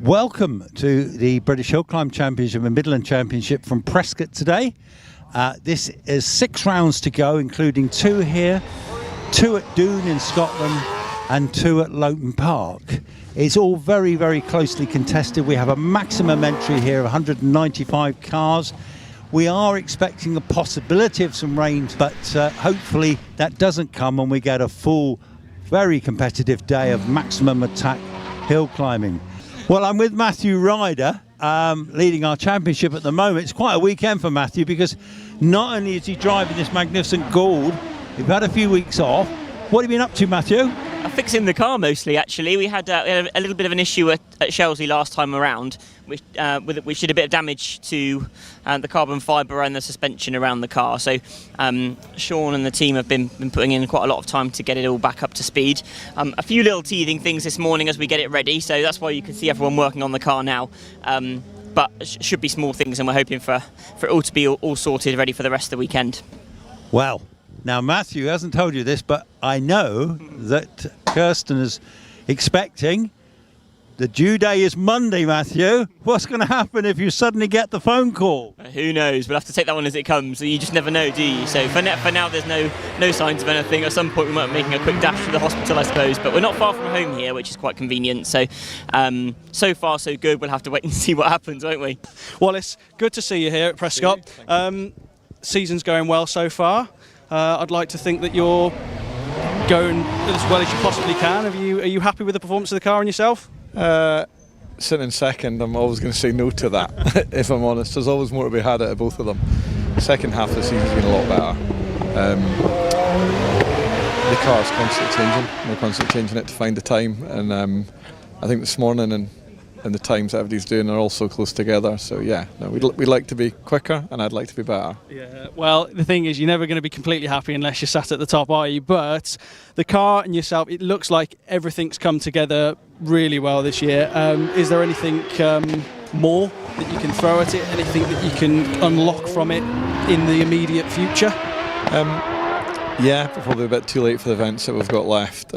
Welcome to the British Hillclimb Championship and Midland Championship from Prescott today. This is 6 rounds to go, including 2 here, 2 at Doon in Scotland and 2 at Loughton Park. It's all very, very closely contested. We have a maximum entry here of 195 cars. We are expecting a possibility of some rain, but hopefully that doesn't come and we get a full, very competitive day of maximum attack hill climbing. Well, I'm with Matthew Ryder, leading our championship at the moment. It's quite a weekend for Matthew because not only is he driving this magnificent Gould, we've had a few weeks off. What have you been up to, Matthew? Fixing the car mostly, actually. We had a little bit of an issue at Shelsley last time around, which did a bit of damage to the carbon fibre and the suspension around the car. So Sean and the team have been putting in quite a lot of time to get it all back up to speed. A few little teething things this morning as we get it ready, so that's why you can see everyone working on the car now. But it should be small things, and we're hoping for it all to be all sorted, ready for the rest of the weekend. Well, now Matthew hasn't told you this, but I know that Kirsten is expecting the due day is Monday, Matthew. What's going to happen if you suddenly get the phone call? Who knows? We'll have to take that one as it comes. You just never know, do you? So for now there's no signs of anything. At some point we might be making a quick dash to the hospital, I suppose. But we're not far from home here, which is quite convenient. So so far so good. We'll have to wait and see what happens, won't we? Well, it's good to see you here at Prescott. Season's going well so far. I'd like to think that you're going as well as you possibly can. Are you happy with the performance of the car and yourself? Sitting in second, I'm always going to say no to that, if I'm honest. There's always more to be had out of both of them. The second half of the season's been a lot better. The car's constantly changing. We're constantly changing it to find the time, and I think this morning and the times that everybody's doing are all so close together. So yeah, no, we'd like to be quicker, and I'd like to be better. Yeah. Well, the thing is, you're never going to be completely happy unless you're sat at the top, are you? But the car and yourself, it looks like everything's come together really well this year. Is there anything more that you can throw at it? Anything that you can unlock from it in the immediate future? Yeah, probably a bit too late for the events that we've got left.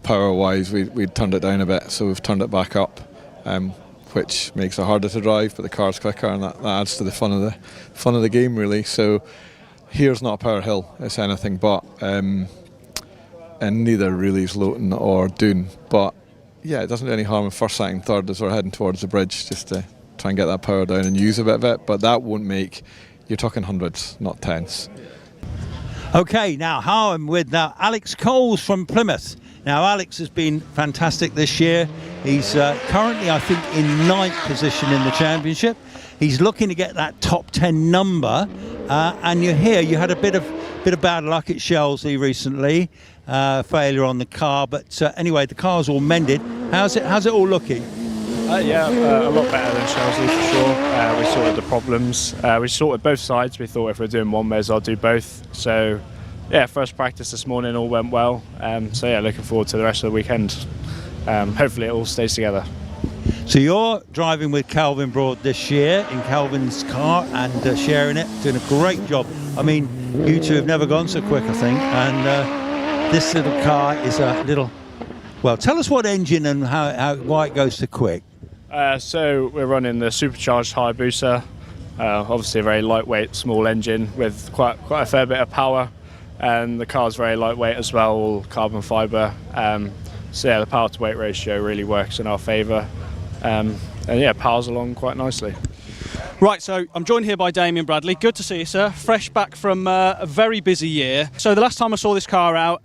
Power-wise, we turned it down a bit, so we've turned it back up. Which makes it harder to drive, but the car's quicker, and that adds to the fun of the game, really. So here's not a power hill; it's anything but, and neither really is Loughton or Doon. But yeah, it doesn't do any harm in first, second, third as we're heading towards the bridge, just to try and get that power down and use a bit of it. But that won't make. You're talking hundreds, not tens. Okay, now how I'm with Alex Coles from Plymouth. Now Alex has been fantastic this year. He's currently, I think, in 9th position in the championship. He's looking to get that top 10 number. And you're here. You had a bit of bad luck at Shelsley recently, failure on the car. But anyway, the car's all mended. How's it all looking? A lot better than Shelsley for sure. We sorted the problems. We sorted both sides. We thought if we're doing one, may as well do both. So yeah, first practice this morning all went well. So yeah, looking forward to the rest of the weekend. Hopefully it all stays together. So you're driving with Calvin Broad this year in Calvin's car and sharing it, doing a great job. I mean, you two have never gone so quick, I think. And this little car is a little. Well, tell us what engine and why it goes so quick. So we're running the supercharged Hayabusa, obviously a very lightweight, small engine with quite a fair bit of power, and the car's very lightweight as well, all carbon fibre. So yeah, the power to weight ratio really works in our favour, and yeah, powers along quite nicely. Right, so I'm joined here by Damien Bradley. Good to see you, sir. Fresh back from a very busy year. So the last time I saw this car out,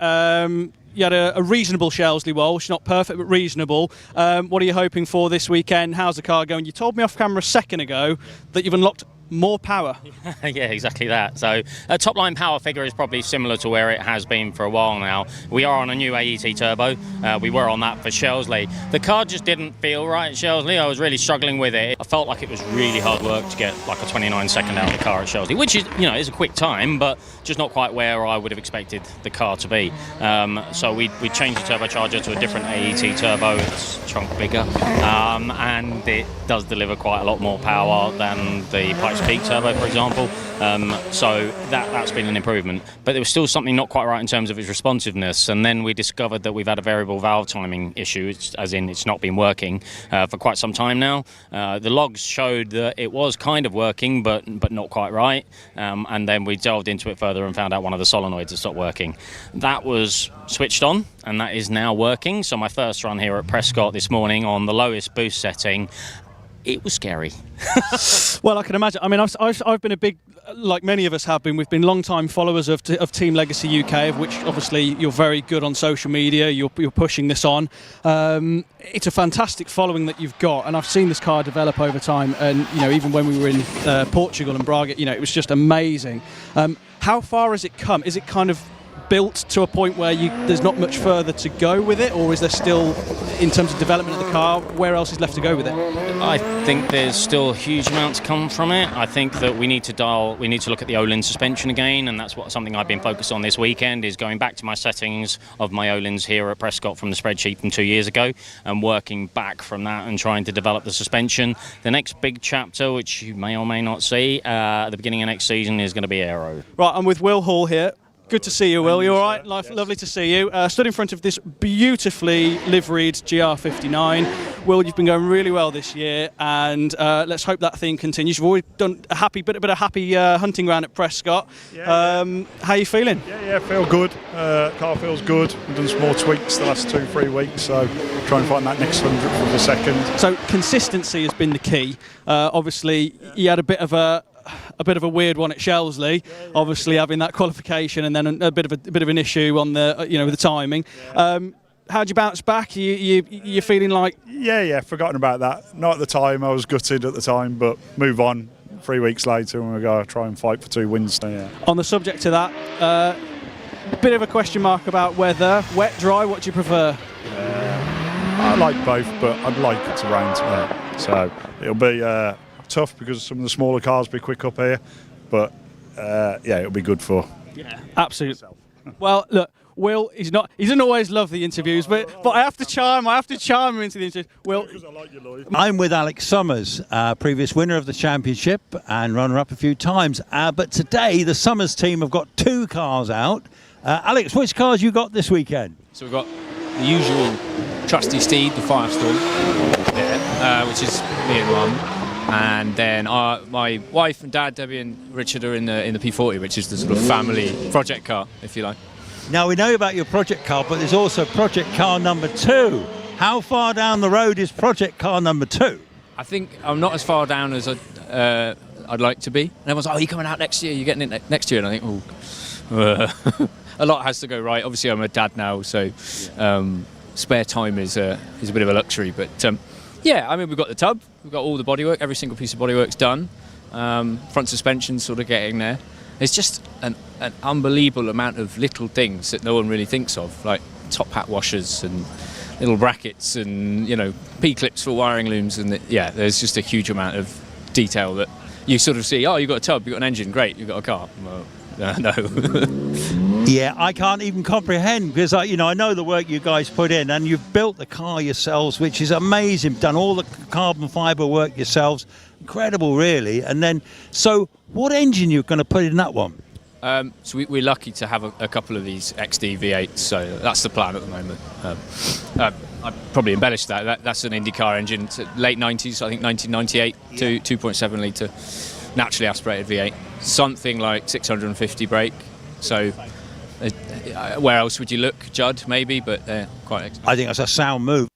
you had a reasonable Shelsley Walsh, not perfect but reasonable. What are you hoping for this weekend? How's the car going? You told me off camera a second ago that you've unlocked more power. Yeah, exactly that. So a top line power figure is probably similar to where it has been for a while now. We are on a new AET turbo. We were on that for Shelsley. The car just didn't feel right at Shelsley. I was really struggling with it. I felt like it was really hard work to get like a 29 second out of the car at Shelsley, which is, you know, is a quick time, but just not quite where I would have expected the car to be. So we changed the turbocharger to a different AET turbo. It's a chunk bigger, and it does deliver quite a lot more power than the pipe 6-peak turbo, for example. So that's been an improvement. But there was still something not quite right in terms of its responsiveness. And then we discovered that we've had a variable valve timing issue, as in it's not been working for quite some time now. The logs showed that it was kind of working, but not quite right. And then we delved into it further and found out one of the solenoids had stopped working. That was switched on, and that is now working. So my first run here at Prescott this morning on the lowest boost setting, it was scary. Well, I can imagine. I mean, I've been a big, like many of us have been, we've been long-time followers of Team Legacy UK, of which obviously you're very good on social media. You're pushing this on. It's a fantastic following that you've got, and I've seen this car develop over time. And even when we were in Portugal and Braga, it was just amazing. How far has it come? Is it kind of built to a point where there's not much further to go with it, or is there still, in terms of development of the car, where else is left to go with it? I think there's still a huge amount to come from it. I think that we need to look at the Öhlins suspension again, and that's something I've been focused on this weekend, is going back to my settings of my Öhlins here at Prescott from the spreadsheet from 2 years ago, and working back from that and trying to develop the suspension. The next big chapter, which you may or may not see at the beginning of next season, is going to be aero. Right, I'm with Will Hall here. Good to see you, Will. You all right? Lovely to see you. Stood in front of this beautifully liveried GR59. Will, you've been going really well this year, and let's hope that theme continues. You've already done a bit of happy hunting round at Prescott. How are you feeling? Yeah, feel good. Car feels good. We've done some more tweaks the last 2-3 weeks, so try and find that next 100th of a second. So consistency has been the key. Obviously, you had a bit of a weird one at Shelsley, obviously having that qualification, and then a bit of an issue on the with the timing. How'd you bounce back? You feeling like? Yeah, forgotten about that. Not at the time. I was gutted at the time, but move on. 3 weeks later, and we go try and fight for 2 wins. Yeah. On the subject of that, bit of a question mark about weather. Wet, dry. What do you prefer? I like both, but I'd like it to rain tonight. So it'll be tough because some of the smaller cars will be quick up here, but it'll be good for. Yeah, absolutely. Well, look, Will, he doesn't always love the interviews, but I have to charm him into the interview. Will, because I like you, Lloyd. I'm with Alex Summers, previous winner of the championship and runner-up a few times. But today, the Summers team have got 2 cars out. Alex, which cars you got this weekend? So we've got the usual trusty steed, the Firestorm, which is me and Mum. And then my wife and dad, Debbie and Richard, are in the P40, which is the sort of family project car, if you like. Now, we know about your project car, but there's also project car number 2. How far down the road is project car number 2? I think I'm not as far down as I'd like to be. And everyone's like, "Oh, you're coming out next year, you're getting it next year." And I think, a lot has to go right. Obviously, I'm a dad now, so spare time is a bit of a luxury. But I mean, we've got the tub, we've got all the bodywork, every single piece of bodywork's done. Front suspension's sort of getting there. There's just an unbelievable amount of little things that no one really thinks of, like top hat washers and little brackets and P-clips for wiring looms, and there's just a huge amount of detail that you sort of see. Oh, you've got a tub, you've got an engine, great, you've got a car. Well, no. Yeah, I can't even comprehend, because I know the work you guys put in, and you've built the car yourselves, which is amazing. Done all the carbon fibre work yourselves, incredible, really. And then, so what engine you're going to put in that one? So we're lucky to have a couple of these XD V8s, so that's the plan at the moment. I probably embellished that. That's an IndyCar engine, late 90s, I think 1998, 2.7 litre, naturally aspirated V8, something like 650 brake. So where else would you look? Judd, maybe, but quite. I think that's a sound move.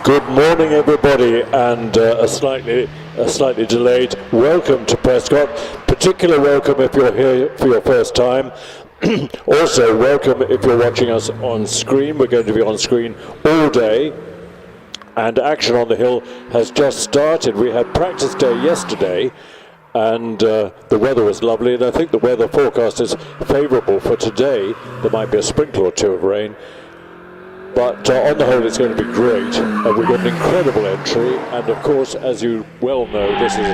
Good morning, everybody, and a slightly delayed welcome to Prescott. Particular welcome if you're here for your first time. Also, welcome if you're watching us on screen. We're going to be on screen all day, and action on the hill has just started. We had practice day yesterday, and the weather was lovely, and I think the weather forecast is favourable for today. There might be a sprinkle or two of rain. But on the whole, it's going to be great. We've got an incredible entry, and of course, as you well know, this is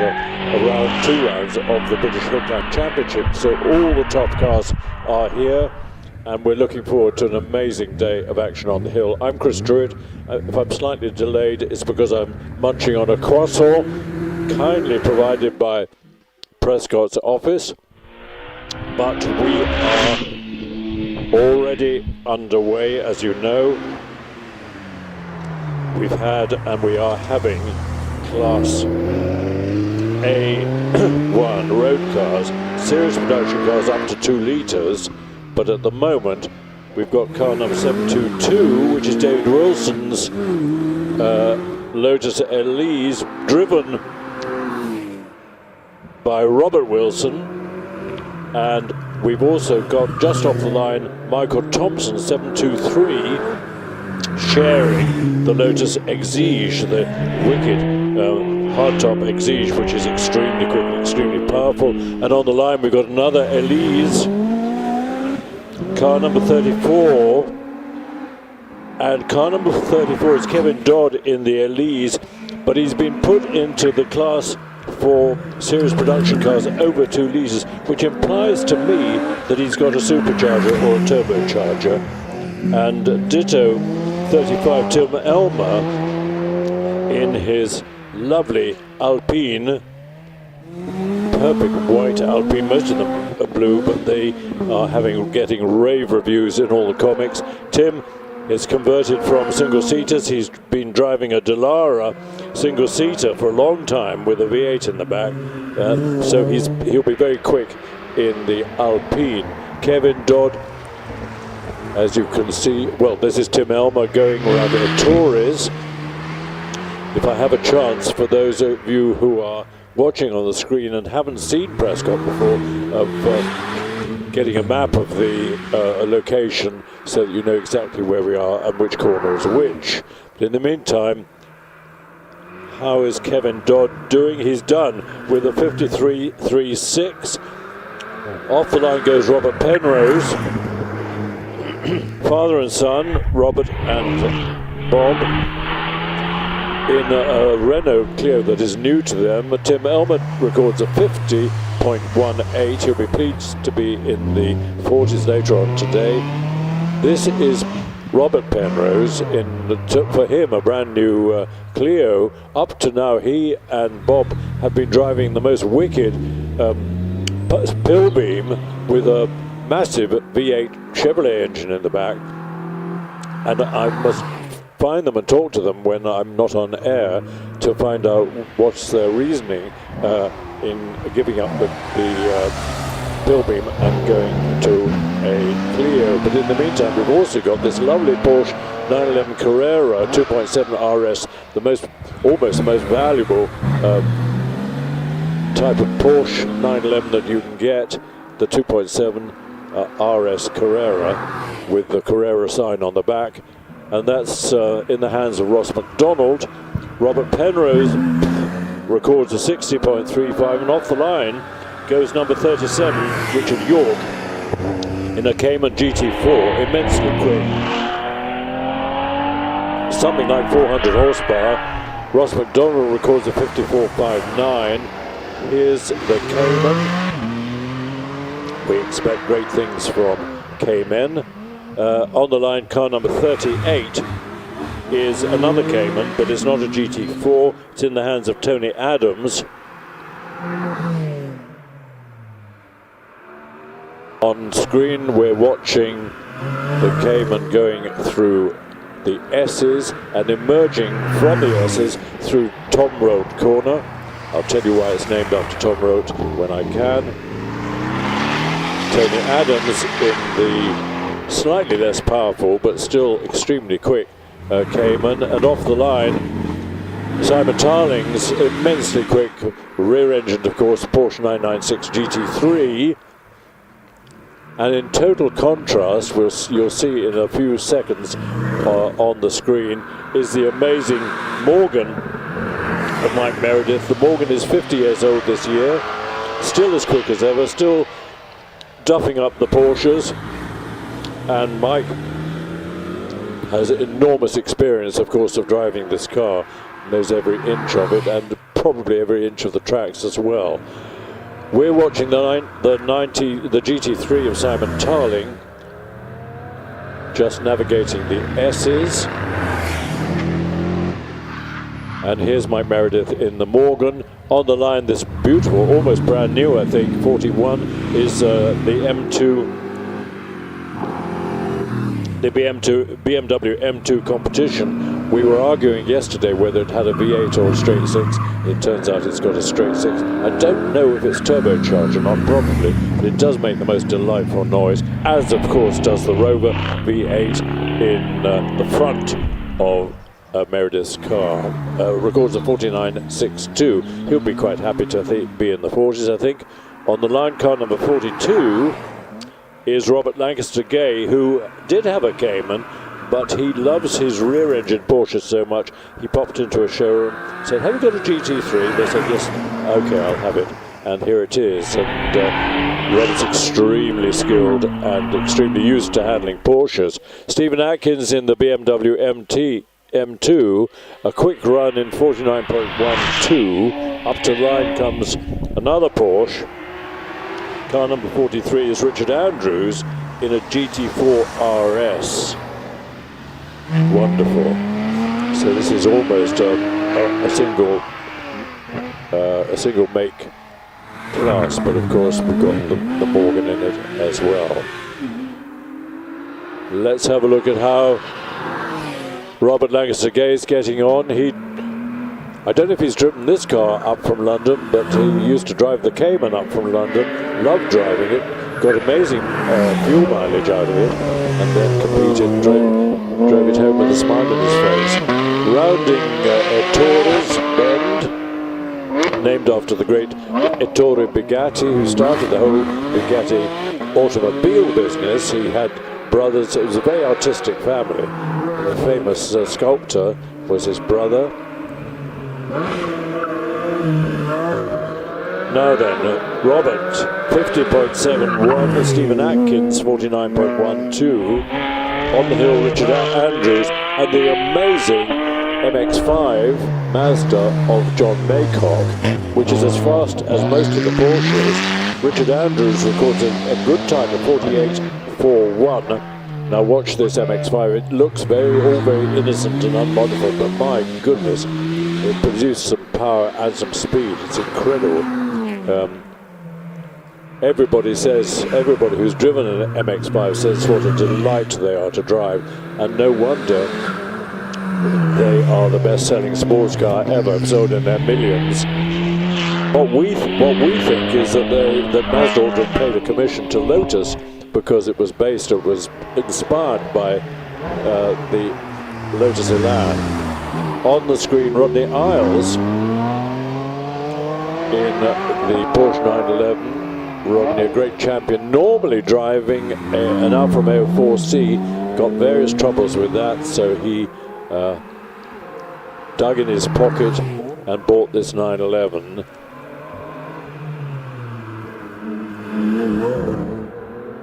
two rounds of the British Hillclimb Championship. So all the top cars are here, and we're looking forward to an amazing day of action on the hill. I'm Chris Druitt. If I'm slightly delayed, it's because I'm munching on a croissant, kindly provided by Prescott's office. But we are already underway, as you know. We've had and we are having Class A1 road cars, series production cars up to 2 litres, but at the moment we've got car number 722, which is David Wilson's Lotus Elise, driven by Robert Wilson, and we've also got just off the line Michael Thompson 723 sharing the Lotus Exige, the wicked hardtop Exige, which is extremely quick and extremely powerful. And on the line we've got another Elise, car number 34, and car number 34 is Kevin Dodd in the Elise, but he's been put into the class for series production cars over 2 litres, which implies to me that he's got a supercharger or a turbocharger. And ditto 35 Tim Elmer in his lovely Alpine, perfect white Alpine. Most of them are blue, but they are getting rave reviews in all the comics. Tim is converted from single-seaters. He's been driving a Dallara single-seater for a long time with a V8 in the back, so he'll be very quick in the Alpine. Kevin Dodd, as you can see, well, this is Tim Elmer going around in a Torres. If I have a chance, for those of you who are watching on the screen and haven't seen Prescott before, of getting a map of the location so that you know exactly where we are and which corner is which. But in the meantime, how is Kevin Dodd doing? He's done with a 53.36. Off the line goes Robert Penrose. Father and son, Robert and Bob, in a Renault Clio that is new to them. Tim Elmer records a 50.18. He'll be pleased to be in the 40s later on today. This is Robert Penrose for him a brand new Clio. Up to now, he and Bob have been driving the most wicked Pilbeam with a massive V8 Chevrolet engine in the back, and I must find them and talk to them when I'm not on air to find out what's their reasoning in giving up the Pilbeam and going to a Clio. But in the meantime, we've also got this lovely Porsche 911 Carrera 2.7 RS, almost the most valuable type of Porsche 911 that you can get. the 2.7 RS Carrera with the Carrera sign on the back, and that's in the hands of Ross McDonald. Robert Penrose records a 60.35, and off the line goes number 37, Richard York, in a Cayman GT4, immensely quick, something like 400 horsepower. Ross McDonald records a 54.59. Here's the Cayman. We expect great things from Cayman. On the line, car number 38 is another Cayman, but it's not a GT4. It's in the hands of Tony Adams. On screen, we're watching the Cayman going through the S's and emerging from the S's through Tom Road corner. I'll tell you why it's named after Tom Road when I can. Tony Adams in the slightly less powerful but still extremely quick Cayman, and off the line Simon Tarling's immensely quick rear-engined, of course, Porsche 996 GT3. And in total contrast, you'll see in a few seconds on the screen, is the amazing Morgan of Mike Meredith. The Morgan is 50 years old this year, still as quick as ever, still duffing up the Porsches. And Mike has enormous experience, of course, of driving this car, knows every inch of it, and probably every inch of the tracks as well. We're watching the GT3 of Simon Tarling, just navigating the S's. And here's Mike Meredith in the Morgan. On the line, this beautiful, almost brand new, I think, 41, is the BMW M2 competition. We were arguing yesterday whether it had a V8 or a straight 6. It turns out it's got a straight 6. I don't know if it's turbocharged or not, probably, but it does make the most delightful noise, as of course does the Rover V8 in the front of Meredith's car. Records a 49.62. He'll be quite happy to be in the 40s, I think. On the line, car number 42 is Robert Lancaster Gay, who did have a Cayman, but he loves his rear-engine Porsche so much, he popped into a showroom, said, "Have you got a GT3? They said, "Yes." "Okay, I'll have it." And here it is. And Robert's extremely skilled and extremely used to handling Porsches. Stephen Atkins in the BMW M2, a quick run in 49.12. Up to line comes another Porsche. Car number 43 is Richard Andrews in a GT4 RS. Wonderful. So this is almost a single make class, but of course we've got the Morgan in it as well. Let's have a look at how Robert Lancaster Gay is getting on. I don't know if he's driven this car up from London, but he used to drive the Cayman up from London, loved driving it, got amazing fuel mileage out of it, and then competed, drove it home with a smile on his face. Rounding Ettores Bend, named after the great Ettore Bugatti, who started the whole Bugatti automobile business. He had brothers, it was a very artistic family. The famous sculptor was his brother. Now then, Robert, 50.71, Stephen Atkins, 49.12. On the hill, Richard Andrews, and the amazing MX-5 Mazda of John Maycock, which is as fast as most of the Porsches. Richard Andrews records a good time of 48.41. Now watch this MX-5. It looks all very innocent and unmodified, but my goodness, it produced some power and some speed. It's incredible. Everybody who's driven an MX-5 says what a delight they are to drive, and no wonder they are the best-selling sports car ever, sold in their millions. What we think is that Mazda ought to have paid a commission to Lotus, because it was inspired by the Lotus Elan. On the screen, Rodney Isles in the Porsche 911 Rodney, a great champion, normally driving an Alfa Romeo 4C, got various troubles with that, so he dug in his pocket and bought this 911.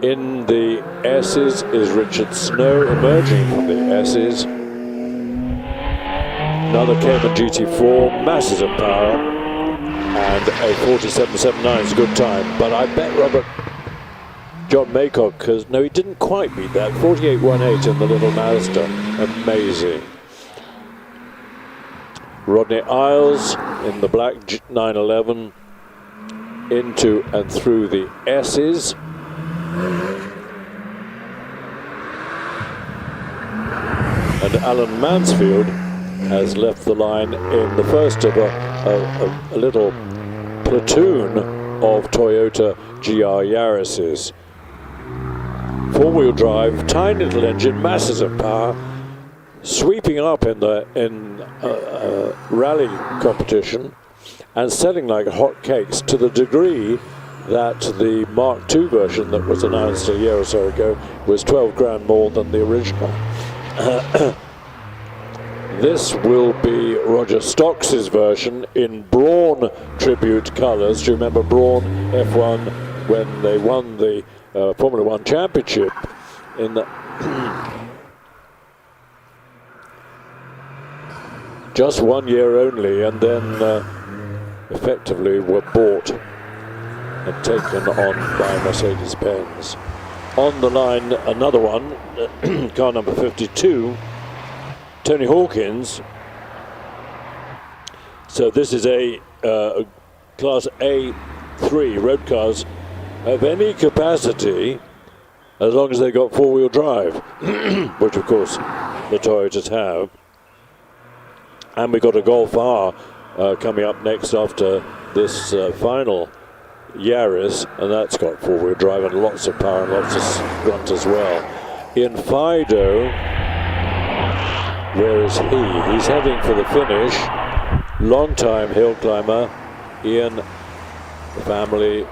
In the S's is Richard Snow, emerging from the S's. Another Cayman GT4, masses of power, and a 47.79 is a good time. But I bet John Maycock, because no, he didn't quite beat that. 48.18 in the little Mazda, amazing. Rodney Isles in the black 911, into and through the S's. And Alan Mansfield has left the line in the first of a little platoon of Toyota GR Yaris's. Four-wheel drive, tiny little engine, masses of power, sweeping up in the rally competition and selling like hotcakes, to the degree that the Mark II version that was announced a year or so ago was 12 grand more than the original. This will be Roger Stocks's version in Brawn tribute colours. Do you remember Brawn F1 when they won the Formula One Championship in the just 1 year only, and then effectively were bought and taken on by Mercedes-Benz. On the line, another one, car number 52, Tony Hawkins. So this is a Class A3 road cars of any capacity, as long as they got four-wheel drive, which of course the Toyotas have. And we got a Golf R coming up next after this final Yaris, and that's got four-wheel drive and lots of power and lots of grunt as well. In Fido, where is he? He's heading for the finish. Long-time hill climber. Ian, the family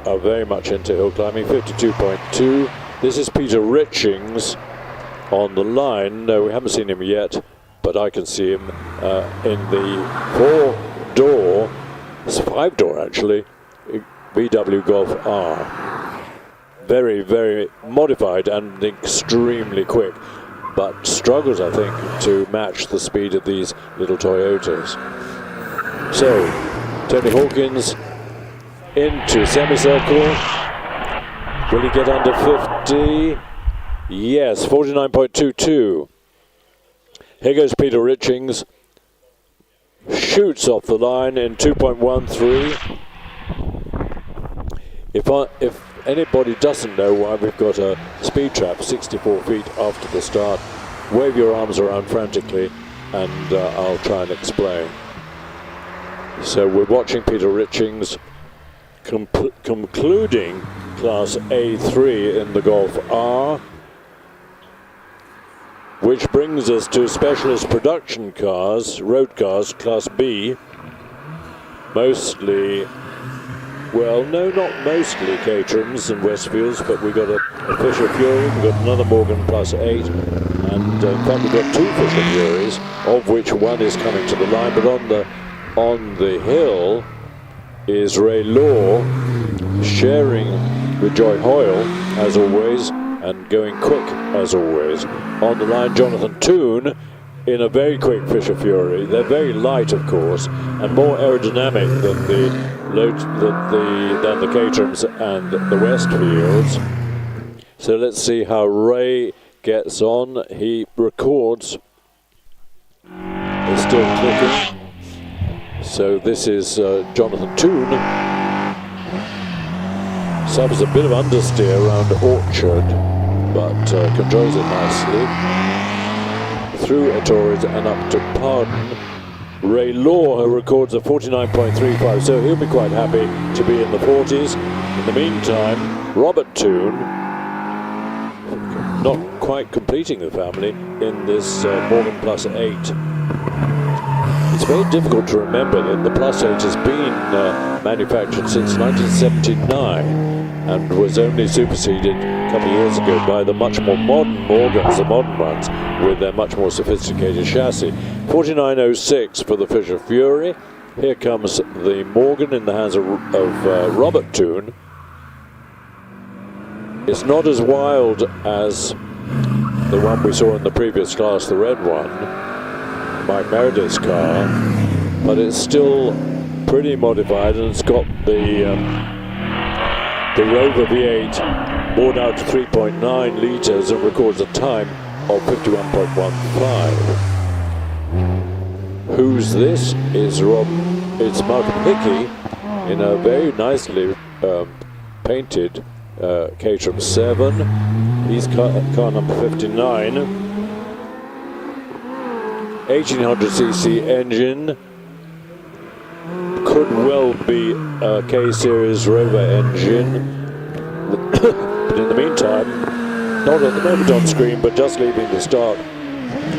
are very much into hill climbing. 52.2. This is Peter Richings on the line. No, we haven't seen him yet, but I can see him in the four-door, it's a five-door actually, VW Golf R. Very, very modified and extremely quick, but struggles, I think, to match the speed of these little Toyotas. So, Tony Hawkins into semicircle. Will he get under 50? Yes, 49.22. Here goes Peter Richings. Shoots off the line in 2.13. If anybody doesn't know why we've got a speed trap 64 feet after the start, wave your arms around frantically and I'll try and explain. So we're watching Peter Richings concluding Class A3 in the Golf R, which brings us to specialist production cars, road cars, Class B. Mostly, well, no, not mostly Caterhams and Westfields, but we got a Fisher Fury, we got another Morgan Plus 8, and in fact we've got two Fisher Furies, of which one is coming to the line, but on the hill is Ray Law, sharing with Joy Hoyle, as always, and going quick as always. On the line, Jonathan Toon in a very quick Fisher Fury. They're very light, of course, and more aerodynamic than the Caterhams and the Westfields. So let's see how Ray gets on. He records. It's still clicking. So this is Jonathan Toon. Suffers a bit of understeer around Orchard, but controls it nicely. Through Torres and up to Pardon. Ray Law records a 49.35, so he'll be quite happy to be in the 40s. In the meantime, Robert Toon, not quite completing the family in this Morgan Plus 8. it's very difficult to remember that the Plus 8 has been manufactured since 1979 and was only superseded a couple of years ago by the much more modern Morgans, the modern ones, with their much more sophisticated chassis. 49.06 for the Fisher Fury. Here comes the Morgan in the hands of Robert Toone. It's not as wild as the one we saw in the previous class, the red one, Mike Meredith's car, but it's still pretty modified, and it's got the Rover V8 bored out to 3.9 litres and records a time of 51.15. Who's this? It's Malcolm Hickey in a very nicely painted Caterham 7. He's car number 59. 1800cc engine. Could well be a K-Series Rover engine. But in the meantime, not at the moment on screen, but just leaving the start,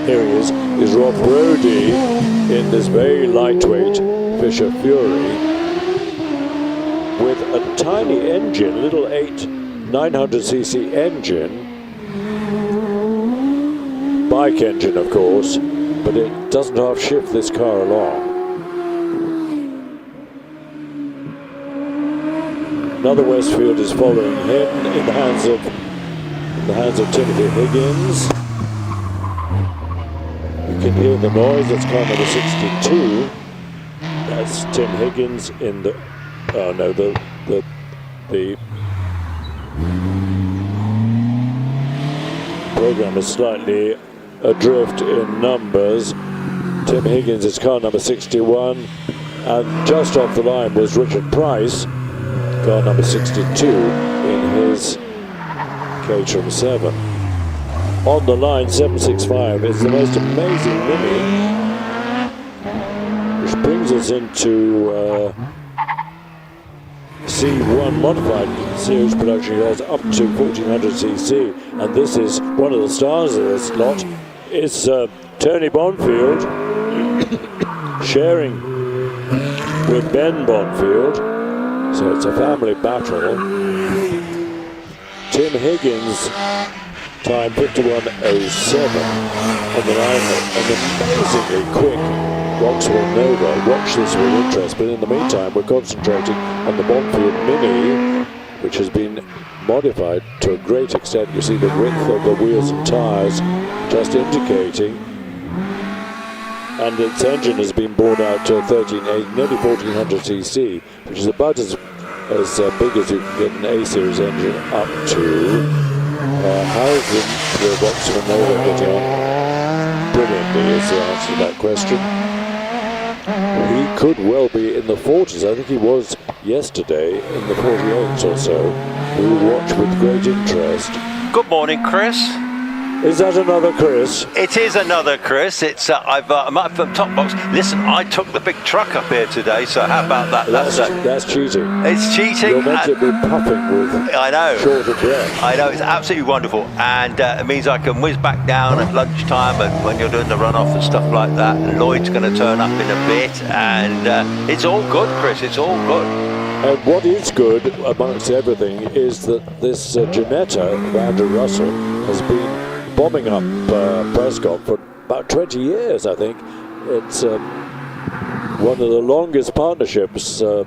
here he is Rob Brody in this very lightweight Fisher Fury with a tiny engine, little 900cc engine, bike engine of course, but it doesn't half shift this car along. Another Westfield is following him in the hands of Timothy Higgins. You can hear the noise. That's car number 62. That's Tim Higgins in the. Oh no, the program is slightly adrift in numbers. Tim Higgins is car number 61, and just off the line was Richard Price, car number 62 in his Caterham 7. On the line, 765 is the most amazing Mini, which brings us into C1 modified series production cars up to 1400cc, and this is one of the stars of this lot. It's Tony Bonfield sharing with Ben Bonfield, so it's a family battle. Tim Higgins, time 51.07 on the line, an amazingly quick Vauxhall Nova. Watch this with interest, but in the meantime we're concentrating on the Bonfield Mini, which has been modified to a great extent. You see the width of the wheels and tyres just indicating, and its engine has been bored out to 13.8, nearly 1400cc, which is about as big as you can get an A-series engine up to. How's the Vauxhall Nova getting on? Brilliantly is the answer to that question. He could well be in the 40s. I think he was yesterday in the 48s or so. We will watch with great interest. Good morning, Chris. Is that another Chris? It is another Chris. It's I'm up from Top Box. Listen, I took the big truck up here today, so how about that? That's cheating. It's cheating. You're meant to be puffing with short of breath. I know, it's absolutely wonderful, and it means I can whiz back down at lunchtime and when you're doing the runoff and stuff like that. And Lloyd's going to turn up in a bit, and it's all good, Chris. It's all good. And what is good amongst everything is that this Ginetta of Andrew Russell has been bombing up Prescott for about 20 years, I think. It's one of the longest partnerships, the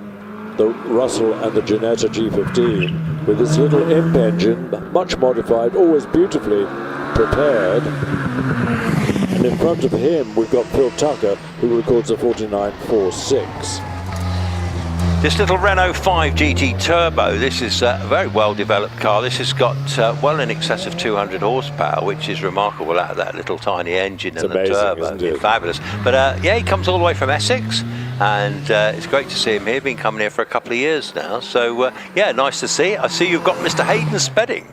Russell and the Ginetta G15, with this little imp engine, much modified, always beautifully prepared. And in front of him, we've got Phil Tucker, who records a 49.46. This little Renault 5 GT Turbo, this is a very well developed car. This has got well in excess of 200 horsepower, which is remarkable out of that little tiny engine and the turbo. It's fabulous. But yeah, he comes all the way from Essex, and it's great to see him here. Been coming here for a couple of years now. So yeah, nice to see. I see you've got Mr. Hayden Spedding.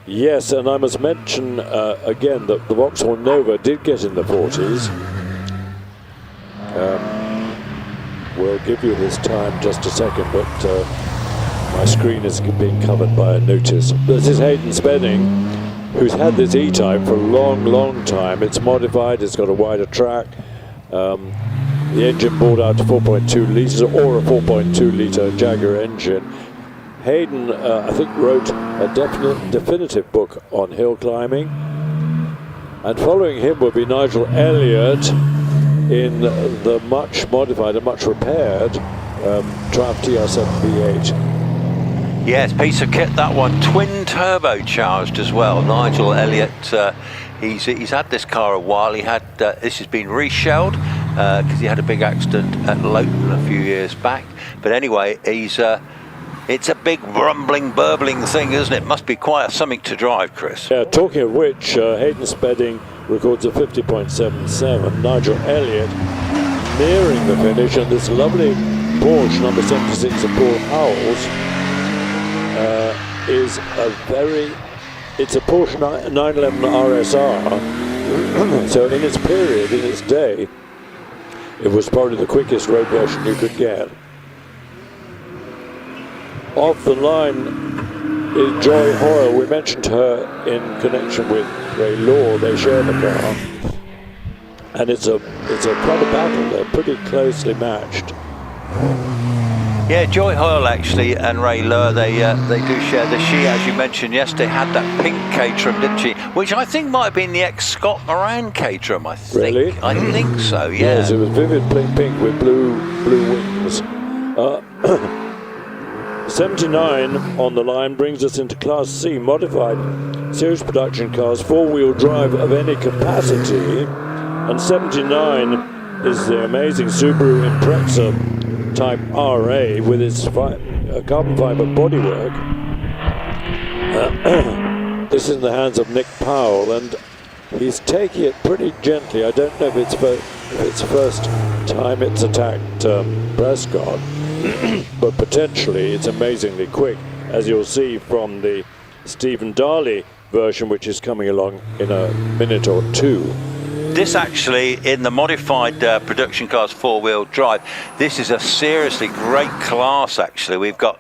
Yes, and I must mention again that the Vauxhall Nova did get in the 40s. We'll give you his time just a second, but my screen is being covered by a notice. This is Hayden Spedding, who's had this E-Type for a long, long time. It's modified, it's got a wider track. the engine bored out to 4.2 litres or a 4.2 litre Jaguar engine. Hayden, I think, wrote a definitive book on hill climbing, and following him would be Nigel Elliott in the much modified and much repaired Triumph TR7 V8. Yes, piece of kit that one, twin turbocharged as well. Nigel Elliott, he's had this car a while. He had this has been reshelled because he had a big accident at Lowton a few years back. But anyway, he's it's a big rumbling, burbling thing, isn't it? Must be quite something to drive, Chris. Yeah, talking of which, Hayden Spedding records a 50.77. Nigel Elliott nearing the finish, and this lovely Porsche number 76 of Paul Howells is it's a Porsche 911 RSR. So in its period, in its day, it was probably the quickest road version you could get. Off the line is Joy Hoyle. We mentioned her in connection with Ray Law. They share the car, and it's a quite a battle. They're pretty closely matched. Yeah, Joy Hoyle actually and Ray Law, they do share this. She, as you mentioned yesterday, had that pink Caterham, didn't she? Which I think might have been the ex-Scott Moran Caterham, I think. Really? I think so, yeah. Yes, it was vivid pink with blue wings. 79 on the line brings us into Class C, modified series production cars, four-wheel drive of any capacity, and 79 is the amazing Subaru Impreza Type RA with its carbon fiber bodywork. This is in the hands of Nick Powell, and he's taking it pretty gently. I don't know if it's first time it's attacked Prescott, but potentially it's amazingly quick, as you'll see from the Stephen Darley version, which is coming along in a minute or two. This actually, in the modified production cars four-wheel drive, this is a seriously great class actually. We've got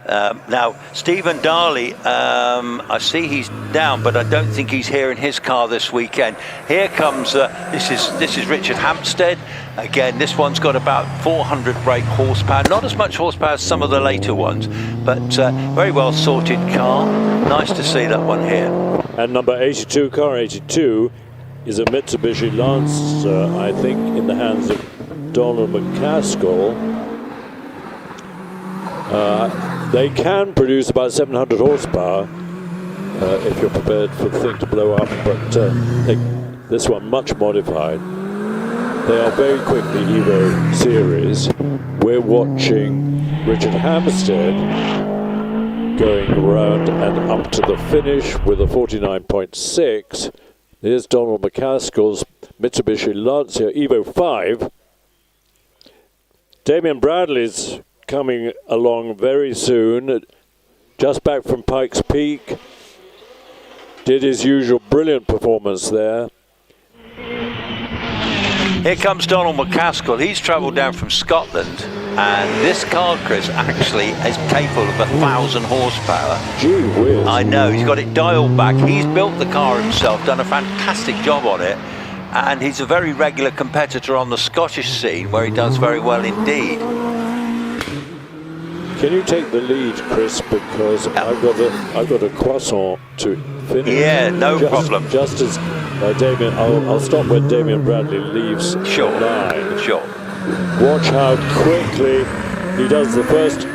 now Stephen Darley, I see he's down, but I don't think he's here in his car this weekend. Here comes, this is Richard Hampstead. Again, this one's got about 400 brake horsepower, not as much horsepower as some of the later ones, but very well sorted car. Nice to see that one here. And number 82, car 82, is a Mitsubishi Lancer, I think, in the hands of Donald McCaskill. They can produce about 700 horsepower if you're prepared for the thing to blow up, but this one much modified. They are very quick, the Evo series. We're watching Richard Hampstead going around and up to the finish with a 49.6. Here's Donald McCaskill's Mitsubishi Lancia Evo 5. Damien Bradley's coming along very soon, just back from Pikes Peak. Did his usual brilliant performance there. Here comes Donald McCaskill. He's travelled down from Scotland, and this car, Chris, actually is capable of 1,000 horsepower. Gee whiz. I know, he's got it dialed back. He's built the car himself, done a fantastic job on it, and he's a very regular competitor on the Scottish scene, where he does very well indeed. Can you take the lead, Chris, because I've got a croissant to finish. Yeah, no problem. Just as Damien, I'll stop when Damien Bradley leaves the line. Sure. Watch how quickly he does the first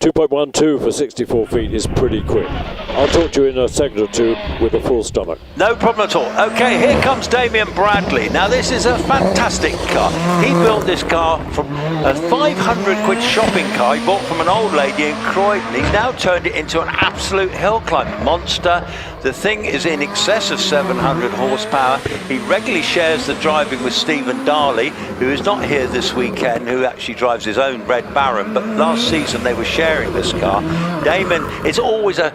2.12 for 64 feet is pretty quick. I'll talk to you in a second or two with a full stomach. No problem at all. Okay, here comes Damien Bradley. Now this is a fantastic car. He built this car from a 500 quid shopping car he bought from an old lady in Croydon. He's now turned it into an absolute hill climb monster. The thing is in excess of 700 horsepower. He regularly shares the driving with Stephen Darley, who is not here this weekend, who actually drives his own Red Baron, but last season they were sharing this car. Damon, it's always a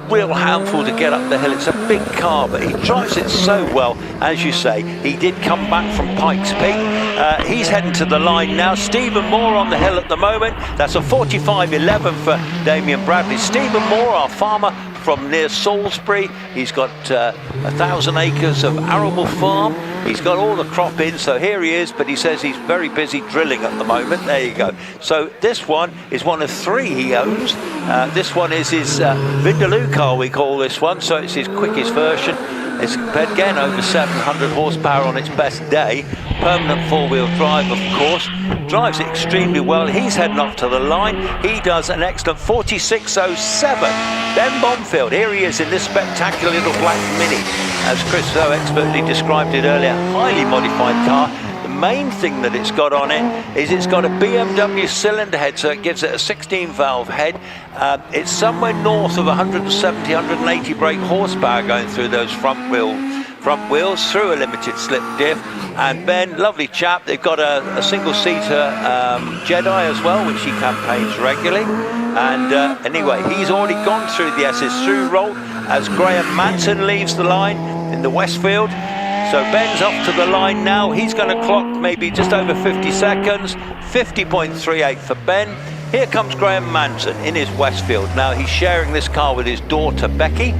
real handful to get up the hill. It's a big car, but he drives it so well. As you say, he did come back from Pikes Peak. He's heading to the line now. Stephen Moore on the hill at the moment. That's a 45.11 for Damien Bradley. Stephen Moore, our farmer, from near Salisbury. He's got 1,000 acres of arable farm. He's got all the crop in, so here he is, but he says he's very busy drilling at the moment. There you go. So this one is one of 3 he owns. This one is his Vindaloo car, we call this one, so it's his quickest version. It's again over 700 horsepower on its best day. Permanent four-wheel drive, of course. Drives it extremely well. He's heading up to the line. He does an excellent 46.07. Ben Bonfield, here he is in this spectacular little black Mini. As Chris so expertly described it earlier, highly modified car. The main thing that it's got on it is it's got a BMW cylinder head, so it gives it a 16-valve head. It's somewhere north of 170, 180 brake horsepower going through those front wheels through a limited slip diff. And Ben, lovely chap, they've got a single-seater Jedi as well, which he campaigns regularly. And anyway, he's already gone through the S's through roll as Graham Manson leaves the line in the Westfield. So Ben's off to the line now. He's going to clock maybe just over 50 seconds. 50.38 for Ben. Here comes Graham Manson in his Westfield. Now he's sharing this car with his daughter Becky.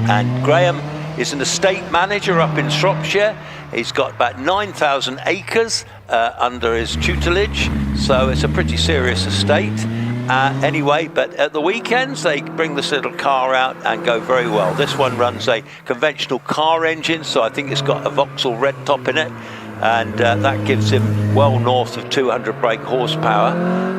And Graham is an estate manager up in Shropshire. He's got about 9,000 acres under his tutelage. So it's a pretty serious estate. Anyway, but at the weekends they bring this little car out and go very well. This one runs a conventional car engine, so I think it's got a Vauxhall red top in it, and that gives him well north of 200 brake horsepower.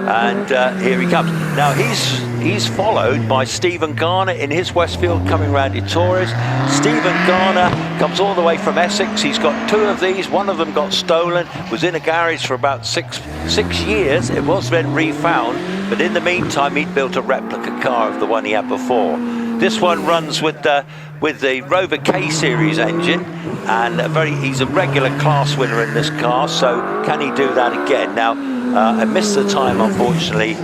And here he comes. Now he's followed by Stephen Garner in his Westfield coming round in Torres. Stephen Garner comes all the way from Essex. He's got 2 of these. One of them got stolen, was in a garage for about six years. It was then refound, but in the meantime he'd built a replica car of the one he had before. This one runs with the Rover K Series engine, and he's a regular class winner in this car, so can he do that again? Now, I missed the time, unfortunately,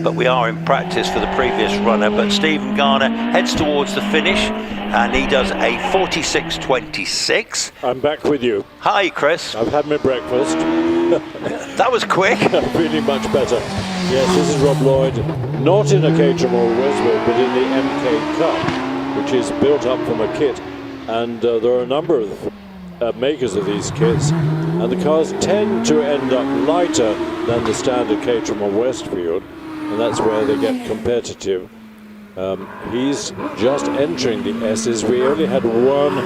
but we are in practice for the previous runner. But Stephen Garner heads towards the finish, and he does a 46.26. I'm back with you. Hi, Chris. I've had my breakfast. That was quick. Feeling much better. Yes, this is Rob Lloyd, not in a Caterham or Westfield, but in the MK Cup, which is built up from a kit. And there are a number of makers of these kits, and the cars tend to end up lighter than the standard Caterham or Westfield, and that's where they get competitive. He's just entering the S's. We only had one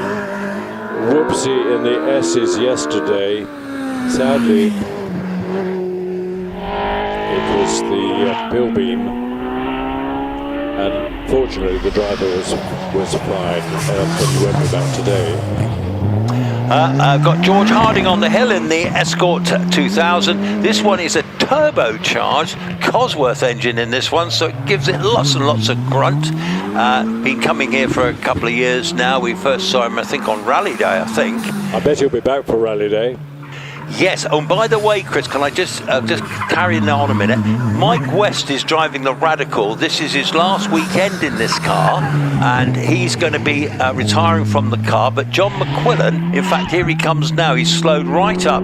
whoopsie in the S's yesterday. Sadly, it was the pill beam, and fortunately the driver was fine, but he won't be back today. I've got George Harding on the hill in the Escort 2000. This one is a turbocharged Cosworth engine in this one, so it gives it lots and lots of grunt. Been coming here for a couple of years now. We first saw him, I think, on Rally Day, I think. I bet he'll be back for Rally Day. Yes. Oh, and by the way, Chris, can I just carry on a minute? Mike West is driving the Radical. This is his last weekend in this car, and he's going to be retiring from the car. But John McQuillan, in fact, here he comes now. He's slowed right up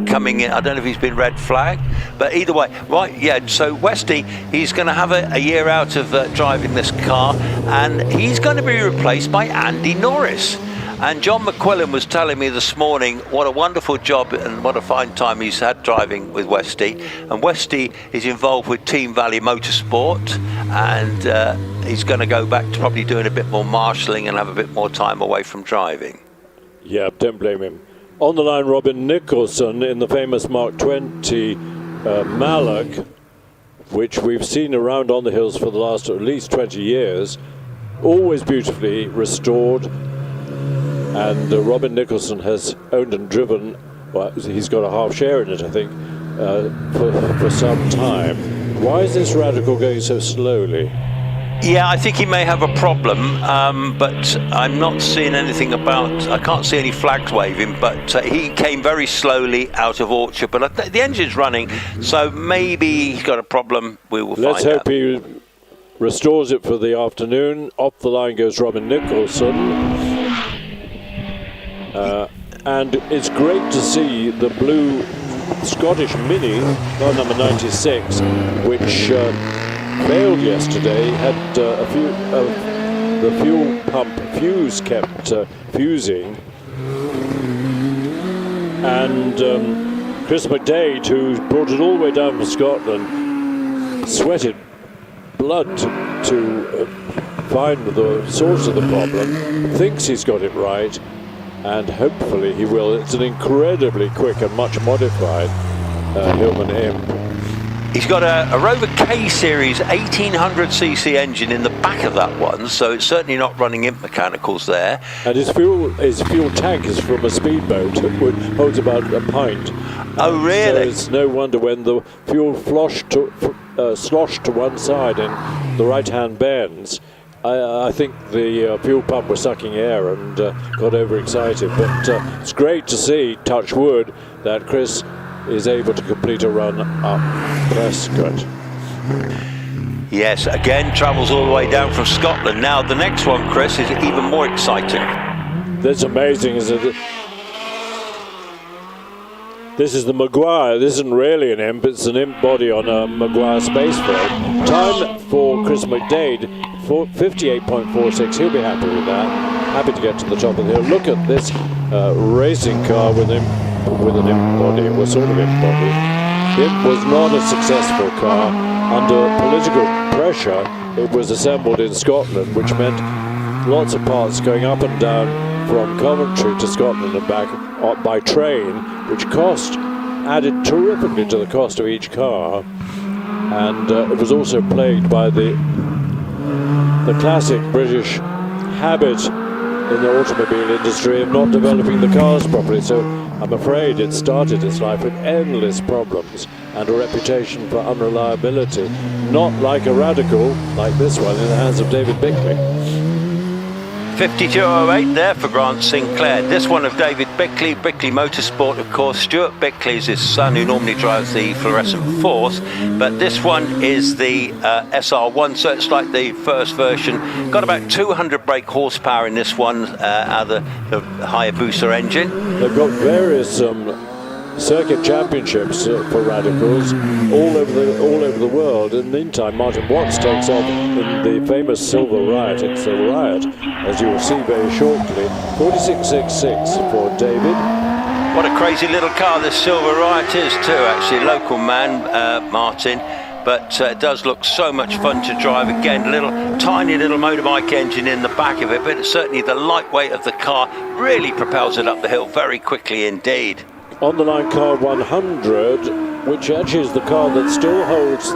coming in. I don't know if he's been red flagged, but either way, right? Yeah. So Westy, he's going to have a year out of driving this car, and he's going to be replaced by Andy Norris. And John McQuillan was telling me this morning what a wonderful job and what a fine time he's had driving with Westy. And Westy is involved with Team Valley Motorsport, and he's going to go back to probably doing a bit more marshalling and have a bit more time away from driving. Yeah, don't blame him. On the line, Robin Nicholson in the famous Mark 20 Mallock, which we've seen around on the hills for the last at least 20 years, always beautifully restored. And Robin Nicholson has owned and driven, well, he's got a half share in it, I think, for some time. Why is this Radical going so slowly? Yeah, I think he may have a problem, but I'm not seeing anything I can't see any flags waving, but he came very slowly out of Orchard, but the engine's running, so maybe he's got a problem. We will find out. Let's hope he restores it for the afternoon. Off the line goes Robin Nicholson. And it's great to see the blue Scottish Mini, car number 96, which failed yesterday. Had a few the fuel pump fuse kept fusing, and Chris McDade, who brought it all the way down from Scotland, sweated blood to find the source of the problem, thinks he's got it right, and hopefully he will. It's an incredibly quick and much modified Hillman Imp. He's got a Rover K Series 1800cc engine in the back of that one, so it's certainly not running imp mechanicals there. And his fuel tank is from a speedboat. It holds about a pint. Oh, really? So it's no wonder when the fuel sloshed to one side in the right-hand bends. I think the fuel pump was sucking air and got overexcited. But it's great to see, touch wood, that Chris is able to complete a run up Prescott. Yes, again, travels all the way down from Scotland. Now, the next one, Chris, is even more exciting. That's amazing, isn't it? This is the Maguire. This isn't really an imp, it's an imp body on a Maguire space frame. Time for Chris McDade, 58.46. He'll be happy with that. Happy to get to the top of the hill. Look at this racing car with an imp body, or sort of imp body. The imp was not a successful car. Under political pressure, it was assembled in Scotland, which meant lots of parts going up and down from Coventry to Scotland and back by train, which added terrifically to the cost of each car. And it was also plagued by the classic British habit in the automobile industry of not developing the cars properly. So I'm afraid it started its life with endless problems and a reputation for unreliability, not like a radical like this one in the hands of David Bickley. 52.08 there for Grant Sinclair. This one of David Bickley, Bickley Motorsport, of course. Stuart Bickley is his son, who normally drives the fluorescent Force, but this one is the SR1, so it's like the first version. Got about 200 brake horsepower in this one out of the Hayabusa engine. They've got various circuit championships for radicals all over the world. In the meantime, Martin Watts takes off in the famous Silver Riot. It's a Riot, as you will see very shortly. 46.66 for David. What a crazy little car this Silver Riot is too, actually. Local man, Martin. But it does look so much fun to drive. Again, tiny little motorbike engine in the back of it, but certainly the lightweight of the car really propels it up the hill very quickly indeed. On the line car 100, which actually is the car that still holds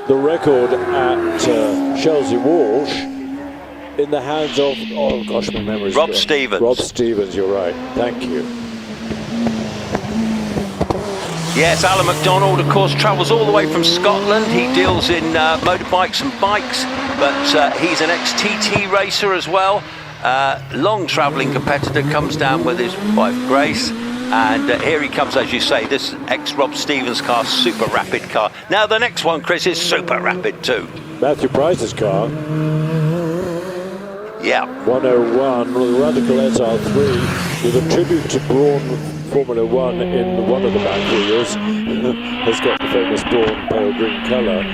the record at Chelsea Walsh, in the hands of, oh gosh, my memory's Rob Stevens. Rob Stevens, you're right. Thank you. Yes, Alan McDonald, of course, travels all the way from Scotland. He deals in motorbikes and bikes, but he's an ex-TT racer as well. Long travelling competitor, comes down with his wife Grace, and here he comes, as you say, this ex-Rob Stevens car, super rapid car. Now the next one, Chris, is super rapid too. Matthew Price's car. Yeah. 101, the Radical SR3, with a tribute to Braun Formula One in one of the back wheels. Has got the famous Braun pale green colour.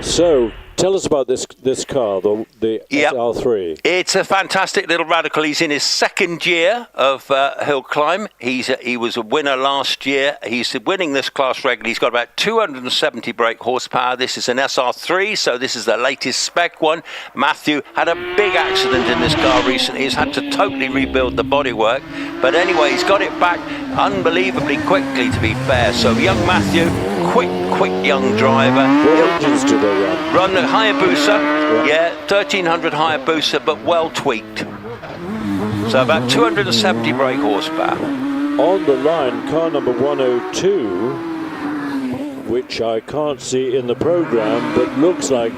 So, tell us about this car, the SR3. It's a fantastic little radical. He's in his second year of HillClimb. He was a winner last year. He's winning this class regularly. He's got about 270 brake horsepower. This is an SR3, so this is the latest spec one. Matthew had a big accident in this car recently. He's had to totally rebuild the bodywork. But anyway, he's got it back unbelievably quickly, to be fair. So young Matthew, quick young driver. What engines do they run? Run the Hayabusa, yeah, 1300 Hayabusa, but well tweaked. So about 270 brake horsepower. On the line, car number 102, which I can't see in the program, but looks like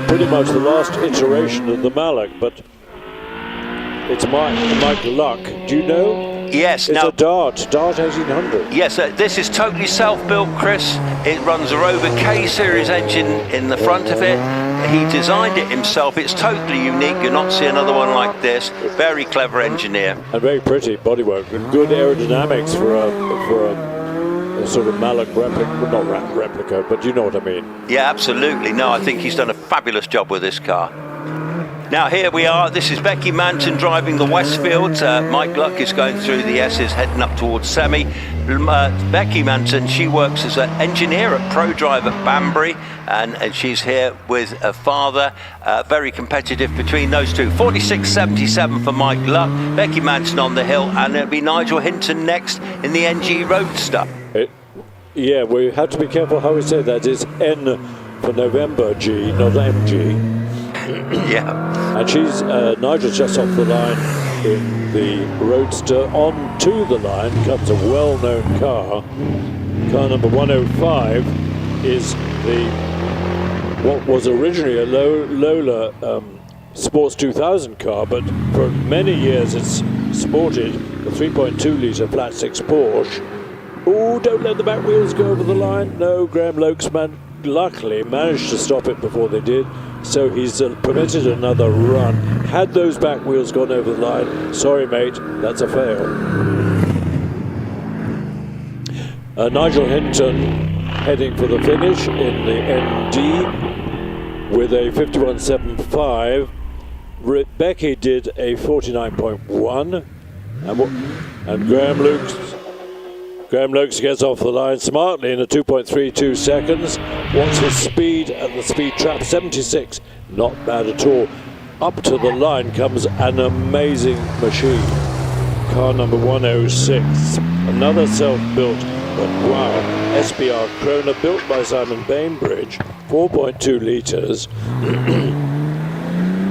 pretty much the last iteration of the Malak, but it's Mike Luck. Do you know? Yes. It's a Dart 1800. Yes, this is totally self-built, Chris. It runs a Rover K Series engine in the front of it. He designed it himself. It's totally unique. You'll not see another one like this. Very clever engineer. And very pretty bodywork. Good aerodynamics for a a sort of Malak replica, well, not replica, but you know what I mean. Yeah, absolutely. No, I think he's done a fabulous job with this car. Now here we are, this is Becky Manton driving the Westfield. Mike Luck is going through the S's heading up towards semi. Becky Manton, she works as an engineer at ProDrive at Banbury, and she's here with her father. Very competitive between those two. 46.77 for Mike Luck, Becky Manton on the hill, and it'll be Nigel Hinton next in the NG Roadster. Yeah, we have to be careful how we say that. It's N for November G, not MG. Yeah. And she's, Nigel's just off the line in the Roadster. On to the line comes a well-known car. Car number 105 is what was originally a Lola Sports 2000 car, but for many years it's sported a 3.2 litre flat six Porsche. Oh, don't let the back wheels go over the line. No, Graham Lokesman luckily managed to stop it before they did, so he's permitted another run. Had those back wheels gone over the line, sorry mate, that's a fail. Nigel Hinton heading for the finish in the ND with a 51.75. Becky did a 49.1, and Graham Lokes gets off the line smartly in a 2.32 seconds. What's his speed at the speed trap? 76. Not bad at all. Up to the line comes an amazing machine. Car number 106. Another self-built, but wow, SBR Krona built by Simon Bainbridge. 4.2 litres.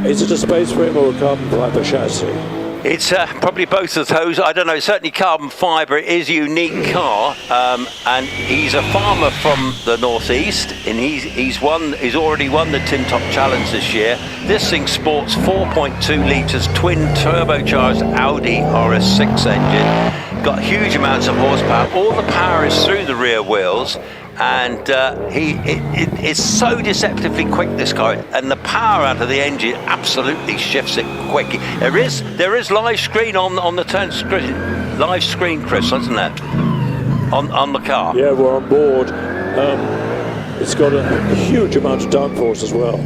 Is it a space frame or a carbon fibre chassis? It's probably both of those. I don't know. Certainly carbon fibre. It is a unique car, and he's a farmer from the northeast, and he's already won the Tin Top Challenge this year. This thing sports 4.2 litres twin turbocharged Audi RS6 engine. Got huge amounts of horsepower. All the power is through the rear wheels. And it's so deceptively quick, this car, and the power out of the engine absolutely shifts it quick. There is live screen on the turn screen, live screen, Chris, isn't it? On the car. Yeah, we're on board. It's got a huge amount of downforce as well.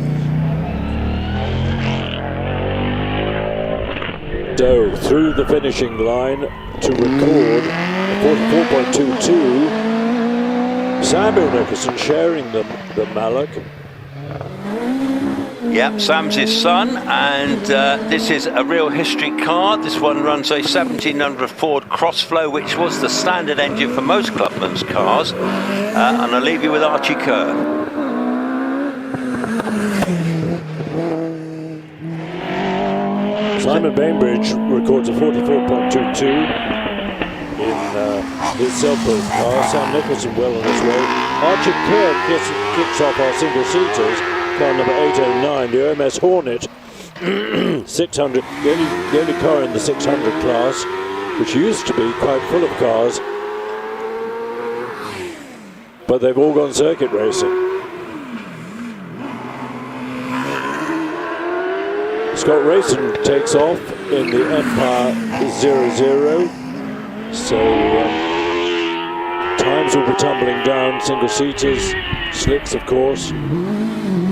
So through the finishing line to record a 44.22. Samuel Nicholson sharing the Malak. Yep, Sam's his son, and this is a real history car. This one runs a 1700 Ford Crossflow, which was the standard engine for most clubmen's cars. And I'll leave you with Archie Kerr. Simon Bainbridge records a 44.22. His self-built car. Sam Nicholson well on his way. Archie Kerr kicks off our single-seaters. Car number 809, the OMS Hornet. 600, the only car in the 600 class, which used to be quite full of cars, but they've all gone circuit racing. Scott Rayson takes off in the Empire 00. So times will be tumbling down, single-seaters, slicks of course.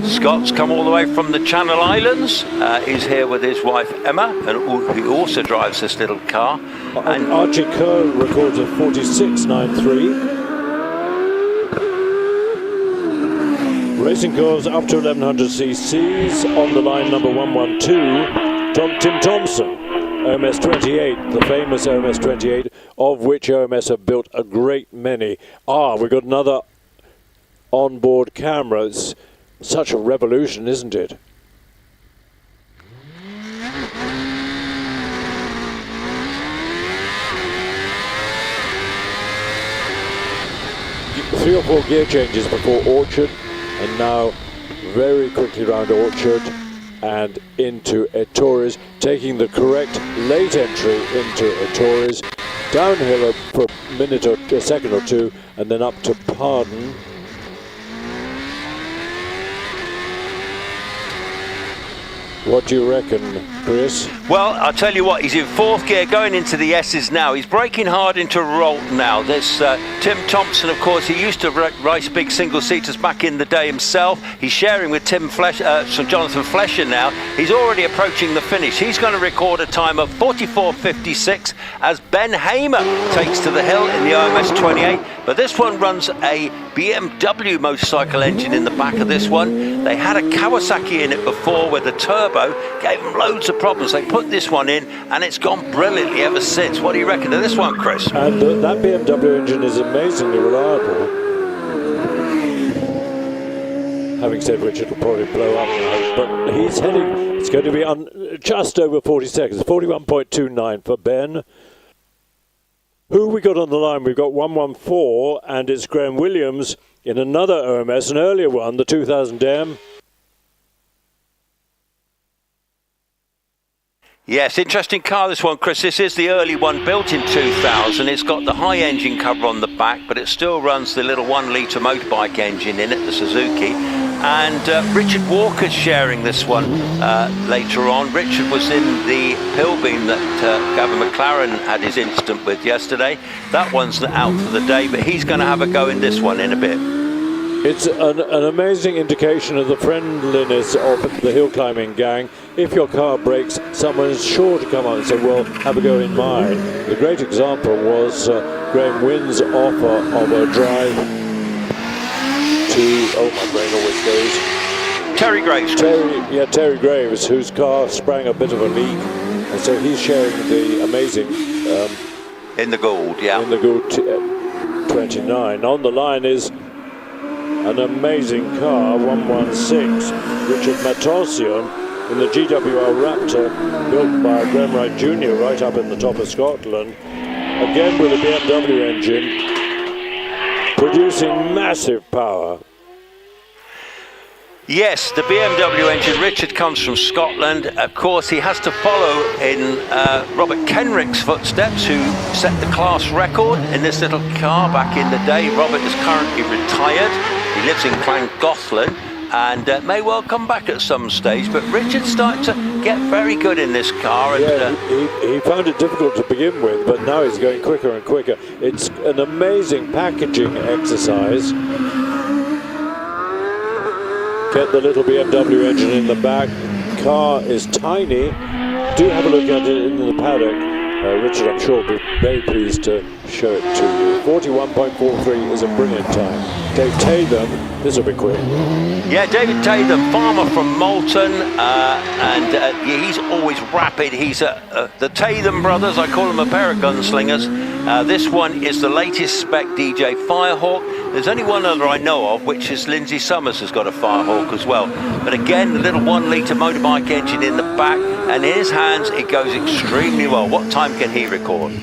Scott's come all the way from the Channel Islands. He's here with his wife Emma, and he also drives this little car. And Archie Kerr records a 46.93. Racing cars up to 1100 cc's. On the line number 112, Tim Thompson. OMS 28, the famous OMS 28, of which OMS have built a great many. We've got another onboard camera. It's such a revolution, isn't it? Three or four gear changes before Orchard, and now very quickly round Orchard and into Ettores, taking the correct late entry into Ettores, downhill for a minute or a second or two, and then up to Pardon. What do you reckon, Chris? Well, I'll tell you what, he's in fourth gear going into the S's now. He's braking hard into Rolt now. There's Tim Thompson, of course. He used to race big single-seaters back in the day himself. He's sharing with Jonathan Flesher now. He's already approaching the finish. He's going to record a time of 44.56 as Ben Hamer takes to the hill in the OMS 28. But this one runs a BMW motorcycle engine in the back of this one. They had a Kawasaki in it before with a turbo, gave them loads of problems. They put this one in and it's gone brilliantly ever since. What do you reckon of this one, Chris? And that BMW engine is amazingly reliable. Having said which, it'll probably blow up now, but he's heading, it's going to be just over 40 seconds, 41.29 for Ben. Who we got on the line? We've got 114, and it's Graham Williams in another OMS, an earlier one, the 2000M. Yes, interesting car this one, Chris. This is the early one built in 2000. It's got the high engine cover on the back, but it still runs the little 1 litre motorbike engine in it, the Suzuki. And Richard Walker's sharing this one later on. Richard was in the Pilbeam that Gavin McLaren had his incident with yesterday. That one's out for the day, but he's going to have a go in this one in a bit. It's an amazing indication of the friendliness of the hill climbing gang. If your car breaks, someone's sure to come out and say, well, have a go in mine. The great example was Graham Wynn's offer of a drive to, oh, my brain always goes. Terry Graves. Terry Graves, whose car sprang a bit of a leak. And so he's sharing the amazing... in the Gould, yeah. In the Gould 29. On the line is an amazing car, 116, Richard Matosian in the GWR Raptor, built by Graham Wright Jr. right up in the top of Scotland. Again with a BMW engine, producing massive power. Yes, the BMW engine. Richard comes from Scotland. Of course, he has to follow in Robert Kenrick's footsteps, who set the class record in this little car back in the day. Robert is currently retired. He lives in Llangollen and may well come back at some stage. But Richard's starting to get very good in this car. And, he found it difficult to begin with, but now he's going quicker and quicker. It's an amazing packaging exercise. Get the little BMW engine in the back. Car is tiny. Do have a look at it in the paddock. Richard, I'm sure, will be very pleased to show it to you. 41.43 is a brilliant time. Dave Tatham, this will be quick. Yeah, David Tatham, farmer from Moulton, and he's always rapid. He's the Tatham brothers, I call them a pair of gunslingers. This one is the latest spec DJ Firehawk. There's only one other I know of, which is Lindsay Summers has got a Firehawk as well. But again, the little 1 litre motorbike engine in the back, and in his hands it goes extremely well. What time can he record?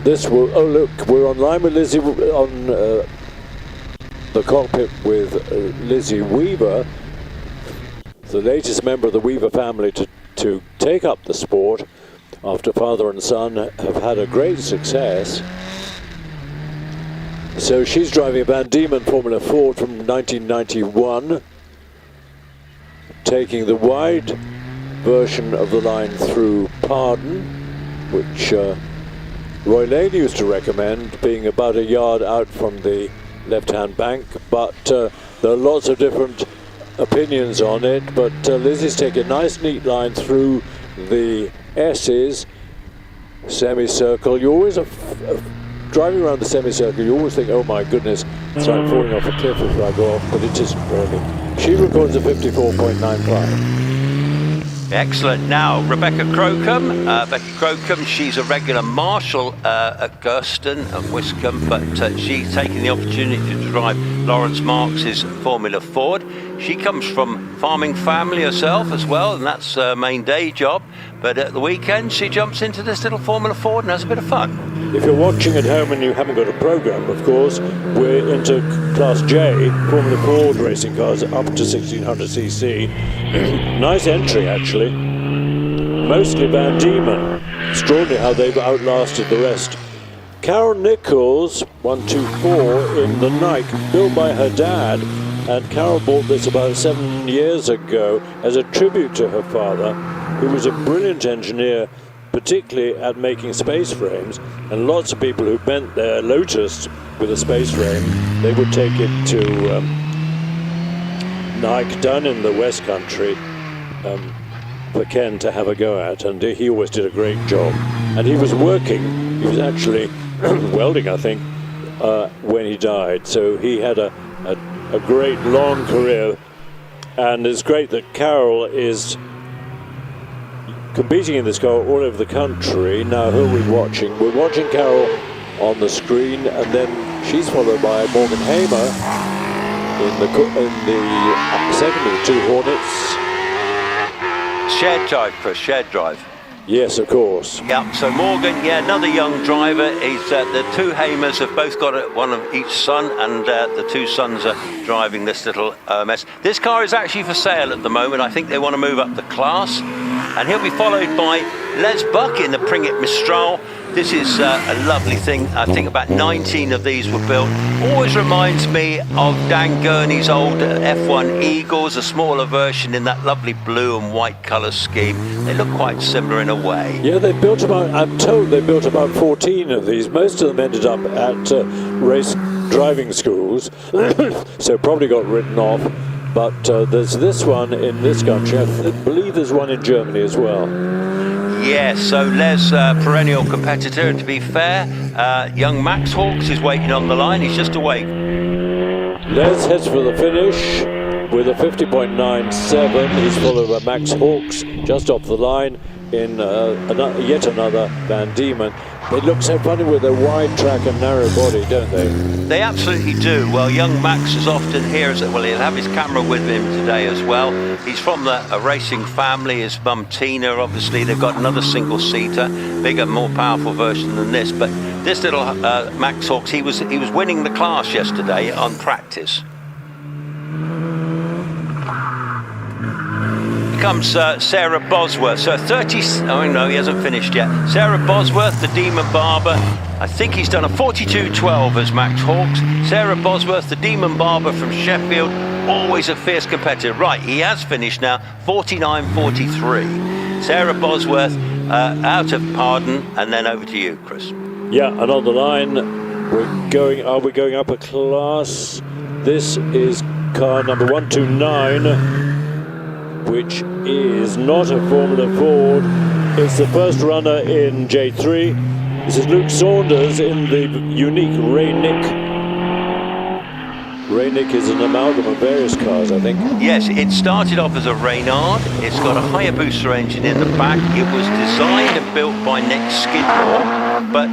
This will, oh look, we're online with Lizzie on the cockpit with Lizzie Weaver, the latest member of the Weaver family to take up the sport after father and son have had a great success. So she's driving a Van Diemen Formula Ford from 1991, taking the wide version of the line through Pardon, which Roy Lane used to recommend, being about a yard out from the left-hand bank, but there are lots of different opinions on it. But Lizzie's taking a nice neat line through the S's, semicircle. You always driving around the semicircle, you always think, oh my goodness, it's like falling off a cliff if I go off, but it isn't really. She records a 54.95. Excellent. Now, Rebecca Crocombe, she's a regular marshal at Gurston and Wiscombe, but she's taking the opportunity to drive Lawrence Marks's Formula Ford. She comes from farming family herself as well, and that's her main day job. But at the weekend, she jumps into this little Formula Ford and has a bit of fun. If you're watching at home and you haven't got a program, of course, we're into Class J, Formula Ford racing cars up to 1600cc. Nice entry, actually. Mostly Van Diemen. Extraordinary how they've outlasted the rest. Carol Nichols, 124, in the Nike, built by her dad. And Carol bought this about 7 years ago as a tribute to her father, who was a brilliant engineer, particularly at making space frames. And lots of people who bent their Lotus with a space frame, they would take it to Nike down in the West Country for Ken to have a go at, and he always did a great job. And he was working, he was actually welding, I think, when he died. So he had a great long career, and it's great that Carol is competing in this car all over the country. Now who are we watching? We're watching Carol on the screen, and then she's followed by Morgan Hamer in the second of the two Hornets. Shared drive, Chris, shared drive. Yes, of course. Yeah, so Morgan, yeah, another young driver. He's the two Hamers have both got one of each son, and the two sons are driving this little mess. This car is actually for sale at the moment. I think they want to move up the class, and he'll be followed by Les Buck in the Pringett Mistral. This is a lovely thing. I think about 19 of these were built. Always reminds me of Dan Gurney's old F1 Eagles, a smaller version in that lovely blue and white colour scheme. They look quite similar in a way. Yeah, they built about, I'm told they built about 14 of these. Most of them ended up at race driving schools, so probably got written off. But there's this one in this country. I believe there's one in Germany as well. Yes, so Les, perennial competitor, and to be fair, young Max Hawks is waiting on the line. He's just awake. Les heads for the finish with a 50.97. He's followed by Max Hawks just off the line in yet another Van Diemen. They look so funny with their wide track and narrow body, don't they? They absolutely do. Well, young Max is often here. Well, he'll have his camera with him today as well. He's from a racing family. His mum Tina, obviously. They've got another single-seater, bigger, more powerful version than this. But this little Max Hawks, he was winning the class yesterday on practice. Comes Sarah Bosworth, so 30, oh no, he hasn't finished yet. Sarah Bosworth, the Demon Barber. I think he's done a 42.12 as Max Hawks. Sarah Bosworth, the Demon Barber from Sheffield, always a fierce competitor. Right, he has finished now, 49.43. Sarah Bosworth out of Pardon, and then over to you, Chris. Yeah, and on the line, are we going up a class? This is car number 129. Which is not a Formula Ford. It's the first runner in J3. This is Luke Saunders in the unique Raynick. Raynick is an amalgam of various cars, I think. Yes, it started off as a Reynard. It's got a Hayabusa engine in the back. It was designed and built by Nick Skidmore, but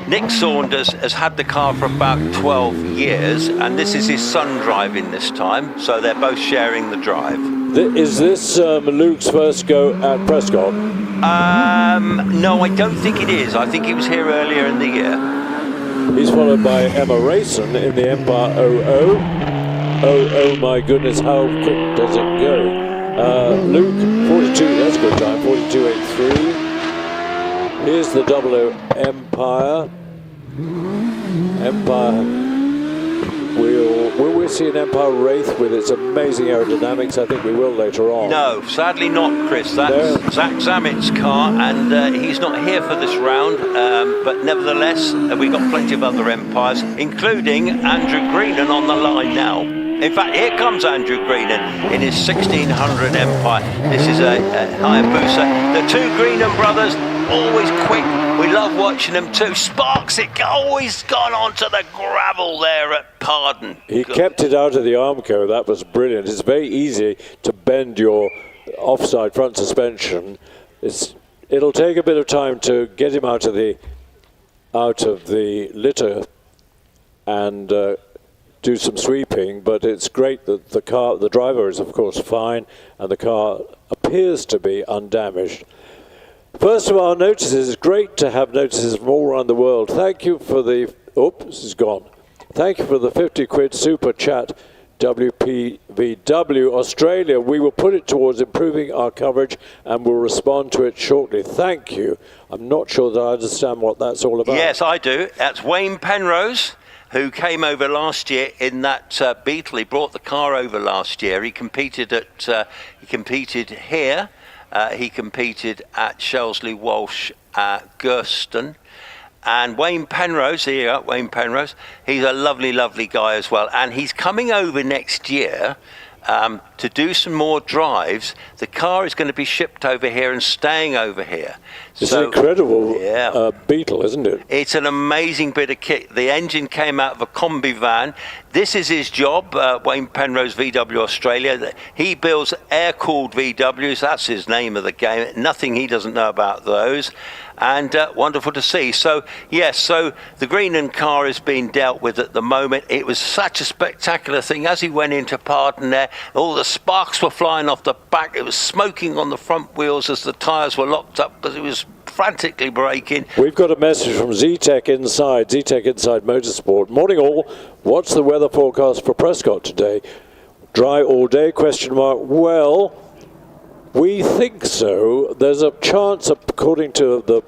Nick Saunders has had the car for about 12 years, and this is his son driving this time, so they're both sharing the drive. Is this Luke's first go at Prescott? No, I don't think it is. I think he was here earlier in the year. He's followed by Emma Rayson in the Empire 00. Oh my goodness, how quick does it go? Luke, 42, that's a good time, 42.83. Here's the 00 Empire. Will we see an Empire Wraith with its amazing aerodynamics? I think we will later on. No, sadly not, Chris. That's Zach Zamet's car, and he's not here for this round. But nevertheless, we've got plenty of other Empires, including Andrew Greenan on the line now. In fact, here comes Andrew Greenan in his 1600 Empire. This is a Hayabusa. The two Greenan brothers, always quick. We love watching them too. Sparks, it always gone onto the gravel there at Pardon. He kept it out of the Armco. That was brilliant. It's very easy to bend your offside front suspension. It'll take a bit of time to get him out of the litter and do some sweeping, but it's great that the driver is of course fine and the car appears to be undamaged. First of our notices, it's great to have notices from all around the world. Thank you for the, oops, this is gone. Thank you for the 50 quid super chat WPVW Australia. We will put it towards improving our coverage and we'll respond to it shortly. Thank you. I'm not sure that I understand what that's all about. Yes, I do. That's Wayne Penrose, who came over last year in that Beetle. He brought the car over last year. He competed at he competed here. He competed at Shelsley Walsh at Gurston. And Wayne Penrose, here, Wayne Penrose, he's a lovely, lovely guy as well. And he's coming over next year to do some more drives. The car is going to be shipped over here and staying over here. It's an incredible Beetle, isn't it? It's an amazing bit of kit. The engine came out of a combi van. This is his job, Wayne Penrose, VW Australia. He builds air-cooled VWs. That's his name of the game. Nothing he doesn't know about those. And wonderful to see. So, yes, so the Greenland car is being dealt with at the moment. It was such a spectacular thing. As he went into Pardon there, all the sparks were flying off the back. It was smoking on the front wheels as the tyres were locked up because it was frantically braking. We've got a message from Z-Tech Inside Motorsport. Morning all. What's the weather forecast for Prescott today? Dry all day, question mark. Well, we think so. There's a chance, according to the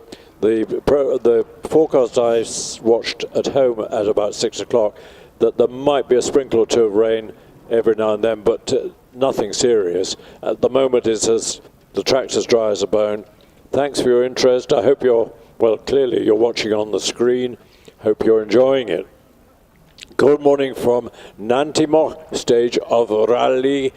forecast I watched at home at about 6 o'clock, that there might be a sprinkle or two of rain every now and then, but nothing serious. At the moment, it's as the track's as dry as a bone. Thanks for your interest. I hope clearly you're watching on the screen. Hope you're enjoying it. Good morning from Nantimok, stage of Rally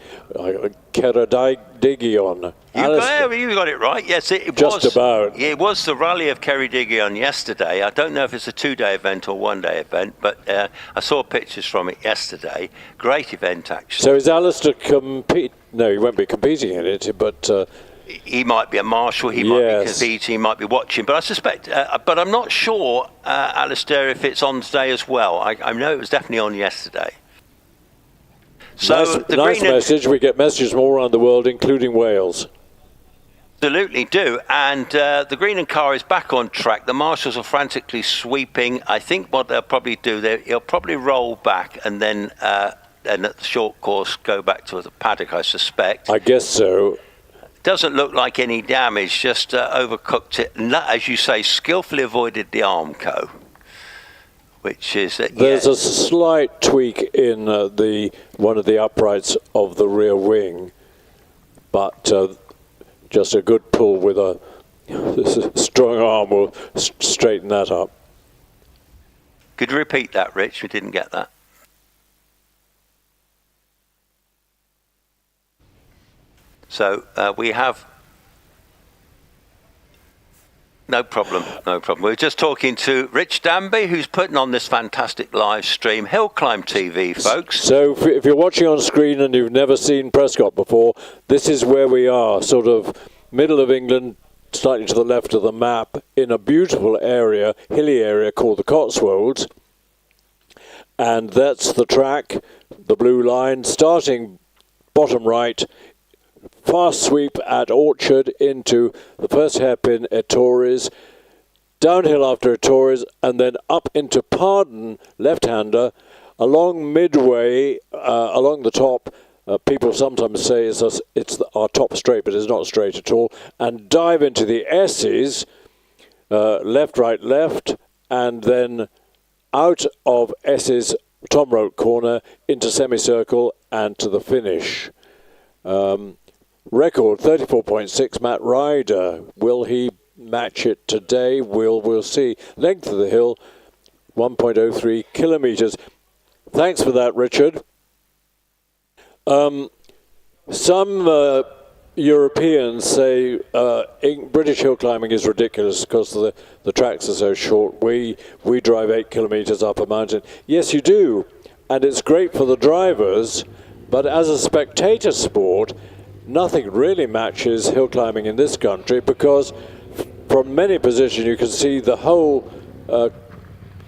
Ceredigion. You got it right. Yes, it just was. About. Yeah, it was the Rally of Ceredigion yesterday. I don't know if it's a 2-day event or 1-day event, but I saw pictures from it yesterday. Great event, actually. So is Alistair No, he won't be competing in it, but... he might be a marshal, he might be competing, he might be watching, but I suspect, but I'm not sure, Alistair, if it's on today as well. I know it was definitely on yesterday. So nice message. We get messages from all around the world, including Wales. Absolutely do, and the Greenland car is back on track. The marshals are frantically sweeping. I think what they'll probably do, they'll probably roll back and then at the short course go back to the paddock, I suspect. I guess so. Doesn't look like any damage, just overcooked it. As you say, skillfully avoided the Armco, which is... There's a slight tweak in one of the uprights of the rear wing, but just a good pull with a strong arm will straighten that up. Could you repeat that, Rich? We didn't get that. So we have... No problem. We're just talking to Rich Danby, who's putting on this fantastic live stream. HillClimb.TV, folks. So if you're watching on screen and you've never seen Prescott before, this is where we are, sort of middle of England, slightly to the left of the map, in a beautiful area, hilly area called the Cotswolds. And that's the track, the blue line, starting bottom right, fast sweep at Orchard into the first hairpin at Torres, downhill after Torres, and then up into Pardon, left-hander, along midway, along the top. People sometimes say it's our top straight, but it's not straight at all, and dive into the S's, left, right, left, and then out of S's Tom Rote corner into semicircle and to the finish. Record 34.6, Matt Ryder. Will he match it today? We'll see. Length of the hill, 1.03 kilometres. Thanks for that, Richard. Some Europeans say British hill climbing is ridiculous because the tracks are so short. We drive 8 kilometres up a mountain. Yes, you do, and it's great for the drivers, but as a spectator sport, nothing really matches hill climbing in this country because from many positions you can see the whole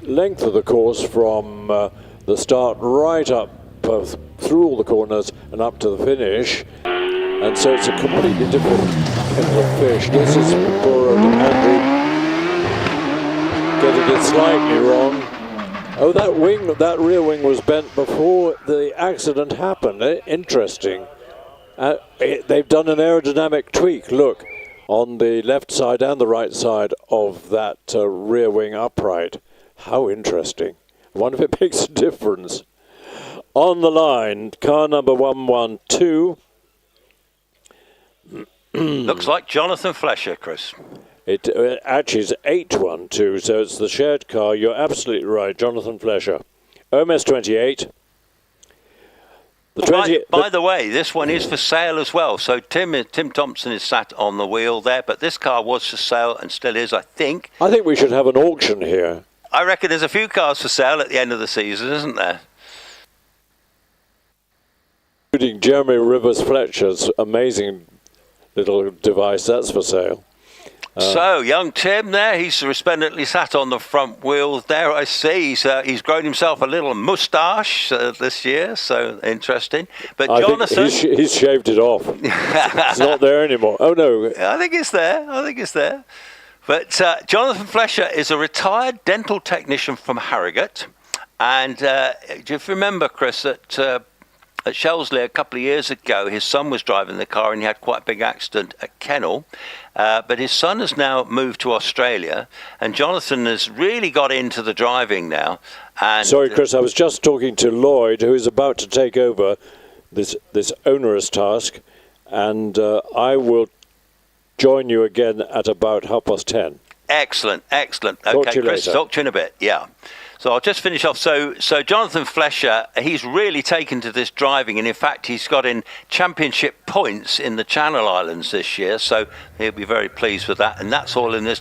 length of the course from the start right up through all the corners and up to the finish, and so it's a completely different kettle of fish. This is Andrew getting it slightly wrong. Oh, that rear wing was bent before the accident happened. Interesting. They've done an aerodynamic tweak, look, on the left side and the right side of that rear wing upright. How interesting. I wonder if it makes a difference. On the line, car number 112. Looks like Jonathan Flesher, Chris. It actually is 812, so it's the shared car. You're absolutely right, Jonathan Flesher. OMS 28. By the way, this one is for sale as well. So Tim Thompson is sat on the wheel there, but this car was for sale and still is, I think. I think we should have an auction here. I reckon there's a few cars for sale at the end of the season, isn't there? Including Jeremy Rivers Fletcher's amazing little device, that's for sale. So, young Tim there, he's resplendently sat on the front wheel there, I see. He's grown himself a little moustache this year, so interesting. But Jonathan... He's shaved it off. It's not there anymore. Oh, no. I think it's there. But Jonathan Flesher is a retired dental technician from Harrogate. And do you remember, Chris, that... at Shelsley a couple of years ago, his son was driving the car and he had quite a big accident at Kennel. But his son has now moved to Australia, and Jonathan has really got into the driving now. And sorry, Chris, I was just talking to Lloyd, who is about to take over this onerous task, and I will join you again at about 10:30. Excellent. Talk to you Chris, later. talk to you in a bit. Yeah. So I'll just finish off. So Jonathan Flesher, he's really taken to this driving, and in fact he's got in championship points in the Channel Islands this year, so he'll be very pleased with that. And that's all in this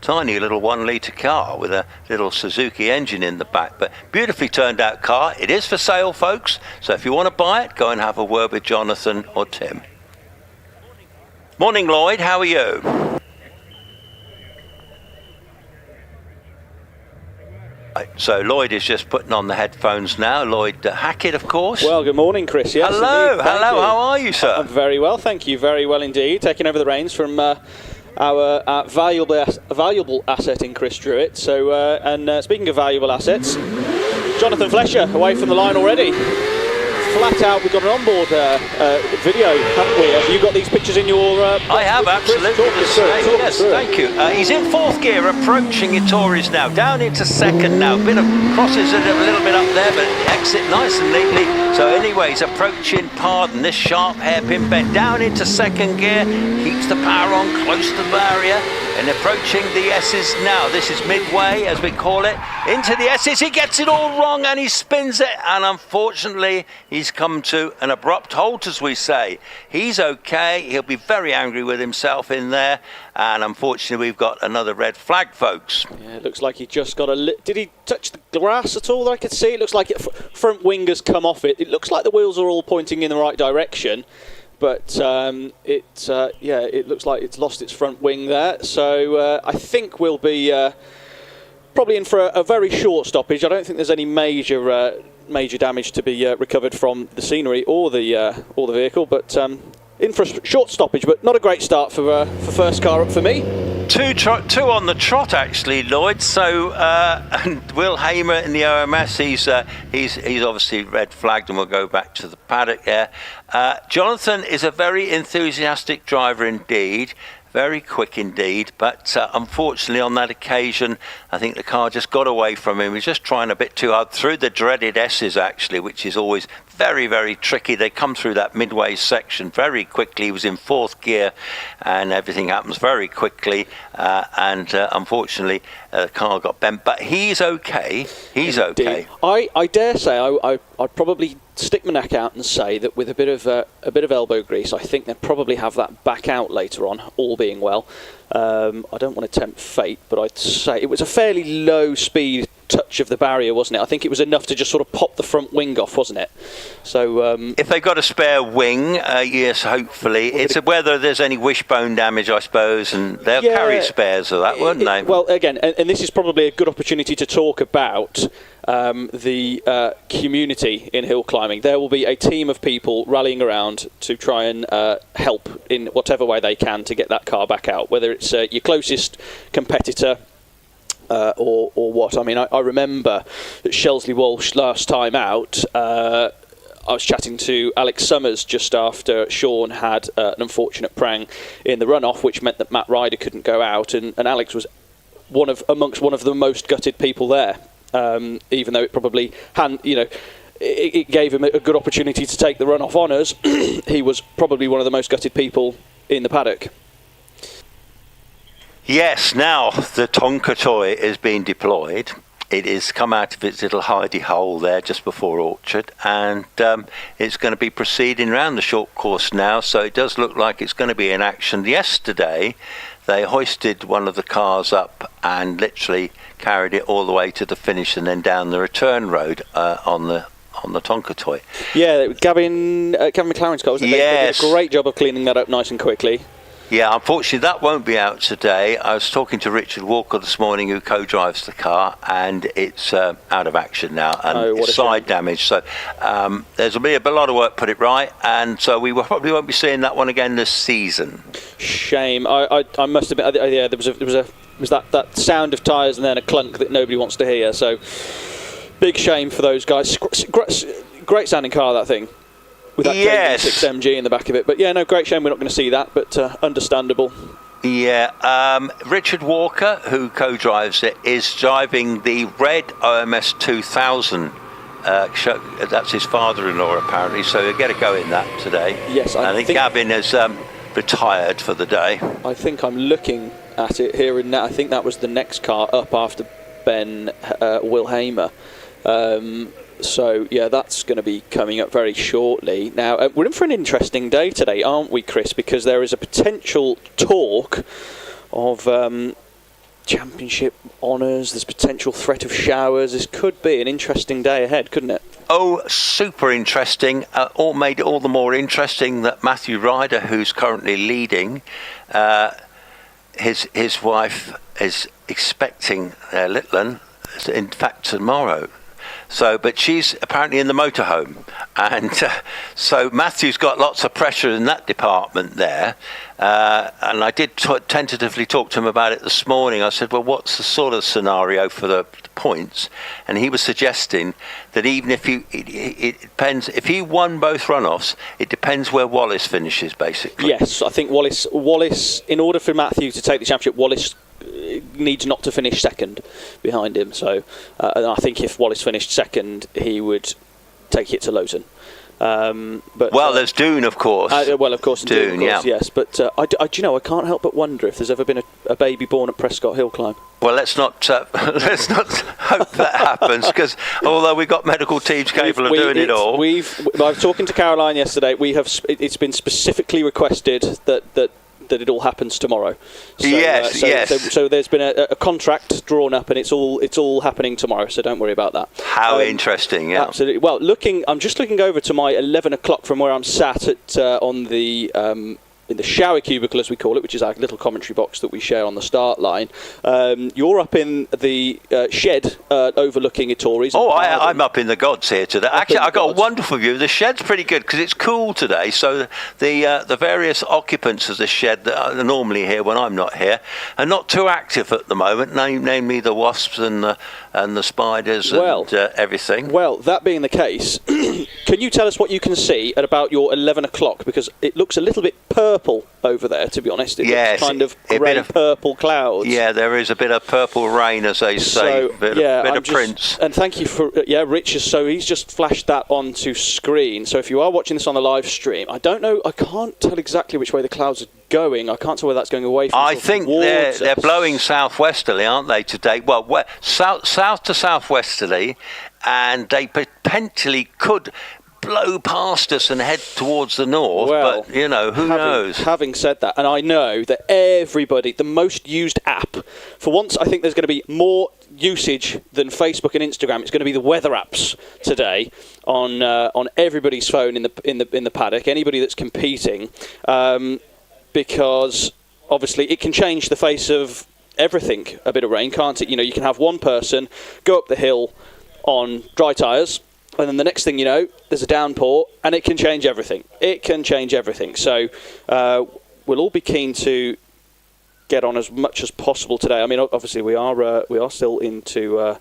tiny little 1 litre car with a little Suzuki engine in the back. But beautifully turned out car. It is for sale, folks, so if you want to buy it, go and have a word with Jonathan or Tim. Morning, Lloyd, how are you? So Lloyd is just putting on the headphones now. Lloyd Hackett, of course. Well, good morning, Chris. Yes, hello, indeed. hello. How are you, sir? I'm very well, thank you. Very well indeed. Taking over the reins from our valuable asset in Chris Druitt. So, and speaking of valuable assets, Jonathan Flesher away from the line already. Flat out, we've got an onboard video, haven't we? Have you got these pictures in your... I have, absolutely. Yes, thank you. He's in fourth gear, approaching Ittori's now. Down into second now. Bit of crosses a little bit up there, but exit nice and neatly. So anyways, approaching Pardon, this sharp hairpin bend. Down into second gear, keeps the power on, close to the barrier. And approaching the S's now. This is midway, as we call it. Into the S's, he gets it all wrong and he spins it. And unfortunately, he's come to an abrupt halt, as we say. He's okay. He'll be very angry with himself in there. And unfortunately, we've got another red flag, folks. Yeah, it looks like he just got a... Did he touch the grass at all that I could see? It looks like front wing has come off it. It looks like the wheels are all pointing in the right direction. But it looks like it's lost its front wing there. So I think we'll be probably in for a very short stoppage. I don't think there's any major damage to be recovered from the scenery or the vehicle. But in for a short stoppage, but not a great start for first car up for me. Two on the trot, actually, Lloyd. So and Will Hamer in the OMS, he's obviously red flagged, and we'll go back to the paddock there. Jonathan is a very enthusiastic driver indeed. Very quick indeed, but unfortunately on that occasion I think the car just got away from him. He was just trying a bit too hard through the dreaded S's, actually, which is always very, very tricky. They come through that midway section very quickly. He was in fourth gear and everything happens very quickly, and unfortunately the car got bent, but he's okay. He's okay. I dare say I'd probably stick my neck out and say that with a bit of elbow grease, I think they'd probably have that back out later on, all being well. I don't want to tempt fate, but I'd say it was a fairly low speed touch of the barrier, wasn't it? I think it was enough to just sort of pop the front wing off, wasn't it? So if they've got a spare wing, yes, hopefully. It's whether there's any wishbone damage, I suppose, and they'll carry spares of that, won't they? Well, again, and this is probably a good opportunity to talk about the community in hill climbing. There will be a team of people rallying around to try and help in whatever way they can to get that car back out, whether it's your closest competitor or what. I mean, I remember that Shelsley Walsh last time out, I was chatting to Alex Summers just after Sean had an unfortunate prang in the runoff, which meant that Matt Ryder couldn't go out, and Alex was amongst one of the most gutted people there, even though it probably it gave him a good opportunity to take the runoff honours. He was probably one of the most gutted people in the paddock. Yes, now the Tonka toy is being deployed. It has come out of its little hidey hole there just before Orchard, and it's going to be proceeding around the short course now, so it does look like it's going to be in action. Yesterday they hoisted one of the cars up and literally carried it all the way to the finish and then down the return road on the Tonka toy. Yeah, Gavin McLaren's car, wasn't it? Yes. They did a great job of cleaning that up nice and quickly. Yeah, unfortunately that won't be out today. I was talking to Richard Walker this morning, who co-drives the car, and it's out of action now, and it's side damage. So there's a lot of work to put it right, and so we probably won't be seeing that one again this season. Shame. I must admit, yeah, there was that sound of tyres and then a clunk that nobody wants to hear. So big shame for those guys. Great sounding car, that thing. With that KV6 MG in the back of it. But yeah, no, great shame we're not going to see that, but understandable. Yeah, Richard Walker, who co-drives it, is driving the red OMS 2000. That's his father-in-law, apparently, so he'll get a go in that today. Yes, I think Gavin has retired for the day. I think I'm looking at it here and now. I think that was the next car up after Ben Wilhamer. So, yeah, that's going to be coming up very shortly. Now, we're in for an interesting day today, aren't we, Chris? Because there is a potential talk of championship honours. There's potential threat of showers. This could be an interesting day ahead, couldn't it? Oh, super interesting. Made it all the more interesting that Matthew Ryder, who's currently leading, his wife is expecting their little one, in fact, tomorrow. So, but she's apparently in the motorhome, and so Matthew's got lots of pressure in that department there. And I did tentatively talk to him about it this morning. I said, well, what's the sort of scenario for the points? And he was suggesting that even if it depends, if he won both runoffs, it depends where Wallace finishes, basically. Yes, I think Wallace, in order for Matthew to take the championship, Wallace needs not to finish second behind him. So and I think if Wallace finished second, he would take it to Lowton. But there's Doon, of course. Of course, Doon, yeah. Yes. But I can't help but wonder if there's ever been a baby born at Prescott Hillclimb. Well, let's not hope that happens, because although we've got medical teams capable of doing it all, I was talking to Caroline yesterday. It's been specifically requested that it all happens tomorrow. So, yes. So there's been a contract drawn up, and it's all happening tomorrow. So don't worry about that. How interesting! Yeah, absolutely. Well, I'm just looking over to my 11 o'clock from where I'm sat at on the in the shower cubicle, as we call it, which is our little commentary box that we share on the start line. You're up in the shed overlooking Ittori's. Oh, I'm up in the gods here today. Actually, I've got a wonderful view. The shed's pretty good because it's cool today. So the various occupants of the shed that are normally here when I'm not here are not too active at the moment, namely the wasps and the spiders and everything. Well, that being the case, can you tell us what you can see at about your 11 o'clock? Because it looks a little bit purple over there, to be honest. It looks kind of grey purple clouds. Yeah, there is a bit of purple rain, as they say. So, bit of Prince. And thank you for Rich. So he's just flashed that onto screen. So if you are watching this on the live stream, I don't know. I can't tell exactly which way the clouds are going. I can't tell whether that's going away from. I think they're blowing southwesterly, aren't they, today? Well, south to southwesterly, and they potentially could blow past us and head towards the north, but who knows? Having said that, and I know that everybody, the most used app, for once I think there's going to be more usage than Facebook and Instagram. It's going to be the weather apps today on everybody's phone in the paddock. Anybody that's competing, because obviously it can change the face of everything. A bit of rain, can't it? You can have one person go up the hill on dry tyres, and then the next thing you know, there's a downpour, and it can change everything. So we'll all be keen to get on as much as possible today. I mean, obviously we are still into.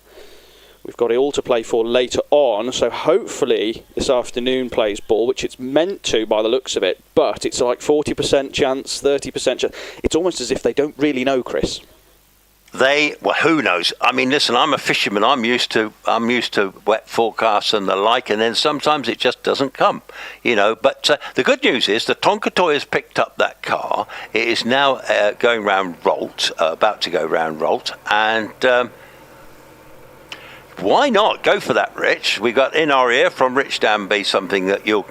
We've got it all to play for later on, so hopefully this afternoon plays ball, which it's meant to by the looks of it, but it's like 40% chance, 30% chance. It's almost as if they don't really know, Chris. Well, who knows? I mean, listen, I'm a fisherman. I'm used to wet forecasts and the like, and then sometimes it just doesn't come, you know. But the good news is the Tonka Toy has picked up that car. It is now going round Rolt, about to go round Rolt, and why not go for that, Rich? We got in our ear from Rich Danby something that you'll...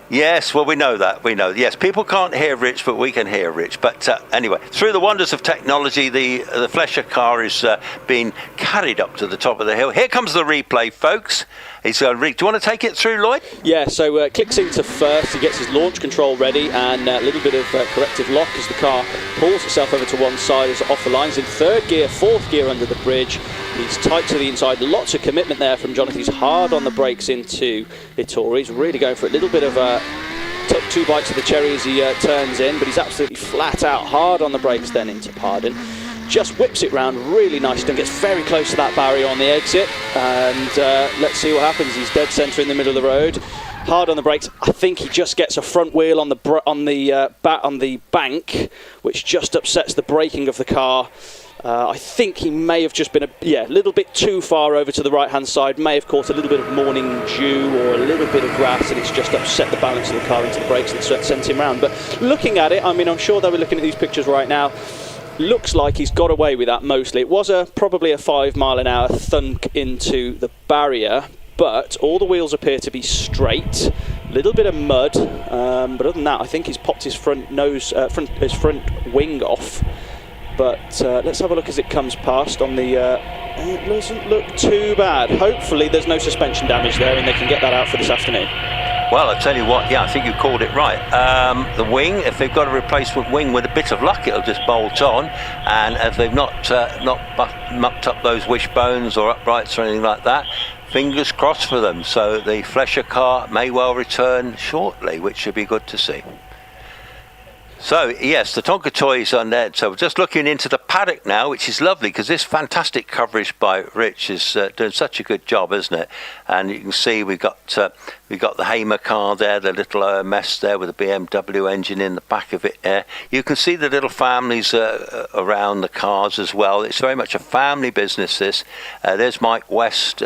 Yes, well, we know that. We know. Yes, people can't hear Rich, but we can hear Rich. But anyway, through the wonders of technology, the Flesher car is being carried up to the top of the hill. Here comes the replay, folks. Do you want to take it through, Lloyd? Yeah, so clicks into first, he gets his launch control ready, and a little bit of corrective lock as the car pulls itself over to one side as off the lines. In third gear, fourth gear under the bridge. He's tight to the inside. Lots of commitment there from Jonathan. He's hard on the brakes into Ettore. He's really going for a little bit of took 2 bites of the cherry as he turns in, but he's absolutely flat out, hard on the brakes then into Pardon. Just whips it round really nicely and gets very close to that barrier on the exit, and let's see what happens. He's dead centre in the middle of the road, hard on the brakes. I think he just gets a front wheel on the bank, which just upsets the braking of the car. I think he may have just been a little bit too far over to the right hand side, may have caught a little bit of morning dew or a little bit of grass, and it's just upset the balance of the car into the brakes and sent him round. But looking at it, I mean, I'm sure they were looking at these pictures right now. Looks like he's got away with that mostly. It was probably a 5 mile an hour thunk into the barrier, but all the wheels appear to be straight. A little bit of mud, but other than that, I think he's popped his front wing off. But let's have a look as it comes past on the... it doesn't look too bad. Hopefully there's no suspension damage there and they can get that out for this afternoon. Well, I tell you what, yeah, I think you called it right. The wing, if they've got a replacement wing, with a bit of luck, it'll just bolt on. And if they've not mucked up those wishbones or uprights or anything like that, fingers crossed for them. So the Flesher car may well return shortly, which should be good to see. So, yes, the Tonka Toy is on there. So we're just looking into the paddock now, which is lovely because this fantastic coverage by Rich is doing such a good job, isn't it? And you can see we've got the Hamer car there, the little OMS there with a BMW engine in the back of it there. You can see the little families around the cars as well. It's very much a family business, this. There's Mike West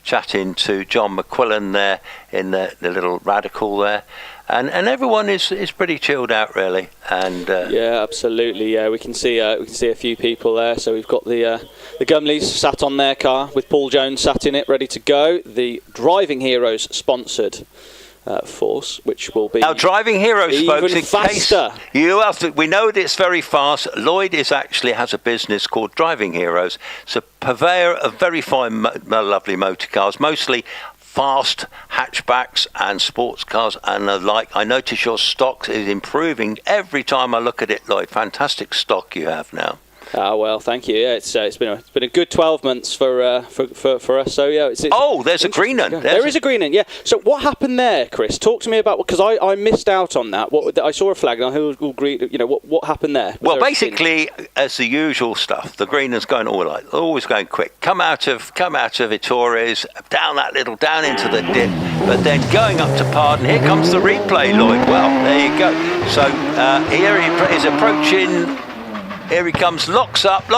chatting to John McQuillan there in the little Radical there. And everyone is pretty chilled out, really. And yeah, absolutely. Yeah, we can see a few people there. So we've got the Gumleys sat on their car with Paul Jones sat in it, ready to go. The Driving Heroes sponsored force, which will be now Driving Heroes, even folks. In faster. Case we know that it's very fast. Lloyd actually has a business called Driving Heroes. It's a purveyor of very fine, lovely motor cars, mostly fast hatchbacks and sports cars and the like. I notice your stock is improving every time I look at it, Lloyd. Fantastic stock you have now. Well, thank you. Yeah, it's been a good 12 months for us. So yeah, there's a green one. There is a green one. Yeah. So what happened there, Chris? Talk to me about, because I missed out on that. I saw a flag and I heard green. You know what happened there? Well, basically, as the usual stuff, the green one's going always going quick. Come out of Ettores, down into the dip, but then going up to Pardon. Here comes the replay, Lloyd. Well, there you go. So here he is approaching. Here he comes, locks up,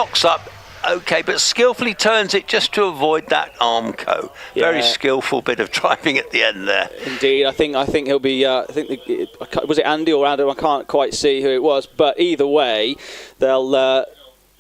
okay, but skillfully turns it just to avoid that Armco. Yeah. Very skillful bit of driving at the end there. Indeed, I think he'll be, was it Andy or Adam? I can't quite see who it was, but either way, they'll...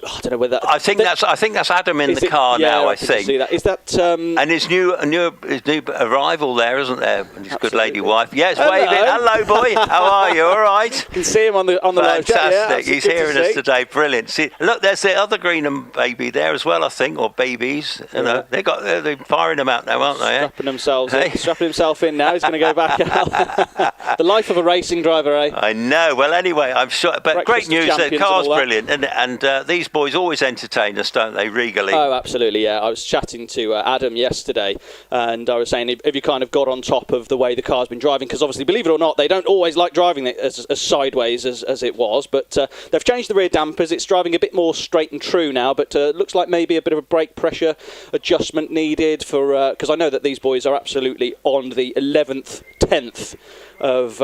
I don't know whether I think that's Adam in the car now. I think. See that. Is that and his new arrival there, isn't there? And his good lady wife. Yes, waving. Hello, boy. How are you? All right. You can see him on the live chat. Fantastic. He's hearing us today. Brilliant. See, look, there's the other Greenham baby there as well, I think, or babies. You know, they're firing them out now, aren't they? Strapping himself in now. He's going to go back out. The life of a racing driver, eh? I know. Well, anyway, I'm sure. But great news. The car's brilliant, and these boys always entertain us, don't they, regally? Oh, absolutely, yeah. I was chatting to Adam yesterday, and I was saying, have you kind of got on top of the way the car's been driving? Because obviously, believe it or not, they don't always like driving it as sideways as it was, but they've changed the rear dampers. It's driving a bit more straight and true now, but looks like maybe a bit of a brake pressure adjustment needed for, because I know that these boys are absolutely on the 11th, 10th of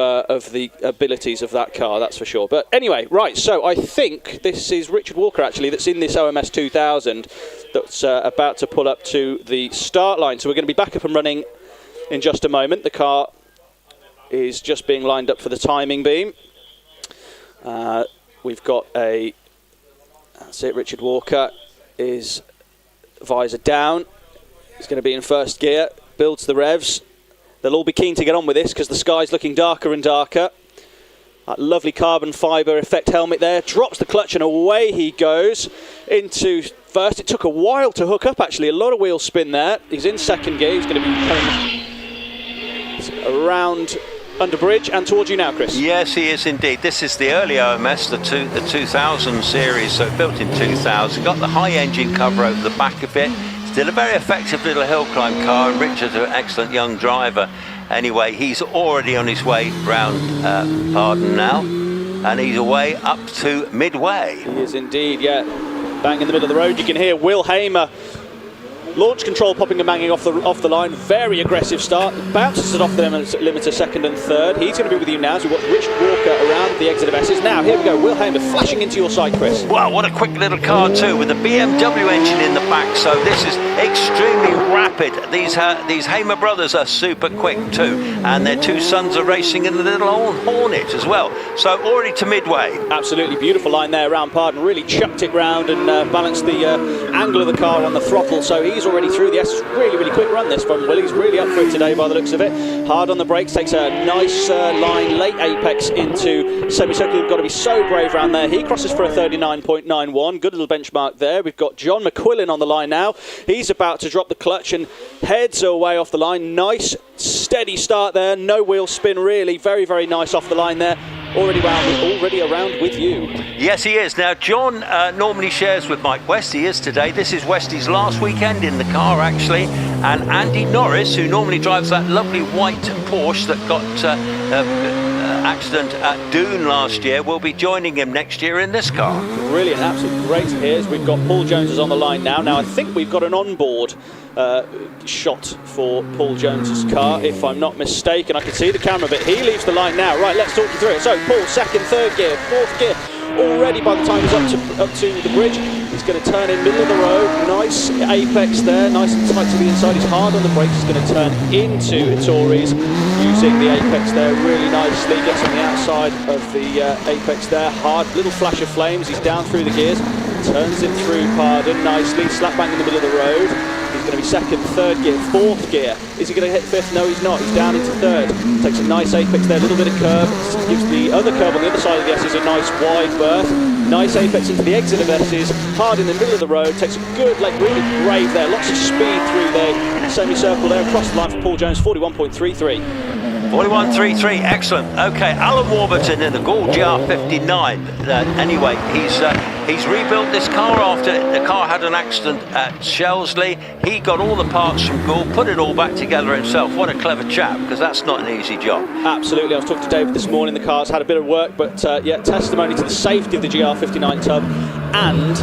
the abilities of that car, that's for sure. But anyway, right, so I think this is Richard Walker actually that's in this OMS 2000 that's about to pull up to the start line. So we're going to be back up and running in just a moment. The car is just being lined up for the timing beam. We've got that's it, Richard Walker is visor down. He's going to be in first gear, builds the revs. They'll all be keen to get on with this because the sky's looking darker and darker. That lovely carbon fibre effect helmet there. Drops the clutch and away he goes into first. It took a while to hook up actually. A lot of wheel spin there. He's in second gear. He's going to be coming around under bridge and towards you now, Chris. Yes, he is indeed. This is the early OMS, the 2000 series, so built in 2000. Got the high engine cover over the back of it. Still a very effective little hill climb car, and Richard's an excellent young driver. Anyway, he's already on his way round Pardon now, and he's away up to midway. He is indeed, yeah. Bang in the middle of the road. You can hear Will Hamer. Launch control popping and banging off the line. Very aggressive start. Bounces it off the limiter second and third. He's going to be with you now. So we've got Richard Walker around the exit of S's. Now, here we go. Will Hamer flashing into your side, Chris. Wow, what a quick little car too, with a BMW engine in the back. So this is extremely rapid. These Hamer brothers are super quick too. And their two sons are racing in the little old Hornet as well. So already to midway. Absolutely beautiful line there around Pardon. Really chucked it round and balanced the angle of the car on the throttle. So he's already through the S. Really quick run this from Will. He's really up for it today by the looks of it. Hard on the brakes, takes a nice line, late apex into semicircle. You've got to be so brave around there. He crosses for a 39.91. Good little benchmark there. We've got John McQuillan on the line now. He's about to drop the clutch and heads away off the line. Nice steady start there. No wheel spin really. Very nice off the line there. Already around with you. Yes, he is. Now, John normally shares with Mike West. He is today. This is Westy's last weekend in the car, actually. And Andy Norris, who normally drives that lovely white Porsche that got accident at Doon last year, will be joining him next year in this car. Brilliant, absolutely great to hear. We've got Paul Jones on the line now. Now, I think we've got an onboard shot for Paul Jones's car, if I'm not mistaken. I can see the camera, but he leaves the line now. Right, let's talk you through it. So, Paul, second, third gear, fourth gear. Already by the time he's up to the bridge, he's going to turn in middle of the road. Nice apex there, nice and tight to the inside. He's hard on the brakes. He's going to turn into Tories using the apex there really nicely. Gets on the outside of the apex there. Hard little flash of flames. He's down through the gears. Turns it through Pardon nicely. Slap bang in the middle of the road. He's going to be second, third gear, fourth gear. Is he going to hit fifth? No, he's not. He's down into third. Takes a nice apex there, a little bit of curve. Gives the other curve on the other side of the S's a nice wide berth. Nice apex into the exit of S's. Hard in the middle of the road. Takes a good, really brave there. Lots of speed through the semicircle there. Across the line for Paul Jones, 41.33. 41.33, excellent. Okay, Alan Warburton in the Gould GR59. Anyway, he's rebuilt this car after the car had an accident at Shelsley. He got all the parts from Gould, put it all back together himself. What a clever chap, because that's not an easy job. Absolutely. I was talking to David this morning. The car's had a bit of work, but yeah, testimony to the safety of the GR59 tub and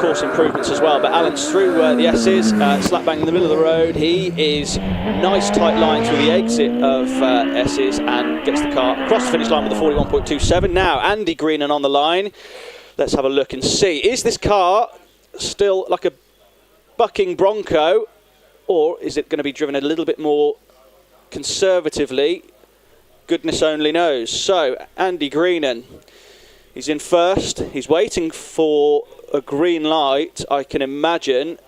course improvements as well. But Alan's through the S's, slap bang in the middle of the road. He is nice tight line through the exit of S's and gets the car across the finish line with a 41.27. Now Andy Greenan on the line. Let's have a look and see. Is this car still like a bucking Bronco, or is it going to be driven a little bit more conservatively? Goodness only knows. So Andy Greenan, he's in first. He's waiting for a green light, I can imagine.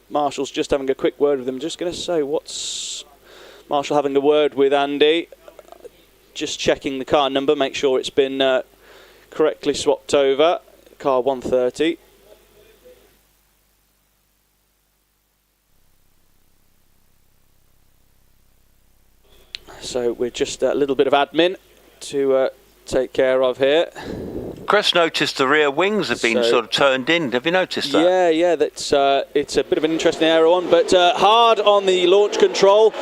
Marshall's just having a quick word with him. Just going to say, what's Marshall having a word with Andy? Just checking the car number, make sure it's been correctly swapped over. Car 130. So we're just a little bit of admin to take care of here. Chris noticed the rear wings have been sort of turned in. Have you noticed that? Yeah, that's it's a bit of an interesting aero on, but hard on the launch control.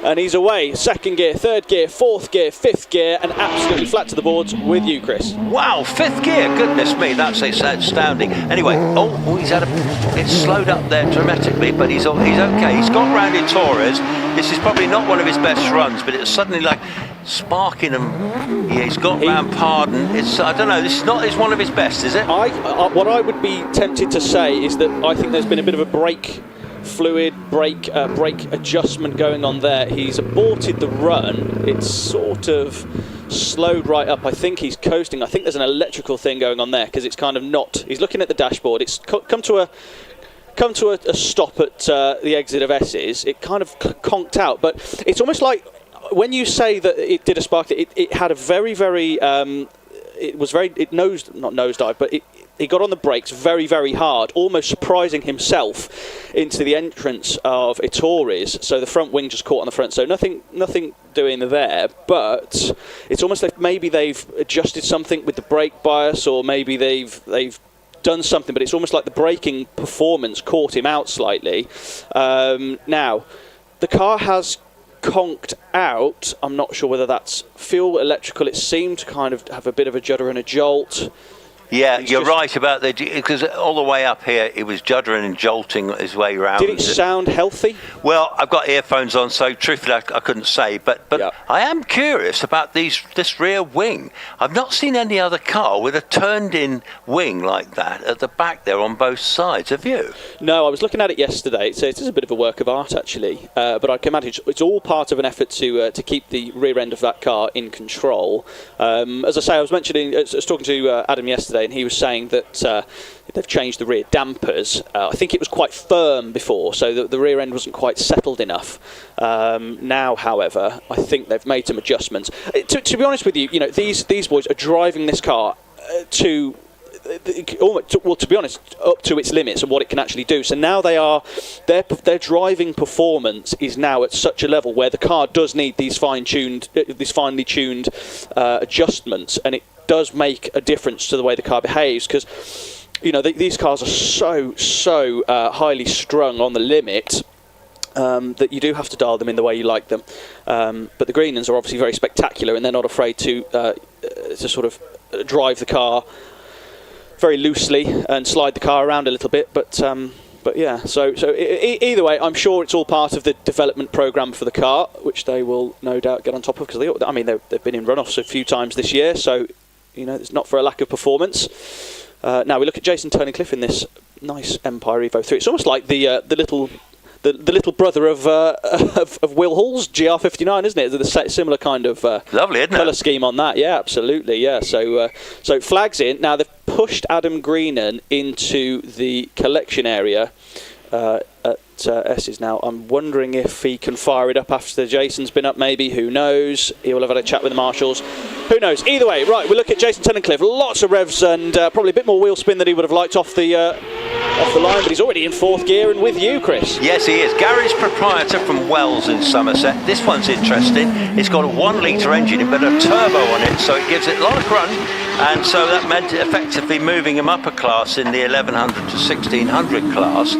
And he's away. Second gear, third gear, fourth gear, fifth gear, and absolutely flat to the boards with you, Chris. Wow, fifth gear. Goodness me, that's astounding. Anyway, it's slowed up there dramatically, but he's okay. He's got round in Torres. This is probably not one of his best runs, but it's suddenly like sparking him. Yeah, he's got round Pardon. I don't know. This is one of his best, is it? What I would be tempted to say is that I think there's been a bit of a brake adjustment going on there. He's aborted the run. It's sort of slowed right up. I think he's coasting. I think there's an electrical thing going on there, because it's kind of not. He's looking at the dashboard. It's come to a stop at the exit of S's. It kind of conked out, but it's almost like when you say that it did a spark. It had a very nosedive, but he got on the brakes very, very hard, almost surprising himself into the entrance of Ettores. So the front wing just caught on the front. So nothing doing there. But it's almost like maybe they've adjusted something with the brake bias, or maybe they've done something. But it's almost like the braking performance caught him out slightly. Now, the car has conked out. I'm not sure whether that's fuel, electrical. It seemed to kind of have a bit of a judder and a jolt. Yeah, you're right about that, because all the way up here it was juddering and jolting his way around. Did it sound healthy? Well, I've got earphones on, so truthfully I couldn't say, but yeah. I am curious about this rear wing. I've not seen any other car with a turned-in wing like that at the back there on both sides. Have you? No, I was looking at it yesterday. So it is a bit of a work of art, actually, but I can imagine it's all part of an effort to keep the rear end of that car in control. As I say, I was talking to Adam yesterday, and he was saying that they've changed the rear dampers. I think it was quite firm before, so the rear end wasn't quite settled enough. Now, however, I think they've made some adjustments. To be honest with you, these boys are driving this car to be honest, up to its limits and what it can actually do. So now their driving performance is now at such a level where the car does need these finely tuned adjustments, and it does make a difference to the way the car behaves, because these cars are so highly strung on the limit that you do have to dial them in the way you like them. But the Greenlands are obviously very spectacular, and they're not afraid to sort of drive the car very loosely and slide the car around a little bit. But yeah, so either way, I'm sure it's all part of the development program for the car, which they will no doubt get on top of, because they've been in runoffs a few times this year, so it's not for a lack of performance. Now we look at Jason Turnicliffe in this nice Empire Evo 3. It's almost like the little brother of Will Hall's GR59, isn't it? The similar kind of lovely, isn't colour it? scheme on that. Yeah, absolutely. Yeah. So flags in. Now they've pushed Adam Greenan into the collection area at S's now. I'm wondering if he can fire it up after Jason's been up, maybe. Who knows? He will have had a chat with the marshals. Who knows? Either way, right, we look at Jason Turnicliffe. Lots of revs and probably a bit more wheel spin than he would have liked off the line, but he's already in fourth gear and with you, Chris. Yes, he is. Garage proprietor from Wells in Somerset. This one's interesting. It's got a 1 litre engine but a turbo on it, so it gives it a lot of grunt, and so that meant effectively moving him up a class in the 1100 to 1600 class.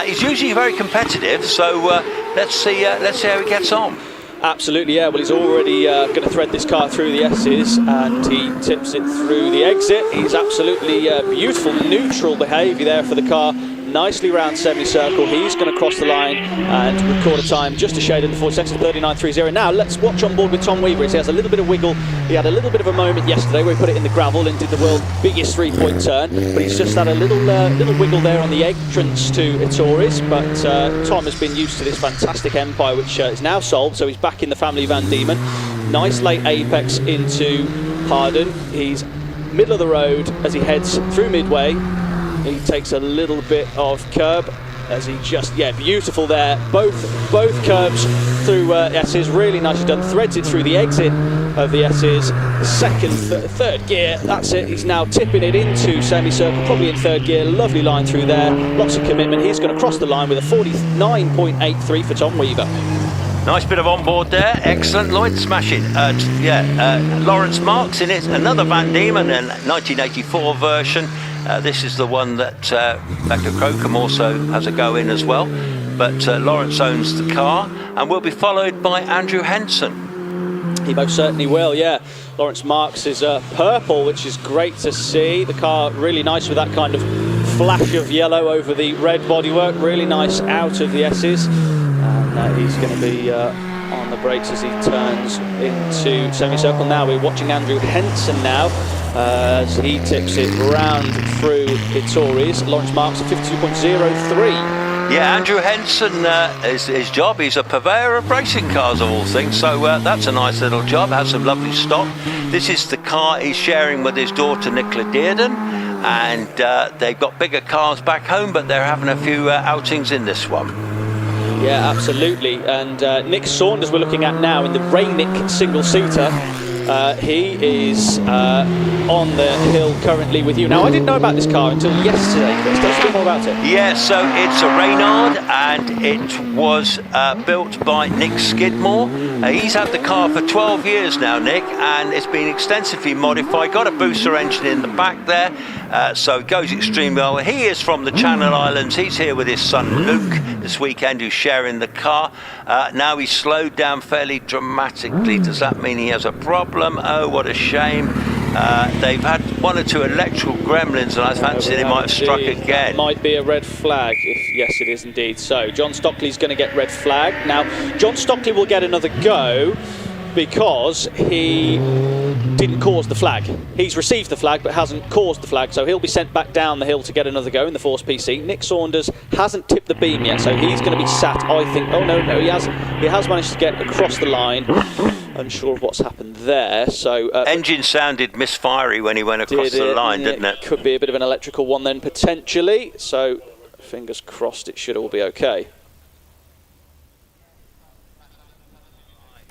He's usually very competitive, so let's see how he gets on. Absolutely, yeah. Well, he's already going to thread this car through the S's, and he tips it through the exit. He's absolutely beautiful, neutral behaviour there for the car. Nicely round semicircle. He's going to cross the line and record a time just a shade under 40 seconds, 39.30. Now let's watch on board with Tom Weaver. He has a little bit of wiggle. He had a little bit of a moment yesterday where he put it in the gravel and did the world's biggest three-point turn, but he's just had a little wiggle there on the entrance to Ettores. But Tom has been used to this fantastic Empire, which is now sold, so he's back in the family Van Diemen. Nice late apex into Pardon. He's middle of the road as he heads through midway. He takes a little bit of curb as he beautiful there. Both curbs through S's, really nicely done. Threads it through the exit of the S's. Third gear, that's it. He's now tipping it into semicircle, probably in third gear. Lovely line through there, lots of commitment. He's going to cross the line with a 49.83 for Tom Weaver. Nice bit of onboard there. Excellent. Lloyd smashing. Lawrence Marks in it. Another Van Diemen, a 1984 version. This is the one that Becca Crocombe also has a go in as well. But Lawrence owns the car and will be followed by Andrew Henson. He most certainly will, yeah. Lawrence Marks is purple, which is great to see. The car really nice with that kind of flash of yellow over the red bodywork. Really nice out of the S's. And he's going to be on the brakes as he turns into semicircle. Now we're watching Andrew Henson now as he tips it round through Ittori's. Lawrence Marks at 52.03. Yeah, Andrew Henson is his job. He's a purveyor of racing cars of all things, so that's a nice little job. Has some lovely stock. This is the car he's sharing with his daughter Nicola Dearden, and they've got bigger cars back home, but they're having a few outings in this one. Yeah, absolutely. And Nick Saunders we're looking at now in the Rainick single-seater. He is on the hill currently with you. Now, I didn't know about this car until yesterday, Chris. Tell us a bit more about it. Yeah, so it's a Reynard, and it was built by Nick Skidmore. He's had the car for 12 years now, Nick, and it's been extensively modified. Got a booster engine in the back there, so it goes extremely well. He is from the Channel Islands. He's here with his son Luke this weekend, who's sharing the car. Now he's slowed down fairly dramatically. Does that mean he has a problem? Oh, what a shame. They've had one or two electrical gremlins, and I fancied he might have struck again. That might be a red flag. Yes, it is indeed. So John Stockley's going to get red flag. Now, John Stockley will get another go because he didn't cause the flag. He's received the flag but hasn't caused the flag, so he'll be sent back down the hill to get another go in the Force PC. Nick Saunders hasn't tipped the beam yet, so he's going to be sat, I think. Oh no, he has managed to get across the line. Unsure of what's happened there. So engine sounded misfiery when he went across the line, didn't it? Could be a bit of an electrical one then potentially. So fingers crossed it should all be okay.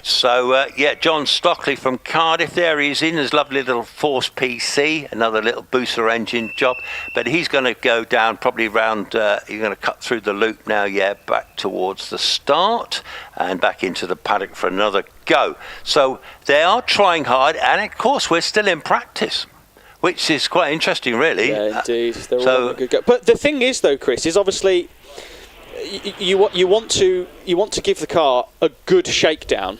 So, John Stockley from Cardiff there. He's in his lovely little Force PC, another little booster engine job. But he's going to go down probably round, he's going to cut through the loop now, back towards the start and back into the paddock for another go. So they are trying hard, and of course we're still in practice, which is quite interesting, really. Yeah, indeed. They're all having a good go. But the thing is, though, Chris, is obviously you want to give the car a good shakedown,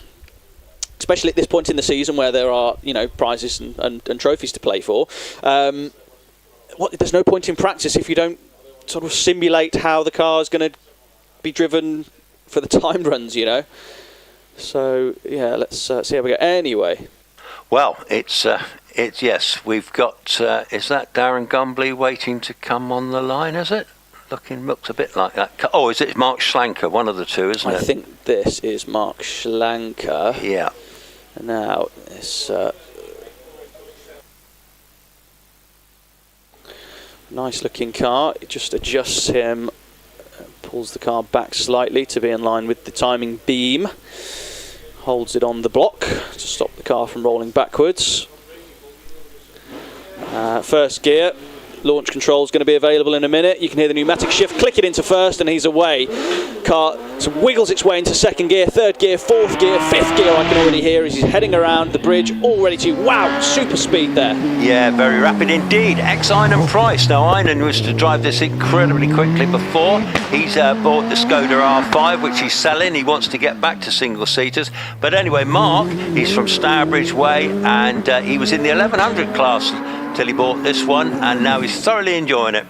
especially at this point in the season where there are, prizes and trophies to play for. There's no point in practice if you don't sort of simulate how the car is going to be driven for the time runs, So, let's see how we go. Anyway. Well, it's yes, we've got, is that Darren Gumbley waiting to come on the line, is it? Looks a bit like that. Oh, is it Mark Schlanker? One of the two, isn't it? I think this is Mark Schlanker. Yeah. Now, it's nice looking car. It just adjusts him, pulls the car back slightly to be in line with the timing beam, holds it on the block to stop the car from rolling backwards. First gear. Launch control is going to be available in a minute. You can hear the pneumatic shift. Click it into first and he's away. Car wiggles its way into second gear, third gear, fourth gear, fifth gear. I can already hear as he's heading around the bridge, all ready to. Wow, super speed there. Yeah, very rapid indeed. Ex-Einan Price. Now, Einan was to drive this incredibly quickly before. He's bought the Skoda R5, which he's selling. He wants to get back to single-seaters. But anyway, Mark, he's from Stourbridge Way, and he was in the 1100 class till he bought this one, and now he's thoroughly enjoying it.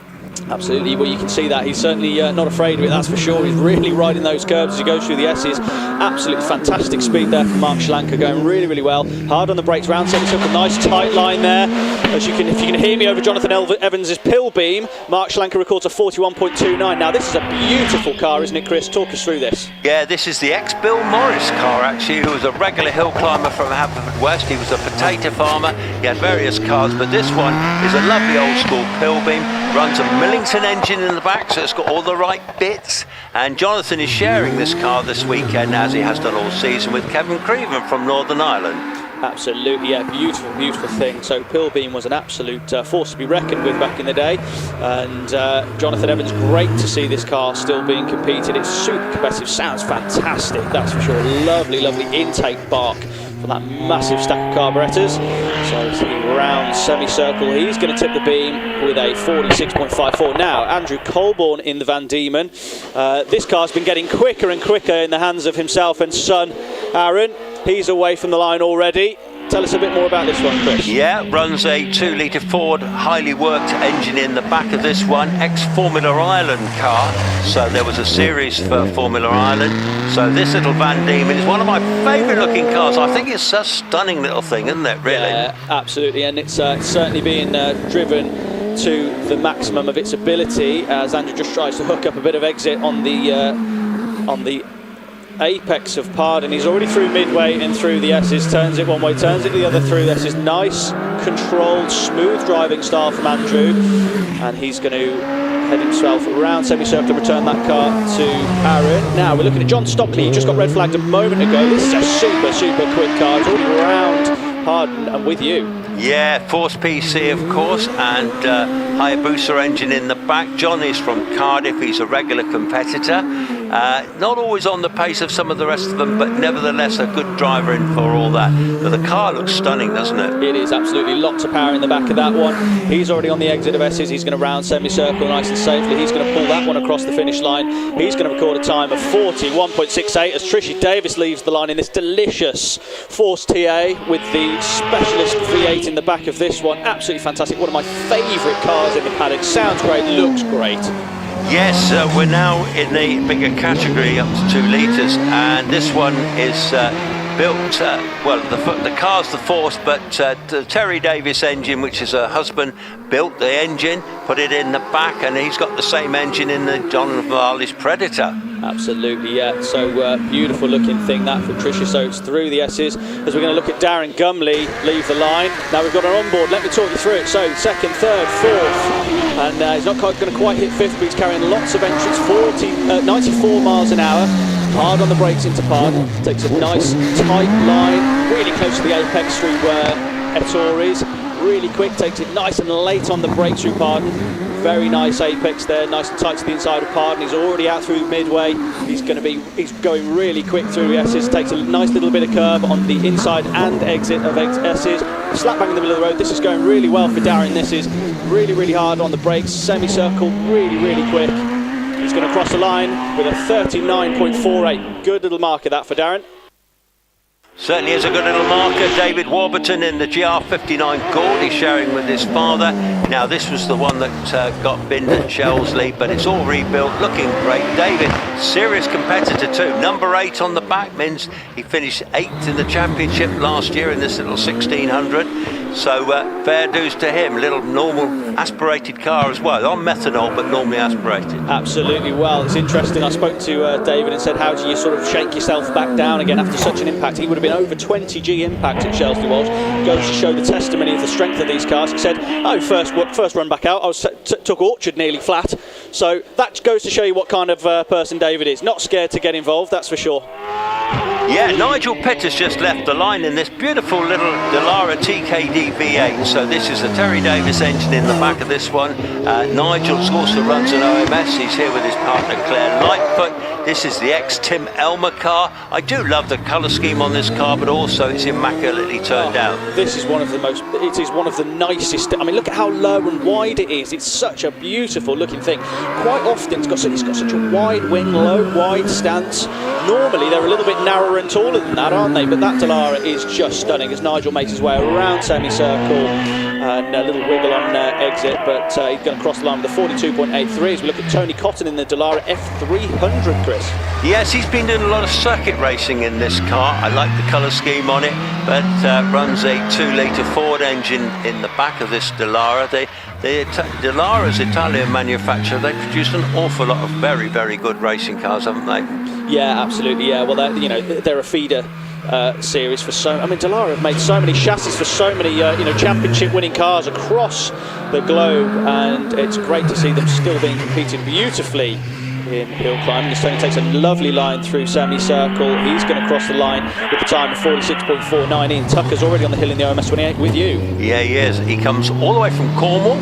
Absolutely, well, you can see that he's certainly not afraid of it, that's for sure. He's really riding those curves as he goes through the S's. Absolutely fantastic speed there from Mark Schlanker, going really, really well. Hard on the brakes, round semicircle, nice tight line there. If you can hear me over Jonathan Evans' pill beam, Mark Schlanker records a 41.29. Now, this is a beautiful car, isn't it, Chris? Talk us through this. Yeah, this is the ex-Bill Morris car, actually, who was a regular hill climber from Haverfordwest. He was a potato farmer. He had various cars, but this one is a lovely old-school pill beam. Runs a Millington engine in the back, so it's got all the right bits. And Jonathan is sharing this car this weekend, as he has done all season, with Kevin Creven from Northern Ireland. Absolutely, yeah, beautiful, beautiful thing. So Pilbeam was an absolute force to be reckoned with back in the day, and Jonathan Evans, great to see this car still being competed. It's super competitive, sounds fantastic, that's for sure. Lovely, lovely intake bark for that massive stack of carburettors. So he rounds semicircle, he's going to tip the beam with a 46.54. Now, Andrew Colborne in the Van Diemen. This car's been getting quicker and quicker in the hands of himself and son, Aaron. He's away from the line already. Tell us a bit more about this one, Chris. Yeah, runs a 2-litre Ford, highly worked engine in the back of this one, ex-Formula Ireland car. So there was a series for Formula Ireland. So this little Van Diemen is one of my favourite looking cars. I think it's a stunning little thing, isn't it, really? Yeah, absolutely, and it's certainly being driven to the maximum of its ability as Andrew just tries to hook up a bit of exit on the apex of Pardon. He's already through midway and through the S's, turns it one way, turns it the other through the S's. Nice, controlled, smooth driving style from Andrew, and he's going to head himself around semicircle and return that car to Aaron. Now we're looking at John Stockley. He just got red flagged a moment ago. This is a super, super quick car. He's already around Pardon and with you. Yeah, Force PC of course, and Hayabusa engine in the back. John is from Cardiff, he's a regular competitor. Not always on the pace of some of the rest of them, but nevertheless a good driver in for all that. But the car looks stunning, doesn't it? It is, absolutely. Lots of power in the back of that one. He's already on the exit of S's. He's going to round semicircle nice and safely. He's going to pull that one across the finish line. He's going to record a time of 41.68 as Trishy Davis leaves the line in this delicious Force TA with the specialist V8 in the back of this one. Absolutely fantastic. One of my favourite cars in the paddock. Sounds great, looks great. Yes, we're now in the bigger category up to 2 litres, and this one is built, well, the car's the Force, but the Terry Davis engine, which is her husband, built the engine, put it in the back, and he's got the same engine in the John Varley's Predator. Absolutely, yeah. So beautiful looking thing that from Tricia. So it's through the S's as we're going to look at Darren Gumley leave the line. Now we've got an onboard. Let me talk you through it. So second, third, fourth, and he's not going to quite hit fifth, but he's carrying lots of entrance. 94 miles an hour. Hard on the brakes into Pardon. Takes a nice tight line, really close to the apex through Ettores. Really quick, takes it nice and late on the brakes through Pardon. Very nice apex there, nice and tight to the inside of Pardon. He's already out through midway. He's going really quick through the S's. Takes a nice little bit of curve on the inside and exit of S's. Slap bang in the middle of the road. This is going really well for Darren. This is really, really hard on the brakes. Semicircle, really, really quick. He's going to cross the line with a 39.48. Good little marker that for Darren. Certainly is a good little marker. David Warburton in the GR59 Gould. He's sharing with his father. Now this was the one that got binned at Shelsley, but it's all rebuilt, looking great. David, serious competitor too. Number 8 on the back means he finished 8th in the championship last year in this little 1600. So fair dues to him. Little normal aspirated car as well, on methanol but normally aspirated. Absolutely. Well, it's interesting. I spoke to David and said, how do you sort of shake yourself back down again after such an impact? He would have been over 20 G impact at Shelsley Walsh. Goes to show the testimony of the strength of these cars. He said, oh, first run back out, I took Orchard nearly flat. So that goes to show you what kind of person David is. Not scared to get involved, that's for sure. Yeah, Nigel Pettis just left the line in this beautiful little Dallara TKD V8. So this is a Terry Davis engine in the back of this one. Nigel also runs an OMS. He's here with his partner Claire Lightfoot. This is the ex-Tim Elmer car. I do love the colour scheme on this car, but also it's immaculately turned out. This is one of the it is one of the nicest. I mean, look at how low and wide it is. It's such a beautiful looking thing. Quite often it's got such a wide wing, low, wide stance. Normally they're a little bit narrower and taller than that, aren't they? But that Dallara is just stunning as Nigel makes his way around semicircle and a little wiggle on exit, but he's going to cross the line with a 42.83 as we look at Tony Cotton in the Dallara F300, Chris. Yes, he's been doing a lot of circuit racing in this car. I like the colour scheme on it, but runs a 2-litre Ford engine in the back of this Dallara. Dallara's Italian manufacturer. They produce an awful lot of very, very good racing cars, haven't they? Yeah, absolutely. Yeah, well, they're a feeder series for Dallara have made so many chassis for so many championship-winning cars across the globe, and it's great to see them still being competed beautifully in Hillclimb. This Tony takes a lovely line through semicircle. He's going to cross the line with the time of 46.49. Ian Tucker's already on the hill in the OMS 28 with you. Yeah, he is. He comes all the way from Cornwall.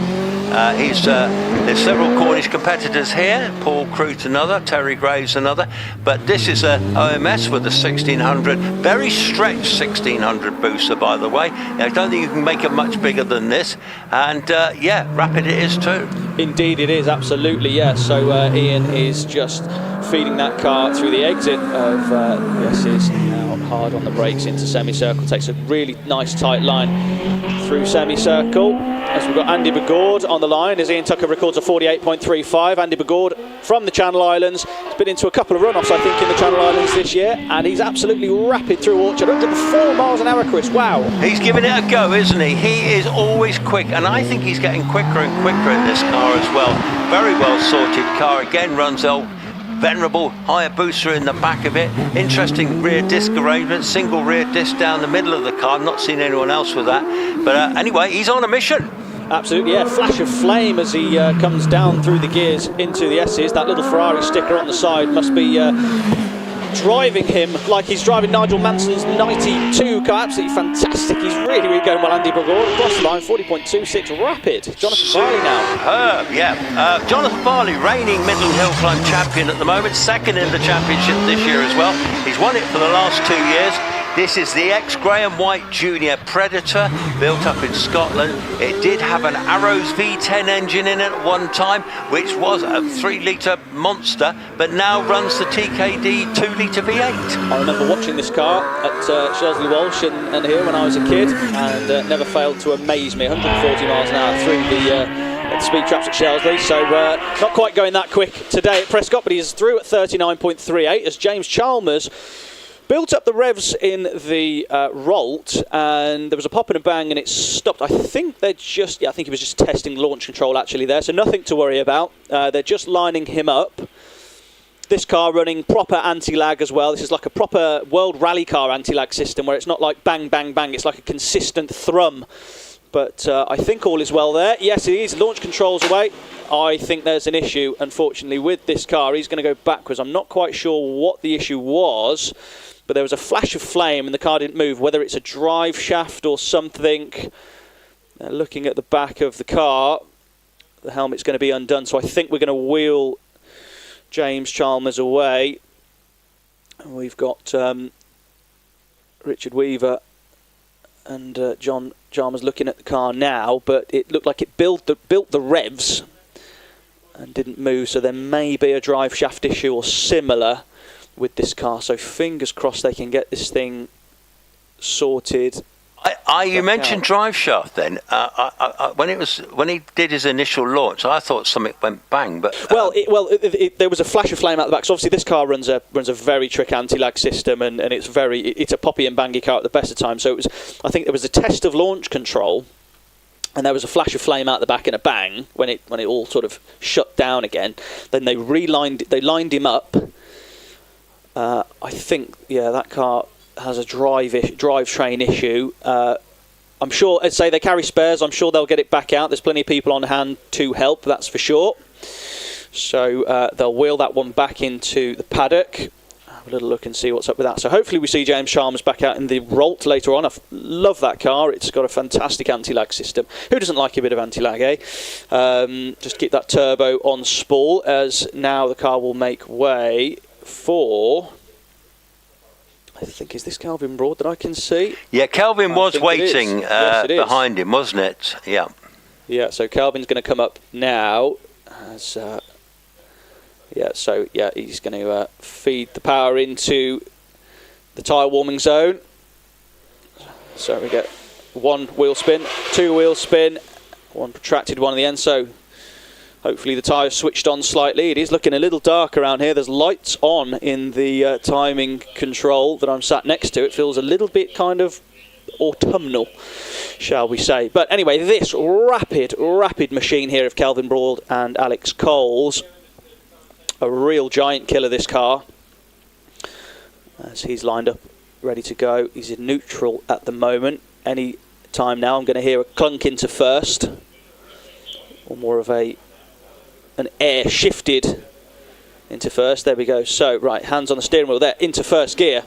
There's several Cornish competitors here. Paul Crute another, Terry Graves another. But this is a OMS with a 1600, very stretched 1600 booster, by the way. I don't think you can make it much bigger than this. And yeah, rapid it is too. Indeed it is, absolutely, yeah. So Ian is just feeding that car through the exit of yes, is now hard on the brakes into semicircle. Takes a really nice tight line through semicircle. As we've got Andy Bogaard on the line, as Ian Tucker records a 48.35. Andy Bogaard from the Channel Islands. He's been into a couple of runoffs, I think, in the Channel Islands this year, and he's absolutely rapid through Orchard. 104 miles an hour, Chris. Wow. He's giving it a go, isn't he? He is always quick, and I think he's getting quicker and quicker in this car as well. Very well sorted car. Again, runs old venerable higher booster in the back of it. Interesting rear disc arrangement, single rear disc down the middle of the car. I've not seen anyone else with that. But anyway, he's on a mission. Absolutely, yeah. Flash of flame as he comes down through the gears into the S's. That little Ferrari sticker on the side must be driving him like he's driving Nigel Mansell's 92 car. Absolutely fantastic. He's really, really going well. Andy Bogaard across the line, 40.26 rapid. Jonathan Farley now. Yeah. Jonathan Farley, reigning Midland Hillclimb champion at the moment, second in the championship this year as well. He's won it for the last 2 years. This is the ex-Graham White Junior Predator, built up in Scotland. It did have an Arrows V10 engine in it at one time, which was a 3-litre monster, but now runs the TKD 2-litre V8. I remember watching this car at Shelsley Walsh and here when I was a kid, and never failed to amaze me. 140 miles an hour through the speed traps at Shelsley, so not quite going that quick today at Prescott, but he's through at 39.38 as James Chalmers built up the revs in the Rolt, and there was a pop and a bang and it stopped. I think they're just, I think he was just testing launch control actually there, so nothing to worry about. They're just lining him up. This car running proper anti-lag as well. This is like a proper World Rally Car anti-lag system where it's not like bang, bang, bang. It's like a consistent thrum. But I think all is well there. Yes, it is. Launch controls away. I think there's an issue, unfortunately, with this car. He's going to go backwards. I'm not quite sure what the issue was, but there was a flash of flame and the car didn't move, whether it's a drive shaft or something. Looking at the back of the car, the helmet's going to be undone, so I think we're going to wheel James Chalmers away. We've got Richard Weaver and John Chalmers looking at the car now, but it looked like it built the revs and didn't move, so there may be a drive shaft issue or similar with this car, so fingers crossed they can get this thing sorted. You mentioned drive shaft then. When he did his initial launch, I thought something went bang, but there was a flash of flame out the back. So obviously this car runs a very trick anti-lag system, and it's a poppy and bangy car at the best of times. So I think there was a test of launch control, and there was a flash of flame out the back and a bang when it all sort of shut down again. Then they lined him up. I think that car has a drivetrain issue. I'm sure, I'd say they carry spares. I'm sure they'll get it back out. There's plenty of people on hand to help, that's for sure. So they'll wheel that one back into the paddock. Have a little look and see what's up with that. So hopefully we see James Chalmers back out in the Rolt later on. I love that car. It's got a fantastic anti-lag system. Who doesn't like a bit of anti-lag, eh? Just keep that turbo on spool, as now the car will make way for... I think, is this Calvin Broad that I can see? Yeah, Calvin was waiting behind him, wasn't it? Yeah. Yeah, so Calvin's going to come up now. As, he's going to feed the power into the tyre warming zone. So we get one wheel spin, two wheel spin, one protracted one at the end. So hopefully the tyre's switched on slightly. It is looking a little dark around here. There's lights on in the timing control that I'm sat next to. It feels a little bit kind of autumnal, shall we say. But anyway, this rapid machine here of Calvin Broad and Alex Coles. A real giant killer, this car. As he's lined up, ready to go. He's in neutral at the moment. Any time now, I'm going to hear a clunk into first. Or more of an air-shifted into first. There we go. So, right, hands on the steering wheel there, into first gear.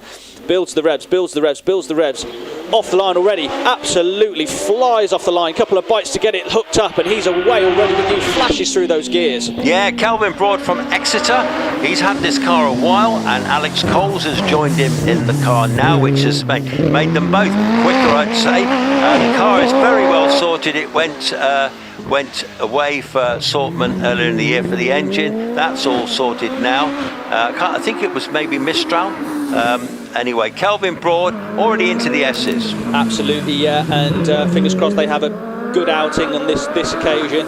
Builds the revs, builds the revs, builds the revs. Off the line already, absolutely flies off the line. Couple of bites to get it hooked up, and he's away already with you. Flashes through those gears. Yeah, Calvin Broad from Exeter. He's had this car a while, and Alex Coles has joined him in the car now, which has made them both quicker, I'd say. The car is very well sorted. It went away for assortment earlier in the year for the engine. That's all sorted now. I think it was maybe Mistral. Anyway, Calvin Broad already into the S's. Absolutely, yeah, and fingers crossed they have a good outing on this occasion.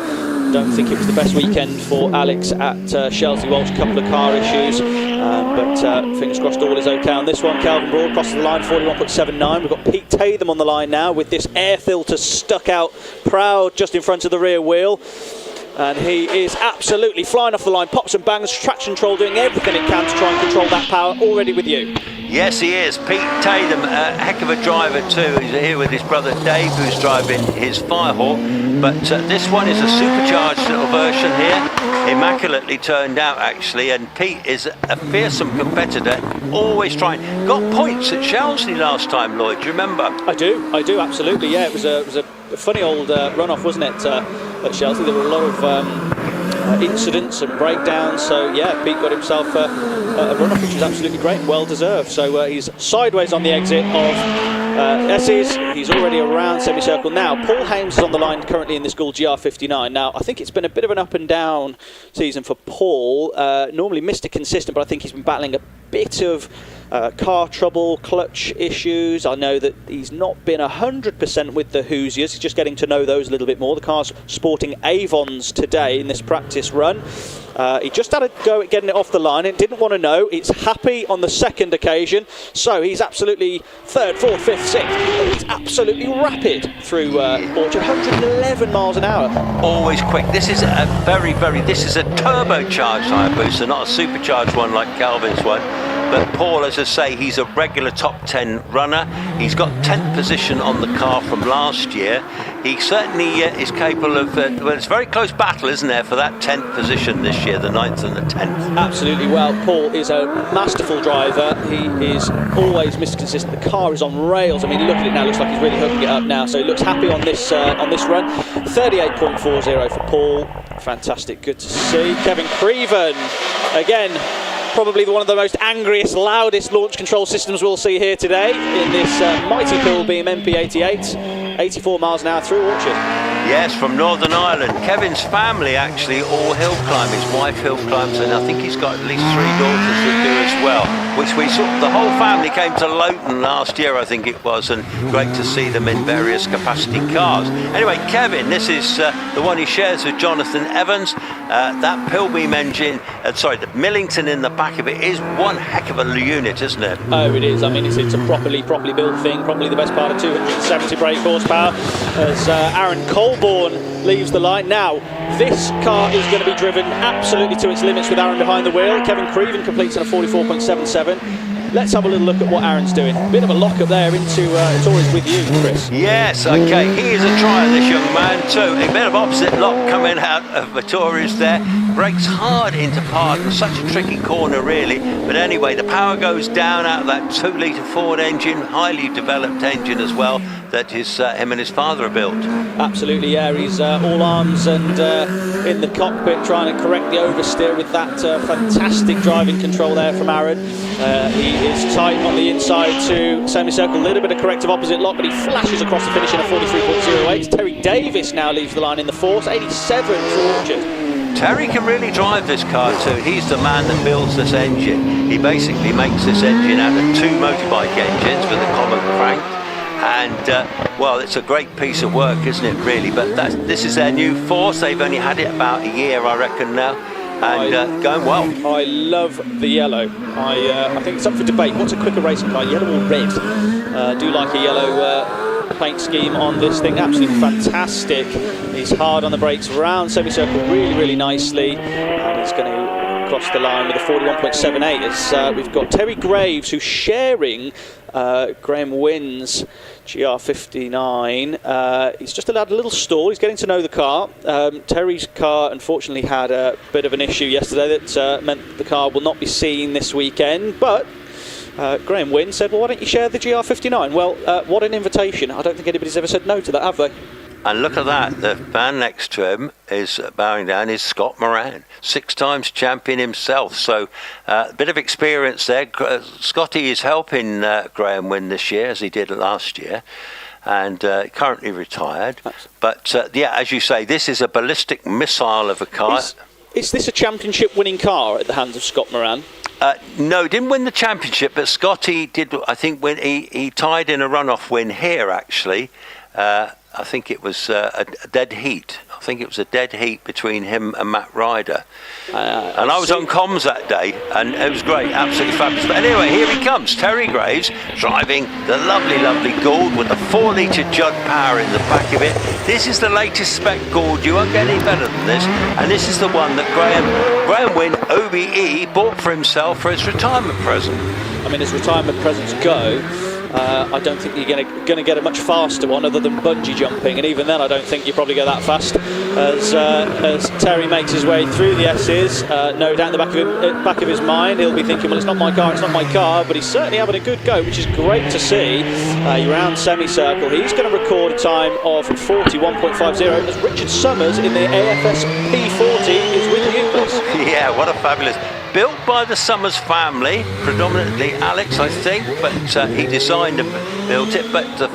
Don't think it was the best weekend for Alex at Shelsley Walsh. A couple of car issues, but fingers crossed all is okay on this one. Calvin Broad crosses the line, 41.79. We've got Pete Tatham on the line now with this air filter stuck out proud just in front of the rear wheel. And he is absolutely flying off the line, pops and bangs, traction control, doing everything it can to try and control that power. Already with you. Yes, he is. Pete Tatham, a heck of a driver too. He's here with his brother Dave, who's driving his Firehawk. But this one is a supercharged little version here, immaculately turned out actually. And Pete is a fearsome competitor, always trying. Got points at Shelsley last time, Lloyd. Do you remember? I do, absolutely. Yeah, it was a funny old runoff, wasn't it? At Shelsley, there were a lot of incidents and breakdowns. So yeah, Pete got himself a runoff, which is absolutely great, well deserved. So he's sideways on the exit of S's. He's already around semicircle now. Paul Hames is on the line currently in this Gould GR59. Now I think it's been a bit of an up and down season for Paul. Normally Mr. Consistent, but I think he's been battling a bit of car trouble, clutch issues. I know that he's not been 100% with the Hoosiers. He's just getting to know those a little bit more. The car's sporting Avons today in this practice run. He just had a go at getting it off the line and didn't want to know. It's happy on the second occasion. So he's absolutely third, fourth, fifth, sixth. He's absolutely rapid through Orchard, 111 miles an hour. Always quick. This is this is a turbocharged Hayabusa, not a supercharged one like Calvin's one. But Paul, as I say, he's a regular top 10 runner. He's got 10th position on the car from last year. He certainly is capable of, well, it's a very close battle, isn't there, for that 10th position this year, the 9th and the 10th. Absolutely. Well, Paul is a masterful driver. He is always Mr. Consistent. The car is on rails. I mean, look at it now. Looks like he's really hooking it up now. So he looks happy on this run. 38.40 for Paul. Fantastic. Good to see. Kevin Creven, again, probably one of the most angriest, loudest launch control systems we'll see here today in this mighty Pilbeam MP88, 84 miles an hour through Orchard. Yes, from Northern Ireland. Kevin's family actually all hillclimb. His wife hillclimbs, and I think he's got at least 3 daughters that do as well. Which we saw, the whole family came to Loughton last year, I think it was, and great to see them in various capacity cars. Anyway, Kevin, this is the one he shares with Jonathan Evans. That Pilbeam engine, the Millington in the back of it is one heck of a unit, isn't it? Oh, it is. I mean, it's a properly built thing, probably the best part of 270 brake horsepower. As Aaron Colborne leaves the line. Now, this car is going to be driven absolutely to its limits with Aaron behind the wheel. Kevin Creven completes on a 44.77. Let's have a little look at what Aaron's doing. Bit of a lock up there into it's always with you, Chris. Yes, okay. He is a tryer, this young man too. A bit of opposite lock coming out of Vittoria's there. Brakes hard into Pardon. Such a tricky corner, really. But anyway, the power goes down out of that 2-litre Ford engine, highly developed engine as well, that him and his father have built. Absolutely, yeah. He's all arms and in the cockpit trying to correct the oversteer with that fantastic driving control there from Aaron. He is tight on the inside to semicircle, a little bit of corrective opposite lock, but he flashes across the finish in a 43.08. Terry Davis now leaves the line in the fourth, 87 for Orchard. Terry can really drive this car too. He's the man that builds this engine. He basically makes this engine out of 2 motorbike engines with a common crank. And well, it's a great piece of work, isn't it, really? But this is their new force. They've only had it about a year, I reckon, now, and going well. I love the yellow. I think it's up for debate. What's a quicker racing car, yellow or red? Do like a yellow paint scheme on this thing. Absolutely fantastic. He's hard on the brakes, round semicircle really nicely, and he's going to across the line with a 41.78 as we've got Terry Graves, who's sharing Graham Wynn's GR59. He's just allowed a little stall. He's getting to know the car. Terry's car unfortunately had a bit of an issue yesterday that meant the car will not be seen this weekend, but Graham Wynn said, well, why don't you share the GR59? Well, what an invitation. I don't think anybody's ever said no to that, have they? And look at that, the man next to him is bowing down, is Scott Moran, 6 times champion himself. So a bit of experience there. Scotty is helping Graham Wynn this year, as he did last year, and currently retired. But yeah, as you say, this is a ballistic missile of a car. Is this a championship winning car at the hands of Scott Moran? No, didn't win the championship, but Scotty did, I think, when he tied in a runoff win here, actually. I think it was a dead heat. I think it was a dead heat between him and Matt Ryder. And I was on comms that day, and it was great, absolutely fabulous. But anyway, here he comes, Terry Graves, driving the lovely, lovely Gould with the 4-litre Judd power in the back of it. This is the latest spec Gould. You won't get any better than this. And this is the one that Graham Wynn, OBE, bought for himself for his retirement present. I mean, as retirement presents go, I don't think you're going to get a much faster one other than bungee jumping, and even then I don't think you probably go that fast as Terry makes his way through the S's. No doubt in the back of his mind he'll be thinking, well, it's not my car, but he's certainly having a good go, which is great to see. Round semicircle, he's going to record a time of 41.50 as Richard Summers in the AFS P40 is with you, Chris. Yeah, what a fabulous... Built by the Summers family, predominantly Alex, I think, but he designed and built it. But the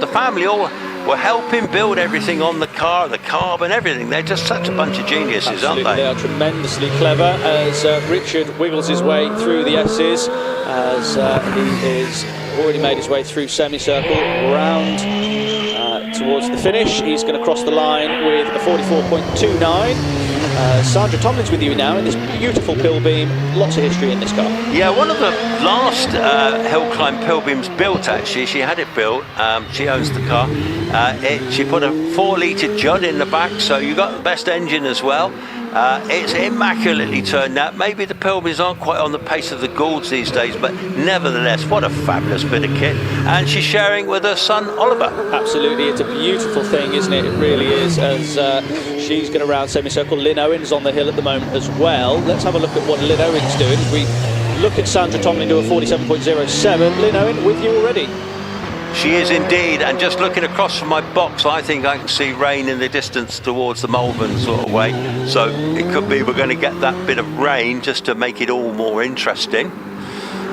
family all were helping build everything on the car, the carb and everything. They're just such a bunch of geniuses, absolutely, aren't they? They are tremendously clever as Richard wiggles his way through the S's as he has already made his way through semicircle round towards the finish. He's going to cross the line with a 44.29. Sandra Tomlin's with you now in this beautiful Pilbeam. Lots of history in this car. Yeah, one of the last Hillclimb Pilbeams built, actually. She had it built. She owns the car. She put a 4-litre Judd in the back, so you got the best engine as well. It's immaculately turned out. Maybe the Pilbeams aren't quite on the pace of the Goulds these days, but nevertheless, what a fabulous bit of kit. And she's sharing with her son, Oliver. Absolutely, it's a beautiful thing, isn't it? It really is, as she's going to round semicircle. Lynn Owen's on the hill at the moment as well. Let's have a look at what Lynn Owen's doing. We look at Sandra Tomlin do a 47.07. Lynn Owen, with you already? She is indeed, and just looking across from my box, I think I can see rain in the distance towards the Malvern sort of way. So it could be we're going to get that bit of rain just to make it all more interesting.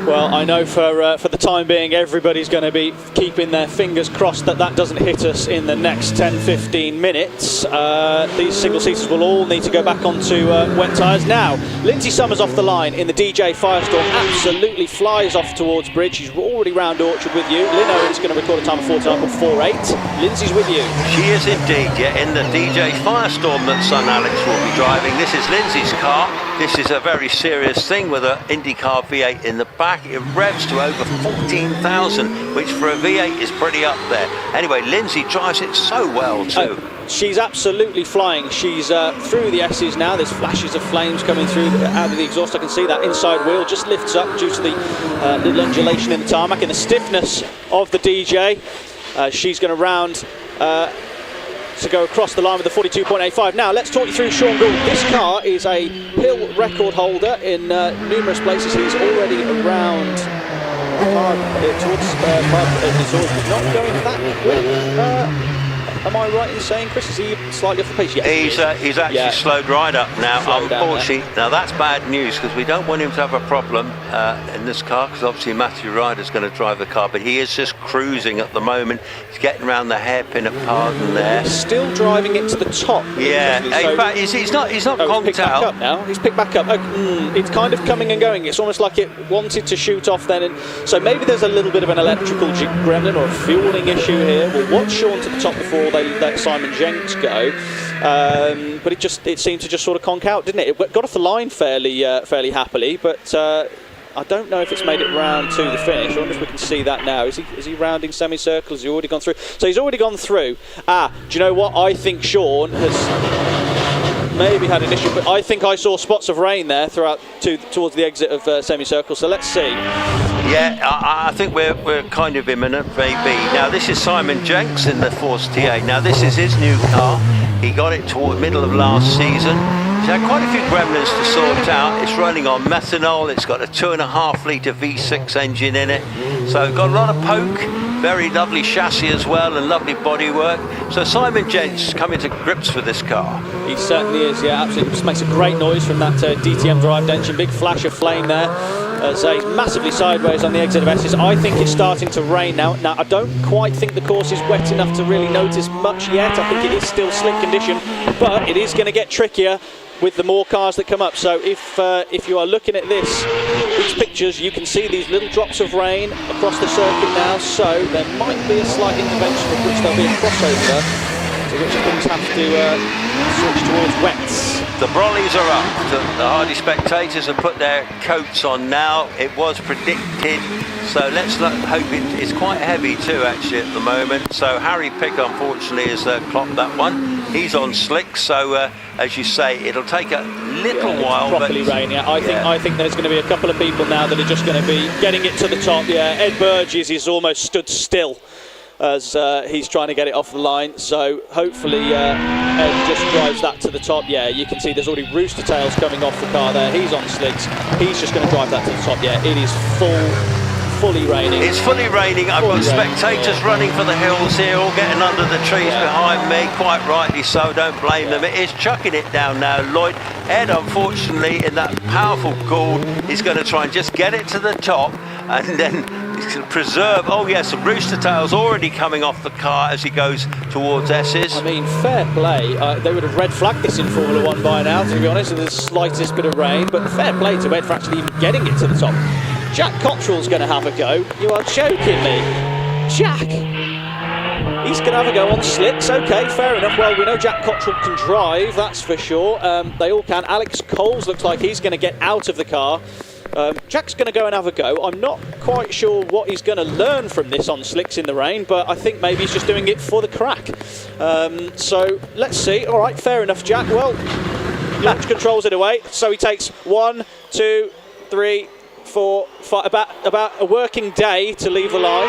Well, I know for the time being everybody's going to be keeping their fingers crossed that doesn't hit us in the next 10-15 minutes. These single-seaters will all need to go back onto wet tyres. Now, Lindsay Summers off the line in the DJ Firestorm, absolutely flies off towards Bridge. She's already round Orchard with you. Lynn Owen's going to record a time of 49.48. Lindsay's with you. She is indeed, yeah, in the DJ Firestorm that son Alex will be driving. This is Lindsay's car. This is a very serious thing with an IndyCar V8 in the back. It revs to over 14,000, which for a V8 is pretty up there. Anyway, Lindsay drives it so well too. She's absolutely flying. She's through the S's now. There's flashes of flames coming through out of the exhaust. I can see that inside wheel just lifts up due to the little undulation in the tarmac and the stiffness of the DJ. She's going to round to go across the line with the 42.85. Now let's talk you through Sean Gould. This car is a hill record holder in numerous places. He's already around towards not going that quick. Am I right in saying, Chris, is he slightly off the pace? Yes, he's actually slowed right up now. Unfortunately, now that's bad news because we don't want him to have a problem in this car because obviously Matthew Ryder's going to drive the car, but he is just cruising at the moment. He's getting around the hairpin of Pardon there. He's still driving it to the top. Yeah, in fact, he's not conked out. Back up now. He's picked back up. It's kind of coming and going. It's almost like it wanted to shoot off then. And so maybe there's a little bit of an electrical gremlin or a fueling issue here. We'll watch Sean to the top before they let Simon Jenks go, but it seemed to just sort of conk out, didn't it? It got off the line fairly happily, but I don't know if it's made it round to the finish. I wonder if we can see that now. Is he rounding semicircles? Has he already gone through? So he's already gone through. Do you know what? I think Sean has maybe had an issue, but I think I saw spots of rain there throughout towards the exit of semicircle. So let's see. Yeah, I think we're kind of imminent, maybe. Now this is Simon Jenks in the Force T8. Now this is his new car. He got it toward middle of last season. He's had quite a few gremlins to sort out. It's running on methanol. It's got a 2.5 litre V6 engine in it. So got a lot of poke. Very lovely chassis as well, and lovely bodywork. So Simon Jenks coming to grips with this car. He certainly is, yeah, absolutely. Just makes a great noise from that DTM drive engine. Big flash of flame there. As he's massively sideways on the exit of S's. I think it's starting to rain now. Now, I don't quite think the course is wet enough to really notice much yet. I think it is still slick condition, but it is going to get trickier with the more cars that come up. So if you are looking at these pictures, you can see these little drops of rain across the circuit now. So there might be a slight intervention of which there'll be a crossover, to which things have to switch towards wets. The brollies are up. The hardy spectators have put their coats on now. It was predicted, so let's hope it's quite heavy too actually at the moment. So Harry Pick unfortunately has clocked that one. He's on slicks, so as you say, it'll take a little while. Properly rain, yeah. I think there's going to be a couple of people now that are just going to be getting it to the top. Yeah, Ed Burgess is almost stood still as he's trying to get it off the line, so hopefully Ed just drives that to the top. Yeah, you can see there's already rooster tails coming off the car there. He's on slicks. He's just going to drive that to the top. Yeah, it is fully raining. It's fully raining. I've got spectators running for the hills here, all getting under the trees behind me, quite rightly so, don't blame them. It is chucking it down now, Lloyd. Ed, unfortunately, in that powerful Gould, is going to try and just get it to the top, and then preserve. Oh yes, the rooster tail's already coming off the car as he goes towards S's. I mean, fair play. They would have red flagged this in Formula 1 by now, to be honest, with the slightest bit of rain, but fair play to Ed for actually even getting it to the top. Jack Cottrell's going to have a go. You are joking me. Jack! He's going to have a go on slicks. Okay, fair enough. Well, we know Jack Cottrell can drive, that's for sure. They all can. Alex Coles looks like he's going to get out of the car. Jack's going to go and have a go. I'm not quite sure what he's going to learn from this on slicks in the rain, but I think maybe he's just doing it for the crack. So let's see. All right, fair enough, Jack. Well, launch controls it away. So he takes 1, 2, 3, 4, 5, about a working day to leave the line.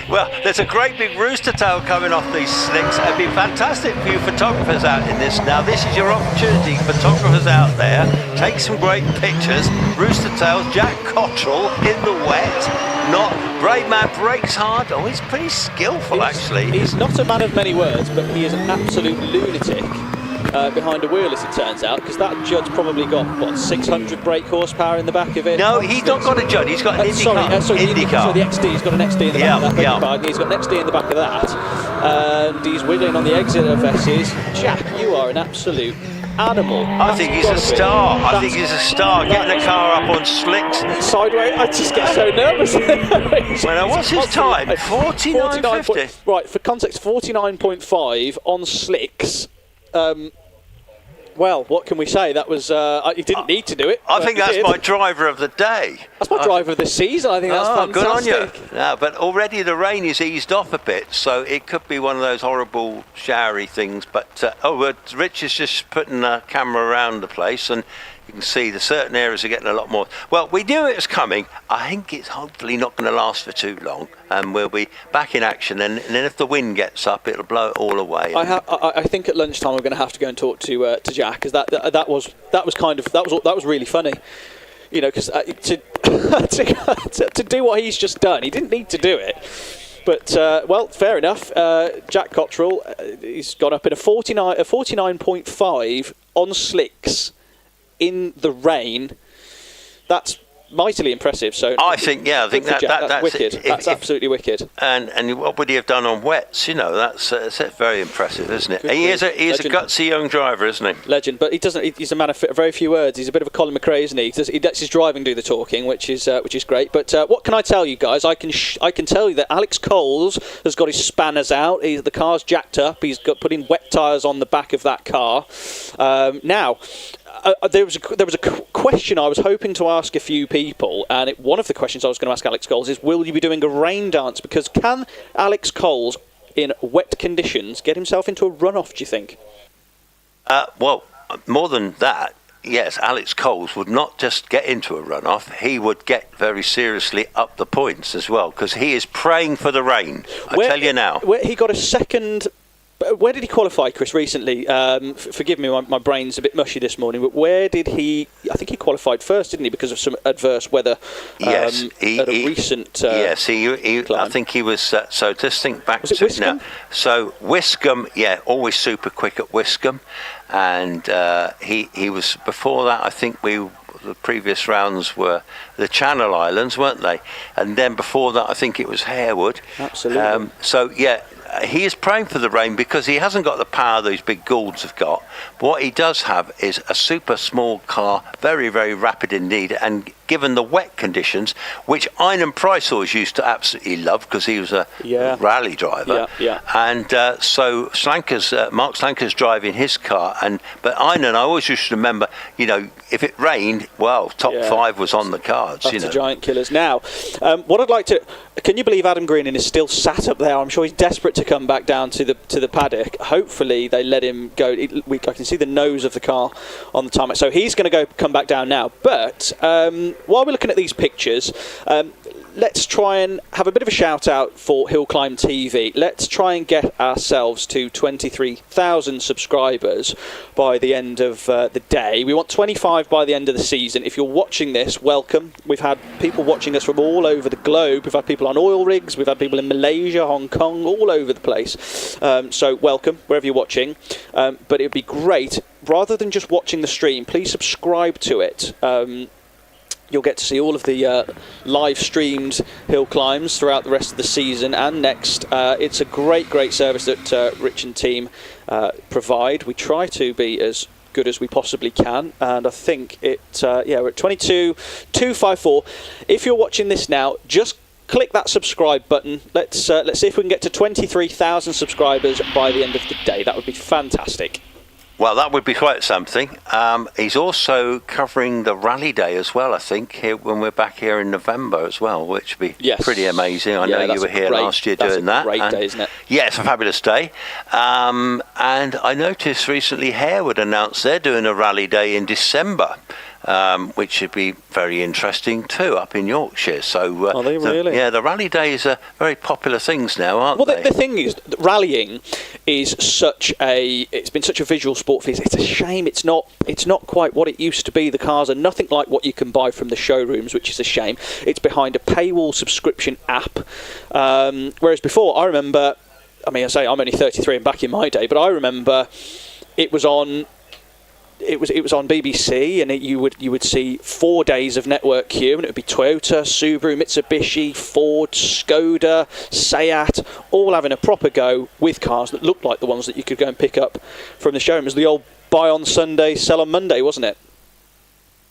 Well, there's a great big rooster tail coming off these slicks. It'd be fantastic for you photographers out in this. Now, this is your opportunity, photographers out there. Take some great pictures. Rooster tails, Jack Cottrell in the wet. Not brave man, brakes hard. Oh, he's pretty skillful, actually. He's not a man of many words, but he is an absolute lunatic behind a wheel, as it turns out, because that Judd's probably got, what, 600 brake horsepower in the back of it? No, he's not got a Judd, he's got an IndyCar. Sorry, the XD, he's got an XD in the back of that. He's got an XD in the back of that, and he's whittling on the exit of S's. Jack, you are an absolute animal. I think he's a star. I think he's a star. Getting the car up on slicks. Sideways, I just get so nervous. Well, what's his time? 49.50. Right, for context, 49.5 on slicks. Well, what can we say? That was he didn't need to do it. I think that's my driver of the day. That's my driver of the season. I think that's fantastic. Good on you. Yeah, but already the rain is eased off a bit, so it could be one of those horrible showery things. But Rich is just putting a camera around the place, and you can see the certain areas are getting a lot more. Well, we knew it was coming. I think it's hopefully not going to last for too long, and we'll be back in action. And then if the wind gets up, it'll blow it all away. I think at lunchtime we're going to have to go and talk to Jack, because that was really funny. You know, because to do what he's just done, he didn't need to do it. But well, fair enough. Jack Cottrell, he's gone up in a 49.5 on slicks in the rain. That's mightily impressive. So I think that's wicked. That's absolutely wicked. And what would he have done on wets? You know, that's very impressive, isn't it? He is a gutsy young driver, isn't he? Legend, but he's a man of very few words. He's a bit of a Colin McRae, isn't he? He lets his driving do the talking, which is great. But what can I tell you guys? I can tell you that Alex Coles has got his spanners out. The car's jacked up. He's got putting wet tyres on the back of that car. Now. There was a question I was hoping to ask a few people, and one of the questions I was going to ask Alex Coles is, will you be doing a rain dance? Because can Alex Coles, in wet conditions, get himself into a runoff, do you think? Well, more than that, yes, Alex Coles would not just get into a runoff, he would get very seriously up the points as well, because he is praying for the rain. I tell you now. He got a second. Where did he qualify, Chris, recently? Forgive me, my brain's a bit mushy this morning, but where did he... I think he qualified first, didn't he, because of some adverse weather yes, at a recent yes, I think he was... so just think back was it to... Wiscombe? Now, so Wiscombe, yeah, always super quick at Wiscombe. And he was... Before that, I think the previous rounds were the Channel Islands, weren't they? And then before that, I think it was Harewood. Absolutely. So, yeah... He is praying for the rain because he hasn't got the power those big Goulds have got. But what he does have is a super small car, very, very rapid indeed. And given the wet conditions, which Einan Price always used to absolutely love because he was a rally driver. And so Mark Slanker's driving his car. But Einan, I always used to remember, if it rained, well, top 5 was on the cards. That's the giant killers. Now, what I'd like to... Can you believe Adam Greenan is still sat up there? I'm sure he's desperate to come back down to the paddock. Hopefully they let him go. I can see the nose of the car on the tarmac, so he's going to come back down now. But while we're looking at these pictures, let's try and have a bit of a shout out for HillClimb.TV. Let's try and get ourselves to 23,000 subscribers by the end of the day. We want 25 by the end of the season. If you're watching this, welcome. We've had people watching us from all over the globe. We've had people on oil rigs. We've had people in Malaysia, Hong Kong, all over the place. So welcome, wherever you're watching. But it'd be great, rather than just watching the stream, please subscribe to it. You'll get to see all of the live streamed hill climbs throughout the rest of the season and next. It's a great service that Rich and team provide. We try to be as good as we possibly can, and I think we're at 22,254. If you're watching this now, just click that subscribe button. Let's see if we can get to 23,000 subscribers by the end of the day. That would be fantastic. Well, that would be quite something. He's also covering the rally day as well, I think, here when we're back here in November as well, which would be pretty amazing. I know you were here last year doing that. That's a great day, isn't it? Yeah, it's a fabulous day. And I noticed recently Harewood announced they're doing a rally day in December. Which should be very interesting too, up in Yorkshire. So, are they really? The rally days are very popular things now, aren't they? The thing is, rallying is it's been such a visual sport for years. It's a shame it's not quite what it used to be. The cars are nothing like what you can buy from the showrooms, which is a shame. It's behind a paywall subscription app. Whereas before, I remember, I say I'm only 33 and back in my day, but I remember it was on. It was on BBC, and you would see 4 days of network queue, and it would be Toyota, Subaru, Mitsubishi, Ford, Skoda, Seat, all having a proper go with cars that looked like the ones that you could go and pick up from the showroom. It was the old buy on Sunday, sell on Monday, wasn't it?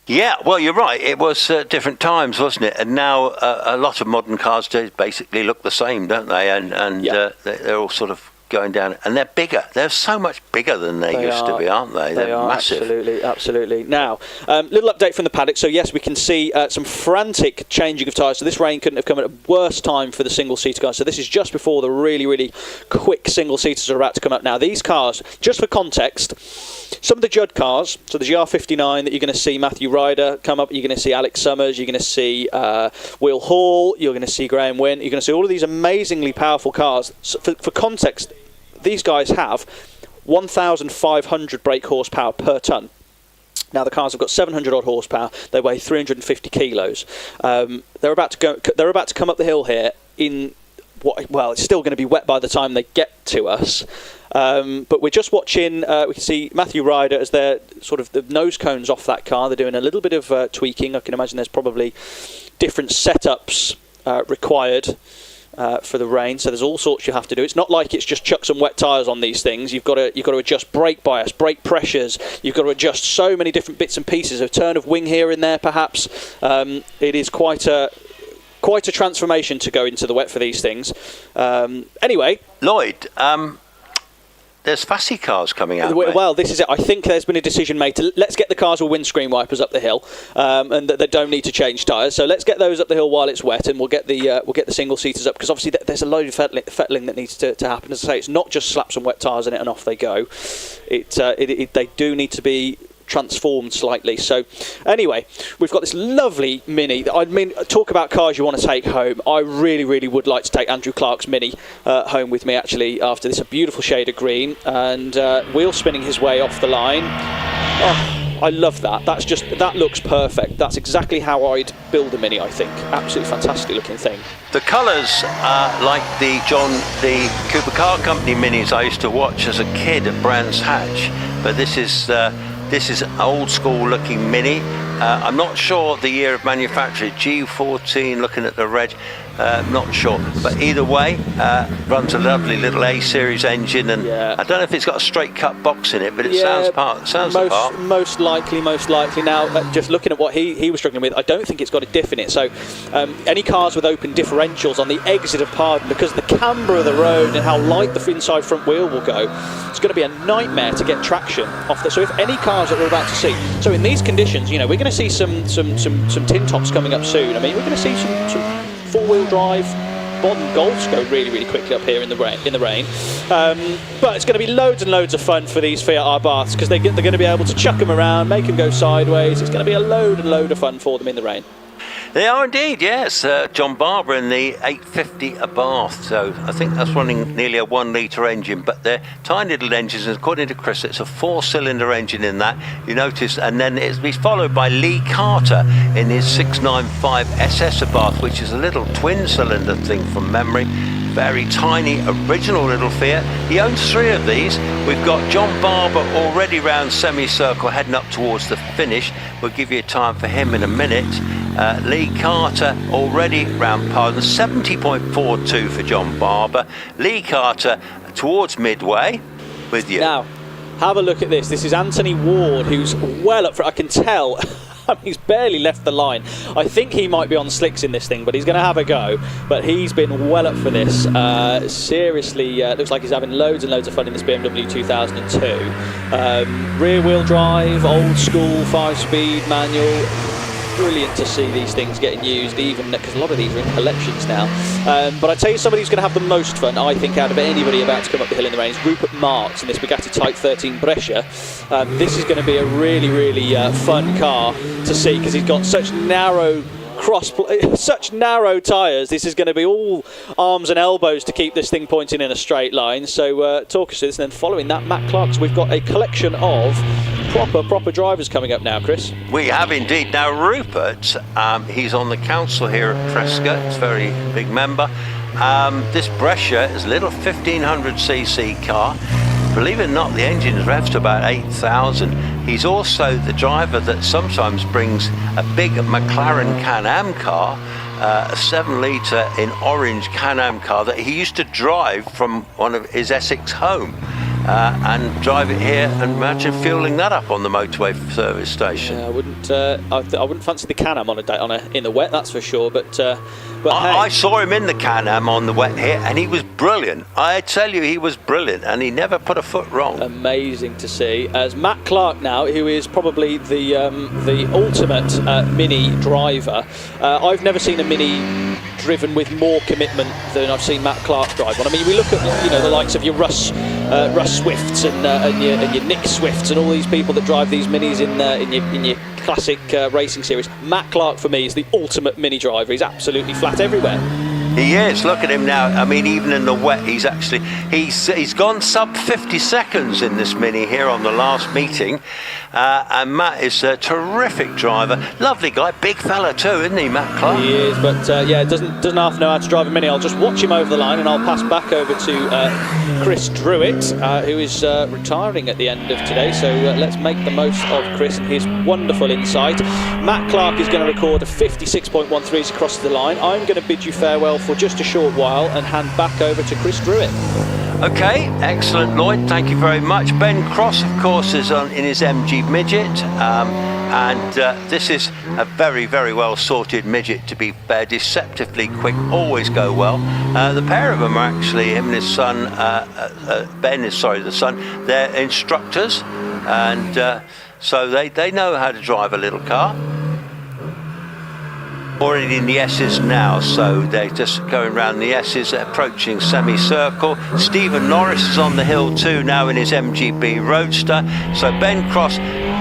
Yeah, well, you're right. It was different times, wasn't it? And now a lot of modern cars basically look the same, don't they? And they're all sort of going down, and they're bigger. They're so much bigger than they used to be, aren't they? They're massive. Absolutely. Now, little update from the paddock. So yes, we can see some frantic changing of tyres. So this rain couldn't have come at a worse time for the single-seater guys. So this is just before the really, really quick single-seaters are about to come up. Now, these cars, just for context, some of the Judd cars, so the GR59 that you're going to see Matthew Ryder come up, you're going to see Alex Summers, you're going to see Will Hall, you're going to see Graham Wynn, you're going to see all of these amazingly powerful cars. So for context, these guys have 1,500 brake horsepower per tonne. Now the cars have got 700 odd horsepower. They weigh 350 kilos. They're about to come up the hill here in it's still going to be wet by the time they get to us. But we're just watching. We can see Matthew Ryder as they're sort of the nose cones off that car. They're doing a little bit of tweaking. I can imagine there's probably different setups required for the rain, so there's all sorts you have to do. It's not like it's just chuck some wet tyres on these things. You've got to adjust brake bias, brake pressures. You've got to adjust so many different bits and pieces. A turn of wing here and there, perhaps. It is quite a transformation to go into the wet for these things. Anyway, Lloyd, there's fussy cars coming out. Well, this is it. I think there's been a decision made to let's get the cars with windscreen wipers up the hill, and that they don't need to change tyres. So let's get those up the hill while it's wet, and we'll get the single seaters up, because obviously there's a load of fettling that needs to happen. As I say, it's not just slap some wet tyres in it and off they go. They do need to be transformed slightly. So anyway, we've got this lovely Mini. I mean, talk about cars you want to take home. I really would like to take Andrew Clark's Mini home with me actually after this. A beautiful shade of green, and wheel spinning his way off the line. Oh, I love that. That looks perfect. That's exactly how I'd build a Mini, I think. Absolutely fantastic looking thing. The colours are like the Cooper Car Company Minis I used to watch as a kid at Brands Hatch, but this is an old school looking Mini. I'm not sure the year of manufacture, G14, looking at the reg, not sure. But either way, runs a lovely little A-series engine, and I don't know if it's got a straight cut box in it, but it sounds the part. Most likely. Now, just looking at what he was struggling with, I don't think it's got a diff in it. So any cars with open differentials on the exit of Pardon, because of the camber of the road and how light the inside front wheel will go, it's going to be a nightmare to get traction off there. So if any cars that we're about to see, so in these conditions, you know, we're going to see some tin tops coming up soon. I mean, we're going to see some four-wheel drive modern Golds go really quickly up here in the rain. But it's going to be loads and loads of fun for these Fiat Abarths, because they're going to be able to chuck them around, make them go sideways. It's going to be a load of fun for them in the rain. They are indeed, yes. John Barber in the 850 Abarth, so I think that's running nearly a 1 litre engine, but they're tiny little engines, and according to Chris, it's a 4-cylinder engine in that, you notice, and then it's followed by Lee Carter in his 695 SS Abarth, which is a little twin-cylinder thing from memory. Very tiny, original little Fiat. He owns 3 of these. We've got John Barber already round semicircle, heading up towards the finish. We'll give you time for him in a minute. Lee Carter already round Pardon, 70.42 for John Barber. Lee Carter towards midway with you. Now, have a look at this. This is Anthony Ward, who's well up for it. I can tell. He's barely left the line. I think he might be on slicks in this thing, but he's going to have a go. But he's been well up for this. Seriously, looks like he's having loads and loads of fun in this BMW 2002. Rear wheel drive, old school, 5-speed manual. Brilliant to see these things getting used, even because a lot of these are in collections now. But I tell you, somebody who's going to have the most fun, I think, out of anybody about to come up the hill in the rain is Rupert Marx in this Bugatti Type 13 Brescia. This is going to be a really fun car to see, because he's got such narrow such narrow tyres. This is going to be all arms and elbows to keep this thing pointing in a straight line. So talk us through this, and then following that, Matt Clark's. We've got a collection of proper drivers coming up now, Chris. We have indeed. Now Rupert, he's on the council here at Prescott. He's a very big member. This Brescia is a little 1500cc car. Believe it or not, the engine is revved to about 8,000. He's also the driver that sometimes brings a big McLaren Can-Am car, a 7-litre in orange Can-Am car that he used to drive from one of his Essex home. And drive it here, and imagine fueling that up on the motorway service station. Yeah, I wouldn't fancy the Can-Am in the wet, that's for sure. But I saw him in the Can-Am on the wet here, and he was brilliant. I tell you, he was brilliant, and he never put a foot wrong. Amazing to see. As Matt Clark now, who is probably the ultimate Mini driver. I've never seen a Mini driven with more commitment than I've seen Matt Clark drive one. I mean, we look at the likes of your Russ Swifts and your Nick Swifts and all these people that drive these Minis in your classic racing series. Matt Clark for me is the ultimate Mini driver. He's absolutely flat everywhere. He is. Look at him now. I mean, even in the wet, he's gone sub 50 seconds in this Mini here on the last meeting. And Matt is a terrific driver. Lovely guy, big fella too, isn't he, Matt Clark? He is, but doesn't half know how to drive a Mini. I'll just watch him over the line, and I'll pass back over to Chris Druitt, who is retiring at the end of today. So let's make the most of Chris and his wonderful insight. Matt Clark is going to record a 56.13s across the line. I'm going to bid you farewell for just a short while and hand back over to Chris Druitt. Okay, excellent, Lloyd. Thank you very much. Ben Cross, of course, is in his MG Midget, and this is a very, very well sorted midget, to be fair. Deceptively quick, always go well. The pair of them are actually, him and his son, Ben is, sorry, the son, they're instructors, and so they know how to drive a little car. Already in the S's now, so they're just going around the S's, approaching semicircle. Stephen Norris is on the hill too now in his MGB Roadster. So Ben Cross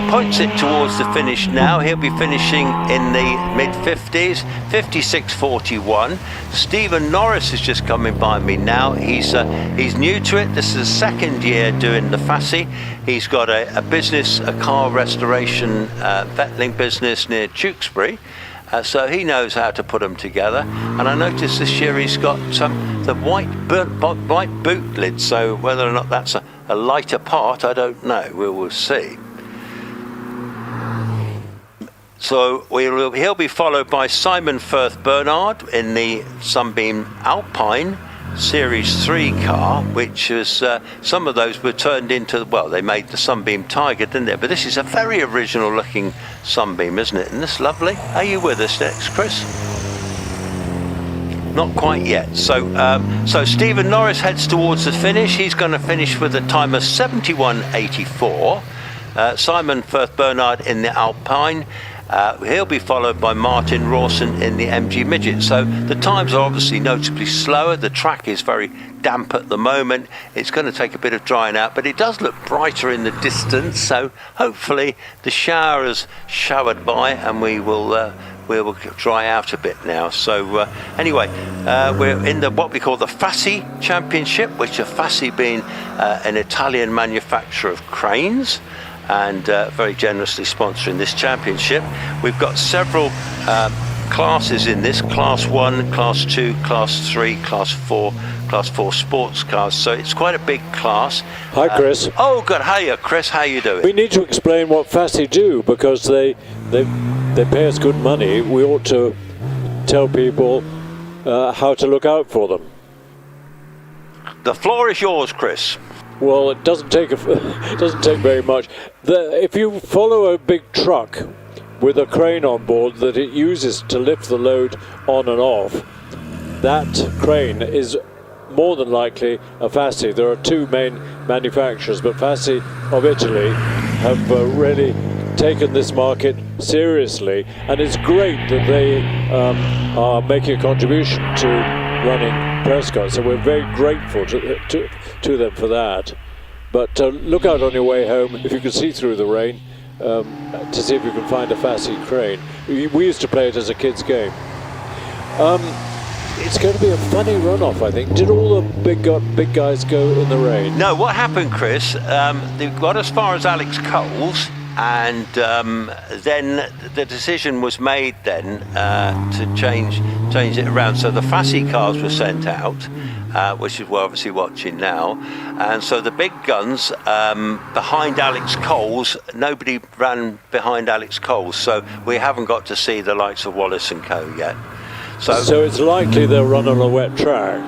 points it towards the finish now. He'll be finishing in the mid-50s, 56.41. Stephen Norris is just coming by me now. He's new to it. This is his second year doing the Fassi. He's got a business, a car restoration Vettling business near Tewkesbury. So he knows how to put them together, and I noticed this year he's got the white boot lid, so whether or not that's a lighter part, I don't know. We will see. So he'll be followed by Simon Firth Bernard in the Sunbeam Alpine Series 3 car, which is some of those were turned into, well, they made the Sunbeam Tiger, didn't they? But this is a very original looking Sunbeam, isn't it? Isn't this lovely? Are you with us next, Chris? Not quite yet. So Stephen Norris heads towards the finish. He's going to finish with a time of 71.84. Simon Firth Bernard in the Alpine. He'll be followed by Martin Rawson in the MG Midget. So the times are obviously notably slower. The track is very damp at the moment. It's going to take a bit of drying out, but it does look brighter in the distance. So hopefully the shower has showered by, and we will dry out a bit now. So anyway, we're in what we call the Fassi Championship, which are Fassi being an Italian manufacturer of cranes, and very generously sponsoring this championship. We've got several classes in this: Class 1, Class 2, Class 3, Class 4, Class 4 sports cars. So it's quite a big class. Hi, Chris. Oh, good. Hiya, Chris. How you doing? We need to explain what Fassi do, because they pay us good money. We ought to tell people how to look out for them. The floor is yours, Chris. Well, it doesn't take very much. If you follow a big truck with a crane on board that it uses to lift the load on and off, that crane is more than likely a Fassi. There are two main manufacturers, but Fassi of Italy have really taken this market seriously, and it's great that they are making a contribution to running Prescott, so we're very grateful to them for that. But look out on your way home, if you can see through the rain, to see if you can find a Fassi crane. We used to play it as a kid's game. It's going to be a funny runoff, I think. Did all the big guys go in the rain? No, what happened, Chris, they got as far as Alex Coles, and then the decision was made then to change it around. So the Fassi cars were sent out, which is we're obviously watching now, and so the big guns behind Alex Coles, nobody ran behind Alex Coles, so we haven't got to see the likes of Wallace and Co yet. So it's likely they'll run on a wet track.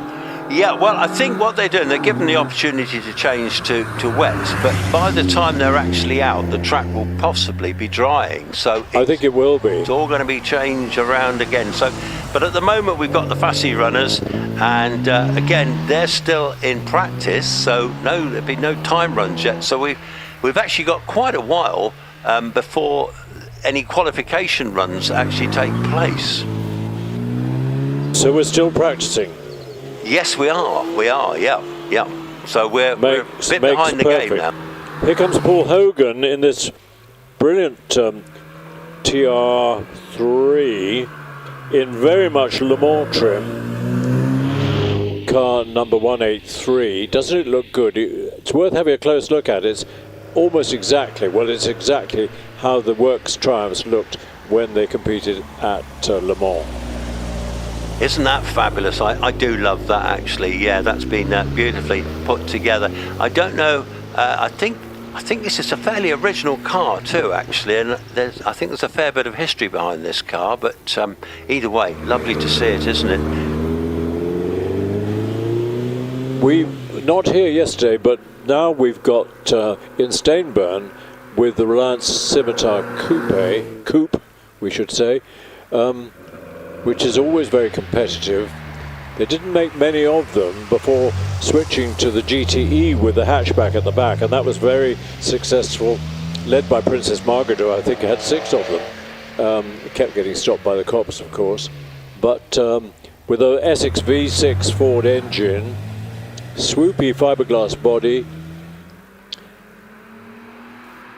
Yeah, well, I think what they're doing, they're given the opportunity to change to wet, but by the time they're actually out, the track will possibly be drying. So I think it will be. It's all going to be changed around again. So, but at the moment we've got the Fassi runners, and again they're still in practice. So there'll be no time runs yet. So we've actually got quite a while before any qualification runs actually take place. So we're still practicing. Yes, we are, yeah. So we're a bit behind the game now. Here comes Paul Hogan in this brilliant TR3 in very much Le Mans trim. Car number 183. Doesn't it look good? It's worth having a close look at. It's almost exactly, well, it's exactly how the Works Triumphs looked when they competed at Le Mans. Isn't that fabulous? I do love that, actually. Yeah, that's been beautifully put together. I don't know. I think this is a fairly original car too, actually, and I think there's a fair bit of history behind this car. But either way, lovely to see it, isn't it? We not here yesterday, but now we've got in Stainburn with the Reliance Scimitar Coupe, we should say, which is always very competitive. They didn't make many of them before switching to the GTE with the hatchback at the back, and that was very successful, led by Princess Margaret, who I think had 6 of them. Kept getting stopped by the cops, of course. But with a Essex V6 Ford engine, swoopy fiberglass body,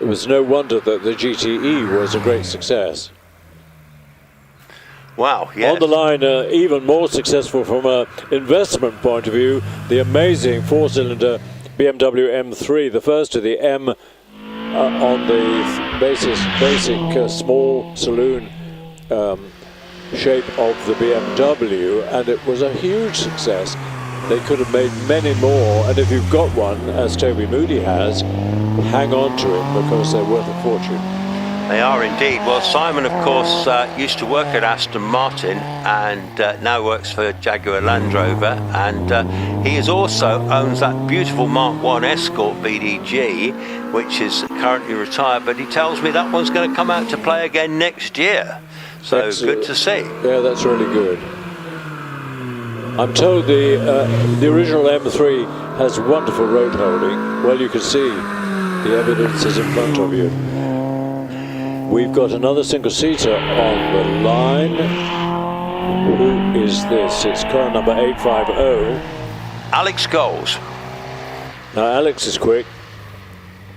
it was no wonder that the GTE was a great success. Wow, yes. On the line, even more successful from an investment point of view, the amazing 4-cylinder BMW M3, the first of the M on the basic small saloon shape of the BMW, and it was a huge success. They could have made many more, and if you've got one, as Toby Moody has, hang on to it because they're worth a fortune. They are indeed. Well, Simon, of course, used to work at Aston Martin and now works for Jaguar Land Rover, and he is also owns that beautiful Mark 1 Escort VDG, which is currently retired, but he tells me that one's going to come out to play again next year. So good to see. Yeah, that's really good. I'm told the original M3 has wonderful road holding. Well, you can see the evidence is in front of you. We've got another single-seater on the line. Who is this? It's car number 850. Alex Gould. Now, Alex is quick.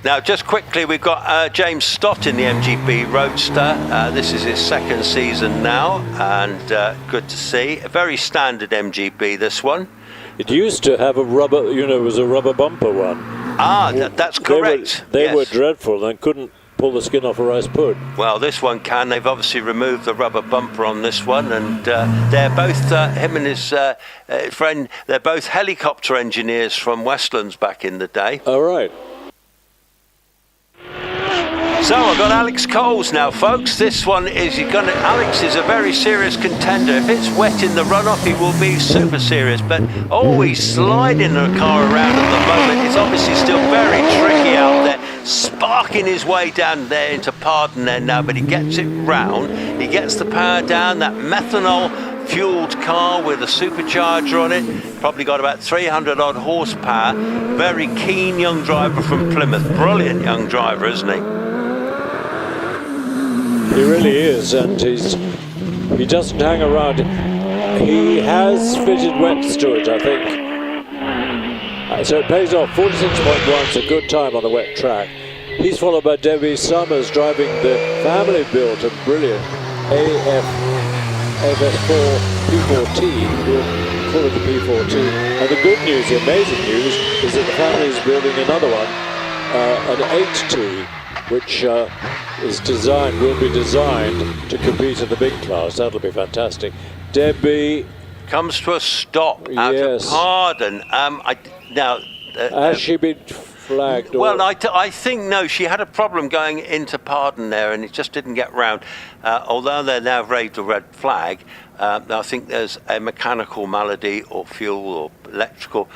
Now, just quickly, we've got James Stott in the MGB Roadster. This is his 2nd season now, and good to see. A very standard MGB, this one. It used to have a rubber, it was a rubber bumper one. Ah, that's correct. They were dreadful and couldn't pull the skin off a rice pud. Well, this one can. They've obviously removed the rubber bumper on this one, and they're both, him and his friend, they're both helicopter engineers from Westlands back in the day. All right. So I've got Alex Coles now, folks. This one is Alex is a very serious contender. If it's wet in the runoff, he will be super serious. But he's sliding the car around at the moment. It's obviously still very tricky out there, sparking his way down there into Pardon there now. But he gets it round. He gets the power down. That methanol fueled car with a supercharger on it, probably got about 300 odd horsepower. Very keen young driver from Plymouth. Brilliant young driver, isn't he? He really is, and he doesn't hang around. He has fitted wets to it, I think. So it pays off. 46.1 is a good time on a wet track. He's followed by Debbie Summers driving the family-built and brilliant FS4 P4T. We'll call it the P4T. And the good news, the amazing news, is that the family is building another one, an 8T, which will be designed to compete in the big class. That'll be fantastic. Debbie comes to a stop out of Pardon. Has she been flagged? Well, I think no. She had a problem going into Pardon there, and it just didn't get round. Although they're now raised a red flag, I think there's a mechanical malady or fuel or electrical.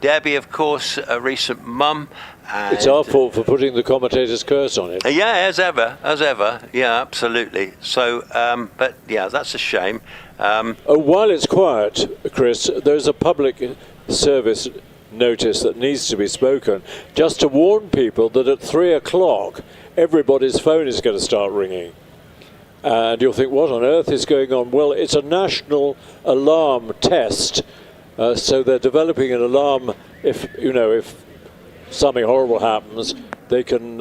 Debbie, of course, a recent mum. It's our fault for putting the commentator's curse on it. Yeah, as ever. Yeah, absolutely. So, but yeah, that's a shame. While it's quiet, Chris, there's a public service notice that needs to be spoken, just to warn people that at 3 o'clock, everybody's phone is going to start ringing. And you'll think, what on earth is going on? Well, it's a national alarm test. So they're developing an alarm if something horrible happens, they can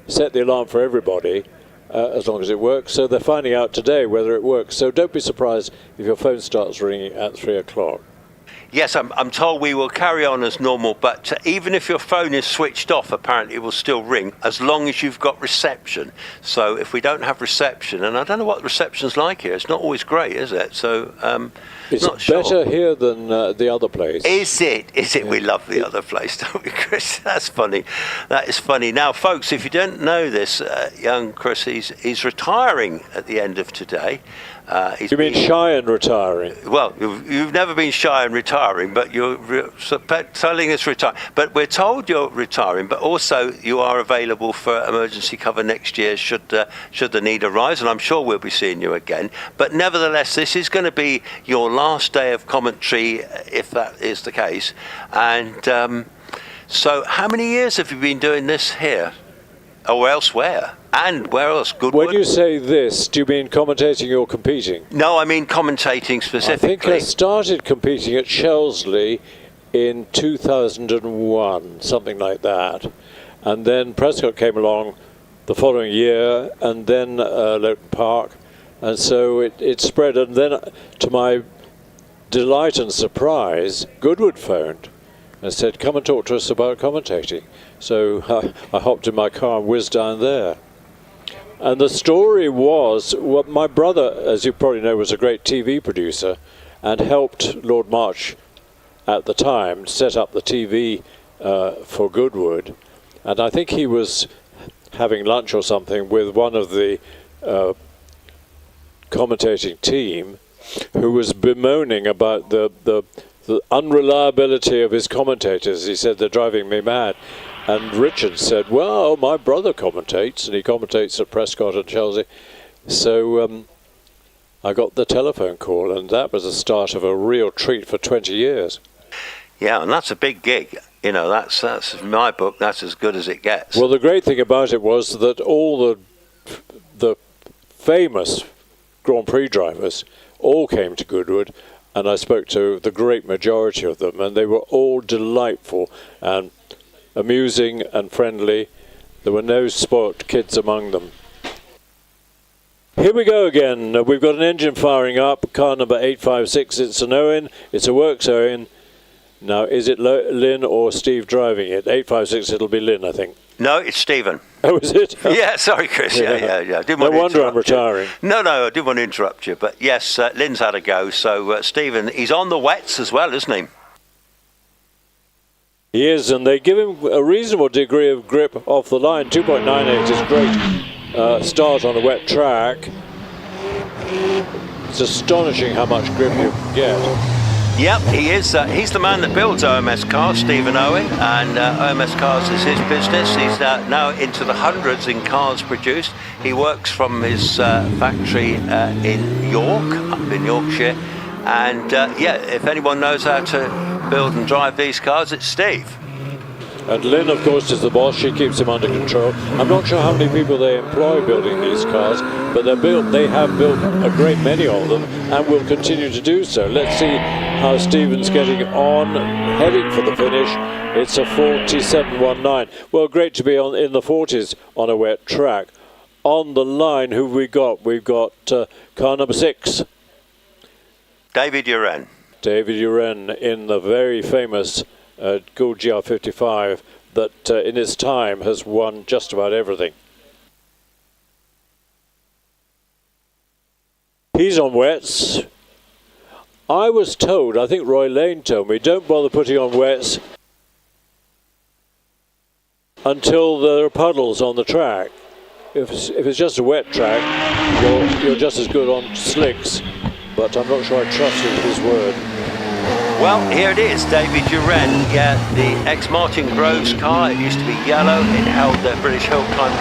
set the alarm for everybody as long as it works. So they're finding out today whether it works. So don't be surprised if your phone starts ringing at 3 o'clock. Yes, I'm told we will carry on as normal, but even if your phone is switched off, apparently it will still ring as long as you've got reception. So if we don't have reception, and I don't know what reception's like here, it's not always great, is it? So it's not sure. Better here than the other place. Is it? Yeah. We love the other place, don't we, Chris? That's funny. That is funny. Now, folks, if you don't know this, young Chris, he's retiring at the end of today. You mean shy and retiring? Well, you've never been shy and retiring. retiring, but you're telling us retire. But we're told you're retiring, but also you are available for emergency cover next year should the need arise, and I'm sure we'll be seeing you again. But nevertheless, this is going to be your last day of commentary, if that is the case. And so how many years have you been doing this here or elsewhere? And where else? Goodwood? When you say this, do you mean commentating or competing? No, I mean commentating specifically. I think I started competing at Shelsley in 2001, something like that. And then Prescott came along the following year, and then Lowton Park. And so it spread. And then, to my delight and surprise, Goodwood phoned and said, come and talk to us about commentating. So I hopped in my car and whizzed down there. And the story was, well, my brother, as you probably know, was a great TV producer and helped Lord March at the time set up the TV for Goodwood. And I think he was having lunch or something with one of the commentating team who was bemoaning about the unreliability of his commentators. He said, they're driving me mad. And Richard said, well, my brother commentates, and he commentates at Prescott and Chelsea. So I got the telephone call, and that was the start of a real treat for 20 years. Yeah, and that's a big gig. You know, that's in my book, that's as good as it gets. Well, the great thing about it was that all the famous Grand Prix drivers all came to Goodwood, and I spoke to the great majority of them, and they were all delightful and amusing and friendly. There were no spoilt kids among them. Here we go again. We've got an engine firing up, car number 856. It's an Owen, it's a works Owen. Now, is it Lynn or Steve driving it? 856, it'll be Lynn, I think. No, it's Stephen. Oh, is it? Yeah, sorry, Chris. Yeah. No wonder I'm retiring. No, I didn't want to interrupt you. But yes, Lynn's had a go. So, Stephen, he's on the wets as well, isn't he? He is, and they give him a reasonable degree of grip off the line. 2.98 is great start on a wet track. It's astonishing how much grip you can get. Yep, he is. He's the man that builds OMS cars, Stephen Owen, and OMS cars is his business. He's now into the hundreds in cars produced. He works from his factory in York, up in Yorkshire. And if anyone knows how to build and drive these cars, it's Steve. And Lynn, of course, is the boss. She keeps him under control. I'm not sure how many people they employ building these cars, but they have built a great many of them and will continue to do so. Let's see how Stephen's getting on, heading for the finish. It's a 47.19. Well, great to be in the 40s on a wet track. On the line, who have we got? We've got car number 6. David Uren. David Uren in the very famous Gould GR55 that in its time has won just about everything. He's on wets. I was told, I think Roy Lane told me, don't bother putting on wets until there are puddles on the track. If it's just a wet track, you're just as good on slicks, but I'm not sure I trusted his word. Well, here it is, David Uren. Yeah, the ex-Martin Groves car. It used to be yellow. It held the British Hillclimb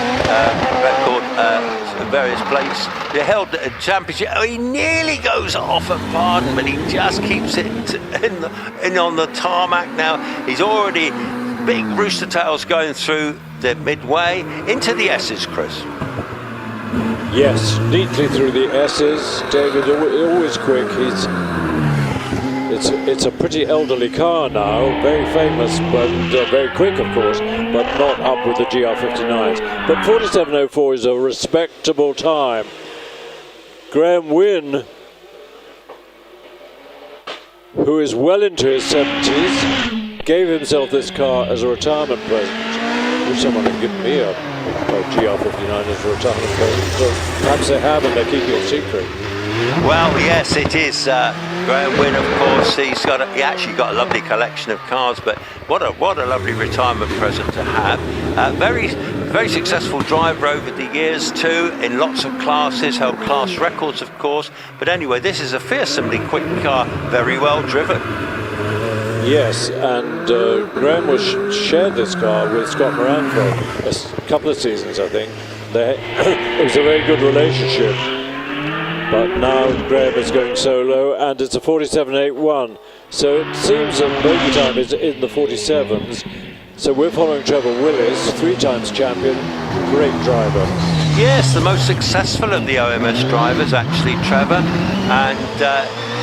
record various places. It held the championship. Oh, he nearly goes off at Pardon, but he just keeps it in on the tarmac now. He's already big rooster tails going through the midway into the S's, Chris. Yes, neatly through the S's. David always quick. It's a pretty elderly car now, very famous, but very quick, of course, but not up with the GR59s. But 47.04 is a respectable time. Graham Wynne, who is well into his 70s, gave himself this car as a retirement present. Wish someone had given me a GR59 as a retirement present. So perhaps they have and they're keeping it secret. Well, yes, it is. Graham Wynne, of course, he actually got a lovely collection of cars, but what a lovely retirement present to have. Very successful driver over the years too, in lots of classes, held class records, of course. But anyway, this is a fearsomely quick car, very well driven. Yes, and Graham was shared this car with Scott Moran for a couple of seasons, I think. It was a very good relationship. But now Graham is going solo, and it's a 47.81. So it seems that bogey time is in the 47s. So we're following Trevor Willis, 3 times champion, great driver. Yes, the most successful of the OMS drivers, actually, Trevor. And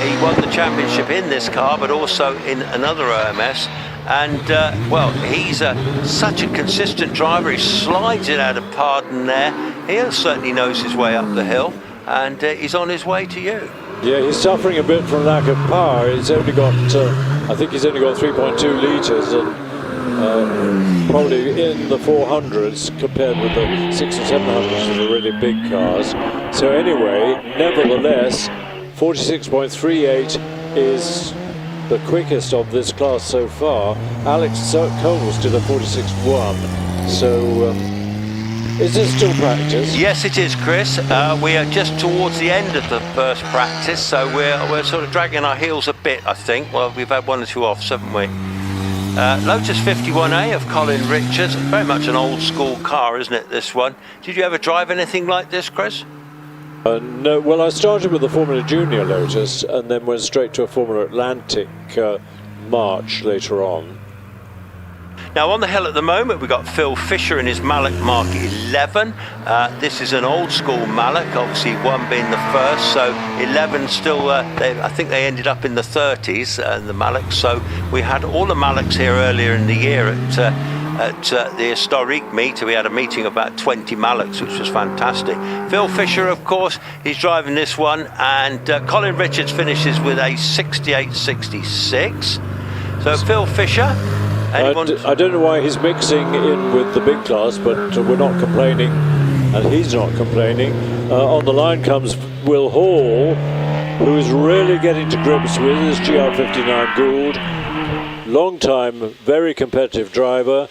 he won the championship in this car, but also in another OMS. And, well, he's such a consistent driver. He slides it out of pardon there. He certainly knows his way up the hill. And he's on his way to you. Yeah, he's suffering a bit from lack of power. He's only got, I think he's only got 3.2 litres, and probably in the 400s compared with the 6 and 700s of the really big cars. So anyway, nevertheless, 46.38 is the quickest of this class so far. Alex Coles did a 46.1. So. Is this still practice? Yes, it is, Chris. We are just towards the end of the first practice, so we're sort of dragging our heels a bit, I think. Well, we've had 1 or 2 offs, haven't we? Lotus 51A of Colin Richards. Very much an old school car, isn't it, this one? Did you ever drive anything like this, Chris? No, well, I started with the Formula Junior Lotus and then went straight to a Formula Atlantic March later on. Now on the hill at the moment we've got Phil Fisher in his Mallet Mark 11. This is an old school Mallet, obviously 1 being the first, so 11 still, I think they ended up in the 30s, the Mallets. So we had all the Mallets here earlier in the year at the historic meet. We had a meeting of about 20 Mallets, which was fantastic. Phil Fisher, of course, he's driving this one, and Colin Richards finishes with a 68.66. So Phil Fisher. I don't know why he's mixing in with the big class, but we're not complaining, and he's not complaining. On the line comes Will Hall, who is really getting to grips with his GR59 Gould. Long time, very competitive driver.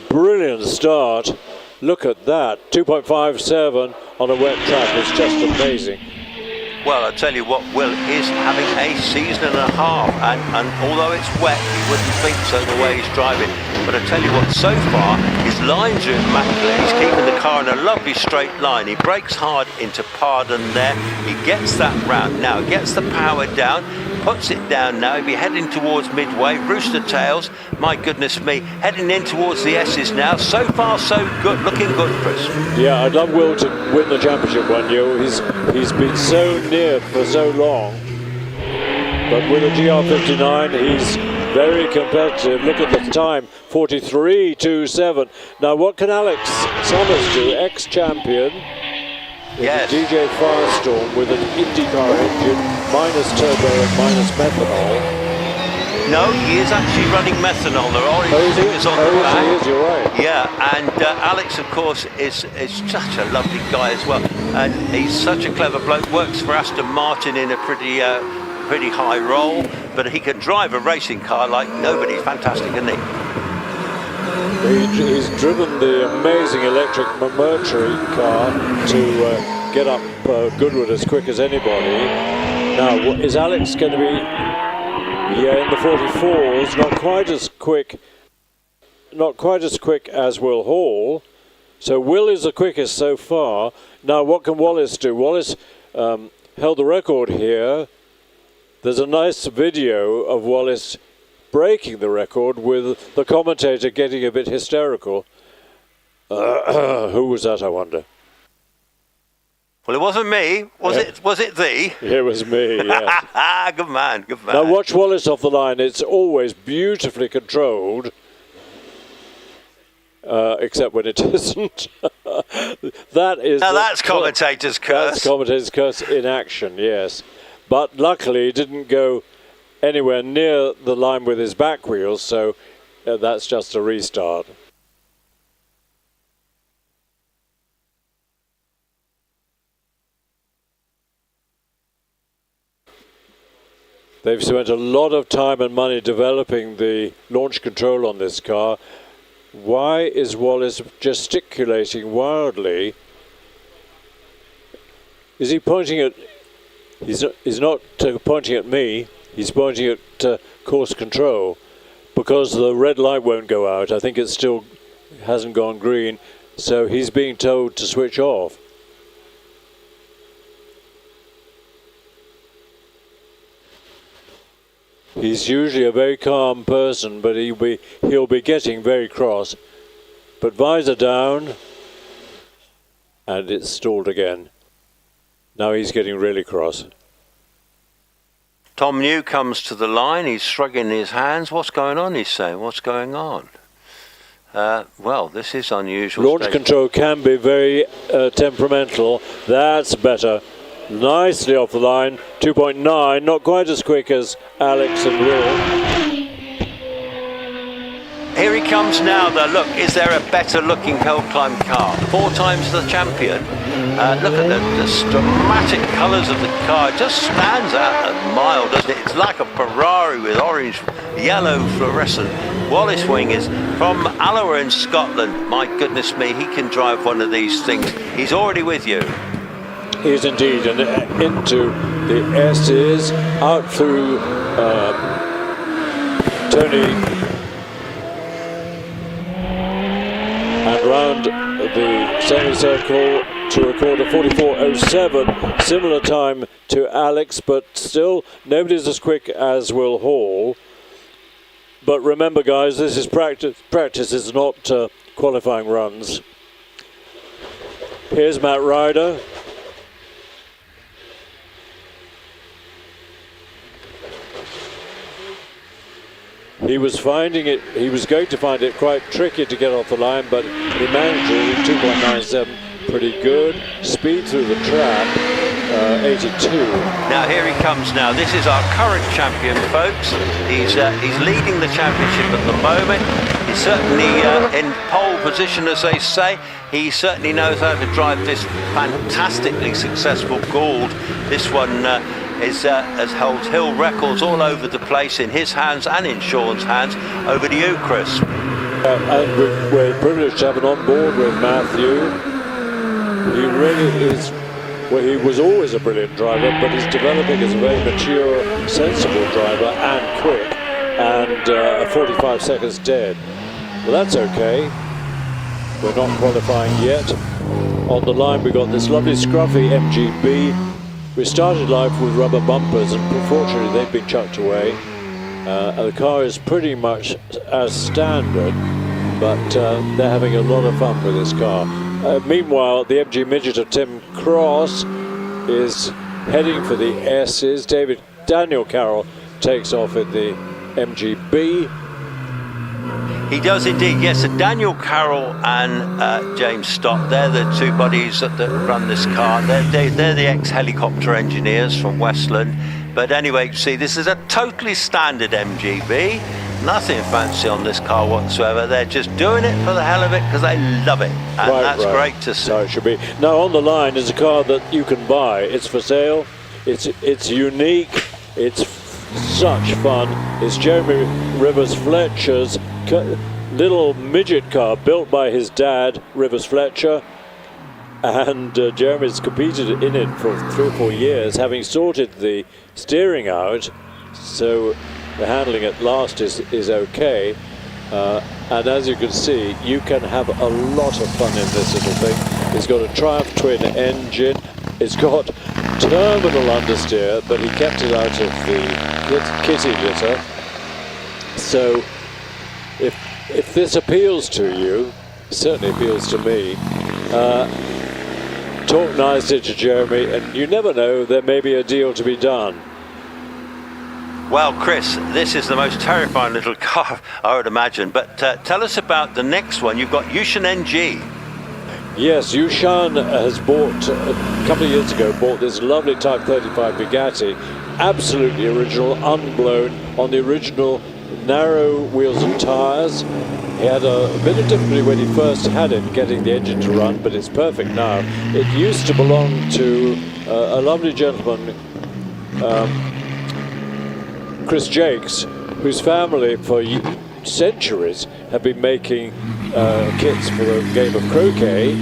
Brilliant start. Look at that, 2.57 on a wet track. It's just amazing. Well, I tell you what, Will is having a season and a half, and although it's wet, you wouldn't think so the way he's driving. But I tell you what, so far, his lines are immaculate. He's keeping the car in a lovely straight line. He brakes hard into pardon there. He gets that round. Now, gets the power down, puts it down now. He'll be heading towards midway. Rooster tails, my goodness me, heading in towards the S's now. So far, so good. Looking good, Chris. Yeah, I'd love Will to win the championship one year. He's been so near for so long. But with a GR59, he's very competitive. Look at the time, 43.27. Now, what can Alex Summers do? Ex-champion. Yes. DJ Firestorm with an IndyCar engine, minus turbo and minus methanol. No, he is actually running methanol. There are fingers on the back. He is, you're right. Yeah, and Alex, of course, is such a lovely guy as well. And he's such a clever bloke. Works for Aston Martin in a pretty high role, but he can drive a racing car like nobody. Fantastic, isn't he? He's driven the amazing electric Mercury car to get up Goodwood as quick as anybody. Now, is Alex going to be, in the 44s, not quite as quick as Will Hall. So Will is the quickest so far. Now, what can Wallace do? Wallace held the record here. There's a nice video of Wallace breaking the record with the commentator getting a bit hysterical. Who was that, I wonder? Well, it wasn't me. Was it thee? It was me, yes. Good man, good man. Now watch Wallace off the line. It's always beautifully controlled. Except when it isn't. That's commentator's curse. That's commentator's curse in action, yes. But luckily, he didn't go anywhere near the line with his back wheels, so that's just a restart. They've spent a lot of time and money developing the launch control on this car. Why is Wallace gesticulating wildly? Is he pointing at... He's not pointing at me. He's pointing at course control because the red light won't go out. I think it still hasn't gone green, so he's being told to switch off. He's usually a very calm person, but he'll be getting very cross. But visor down, and it's stalled again. Now he's getting really cross. Tom New comes to the line. He's shrugging his hands. What's going on? He's saying, what's going on? Well, this is unusual. Launch control can be very temperamental. That's better. Nicely off the line. 2.9, not quite as quick as Alex and Will. Here he comes now, though. Look, is there a better looking HillClimb car? 4 times the champion. Look at the dramatic colours of the car. It just stands out a mile, doesn't it? It's like a Ferrari with orange, yellow fluorescent Wallace wingers from Alloa in Scotland. My goodness me, he can drive one of these things. He's already with you. He is indeed, and into the S's, out through Tony, and round the semicircle to record a 44.07, similar time to Alex, but still nobody's as quick as Will Hall. But remember, guys, this is practice. Practice is not qualifying runs. Here's Matt Ryder. He was finding it, he was going to find it quite tricky to get off the line, but he managed to. 2.97, pretty good. Speed through the trap, 82. Now here he comes now. This is our current champion, folks. He's leading the championship at the moment. He's certainly in pole position, as they say. He certainly knows how to drive this fantastically successful Gould. This one has held hill records all over the place in his hands and in Sean's hands. Over to you, Chris. And we're privileged to have an on board with Matthew. He really is, well, he was always a brilliant driver, but he's developing as a very mature, sensible driver and quick, and 45 seconds dead. Well, that's okay. We're not qualifying yet. On the line we got this lovely scruffy MGB. We started life with rubber bumpers, and unfortunately they've been chucked away. The car is pretty much as standard, but they're having a lot of fun with this car. Meanwhile, the MG midget of Tim Cross is heading for the S's. Daniel Carroll takes off in the MGB. He does indeed, yes. So Daniel Carroll and James Stott, they're the two buddies that run this car. They're the ex-helicopter engineers from Westland. But anyway, see, this is a totally standard MGB. Nothing fancy on this car whatsoever. They're just doing it for the hell of it because they love it. And that's great to see. So it should be. Now on the line is a car that you can buy. It's for sale. It's unique. It's such fun. It's Jeremy Rivers Fletcher's little midget car built by his dad, Rivers Fletcher, and Jeremy's competed in it for 3 or 4 years, having sorted the steering out, so the handling at last is okay. And as you can see, you can have a lot of fun in this little thing. It's got a Triumph twin engine. It's got terminal understeer, but he kept it out of the kitty litter. So if this appeals to you, it certainly appeals to me, talk nicely to Jeremy, and you never know, there may be a deal to be done. Well, Chris, this is the most terrifying little car, I would imagine. But tell us about the next one. You've got Yushan NG. Yes, Yushan has bought, a couple of years ago, bought this lovely Type 35 Bugatti, absolutely original, unblown, on the original narrow wheels and tyres. He had a bit of difficulty when he first had it, getting the engine to run, but it's perfect now. It used to belong to a lovely gentleman, Chris Jakes, whose family for centuries have been making kits for the game of croquet.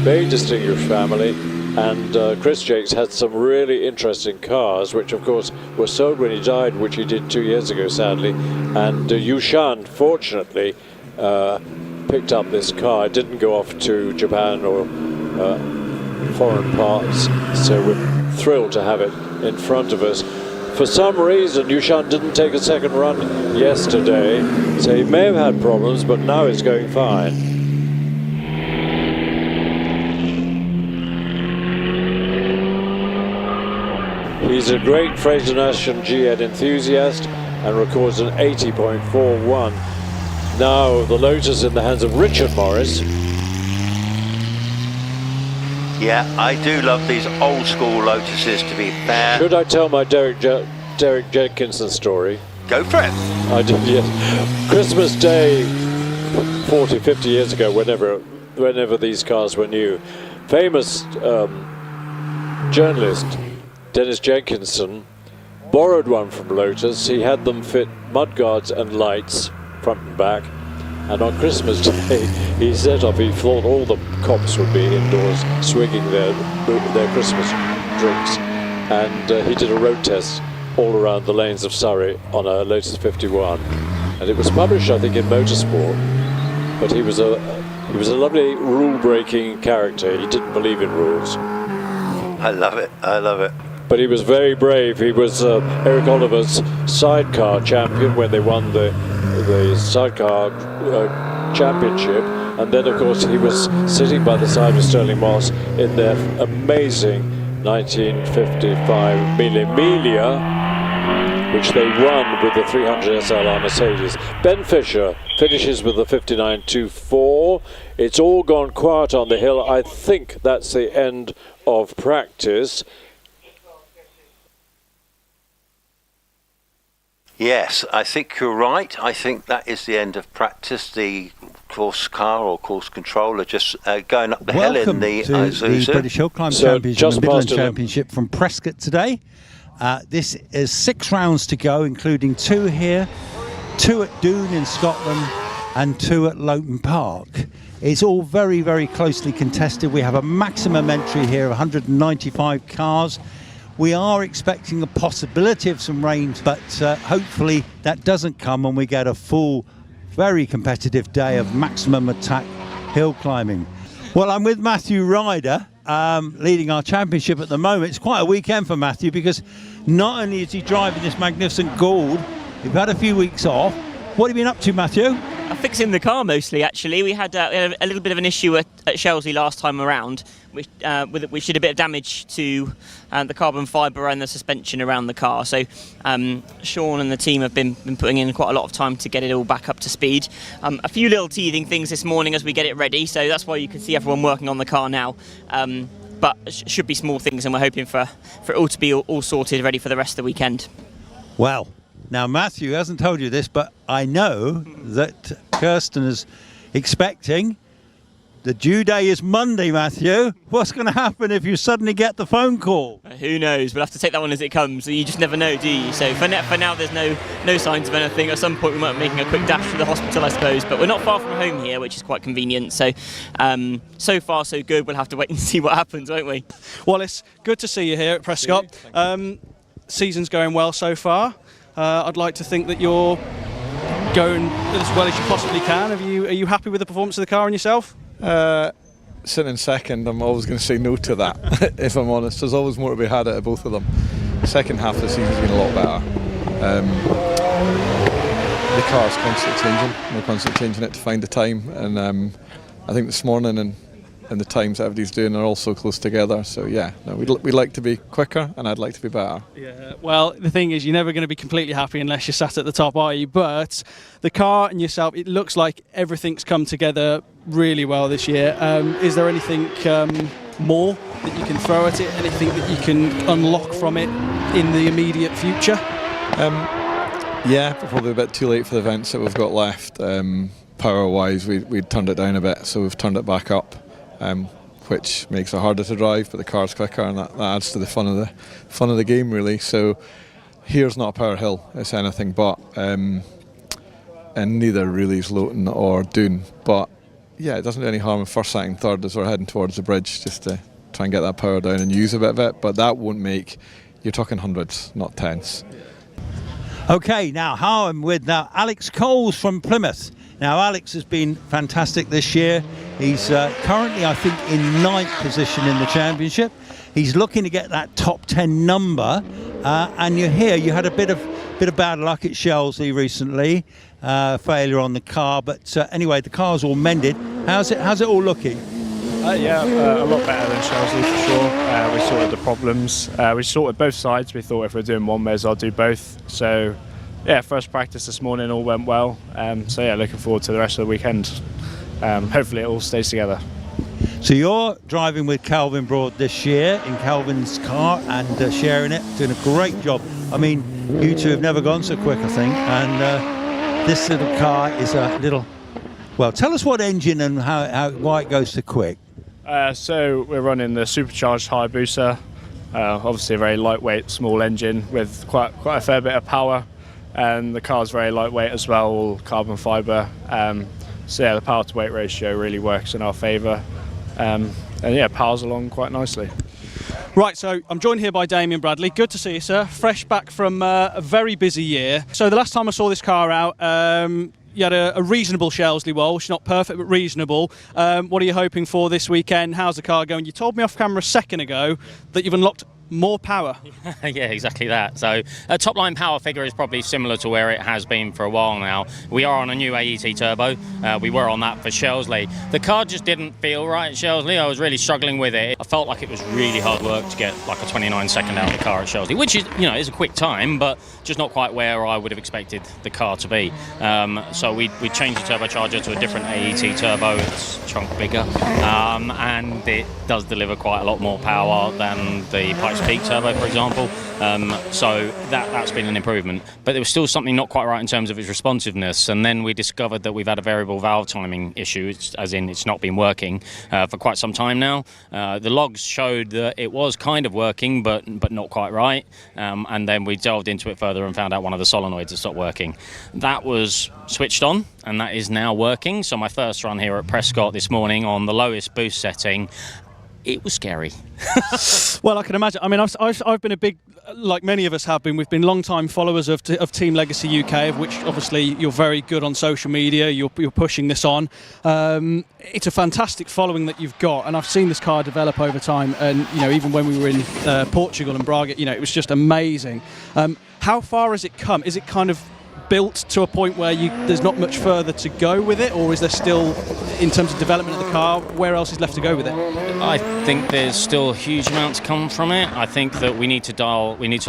Very distinguished family. And Chris Jakes had some really interesting cars, which of course were sold when he died, which he did 2 years ago, sadly. And Yushan, fortunately, picked up this car. It didn't go off to Japan or foreign parts, so we're thrilled to have it in front of us. For some reason, Yushan didn't take a second run yesterday, so he may have had problems, but now it's going fine. He's a great Fraser-Nash G-Ed enthusiast and records an 80.41. Now the Lotus in the hands of Richard Morris. Yeah, I do love these old school Lotuses, to be fair. Should I tell my Derek Jenkinson story? Go for it. I did, yes. Christmas Day 40, 50 years ago, whenever these cars were new, famous journalist Dennis Jenkinson borrowed one from Lotus. He had them fit mudguards and lights front and back, and on Christmas Day he set off. He thought all the cops would be indoors swigging their Christmas drinks, and he did a road test all around the lanes of Surrey on a Lotus 51, and it was published, I think, in Motorsport. But he was a lovely rule-breaking character. He didn't believe in rules. I love it. I love it. But he was very brave. He was Eric Oliver's sidecar champion when they won the sidecar championship, and then of course he was sitting by the side of Sterling Moss in their amazing 1955 Mille Miglia, which they won with the 300 SLR Mercedes. Ben Fisher finishes with the 59.24. It's all gone quiet on the hill. I think that's the end of practice. Yes, I think you're right. I think that is the end of practice. The course car or course controller just going up the hill in the Isuzu. The British Hillclimb Championship and Midland Championship from Prescott today. This is 6 rounds to go, including 2 here, 2 at Doon in Scotland and 2 at Loughton Park. It's all very, very closely contested. We have a maximum entry here of 195 cars. We are expecting a possibility of some rain, but hopefully that doesn't come and we get a full, very competitive day of maximum attack hill climbing. Well, I'm with Matthew Ryder, leading our championship at the moment. It's quite a weekend for Matthew because not only is he driving this magnificent Gould, we've had a few weeks off. What have you been up to, Matthew? Fixing the car mostly, actually. We had a little bit of an issue at Shelsley last time around, which did a bit of damage to the carbon fibre and the suspension around the car. So Sean and the team have been putting in quite a lot of time to get it all back up to speed. A few little teething things this morning as we get it ready, so that's why you can see everyone working on the car now. But should be small things, and we're hoping for it all to be all sorted, ready for the rest of the weekend. Well, now Matthew hasn't told you this, but I know that Kirsten is expecting the due day is Monday, Matthew. What's going to happen if you suddenly get the phone call? Who knows? We'll have to take that one as it comes. You just never know, do you? So for now, there's no signs of anything. At some point, we might be making a quick dash to the hospital, I suppose. But we're not far from home here, which is quite convenient. So, so far, so good. We'll have to wait and see what happens, won't we? Well, it's good to see you here at Prescott. Season's going well so far. I'd like to think that you're going as well as you possibly can. Are you happy with the performance of the car and yourself? Sitting in second, I'm always going to say no to that, if I'm honest. There's always more to be had out of both of them. The second half of the season's been a lot better. The car's constantly changing. We're constantly changing it to find the time, and I think this morning and the times that everybody's doing are all so close together. So yeah, no, we'd like to be quicker, and I'd like to be better. Yeah. Well, the thing is, you're never going to be completely happy unless you're sat at the top, are you? But the car and yourself, it looks like everything's come together really well this year. Is there anything more that you can throw at it? Anything that you can unlock from it in the immediate future? Yeah, probably a bit too late for the events that we've got left. Power-wise, we turned it down a bit, so we've turned it back up. Which makes it harder to drive, but the car's quicker, and that adds to the fun of the game, really. So here's not a power hill; it's anything but, and neither really is Loughton or Doon. But yeah, it doesn't do any harm in first, second, third as we're heading towards the bridge, just to try and get that power down and use a bit of it, but that won't make, you're talking hundreds, not tenths. Okay, now how I'm with Alex Coles from Plymouth. Now Alex has been fantastic this year. He's currently, I think, in 9th position in the championship. He's looking to get that top 10 number, and you're here. You had a bit of bad luck at Shelsley recently, failure on the car, but anyway, the car's all mended. How's it all looking? A lot better than Shelsley for sure. We sorted the problems. We sorted both sides. We thought if we're doing one, may as well do both. So, yeah, first practice this morning all went well. So, yeah, looking forward to the rest of the weekend. Hopefully it all stays together. So you're driving with Calvin Broad this year in Calvin's car and sharing it, doing a great job. I mean, you two have never gone so quick, I think, and this little car is a little... Well, tell us what engine and why it goes so quick. So we're running the supercharged Hayabusa, obviously a very lightweight, small engine with quite a fair bit of power, and the car's very lightweight as well, all carbon fibre. So yeah, the power to weight ratio really works in our favour, and yeah, powers along quite nicely. Right, so I'm joined here by Damien Bradley. Good to see you, sir. Fresh back from a very busy year. So the last time I saw this car out, you had a reasonable Shelsley Walsh, not perfect but reasonable. What are you hoping for this weekend? How's the car going? You told me off camera a second ago that you've unlocked more power. Yeah, exactly that. So a top line power figure is probably similar to where it has been for a while now. We are on a new AET turbo. We were on that for Shelsley. The car just didn't feel right at Shelsley. I was really struggling with it. I felt like it was really hard work to get like a 29 second out of the car at Shelsley, which is, you know, is a quick time, but just not quite where I would have expected the car to be. So we changed the turbocharger to a different AET turbo. It's a chunk bigger, and it does deliver quite a lot more power than the Pikes Peak turbo, for example. So that's been an improvement, but there was still something not quite right in terms of its responsiveness. And then we discovered that we've had a variable valve timing issue, as in it's not been working for quite some time now. The logs showed that it was kind of working, but not quite right. And then we delved into it further and found out one of the solenoids had stopped working. That was switched on, and that is now working. So my first run here at Prescott this morning on the lowest boost setting, it was scary. Well, I can imagine. I mean, I've been a big, like many of us have been, we've been long-time followers of Team Legacy UK, of which obviously you're very good on social media. You're pushing this on. It's a fantastic following that you've got, and I've seen this car develop over time. And you know, even when we were in Portugal and Braga, you know, it was just amazing. How far has it come? Is it kind of built to a point where there's not much further to go with it, or is there still, in terms of development of the car, where else is left to go with it? I think there's still a huge amount to come from it. I think that we need to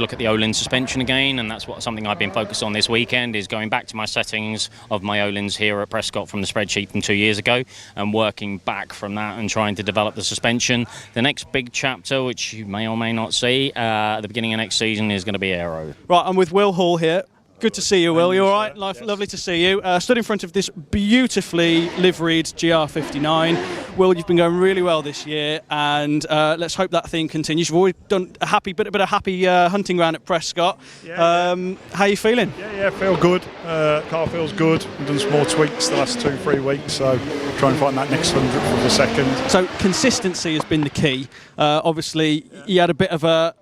look at the Öhlins suspension again, and that's something I've been focused on this weekend, is going back to my settings of my Öhlins here at Prescott from the spreadsheet from 2 years ago, and working back from that and trying to develop the suspension. The next big chapter, which you may or may not see at the beginning of next season, is going to be aero. Right, I'm with Will Hall here. Good to see you, Will. You all right? Lovely to see you. Stood in front of this beautifully liveried GR59. Will, you've been going really well this year, and let's hope that theme continues. You've already done a bit of a happy hunting ground at Prescott. How are you feeling? Yeah, feel good. Car feels good. We've done some more tweaks the last 2-3 weeks, so try and find that next 100th of a second. So consistency has been the key. Obviously, you had a bit of a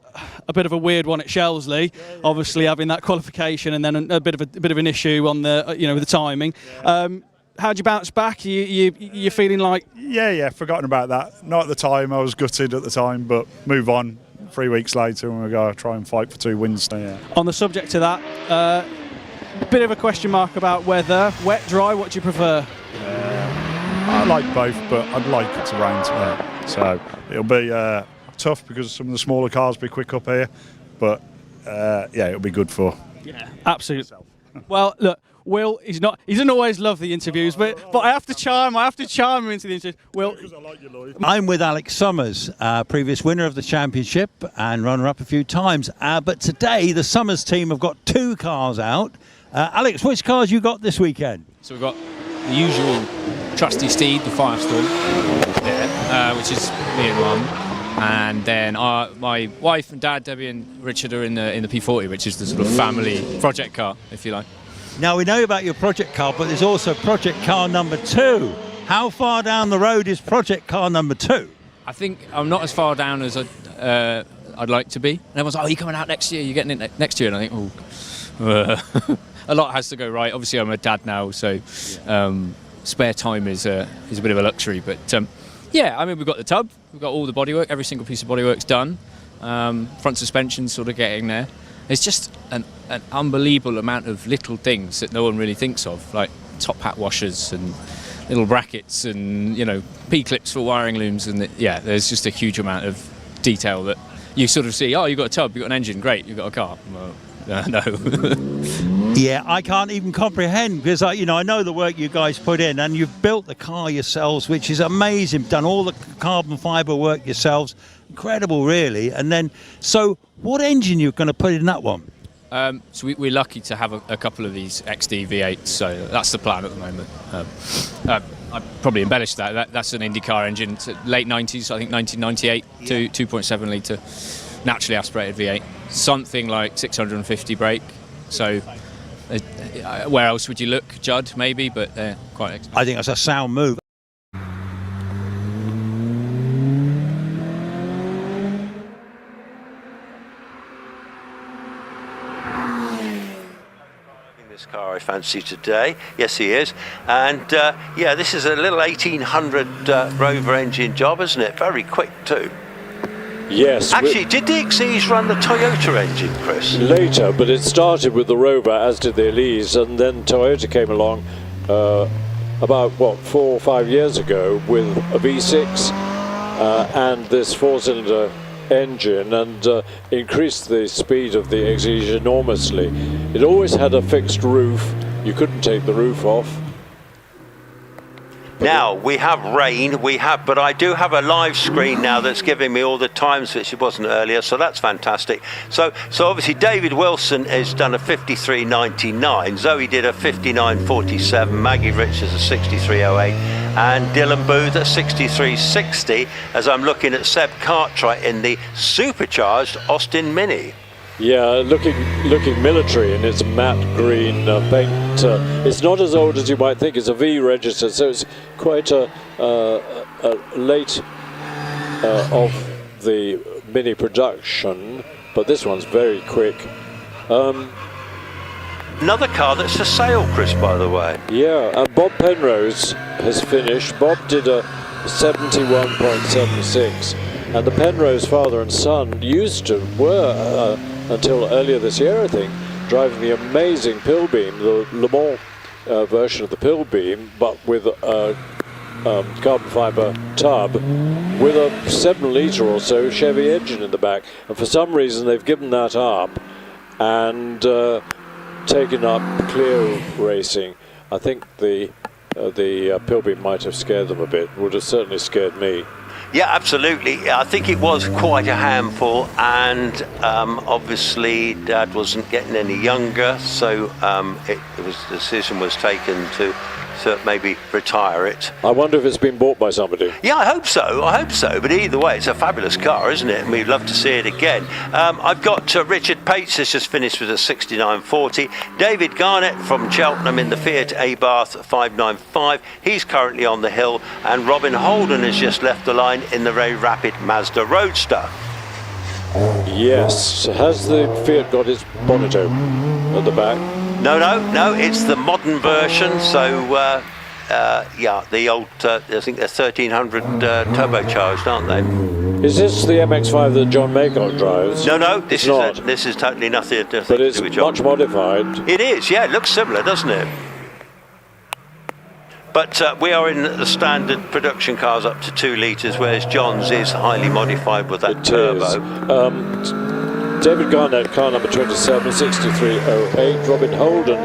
weird one at Shelsley, obviously having that qualification, and then a bit of an issue on the with the timing. How'd you bounce back? You feeling like? Yeah, forgotten about that. Not at the time. I was gutted at the time, but move on. 3 weeks later, and we go try and fight for 2 wins. Yeah. On the subject of that, bit of a question mark about weather. Wet, dry. What do you prefer? I like both, but I'd like it to rain tonight. So it'll be tough because some of the smaller cars will be quick up here, but yeah, it'll be good for. Yeah, absolutely. Well, look, Will, he doesn't always love the interviews, but I have to charm him into the interview. Will, I'm with Alex Summers, previous winner of the championship and runner-up a few times. But today, the Summers team have got 2 cars out. Alex, which cars you got this weekend? So we've got the usual trusty steed, the Firestorm, which is me and Mum. And then my wife and dad, Debbie and Richard, are in the P40, which is the sort of family project car, if you like. Now, we know about your project car, but there's also project car number 2. How far down the road is project car number 2? I think I'm not as far down as I'd like to be. And everyone's like, oh, you're coming out next year, you're getting it next year. And I think, oh, a lot has to go right. Obviously, I'm a dad now, so spare time is a bit of a luxury. But yeah, I mean, we've got the tub, we've got all the bodywork, every single piece of bodywork's done. Front suspension's sort of getting there. It's just an unbelievable amount of little things that no one really thinks of, like top hat washers and little brackets and, you know, P-clips for wiring looms. And yeah, there's just a huge amount of detail that you sort of see. Oh, you've got a tub, you've got an engine, great, you've got a car. Well, no. Yeah, I can't even comprehend, because I know the work you guys put in, and you've built the car yourselves, which is amazing. Done all the carbon fibre work yourselves, incredible, really. And then, so what engine you're going to put in that one? So we're lucky to have a couple of these XD V8s, so that's the plan at the moment. I probably embellished that. That's an IndyCar engine, late 90s, I think 1998, 2.7 litre, naturally aspirated V8, something like 650 brake. So where else would you look? Judd, maybe, but quite. I think that's a sound move. Car I fancy today. Yes, he is. And yeah, this is a little 1800 Rover engine job, isn't it? Very quick too. Yes. Actually, did the Exige run the Toyota engine, Chris? Later, but it started with the Rover, as did the Elise, and then Toyota came along about, 4 or 5 years ago with a V6 and this 4-cylinder engine, and increased the speed of the Exige enormously. It always had a fixed roof. You couldn't take the roof off. Now we have rain, but I do have a live screen now that's giving me all the times, which it wasn't earlier, so that's fantastic. So obviously David Wilson has done a 53.99, Zoe did a 59.47, Maggie Richards a 63.08, and Dylan Booth at 63.60, as I'm looking at Seb Cartwright in the supercharged Austin Mini. Yeah, looking military in its matte green paint. It's not as old as you might think. It's a V register, so it's quite a late of the Mini production. But this one's very quick. Another car that's for sale, Chris, by the way. Yeah, and Bob Penrose has finished. Bob did a 71.76, and the Penrose father and son were until earlier this year, I think, driving the amazing Pilbeam, the Le Mans version of the Pilbeam, but with a carbon fibre tub with a 7-litre or so Chevy engine in the back. And for some reason they've given that up and taken up clear racing. I think the Pilbeam might have scared them a bit, would have certainly scared me. Yeah, absolutely. I think it was quite a handful, and obviously Dad wasn't getting any younger, so the decision was taken to maybe retire it. I wonder if it's been bought by somebody. Yeah, I hope so. But either way, it's a fabulous car, isn't it? And we'd love to see it again. I've got Richard Pates has just finished with a 69.40. David Garnett from Cheltenham in the Fiat Abarth 595. He's currently on the hill. And Robin Holden has just left the line in the very rapid Mazda Roadster. Yes. Has the Fiat got its Bonito at the back? No, it's the modern version, so yeah, the old, I think they're 1300 turbocharged, aren't they? Is this the MX-5 that John Maycock drives? No, this is totally nothing to but it's do with John. Much modified. It is, yeah, it looks similar, doesn't it? But we are in the standard production cars up to 2 litres, whereas John's is highly modified with that turbo. David Garnett, car number 27, 63.08. Robin Holden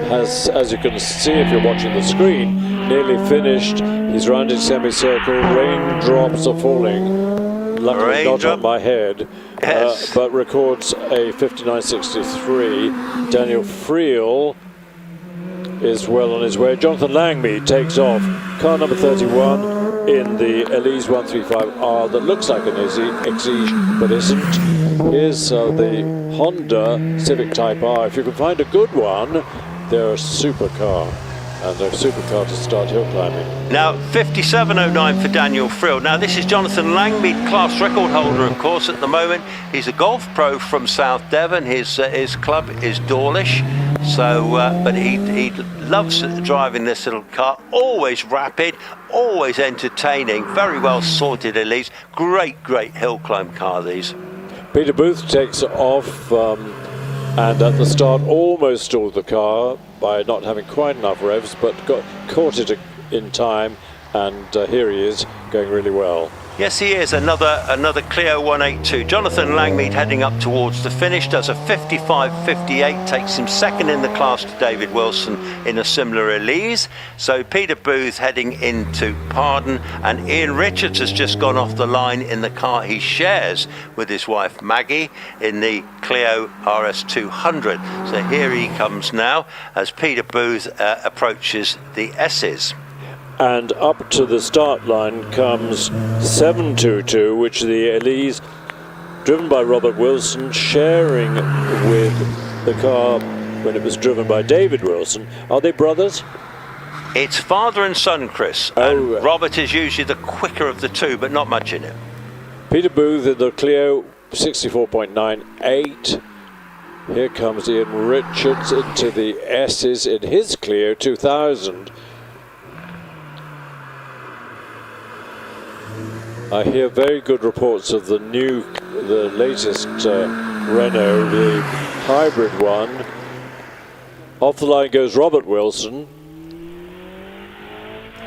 has, as you can see if you're watching the screen, nearly finished his rounded semicircle. Raindrops are falling, luckily not on my head, yes. But records a 59.63. Daniel Friel is well on his way. Jonathan Langby takes off. Car number 31 in the Elise 135R that looks like an Exige but isn't. Here's the Honda Civic Type R. If you can find a good one, they're a super car. and a supercar to start hill climbing. Now 57.09 for Daniel Frill. Now this is Jonathan Langmead, class record holder of course at the moment. He's a golf pro from South Devon. His club is Dawlish, so but he loves driving this little car. Always rapid, always entertaining, very well sorted elites. Great hill climb car these. Peter Booth takes off and at the start almost stalled the car by not having quite enough revs, but caught it in time, and here he is going really well. Yes, he is. Another Clio 182. Jonathan Langmead heading up towards the finish, does a 55.58, takes him second in the class to David Wilson in a similar Elise. So Peter Booth heading into Pardon, and Ian Richards has just gone off the line in the car he shares with his wife Maggie in the Clio RS200. So here he comes now as Peter Booth approaches the S's. And up to the start line comes 722, which the Elise, driven by Robert Wilson, sharing with the car when it was driven by David Wilson. Are they brothers? It's father and son, Chris. And Robert is usually the quicker of the two, but not much in it. Peter Booth in the Clio 64.98. Here comes Ian Richards into the S's in his Clio 2000. I hear very good reports of the latest Renault, the hybrid one. Off the line goes Robert Wilson.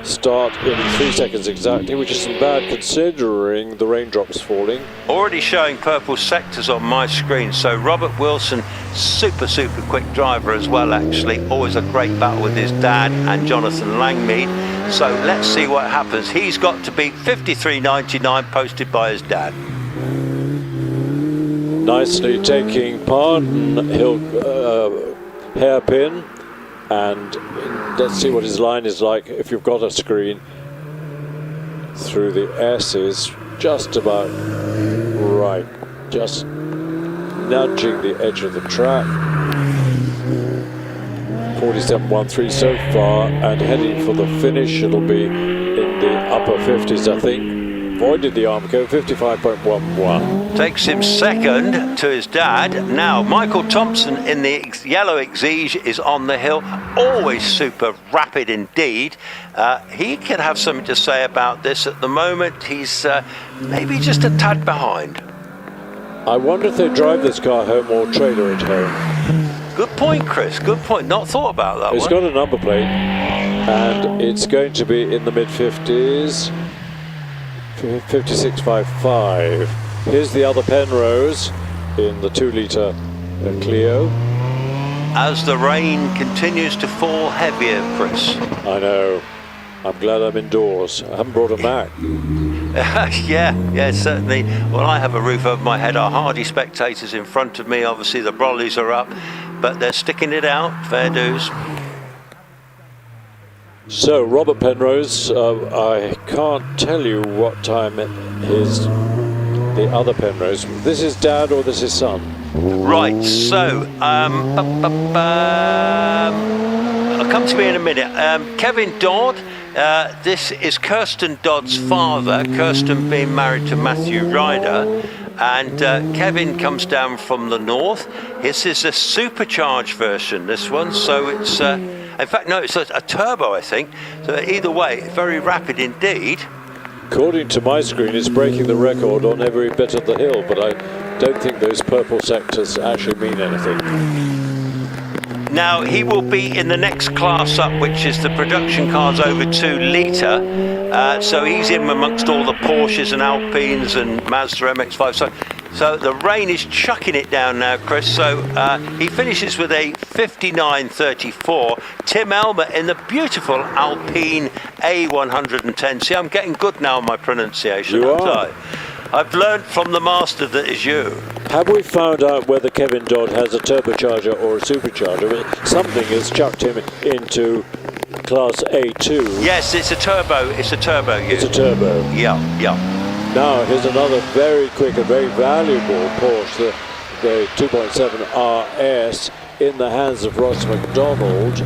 Start in 3 seconds exactly, which isn't bad considering the raindrops falling. Already showing purple sectors on my screen, so Robert Wilson, super quick driver as well actually. Always a great battle with his dad and Jonathan Langmead. So let's see what happens. He's got to beat 53.99 posted by his dad. Nicely taking Pardon hairpin, and let's see what his line is like if you've got a screen through the S's. Just about right, just nudging the edge of the track. 47.13 so far, and heading for the finish. It'll be in the upper 50s, I think. Avoided the Armco, 55.11. Takes him second to his dad. Now Michael Thompson in the yellow Exige is on the hill, always super rapid indeed. He can have something to say about this. At the moment he's maybe just a tad behind. I wonder if they drive this car home or trailer it home. Good point, Chris, good point. Not thought about that one. It's got a number plate, and it's going to be in the mid-50s. 56.55. Here's the other Penrose in the 2-litre Clio. As the rain continues to fall heavier, Chris. I know. I'm glad I'm indoors. I haven't brought a Mac. yeah, certainly. Well, I have a roof over my head. Our hardy spectators in front of me, obviously the brollies are up, but they're sticking it out. Fair dues. So Robert Penrose, I can't tell you what time the other Penrose. This is dad or this is son? Right, so I'll come to me in a minute. Kevin Dodd, this is Kirsten Dodd's father, Kirsten being married to Matthew Ryder, and Kevin comes down from the north. This is a supercharged version, this one, so it's in fact, no, it's a turbo, I think. So either way, very rapid indeed. According to my screen, it's breaking the record on every bit of the hill, but I don't think those purple sectors actually mean anything. Now, he will be in the next class up, which is the production cars over 2 litre. So he's in amongst all the Porsches and Alpines and Mazda MX-5. So the rain is chucking it down now, Chris. So he finishes with a 59.34. Tim Elmer in the beautiful Alpine A110. See, I'm getting good now on my pronunciation. You are. I've learned from the master that is you. Have we found out whether Kevin Dodd has a turbocharger or a supercharger? Something has chucked him into class A2. Yes, it's a turbo. It's a turbo. It's a turbo. Yeah. Now here's another very quick and very valuable Porsche, the 2.7 RS, in the hands of Ross McDonald.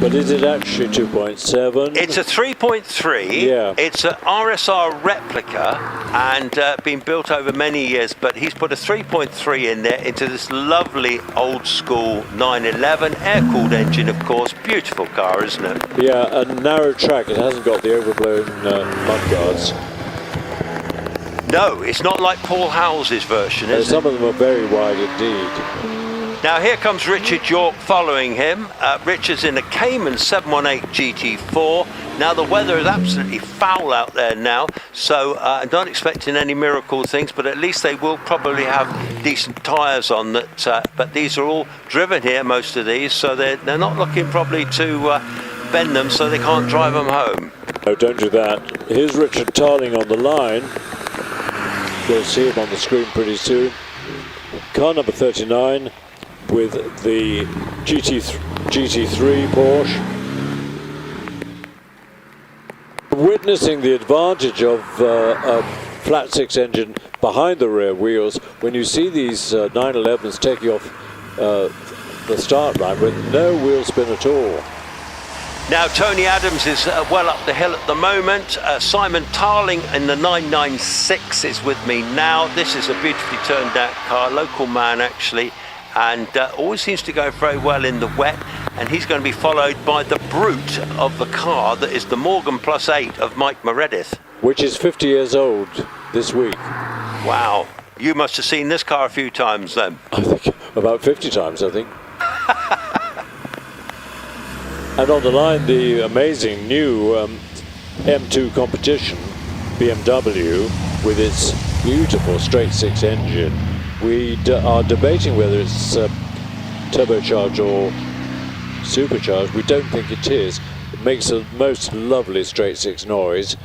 But is it actually 2.7? It's a 3.3. Yeah. It's an RSR replica and been built over many years, but he's put a 3.3 in there into this lovely old school 911 air-cooled engine, of course. Beautiful car, isn't it? Yeah, a narrow track. It hasn't got the overblown mud guards. No, it's not like Paul Howell's version, is it? Some of them are very wide indeed. Now here comes Richard York following him. Richard's in a Cayman 718 GT4. Now the weather is absolutely foul out there now, so I'm not expecting any miracle things, but at least they will probably have decent tyres on that. But these are all driven here, most of these, so they're not looking probably to bend them so they can't drive them home. No, don't do that. Here's Richard Tarling on the line. You'll see him on the screen pretty soon. Car number 39 with the GT3 Porsche. Witnessing the advantage of a flat six engine behind the rear wheels when you see these 911s taking off the start line with no wheel spin at all. Now Tony Adams is well up the hill at the moment. Simon Tarling in the 996 is with me now. This is a beautifully turned out car, local man actually, and always seems to go very well in the wet, and he's going to be followed by the brute of the car that is the Morgan Plus 8 of Mike Meredith. Which is 50 years old this week. Wow, you must have seen this car a few times then. I think about 50 times, I think. And on the line, the amazing new M2 competition, BMW, with its beautiful straight six engine. We are debating whether it's turbocharged or supercharged. We don't think it is. It makes the most lovely straight six noise.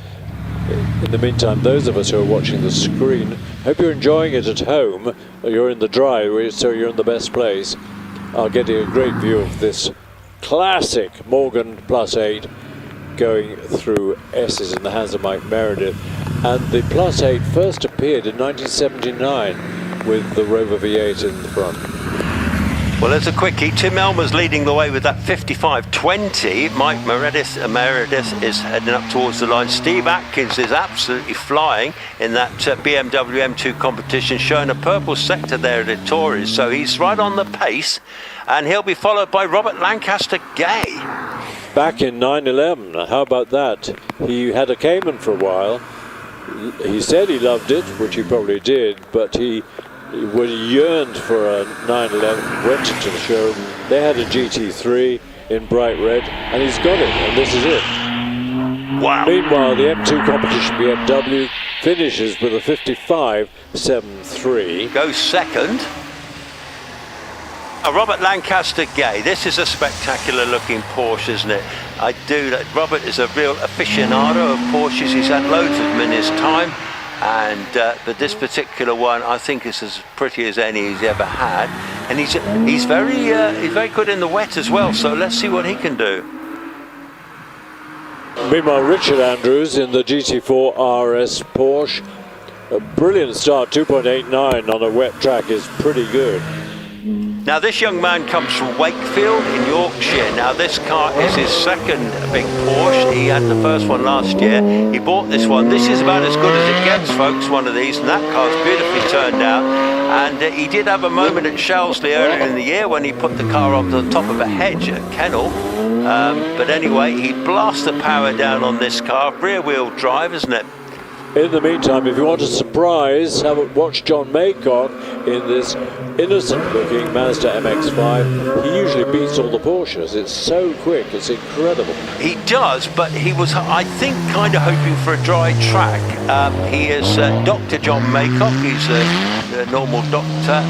In the meantime, those of us who are watching the screen, hope you're enjoying it at home. You're in the drive, so you're in the best place. Are getting a great view of this classic Morgan Plus 8 going through S's in the hands of Mike Meredith. And the Plus 8 first appeared in 1979 with the Rover V8 in the front. Well, there's a quickie. Tim Elmer's leading the way with that 55.20. Mike Meredith is heading up towards the line. Steve Atkins is absolutely flying in that BMW M2 competition, showing a purple sector there at Torres. So he's right on the pace, and he'll be followed by Robert Lancaster Gay. Back in 911, how about that? He had a Cayman for a while. He said he loved it, which he probably did, but he yearned for a 911, went into the showroom. They had a GT3 in bright red, and he's got it, and this is it. Wow. Meanwhile, the M2 competition BMW finishes with a 55.73. Goes second. Robert Lancaster Gay. This is a spectacular looking Porsche, isn't it? I do that. Robert is a real aficionado of Porsches. He's had loads of them in his time, and but this particular one I think is as pretty as any he's ever had, and he's very good in the wet as well, so let's see what he can do. Meanwhile, Richard Andrews in the GT4 RS Porsche. A brilliant start, 2.89 on a wet track is pretty good. Now this young man comes from Wakefield in Yorkshire. Now this car is his second big Porsche. He had the first one last year. He bought this one. This is about as good as it gets, folks, one of these, and that car's beautifully turned out. And he did have a moment at Shelsley earlier in the year when he put the car up to the top of a hedge at Kennel. But anyway, he blasted the power down on this car. Rear wheel drive, isn't it? In the meantime, if you want a surprise, watch John Maycock in this innocent-looking Mazda MX-5. He usually beats all the Porsches. It's so quick, it's incredible. He does, but he was, I think, kind of hoping for a dry track. He is Dr. John Maycock. He's a normal doctor.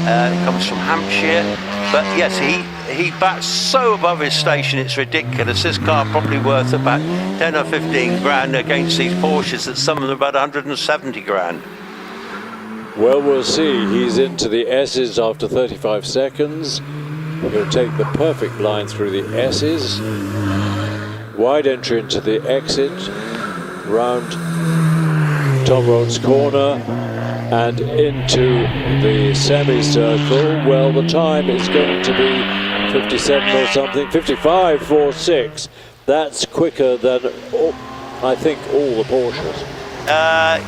Comes from Hampshire. But yes, he bats so above his station, it's ridiculous. This car probably worth about 10 or 15 grand against these Porsches that some of them are about 170 grand. Well, we'll see. He's into the S's after 35 seconds. He'll take the perfect line through the S's. Wide entry into the exit. Round Tom Road's corner and into the semicircle. Well, the time is going to be 57 or something, 55.46. That's quicker than, I think, all the Porsches.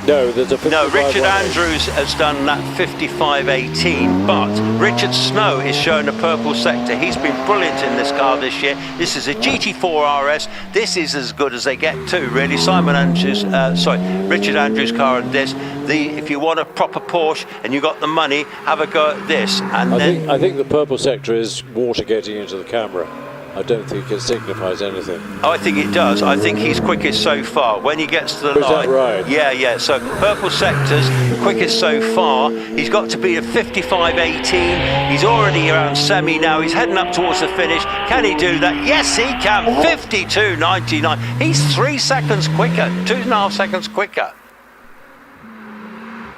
No, there's a 55. No, Richard Andrews has done that 55.18, but Richard Snow is showing a purple sector. He's been brilliant in this car this year. This is a GT4 RS. This is as good as they get too, really. Richard Andrews' car and this. If you want a proper Porsche and you got the money, have a go at this. And I think the purple sector is water getting into the camera. I don't think it signifies anything. Oh, I think it does. I think he's quickest so far. When he gets to the line. Is that right? Yeah. So purple sector's quickest so far. He's got to be a 55.18. He's already around semi now. He's heading up towards the finish. Can he do that? Yes, he can. 52.99. He's 3 seconds quicker. 2.5 seconds quicker.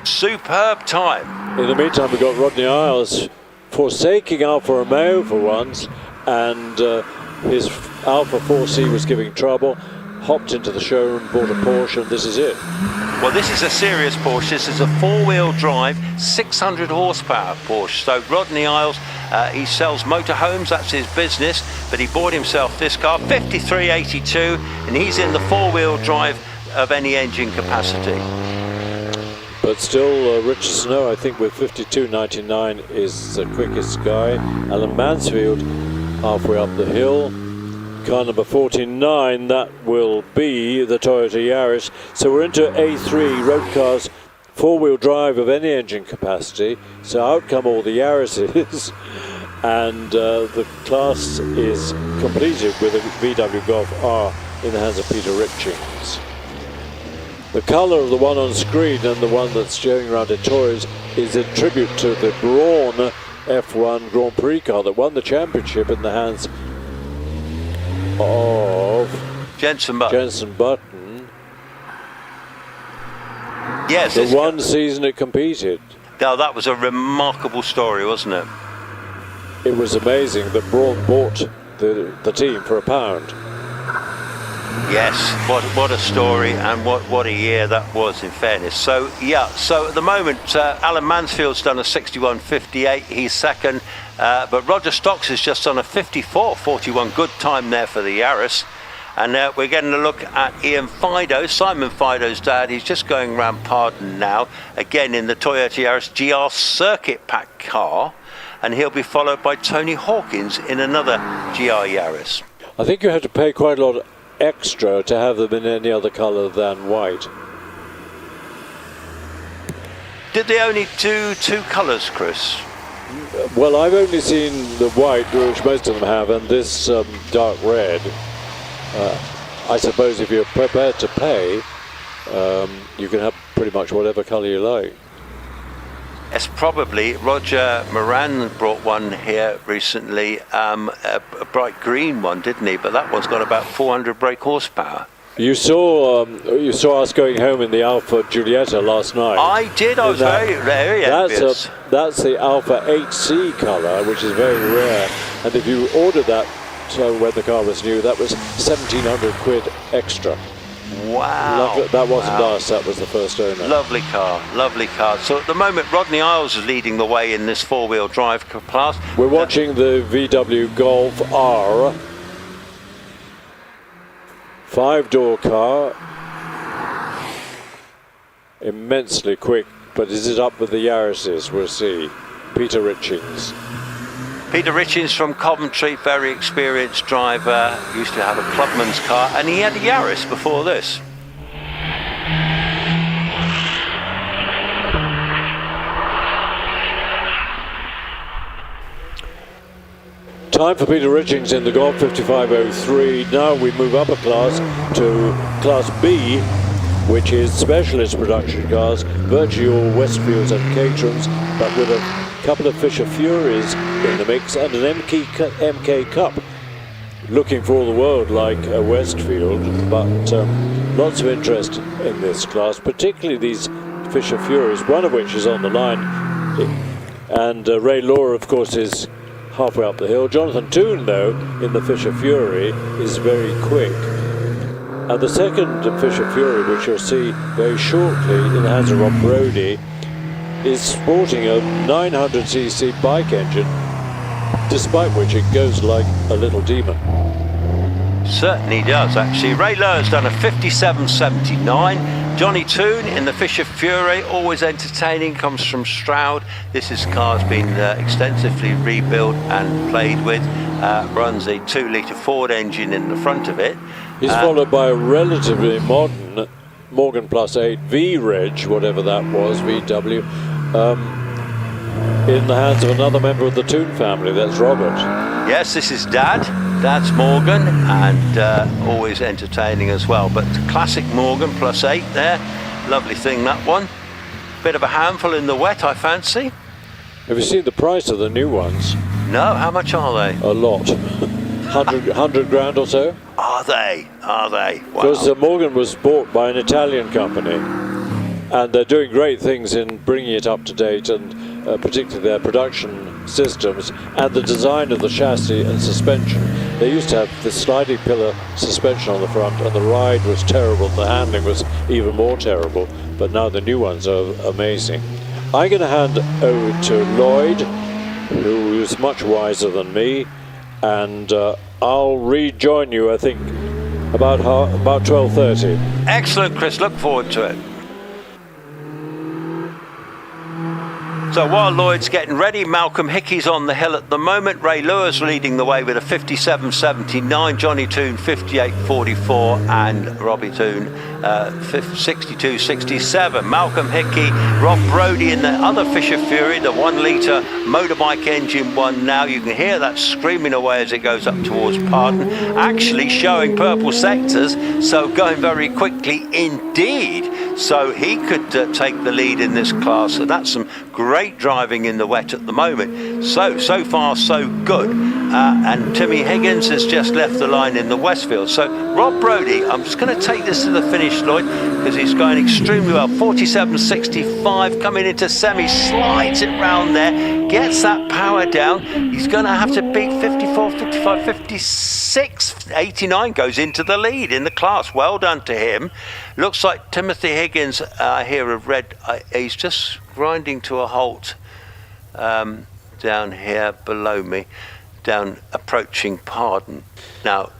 Superb time. In the meantime, we've got Rodney Isles forsaking Alfa Romeo for once, and his Alfa 4C was giving trouble, hopped into the showroom, bought a Porsche, and this is it. Well, this is a serious Porsche. This is a four-wheel drive, 600 horsepower Porsche. So Rodney Isles, he sells motorhomes, that's his business, but he bought himself this car, 53.82, and he's in the four-wheel drive of any engine capacity. But still, Richard Snow, I think, with 52.99 is the quickest guy. Alan Mansfield, halfway up the hill. Car number 49, that will be the Toyota Yaris. So we're into A3 road cars, four-wheel drive of any engine capacity. So out come all the Yarises, and the class is completed with a VW Golf R in the hands of Peter Richings. The colour of the one on screen and the one that's showing around at Torres is a tribute to the Braun F1 Grand Prix car that won the championship in the hands of Jenson Button. Yes. The one season it competed. Now that was a remarkable story, wasn't it? It was amazing that Braun bought the team for £1. Yes, what a story, and what a year that was, in fairness. So yeah, so at the moment Alan Mansfield's done a 61.58, he's second, but Roger Stocks has just done a 54.41, good time there for the Yaris. And we're getting a look at Ian Fido, Simon Fido's dad. He's just going around Pardon now, again in the Toyota Yaris GR Circuit Pack car, and he'll be followed by Tony Hawkins in another GR Yaris. I think you have to pay quite a lot extra to have them in any other colour than white. Did they only do two colours, Chris? Well, I've only seen the white, which most of them have, and this dark red. I suppose if you're prepared to pay, you can have pretty much whatever colour you like. It's probably Roger Moran brought one here recently, a bright green one, didn't he? But that one's got about 400 brake horsepower. You saw us going home in the Alfa Giulietta last night. I did. I was very envious. That's the Alfa 8C colour, which is very rare. And if you ordered that when the car was new, that was 1,700 quid extra. Wow. That wasn't us, that was the first owner. Lovely car, lovely car. So at the moment, Rodney Isles is leading the way in this four-wheel drive class. We're watching the VW Golf R. 5-door car. Immensely quick, but is it up with the Yarises? We'll see. Peter Richings. Peter Richings from Coventry, very experienced driver, used to have a clubman's car, and he had a Yaris before this. Time for Peter Richings in the Golf 55.03. Now we move up a class to Class B, which is specialist production cars, virtually all Westfields and Caterhams, but with a couple of Fisher Furies in the mix and an MK Cup, looking for all the world like a Westfield, but lots of interest in this class, particularly these Fisher Furies, one of which is on the line, and Ray Law, of course, is halfway up the hill. Jonathan Toon, though, in the Fisher Fury is very quick. And the second Fisher Fury, which you'll see very shortly in the hands of Rob Brodie, is sporting a 900cc bike engine despite which it goes like a little demon. Certainly does, actually. Ray Lowe's done a 57.79. Johnny Toon in the Fisher Fury, always entertaining, comes from Stroud. This car's been extensively rebuilt and played with. Runs a 2-litre Ford engine in the front of it. He's followed by a relatively modern Morgan Plus 8 V-Reg, whatever that was, VW, in the hands of another member of the Toon family. That's Robert. Yes, this is Dad. Dad's Morgan, and always entertaining as well. But classic Morgan Plus 8 there. Lovely thing, that one. Bit of a handful in the wet, I fancy. Have you seen the price of the new ones? No, how much are they? A lot. 100 grand or so. Are they? Are they? Wow. Because Morgan was bought by an Italian company, and they're doing great things in bringing it up to date, and particularly their production systems and the design of the chassis and suspension. They used to have the sliding pillar suspension on the front, and the ride was terrible, the handling was even more terrible, but now the new ones are amazing. I'm going to hand over to Lloyd, who is much wiser than me, and I'll rejoin you, I think, about 12:30. Excellent, Chris. Look forward to it. So while Lloyd's getting ready, Malcolm Hickey's on the hill at the moment. Ray Lewis leading the way with a 57.79. Johnny Toon 58.44, and Robbie Toon 62.67. Malcolm Hickey, Rob Brody in the other Fisher Fury, the 1-litre motorbike engine one now. You can hear that screaming away as it goes up towards Pardon. Actually showing purple sectors, so going very quickly indeed. So he could take the lead in this class. So that's some great driving in the wet at the moment. So far so good. And Timmy Higgins has just left the line in the Westfield. So Rob Brody, I'm just going to take this to the finish, Lloyd, because he's going extremely well. 47.65 coming into semi, slides it round there, gets that power down. He's going to have to beat 54, 55, 56, 89, goes into the lead in the class. Well done to him. Looks like Timothy Higgins here of red, he's just grinding to a halt down here below me, down approaching Pardon. Now,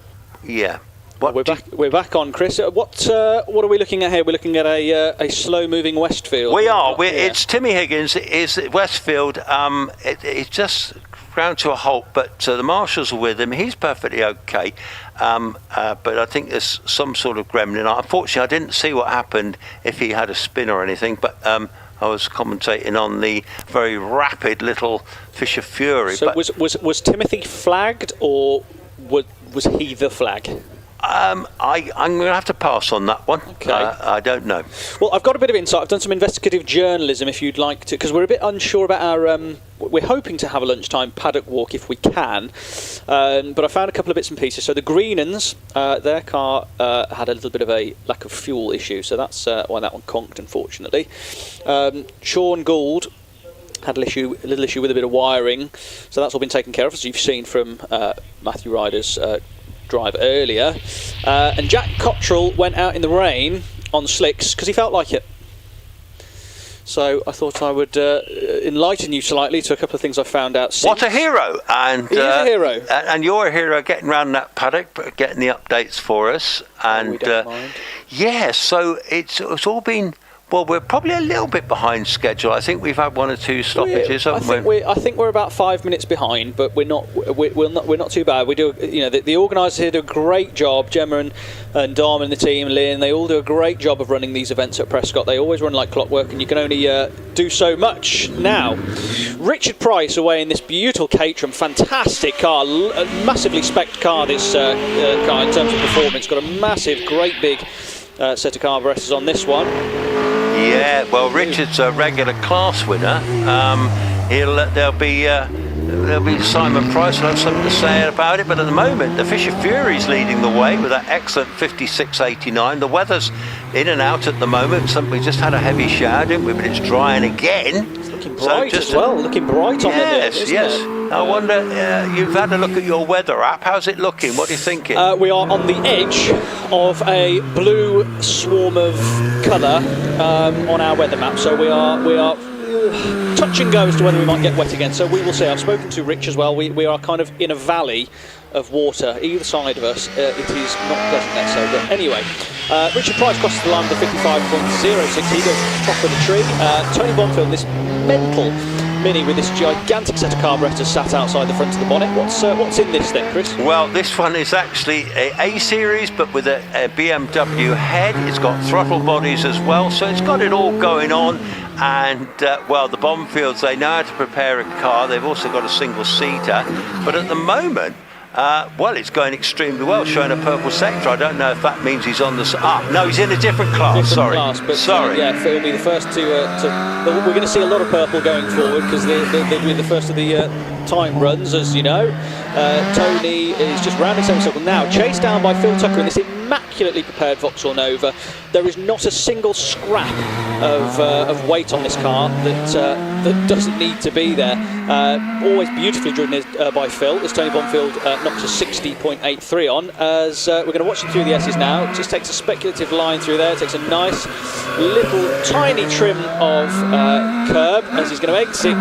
yeah. We're back on, Chris. What are we looking at here? We're looking at a slow-moving Westfield. We are. It's Timmy Higgins. Is Westfield. It's just ground to a halt, but the marshals are with him. He's perfectly okay. But I think there's some sort of gremlin. Unfortunately, I didn't see what happened if he had a spin or anything, but I was commentating on the very rapid little Fisher Fury. So was Timothy flagged, or was he the flag? I'm going to have to pass on that one. Okay. I don't know. Well, I've got a bit of insight. I've done some investigative journalism, if you'd like to, because we're a bit unsure about our... we're hoping to have a lunchtime paddock walk if we can, but I found a couple of bits and pieces. So the Greenans, their car had a little bit of a lack of fuel issue, so that's why that one conked, unfortunately. Sean Gould had a little issue with a bit of wiring, so that's all been taken care of, as you've seen from Matthew Ryder's drive earlier. And Jack Cottrell went out in the rain on slicks because he felt like it. So I thought I would enlighten you slightly to a couple of things I found out since. What a hero! And he is a hero. And you're a hero getting around that paddock, getting the updates for us. And we don't mind. Yeah, so it's all been. Well, we're probably a little bit behind schedule. I think we've had one or two stoppages, haven't we? I think we're about 5 minutes behind, but we're not too bad. We do, the organisers here do a great job. Gemma and Dom and the team, Lynn, they all do a great job of running these events at Prescott. They always run like clockwork, and you can only do so much now. Richard Price away in this beautiful Caterham, fantastic car, a massively spec'd car. This car in terms of performance, got a massive, great big set of carburetors on this one. Yeah, well, Richard's a regular class winner. There'll be Simon Price will have something to say about it, but at the moment the Fisher Fury's leading the way with that excellent 56.89. The weather's in and out at the moment. We just had a heavy shower, didn't we? But it's drying again. It's looking bright as well. Looking bright on the hill, isn't it? I wonder, you've had a look at your weather app. How's it looking? What are you thinking? We are on the edge of a blue swarm of colour on our weather map. So we are touch and go as to whether we might get wet again, so we will see. I've spoken to Rich as well. We are kind of in a valley of water either side of us. It is not pleasant there, so, but anyway. Richard Price crosses the line with a 55.06. He goes top of the tree. Tony Bonfield, this mental Mini with this gigantic set of carburetors sat outside the front of the bonnet. What's in this then, Chris? Well, this one is actually a series, but with a BMW head. It's got throttle bodies as well, so it's got it all going on. And well, the Bonfields, they know how to prepare a car. They've also got a single seater, but at the moment, well, it's going extremely well, showing a purple sector. I don't know if that means he's on the... no, he's in a different class, sorry. Sorry. Yeah, he'll be the first to... we're going to see a lot of purple going forward, because they're doing the first of the time runs, as you know. Tony is just rounding semicircle now, chased down by Phil Tucker in this immaculately prepared Vauxhall Nova. There is not a single scrap of weight on this car that doesn't need to be there. Always beautifully driven by Phil, as Tony Bonfield knocks a 60.83 on. As we're going to watch him through the S's now. Just takes a speculative line through there, takes a nice little tiny trim of curb as he's going to exit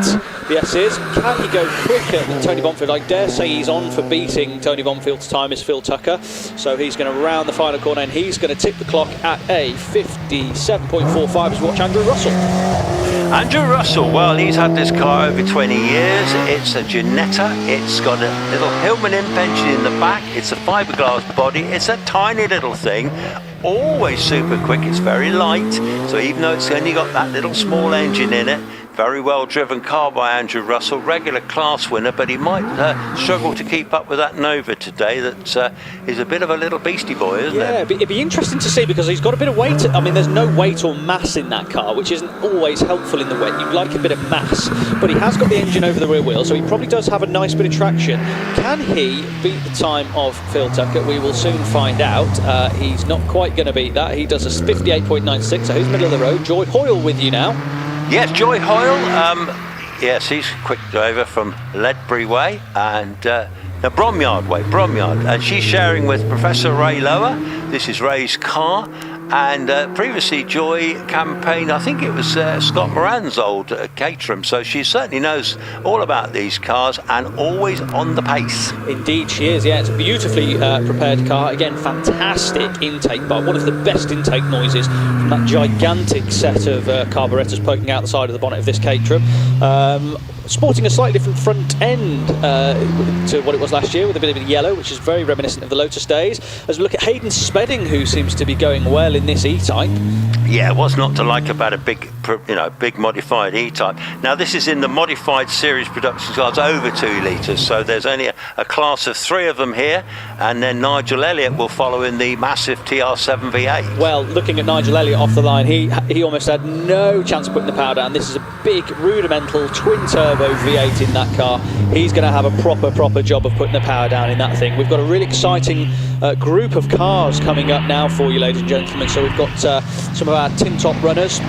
the S's. Can he go quicker than Tony Bonfield? I dare say he's on for beating Tony Bonfield's time is Phil Tucker. So he's going to round the final corner and he's going to tip the clock at a 57.45 as we watch Andrew Russell. Andrew Russell, well, he's had this car over 20 years. It's a Ginetta. It's got a little Hillman imp engine in the back. It's a fiberglass body. It's a tiny little thing. Always super quick. It's very light. So even though it's only got that little small engine in it, very well driven car by Andrew Russell, regular class winner, but he might struggle to keep up with that Nova today. That is a bit of a little beastie boy, isn't it? Yeah, it'd be interesting to see, because he's got a bit of weight. I mean, there's no weight or mass in that car, which isn't always helpful in the wet. You'd like a bit of mass, but he has got the engine over the rear wheel, so he probably does have a nice bit of traction. Can he beat the time of Phil Tucker? We will soon find out. He's not quite going to beat that. He does a 58.96, so he's middle of the road. Joy Hoyle with you now. Yes, Joy Hoyle. Yes, he's a quick driver from Ledbury Way and Bromyard Way, Bromyard. And she's sharing with Professor Ray Lower. This is Ray's car. And previously, Joy campaigned, I think it was Scott Moran's old Caterham. So she certainly knows all about these cars and always on the pace. Indeed, she is. Yeah, it's a beautifully prepared car. Again, fantastic intake bar. One of the best intake noises from that gigantic set of carburetors poking out the side of the bonnet of this Caterham. Sporting a slightly different front end to what it was last year, with a bit of yellow, which is very reminiscent of the Lotus days. As we look at Hayden Spedding, who seems to be going well in this E-Type. Yeah, what's not to like about a big modified E-Type? Now, this is in the modified series production cars over 2 litres, so there's only a class of 3 of them here, and then Nigel Elliott will follow in the massive TR7 V8. Well, looking at Nigel Elliott off the line, he almost had no chance of putting the power down. This is a big, rudimental, twin-turbo V8 in that car. He's going to have a proper job of putting the power down in that thing. We've got a really exciting group of cars coming up now for you, ladies and gentlemen. So we've got some of our tin top runners.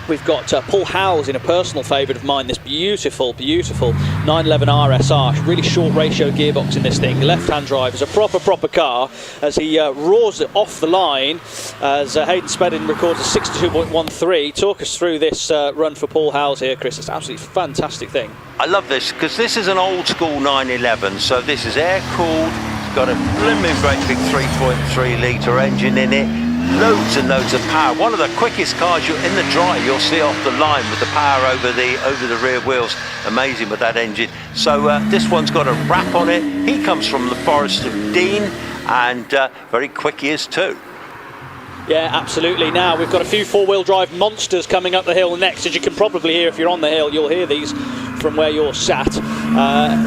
We've got Paul Howells in a personal favourite of mine, this beautiful 911 RSR, really short ratio gearbox in this thing, left-hand drive. Is a proper car as he roars it off the line as Hayden Spedding records a 62.13. Talk us through this run for Paul Howells here, Chris. It's an absolutely fantastic thing. I love this because this is an old school 911, so this is air-cooled, it's got a blimmin' great big 3.3 litre engine in it. Loads and loads of power. One of the quickest cars in the drive you'll see off the line with the power over the rear wheels. Amazing with that engine. So this one's got a wrap on it. He comes from the Forest of Dean, and very quick he is too. Yeah, absolutely. Now we've got a few four-wheel drive monsters coming up the hill next. As you can probably hear if you're on the hill, you'll hear these from where you're sat.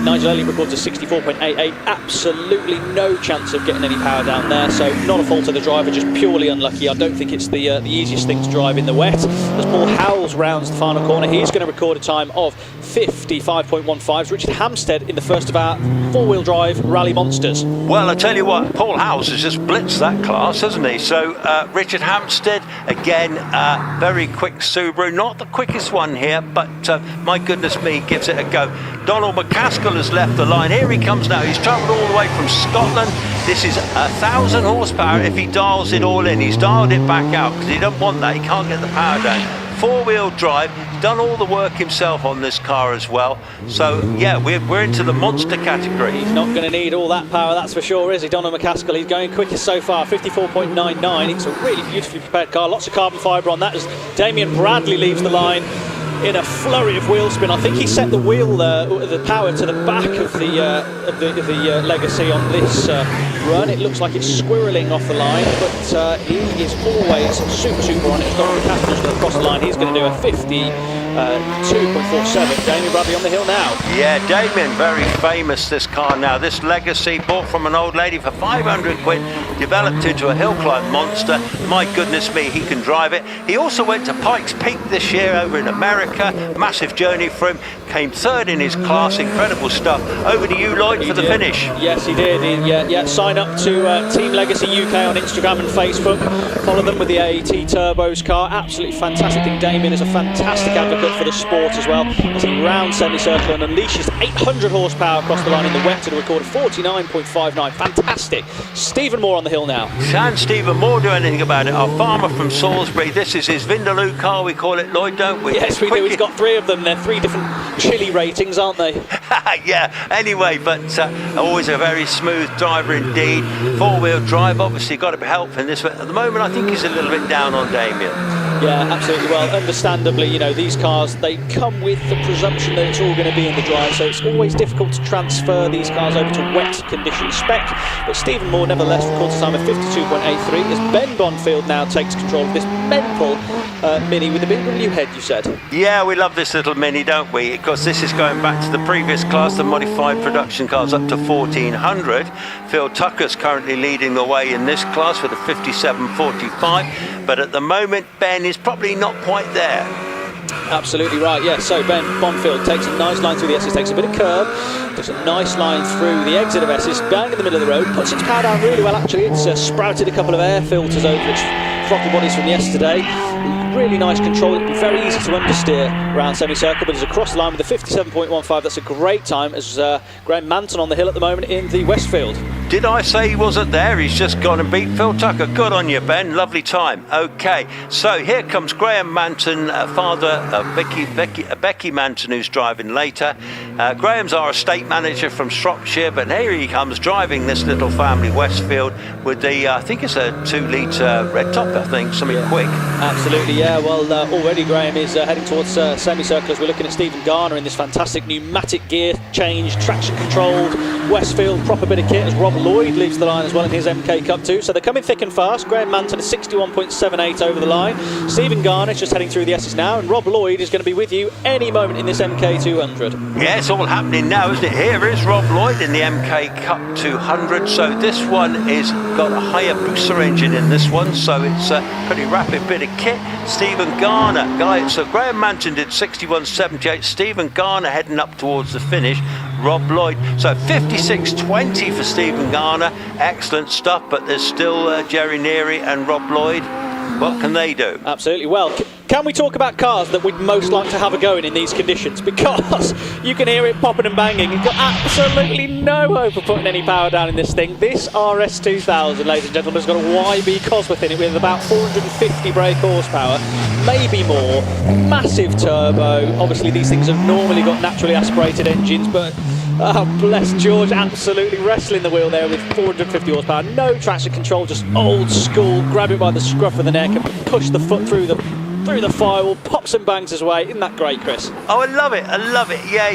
Nigel Elliott records a 64.88. Absolutely no chance of getting any power down there, so not a fault of the driver, just purely unlucky. I don't think it's the easiest thing to drive in the wet. As Paul Howells rounds the final corner, he's going to record a time of 55.15. Richard Hampstead in the first of our four-wheel drive rally monsters. Well, I tell you what, Paul Howells has just blitzed that class, hasn't he? So Richard Hampstead, again, very quick Subaru, not the quickest one here, but my goodness me, gives it a go. Donald McCaskill has left the line. Here he comes now. He's travelled all the way from Scotland. This is 1,000 horsepower if he dials it all in. He's dialed it back out because he doesn't want that. He can't get the power down. 4-wheel drive, done all the work himself on this car as well. So yeah, we're into the monster category. He's not going to need all that power, that's for sure, is he, Donald McCaskill? He's going quickest so far, 54.99. It's a really beautifully prepared car, lots of carbon fibre on that as Damien Bradley leaves the line in a flurry of wheel spin. I think he set the wheel, the power to the back of the Legacy on this run. It looks like it's squirreling off the line, but he is always super on it. Donald McCaskill's going to cross the line. He's going to do a 52.47. Damien Bradley on the hill now. Yeah, Damien, very famous, this car now. This Legacy, bought from an old lady for 500 quid, developed into a hill climb monster. My goodness me, he can drive it. He also went to Pikes Peak this year over in America. Massive journey for him. Came third in his class. Incredible stuff. Over to you, Lloyd, for the finish. Yes, he did. Sign up to Team Legacy UK on Instagram and Facebook. Follow them with the AET Turbos car. Absolutely fantastic thing. Damien is a fantastic advocate for the sport as well, as he rounds semicircle and unleashes 800 horsepower across the line in the wet to record 49.59. Fantastic. Stephen Moore on the hill now. Can Stephen Moore do anything about it? Our farmer from Salisbury. This is his Vindaloo car, we call it, Lloyd, don't we? Yes, we do. He's got 3 of them. They're 3 different chili ratings, aren't they? Yeah, anyway, but always a very smooth driver indeed. 4-wheel drive, obviously got to be helpful in this, but at the moment I think he's a little bit down on Damien. Yeah, absolutely. Well, understandably, you know, these cars, they come with the presumption that it's all going to be in the dry, so it's always difficult to transfer these cars over to wet condition spec. But Stephen Moore, nevertheless, records a time of 52.83 as Ben Bonfield now takes control of this mental Mini with a BMW head, you said. Yeah, we love this little Mini, don't we? Because this is going back to the previous class, the modified production cars up to 1400. Phil Tucker's currently leading the way in this class with a 57.45, but at the moment Ben is probably not quite there. Absolutely right, yes. So Ben Bonfield takes a nice line through the S's, takes a bit of curb, takes a nice line through the exit of S's, bang in the middle of the road, puts its power down really well actually. It's sprouted a couple of air filters over its throttle bodies from yesterday. Really nice control. It'd be very easy to understeer around semicircle, but it's across the line with a 57.15. That's a great time as Graham Manton on the hill at the moment in the Westfield. Did I say he wasn't there? He's just gone and beat Phil Tucker. Good on you, Ben. Lovely time. Okay, so here comes Graham Manton, father of Becky Manton, who's driving later. Graham's our estate manager from Shropshire, but here he comes driving this little family Westfield with the, I think it's a 2-litre red top, I think, something quick. Absolutely, yeah. Well, already Graham is heading towards semicircle as we're looking at Stephen Garner in this fantastic pneumatic gear change, traction controlled Westfield, proper bit of kit as Rob Lloyd leaves the line as well in his MK Cup 2. So they're coming thick and fast. Graham Manton is 61.78 over the line. Stephen Garner is just heading through the S's now, and Rob Lloyd is going to be with you any moment in this MK 200. Yeah, it's all happening now, isn't it? Here is Rob Lloyd in the MK Cup 200. So this one is got a Hayabusa engine in this one, so it's a pretty rapid bit of kit. Stephen Garner, so Graham Manton did 61.78. Stephen Garner heading up towards the finish. Rob Lloyd, so 56.20 for Stephen Garner. Excellent stuff, but there's still Jerry Neary and Rob Lloyd. What can they do? Absolutely. Well, can we talk about cars that we'd most like to have a go in these conditions? Because you can hear it popping and banging. You've got absolutely no hope of putting any power down in this thing. This RS2000, ladies and gentlemen, has got a YB Cosworth in it with about 450 brake horsepower, maybe more. Massive turbo. Obviously, these things have normally got naturally aspirated engines, but oh, bless George, absolutely wrestling the wheel there with 450 horsepower. No traction control, just old school. Grab it by the scruff of the neck and push the foot through the firewall, pops and bangs his way. Isn't that great, Chris? Oh, I love it. Yeah,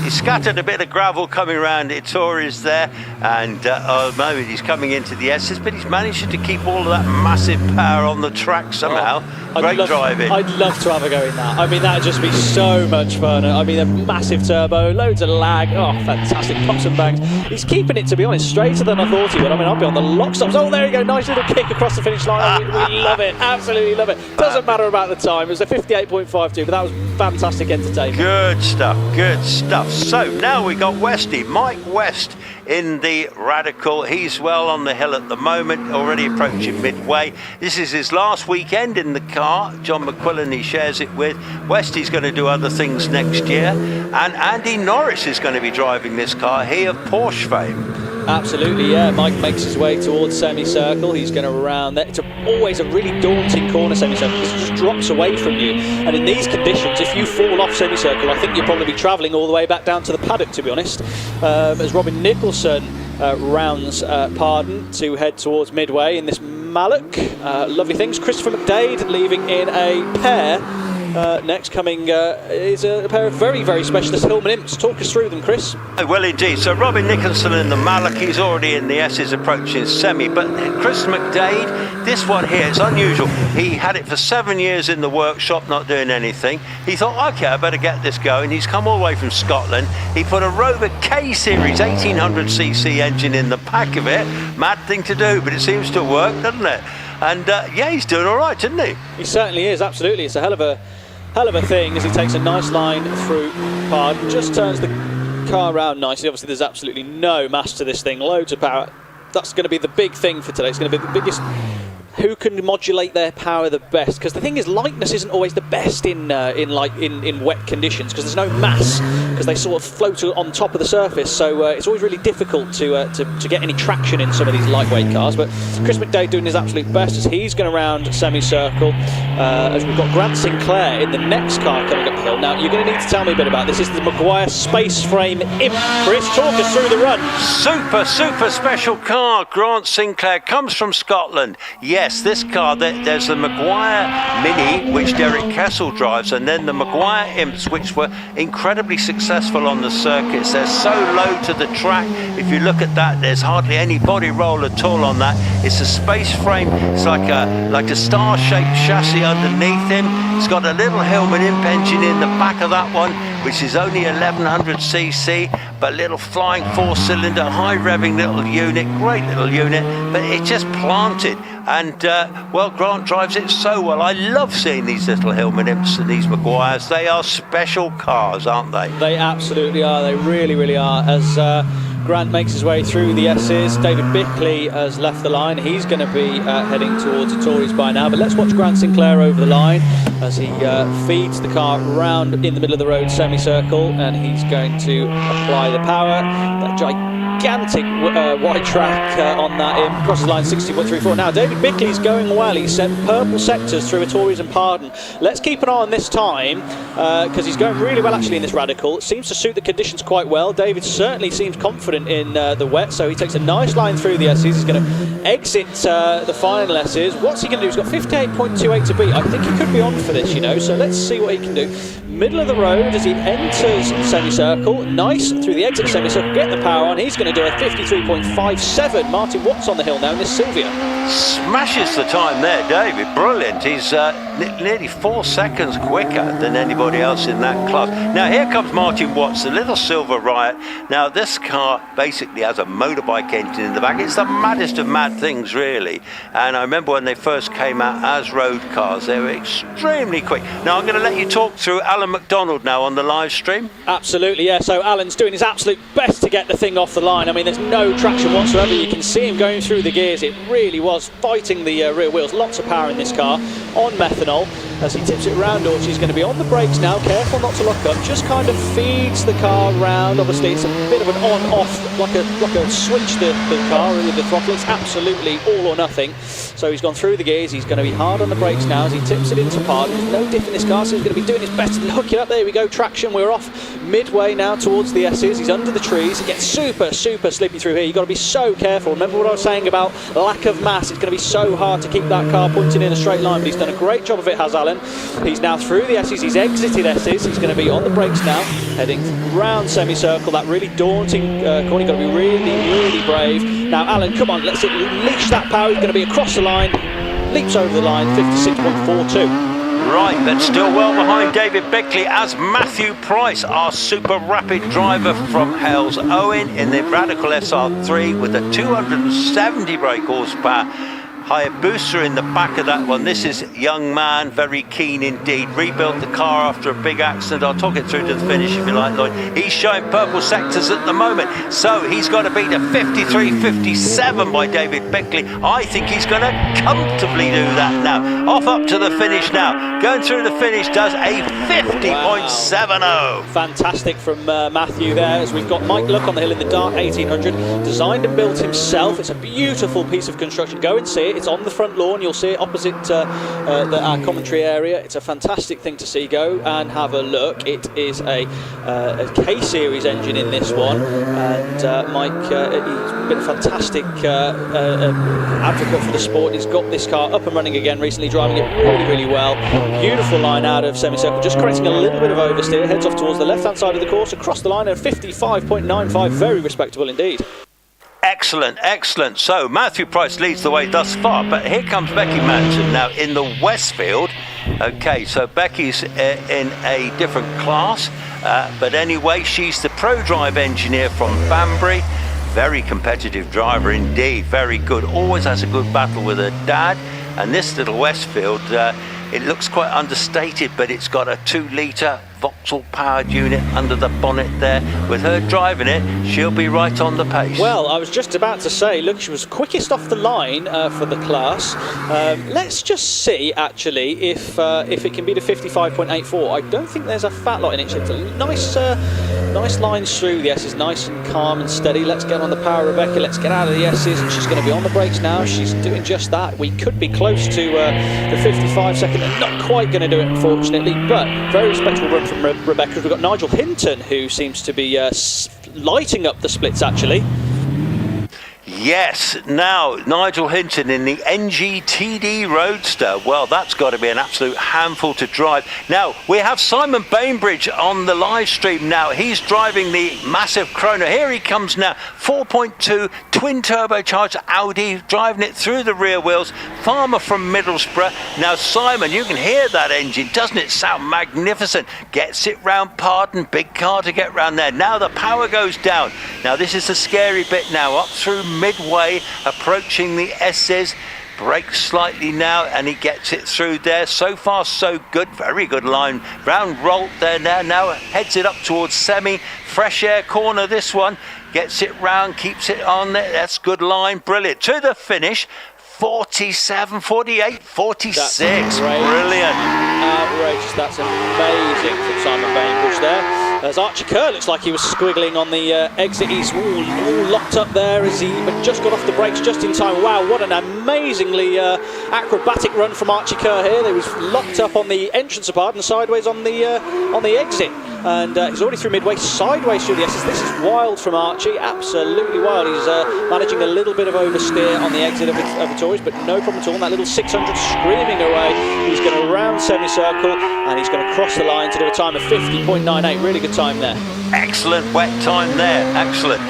he scattered a bit of gravel coming around Ittori's there, and at the moment he's coming into the S's, but he's managed to keep all of that massive power on the track somehow. Great driving. I'd love to have a go in that. I mean, that'd just be so much fun. I mean, a massive turbo, loads of lag. Oh, fantastic. Pops and bangs. He's keeping it, to be honest, straighter than I thought he would. I mean, I'll be on the lock stops. Oh, there you go. Nice little kick across the finish line. We love it. Absolutely love it. Doesn't matter about the time. It was a 58.52, but that was fantastic entertainment. Good stuff. Good stuff. So now we got Westy, Mike West in the Radical. He's well on the hill at the moment, already approaching midway. This is his last weekend in the car. John McQuillan he shares it with. Westy's going to do other things next year, and Andy Norris is going to be driving this car, he of Porsche fame. Absolutely, yeah. Mike makes his way towards semicircle. He's going to round that. It's always a really daunting corner, semicircle, because it just drops away from you. And in these conditions, if you fall off semicircle, I think you'll probably be travelling all the way back down to the paddock, to be honest. As Robin Nicholson rounds Pardon to head towards midway in this Mallock. Lovely things. Christopher McDade leaving in a pair. Next coming is a pair of very, very specialist Hillman Imps. Talk us through them, Chris. Well, indeed. So Robin Nicholson in the Mallock, he's already in the S's approaching semi. But Chris McDade, this one here, it's unusual. He had it for 7 years in the workshop, not doing anything. He thought, okay, I better get this going. He's come all the way from Scotland. He put a Rover K-Series 1800cc engine in the back of it. Mad thing to do, but it seems to work, doesn't it? And yeah, he's doing all right, isn't he? He certainly is, absolutely. It's a hell of a thing as he takes a nice line through Pardon, just turns the car around nicely. Obviously there's absolutely no mass to this thing, loads of power. That's going to be the big thing for today. It's going to be the biggest. Who can modulate their power the best? Because the thing is, lightness isn't always the best in wet conditions, because there's no mass, because they sort of float on top of the surface. So it's always really difficult to get any traction in some of these lightweight cars. But Chris McDade doing his absolute best as he's going around semicircle. As we've got Grant Sinclair in the next car coming up the hill. Now you're going to need to tell me a bit about this. This is the Maguire Space Frame Imp. Chris, talk us through the run. Super special car. Grant Sinclair comes from Scotland. Yes, this car, there's the Maguire Mini, which Derek Kessel drives, and then the Maguire Imps, which were incredibly successful on the circuits. They're so low to the track. If you look at that, there's hardly any body roll at all on that. It's a space frame. It's like a star-shaped chassis underneath him. It's got a little Hillman Imp engine in the back of that one, which is only 1100cc, but little flying 4-cylinder, high revving little unit, great little unit, but it's just planted. And well, Grant drives it so well. I love seeing these little Hillman Imps and these Maguires. They are special cars, aren't they? They absolutely are. They really are. As Grant makes his way through the S's, David Bickley has left the line. He's going to be heading towards the Tories by now. But let's watch Grant Sinclair over the line as he feeds the car round in the middle of the road semicircle, and he's going to apply the power. That gigantic wide track on that in crosses line 60.34. Now David Bickley's going well. He's set purple sectors through Tories and Pardon. Let's keep an eye on this time because he's going really well actually in this radical. It seems to suit the conditions quite well. David certainly seems confident in the wet, so he takes a nice line through the S's. He's going to exit the final S's. What's he going to do? He's got 58.28 to beat. I think he could be on for this, you know, so let's see what he can do. Middle of the road as he enters semicircle. Nice through the exit semicircle, get the power on. He's going to do a 53.57. Martin Watts on the hill now in this Sylvia. Smashes the time there, David. Brilliant. He's nearly 4 seconds quicker than anybody else in that class. Now here comes Martin Watts, the little Silver Riot. Now this car basically has a motorbike engine in the back. It's the maddest of mad things, really. And I remember when they first came out as road cars, they were extremely quick. Now I'm going to let you talk through Alan McDonald now on the live stream. Absolutely, yeah. So Alan's doing his absolute best to get the thing off the line. I mean, there's no traction whatsoever. You can see him going through the gears. It really was fighting the rear wheels. Lots of power in this car on methanol. As he tips it round, or she's going to be on the brakes now. Careful not to lock up. Just kind of feeds the car round. Obviously, it's a bit of an on-off, like a switch. The car with the throttle. It's absolutely all or nothing. So he's gone through the gears. He's going to be hard on the brakes now as he tips it into Pardon. There's no diff in this car, so he's going to be doing his best to hook it up. There we go. Traction. We're off midway now towards the S's. He's under the trees. It gets super slippy through here. You've got to be so careful. Remember what I was saying about lack of mass. It's going to be so hard to keep that car pointing in a straight line, but he's done a great job of it, has Alan. He's now through the S's. He's exited S's. He's going to be on the brakes now, heading round semicircle. That really daunting corner. You've got to be really brave. Now, Alan, come on, let's unleash that power. He's going to be across the line. Leaps over the line, 56.42. Right, but still well behind David Bickley as Matthew Price, our super rapid driver from Hales Owen in the Radical SR3 with a 270 brake horsepower. Hayabusa in the back of that one. This is young man, very keen indeed. Rebuilt the car after a big accident. I'll talk it through to the finish if you like, Lloyd. He's showing purple sectors at the moment, so he's got to beat a 53.57 by David Beckley. I think he's going to comfortably do that now. Off up to the finish now. Going through the finish does a 50.70. Wow. Fantastic from Matthew there, as we've got Mike Luck on the hill in the dark 1800, designed and built himself. It's a beautiful piece of construction. Go and see it. It's on the front lawn. You'll see it opposite our commentary area. It's a fantastic thing to see. Go and have a look. It is a K-Series engine in this one, and Mike, he's been a fantastic advocate for the sport. He's got this car up and running again recently, driving it really, really well. Beautiful line out of semicircle, just correcting a little bit of oversteer, heads off towards the left-hand side of the course, across the line at 55.95, very respectable indeed. Excellent, excellent. So Matthew Price leads the way thus far, but here comes Becky Manson now in the Westfield. Okay, so Becky's in a different class, but anyway, she's the Pro Drive engineer from Banbury. Very competitive driver indeed, very good, always has a good battle with her dad. And this little Westfield, it looks quite understated, but it's got a 2-litre Vauxhall powered unit under the bonnet there. With her driving it, she'll be right on the pace. Well, I was just about to say, look, she was quickest off the line for the class. Let's just see, actually, if it can beat a 55.84. I don't think there's a fat lot in it. It's a nice lines through the S's, nice and calm and steady. Let's get on the power, Rebecca. Let's get out of the S's, and she's going to be on the brakes now. She's doing just that. We could be close to the 55 second, and not quite going to do it, unfortunately, but very respectable run from Rebecca. We've got Nigel Hinton, who seems to be lighting up the splits, actually. Yes, now Nigel Hinton in the NGTD Roadster. Well, that's got to be an absolute handful to drive. Now, we have Simon Bainbridge on the live stream now. He's driving the massive Chrono. Here he comes now, 4.2 twin turbocharged Audi, driving it through the rear wheels. Farmer from Middlesbrough. Now, Simon, you can hear that engine. Doesn't it sound magnificent? Gets it round Pardon, big car to get round there. Now the power goes down. Now, this is the scary bit now, up through midway, approaching the S's, brakes slightly now, and he gets it through there. So far so good, very good line, round Rolt there now heads it up towards semi, fresh air corner this one, gets it round, keeps it on there, that's good line, brilliant, to the finish, 47, 48, 46, brilliant. Outrageous, that's amazing from Simon Bainbridge there. As Archie Kerr looks like he was squiggling on the exit, he's all locked up there as he just got off the brakes just in time. Wow, what an amazingly acrobatic run from Archie Kerr here. He was locked up on the entrance of Pardon, sideways on the exit, and he's already through midway, sideways through the S's. This is wild from Archie, absolutely wild. He's managing a little bit of oversteer on the exit of the Tories, but no problem at all. And that little 600 screaming away. He's going to round semicircle, and he's going to cross the line to do a time of 50.98. Really good time there. Excellent wet time there, excellent.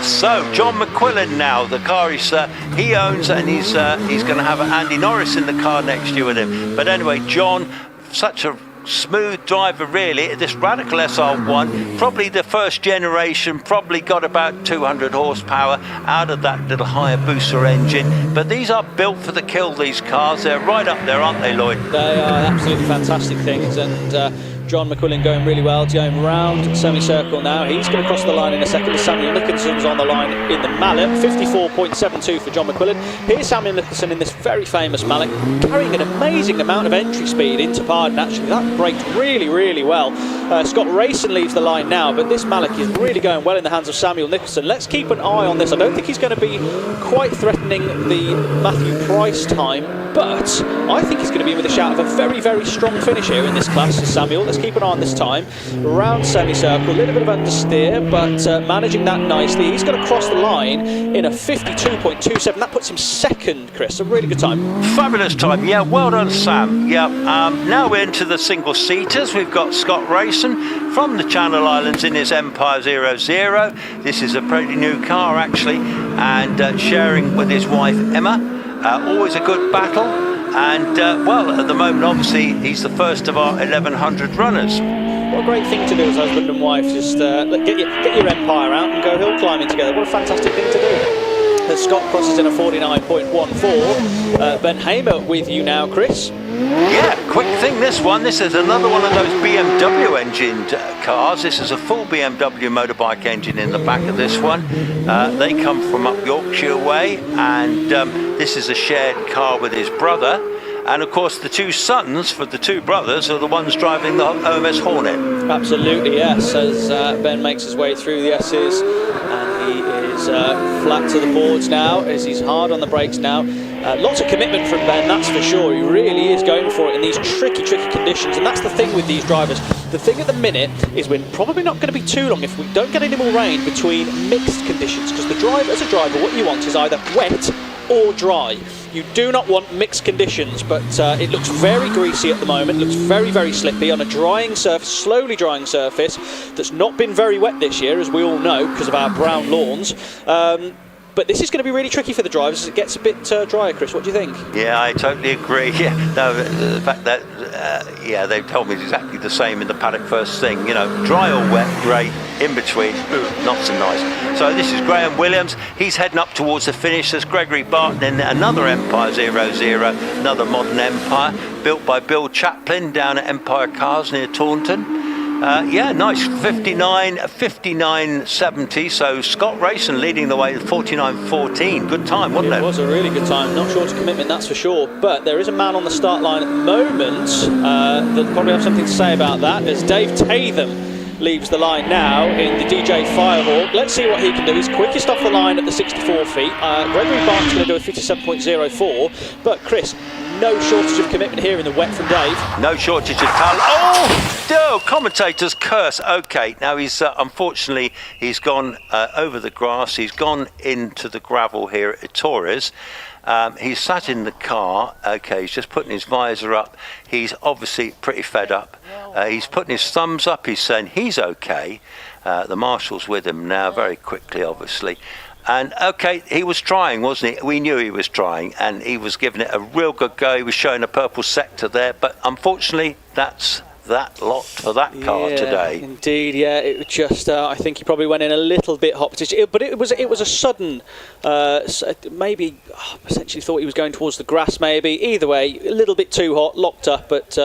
So John McQuillan now, the car he owns, and he's going to have Andy Norris in the car next year with him. But anyway, John, such a smooth driver really. This Radical SR1, probably the first generation, probably got about 200 horsepower out of that little Hayabusa engine, but these are built for the kill, these cars. They're right up there, aren't they, Lloyd? They are absolutely fantastic things, and John McQuillan going really well, going round semicircle now. He's going to cross the line in a second. Samuel Nicholson's on the line in the Mallet. 54.72 for John McQuillan. Here's Samuel Nicholson in this very famous Mallet, carrying an amazing amount of entry speed into Pardon. Actually, that braked really, really well. Scott Rayson leaves the line now, but this Mallet is really going well in the hands of Samuel Nicholson. Let's keep an eye on this. I don't think he's going to be quite threatening the Matthew Price time, but I think he's going to be with a shout of a very, very strong finish here in this class for Samuel. Let's keep an eye on this time. Round semicircle, a little bit of understeer, but managing that nicely. He's going to cross the line in a 52.27. That puts him second, Chris. A really good time. Fabulous time. Yeah, well done, Sam. Yeah. Now we're into the single seaters. We've got Scott Rayson from the Channel Islands in his Empire 00. This is a pretty new car actually, and sharing with his wife Emma. Always a good battle, and well, at the moment obviously he's the first of our 1100 runners. What a great thing to do as husband and wife, just get your Empire out and go hill climbing together. What a fantastic thing to do. as Scott crosses in a 49.14. Ben Hamer with you now, Chris. Yeah, quick thing this one. This is another one of those BMW engined cars. This is a full BMW motorbike engine in the back of this one. They come from up Yorkshire way, and this is a shared car with his brother. And of course the two sons for the two brothers are the ones driving the OMS Hornet. Absolutely, yes, as Ben makes his way through the S's, and he is flat to the boards now, as he's hard on the brakes now. Lots of commitment from Ben, that's for sure. He really is going for it in these tricky conditions, and that's the thing with these drivers. The thing at the minute is we're probably not going to be too long if we don't get any more rain between mixed conditions, because as a driver, what you want is either wet or dry. You do not want mixed conditions, but it looks very greasy at the moment. It looks very slippy on a drying surface, slowly drying surface that's not been very wet this year, as we all know, because of our brown lawns. But this is going to be really tricky for the drivers as it gets a bit drier, Chris. What do you think? Yeah, I totally agree. Yeah, no, the fact that, yeah, they've told me exactly the same in the paddock first thing. You know, dry or wet, great, in between, not so nice. So this is Graham Williams. He's heading up towards the finish. There's Gregory Barton in another Empire 00, another modern Empire, built by Bill Chaplin down at Empire Cars near Taunton. Yeah, nice 59.70. So Scott Rayson leading the way with 49.14. Good time, wasn't it? It was a really good time. Not short of commitment, that's for sure. But there is a man on the start line at the moment that probably have something to say about that, as Dave Tatham leaves the line now in the DJ Firehawk. Let's see what he can do. He's quickest off the line at the 64 feet. Gregory Barton's going to do a 57.04. But Chris, no shortage of commitment here in the wet from Dave. No shortage of talent. Oh, commentator's curse. Okay, now he's unfortunately he's gone over the grass. He's gone into the gravel here at Torres. He's sat in the car. Okay, he's just putting his visor up. He's obviously pretty fed up. He's putting his thumbs up. He's saying he's okay. The marshal's with him now, very quickly, obviously. And okay, he was trying, wasn't he? We knew he was trying, and he was giving it a real good go. He was showing a purple sector there, but unfortunately, that's that lot for that car today. Indeed, yeah. It was just, I think he probably went in a little bit hot, but it was a sudden. Maybe essentially thought he was going towards the grass. Maybe either way, a little bit too hot, locked up, but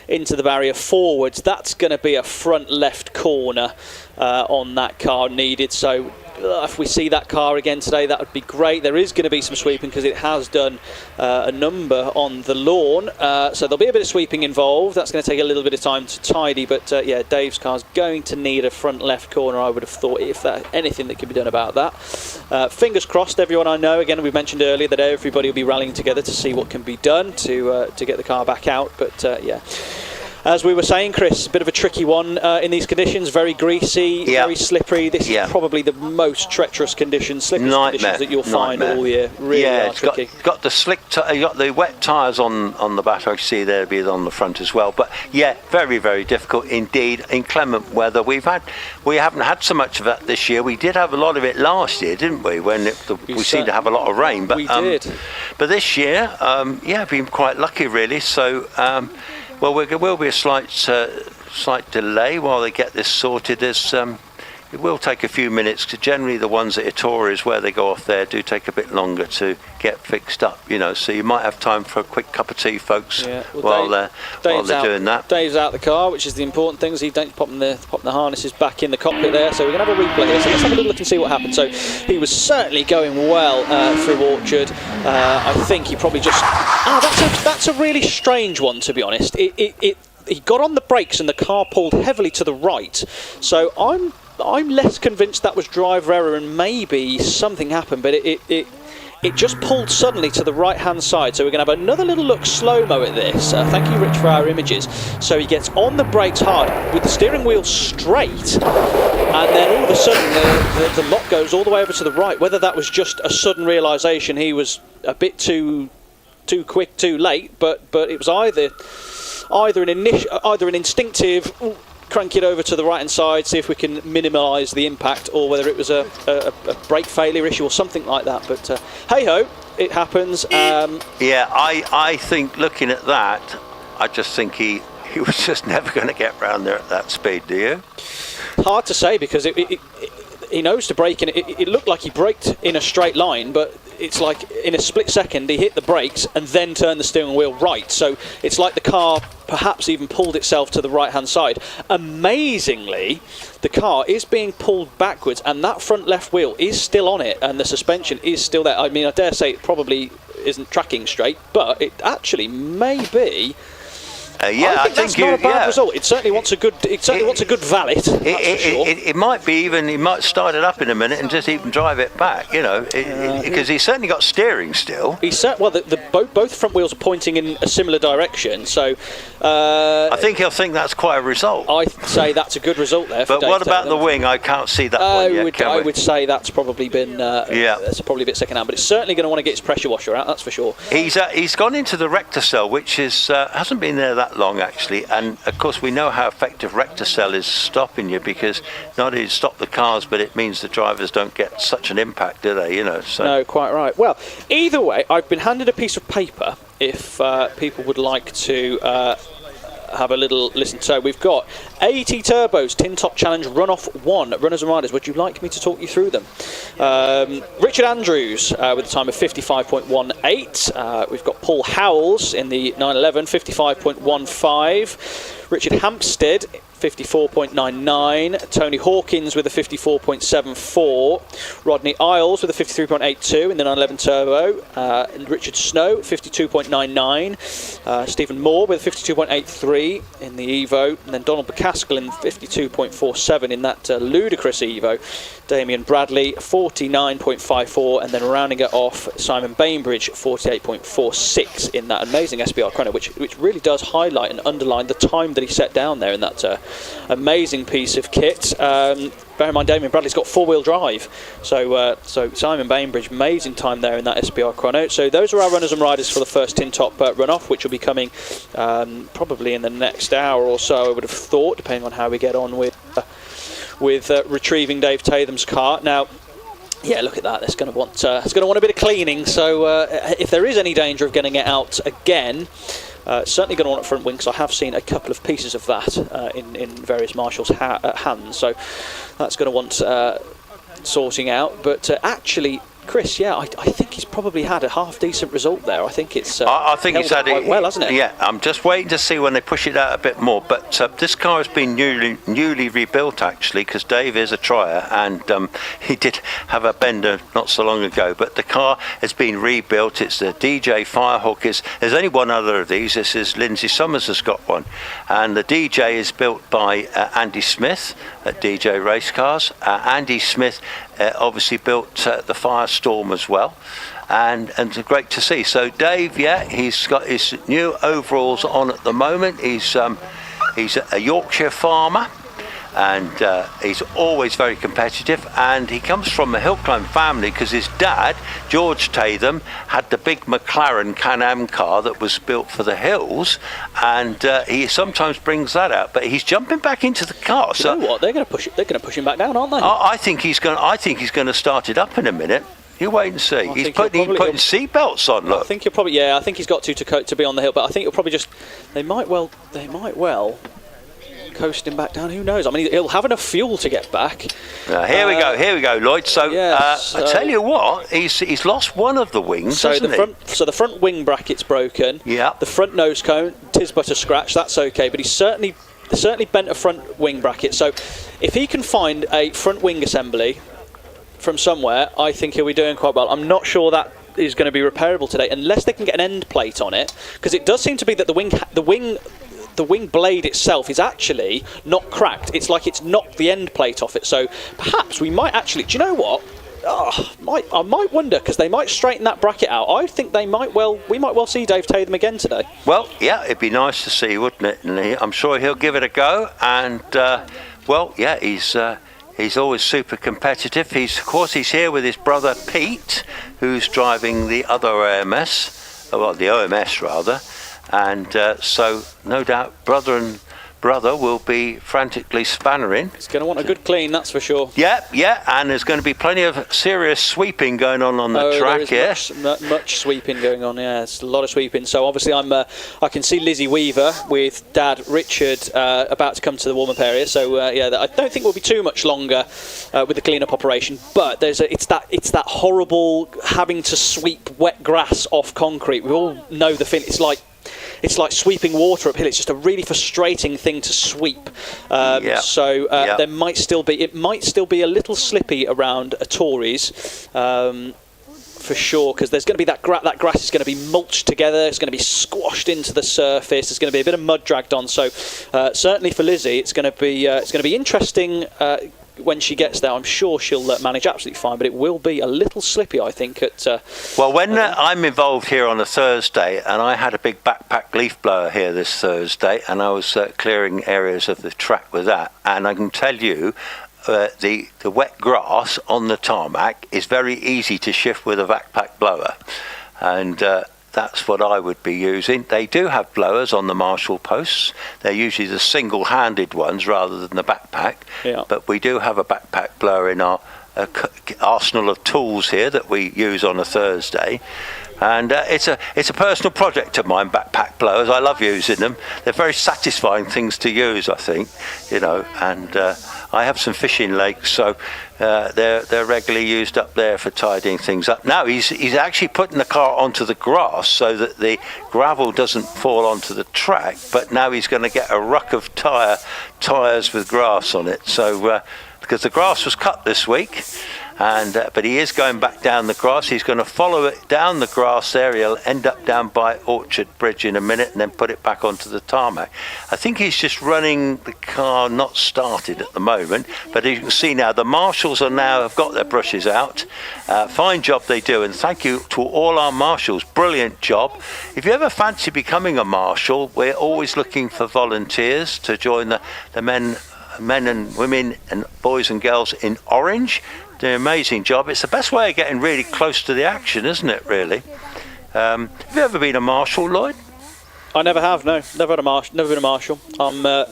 into the barrier forwards. That's going to be a front left corner on that car needed. So. If we see that car again today, that would be great. There is going to be some sweeping because it has done a number on the lawn, so there'll be a bit of sweeping involved. That's going to take a little bit of time to tidy, but yeah, Dave's car's going to need a front left corner, I would have thought, if anything that could be done about that. Fingers crossed, everyone. I know, again, we mentioned earlier that everybody will be rallying together to see what can be done to get the car back out, but yeah. As we were saying, Chris, a bit of a tricky one in these conditions. Very greasy, very slippery. This is probably the most treacherous conditions, slickest conditions that you'll find all year. Really are tricky. Got the you got the wet tyres on the back. I see there be on the front as well. But yeah, very difficult indeed. Inclement weather. We haven't had so much of that this year. We did have a lot of it last year, didn't we? When we seemed to have a lot of rain. But we did. But this year, yeah, been quite lucky really. So. Well, there will be a slight delay while they get this sorted. It will take a few minutes, because generally the ones at Torres where they go off there do take a bit longer to get fixed up, you know, so you might have time for a quick cup of tea, folks, while they're doing that. Dave's out the car, which is the important thing, so he don't pop the harnesses back in the cockpit there, so we're going to have a replay here, so let's have a little look and see what happened. So he was certainly going well through Orchard. I think he probably just... that's a really strange one, to be honest. He got on the brakes and the car pulled heavily to the right, so I'm less convinced that was driver error and maybe something happened, but it just pulled suddenly to the right-hand side. So we're going to have another little look slow-mo at this. Thank you, Rich, for our images. So he gets on the brakes hard with the steering wheel straight, and then all of a sudden the lock goes all the way over to the right. Whether that was just a sudden realisation he was a bit too quick, too late, but it was either an instinctive... crank it over to the right hand side, see if we can minimise the impact, or whether it was a brake failure issue or something like that. But hey ho, it happens. Yeah, I think looking at that, I just think he was just never going to get round there at that speed. Do you? Hard to say, because he knows to brake in. It looked like he braked in a straight line, but it's like in a split second he hit the brakes and then turned the steering wheel right. So it's like the car perhaps even pulled itself to the right-hand side. Amazingly, the car is being pulled backwards, and that front left wheel is still on it, and the suspension is still there. I mean, I dare say it probably isn't tracking straight, but it actually may be. I think that's not a bad result. It certainly wants a good. It certainly wants a good valet. It might be even. He might start it up in a minute and just even drive it back. You know, because he's certainly got steering still. Both front wheels are pointing in a similar direction. So I think he'll think that's quite a result. I say that's a good result there. But what about the wing? I can't see that one yet. I would say that's probably been. That's probably a bit second hand, but it's certainly going to want to get his pressure washer out. That's for sure. He's gone into the rector cell, which is hasn't been there that long actually, and of course we know how effective rector cell is stopping you, because not only stop the cars, but it means the drivers don't get such an impact, do they? You know. So. No, quite right. Well, either way, I've been handed a piece of paper if people would like to have a little listen. So we've got AET Turbos Tin Top Challenge Runoff 1 Runners and Riders. Would you like me to talk you through them? Richard Andrews with a time of 55.18. We've got Paul Howells in the 911, 55.15. Richard Hampstead, 54.99. Tony Hawkins with a 54.74. Rodney Isles with a 53.82 in the 911 Turbo. And Richard Snow, 52.99. Stephen Moore with a 52.83 in the Evo. And then Donald McCaskill in 52.47 in that ludicrous Evo. Damien Bradley, 49.54. And then rounding it off, Simon Bainbridge, 48.46 in that amazing SBR chrono, which really does highlight and underline the time that he set down there in that amazing piece of kit. Bear in mind, Damien Bradley's got four-wheel drive, so Simon Bainbridge, amazing time there in that SBR chrono. So those are our runners and riders for the first Tin Top runoff, which will be coming probably in the next hour or so, I would have thought, depending on how we get on with retrieving Dave Tatham's car. Now, yeah, look at that. It's going to want a bit of cleaning. So if there is any danger of getting it out again. Certainly going to want a front wing, because I have seen a couple of pieces of that in various marshals' hands. So that's going to want sorting out. But actually, Chris, I think he's probably had a half-decent result there. I think it's I think he's had quite well, hasn't it? Yeah, I'm just waiting to see when they push it out a bit more. But this car has been newly rebuilt, actually, because Dave is a trier, and he did have a bender not so long ago. But the car has been rebuilt. It's the DJ Firehawk. There's only one other of these. This is Lindsay Summers has got one. And the DJ is built by Andy Smith at DJ Race Cars. Andy Smith obviously built the Firestorm as well, and great to see. So Dave, he's got his new overalls on at the moment. He's a Yorkshire farmer, and he's always very competitive, and he comes from a Hillclimb family, because his dad, George Tatham, had the big McLaren Can-Am car that was built for the hills, and he sometimes brings that out, but he's jumping back into the car. You know what? They're going to push him back down, aren't they? I think he's going to start it up in a minute. You wait and see. He's putting seatbelts on. Look. I think he'll probably. I think he's got to be on the hill, but I think he'll probably just. They might well coast him back down. Who knows? I mean, he'll have enough fuel to get back. Here we go, Lloyd. So, I tell you what, he's lost one of the wings, hasn't he? So the front wing bracket's broken. Yeah. The front nose cone, tis but a scratch. That's okay, but he's certainly bent a front wing bracket. So, if he can find a front wing assembly from somewhere, I think he'll be doing quite well. I'm not sure that is going to be repairable today, unless they can get an end plate on it, because it does seem to be that the wing blade itself is actually not cracked. It's like it's knocked the end plate off it. So perhaps we might actually. Do you know what? I might wonder, because they might straighten that bracket out. I think we might well see Dave Tatham again today. Well, yeah, it'd be nice to see, wouldn't it? And I'm sure he'll give it a go. And he's always super competitive. Of course, he's here with his brother Pete, who's driving the other OMS rather. And so, no doubt, brother and brother will be frantically spannering. He's going to want a good clean, that's for sure. Yeah, and there's going to be plenty of serious sweeping going on the track here. Much sweeping going on, yeah. It's a lot of sweeping. So obviously I can see Lizzie Weaver with Dad Richard about to come to the warm-up area. So I don't think we'll be too much longer with the clean-up operation. But it's that horrible having to sweep wet grass off concrete. We all know the feeling. It's like sweeping water uphill. It's just a really frustrating thing to sweep. There might still be a little slippy around a Tories. For sure, because there's going to be that grass is going to be mulched together. It's going to be squashed into the surface. There's going to be a bit of mud dragged on. So certainly for Lizzie, it's going to be interesting when she gets there. I'm sure she'll manage absolutely fine, but it will be a little slippy, I think. When I'm involved here on a Thursday, and I had a big backpack leaf blower here this Thursday, and I was clearing areas of the track with that, and I can tell you. The wet grass on the tarmac is very easy to shift with a backpack blower, and that's what I would be using. They do have blowers on the Marshall posts. They're usually the single-handed ones rather than the backpack, but we do have a backpack blower in our arsenal of tools here that we use on a Thursday. And it's a personal project of mine, backpack blowers. I love using them. They're very satisfying things to use, I think, and I have some fishing lakes, so they're regularly used up there for tidying things up. Now he's actually putting the car onto the grass so that the gravel doesn't fall onto the track, but now he's going to get a ruck of tyres with grass on it. So because the grass was cut this week, but he is going back down the grass. He's going to follow it down the grass there. He'll end up down by Orchard Bridge in a minute and then put it back onto the tarmac. I think he's just running the car not started at the moment, but as you can see now, the marshals have got their brushes out. Fine job they do, and thank you to all our marshals. Brilliant job. If you ever fancy becoming a marshal, we're always looking for volunteers to join the men and women and boys and girls in orange. Doing an amazing job. It's the best way of getting really close to the action, isn't it, really? Have you ever been a marshal, Lloyd? I never have, no. Never been a marshal. I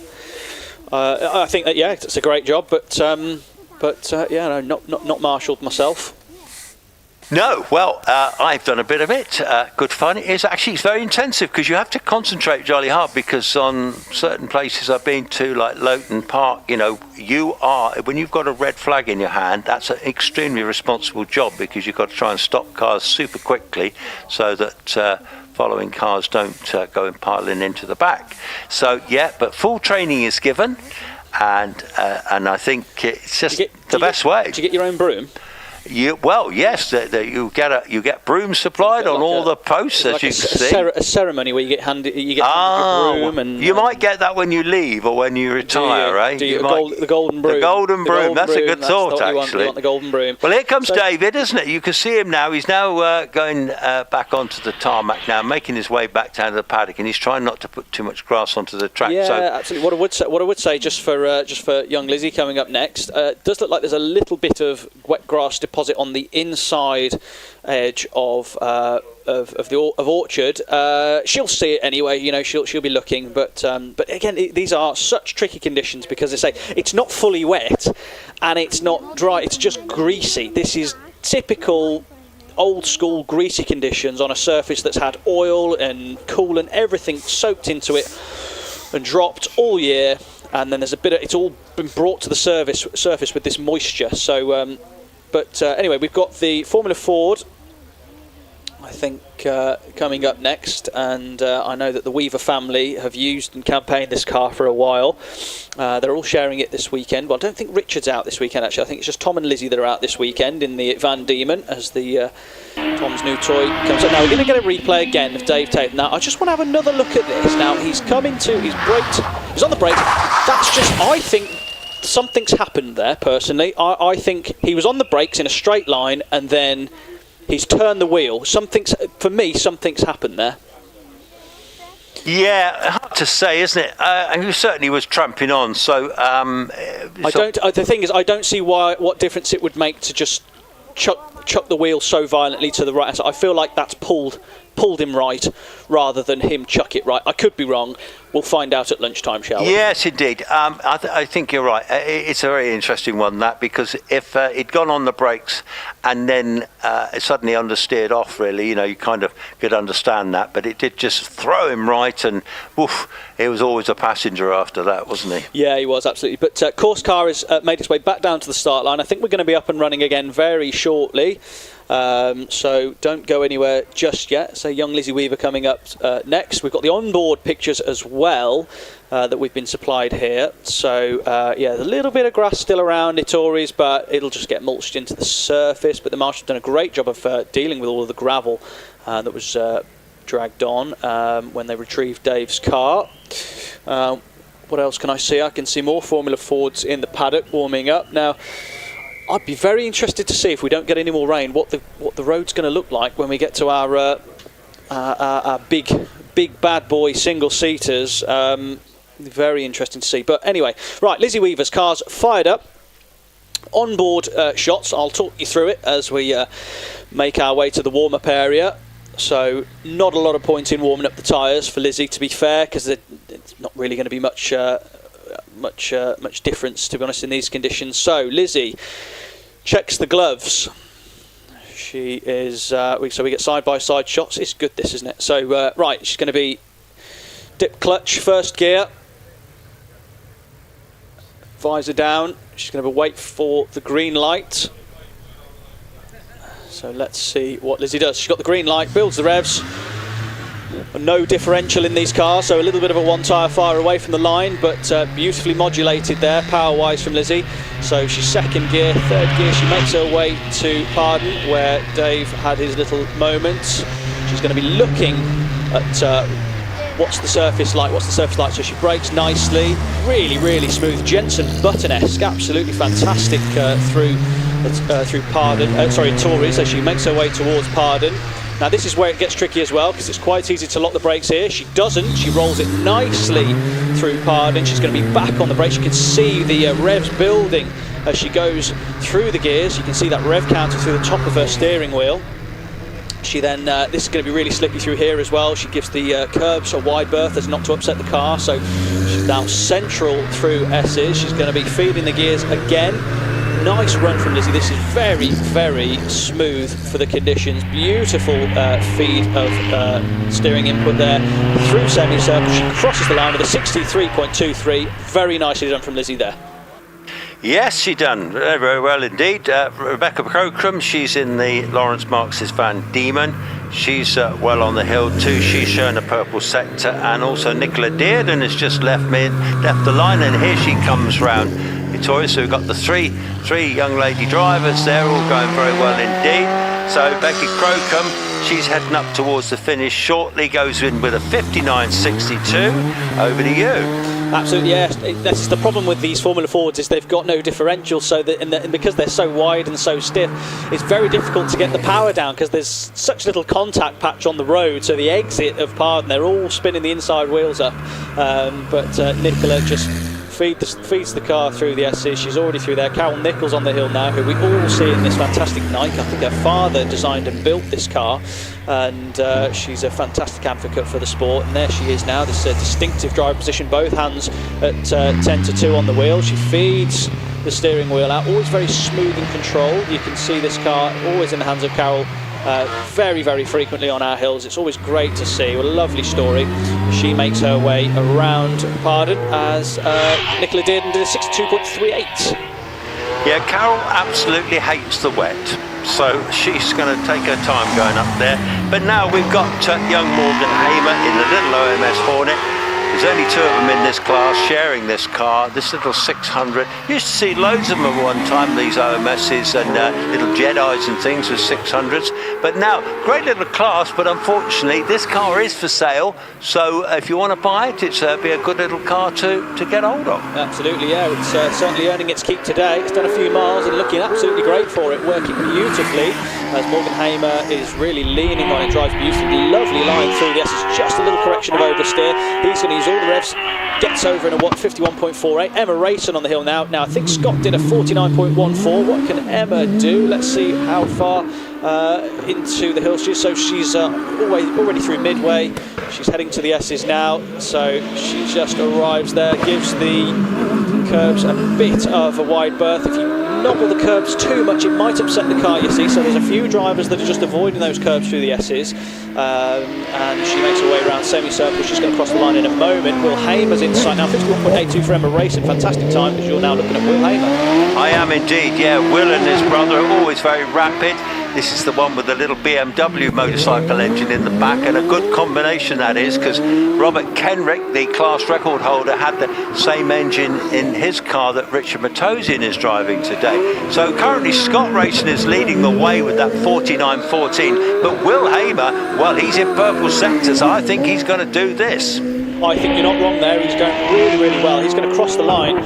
think that, it's a great job, but not marshalled myself. No, well, I've done a bit of it. Good fun. It's very intensive because you have to concentrate jolly hard, because on certain places I've been to, like Lowton Park, when you've got a red flag in your hand, that's an extremely responsible job, because you've got to try and stop cars super quickly so that following cars don't go and piling into the back. So, but full training is given, and I think it's just the best way. Did you get your own broom? Yes, you get brooms supplied on all the posts, as you can see. A ceremony where you get handed your broom, and you might get that when you leave or when you retire, the golden broom. The golden broom. That's a good thought, actually. You want the golden broom. Well, here comes David, isn't it? You can see him now. He's now going back onto the tarmac now, making his way back down to the paddock, and he's trying not to put too much grass onto the track. Yeah, absolutely. What I would say, just for young Lizzie coming up next, does look like there's a little bit of wet grass deposit on the inside edge of Orchard. She'll see it anyway. She'll be looking. But again, these are such tricky conditions, because they say it's not fully wet and it's not dry. It's just greasy. This is typical old school greasy conditions on a surface that's had oil and coolant, everything soaked into it and dropped all year. And then there's it's all been brought to the surface with this moisture. So. But anyway, we've got the Formula Ford, I think, coming up next, and I know that the Weaver family have used and campaigned this car for a while. They're all sharing it this weekend. Well, I don't think Richard's out this weekend, actually. I think it's just Tom and Lizzie that are out this weekend in the Van Diemen as the Tom's new toy comes up. Now, we're going to get a replay again of Dave Tate. Now, I just want to have another look at this. Now, he's on the brake. That's just, I think, something's happened there, personally. I think he was on the brakes in a straight line and then he's turned the wheel. Something's happened there. Yeah, hard to say, isn't it? He certainly was tramping on. So the thing is, I don't see what difference it would make to just chuck the wheel so violently to the right hand side. I feel like that's pulled pulled him right rather than him chuck it right. I could be wrong. We'll find out at lunchtime, shall we? Yes, indeed. I think you're right. It's a very interesting one, that, because if he'd gone on the brakes and then suddenly understeered off, really, you kind of could understand that. But it did just throw him right, and woof, he was always a passenger after that, wasn't he? Yeah, he was, absolutely. But course car has made its way back down to the start line. I think we're going to be up and running again very shortly. So don't go anywhere just yet. So young Lizzie Weaver coming up next. We've got the onboard pictures as well that we've been supplied here. So yeah, there's a little bit of grass still around Ittori's, but it'll just get mulched into the surface. But the marshals have done a great job of dealing with all of the gravel that was dragged on when they retrieved Dave's car. What else can I see? I can see more Formula Fords in the paddock warming up now. I'd be very interested to see, if we don't get any more rain, what the road's going to look like when we get to our big bad boy single seaters. Very interesting to see. But anyway, right, Lizzie Weaver's car's fired up. Onboard shots. I'll talk you through it as we make our way to the warm-up area. So not a lot of point in warming up the tyres for Lizzie, to be fair, because it's not really going to be much difference, to be honest, in these conditions. So Lizzie checks the gloves. She is so we get side-by-side shots. It's good, this, isn't it? So right, she's going to be dip clutch, first gear, visor down. She's going to wait for the green light. So let's see what Lizzie does. She's got the green light, builds the revs. No differential in these cars, so a little bit of a one tyre fire away from the line, but beautifully modulated there, power-wise, from Lizzie. So she's second gear, third gear. She makes her way to Pardon, where Dave had his little moment. She's going to be looking at what's the surface like. So she brakes nicely, really smooth. Jensen Button-esque, absolutely fantastic through Pardon. Torres, as she makes her way towards Pardon. Now this is where it gets tricky as well, because it's quite easy to lock the brakes here. She doesn't. She rolls it nicely through Pardon. She's going to be back on the brakes. You can see the revs building as she goes through the gears. You can see that rev counter through the top of her steering wheel. She then, this is going to be really slippy through here as well. She gives the curbs a wide berth as not to upset the car. So she's now central through S's. She's going to be feeding the gears again. Nice run from Lizzie. This is very smooth for the conditions. Beautiful feed of steering input there through semicircle. She crosses the line with a 63.23. Very nicely done from Lizzie there. Yes, she done very well indeed. Rebecca Crocrum, she's in the Lawrence Marx's Van Diemen. She's well on the hill too. She's shown a purple sector, and also Nicola Dearden has just left the line, and here she comes round Victoria. So we've got the three young lady drivers there, all going very well indeed. So Becky Crocum, she's heading up towards the finish shortly, goes in with a 59.62. Over to you. Absolutely, yes. That's the problem with these Formula Fords, is they've got no differential, so that, and because they're so wide and so stiff, it's very difficult to get the power down because there's such little contact patch on the road. So the exit of Pardon, they're all spinning the inside wheels up, but Nicola just feeds the car through the S's. She's already through there. Carol Nichols on the hill now, who we all see in this fantastic Nike. I think her father designed and built this car, and she's a fantastic advocate for the sport. And there she is now, this distinctive driver position, both hands at 10-2 on the wheel. She feeds the steering wheel out, always very smooth and controlled. You can see this car always in the hands of Carol very frequently on our hills. It's always great to see. What a lovely story. She makes her way around Pardon as Nicola Dearden did a 62.38. Yeah, Carol absolutely hates the wet, so she's going to take her time going up there. But now we've got young Morgan Hamer in the little OMS Hornet. There's only two of them in this class sharing this car, this little 600. Used to see loads of them at one time, these OMSs and little Jedis and things with 600s. But now, great little class, but unfortunately this car is for sale. So if you want to buy it, it's be a good little car to get hold of. Absolutely, yeah. It's certainly earning its keep today. It's done a few miles and looking absolutely great for it, working beautifully. as Morgan Hamer is really leaning on it, drives beautifully, lovely line through the S's, just a little correction of oversteer. He's going to use all the revs, gets over in a 51.48. Emma racing on the hill now. Now I think Scott did a 49.14. What can Emma do? Let's see how far into the hill she is. So she's already through midway. She's heading to the S's now. So she just arrives there, gives the curbs a bit of a wide berth. If you nobble the curbs too much, it might upset the car, you see. So there's a few drivers that are just avoiding those curbs through the S's. And she makes her way around semicircle. She's going to cross the line in a moment. Will Hamer's inside now, 51.82 for Emma Racing. Fantastic time, because you're now looking at Will Hamer. I am indeed, yeah. Will and his brother are always very rapid. This is the one with the little BMW motorcycle engine in the back, and a good combination that is, because Robert Kenrick, the class record holder, had the same engine in his car that Richard Matosian is driving today. So currently Scott Racing is leading the way with that 49.14, but Will Hamer, well, he's in purple sectors. I think he's going to do this. I think you're not wrong there. He's going really, really well. He's going to cross the line,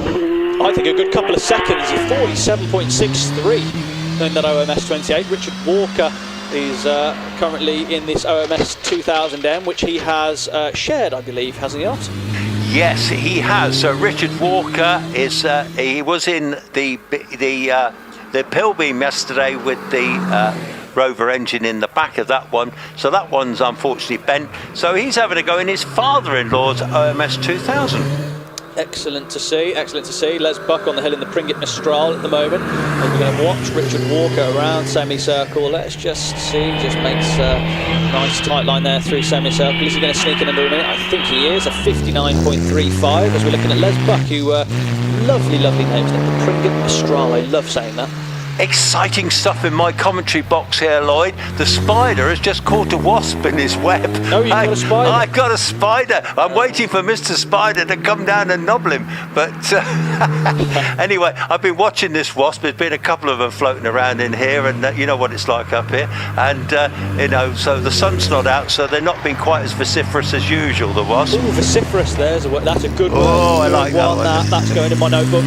I think, a good couple of seconds. He's 47.63. in that OMS 28. Richard Walker is currently in this OMS 2000M, which he has shared, I believe, hasn't he not? Yes, he has. So Richard Walker is he was in the Pilbeam yesterday with the Rover engine in the back of that one. So that one's unfortunately bent. So he's having a go in his father-in-law's OMS 2000. Excellent to see, excellent to see. Les Buck on the hill in the Pringgit Mistral at the moment. And we're going to watch Richard Walker around semicircle. Let's just see, just makes a nice tight line there through semicircle. Is he going to sneak in under a minute? I think he is, a 59.35 as we're looking at Les Buck, who, lovely names there, the Pringgit Mistral, I love saying that. Exciting stuff in my commentary box here, Lloyd. The spider has just caught a wasp in his web. Oh, you've got a spider? I got a spider. I'm waiting for Mr. Spider to come down and nobble him. But anyway, I've been watching this wasp. There's been a couple of them floating around in here, and you know what it's like up here. And, you know, so the sun's not out, so they're not being quite as vociferous as usual, the wasp. Ooh, vociferous, that's a good one. Oh, I like that one. That's going in my notebook.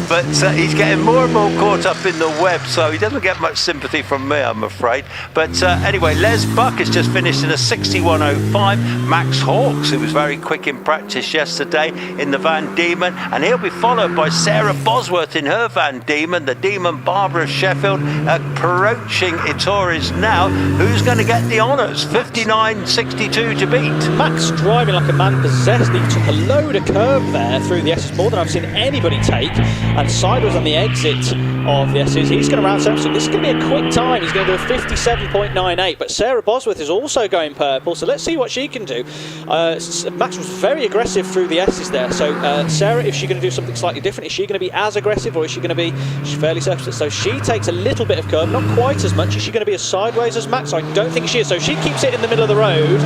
But he's getting more and more caught up in the web, so he doesn't get much sympathy from me, I'm afraid. But anyway, Les Buck has just finished in a 61.05. Max Hawkes, who was very quick in practice yesterday in the Van Diemen, and he'll be followed by Sarah Bosworth in her Van Diemen, the Diemen Barber of Sheffield, approaching Itores now. Who's going to get the honours? 59.62 to beat. Max driving like a man possessed. He took a load of curve there through the S's, more than I've seen anybody take, and sideways on the exit of the S's. He's going to round Samson. This is going to be a quick time. He's going to do a 57.98, but Sarah Bosworth is also going purple, so let's see what she can do. Max was very aggressive through the S's there, so Sarah, is she going to do something slightly different? Is she going to be as aggressive, or is she going to be fairly surface? So she takes a little bit of curve, not quite as much. Is she going to be as sideways as Max? I don't think she is, so she keeps it in the middle of the road.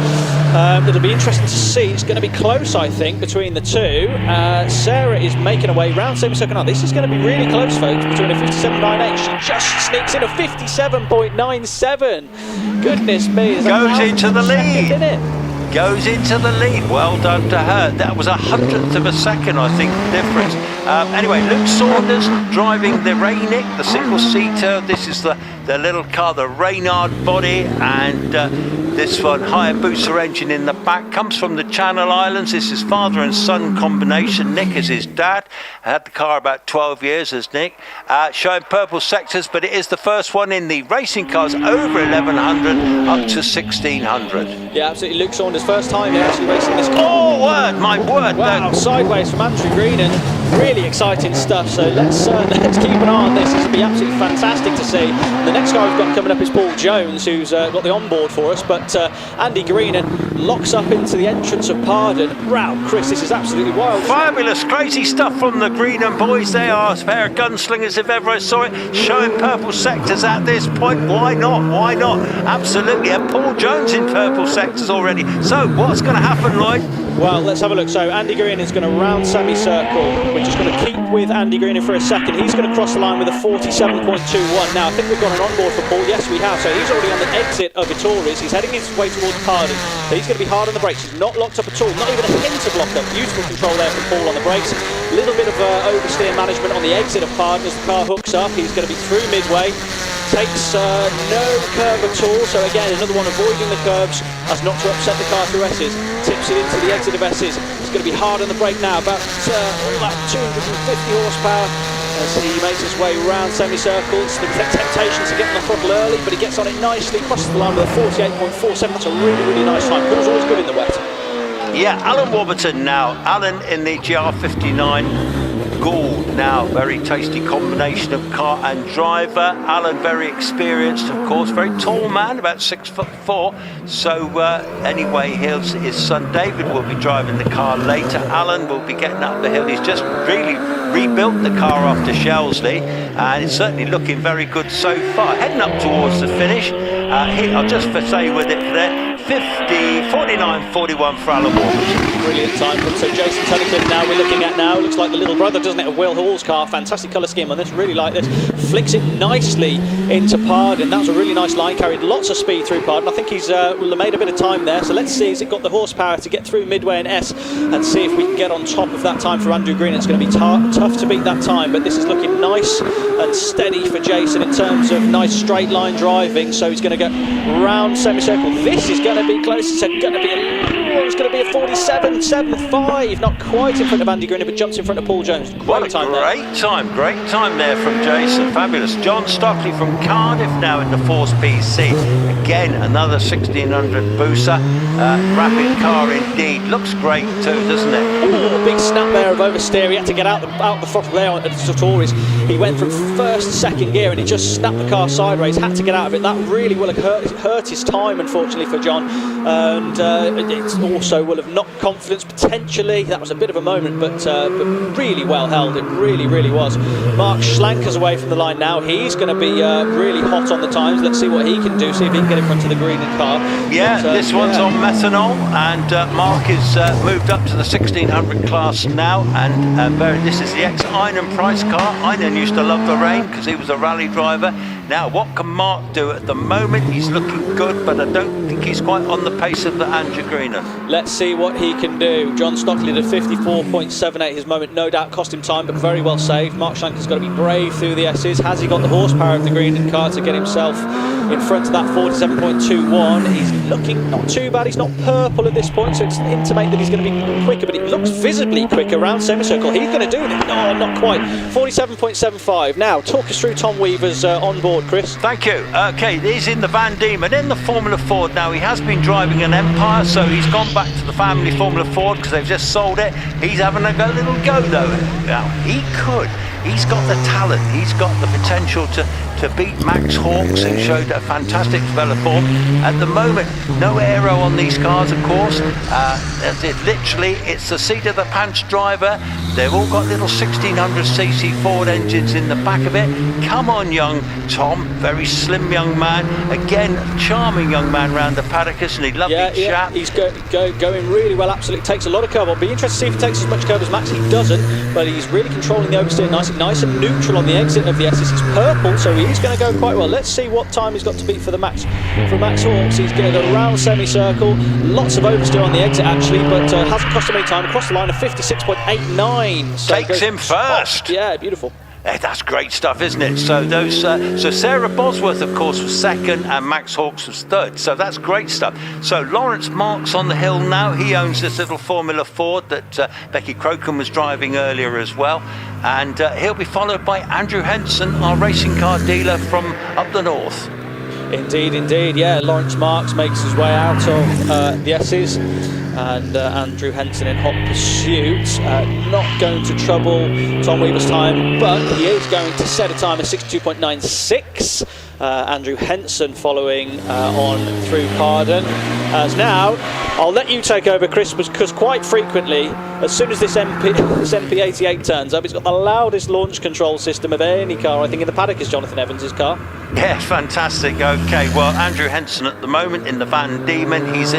It'll be interesting to see. It's going to be close, I think, between the two. Sarah is making her way round semicircle now. This is going to be really close, folks, between a 57.98. She just sneaks in a 57.97. Goodness me. Goes into the lead. Goes into the lead. Well done to her. That was 100th of a second, I think, difference. Anyway, Luke Saunders driving the Rainick, the single-seater. This is the little car, the Reynard body, and this one, Hayabusa engine in the back, comes from the Channel Islands. This is father and son combination. Nick is his dad. Had the car about 12 years as Nick. Showing purple sectors, but it is the first one in the racing cars over 1100 up to 1600. Yeah, absolutely. Luke Saunders, first time he's actually racing this car. Oh, word, my word. Wow, sideways from Andrew Green, and really exciting stuff. So let's keep an eye on this. This will be absolutely fantastic to see. The next guy we've got coming up is Paul Jones, who's got the onboard for us, but Andy Greenan locks up into the entrance of Pardon. Wow, Chris, this is absolutely wild. Fabulous, crazy stuff from the Greenan boys. They are a pair of gunslingers if ever I saw it. Showing purple sectors at this point. Why not? Why not? Absolutely. And Paul Jones in purple sectors already. So what's going to happen, Lloyd? Well, let's have a look. So Andy Green is going to round semicircle. We're just going to keep with Andy Green for a second. He's going to cross the line with a 47.21. Now, I think we've got an onboard for Paul. Yes, we have. So he's already on the exit of Itores. He's heading his way towards Pardon. So he's going to be hard on the brakes. He's not locked up at all. Not even a hint of lock up. Beautiful control there from Paul on the brakes. A little bit of oversteer management on the exit of Pardon as the car hooks up. He's going to be through midway. takes no curve at all, so again another one avoiding the curbs as not to upset the car through S's, tips it into the exit of S's. It's going to be hard on the brake now, about all that 250 horsepower as he makes his way round semicircles. The temptation to get on the throttle early, but he gets on it nicely, crosses the line with a 48.47. That's a really, really nice time. Paul's always good in the wet. Yeah, Alan Warburton now. Alan in the GR59. Gould now, very tasty combination of car and driver. Alan very experienced, of course, very tall man, about 6'4". So anyway, his son David will be driving the car later. Alan will be getting up the hill. He's just really rebuilt the car after Shelsley, and it's certainly looking very good so far. Heading up towards the finish. I'll just say with it there, 49.41 for Alan Warburton. Brilliant time from so Jason Tunnicliffe now we're looking at now. Looks like the little brother, doesn't it, of Will Hall's car. Fantastic colour scheme on this, really like this. Flicks it nicely into Pardon. That was a really nice line, carried lots of speed through Pardon. I think he's will have made a bit of time there. So let's see, has it got the horsepower to get through Midway and S and see if we can get on top of that time for Andrew Green. It's going to be tough to beat that time, but this is looking nice and steady for Jason in terms of nice straight line driving. So he's going to go round semicircle. This is going to be close. It's going to be a 47.75, not quite in front of Andy Green, but jumps in front of Paul Jones. What a great time there from Jason. Fabulous. John Stockley from Cardiff now in the Force PC. Again, another 1600 booster. Rapid car indeed. Looks great too, doesn't it? Ooh, a big snap there of oversteer. He had to get out the throttle there at the Sartoris. He went from first, second gear and he just snapped the car sideways. Had to get out of it. That really will have hurt his time, unfortunately, for John. And it also will have knocked confidence potentially. That was a bit of a moment, but really well held. It really, really was. Mark Schlanker's away from the line now. He's going to be really hot on the times. Let's see what he can do. See if he can get in front of the Green car. Yeah, this one's on methanol, and Mark is moved up to the 1600 class now. And this is the ex-Einan Price car. Einan used to love the rain because he was a rally driver. Now, what can Mark do at the moment? He's looking good, but I don't think he's quite on the pace of the Andrew Greener. Let's see what he can do. John Stockley did 54.78. His moment no doubt cost him time, but very well saved. Mark Schlanker's got to be brave through the S's. Has he got the horsepower of the Green car to get himself in front of that 47.21? He's looking not too bad. He's not purple at this point, so it's intimate that he's going to be quicker, but it looks visibly quicker around semicircle. He's going to do it. No, not quite. 47.75. Now, talk us through Tom Weaver's on board, Chris. Thank you. Okay, he's in the Van Diemen in the Formula Ford now. He has been driving an Empire, so he's gone back to the family Formula Ford because they've just sold it. He's having a little go though. Now, he could. He's got the talent. He's got the potential to beat Max Hawkes, who showed a fantastic spell of form. At the moment, no aero on these cars, of course. It's the seat of the pants driver. They've all got little 1600cc Ford engines in the back of it. Come on, young Tom, very slim young man. Again, charming young man round the paddock, isn't he? Lovely chap. He's going really well, absolutely. Takes a lot of curve. I'll be interested to see if he takes as much curve as Max. He doesn't, but he's really controlling the oversteer nice and neutral on the exit of the S's. It's purple, so he's going to go quite well. Let's see what time he's got to beat for the Max. For Max Hawkes, he's going to go around semicircle. Lots of oversteer on the exit, actually, but hasn't cost him any time. Across the line of 56.89. So takes him first. Yeah, beautiful. That's great stuff, isn't it? So so Sarah Bosworth, of course, was second, and Max Hawkes was third. So that's great stuff. So Lawrence Marks on the hill now. He owns this little Formula Ford that Becky Crocombe was driving earlier as well, and he'll be followed by Andrew Henson, our racing car dealer from up the north. Indeed, yeah. Lawrence Marks makes his way out of the S's, and Andrew Henson in hot pursuit. Not going to trouble Tom Weaver's time, but he is going to set a time of 62.96. Andrew Henson following on through Pardon. As now, I'll let you take over, Chris, because quite frequently, as soon as this MP88 turns up, it's got the loudest launch control system of any car. I think in the paddock is Jonathan Evans' car. Yeah, fantastic. Okay, well, Andrew Henson at the moment in the Van Diemen. He's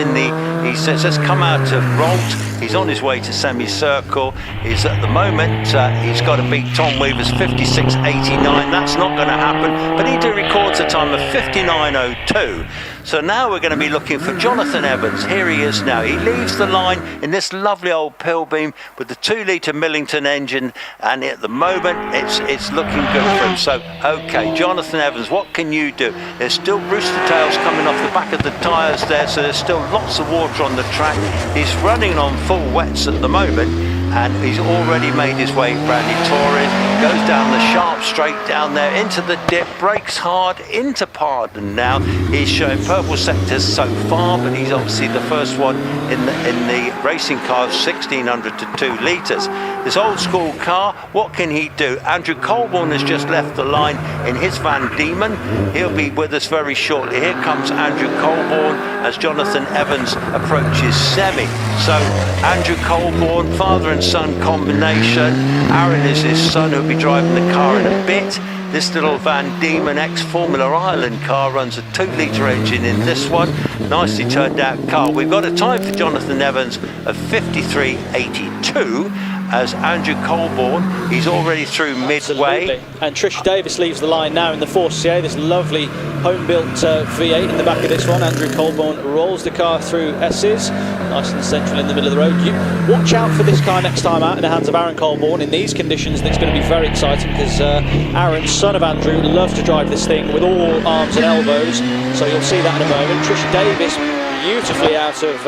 just come out of Rolt. He's on his way to semicircle. He's at the moment, he's got to beat Tom Weaver's 56.89. That's not going to happen, but he records a time of 59.02. So now we're going to be looking for Jonathan Evans. Here he is now. He leaves the line in this lovely old Pilbeam with the 2-litre Millington engine, and at the moment it's looking good for him. So, okay, Jonathan Evans, what can you do? There's still rooster tails coming off the back of the tyres there, so there's still lots of water on the track. He's running on full wets at the moment, and he's already made his way. Bradley Torres goes down the sharp straight down there into the dip, brakes hard into Pardon now. He's showing purple sectors so far, but he's obviously the first one in the racing car of 1600 to 2 litres. This old school car, what can he do? Andrew Colborne has just left the line in his Van Diemen. He'll be with us very shortly. Here comes Andrew Colborne as Jonathan Evans approaches semi. So Andrew Colborne, father and son combination. Aaron is his son, who'll be driving the car in a bit. This little Van Diemen ex-Formula Ireland car runs a 2-litre engine in this one. Nicely turned out car. We've got a time for Jonathan Evans of 53.82 as Andrew Colborne, he's already through midway. Absolutely. And Trish Davis leaves the line now in the 4CA, this lovely home-built V8 in the back of this one. Andrew Colborne rolls the car through S's, nice and central in the middle of the road. You watch out for this car next time out in the hands of Aaron Colborne in these conditions, and it's going to be very exciting because Aaron, son of Andrew, loves to drive this thing with all arms and elbows, so you'll see that in a moment. Trish Davis beautifully out of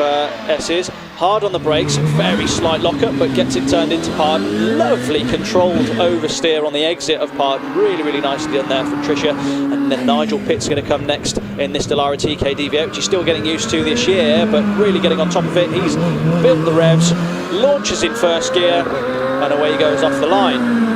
S's, hard on the brakes, very slight lockup, but gets it turned into Pardon. Lovely controlled oversteer on the exit of Pardon, really nicely done there from Tricia. And then Nigel Pitt's going to come next in this Dallara TK DV8, which he's still getting used to this year, but really getting on top of it. He's built the revs, launches in first gear, and away he goes off the line.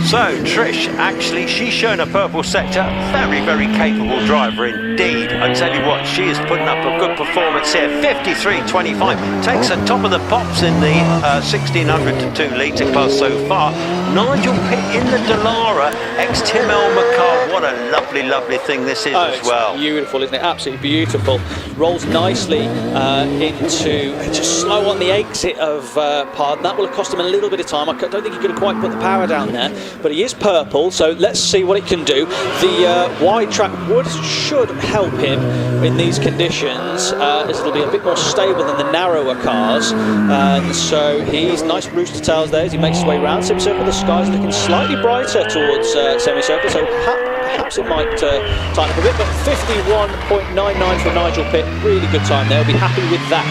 So Trish, actually, she's shown a purple sector. Very capable driver indeed. I tell you what, she is putting up a good performance here. 53.25, takes the top of the pops in the 1600 to 2 litre class so far. Nigel Pitt in the Dallara, ex-Tim Elmer car. What a lovely thing this is as well. It's beautiful, isn't it? Absolutely beautiful. Rolls nicely into just slow on the exit of Pardon. That will have cost him a little bit of time. I don't think he could have quite put the power down there, but he is purple, so let's see what it can do. The wide track should help him in these conditions, as it'll be a bit more stable than the narrower cars. So he's nice rooster tails there as he makes his way round semicircle. The sky's looking slightly brighter towards semicircle, so perhaps it might tighten up a bit, but 51.99 for Nigel Pitt, really good time there. He'll be happy with that.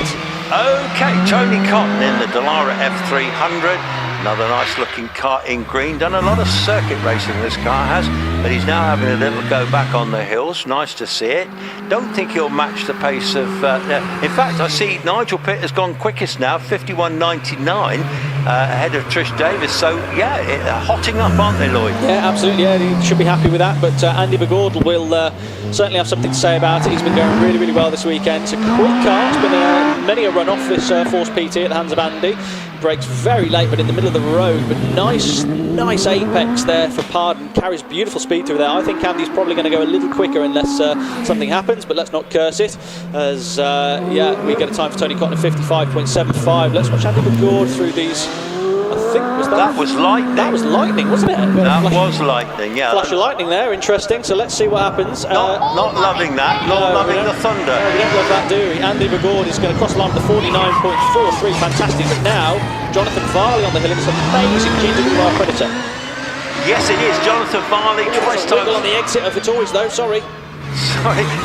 Okay, Tony Cotton in the Dallara F300. Another nice looking car in green. Done a lot of circuit racing this car has, but he's now having a little go back on the hills. Nice to see it. Don't think he'll match the pace of in fact, I see Nigel Pitt has gone quickest now, 51.99 ahead of Trish Davis. So yeah, hotting up, aren't they, Lloyd? Yeah, absolutely. Yeah, he should be happy with that, but Andy Gould will certainly have something to say about it. He's been going really well this weekend. It's a quick car. It's been many a run off this Force PT at the hands of Andy. Brakes very late, but in the middle of the road, but nice apex there for Pardon. Carries beautiful speed through there. I think Andy's probably going to go a little quicker unless something happens, but let's not curse it, as yeah, we get a time for Tony Cotton of 55.75. Let's watch Andy Gould through these. I think that was lightning. That was lightning, wasn't it? That was lightning, yeah. Flash of lightning there, interesting. So let's see what happens. Not loving that, not loving the thunder. No, we don't love that, do we? Andy Gould is going to cross the line with the 49.43, fantastic. But now, Jonathan Varley on the hill in this amazing GWR Predator. Yes, it is. Jonathan Varley, twice times on the exit of the toys, though. Sorry,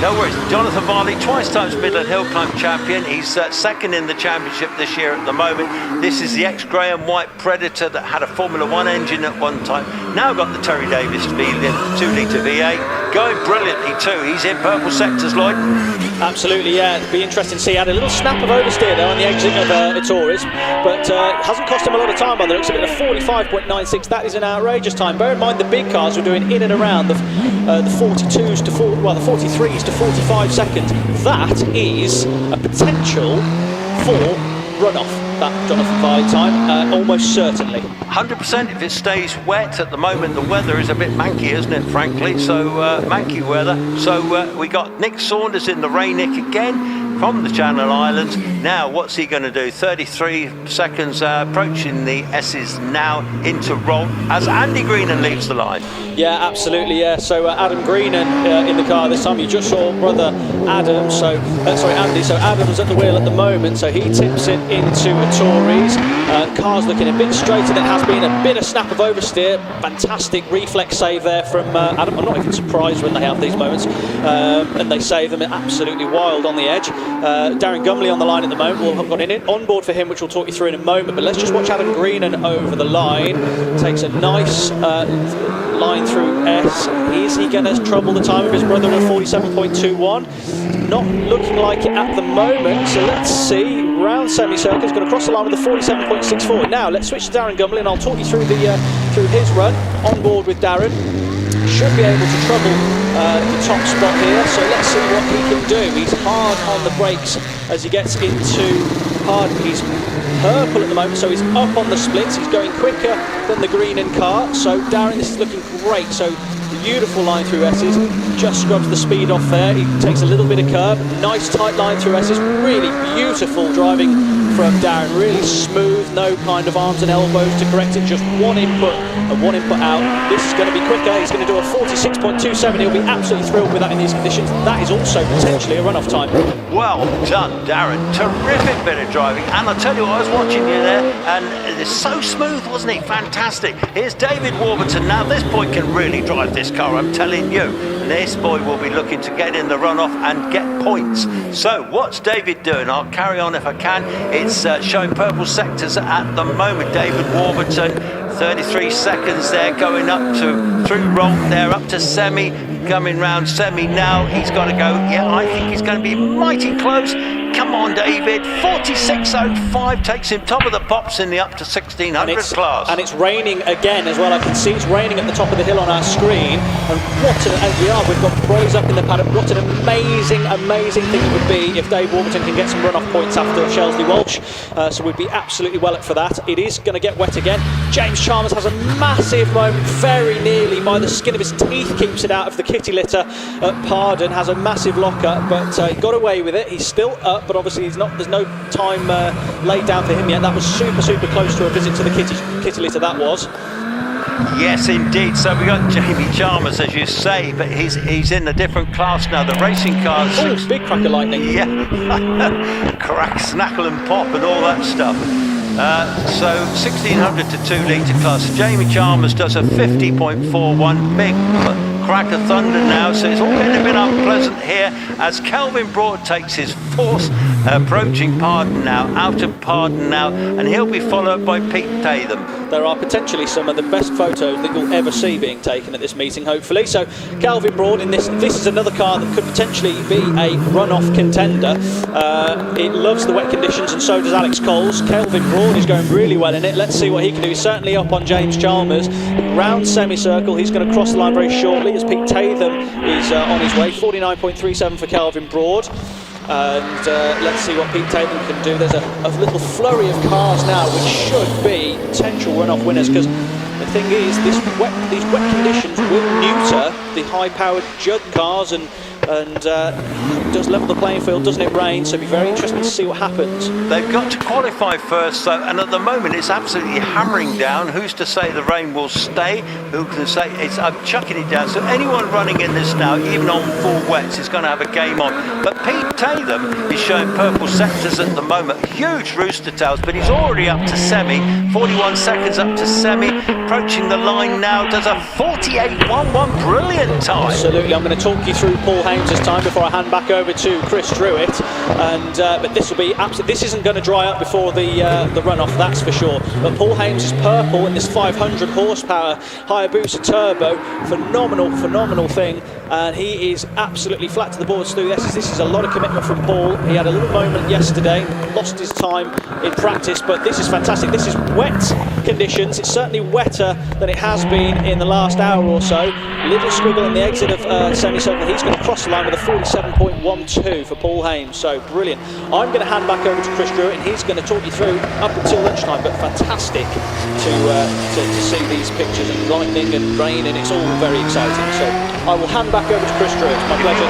no worries. Jonathan Varley, twice times Midland Hillclimb champion. He's second in the championship this year at the moment. This is the ex-Graham White Predator that had a Formula 1 engine at one time. Now got the Terry Davis 2-litre V8. Going brilliantly too. He's in purple sectors, Lloyd. Absolutely, yeah. It'd be interesting to see. He had a little snap of oversteer there on the exit of Torres, but it hasn't cost him a lot of time by the looks of it. A 45.96. That is an outrageous time. Bear in mind the big cars were doing in and around the 42s to 40, well, the 43s to 45 seconds. That is a potential for runoff, that Jonathan Varley time, almost certainly. 100% if it stays wet. At the moment the weather is a bit manky, isn't it, frankly? So manky weather. So we got Nick Saunders in the Rainick again. from the Channel Islands. Now, what's he going to do? 33 seconds approaching the S's now into roll as Andy Greenan leaves the line. Yeah, absolutely, yeah. So Adam Greenan in the car this time. You just saw brother Adam, Andy. So Adam's at the wheel at the moment, so he tips it into a Tories. Car's looking a bit straighter than it has been, a bit of snap of oversteer. Fantastic reflex save there from Adam. I'm not even surprised when they have these moments. And they save them absolutely wild on the edge. Darren Gumley on the line at the moment. We'll have got an on board for him, which we'll talk you through in a moment. But let's just watch Adam Greenan over the line. Takes a nice line through S. Is he going to trouble the time of his brother at 47.21? Not looking like it at the moment. So let's see. Round semicircle, he's going to cross the line with the 47.64. Now let's switch to Darren Gumley, and I'll talk you through through his run. On board with Darren, should be able to trouble the top spot here. So let's see what he can do. He's hard on the brakes as he gets into hard. He's purple at the moment, so he's up on the splits. He's going quicker than the Greenan car. So Darren, this is looking great. So beautiful line through S's, just scrubs the speed off there. He takes a little bit of curb, nice tight line through S's, really beautiful driving from Darren, really smooth, no kind of arms and elbows to correct it, just one input and one input out. This is going to be quicker. He's going to do a 46.27. He'll be absolutely thrilled with that in these conditions. That is also potentially a runoff time. Well done, Darren. Terrific bit of driving. And I'll tell you what, I was watching you there, and it's so smooth, wasn't he? Fantastic. Here's David Warburton. Now, this boy can really drive this car, I'm telling you. This boy will be looking to get in the runoff and get points. So, what's David doing? I'll carry on if I can. It's showing purple sectors at the moment. David Warburton, 33 seconds there, going up to through roll there, up to semi, coming round semi now. He's got to go. Yeah, I think he's going to be mighty close. Come on, David. 46.05 takes him top of the pops in the up to 1600 class. And it's raining again as well. I can see it's raining at the top of the hill on our screen. And we've got pros up in the paddock. What an amazing, amazing thing it would be if Dave Warburton can get some runoff points after Shelsley Walsh. So we'd be absolutely well up for that. It is going to get wet again. James Chalmers has a massive moment, very nearly by the skin of his teeth, keeps it out of the kitty litter at Pardon. Has a massive lock-up, but he got away with it. He's still up, but obviously there's no time laid down for him yet. That was super close to a visit to the kitty litter, that was. Yes, indeed. So we got Jamie Chalmers, as you say, but he's in a different class now. The racing cars. Oh, big crack of lightning. Yeah, crack, snackle and pop and all that stuff. So 1600 to 2 litre class. Jamie Chalmers does a 50.41, big crack of thunder now, so it's all getting a bit unpleasant here as Kelvin Broad takes his fourth, approaching Pardon now, out of Pardon now, and he'll be followed by Pete Tatham. There are potentially some of the best photos that you'll ever see being taken at this meeting, hopefully. So Kelvin Broad in this is another car that could potentially be a runoff contender. It loves the wet conditions, and so does Alex Coles. Kelvin Broad is going really well in it. Let's see what he can do. He's certainly up on James Chalmers. Round semicircle, he's going to cross the line very shortly as Pete Tatham is on his way. 49.37 for Kelvin Broad. And let's see what Pete Tatham can do. There's a little flurry of cars now, which should be potential runoff winners, because the thing is, these wet conditions will neuter the high-powered Judd cars and does level the playing field, doesn't it rain? So it'll be very interesting to see what happens. They've got to qualify first, though, and at the moment it's absolutely hammering down. Who's to say the rain will stay? Who can say I'm chucking it down? So anyone running in this now, even on full wets, is going to have a game on. But Pete Tatham is showing purple sectors at the moment. Huge rooster tails, but he's already up to semi. 41 seconds up to semi. Approaching the line now, does a 48.11. Brilliant time. Absolutely. I'm going to talk you through Paul Hames' time before I hand back over to Chris Druitt. And but this will be absolutely. This isn't going to dry up before the runoff, that's for sure. But Paul Hames is purple in this 500 horsepower Hayabusa turbo. Phenomenal thing. And he is absolutely flat to the boards through this. This is a lot of commitment from Paul. He had a little moment yesterday, lost his time in practice, but this is fantastic. This is wet conditions. It's certainly wetter than it has been in the last hour or so. Little squiggle in the exit of semicircle. He's going to cross the line with a 47.12 for Paul Hames. So brilliant. I'm going to hand back over to Chris Drewitt, and he's going to talk you through up until lunchtime. But fantastic to see these pictures and lightning and rain, and it's all very exciting. So I will hand back over to Chris Drewitt. It's my pleasure. If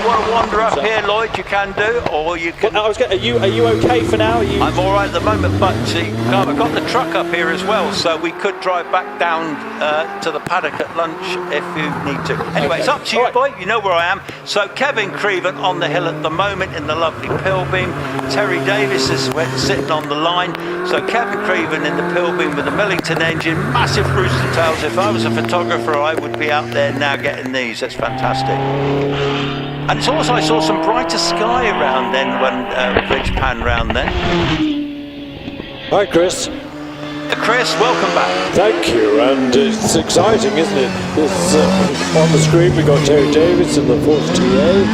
you want to wander up here, Lloyd, you can do, or you can. Well, are you okay for now? I'm all right at the moment, but see, I've got the truck up here as well, so we could drive back down to the paddock at lunch if you need to. Anyway, okay. It's up to you, boy. You know where I am. So Kevin Creven on the hill at the moment in the lovely Pilbeam. Terry Davis is sitting on the line. So Kevin Creven in the Pilbeam with the Millington engine, massive rooster tails. If I was a photographer, I would be out there now getting these. That's fantastic. And it's also, I saw some brighter sky around then when Bridge pan round then. Hi, Chris. Chris, welcome back. Thank you, and it's exciting, isn't it? This, on the screen we've got Terry Davis in the 4th TA,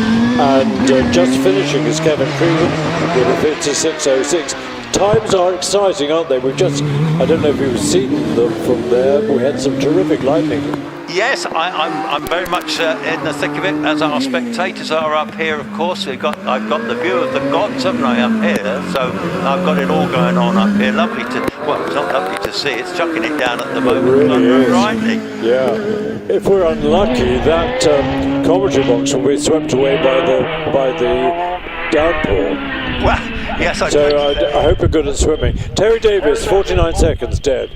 and just finishing is Kevin Creven with a 56.06. Times are exciting, aren't they? We've just, I don't know if you've seen them from there, we had some terrific lightning. Yes, I'm very much in the thick of it, as our spectators are up here, of course. I've got the view of the gods, haven't I, up here? So I've got it all going on up here. Lovely to, well, it's not lovely to see, it's chucking it down at the moment. It really is. Rightly. Yeah. If we're unlucky, that commentary box will be swept away by the downpour. Well, yes, I hope you're good at swimming. Terry Davis, 49 seconds dead.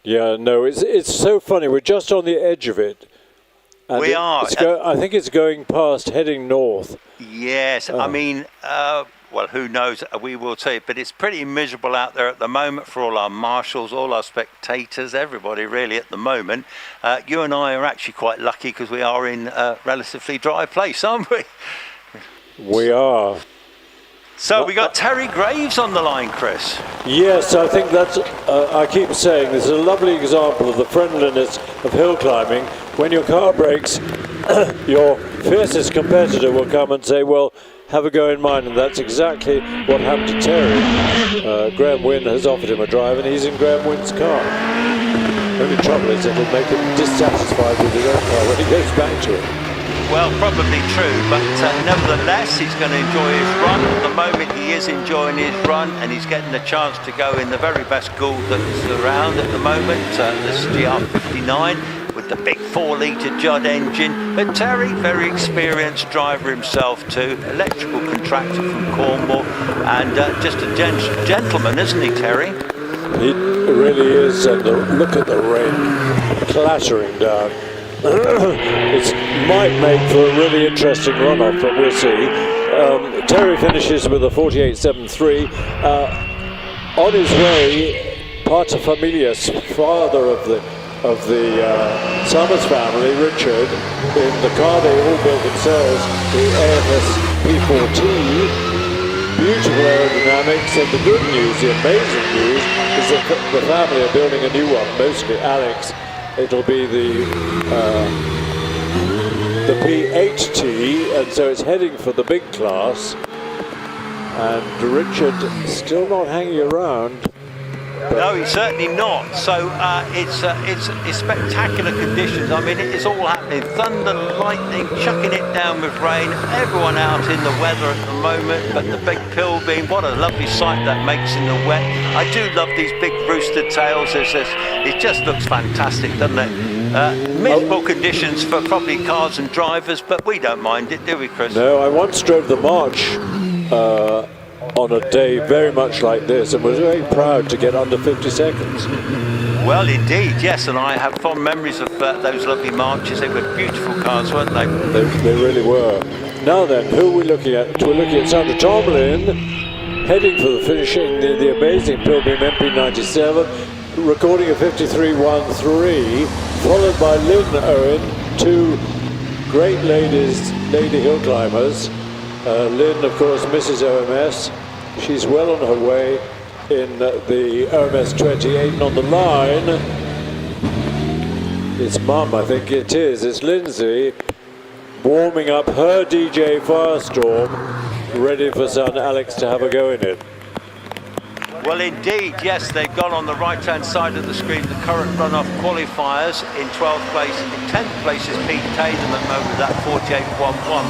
Yeah, no, it's so funny. We're just on the edge of it. And we are. I think it's going past, heading north. Yes, I mean, well, who knows? We will see. But it's pretty miserable out there at the moment for all our marshals, all our spectators, everybody really at the moment. You and I are actually quite lucky because we are in a relatively dry place, aren't we? We are. So we got Terry Graves on the line, Chris. Yes, I think that's, I keep saying, this is a lovely example of the friendliness of hill climbing. When your car breaks, your fiercest competitor will come and say, well, have a go in mine, and that's exactly what happened to Terry. Graham Wynne has offered him a drive, and he's in Graham Wynne's car. The only trouble is it'll make him dissatisfied with his own car when he goes back to it. Well, probably true, but nevertheless, he's going to enjoy his run. At the moment, he is enjoying his run, and he's getting the chance to go in the very best Gould that's around at the moment, this GR59 with the big 4-litre Judd engine. But Terry, very experienced driver himself too, electrical contractor from Cornwall, and just a gentleman, isn't he, Terry? He really is, and look at the rain clattering down. It might make for a really interesting runoff, but we'll see. Terry finishes with a 48.73. On his way, paterfamilias, father of the Summers family, Richard, in the car they all built themselves, the AFS P4T. Beautiful aerodynamics, and the good news, the amazing news, is that the family are building a new one, mostly Alex. It'll be the P8T, and so it's heading for the big class. And Richard still not hanging around. No, he's certainly not. So it's spectacular conditions. I mean, it's all happening. Thunder, lightning, chucking it down with rain. Everyone out in the weather at the moment. But the big Pilbeam, what a lovely sight that makes in the wet. I do love these big rooster tails. It just looks fantastic, doesn't it? Miserable conditions for probably cars and drivers, but we don't mind it, do we, Chris? No, I once drove the March on a day very much like this, and was very proud to get under 50 seconds. Well, indeed, yes, and I have fond memories of those lovely marches. They were beautiful cars, weren't they? They really were. Now then, who are we looking at? We're looking at Sandra Tomlin, heading for the finishing, the amazing Pilbeam MP97, recording a 53.13, followed by Lynn Owen, two great lady hill climbers. Lynn, of course, Mrs. OMS. She's well on her way in the OMS 28, and on the line, it's Mum, I think it is. It's Lindsay warming up her DJ Firestorm, ready for son Alex to have a go in it. Well, indeed, yes, they've gone on the right-hand side of the screen. The current runoff qualifiers in 12th place. In 10th place is Pete Tatum at the moment with that 48.11,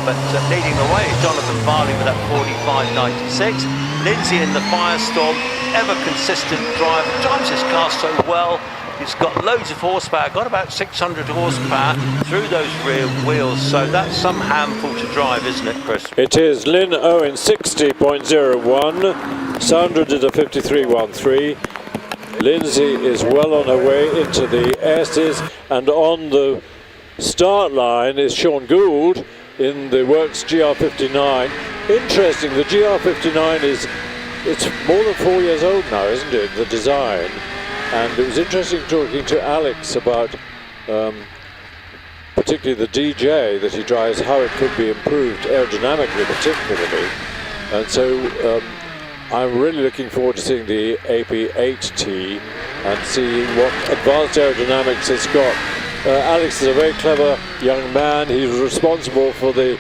but leading the way is Jonathan Farley with that 45.96. Lindsay in the Firestorm, ever consistent driver, drives his car so well. He's got loads of horsepower, got about 600 horsepower through those rear wheels, so that's some handful to drive, isn't it, Chris? It is. Lynn Owen 60.01, Sandra did a 53.13. Lindsay is well on her way into the S's, and on the start line is Sean Gould in the Works GR59. Interesting, the GR59 it's more than 4 years old now, isn't it, the design? And it was interesting talking to Alex about particularly the DJ that he drives, how it could be improved aerodynamically particularly. And so I'm really looking forward to seeing the AP8T and seeing what advanced aerodynamics it's got. Alex is a very clever young man. He's responsible for the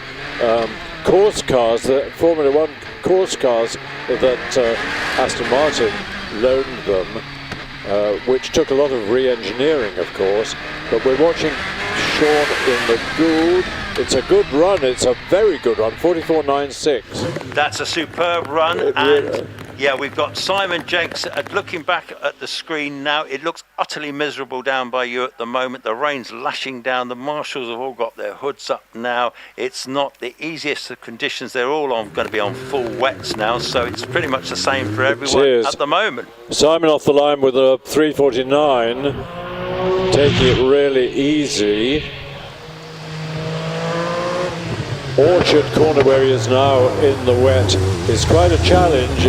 course cars, the Formula One course cars that Aston Martin loaned them. Which took a lot of re-engineering, of course, but we're watching Sean in the Gould. It's a good run, it's a very good run, 44.96. That's a superb run, and yeah, we've got Simon Jenks. Looking back at the screen now, it looks utterly miserable down by you at the moment. The rain's lashing down, the marshals have all got their hoods up now. It's not the easiest of conditions, they're all going to be on full wets now, so it's pretty much the same for everyone at the moment. Simon off the line with a 3:49, taking it really easy. Orchard corner where he is now in the wet is quite a challenge.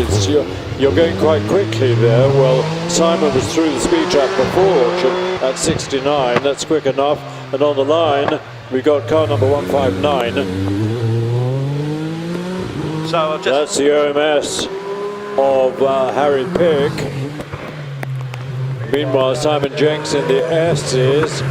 You're going quite quickly there. Well, Simon was through the speed trap before Orchard at 69. That's quick enough. And on the line, we've got car number 159. So that's the OMS of Harry Pick. Meanwhile, Simon Jenks in the S's.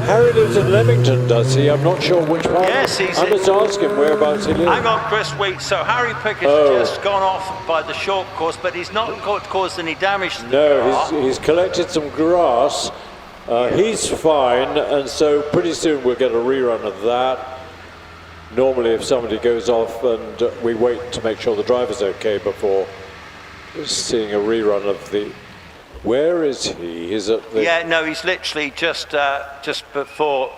Harry lives in Leamington, does he? I'm not sure which part. Yes, I must ask him whereabouts he lives. Hang on, Chris, wait. So Harry Pick has just gone off by the short course, but he's not caused any damage to the car. No, he's collected some grass. He's fine, and so pretty soon we'll get a rerun of that. Normally, if somebody goes off, and we wait to make sure the driver's okay before seeing a rerun of the... Where is he? He's at the... Yeah, no, he's literally just before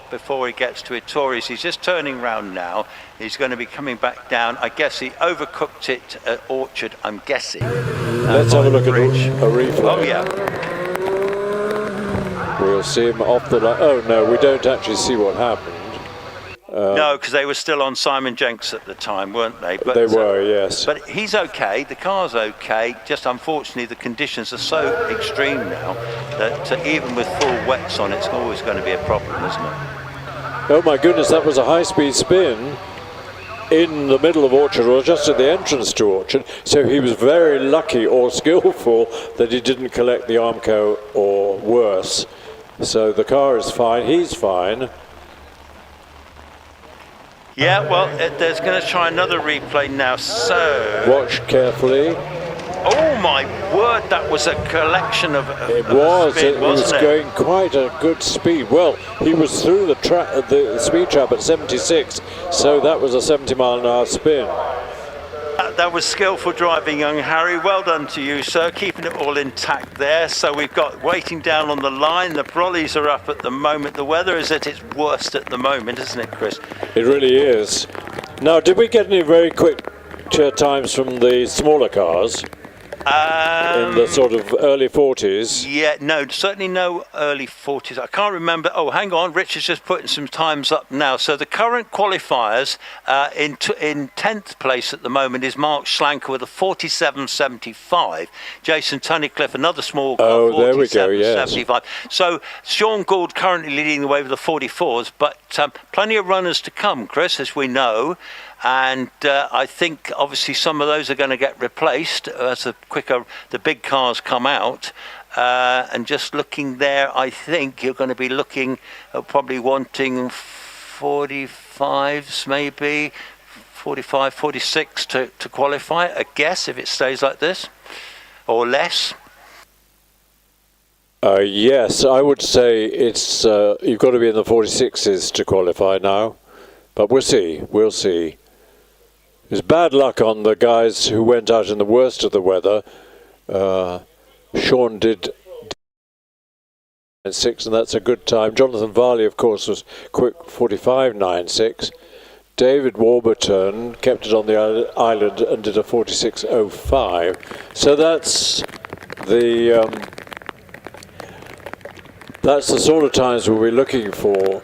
he gets to Ettores. He's just turning round now. He's going to be coming back down. I guess he overcooked it at Orchard, I'm guessing. Let's have a look at a replay. Oh, yeah. We'll see him off the line. Oh, no, we don't actually see what happened. No, because they were still on Simon Jenks at the time, weren't they? But, they were, yes. But he's okay, the car's okay, just unfortunately the conditions are so extreme now that even with full wets on, it's always going to be a problem, isn't it? Oh my goodness, that was a high-speed spin in the middle of Orchard, or just at the entrance to Orchard, so he was very lucky or skillful that he didn't collect the Armco or worse. So the car is fine, he's fine. Yeah, well, there's going to try another replay now, so... Watch carefully. Oh my word, that was a collection of It was, speed, it was wasn't going quite a good speed. Well, he was through the speed trap at 76, so that was a 70-mile-an-hour spin. That was skillful driving, young Harry. Well done to you, sir. Keeping it all intact there. So we've got waiting down on the line. The brollies are up at the moment. The weather is at its worst at the moment, isn't it, Chris? It really is. Now, did we get any very quick times from the smaller cars? In the sort of early 40s? Yeah, no, certainly no early 40s. I can't remember. Oh, hang on. Richard's just putting some times up now. So the current qualifiers in 10th place at the moment is Mark Schlanker with a 47.75. Jason Tunnicliffe, another small car, 47.75. So Sean Gould currently leading the way with the 44s, but plenty of runners to come, Chris, as we know. And I think obviously some of those are going to get replaced as the big cars come out. And just looking there, I think you're going to be looking at probably wanting 45s maybe, 45, 46 to qualify, I guess, if it stays like this. or less? Yes, I would say it's you've got to be in the 46s to qualify now, but we'll see. We'll see. It's bad luck on the guys who went out in the worst of the weather. Sean did 9.6, and that's a good time. Jonathan Varley, of course, was quick 45.96. David Warburton kept it on the island and did a 46.05. So that's the sort of times we'll be looking for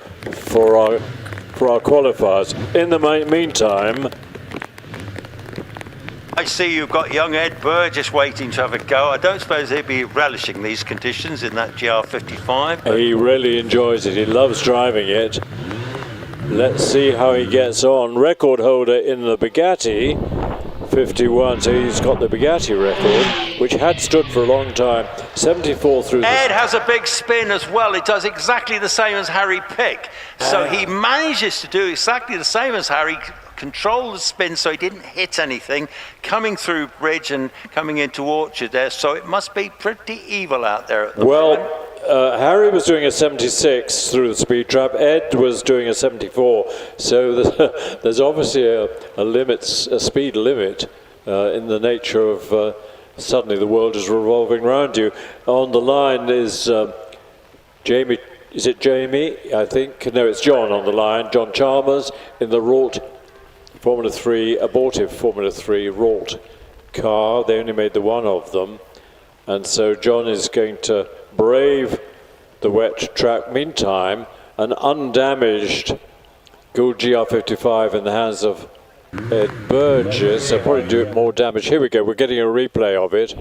our qualifiers. In the meantime, I see you've got young Ed Burgess waiting to have a go. I don't suppose he'd be relishing these conditions in that GR55. He really enjoys it. He loves driving it. Let's see how he gets on. Record holder in the Bugatti, 51. So he's got the Bugatti record, which had stood for a long time. 74 through. Ed has a big spin as well. It does exactly the same as Harry Pick. So he manages to do exactly the same as Harry. Control the spin so he didn't hit anything coming through bridge and coming into Orchard there, so it must be pretty evil out there at the moment. Harry was doing a 76 through the speed trap. Ed was doing a 74, so there's obviously a speed limit in the nature of suddenly the world is revolving around you. On the line is Jamie. Is it Jamie? I think. No, it's John on the line. John Chalmers in the Ralt Formula 3, abortive Formula 3 Ralt car. They only made the one of them. And so John is going to brave the wet track. Meantime, an undamaged Gould GR55 in the hands of Ed Burgess. They'll probably do it more damage. Here we go, we're getting a replay of it.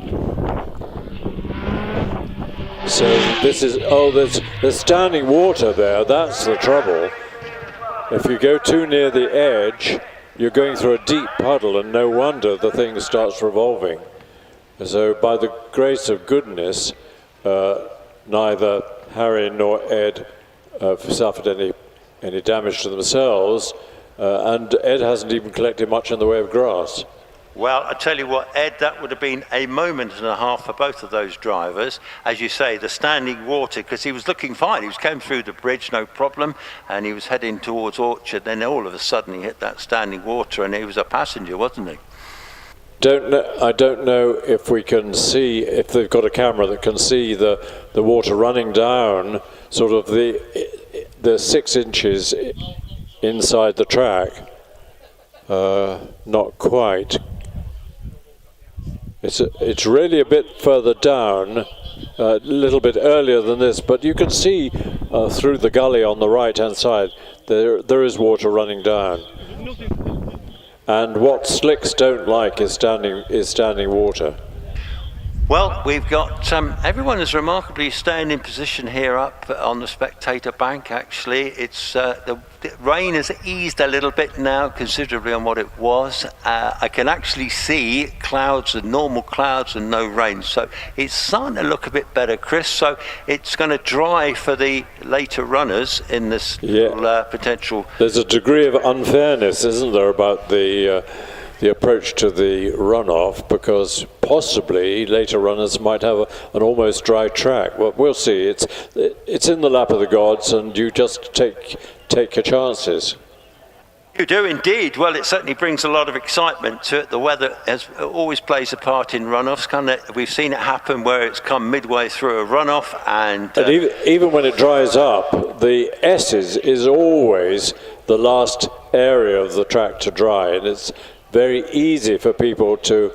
So this is, there's standing water there, that's the trouble. If you go too near the edge, you're going through a deep puddle, and no wonder the thing starts revolving. So by the grace of goodness, neither Harry nor Ed have suffered any damage to themselves, and Ed hasn't even collected much in the way of grass. Well, I tell you what, Ed, that would have been a moment and a half for both of those drivers. As you say, the standing water, because he was looking fine. He came through the bridge, no problem, and he was heading towards Orchard. Then all of a sudden he hit that standing water, and he was a passenger, wasn't he? I don't know if we can see, if they've got a camera that can see the water running down, sort of the 6 inches inside the track. Not quite. It's really a bit further down, a little bit earlier than this, but you can see through the gully on the right-hand side there is water running down. And what slicks don't like is standing water. Well, we've got everyone is remarkably staying in position here up on the spectator bank. Actually, it's the rain has eased a little bit now, considerably on what it was. I can actually see clouds and normal clouds and no rain, so it's starting to look a bit better, Chris. So it's going to dry for the later runners in this potential. There's a degree of unfairness, isn't there, about the approach to the runoff, because possibly later runners might have an almost dry track. Well, we'll see. It's in the lap of the gods, and you just take your chances. You do indeed. Well, it certainly brings a lot of excitement to it. The weather always plays a part in runoffs. We've seen it happen where it's come midway through a runoff, and even when it dries up, the S's is always the last area of the track to dry, and it's very easy for people to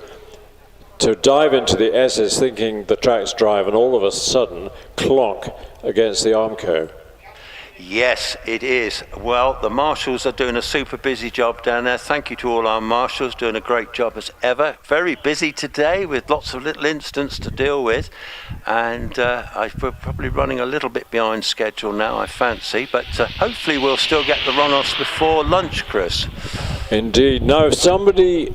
dive into the S's thinking the track's dry, and all of a sudden clonk against the Armco. Yes, it is. Well, the marshals are doing a super busy job down there. Thank you to all our marshals, doing a great job as ever. Very busy today with lots of little incidents to deal with, and we're probably running a little bit behind schedule now, I fancy, but hopefully we'll still get the runoffs before lunch, Chris. Indeed. Now, if somebody,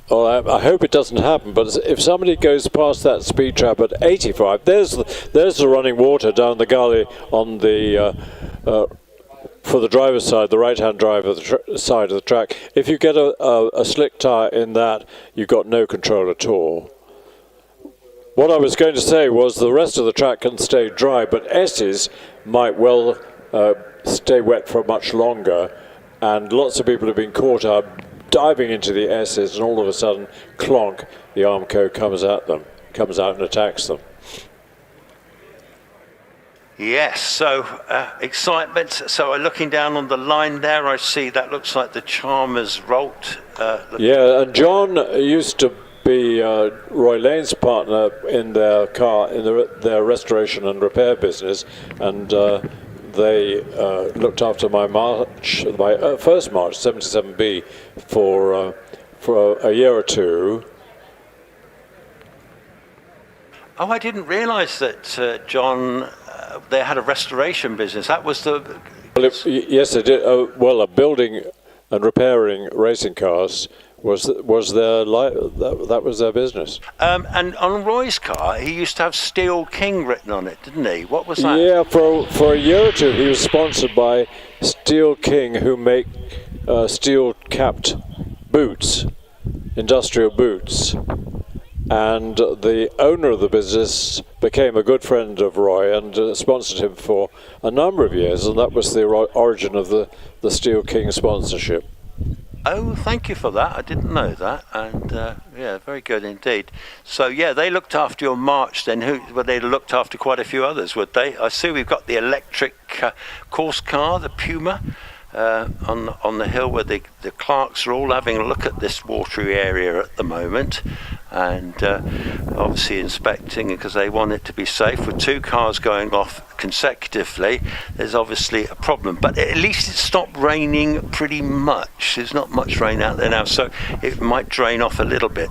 I hope it doesn't happen, but if somebody goes past that speed trap at 85, there's the running water down the gully on the for the driver's side, the right-hand driver side of the track. If you get a slick tyre in that, you've got no control at all. What I was going to say was the rest of the track can stay dry, but S's might well stay wet for much longer, and lots of people have been caught up diving into the S's, and all of a sudden, clonk, the Armco comes out and attacks them. Yes, so excitement. So looking down on the line there, I see that looks like the Chalmers Rolt. Yeah, and John used to be Roy Lane's partner in their car, in their restoration and repair business, and they looked after my first March 77B for a year or two. Oh, I didn't realise that John. They had a restoration business. That was the. Well, yes, they did. Well, building and repairing racing cars was their that was their business. And on Roy's car, he used to have Steel King written on it, didn't he? What was that? Yeah, for a year or two, he was sponsored by Steel King, who make steel-capped boots, industrial boots. And the owner of the business became a good friend of Roy and sponsored him for a number of years, and that was the origin of the Steel King sponsorship. Oh, thank you for that. I didn't know that, and yeah, very good indeed. So yeah, they looked after your March then. They looked after quite a few others, would they? I see we've got the electric course car, the Puma, on the hill where the Clarks are all having a look at this watery area at the moment, and obviously inspecting because they want it to be safe. With two cars going off consecutively, there's obviously a problem, but at least it stopped raining pretty much. There's not much rain out there now, so it might drain off a little bit.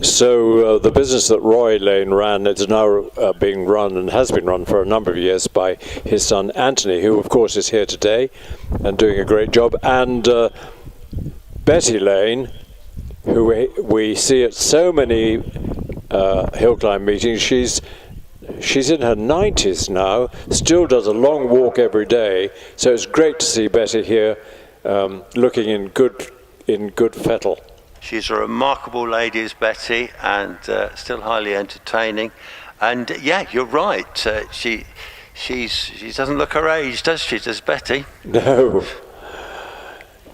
So the business that Roy Lane ran, it's now being run and has been run for a number of years by his son Anthony, who of course is here today and doing a great job, and Betty Lane, who we see at so many hill climb meetings. She's in her 90s now, still does a long walk every day, so it's great to see Betty here looking in good fettle. She's a remarkable lady, is Betty, and still highly entertaining. And yeah, you're right. She doesn't look her age, does she? Does Betty? No.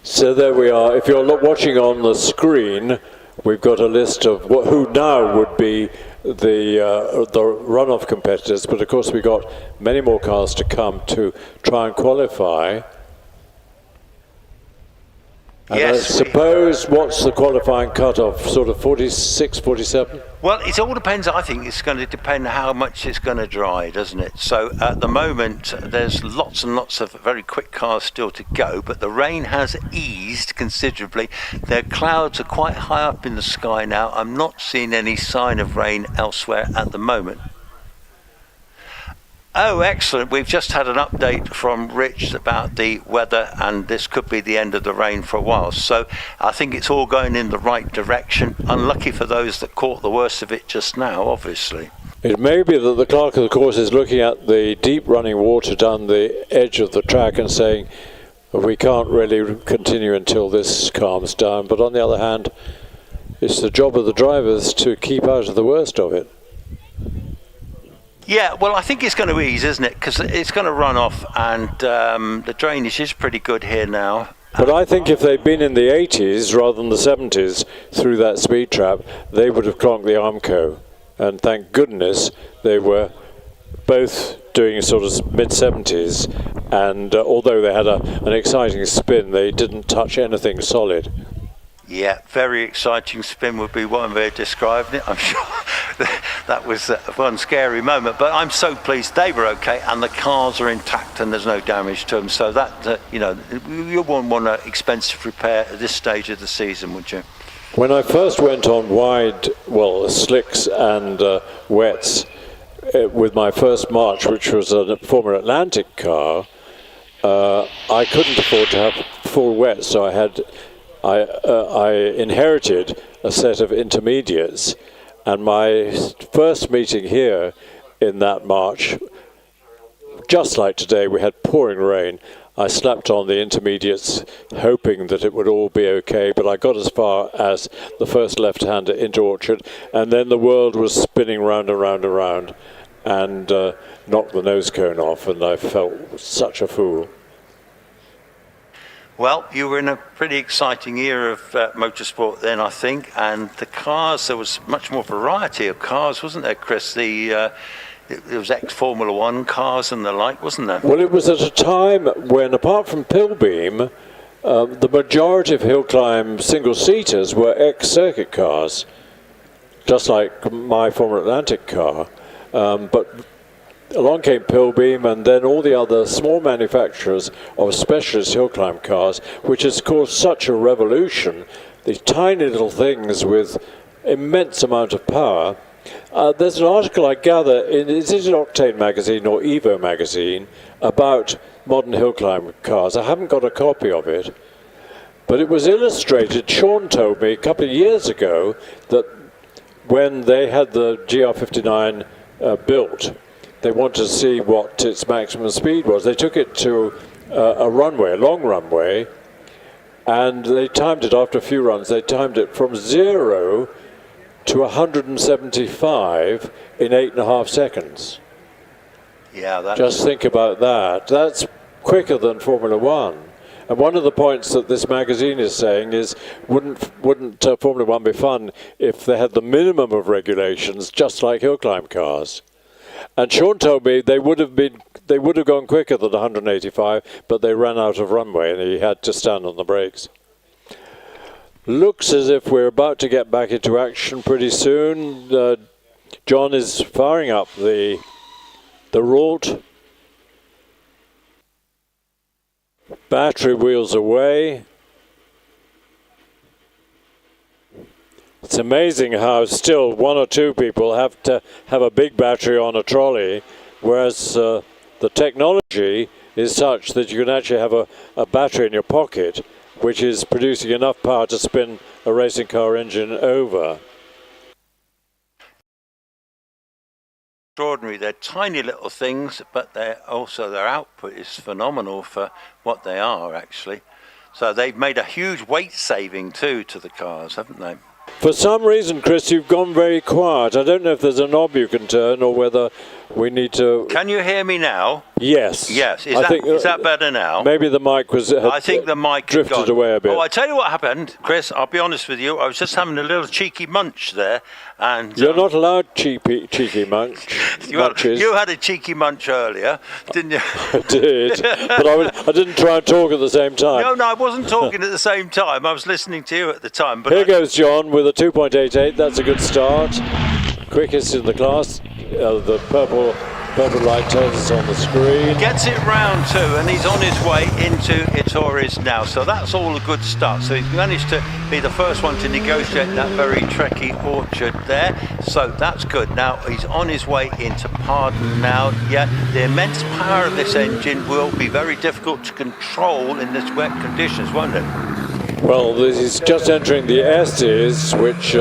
So there we are. If you're watching on the screen, we've got a list of who now would be the runoff competitors. But of course, we've got many more cars to come to try and qualify. And yes, I suppose, what's the qualifying cut-off, sort of 46, 47? Well, it all depends. I think it's going to depend how much it's going to dry, doesn't it? So at the moment, there's lots and lots of very quick cars still to go, but the rain has eased considerably. The clouds are quite high up in the sky now. I'm not seeing any sign of rain elsewhere at the moment. Oh, excellent. We've just had an update from Rich about the weather, and this could be the end of the rain for a while. So I think it's all going in the right direction. Unlucky for those that caught the worst of it just now, obviously. It may be that the clerk of the course is looking at the deep running water down the edge of the track and saying, we can't really continue until this calms down. But on the other hand, it's the job of the drivers to keep out of the worst of it. Yeah, well, I think it's going to ease, isn't it? Because it's going to run off, and the drainage is pretty good here now. But I think if they'd been in the 80s rather than the 70s through that speed trap, they would have clonked the Armco. And thank goodness they were both doing sort of mid-70s, and although they had an exciting spin, they didn't touch anything solid. Yeah, very exciting spin would be one way of describing it. I'm sure that was one scary moment, but I'm so pleased they were okay and the cars are intact and there's no damage to them. So that, you know, you wouldn't want an expensive repair at this stage of the season, would you? When I first went on wide, slicks and wets with my first March, which was a former Atlantic car, I couldn't afford to have full wet, so I inherited a set of intermediates, and my first meeting here in that March just like today, we had pouring rain. I slapped on the intermediates, hoping that it would all be okay, but I got as far as the first left-hander into Orchard, and then the world was spinning round and round and round, and knocked the nose cone off, and I felt such a fool. Well, you were in a pretty exciting era of motorsport then, I think, and the cars, there was much more variety of cars, wasn't there, Chris? It was ex-Formula One cars and the like, wasn't there? Well, it was at a time when, apart from Pilbeam, the majority of Hillclimb single-seaters were ex-circuit cars, just like my former Atlantic car. But along came Pilbeam and then all the other small manufacturers of specialist Hillclimb cars, which has caused such a revolution. These tiny little things with immense amount of power. There's an article I gather, is it an Octane magazine or Evo magazine, about modern Hillclimb cars. I haven't got a copy of it, but it was illustrated. Sean told me a couple of years ago that when they had the GR59 built, they wanted to see what its maximum speed was. They took it to a runway, a long runway, and they timed it after a few runs. They timed it from 0 to 175 in 8.5 seconds. Yeah, that's... Just think about that. That's quicker than Formula One. And one of the points that this magazine is saying is, wouldn't Formula One be fun if they had the minimum of regulations, just like Hillclimb cars? And Sean told me they would have gone quicker than 185, but they ran out of runway and he had to stand on the brakes. Looks as if we're about to get back into action pretty soon. John is firing up the Ralt. Battery wheels away. It's amazing how still one or two people have to have a big battery on a trolley, whereas the technology is such that you can actually have a battery in your pocket, which is producing enough power to spin a racing car engine over. Extraordinary. They're tiny little things, but their output is phenomenal for what they are, actually. So they've made a huge weight saving too to the cars, haven't they? For some reason, Chris, you've gone very quiet. I don't know if there's a knob you can turn or whether we need to... Can you hear me now? Yes. Yes. Is that better now? Maybe the mic was... I think the mic drifted away a bit. Oh, I tell you what happened, Chris, I'll be honest with you. I was just having a little cheeky munch there. And you're not allowed cheeky munch. You had a cheeky munch earlier, didn't you? I did, but I didn't try and talk at the same time. No, I wasn't talking at the same time. I was listening to you at the time. But Here goes John with a 2.88. That's a good start. Quickest in the class. The purple light tells us on the screen. Gets it round too, and he's on his way into Itores now. So that's all a good start. So he's managed to be the first one to negotiate that very tricky Orchard there. So that's good. Now he's on his way into Pardon now. Yeah, the immense power of this engine will be very difficult to control in this wet conditions, won't it? Well, he's just entering the S's, which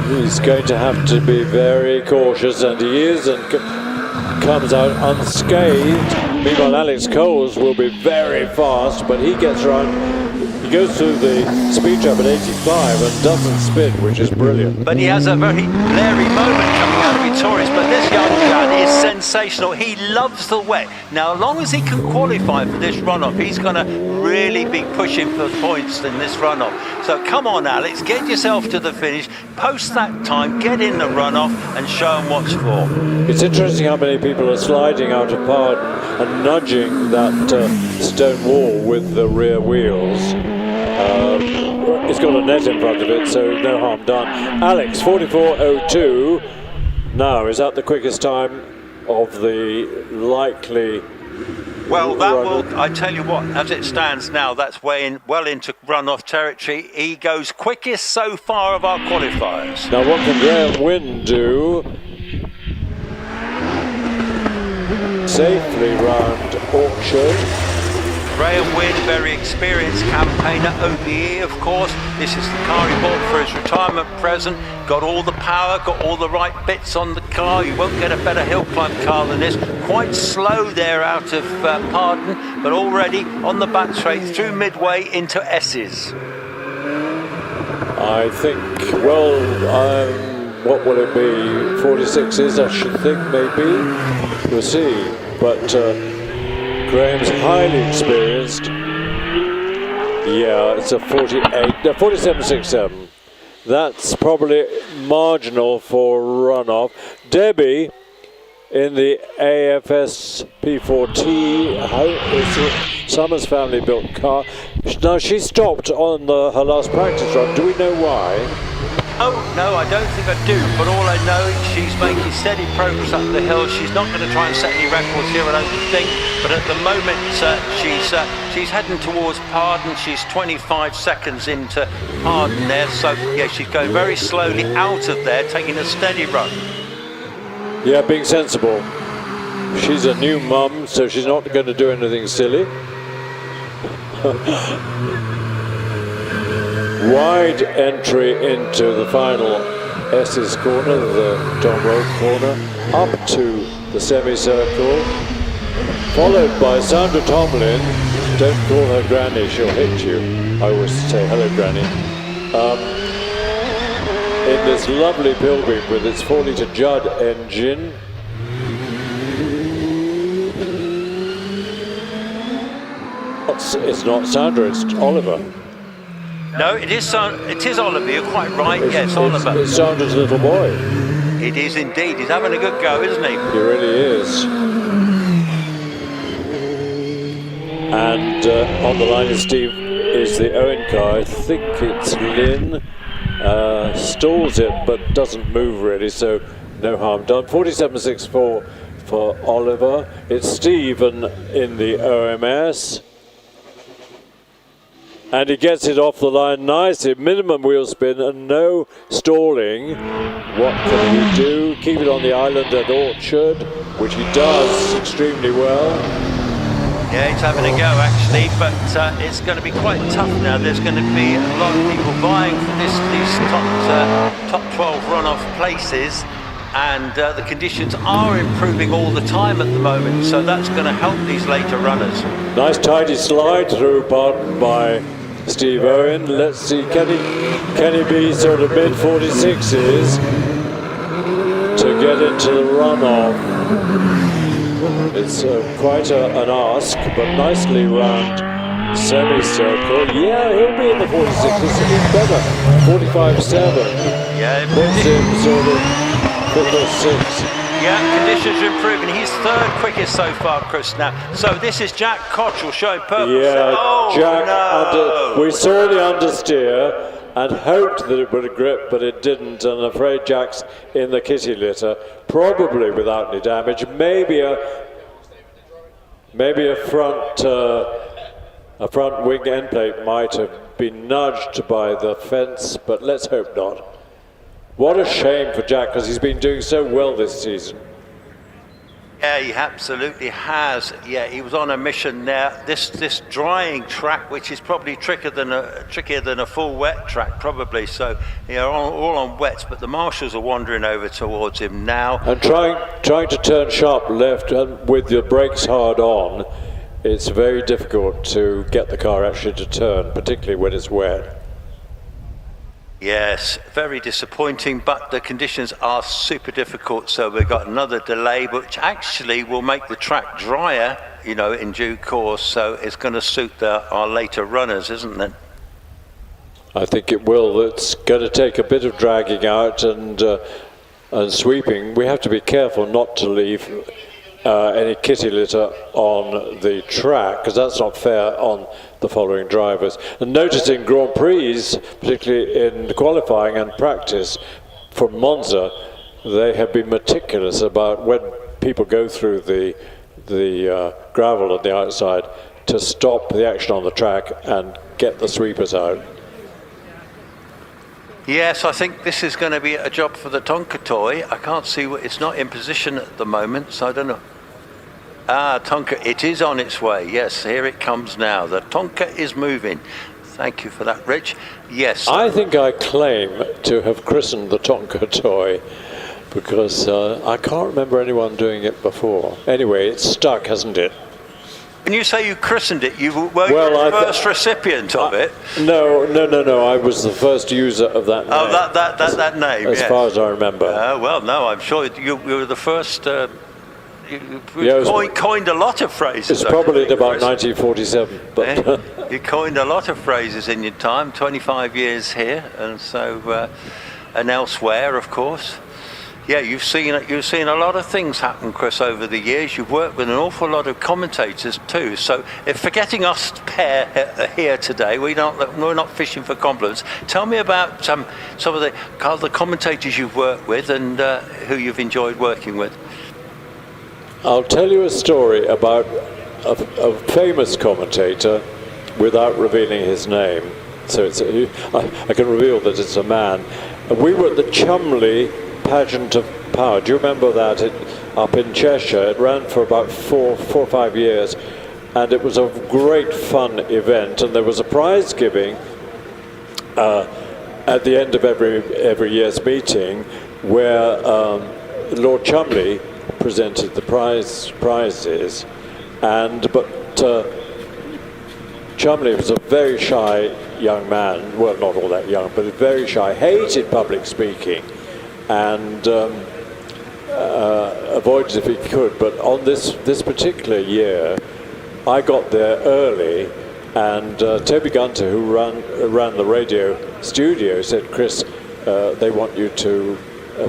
he's going to have to be very cautious, and he is, and comes out unscathed. Meanwhile, Alex Coles will be very fast, but he gets around. He goes through the speed trap at 85 and doesn't spin, which is brilliant. But he has a very blurry moment coming out of Itores, but this young lad is sensational. He loves the wet. Now, as long as he can qualify for this runoff, he's going to really be pushing for points in this runoff. So come on, Alex, get yourself to the finish, post that time, get in the runoff and show him what's for. It's interesting how many people are sliding out of Pardon and nudging that stone wall with the rear wheels. It's got a net in front of it, so no harm done. Alex, 44.02. Now, is that the quickest time of the likely... Well, that will, I tell you what, as it stands now, that's well into runoff territory. He goes quickest so far of our qualifiers. Now, what can Graham Wynne do? Safely round Orchard. Graham Wynn, very experienced campaigner. OBE, of course. This is the car he bought for his retirement present. Got all the power, got all the right bits on the car. You won't get a better hill climb car than this. Quite slow there out of Pardon, but already on the back straight through midway into S's. I think, well, what will it be? 46s, I should think, maybe. We'll see. But Graham's highly experienced. Yeah, it's a 47.67. That's probably marginal for runoff. Debbie in the AFS P4T, it's a Summers family built car. Now she stopped on her last practice run. Do we know why? Oh, no, I don't think I do, but all I know is she's making steady progress up the hill. She's not going to try and set any records here, I don't think, but at the moment she's heading towards Pardon. She's 25 seconds into Pardon there, so yeah, she's going very slowly out of there, taking a steady run. Yeah, being sensible. She's a new mum, so she's not going to do anything silly. Wide entry into the final S's corner, the Tom Road corner, up to the semicircle, followed by Sandra Tomlin. Don't call her Granny, she'll hit you. I always say hello, Granny. In this lovely Pilgrim with its 4-litre Judd engine. It's not Sandra, it's Oliver. No, it is Oliver, you're quite right, yes, Oliver. It's Sandra's little boy. It is indeed, he's having a good go, isn't he? He really is. And on the line is Steve, is the Owen car. I think it's Lynn. Stalls it, but doesn't move really, so no harm done. 47.64 for Oliver. It's Stephen in the OMS. And he gets it off the line nicely. Minimum wheel spin and no stalling. What can he do? Keep it on the island at Orchard, which he does extremely well. Yeah, he's having a go actually, but it's going to be quite tough now. There's going to be a lot of people vying for these top 12 runoff places, and the conditions are improving all the time at the moment, so that's going to help these later runners. Nice tidy slide through, Pardon, by Steve Owen. Let's see, can he be sort of mid 46s to get into the runoff? It's quite an ask, but nicely round semicircle. Yeah, he'll be in the 46s. This will be better. 45.7. Yeah, puts him sort of 5th or 6th. Yeah, conditions are improving. He's third quickest so far, Chris, now. So this is Jack Cottrell showing purple. Yeah, oh, Jack, no. We saw the understeer and hoped that it would grip, but it didn't, and I'm afraid Jack's in the kitty litter, probably without any damage. Maybe a front wing end plate might have been nudged by the fence, but let's hope not. What a shame for Jack, because he's been doing so well this season. Yeah, he absolutely has. Yeah, he was on a mission there. This drying track, which is probably trickier than a full wet track, probably. So, all on wets, but the marshals are wandering over towards him now. And trying to turn sharp left and with your brakes hard on, it's very difficult to get the car actually to turn, particularly when it's wet. Yes, very disappointing, but the conditions are super difficult, so we've got another delay, which actually will make the track drier, in due course, so it's going to suit our later runners, isn't it? I think it will. It's going to take a bit of dragging out and sweeping. We have to be careful not to leave any kitty litter on the track, because that's not fair on the following drivers. And noticing Grand Prix, particularly in qualifying and practice from Monza, they have been meticulous about when people go through the gravel on the outside to stop the action on the track and get the sweepers out. Yes, I think this is going to be a job for the Tonka toy. I can't see it's not in position at the moment, so I don't know. Tonka, it is on its way. Yes, here it comes now. The Tonka is moving. Thank you for that, Rich. Yes. I think I claim to have christened the Tonka toy because I can't remember anyone doing it before. Anyway, it's stuck, hasn't it? When you say you christened it, you were the first recipient of it? No. I was the first user of that name. Oh, that name, as far as I remember. Well, no, I'm sure you were the first... you coined a lot of phrases. It's probably in about 1947. But you coined a lot of phrases in your time, 25 years here, and so and elsewhere, of course. Yeah, you've seen a lot of things happen, Chris, over the years. You've worked with an awful lot of commentators too. So, if forgetting us pair here today, we're not fishing for compliments. Tell me about some of the commentators you've worked with and who you've enjoyed working with. I'll tell you a story about a famous commentator without revealing his name. So I can reveal that it's a man. We were at the Cholmondeley Pageant of Power. Do you remember that? Up in Cheshire. It ran for about four or 5 years, and it was a great fun event. And there was a prize giving at the end of every year's meeting, where Lord Cholmondeley presented the prizes, but Cholmondeley was a very shy young man. Well, not all that young, but very shy. Hated public speaking, and avoided if he could. But on this particular year, I got there early, and Toby Gunter, who ran the radio studio, said, "Chris, they want you to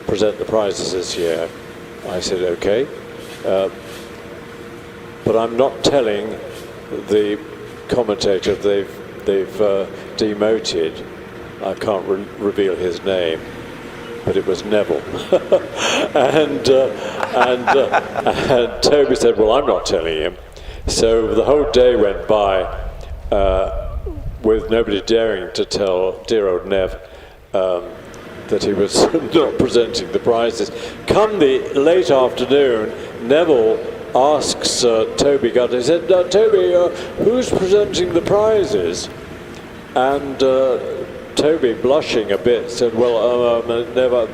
present the prizes this year." I said, "Okay, but I'm not telling the commentator they've demoted. I can't reveal his name, but it was Neville." and Toby said, "Well, I'm not telling him." So the whole day went by with nobody daring to tell dear old Nev that he was not presenting the prizes. Come the late afternoon, Neville asks Toby Gunter, he said, "Toby, who's presenting the prizes?" And Toby, blushing a bit, said, "Well,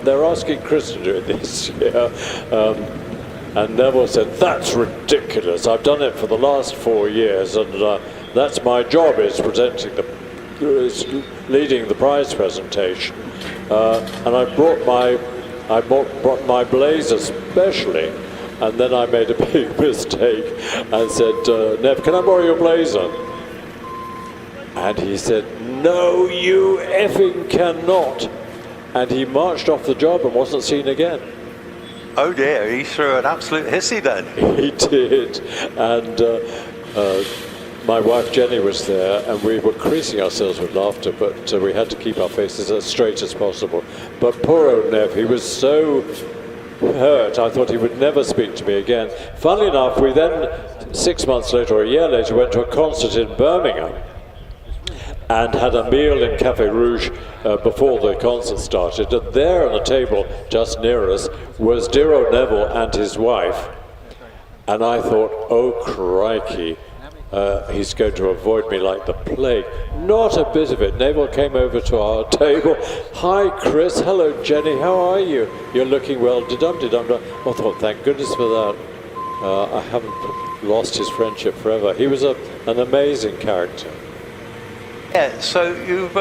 they're asking Chris to do it this year." And Neville said, "That's ridiculous. I've done it for the last 4 years, and that's my job, is leading the prize presentation. And I brought my blazer specially." And then I made a big mistake and said, "Nev, can I borrow your blazer?" And he said, "No, you effing cannot." And he marched off the job and wasn't seen again. Oh dear, he threw an absolute hissy then. He did. And my wife Jenny was there, and we were creasing ourselves with laughter, but we had to keep our faces as straight as possible. But poor old Nev, he was so hurt, I thought he would never speak to me again. Funnily enough, we then, 6 months later or a year later, went to a concert in Birmingham and had a meal in Café Rouge before the concert started. And there on a table just near us was dear old Neville and his wife. And I thought, oh crikey, he's going to avoid me like the plague. Not a bit of it. Neville came over to our table. "Hi, Chris. Hello, Jenny. How are you? You're looking well. Didum, didum, dum." I thought, thank goodness for that. I haven't lost his friendship forever. He was an amazing character. Yeah, so you've,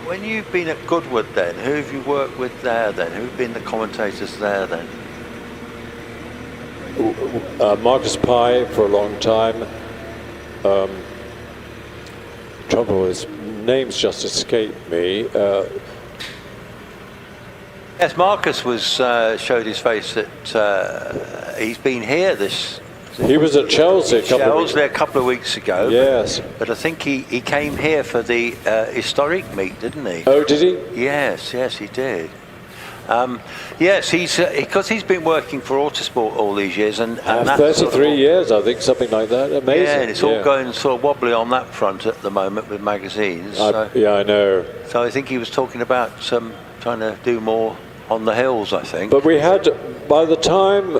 when you've been at Goodwood then, who have you worked with there then? Who've been the commentators there then? Marcus Pye for a long time. Trouble is, names just escape me. Yes, Marcus showed his face at, he's been here he was at Chelsea a couple of weeks ago. Yes. But I think he came here for the historic meet, didn't he? Oh, did he? Yes, he did. Yes, because he's been working for Autosport all these years, and that's 33 years, I think, something like that. Amazing. Yeah, and it's all going sort of wobbly on that front at the moment with magazines. Yeah, I know. So I think he was talking about trying to do more on the hills, I think. But we had, by the time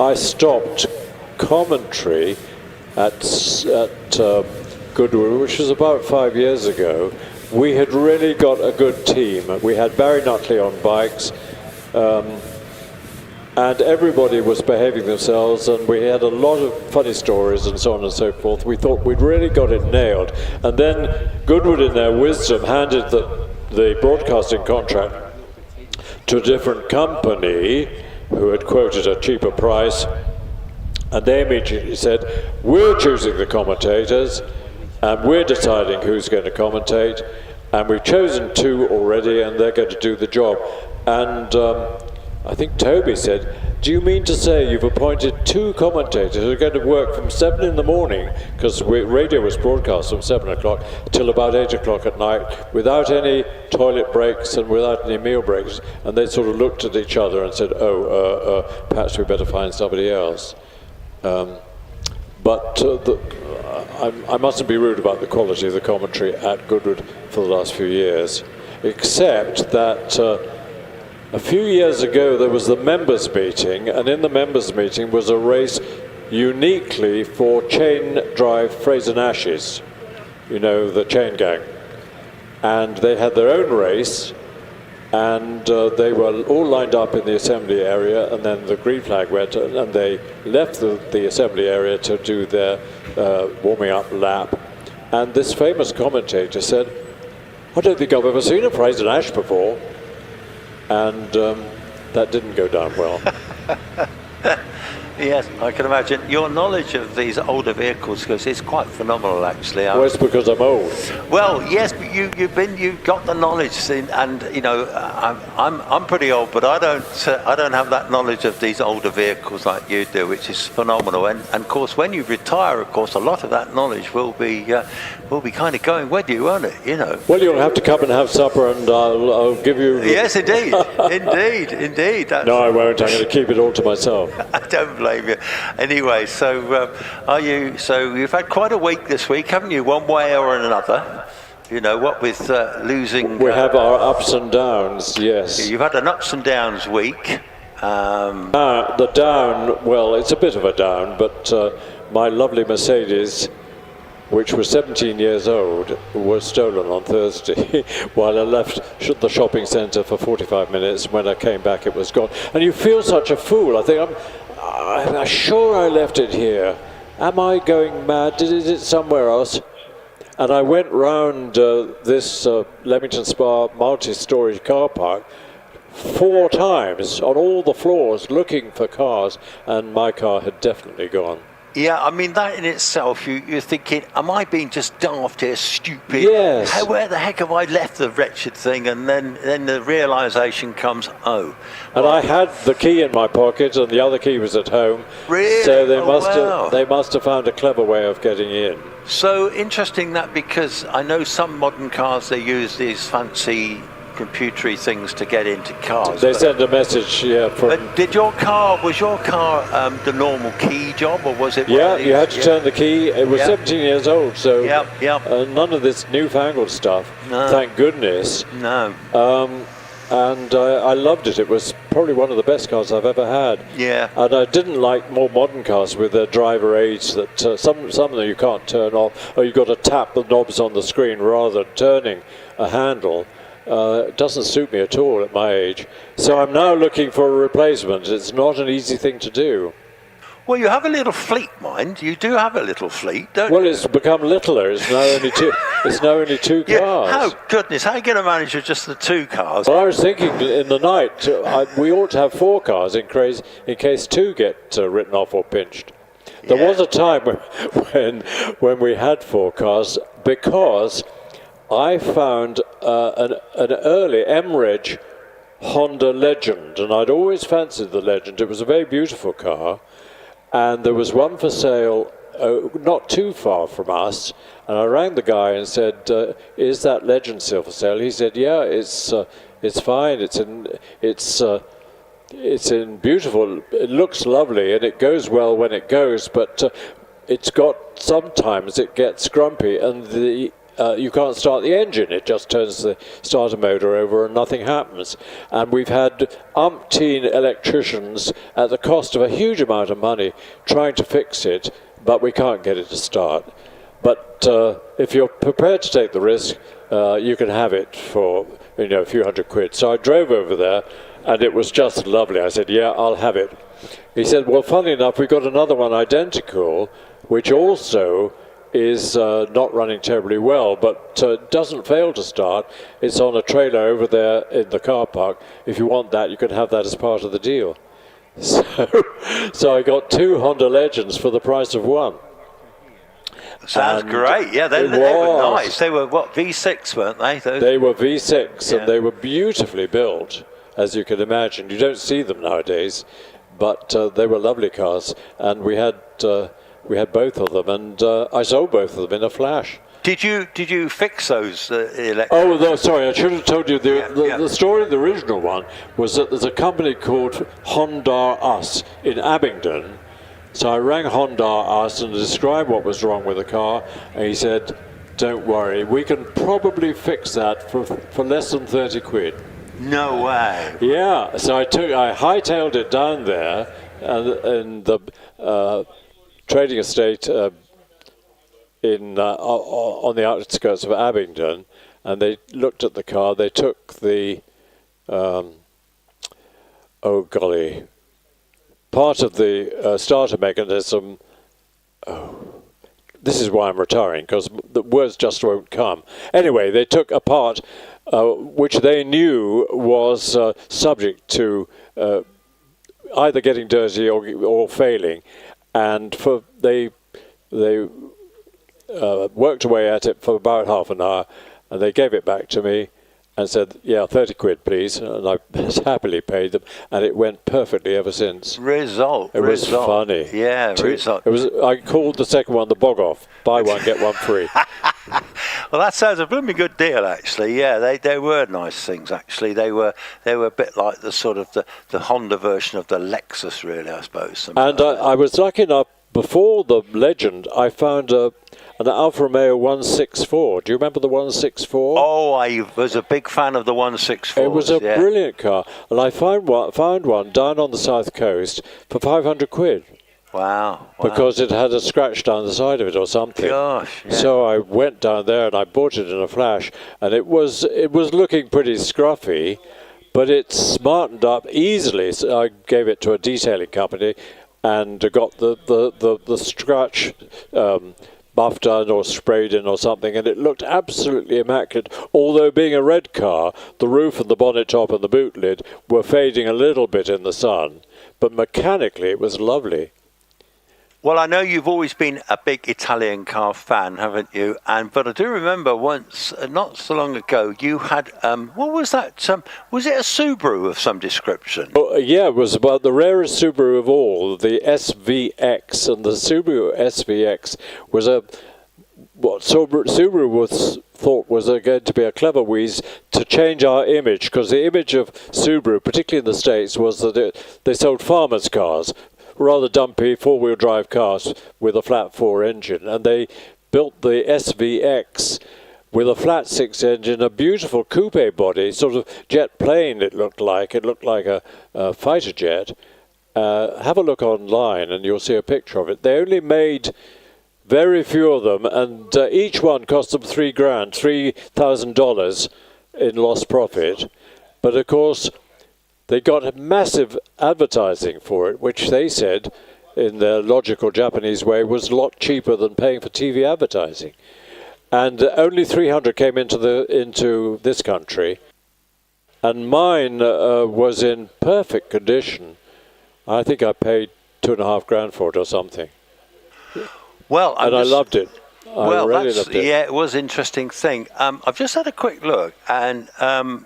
I stopped commentary at Goodwood, which was about 5 years ago, we had really got a good team. We had Barry Nutley on bikes, and everybody was behaving themselves, and we had a lot of funny stories and so on and so forth. We thought we'd really got it nailed. And then Goodwood, in their wisdom, handed the broadcasting contract to a different company who had quoted a cheaper price, and they immediately said, we're choosing the commentators, and we're deciding who's going to commentate, and we've chosen 2 already, and they're going to do the job. And I think Toby said, do you mean to say you've appointed 2 commentators who are going to work from 7 in the morning, because radio was broadcast from 7 o'clock till about 8 o'clock at night, without any toilet breaks and without any meal breaks? And they sort of looked at each other and said, perhaps we better find somebody else. I mustn't be rude about the quality of the commentary at Goodwood for the last few years, except that a few years ago there was the members meeting, and in the members meeting was a race uniquely for chain drive Fraser Nashes, you know, the chain gang. And they had their own race, and they were all lined up in the assembly area, and then the green flag went, and they left the assembly area to do their warming up lap. And this famous commentator said, I don't think I've ever seen a Fraser Nash before. And that didn't go down well. Yes, I can imagine. Your knowledge of these older vehicles, because it's quite phenomenal, actually. Well, it's because I'm old. Well, yes, but you've got the knowledge, and you know, I'm pretty old, but I don't have that knowledge of these older vehicles like you do, which is phenomenal. And of course, when you retire, of course, a lot of that knowledge will be kind of going with you, won't it? You know. Well, you'll have to come and have supper, and I'll give you. Yes, indeed, indeed. That's... No, I won't. I'm going to keep it all to myself. I don't blame you. Anyway, so So you've had quite a week this week, haven't you? One way or another. You know, what with losing. We have our ups and downs. Yes. You've had an ups and downs week. The down. Well, it's a bit of a down, but my lovely Mercedes, which was 17 years old, was stolen on Thursday while I left the shopping centre for 45 minutes. When I came back, it was gone. And you feel such a fool. I think, I'm sure I left it here. Am I going mad? Did it somewhere else? And I went round this Leamington Spa multi-storey car park 4 times on all the floors looking for cars, and my car had definitely gone. Yeah, I mean, that in itself, you're thinking, am I being just daft here, stupid? Yes. Where the heck have I left the wretched thing? And then the realisation comes, oh. And I had the key in my pocket, and the other key was at home. Really? So they must have found a clever way of getting in. So interesting that, because I know some modern cars, they use these fancy computery things to get into cars. They send a message, yeah. But was your car the normal key job, or was it? Yeah, you had to turn the key. It was 17 years old, so none of this newfangled stuff. No. Thank goodness. No. And I loved it. It was probably one of the best cars I've ever had. Yeah. And I didn't like more modern cars with their driver aids that some of them you can't turn off, or you've got to tap the knobs on the screen rather than turning a handle. It doesn't suit me at all at my age. So I'm now looking for a replacement. It's not an easy thing to do. Well, you have a little fleet, mind. You do have a little fleet, don't you? Well, it's become littler. It's now only 2. It's now only 2 cars. Oh goodness! How are you going to manage with just the 2 cars? Well, I was thinking in the night we ought to have 4 cars in case 2 get written off or pinched. There was a time when we had 4 cars, because I found an early M-Reg Honda Legend, and I'd always fancied the Legend. It was a very beautiful car, and there was one for sale not too far from us, and I rang the guy and said, is that Legend still for sale? He said, yeah, it's fine, it's in beautiful, it looks lovely, and it goes well when it goes, but sometimes it gets grumpy, and the you can't start the engine. It just turns the starter motor over and nothing happens. And we've had umpteen electricians at the cost of a huge amount of money trying to fix it, but we can't get it to start. But if you're prepared to take the risk, you can have it for a few £100. So I drove over there, and it was just lovely. I said, yeah, I'll have it. He said, well, funny enough, we've got another one identical, which also is not running terribly well, but doesn't fail to start. It's on a trailer over there in the car park. If you want that, you can have that as part of the deal. So I got 2 Honda Legends for the price of one. Sounds great. Yeah, they were nice. They were, what, V6, weren't they? They were V6, and they were beautifully built, as you can imagine. You don't see them nowadays, but they were lovely cars, and we had both of them, and I sold both of them in a flash. Did you fix those electric? Oh, no, sorry, I should have told you. The story of the original one was that there's a company called Honda Us in Abingdon. So I rang Honda Us and described what was wrong with the car, and he said, don't worry, we can probably fix that for less than 30 quid. No way. Yeah, so I hightailed it down there in the trading estate on the outskirts of Abingdon, and they looked at the car. They took the part of the starter mechanism. This is why I'm retiring, because the words just won't come. Anyway, they took a part which they knew was subject to either getting dirty or failing, and they worked away at it for about half an hour, and they gave it back to me and said, yeah, 30 quid, please. And I happily paid them, and it went perfectly ever since. It was funny. Yeah, result. I called the second one the bog off. Buy one, get one free. Well, that sounds a blooming good deal, actually. Yeah, they were nice things, actually. They were a bit like the sort of the Honda version of the Lexus, really, I suppose. And I was lucky enough, before the Legend, I found an Alfa Romeo 164. Do you remember the 164? Oh, I was a big fan of the 164. It was a brilliant car, and I found one down on the south coast for 500 quid. Wow. Because it had a scratch down the side of it or something. Gosh. Yeah. So I went down there and I bought it in a flash, and it was looking pretty scruffy, but it smartened up easily. So I gave it to a detailing company and got the scratch buffed in or sprayed in or something, and it looked absolutely immaculate. Although being a red car, the roof and the bonnet top and the boot lid were fading a little bit in the sun, but mechanically it was lovely. Well, I know you've always been a big Italian car fan, haven't you? But I do remember once, not so long ago, you had, what was that? Was it a Subaru of some description? Oh, yeah, it was about the rarest Subaru of all, the SVX. And the Subaru SVX was what Subaru thought was going to be a clever wheeze to change our image, because the image of Subaru, particularly in the States, was that they sold farmers' cars, rather dumpy four-wheel drive cars with a flat 4 engine, and they built the SVX with a flat 6 engine, a beautiful coupe body, sort of jet plane it looked like a fighter jet. Have a look online and you'll see a picture of it. They only made very few of them, and each one cost them $3,000 in lost profit. But of course they got massive advertising for it, which they said, in their logical Japanese way, was a lot cheaper than paying for TV advertising. And only 300 came into this country, and mine was in perfect condition. I think I paid $2,500 for it or something. Well, I loved it. I really loved it. Yeah, it was an interesting thing. I've just had a quick look, and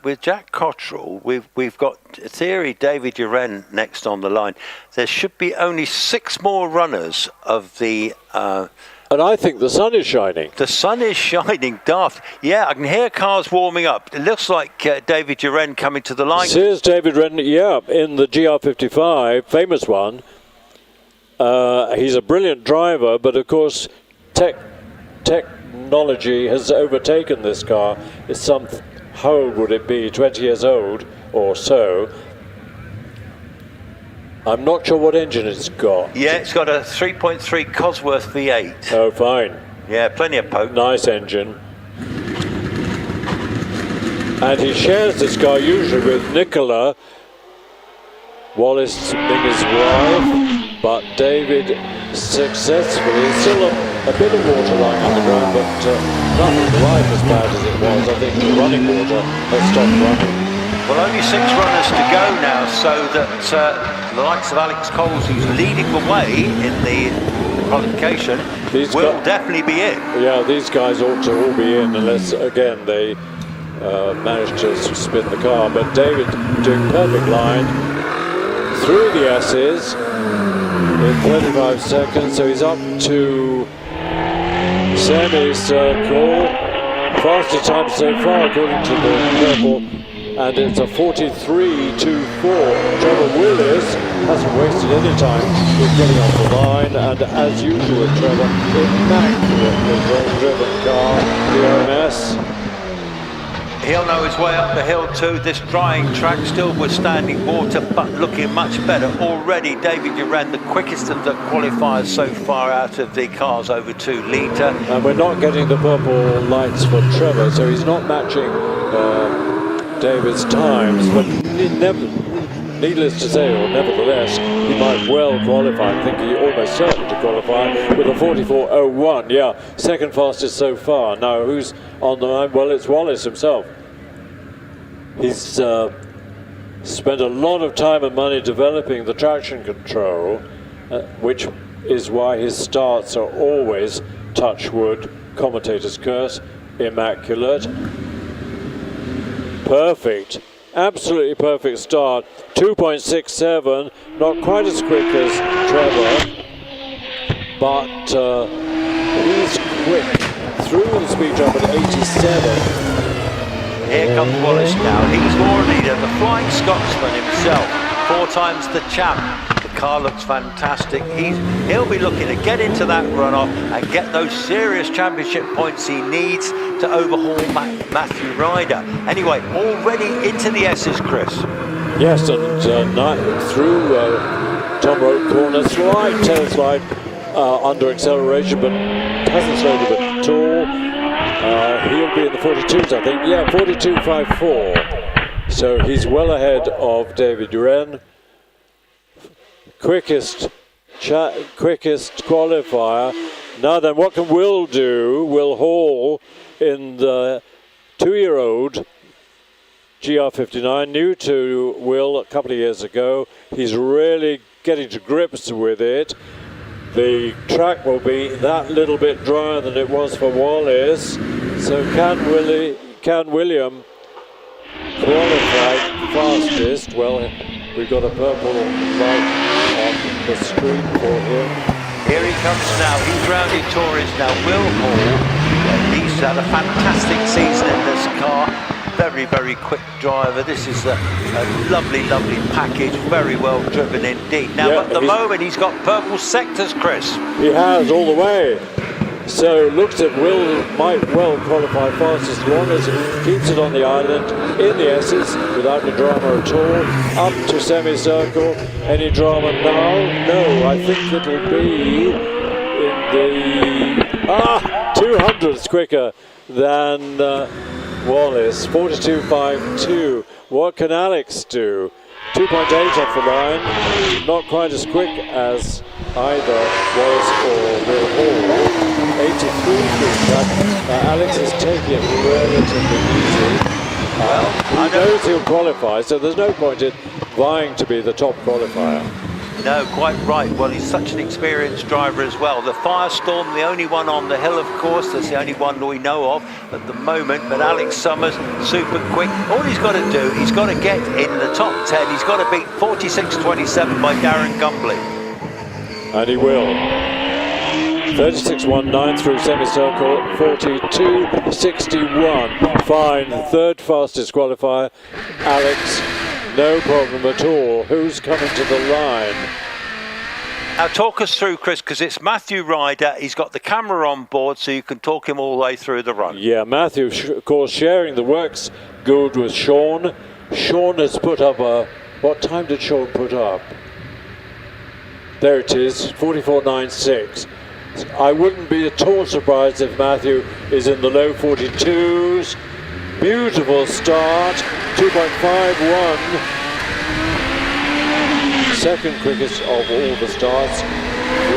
with Jack Cottrell, we've got Thierry David Uren next on the line. There should be only 6 more runners of the. And I think the sun is shining. The sun is shining, daft. Yeah, I can hear cars warming up. It looks like David Uren coming to the line. Here's David Uren, yeah, in the GR55, famous one. He's a brilliant driver, but of course, tech technology has overtaken this car. It's how old would it be? 20 years old or so. I'm not sure what engine it's got. Yeah, it's got a 3.3 Cosworth V8. Oh, fine. Yeah, plenty of poke. Nice engine. And he shares this car usually with Nicola Wallace being his wife, but David successfully, still a bit of water lying underground, but nothing like as bad as it was. I think the running water has stopped running. Well, only 6 runners to go now, so that the likes of Alex Coles, who's leading the way in the qualification, will definitely be in. Yeah, these guys ought to all be in, unless, again, they manage to spin the car. But David doing perfect line through the S's in 35 seconds, so he's up to semi-circle. Fastest time so far according to the purple, and it's a 43.24. Trevor Willis hasn't wasted any time with getting off the line, and as usual with Trevor, immaculately well-driven car, the OMS. He'll know his way up the hill too. This drying track still withstanding water, but looking much better already. David Duran, the quickest of the qualifiers so far out of the cars over 2 litre. And we're not getting the purple lights for Trevor, so he's not matching David's times, but needless to say, or nevertheless, he might well qualify. I think he almost certain to qualify with a 44.01. Yeah, second fastest so far. Now, who's on the line? Well, it's Wallace himself. He's spent a lot of time and money developing the traction control, which is why his starts are always, touch wood, commentator's curse, immaculate. Perfect. Absolutely perfect start. 2.67, not quite as quick as Trevor, but he's quick through the speed trap at 87. Here comes Wallace now. He's already the Flying Scotsman himself, 4 times the champ. The car looks fantastic. He'll be looking to get into that runoff and get those serious championship points he needs to overhaul Matthew Ryder. Anyway, already into the S's, Chris. Yes, and through Tom Road corner, slight tail slide under acceleration, but hasn't slowed a bit at all. He'll be in the 42s, I think. Yeah, 42.54. So he's well ahead of David Duran. Quickest qualifier. Now then, what can Will do? Will Hall in the 2-year-old GR59, new to Will a couple of years ago. He's really getting to grips with it. The track will be that little bit drier than it was for Wallace. So can William qualify fastest? Well, we've got a purple light on the screen for him. Here he comes now. He's rounded Tories now. Will Hall. He's had a fantastic season in this car. Very, very quick driver. This is a lovely, lovely package. Very well driven indeed. Now, at the moment, he's got purple sectors, Chris. He has all the way. So looks like Will might well qualify fast as long as he keeps it on the island in the S's without any drama at all. Up to semicircle. Any drama now? No, I think it'll be in the 200s quicker than Wallace. 42.52. What can Alex do? 2.8 off the line. Not quite as quick as either Wallace or Will Hall. 83 through track. Alex is taking it relatively easy. He knows he'll qualify, so there's no point in vying to be the top qualifier. No, quite right. Well, he's such an experienced driver as well. The Firestorm, the only one on the hill, of course. That's the only one we know of at the moment. But Alex Summers, super quick. All he's got to do, he's got to get in the top 10. He's got to beat 46.27 by Darren Gumbley. And he will. 36.19 through semicircle, 42.61. Fine, third fastest qualifier. Alex, no problem at all. Who's coming to the line? Now talk us through, Chris, because it's Matthew Ryder. He's got the camera on board, so you can talk him all the way through the run. Yeah, Matthew, of course, sharing the works Gould with Sean. Sean has put up a... What time did Sean put up? There it is, 44.96. I wouldn't be at all surprised if Matthew is in the low 42s. Beautiful start, 2.51. Second quickest of all the starts.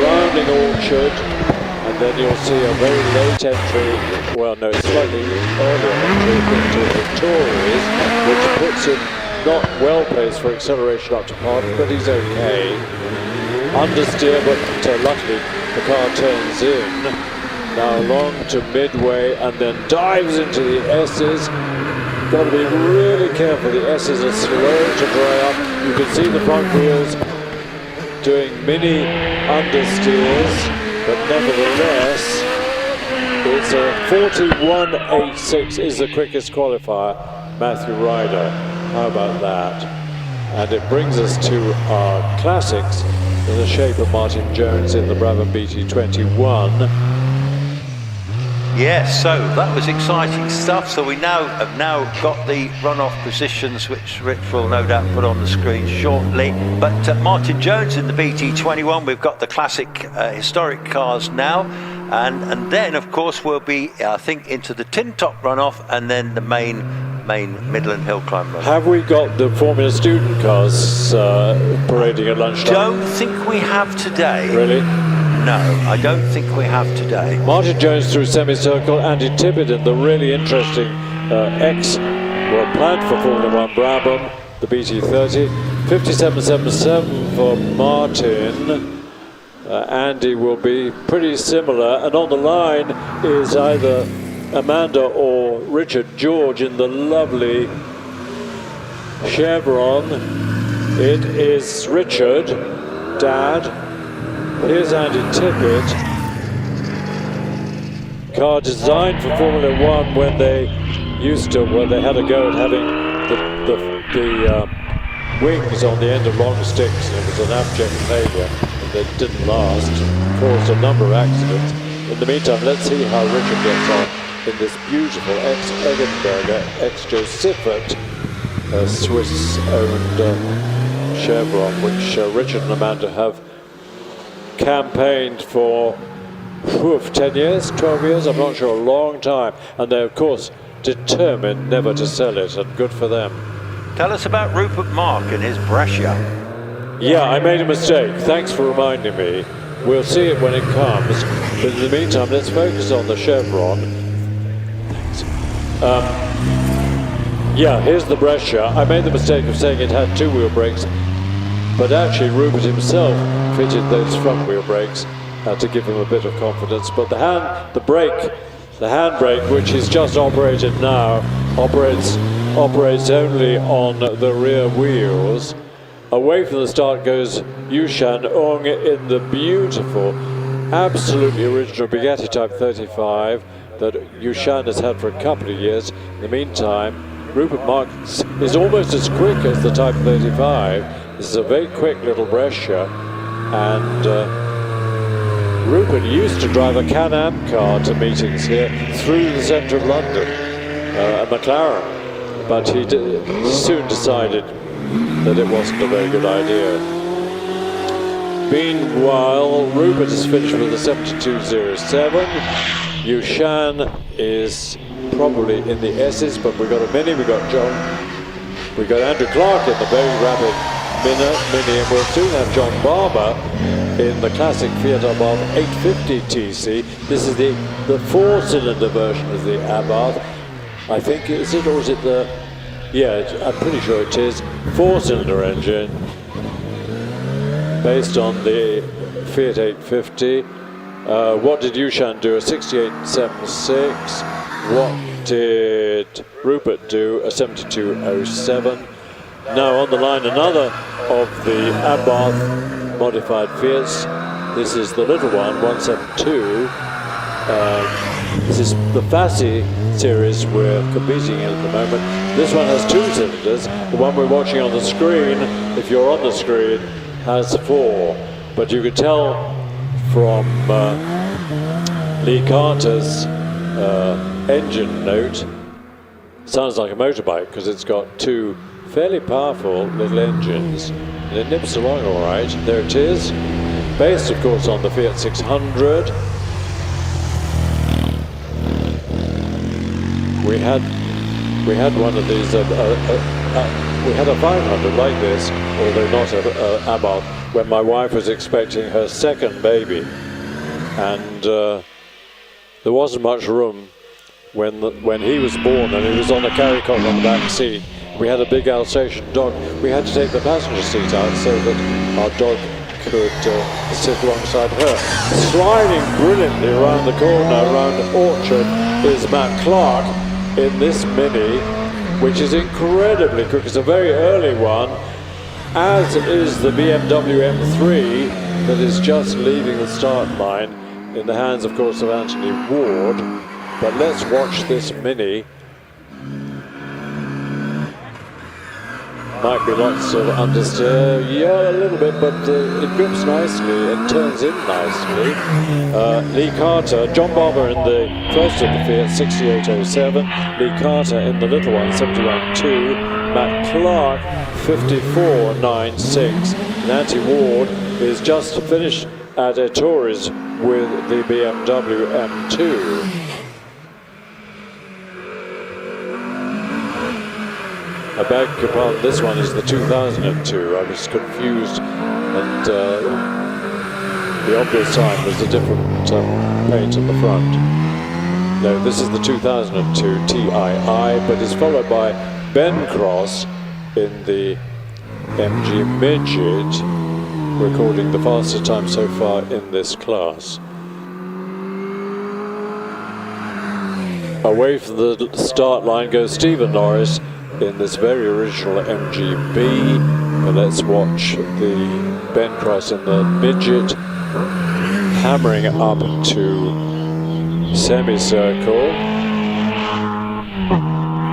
Rounding Orchard, and then you'll see a very late entry, well no, slightly earlier entry into the Tories, which puts him not well placed for acceleration up to park, but he's okay. Understeer, but luckily the car turns in. Now long to midway and then dives into the S's. Got to be really careful, the S's are slow to dry up. You can see the front wheels doing mini understeers, but nevertheless it's a 41.86 is the quickest qualifier, Matthew Ryder. How about that? And it brings us to our classics in the shape of Martin Jones in the Brabham BT21. Yes, so that was exciting stuff. So we have now got the runoff positions, which Rich will no doubt put on the screen shortly. But Martin Jones in the BT21, we've got the classic historic cars now. And then, of course, we'll be, I think, into the tin top runoff and then the main Midland Hill Climb run. Have we got the Formula student cars parading at lunchtime? Don't think we have today. Really? No, I don't think we have today. Martin Jones through semicircle, Andy Tippett in the really interesting planned for Formula 1 Brabham, the BT30. 57.77 for Martin. Andy will be pretty similar, and on the line is either Amanda or Richard George in the lovely Chevron. It is Richard, Dad. Here's Andy Tippett. Car designed for Formula 1 when they they had a go at having the wings on the end of long sticks, and it was an abject failure. That didn't last, caused a number of accidents. In the meantime, let's see how Richard gets on in this beautiful ex-Eggenberger, ex-Josephat, Swiss-owned Chevron, which Richard and Amanda have campaigned for 10 years, 12 years, I'm not sure, a long time. And they're, of course, determined never to sell it, and good for them. Tell us about Rupert Mark and his Brescia. Yeah, I made a mistake. Thanks for reminding me. We'll see it when it comes. But in the meantime, let's focus on the Chevron. Thanks. Yeah, here's the Brescia. I made the mistake of saying it had two wheel brakes, but actually Rupert himself fitted those front wheel brakes to give him a bit of confidence. But the handbrake, which is just operated now, operates only on the rear wheels. Away from the start goes Yushan Ong in the beautiful, absolutely original Bugatti Type 35 that Yushan has had for a couple of years. In the meantime, Rupert Marx is almost as quick as the Type 35. This is a very quick little Brescia, and Rupert used to drive a Can-Am car to meetings here through the centre of London, a McLaren, but he soon decided that it wasn't a very good idea. Meanwhile, Rupert is finished with a 72.07. Yushan is probably in the S's, but we've got a Mini, we've got Andrew Clark in the very rapid Mini, and we'll soon have John Barber in the classic Fiat Abarth 850 TC. This is the 4-cylinder version of the Abarth. I think, is it, or is it the... Yeah, I'm pretty sure it is. 4-cylinder engine based on the Fiat 850. What did Yushan do? A 68.76. What did Rupert do? A 72.07. Now on the line, another of the Abarth modified Fiats. This is the little one, 172. This is the Fassi series we're competing in at the moment. This one has 2 cylinders. The one we're watching on the screen, if you're on the screen, has 4. but you could tell from Lee Carter's engine note, sounds like a motorbike because it's got two fairly powerful little engines, and it nips along all right. There it is, based of course on the Fiat 600. We had one of these. We had a 500 like this, although not a Abarth, when my wife was expecting her second baby, and there wasn't much room when he was born, and he was on a carry cot on the back seat. We had a big Alsatian dog. We had to take the passenger seat out so that our dog could sit alongside her. Sliding brilliantly around the corner, around Orchard, is Matt Clark in this Mini, which is incredibly quick. It's a very early one, as is the BMW M3 that is just leaving the start line, in the hands, of course, of Anthony Ward. But let's watch this Mini. Might be lots of understeer, yeah, a little bit, but it grips nicely and turns in nicely. Lee Carter, John Barber in the first of the Fiat 6807, Lee Carter in the little one 71.2, Matt Clark 54.96, Nancy Ward is just finished at Ettores with the BMW M2. I beg your pardon, this one is the 2002. I was confused, and the obvious sign was a different paint on the front. No, this is the 2002 TII, but it's followed by Ben Cross in the MG Midget, recording the fastest time so far in this class. Away from the start line goes Stephen Norris in this very original MGB. But let's watch the Ben Cross in the Midget hammering up to semicircle.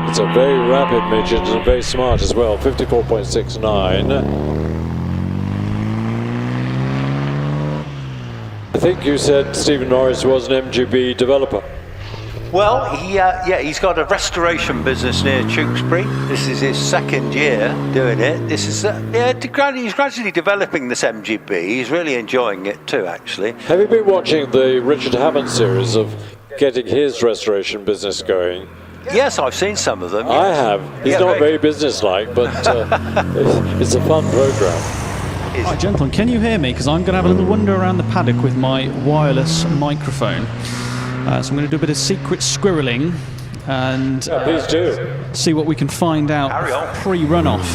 It's a very rapid midget and very smart as well, 54.69. I think you said Stephen Norris was an MGB developer. Well, he's got a restoration business near Tewkesbury. This is his second year doing it. This is he's gradually developing this MGB. He's really enjoying it too, actually. Have you been watching the Richard Hammond series of getting his restoration business going? Yes, I've seen some of them. I have. He's not very businesslike, but it's a fun program. Right, gentlemen, can you hear me? Because I'm going to have a little wander around the paddock with my wireless microphone. So I'm going to do a bit of secret squirreling and please do. See what we can find out pre-runoff.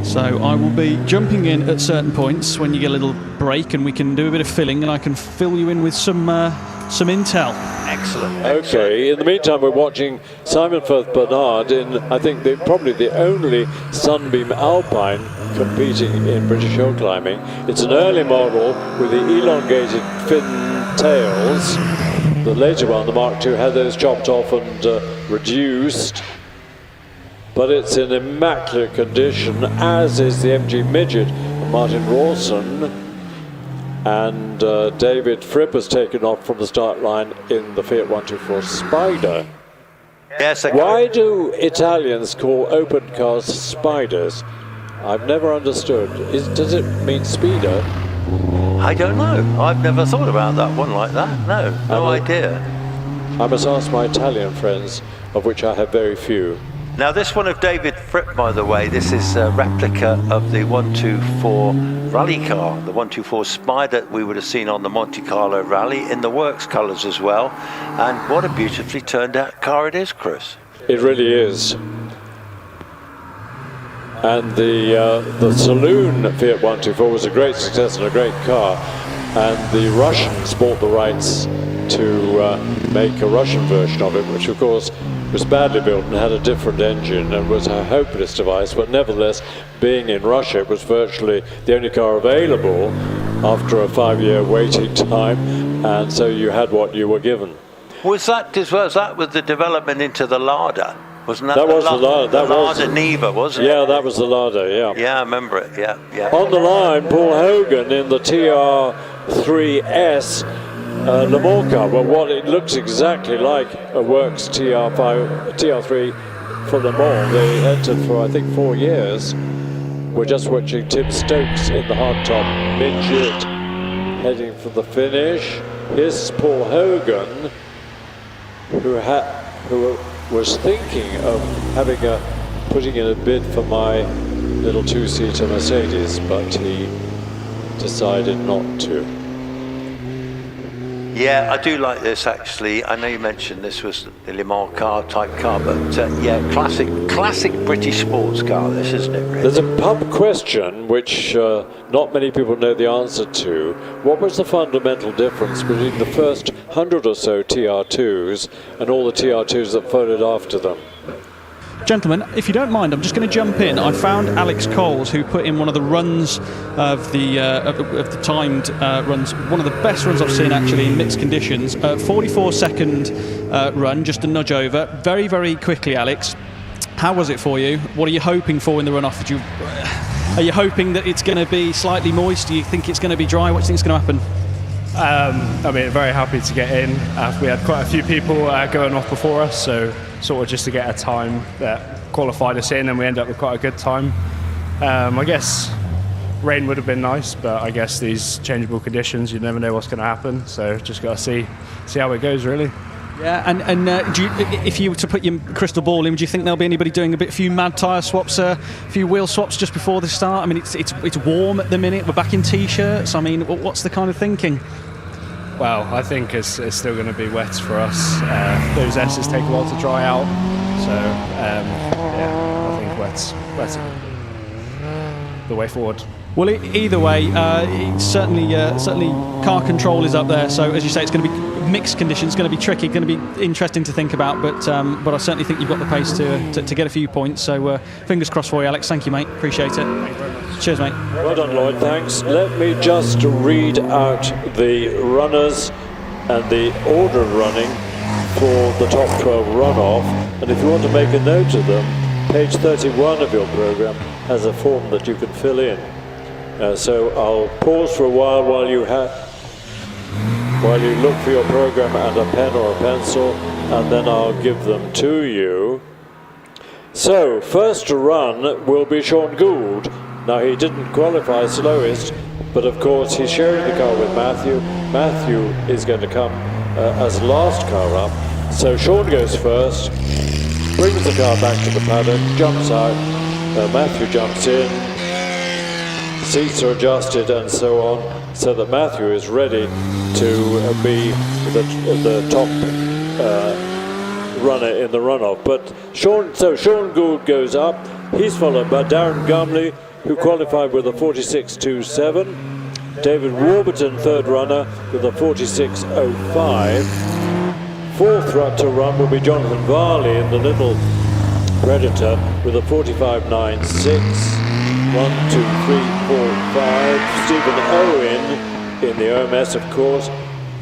So I will be jumping in at certain points when you get a little break, and we can do a bit of filling, and I can fill you in with some intel. Excellent. Okay, in the meantime we're watching Simon Firth Bernard in, I think, probably the only Sunbeam Alpine competing in British hill climbing. It's an early model with the elongated fin tails. The later one, the Mark II, had those chopped off and reduced, but it's in immaculate condition, as is the MG Midget of Martin Rawson, and David Fripp has taken off from the start line in the Fiat 124 Spider. Yes. Why do Italians call open cars spiders? I've never understood. Does it mean speeder? I don't know. I've never thought about that one like that. No idea. I must ask my Italian friends, of which I have very few. Now this one of David Fripp, by the way, this is a replica of the 124 rally car, the 124 Spider we would have seen on the Monte Carlo rally, in the works colours as well. And what a beautifully turned out car it is, Chris. It really is. And the saloon Fiat 124 was a great success and a great car, and the Russians bought the rights to make a Russian version of it, which of course was badly built and had a different engine and was a hopeless device, but nevertheless, being in Russia, it was virtually the only car available after a 5-year waiting time, and so you had what you were given. Was that with the development into the Lada? Wasn't that? That was the Lada. That was the Neva, wasn't it? Yeah, that was the Lada. Yeah. Yeah, I remember it. Yeah, yeah. On the line, Paul Hogan in the TR3S Le Mans car. Well, what it looks exactly like a Works TR3 for Le Mans. They entered for I think 4 years. We're just watching Tim Stokes in the hardtop midget heading for the finish. Here's Paul Hogan, who was thinking of putting in a bid for my little 2-seater Mercedes, but he decided not to. Yeah, I do like this actually. I know you mentioned this was the Le Mans car type car, but yeah, classic British sports car. This, isn't it? Really? There's a pub question which not many people know the answer to. What was the fundamental difference between the first 100 or so TR2s and all the TR2s that followed after them? Gentlemen, if you don't mind, I'm just going to jump in. I found Alex Coles, who put in one of the runs of the timed runs, one of the best runs I've seen actually in mixed conditions. 44-second run, just a nudge over, very, very quickly. Alex, how was it for you? What are you hoping for in the runoff? Are you hoping that it's going to be slightly moist? Do you think it's going to be dry? What do you think is going to happen? I mean, very happy to get in. We had quite a few people going off before us, so sort of just to get a time that qualified us in, and we ended up with quite a good time. I guess rain would have been nice, but I guess these changeable conditions, you never know what's going to happen. So just got to see how it goes, really. Yeah, and do you, if you were to put your crystal ball in, do you think there'll be anybody doing a few mad tyre swaps, a few wheel swaps just before the start? I mean, it's warm at the minute. We're back in t-shirts. I mean, what's the kind of thinking? Well, I think it's still going to be wet for us. Those S's take a while to dry out, so yeah, I think wet's the way forward. Well, either way, certainly car control is up there. So as you say, it's going to be mixed conditions, going to be tricky, going to be interesting to think about. But I certainly think you've got the pace to get a few points. So fingers crossed for you, Alex. Thank you, mate. Appreciate it. Thank you very much. Cheers, mate. Well done, Lloyd. Thanks. Let me just read out the runners and the order of running for the top 12 runoff. And if you want to make a note of them, page 31 of your program has a form that you can fill in. So I'll pause for a while you look for your program and a pen or a pencil, and then I'll give them to you. So first to run will be Sean Gould. Now he didn't qualify slowest, but of course he's sharing the car with Matthew. Matthew is going to come as last car up. So Sean goes first, brings the car back to the paddock, jumps out, Matthew jumps in, seats are adjusted and so on, so that Matthew is ready to be the top runner in the runoff. But Sean Gould goes up. He's followed by Darren Gumley, who qualified with a 46.27. David Warburton, third runner, with a 46.05. Fourth to run will be Jonathan Varley in the little Predator with a 45.96. 1, 2, 3, 4, 5. Stephen Owen in the OMS, of course,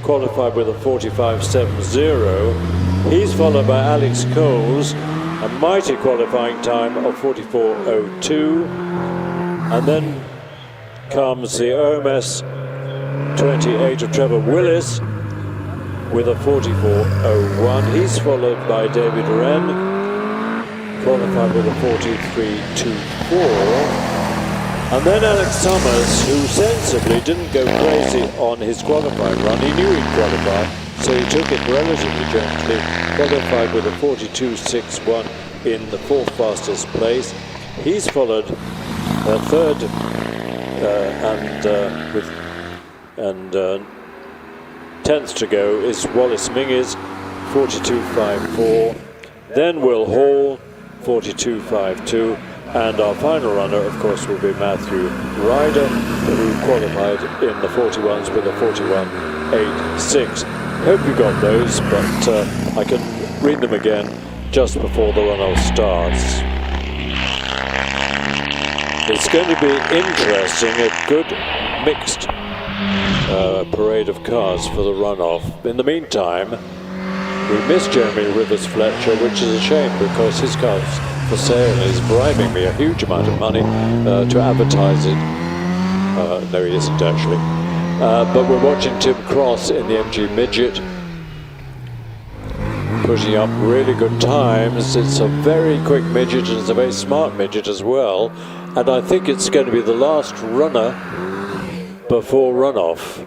qualified with a 45.70. He's followed by Alex Coles, a mighty qualifying time of 44.02. And then comes the OMS 28 of Trevor Willis with a 44.01. He's followed by David Wren, qualified with a 43.24. And then Alex Summers, who sensibly didn't go crazy on his qualifying run. He knew he'd qualify, so he took it relatively gently, qualified with a 42.61 in the fourth fastest place. He's followed third and 10th to go is Wallace Minges, 42.54. Then Will Hall, 42.52. And our final runner, of course, will be Matthew Ryder, who qualified in the 41s with a 41.86. Hope you got those, but I can read them again just before the runoff starts. It's going to be interesting, a good mixed parade of cars for the runoff. In the meantime, We missed Jeremy Rivers Fletcher, which is a shame because his car's for sale and is bribing me a huge amount of money to advertise it. No, he isn't actually. But we're watching Tim Cross in the MG Midget, putting up really good times. It's a very quick midget and it's a very smart midget as well. And I think it's going to be the last runner before runoff.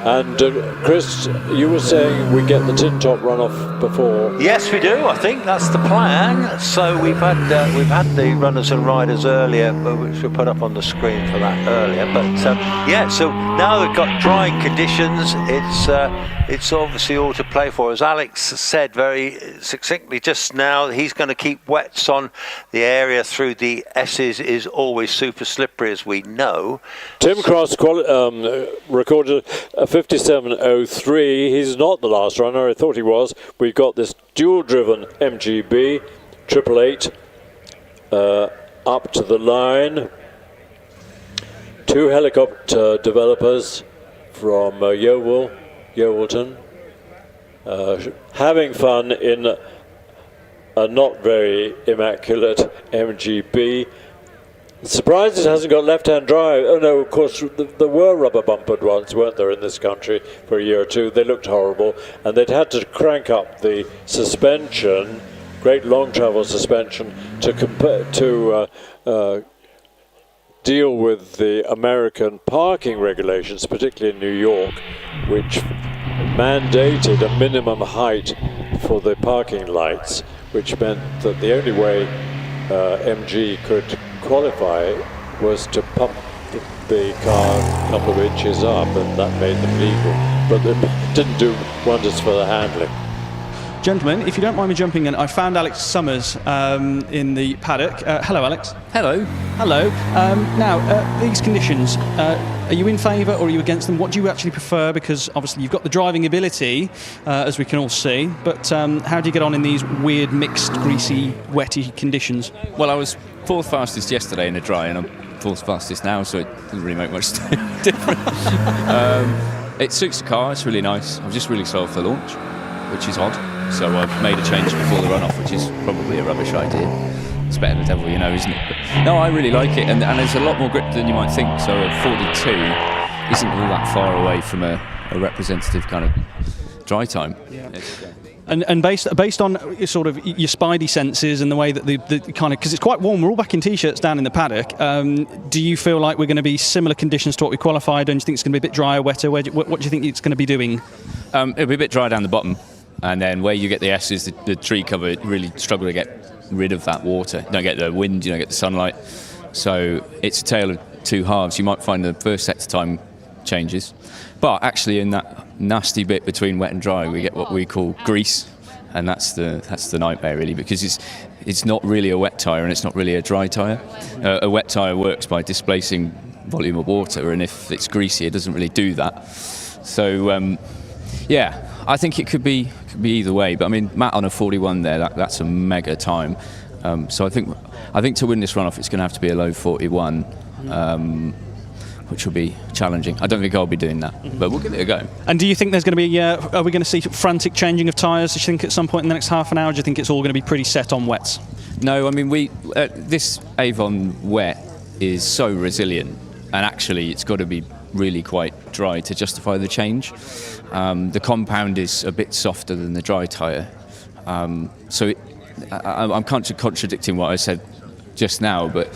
And Chris, you were saying we get the tin top runoff before. Yes, we do. I think that's the plan. So we've had the runners and riders earlier, which we put up on the screen for that earlier. But yeah, so now we've got drying conditions. It's obviously all to play for. As Alex said very succinctly just now, he's going to keep wets on. The area through the S's is always super slippery, as we know. Tim Cross recorded a 57.03. He's not the last runner. I thought he was. We've got this dual-driven MGB 888 up to the line. 2 helicopter developers from Yeovilton, having fun in a not very immaculate MGB. Surprised it hasn't got left-hand drive. Oh no, of course there were rubber bumpered ones, weren't there, in this country for a year or two. They looked horrible, and they'd had to crank up the suspension, great long travel suspension, to deal with the American parking regulations, particularly in New York, which mandated a minimum height for the parking lights, which meant that the only way MG could qualify was to pump the car a couple of inches up, and that made them legal, but it didn't do wonders for the handling. Gentlemen, if you don't mind me jumping in, I found Alex Summers in the paddock. Hello, Alex. Hello. Hello. Now, these conditions, are you in favour or are you against them? What do you actually prefer? Because obviously you've got the driving ability, as we can all see, but how do you get on in these weird, mixed, greasy, wetty conditions? Well, I was 4th fastest yesterday in the dry, and I'm 4th fastest now, so it doesn't really make much difference. It suits the car, it's really nice. I'm just really slow for the launch, which is odd. So I've made a change before the runoff, which is probably a rubbish idea. It's better than the devil, you know, isn't it? But no, I really like it, and there's a lot more grip than you might think. So a 42 isn't all that far away from a representative kind of dry time. Yeah. And based on sort of your spidey senses and the way that the kind of, because it's quite warm, we're all back in t-shirts down in the paddock. Do you feel like we're going to be similar conditions to what we qualified, and do you think it's going to be a bit drier, wetter? What do you think it's going to be doing? It'll be a bit dry down the bottom. And then where you get the S's, the tree cover, really struggle to get rid of that water. You don't get the wind, you don't get the sunlight. So it's a tale of two halves. You might find the first set of time changes. But actually in that nasty bit between wet and dry, we get what we call grease. And that's the nightmare, really, because it's not really a wet tyre and it's not really a dry tyre. A wet tyre works by displacing volume of water, and if it's greasy, it doesn't really do that. So, yeah. I think it could be either way, but I mean, Matt on a 41 there, that's a mega time. So I think to win this runoff, it's going to have to be a low 41, which will be challenging. I don't think I'll be doing that, but we'll give it a go. And do you think there's going to be? Are we going to see frantic changing of tyres? Do you think at some point in the next half an hour? Do you think it's all going to be pretty set on wets? No, I mean this Avon wet is so resilient, and actually it's got to be really quite dry to justify the change. The compound is a bit softer than the dry tyre, so I'm kind of contradicting what I said just now, but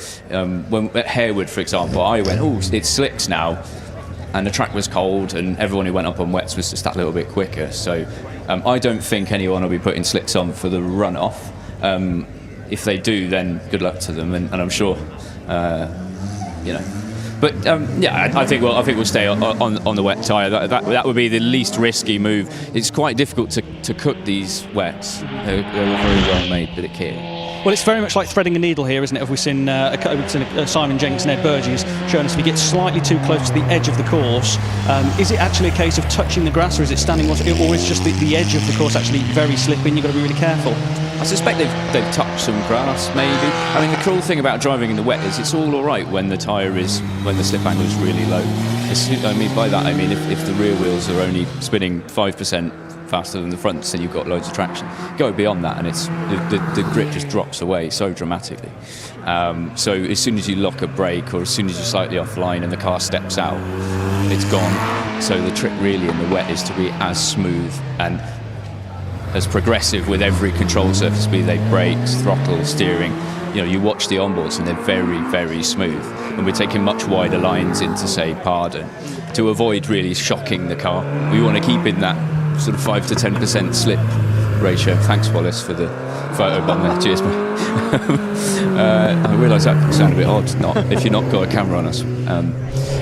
when at Harewood, for example, I went, oh, it slicks now, and the track was cold, and everyone who went up on wets was just that little bit quicker. So I don't think anyone will be putting slicks on for the runoff. If they do, then good luck to them, and I'm sure, you know. But yeah, I think we'll stay on the wet tyre. That would be the least risky move. It's quite difficult to cook these wets. They're very well made bit of kit. Well, it's very much like threading a needle here, isn't it? We've seen Simon Jenks and Ed Burgess showing us if you get slightly too close to the edge of the course, is it actually a case of touching the grass, or is it standing, or is just the edge of the course actually very slippy and you've got to be really careful? I suspect they've touched some grass, maybe. I mean, the cool thing about driving in the wet is it's all right when the slip angle is really low. By that I mean if the rear wheels are only spinning 5% faster than the fronts, then you've got loads of traction. Go beyond that, and it's the grip just drops away so dramatically. So as soon as you lock a brake, or as soon as you're slightly offline and the car steps out, it's gone. So the trick really in the wet is to be as smooth and as progressive with every control surface, be they brakes, throttle, steering. You watch the onboards and they're very, very smooth. And we're taking much wider lines into, say, Pardon, to avoid really shocking the car. We want to keep in that sort of 5 to 10% slip ratio. Thanks, Wallace, for the photo bomb there. Cheers, man. I realise that can sound a bit odd, if you're not got a camera on us.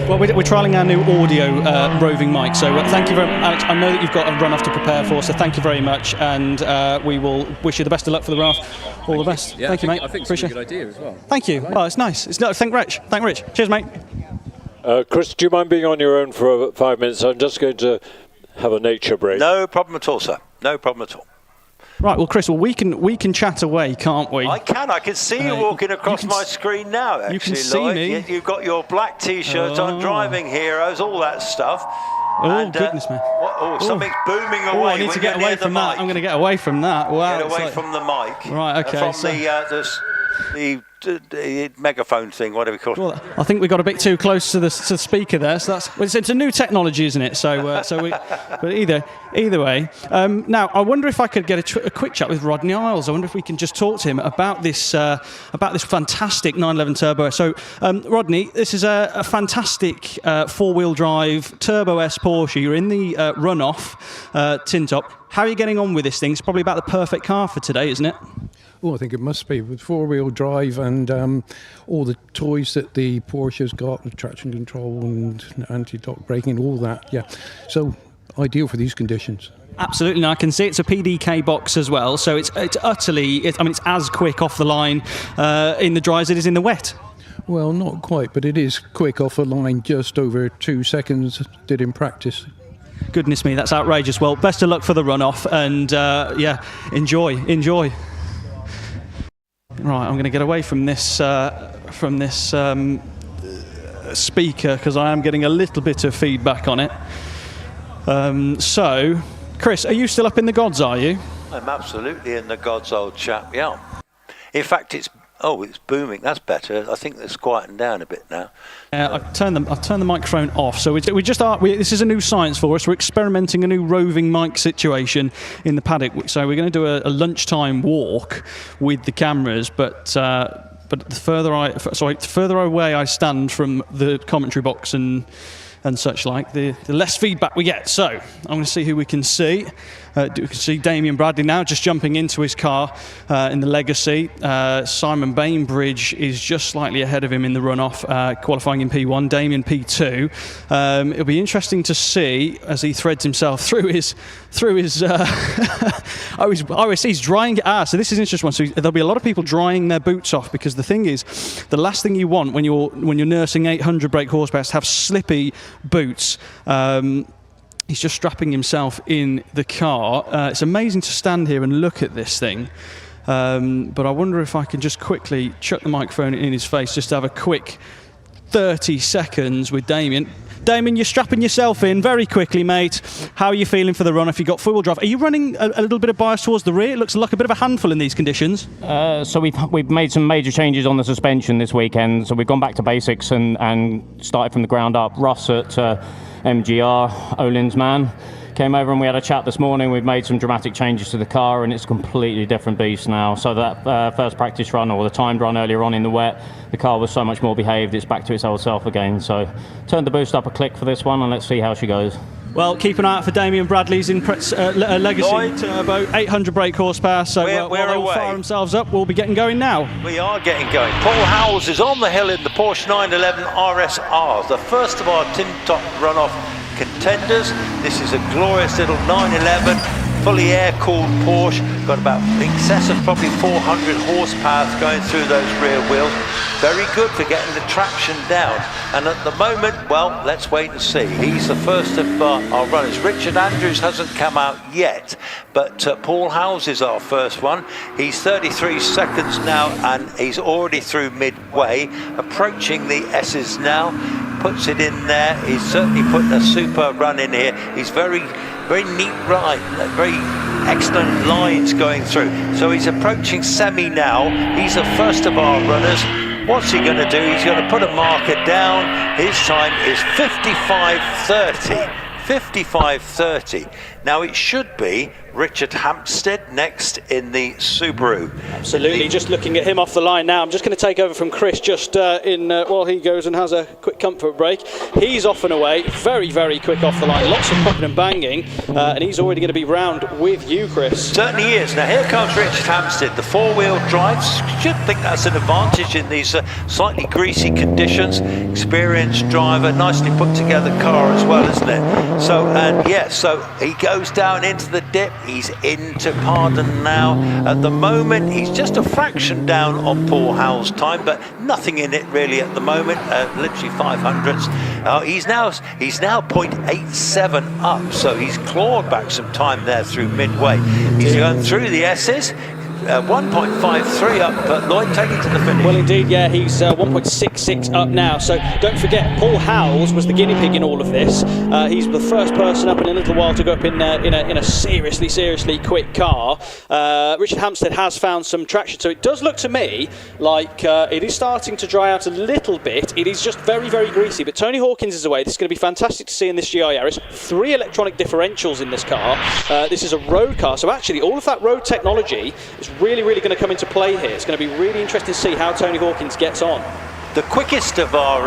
Well, we're trialling our new audio roving mic, so thank you very much, Alex. I know that you've got a runoff to prepare for, so thank you very much, and we will wish you the best of luck for the runoff. All the best. Yeah, thank you, mate. I think it's a good idea as well. Thank you. Well, it's nice. Thank Rich. Cheers, mate. Chris, do you mind being on your own for 5 minutes? I'm just going to have a nature break. No problem at all, sir. No problem at all. Right, well, Chris, we can chat away, can't we? I can see you walking across my screen now, actually. You can see Lloyd. me. You've got your black T-shirt on, Driving Heroes, all that stuff. Goodness me. Something's booming away. I need to get away from that. I'm going to get away from that. Wow. Get away from the mic. Right, okay. From the megaphone thing, whatever you call it. Well, I think we got a bit too close to the speaker there. So it's a new technology, isn't it? But either way. Now, I wonder if I could get a quick chat with Rodney Isles. I wonder if we can just talk to him about this fantastic 911 Turbo S. So, Rodney, this is a fantastic four-wheel drive Turbo S Porsche. You're in the runoff tin top. How are you getting on with this thing? It's probably about the perfect car for today, isn't it? Oh, I think it must be, with four-wheel drive and all the toys that the Porsche's got, the traction control and anti-lock braking, all that, yeah. So, ideal for these conditions. Absolutely, and I can see it's a PDK box as well, so it's utterly, it's as quick off the line in the dry as it is in the wet. Well, not quite, but it is quick off the line, just over 2 seconds, did in practice. Goodness me, that's outrageous. Well, best of luck for the runoff, and enjoy. Right, I'm going to get away from this speaker because I am getting a little bit of feedback on it. So, Chris, are you still up in the gods, are you? I'm absolutely in the gods, old chap, yeah. In fact, it's booming. That's better. I think it's quietened down a bit now. I've turned the microphone off. So this is a new science for us. We're experimenting a new roving mic situation in the paddock. So we're going to do a lunchtime walk with the cameras, but the further away I stand from the commentary box and such like, the less feedback we get. So I'm going to see who we can see. We can see Damien Bradley now just jumping into his car in the Legacy. Simon Bainbridge is just slightly ahead of him in the runoff, qualifying in P1. Damien P2. It'll be interesting to see as he threads himself through his he's drying. So this is an interesting one. So there'll be a lot of people drying their boots off, because the thing is, the last thing you want when you're nursing 800 brake horsepower is to have slippy boots. He's just strapping himself in the car. It's amazing to stand here and look at this thing. But I wonder if I can just quickly chuck the microphone in his face, just to have a quick 30 seconds with Damien. Damien, you're strapping yourself in very quickly, mate. How are you feeling for the run if you got four-wheel drive? Are you running a little bit of bias towards the rear? It looks like a bit of a handful in these conditions. So we've made some major changes on the suspension this weekend. So we've gone back to basics and started from the ground up. Ross at MGR, Olin's man, came over and we had a chat this morning. We've made some dramatic changes to the car and it's a completely different beast now. So that first practice run, or the timed run earlier on in the wet, the car was so much more behaved. It's back to its old self again. So turned the boost up a click for this one and let's see how she goes. Well, keep an eye out for Damien Bradley's Legacy Lloyd. Turbo, 800 brake horsepower. So we're they'll away. fire themselves up. We'll be getting going now. We are getting going. Paul Howells is on the hill in the Porsche 911 RSR, the first of our tin top runoff contenders. This is a glorious little 911 fully air-cooled Porsche, got about in excess of probably 400 horsepower going through those rear wheels. Very good for getting the traction down. And at the moment, well, let's wait and see. He's the first of our runners. Richard Andrews hasn't come out yet, but Paul Howes is our first one. He's 33 seconds now, and he's already through midway, approaching the S's now. Puts it in there. He's certainly put a super run in here. He's very neat ride, very excellent lines going through. So he's approaching semi now. He's the first of our runners. What's he going to do? He's going to put a marker down. His time is 55:30. 55:30. Now it should be Richard Hampstead next in the Subaru. Absolutely, just looking at him off the line now. I'm just going to take over from Chris just while he goes and has a quick comfort break. He's off and away, very, very quick off the line. Lots of popping and banging, and he's already going to be round with you, Chris. Certainly is. Now here comes Richard Hampstead, the four-wheel drive. Should think that's an advantage in these slightly greasy conditions. Experienced driver, nicely put together car as well, isn't it? So, and yes, so he goes down into the dip. He's into Pardon now. At the moment, he's just a fraction down on Paul Howell's time, but nothing in it really at the moment. Literally 500ths. He's now 0.87 up, so he's clawed back some time there through midway. He's going through the S's. 1.53 up, Lloyd, take it to the finish. Well, indeed, yeah, he's 1.66 up now. So don't forget, Paul Howells was the guinea pig in all of this. He's the first person up in a little while to go up in a seriously quick car. Richard Hampstead has found some traction, so it does look to me like it is starting to dry out a little bit. It is just very, very greasy, but Tony Hawkins is away. This is going to be fantastic to see in this GR Yaris. 3 electronic differentials in this car. This is a road car, so actually all of that road technology is really going to come into play here. It's going to be really interesting to see how Tony Hawkins gets on. The quickest of our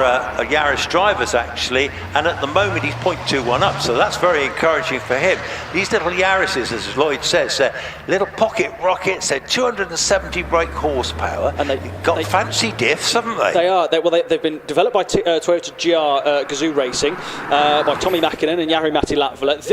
Yaris drivers, actually, and at the moment he's 0.21 up, so that's very encouraging for him. These little Yarises, as Lloyd says, they're little pocket rockets. They're 270 brake horsepower, and they've got fancy diffs, haven't they? They are. They've been developed by Toyota GR Gazoo Racing, by Tommy Mäkinen and Jari-Matti Latvala.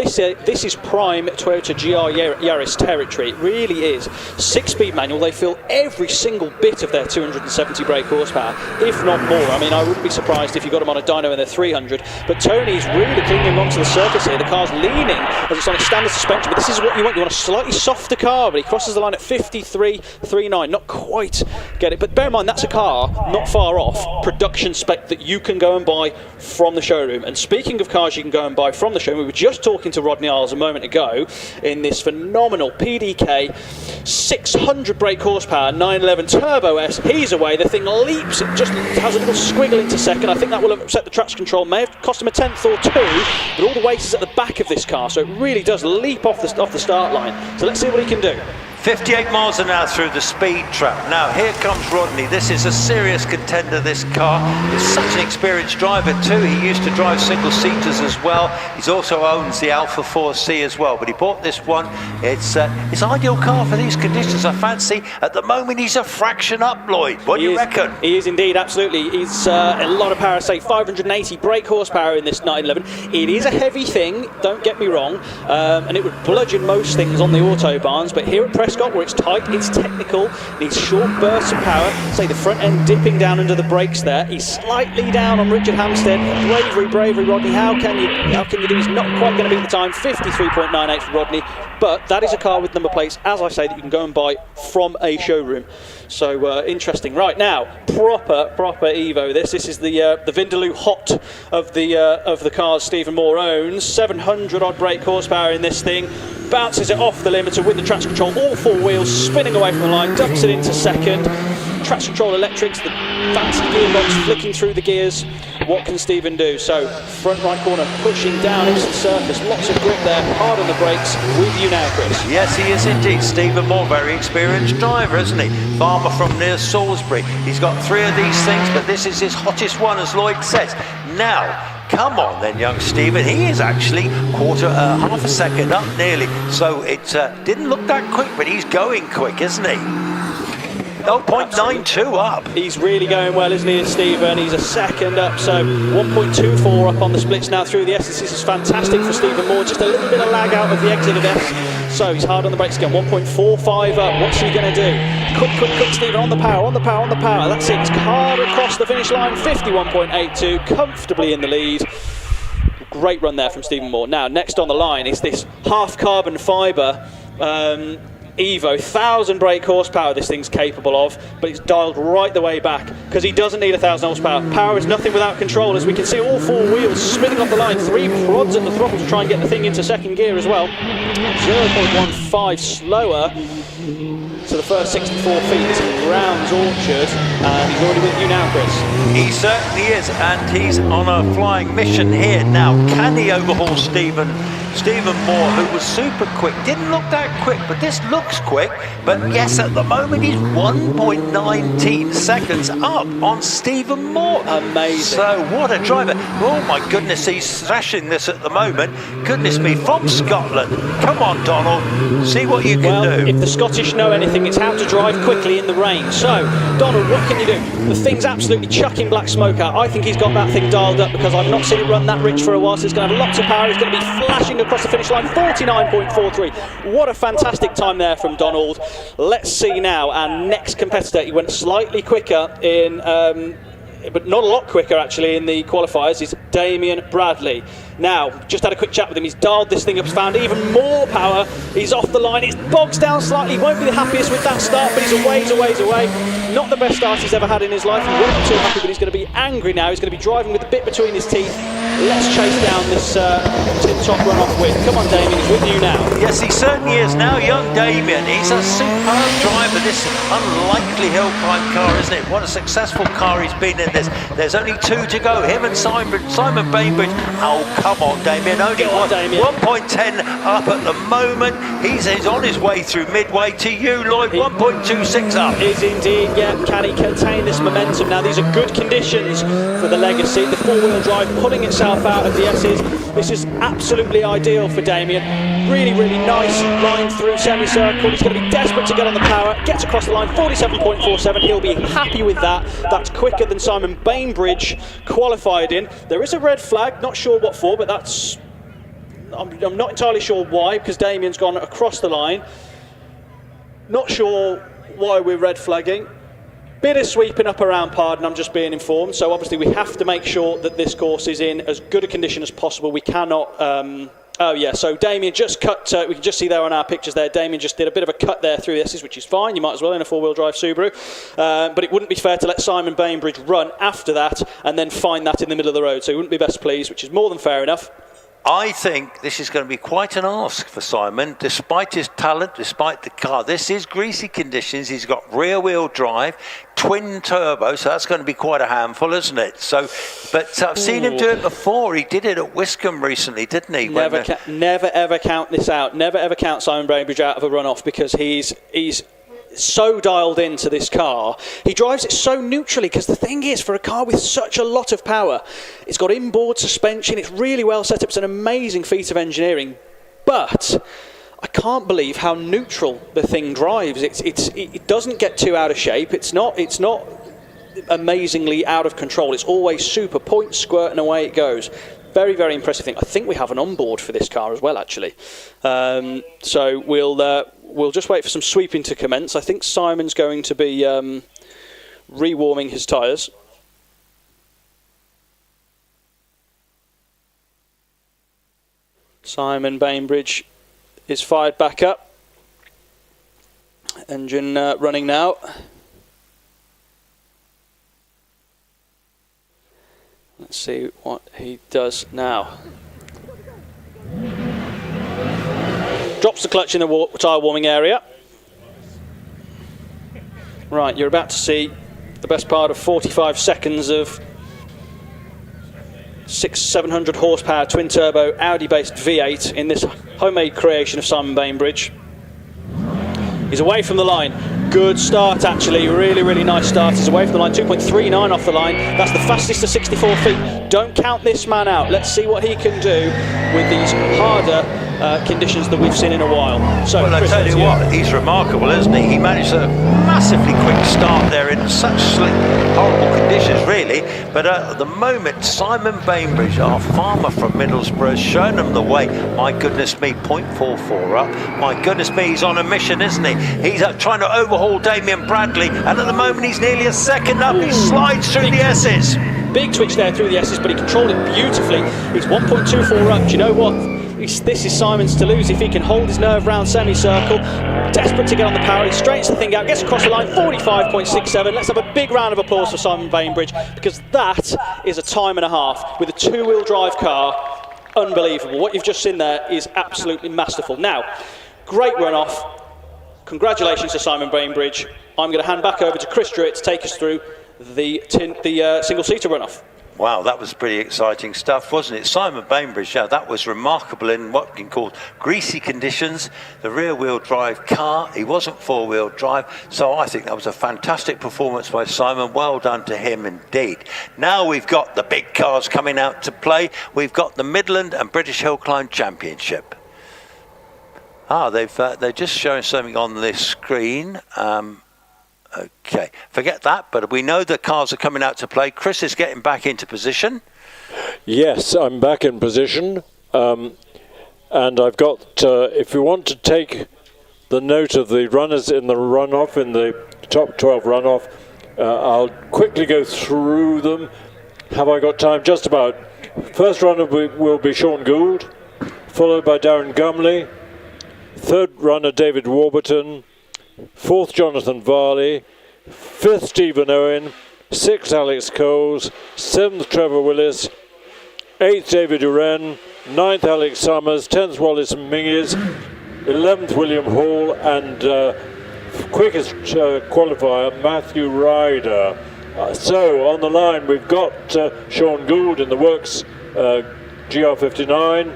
This is prime Toyota GR Yaris territory. It really is. 6-speed manual. They fill every single bit of their 270 brake horsepower, if not more. I mean, I wouldn't be surprised if you got them on a dyno in their 300, but Tony's really clinging onto the surface here. The car's leaning as it's on its standard suspension, but this is what you want. You want a slightly softer car, but he crosses the line at 53.39. Not quite get it, but bear in mind that's a car not far off production spec that you can go and buy from the showroom. And speaking of cars you can go and buy from the showroom, we were just talking to Rodney Isles a moment ago in this phenomenal PDK 600 brake horsepower 911 Turbo S. He's away. The thing leaps. It just has a little squiggle into second. I think that will have upset the traction control. May have cost him a 10th or 2, but all the weight is at the back of this car, so it really does leap off the start line. So let's see what he can do. 58 miles an hour through the speed trap. Now here comes Rodney. This is a serious contender, this car. He's such an experienced driver too. He used to drive single-seaters as well. He also owns the Alpha 4C as well, but he bought this one. It's an ideal car for these conditions, I fancy. At the moment he's a fraction up, Lloyd. What do you reckon? He is indeed, absolutely. He's a lot of power, say 580 brake horsepower in this 911. It is a heavy thing, don't get me wrong, and it would bludgeon most things on the autobahns, but here at Prescott, where it's tight, it's technical, needs short bursts of power. Say the front end dipping down under the brakes there. He's slightly down on Richard Hampstead. Bravery, Rodney. How can you do? He's not quite going to beat the time. 53.98 for Rodney. But that is a car with number plates, as I say, that you can go and buy from a showroom. So interesting. Right now, proper Evo. This is the Vindaloo Hot of the cars Stephen Moore owns. 700 odd brake horsepower in this thing. Bounces it off the limiter with the traction control, all 4 wheels spinning away from the line, dumps it into second. Traction control electrics, the fancy gearbox flicking through the gears. What can Stephen do? So front right corner pushing down into the surface, lots of grip there, hard on the brakes. With you now, Chris. Yes, he is indeed. Stephen Moore, very experienced driver, isn't he? Farmer from near Salisbury. He's got 3 of these things, but this is his hottest one, as Lloyd says. Now, come on then, young Stephen. He is actually half a second up nearly. So it didn't look that quick, but he's going quick, isn't he? 0.92 up. He's really going well, isn't he, Stephen? He's a second up, so 1.24 up on the splits now through the S. This is fantastic for Stephen Moore. Just a little bit of lag out of the exit of S. So he's hard on the brakes again, 1.45 up. What's he going to do? Quick, Stephen, on the power. That's it. He's hard across the finish line, 51.82, comfortably in the lead. Great run there from Stephen Moore. Now, next on the line is this half carbon fibre Evo, 1,000 brake horsepower this thing's capable of, but it's dialed right the way back because he doesn't need 1,000 horsepower. Power is nothing without control, as we can see all 4 wheels spinning off the line, 3 prods at the throttle to try and get the thing into second gear as well. 0.15 slower to the first 64 feet. This is Brown's Orchard, and he's already with you now, Chris. He certainly is, and he's on a flying mission here now. Can he overhaul Stephen Moore, who was super quick? Didn't look that quick, but this looks quick. But yes, at the moment he's 1.19 seconds up on Stephen Moore. Amazing. So what a driver. Oh my goodness, he's thrashing this at the moment. Goodness me, from Scotland. Come on, Donald, see what you can do. If the Scottish know anything, it's how to drive quickly in the rain. So, Donald, what can you do? The thing's absolutely chucking black smoke out. I think he's got that thing dialed up because I've not seen it run that rich for a while, so it's going to have lots of power. He's going to be flashing across the finish line, 49.43. What a fantastic time there from Donald. Let's see now our next competitor. He went slightly quicker in, but not a lot quicker actually in the qualifiers, is Damien Bradley. Now, just had a quick chat with him. He's dialed this thing up, he's found even more power. He's off the line, it's bogs down slightly. He won't be the happiest with that start, but he's a ways away. Not the best start he's ever had in his life. He won't be too happy, but he's going to be angry now. He's going to be driving with the bit between his teeth. Let's chase down this tip-top runoff win. Come on, Damien, he's with you now. Yes, he certainly is now. Young Damien, he's a superb driver. This unlikely hill climb car, isn't it? What a successful car he's been in this. There's only 2 to go. Him and Simon Bainbridge. Oh, come on, Damien. Only 1.10 up at the moment. He's on his way through midway to you, Lloyd. 1.26 up. Is indeed, yeah. Can he contain this momentum? Now, these are good conditions for the Legacy. The 4-wheel drive pulling itself out of the S's. This is absolutely ideal for Damien. Really nice line through semicircle. He's going to be desperate to get on the power. Gets across the line, 47.47. He'll be happy with that. That's quicker than Simon Bainbridge qualified in. There is a red flag, not sure what for, but that's... I'm not entirely sure why, because Damien's gone across the line. Not sure why we're red flagging. Bit of sweeping up around Pardon, I'm just being informed. So obviously we have to make sure that this course is in as good a condition as possible. We cannot... oh yeah, so Damien just cut, we can just see there on our pictures there, Damien just did a bit of a cut there through the S's, which is fine, you might as well in a 4-wheel drive Subaru. But it wouldn't be fair to let Simon Bainbridge run after that and then find that in the middle of the road. So he wouldn't be best pleased, which is more than fair enough. I think this is going to be quite an ask for Simon, despite his talent, despite the car. This is greasy conditions. He's got rear-wheel drive, twin turbo, so that's going to be quite a handful, isn't it? So, but I've seen him do it before. He did it at Wiscombe recently, didn't he? Never ever count this out. Never ever count Simon Bainbridge out of a runoff, because he's so dialed into this car. He drives it so neutrally, because the thing is, for a car with such a lot of power, it's got inboard suspension, it's really well set up, it's an amazing feat of engineering, but I can't believe how neutral the thing drives. It doesn't get too out of shape, it's not amazingly out of control, it's always super point, squirt, and away it goes. Very, very impressive thing. I think we have an onboard for this car as well, actually. So we'll just wait for some sweeping to commence. I think Simon's going to be rewarming his tyres. Simon Bainbridge is fired back up. Engine running now. Let's see what he does now. Drops the clutch in the tyre warming area. Right, you're about to see the best part of 45 seconds of 600-700 horsepower twin turbo Audi based V8 in this homemade creation of Simon Bainbridge. He's away from the line. Good start, actually. Really, really nice start. He's away from the line. 2.39 off the line. That's the fastest to 64 feet. Don't count this man out. Let's see what he can do with these harder conditions that we've seen in a while. So, well, I Chris, tell you what, he's remarkable, isn't he? He managed a massively quick start there in such horrible conditions, really. But at the moment, Simon Bainbridge, our farmer from Middlesbrough, has shown them the way. My goodness me, 0.44 up. My goodness me, he's on a mission, isn't he? He's trying to overhaul Damien Bradley, and at the moment he's nearly a second up. He slides through the S's. Big twitch there through the S's, but he controlled it beautifully. He's 1.24 up. Do you know what? This is Simon's to lose if he can hold his nerve round semicircle. Desperate to get on the power, he straightens the thing out, gets across the line, 45.67. Let's have a big round of applause for Simon Bainbridge, because that is a time and a half with a two-wheel drive car. Unbelievable. What you've just seen there is absolutely masterful. Now, great runoff. Congratulations to Simon Bainbridge. I'm going to hand back over to Chris Druitt to take us through the single-seater runoff. Wow, that was pretty exciting stuff, wasn't it? Simon Bainbridge, yeah, that was remarkable in what can call greasy conditions. The rear-wheel drive car, he wasn't four-wheel drive, so I think that was a fantastic performance by Simon. Well done to him indeed. Now we've got the big cars coming out to play. We've got the Midland and British Hillclimb Championship. They're just showing something on this screen. Okay, forget that, but we know the cars are coming out to play. Chris is getting back into position. Yes, I'm back in position. And I've got, if you want to take the note of the runners in the runoff, in the top 12 runoff, I'll quickly go through them. Have I got time? Just about. First runner will be Sean Gould, followed by Darren Gumley. Third runner, David Warburton. Fourth, Jonathan Varley. Fifth, Stephen Owen. Sixth, Alex Coles. Seventh, Trevor Willis. Eighth, David Uren. Ninth, Alex Summers. 10th, Wallace Mingies. 11th, William Hall. And quickest qualifier, Matthew Ryder. So on the line we've got Sean Gould in the works, GR59.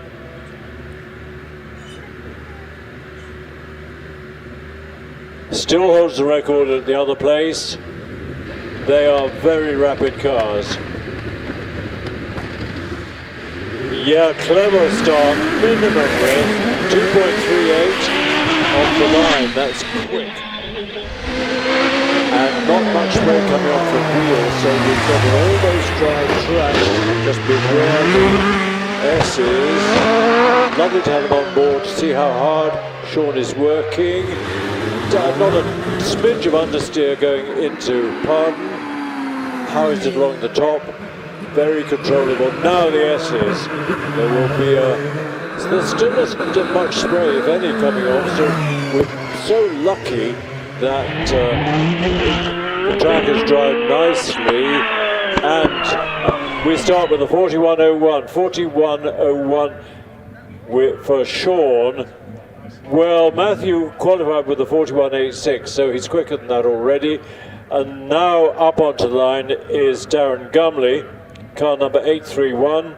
Still holds the record at the other place. They are very rapid cars. Yeah, clever start, minimum width, 2.38 off the line, that's quick. And not much spray coming off the wheels, so we've got an almost dry track, just beware the S's. Lovely to have them on board to see how hard Sean is working. Not a smidge of understeer going into Pardon. How is it along the top? Very controllable. Now the S's. There will be there's still isn't much spray, if any, coming off. So we're so lucky that the track is dried nicely. And we start with a 41.01. 41.01 for Sean. Well, Matthew qualified with a 41.86, so he's quicker than that already. And now up onto the line is Darren Gumley, car number 831.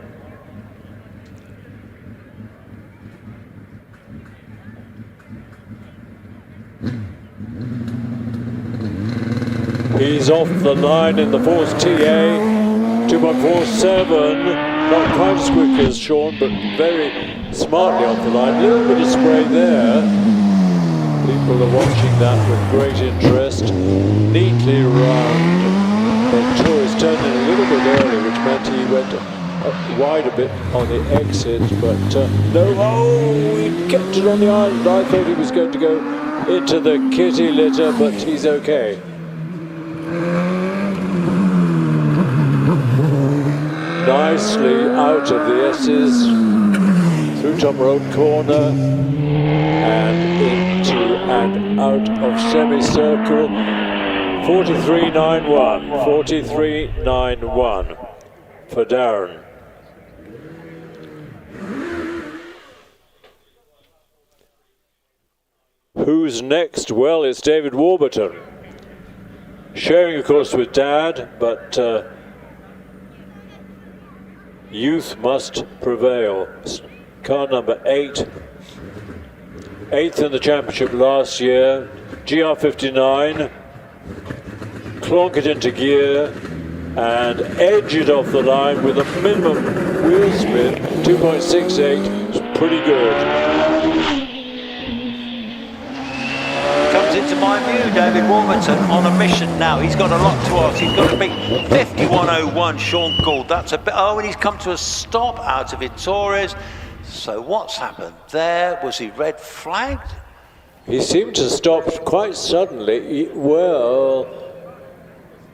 He's off the line in the Force TA, 2.47. Not quite as quick as Sean, but very smartly off the line. A little bit of spray there. People are watching that with great interest. Neatly around. But Torres turned in a little bit early, which meant he went wide a bit on the exit. But he kept it on the island. I thought he was going to go into the kitty litter, but he's okay. Nicely out of the S's, through Tom Road corner, and into and out of semicircle. 43.91, 43.91 for Darren. Who's next? Well, it's David Warburton. Sharing, of course, with Dad, but youth must prevail. Car number 8. 8th in the championship last year. GR59. Clonk it into gear and edge it off the line with a minimum wheel spin. 2.68. It's pretty good. time you, David Warburton, on a mission now. He's got a lot to ask. He's got to beat 51.01 Sean Gould. That's a bit. Oh, and he's come to a stop out of Torres. So what's happened there? Was he red flagged? He seemed to stop quite suddenly. Well,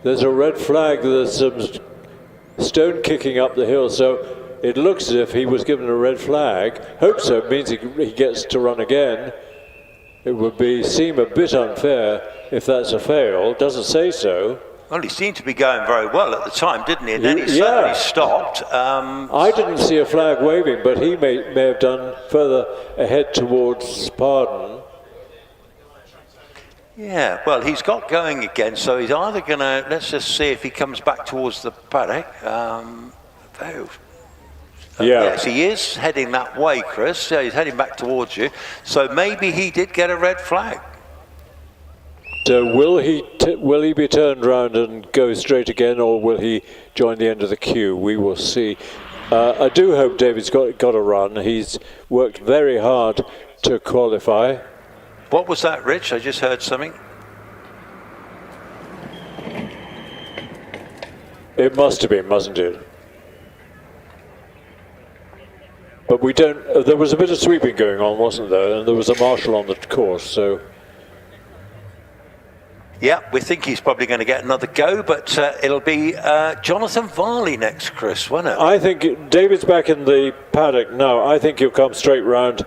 there's a red flag. There's some stone kicking up the hill, so it looks as if he was given a red flag. Hope so. It means he gets to run again. It would seem a bit unfair if that's a fail. Doesn't say so. Well, he seemed to be going very well at the time, didn't he? And then he certainly stopped. I didn't see a flag waving, but he may have done further ahead towards Pardon. Yeah, well, he's got going again, so he's either going to, let's just see if he comes back towards the paddock. Yes, he is heading that way, Chris. Yeah, he's heading back towards you. So maybe he did get a red flag. So will he be turned around and go straight again, or will he join the end of the queue? We will see. I do hope David's got a run. He's worked very hard to qualify. What was that, Rich? I just heard something. It must have been, mustn't it? But we don't. There was a bit of sweeping going on, wasn't there? And there was a marshal on the course, so. Yeah, we think he's probably going to get another go, but it'll be Jonathan Varley next, Chris, won't it? I think David's back in the paddock now. I think he'll come straight round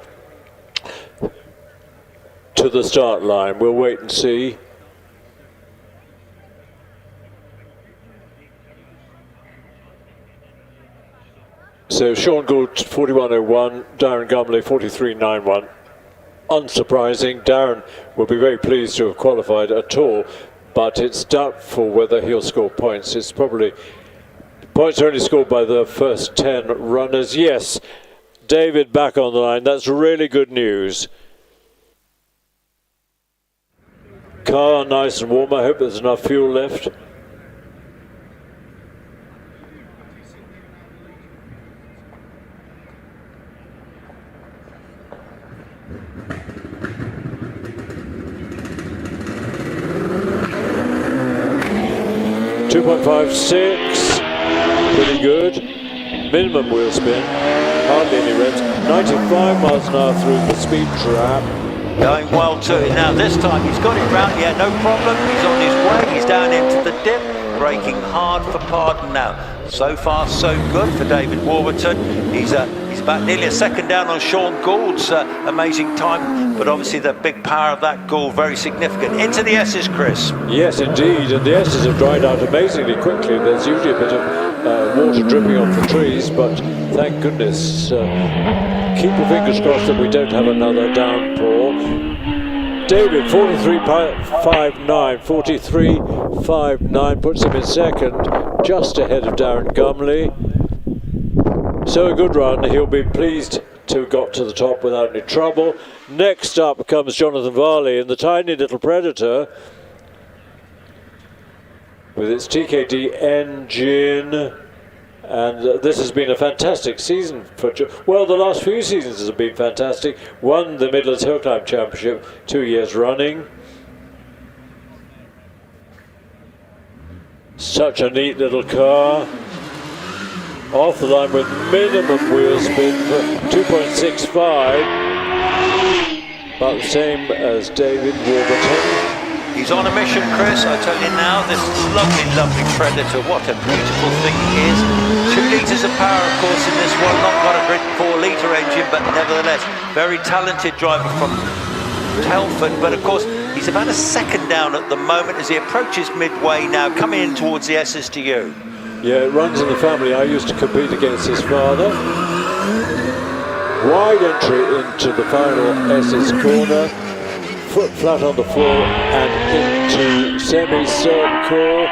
to the start line. We'll wait and see. So Sean Gould 41.01, Darren Gumley 43.91. Unsurprising, Darren will be very pleased to have qualified at all, but it's doubtful whether he'll score points. It's probably, points are only scored by the first 10 runners. Yes, David back on the line, that's really good news. Car nice and warm, I hope there's enough fuel left. .56, pretty good. Minimum wheel spin, hardly any revs. 95 miles an hour through the speed trap. Going well to it now. This time he's got it round. Yeah, no problem. He's on his way. He's down into the dip, braking hard for Pardon now. So far, so good for David Warburton. He's about nearly a second down on Sean Gould's amazing time, but obviously the big power of that Gould very significant. Into the S's, Chris. Yes, indeed, and the S's have dried out amazingly quickly. There's usually a bit of water dripping off the trees, but thank goodness. Keep your fingers crossed that we don't have another downpour. David, 43.59, 43.59 puts him in second, just ahead of Darren Gumley. So a good run. He'll be pleased to have got to the top without any trouble. Next up comes Jonathan Varley in the tiny little Predator with its TKD engine. And this has been a fantastic season for, well, the last few seasons have been fantastic. Won the Midlands Hillclimb Championship 2 years running. Such a neat little car. Off the line with minimum wheel spin for 2.65. About the same as David Warburton. He's on a mission, Chris. I tell you now, this lovely, lovely Predator. What a beautiful thing it is. 2 litres of power, of course, in this one. Not got a great 4-litre engine, but nevertheless, very talented driver from Telford. But of course, he's about a second down at the moment as he approaches midway now, coming in towards the S's to you. Yeah, it runs in the family. I used to compete against his father. Wide entry into the final S's corner. Foot flat on the floor and into semicircle.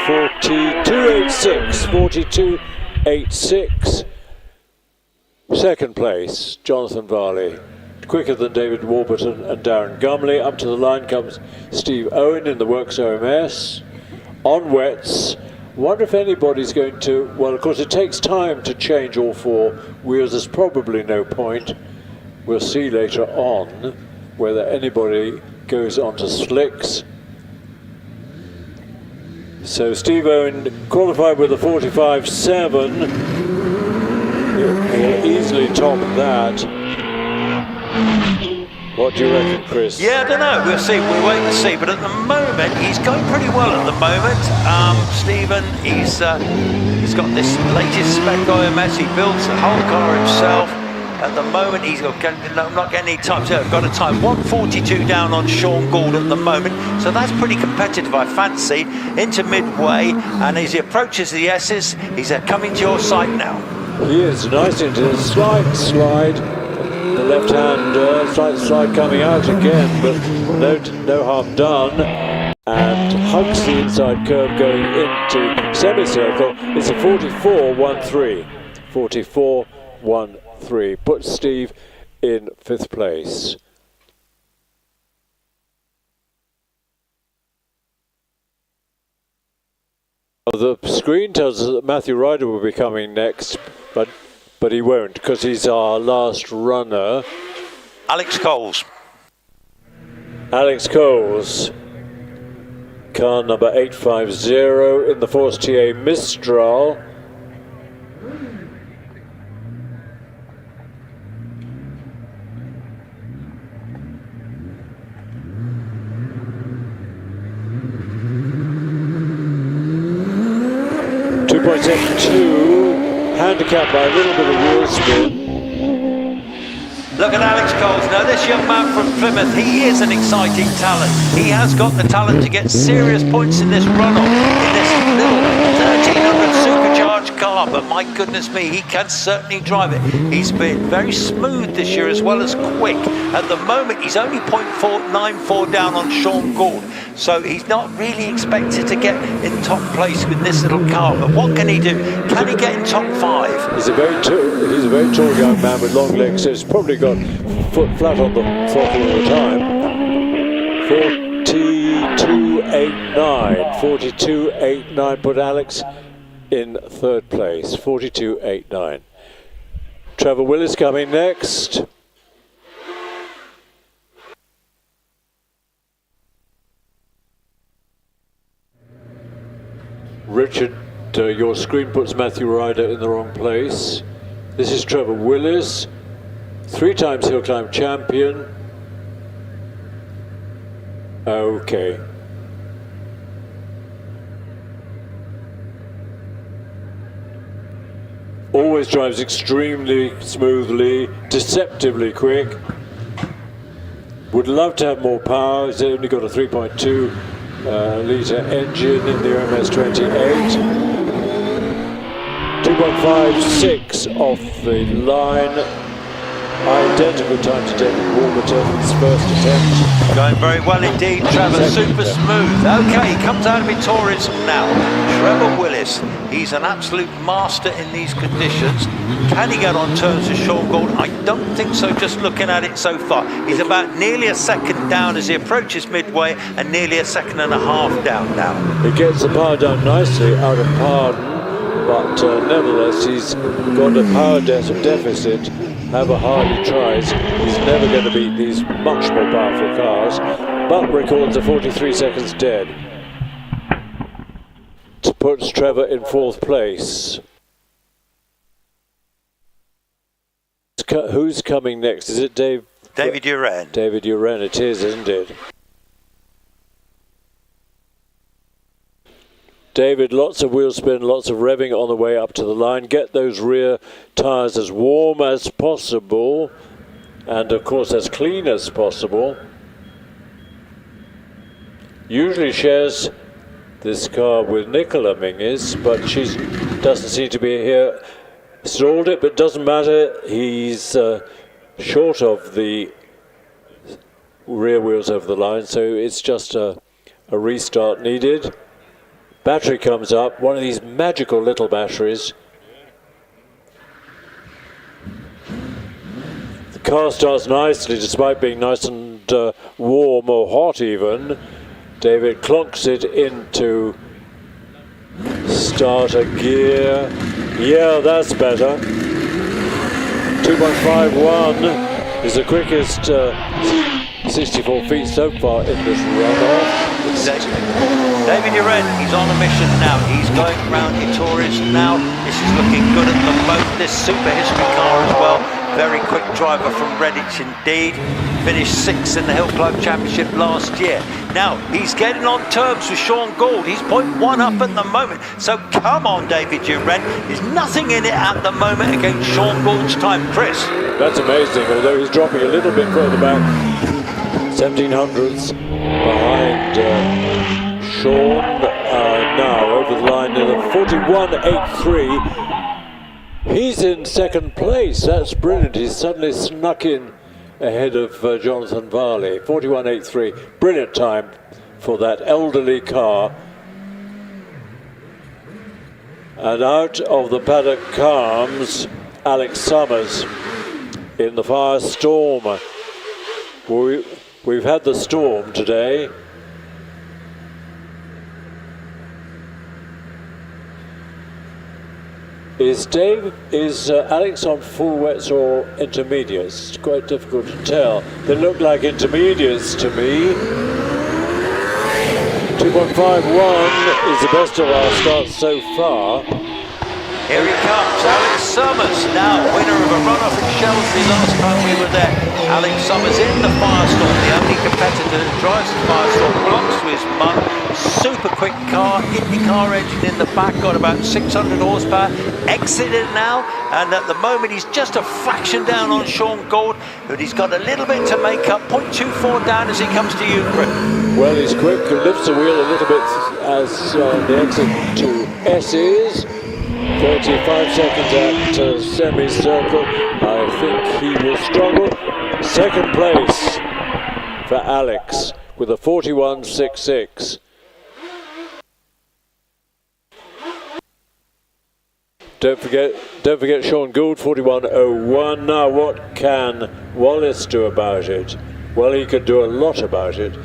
42.86. Second place, Jonathan Varley. Quicker than David Warburton and Darren Gumley. Up to the line comes Steve Owen in the Works OMS. On wets. Wonder if anybody's going to, well, of course it takes time to change all 4 wheels. There's probably no point. We'll see later on whether anybody goes onto slicks. So Steve Owen qualified with a 45.7. He'll easily top that. What do you reckon, Chris? Yeah, I don't know. We'll see. We'll wait and see. But at the moment, he's going pretty well at the moment. Stephen, he's got this latest spec OMS. He builds the whole car himself. At the moment, he's not getting any time. So I've got a time 1:42 down on Sean Gould at the moment. So that's pretty competitive, I fancy. Into midway, and as he approaches the S's, he's coming to your side now. He is nice into the slight slide. The left-hand slight slide coming out again, but no harm done. And hugs the inside curve going into semicircle. It's a 44.13. 44.13. Puts Steve in 5th place. The screen tells us that Matthew Ryder will be coming next, but he won't, because he's our last runner. Alex Coles. Alex Coles, car number 850 in the Force TA Mistral. Handicapped by a little bit of wheel spin. Look at Alex Coles. Now this young man from Plymouth, he is an exciting talent. He has got the talent to get serious points in this runoff, in this little 1300 supercharged car, but my goodness me, he can certainly drive it. He's been very smooth this year as well as quick. At the moment, he's only 0.94 down on Sean Gould, so he's not really expected to get in top place with this little car, but what can he do? Can he get in top 5? He's a very tall young man with long legs, so he's probably got foot flat on the throttle all the time. 42.89. 42.89 put Alex in 3rd place. 42.89. Trevor Willis coming next. Richard, your screen puts Matthew Ryder in the wrong place. This is Trevor Willis, 3 times Hillclimb champion. Okay. Always drives extremely smoothly, deceptively quick. Would love to have more power. He's only got a 3.2 litre engine in the OMS 28. 2.56 off the line. Identical time to David Warburton's first attempt. Going very well indeed, Trevor, super smooth. Okay, he comes out of it tourism now. Trevor Willis, he's an absolute master in these conditions. Can he get on terms with Sean Gould? I don't think so, just looking at it so far. He's about nearly a second down as he approaches midway, and nearly a second and a half down now. He gets the power down nicely out of Pardon, but nevertheless he's got a power deficit. However hard he tries, he's never going to beat these much more powerful cars, but records are 43 seconds dead. Puts Trevor in 4th place. Who's coming next? Is it David Uren. David Uren, it is, isn't it? David, lots of wheel spin, lots of revving on the way up to the line. Get those rear tyres as warm as possible, and of course as clean as possible. Usually shares this car with Nicola Mingus, but she doesn't seem to be here. Stalled it, but doesn't matter. He's short of the rear wheels over the line, so it's just a restart needed. Battery comes up, one of these magical little batteries. The car starts nicely despite being nice and warm or hot even. David clonks it into starter gear. Yeah, that's better. 2.51 is the quickest 64 feet so far in this runoff. David Uren, he's on a mission now. He's going round Itoris now. This is looking good at the moment. This super history car as well. Very quick driver from Redditch indeed. Finished 6th in the HillClimb Championship last year. Now, he's getting on terms with Sean Gould. He's 0.1 up at the moment. So come on, David Uren. There's nothing in it at the moment against Sean Gould's time. Chris? That's amazing, although he's dropping a little bit further back. 1700s behind Sean. Now over the line in a 41.83. He's in second place. That's brilliant. He's suddenly snuck in ahead of Jonathan Varley. 41.83. Brilliant time for that elderly car. And out of the paddock comes Alex Summers in the Firestorm. We've had the storm today. Is Alex on full wets or intermediates? It's quite difficult to tell. They look like intermediates to me. 2.51 is the best of our starts so far. Here he comes, Alex Summers, now winner of a runoff at Chelsea last time we were there. Alex Summers in the Firestorm, the only competitor that drives the Firestorm, belongs to his mum. Super quick car, IndyCar engine in the back, got about 600 horsepower. Exited now, and at the moment he's just a fraction down on Sean Gould, but he's got a little bit to make up. 0.24 down as he comes to you, Chris. Well, he's quick, lifts the wheel a little bit as the exit to S is. 35 seconds at semicircle. I think he will struggle. Second place for Alex with a 41.66. Don't forget Sean Gould, 41.01. Now what can Wallace do about it? Well, he could do a lot about it.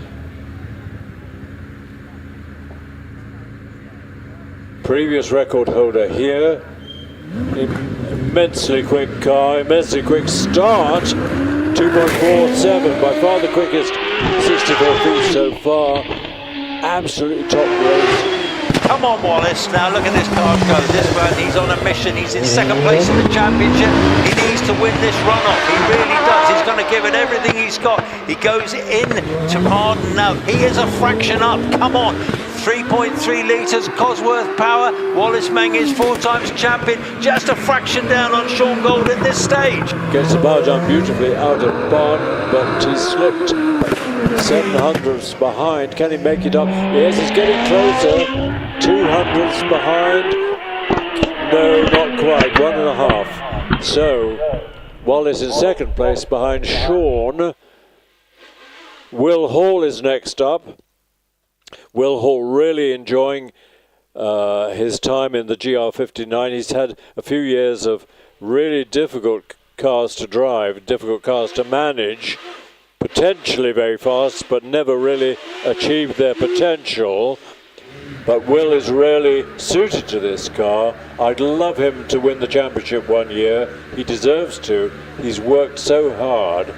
Previous record holder here. Immensely quick car, immensely quick start. 2.47, by far the quickest 64 feet so far. Absolutely top race. Come on, Wallace. Now look at this car go. This one, he's on a mission. He's in second place in the championship. He needs to win this runoff. He really does. He's going to give it everything he's got. He goes in to Pardon now. He is a fraction up. Come on. 3.3 litres, Cosworth power. Wallace Meng is 4 times champion. Just a fraction down on Sean Gould at this stage. Gets the bar down beautifully out of barn, but he's slipped 700ths behind. Can he make it up? Yes, he's getting closer. 200ths behind. No, not quite. 1.5. So, Wallace in second place behind Sean. Will Hall is next up. Will Hall really enjoying his time in the GR59. He's had a few years of really difficult cars to drive, difficult cars to manage, potentially very fast, but never really achieved their potential. But Will is really suited to this car. I'd love him to win the championship one year. He deserves to. He's worked so hard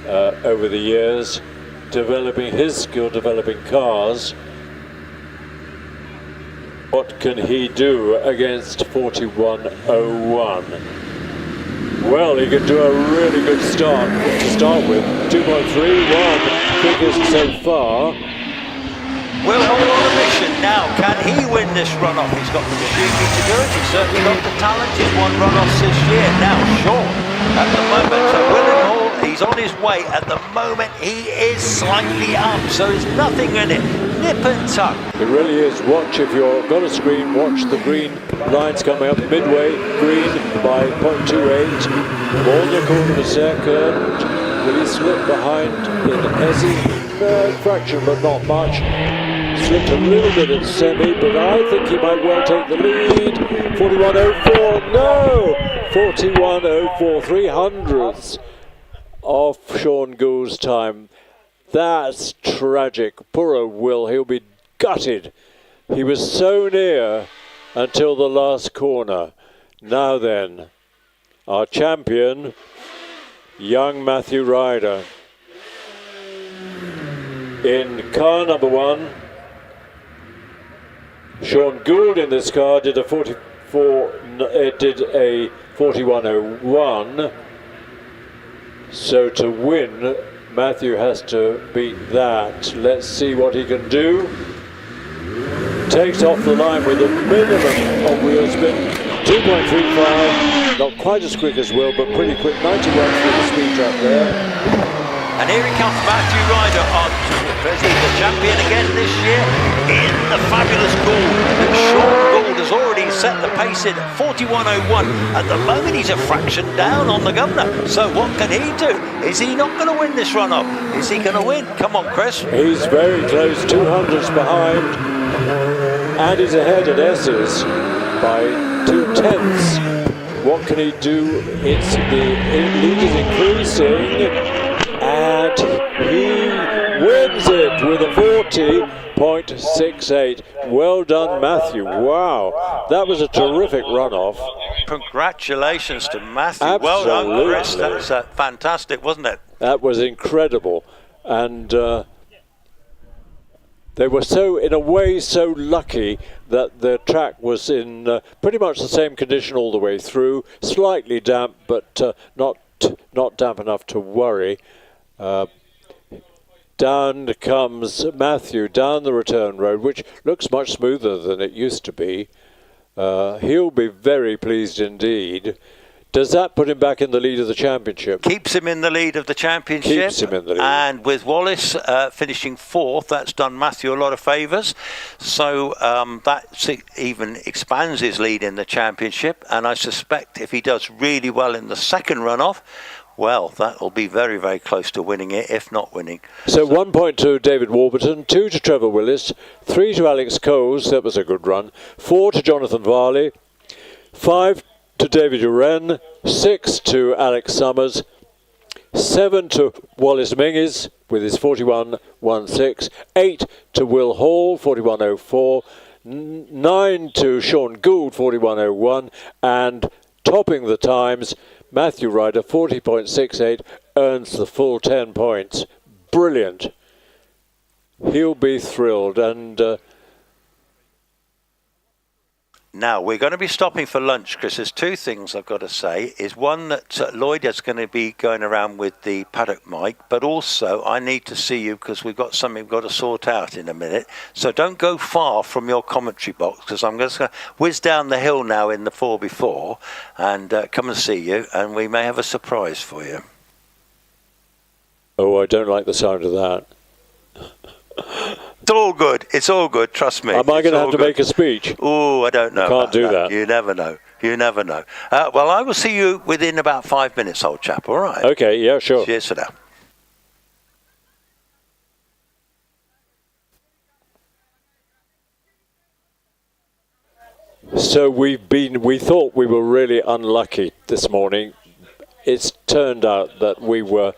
over the years, developing his skill, developing cars. What can he do against 41.01? Well, he could do a really good start to start with. 2.31, quickest so far. Will Hall on a mission now. Can he win this runoff? He's got the machinery to do it. He's certainly got the talent. He's won runoffs this year. Now, Sean, at the moment, so Will Hall, he's on his way. At the moment, he is slightly up, so there's nothing in it. Nip and tuck. It really is. Watch, if you've got a screen, watch the green lines coming up midway. Green by 0.28. More than a quarter of a second. Will he slip behind in Ezzy? Fraction, but not much. Slipped a little bit in semi, but I think he might well take the lead. 41.04, no! 41.04, 300ths of Sean Gould's time. That's tragic. Poor old Will, he'll be gutted. He was so near until the last corner. Now then, our champion, young Matthew Ryder. in car number 1. Sean Gould in this car did a 41.01. So to win, Matthew has to beat that. Let's see what he can do. Takes off the line with a minimum of wheel spin. 2.35, not quite as quick as Will, but pretty quick. 91 through the speed trap there. And here he comes, Matthew Ryder, he's the champion again this year in the fabulous Gould. And Sean Gould has already set the pace in 41.01. At the moment, he's a fraction down on the governor. So what can he do? Is he not going to win this runoff? Is he going to win? Come on, Chris. He's very close, 200s behind, and he's ahead at S's by 2/10. What can he do? It's the lead is increasing, and he wins it with a 40.68. Well done, Matthew. Wow, that was a terrific runoff. Congratulations to Matthew. Absolutely. Well done, Chris. That's fantastic, wasn't it? That was incredible, and they were in a way, so lucky that the track was in pretty much the same condition all the way through. Slightly damp, but not damp enough to worry. Down comes Matthew down the return road, which looks much smoother than it used to be. He'll be very pleased indeed. Does that put him back in the lead of the championship? Keeps him in the lead of the championship. Keeps him in the lead. And with Wallace finishing 4th, that's done Matthew a lot of favours. So that even expands his lead in the championship. And I suspect if he does really well in the second runoff, well, that will be very, very close to winning it, if not winning. So 1 point to David Warburton, 2 to Trevor Willis, 3 to Alex Coles, that was a good run, 4 to Jonathan Varley, 5 to David Uren, 6 to Alex Summers, 7 to Wallace Minges with his 41.16, 8 to Will Hall, 41.04, 9 to Sean Gould, 41.01, and topping the times, Matthew Ryder, 40.68, earns the full 10 points. Brilliant. He'll be thrilled. And now, we're going to be stopping for lunch, Chris. There's 2 things I've got to say. Is one that Lloyd is going to be going around with the paddock mic, but also I need to see you because we've got something we've got to sort out in a minute. So don't go far from your commentary box because I'm just going to whiz down the hill now in the 4x4 and come and see you, and we may have a surprise for you. Oh, I don't like the sound of that. It's all good. It's all good. Trust me. Am I going to have to make a speech? Oh, I don't know. Can't do that. You never know. You never know. Well, I will see you within about 5 minutes, old chap. All right. Okay. Yeah. Sure. Cheers for now. So we thought we were really unlucky this morning. It's turned out that we were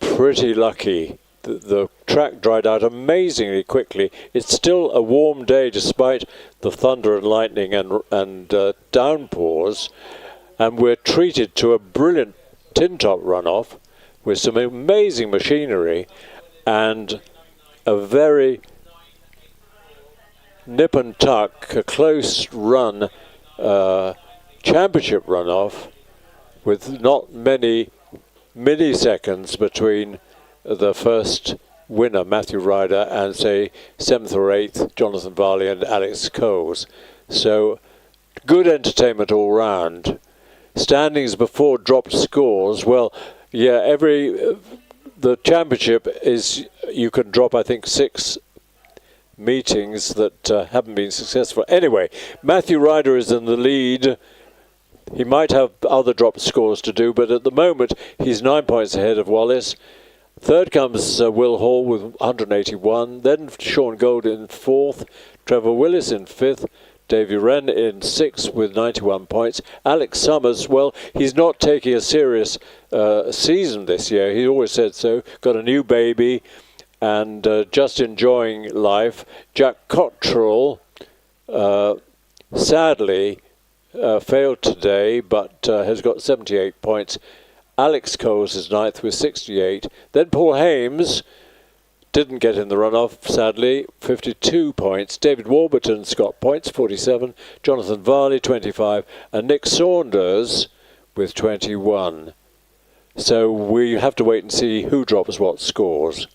pretty lucky. The track dried out amazingly quickly. It's still a warm day despite the thunder and lightning and downpours, and we're treated to a brilliant tin top runoff with some amazing machinery and a very nip and tuck, a close run championship runoff with not many milliseconds between the first winner, Matthew Ryder, and say 7th or 8th, Jonathan Varley and Alex Coles. So good entertainment all round. Standings before dropped scores. Well, yeah, the championship is, you can drop, I think, 6 meetings that haven't been successful. Anyway, Matthew Ryder is in the lead. He might have other drop scores to do, but at the moment he's 9 points ahead of Wallace. Third comes Will Hall with 181. Then Sean Gould in 4th. Trevor Willis in 5th. Davey Wren in 6th with 91 points. Alex Summers, well, he's not taking a serious season this year. He always said so. Got a new baby and just enjoying life. Jack Cottrell, sadly, failed today, but has got 78 points. Alex Coles is 9th with 68. Then Paul Hames didn't get in the runoff, sadly, 52 points. David Warburton's got points, 47. Jonathan Varley, 25. And Nick Saunders with 21. So we have to wait and see who drops what scores.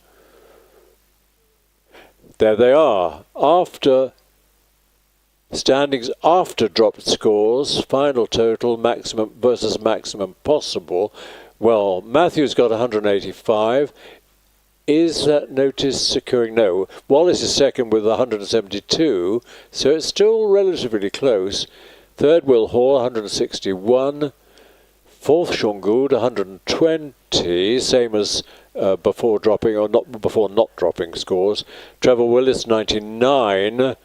There they are. After standings, after dropped scores, final total, maximum versus maximum possible. Well, Matthew's got 185. Is that notice securing? No. Wallace is second with 172, so it's still relatively close. Third, Will Hall, 161. Fourth, Sean Gould, 120, same as before dropping, or not before not dropping scores. Trevor Willis, 99,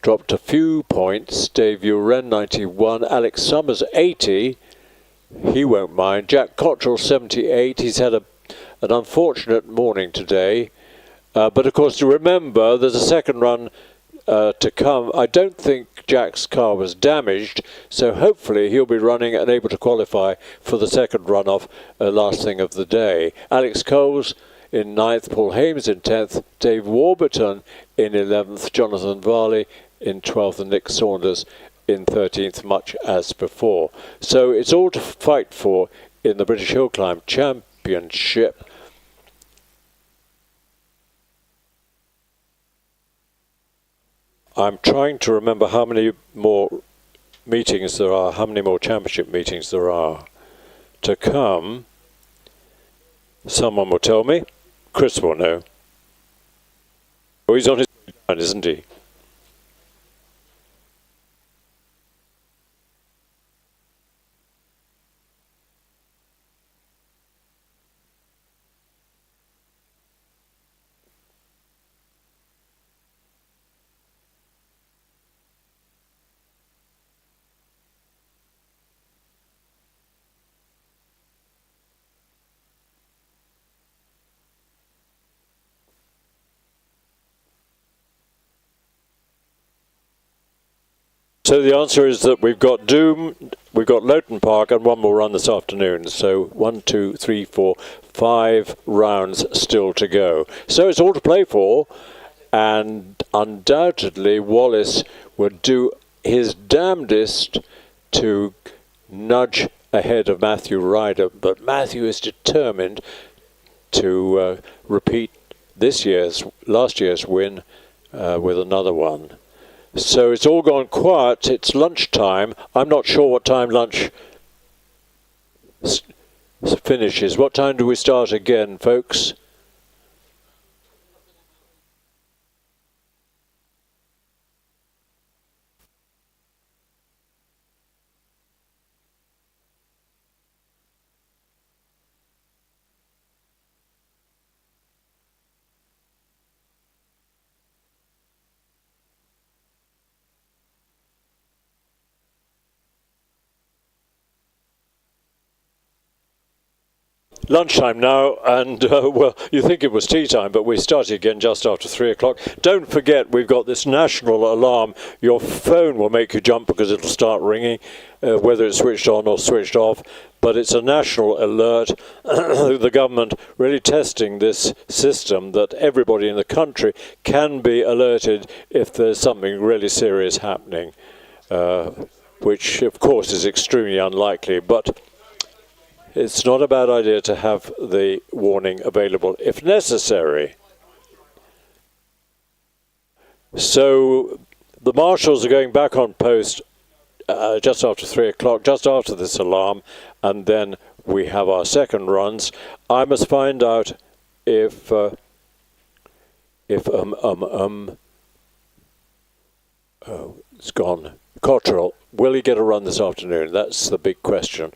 dropped a few points. Dave Uren, 91. Alex Summers, 80. He won't mind. Jack Cottrell, 78. He's had an unfortunate morning today. But of course, to remember, there's a second run to come. I don't think Jack's car was damaged, so hopefully he'll be running and able to qualify for the second runoff last thing of the day. Alex Coles in 9th, Paul Hames in 10th, Dave Warburton in 11th, Jonathan Varley in 12th, and Nick Saunders in 13th, much as before. So it's all to fight for in the British Hillclimb Championship. I'm trying to remember how many more meetings there are, how many more championship meetings there are to come. Someone will tell me. Chris will know. Oh, he's on his line, isn't he? So the answer is that we've got Doom, we've got Lowton Park, and one more run this afternoon. So 1, 2, 3, 4, 5 rounds still to go. So it's all to play for, and undoubtedly Wallace would do his damnedest to nudge ahead of Matthew Ryder, but Matthew is determined to repeat last year's win with another one. So it's all gone quiet. It's lunchtime. I'm not sure what time lunch finishes. What time do we start again, folks? Lunchtime now, and well, you think it was tea time, but we started again just after 3 o'clock. Don't forget, we've got this national alarm. Your phone will make you jump because it'll start ringing, whether it's switched on or switched off. But it's a national alert. The government really testing this system that everybody in the country can be alerted if there's something really serious happening, which of course is extremely unlikely, but it's not a bad idea to have the warning available if necessary. So the marshals are going back on post just after 3 o'clock, just after this alarm, and then we have our second runs. I must find out if oh, it's gone. Cottrell, will he get a run this afternoon? That's the big question.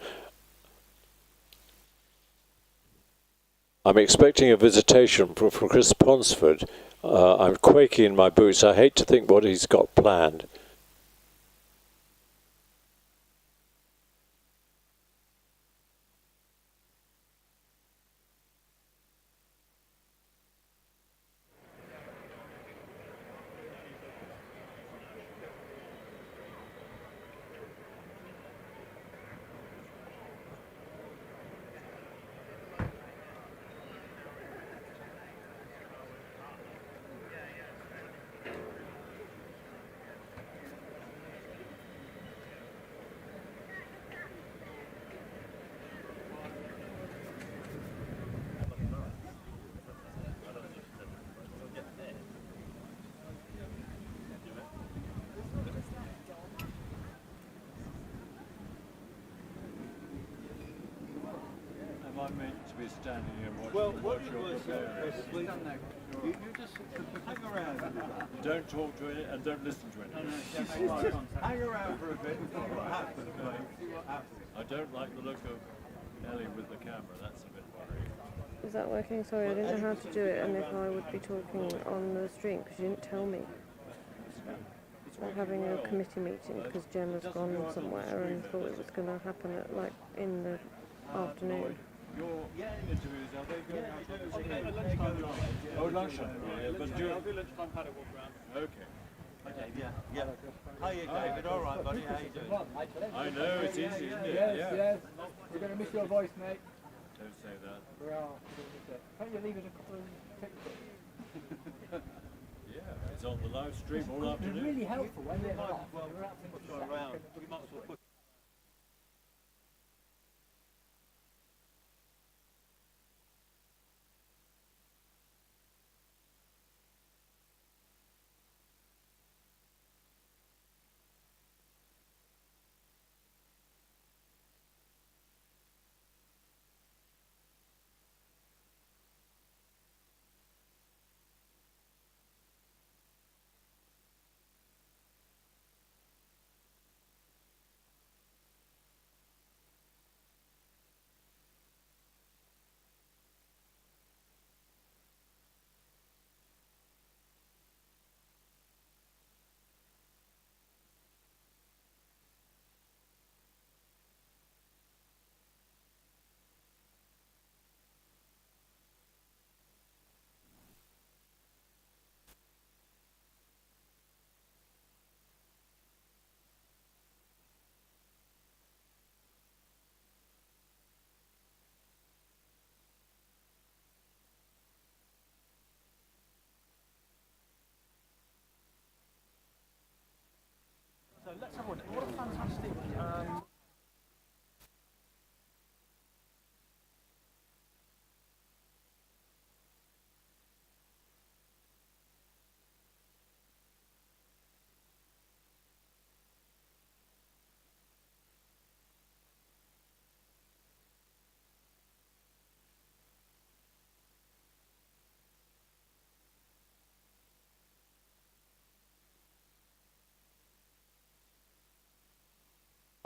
I'm expecting a visitation from Chris Ponsford. I'm quaking in my boots. I hate to think what he's got planned. I meant to be standing here watching. Well, what you were saying, you just hang around. Don't talk to it and don't listen to it. Hang around for a bit and see what happens, mate. See what happens. I don't like the look of Ellie with the camera. That's a bit worrying. Is that working? Sorry, I didn't know how to do it and if I would be talking on the stream because you didn't tell me. We're having a committee meeting because Jen has gone somewhere and thought it was going to happen at in the afternoon. Your interviews, are they going Oh, lunchtime. Yeah, but I'll do lunchtime paddock walk around. Okay. Hi, Dave. Yeah. Hiya, David. All right, buddy. How you doing? I know, it's easy, isn't it? Yes. We're going to miss your voice, mate. Don't say that. We are. Can't you leave us a couple of Yeah, it's on the live stream all afternoon. It's really helpful when you're off. We're out to go around. We might as well put So let's have a look. What a fantastic.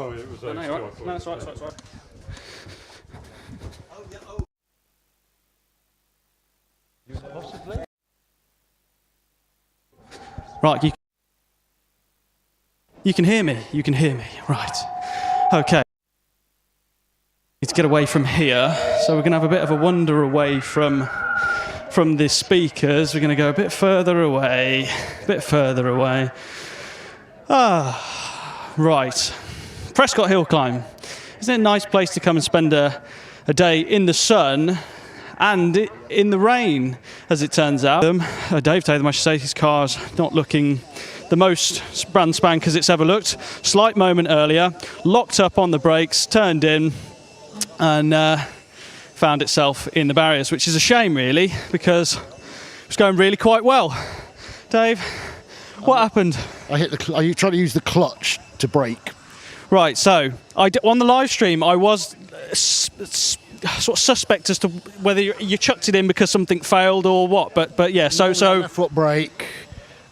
Sorry, it was No, it's right. possibly. Right, you can hear me. Right. Okay. Need to get away from here, so we're going to have a bit of a wander away from the speakers. We're going to go a bit further away. Right. Prescott Hillclimb. Isn't it a nice place to come and spend a day in the sun and in the rain, as it turns out? Dave Tatham, I should say, his car's not looking the most brand spank as it's ever looked. Slight moment earlier, locked up on the brakes, turned in, and found itself in the barriers, which is a shame, really, because it was going really quite well. Dave, what happened? Are you trying to use the clutch to brake? Right, so on the live stream, I was sort of suspect as to whether you chucked it in because something failed or what. But yeah, so left foot brake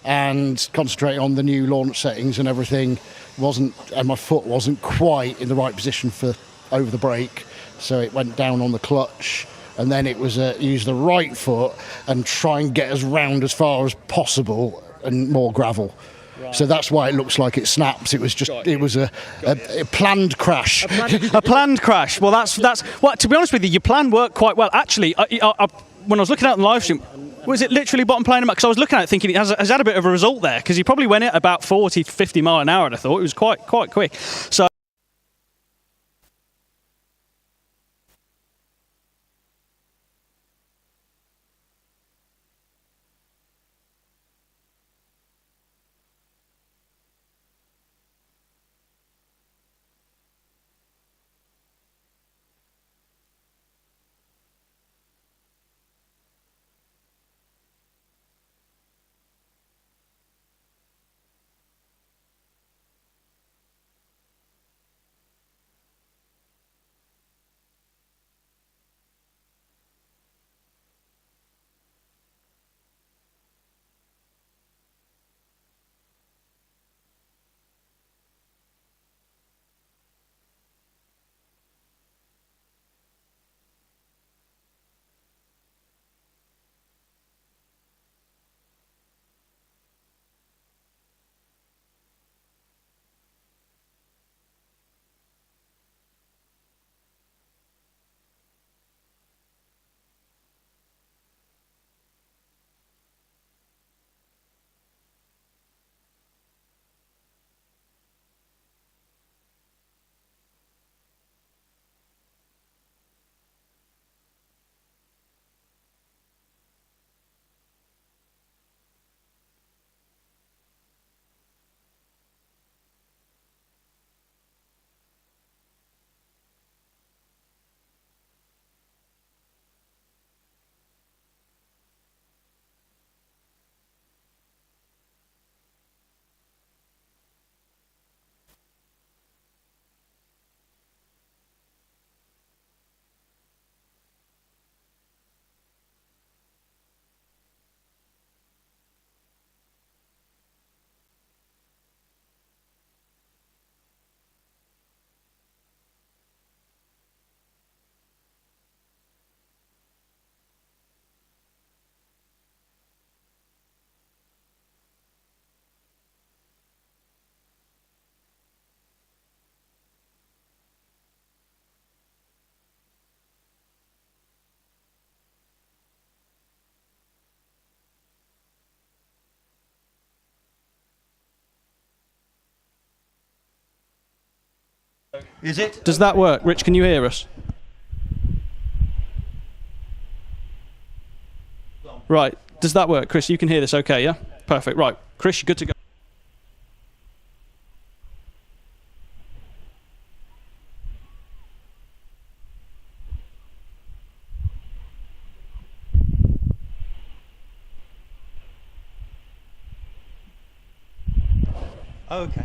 and concentrating on the new launch settings and everything and my foot wasn't quite in the right position for over the brake, so it went down on the clutch. And then it was use the right foot and try and get us round as far as possible and more gravel. Right. So that's why it looks like it snaps. It was just, it was a planned crash. A planned crash. Well, that's. Well, to be honest with you, your plan worked quite well. Actually, when I was looking at it on the live stream, was it literally bottom plane? Because I was looking at it thinking it has had a bit of a result there, because he probably went at about 40, 50 mile an hour. And I thought it was quite quick. So. Is it? Does that work? Rich, can you hear us? Right. Does that work? Chris, you can hear this okay, yeah? Perfect. Right. Chris, you're good to go. Okay.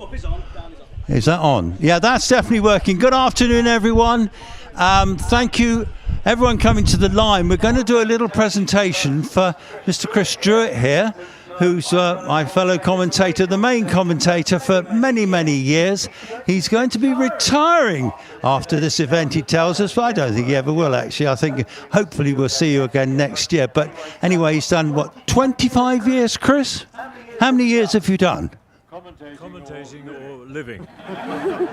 Up is on, down is off. Is that on? Yeah, that's definitely working. Good afternoon, everyone. Thank you, everyone coming to the line. We're going to do a little presentation for Mr. Chris Druitt here, who's my fellow commentator, the main commentator for many, many years. He's going to be retiring after this event, he tells us, but I don't think he ever will, actually. I think hopefully we'll see you again next year. But anyway, he's done, what, 25 years, Chris? How many years have you done? Commentating or living?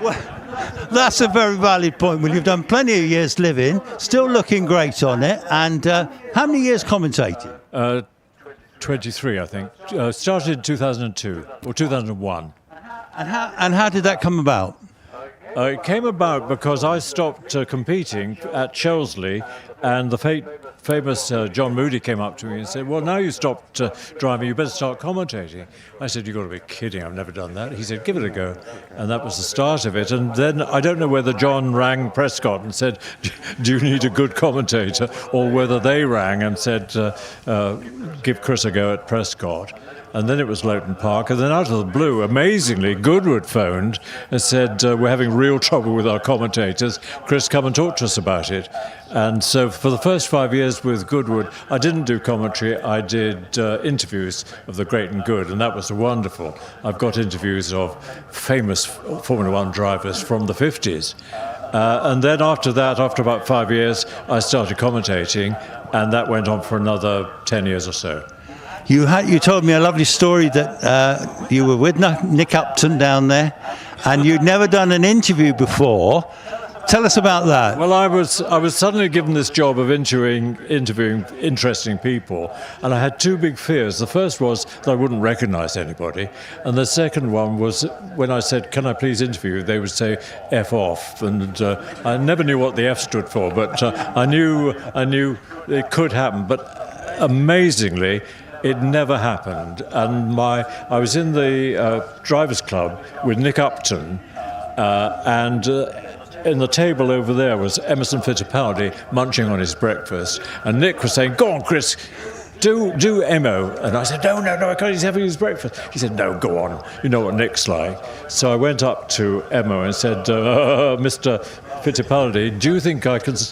Well, that's a very valid point. Well, you've done plenty of years living, still looking great on it. And how many years commentating? 23, I think. Started in 2002 or 2001. And how did that come about? It came about because I stopped competing at Shelsley, and the famous John Moody came up to me and said, well, now you stopped driving, you better start commentating. I said, you've got to be kidding, I've never done that. He said, give it a go. And that was the start of it. And then I don't know whether John rang Prescott and said, do you need a good commentator? Or whether they rang and said, give Chris a go at Prescott. And then it was Lowton Park. And then out of the blue, amazingly, Goodwood phoned and said, we're having real trouble with our commentators. Chris, come and talk to us about it. And so for the first 5 years with Goodwood, I didn't do commentary. I did interviews of the great and good, and that was wonderful. I've got interviews of famous Formula One drivers from the 50s. And then after that, after about 5 years, I started commentating, and that went on for another 10 years or so. You told me a lovely story that you were with Nick Upton down there, and you'd never done an interview before. Tell us about that. Well, I was suddenly given this job of interviewing interesting people, and I had two big fears. The first was that I wouldn't recognise anybody, and the second one was when I said, "Can I please interview?" they would say "F off," and I never knew what the F stood for, but I knew it could happen. But amazingly, it never happened, and I was in the drivers' club with Nick Upton, and in the table over there was Emerson Fittipaldi munching on his breakfast, and Nick was saying, "Go on, Chris, do Emo," and I said, "No, I can't. He's having his breakfast." He said, "No, go on. You know what Nick's like." So I went up to Emo and said, "Mr. Fittipaldi, do you think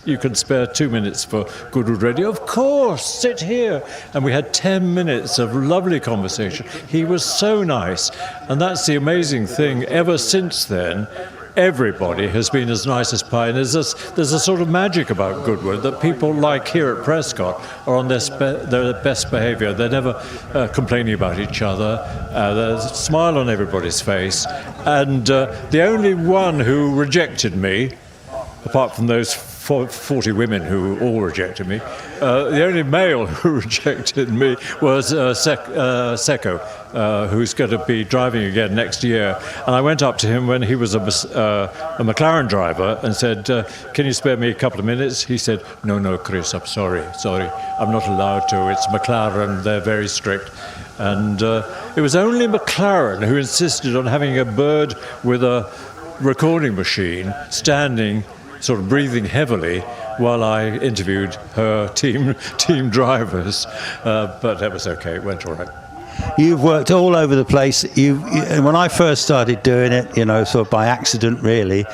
you can spare 2 minutes for Goodwood Radio?" "Of course, sit here." And we had 10 minutes of lovely conversation. He was so nice, and that's the amazing thing. Ever since then, everybody has been as nice as pie, and there's a sort of magic about Goodwood that people like here at Prescott are on their best behaviour. They're never complaining about each other. There's a smile on everybody's face, and the only one who rejected me, apart from those 40 women who all rejected me, the only male who rejected me was Secco, who's going to be driving again next year. And I went up to him when he was a McLaren driver and said, "Can you spare me a couple of minutes?" He said, No, Chris, I'm sorry, I'm not allowed to. It's McLaren, they're very strict." And it was only McLaren who insisted on having a bird with a recording machine standing, sort of breathing heavily, while I interviewed her team drivers, but that was okay. It went all right. You've worked all over the place. And when I first started doing it, sort of by accident, really,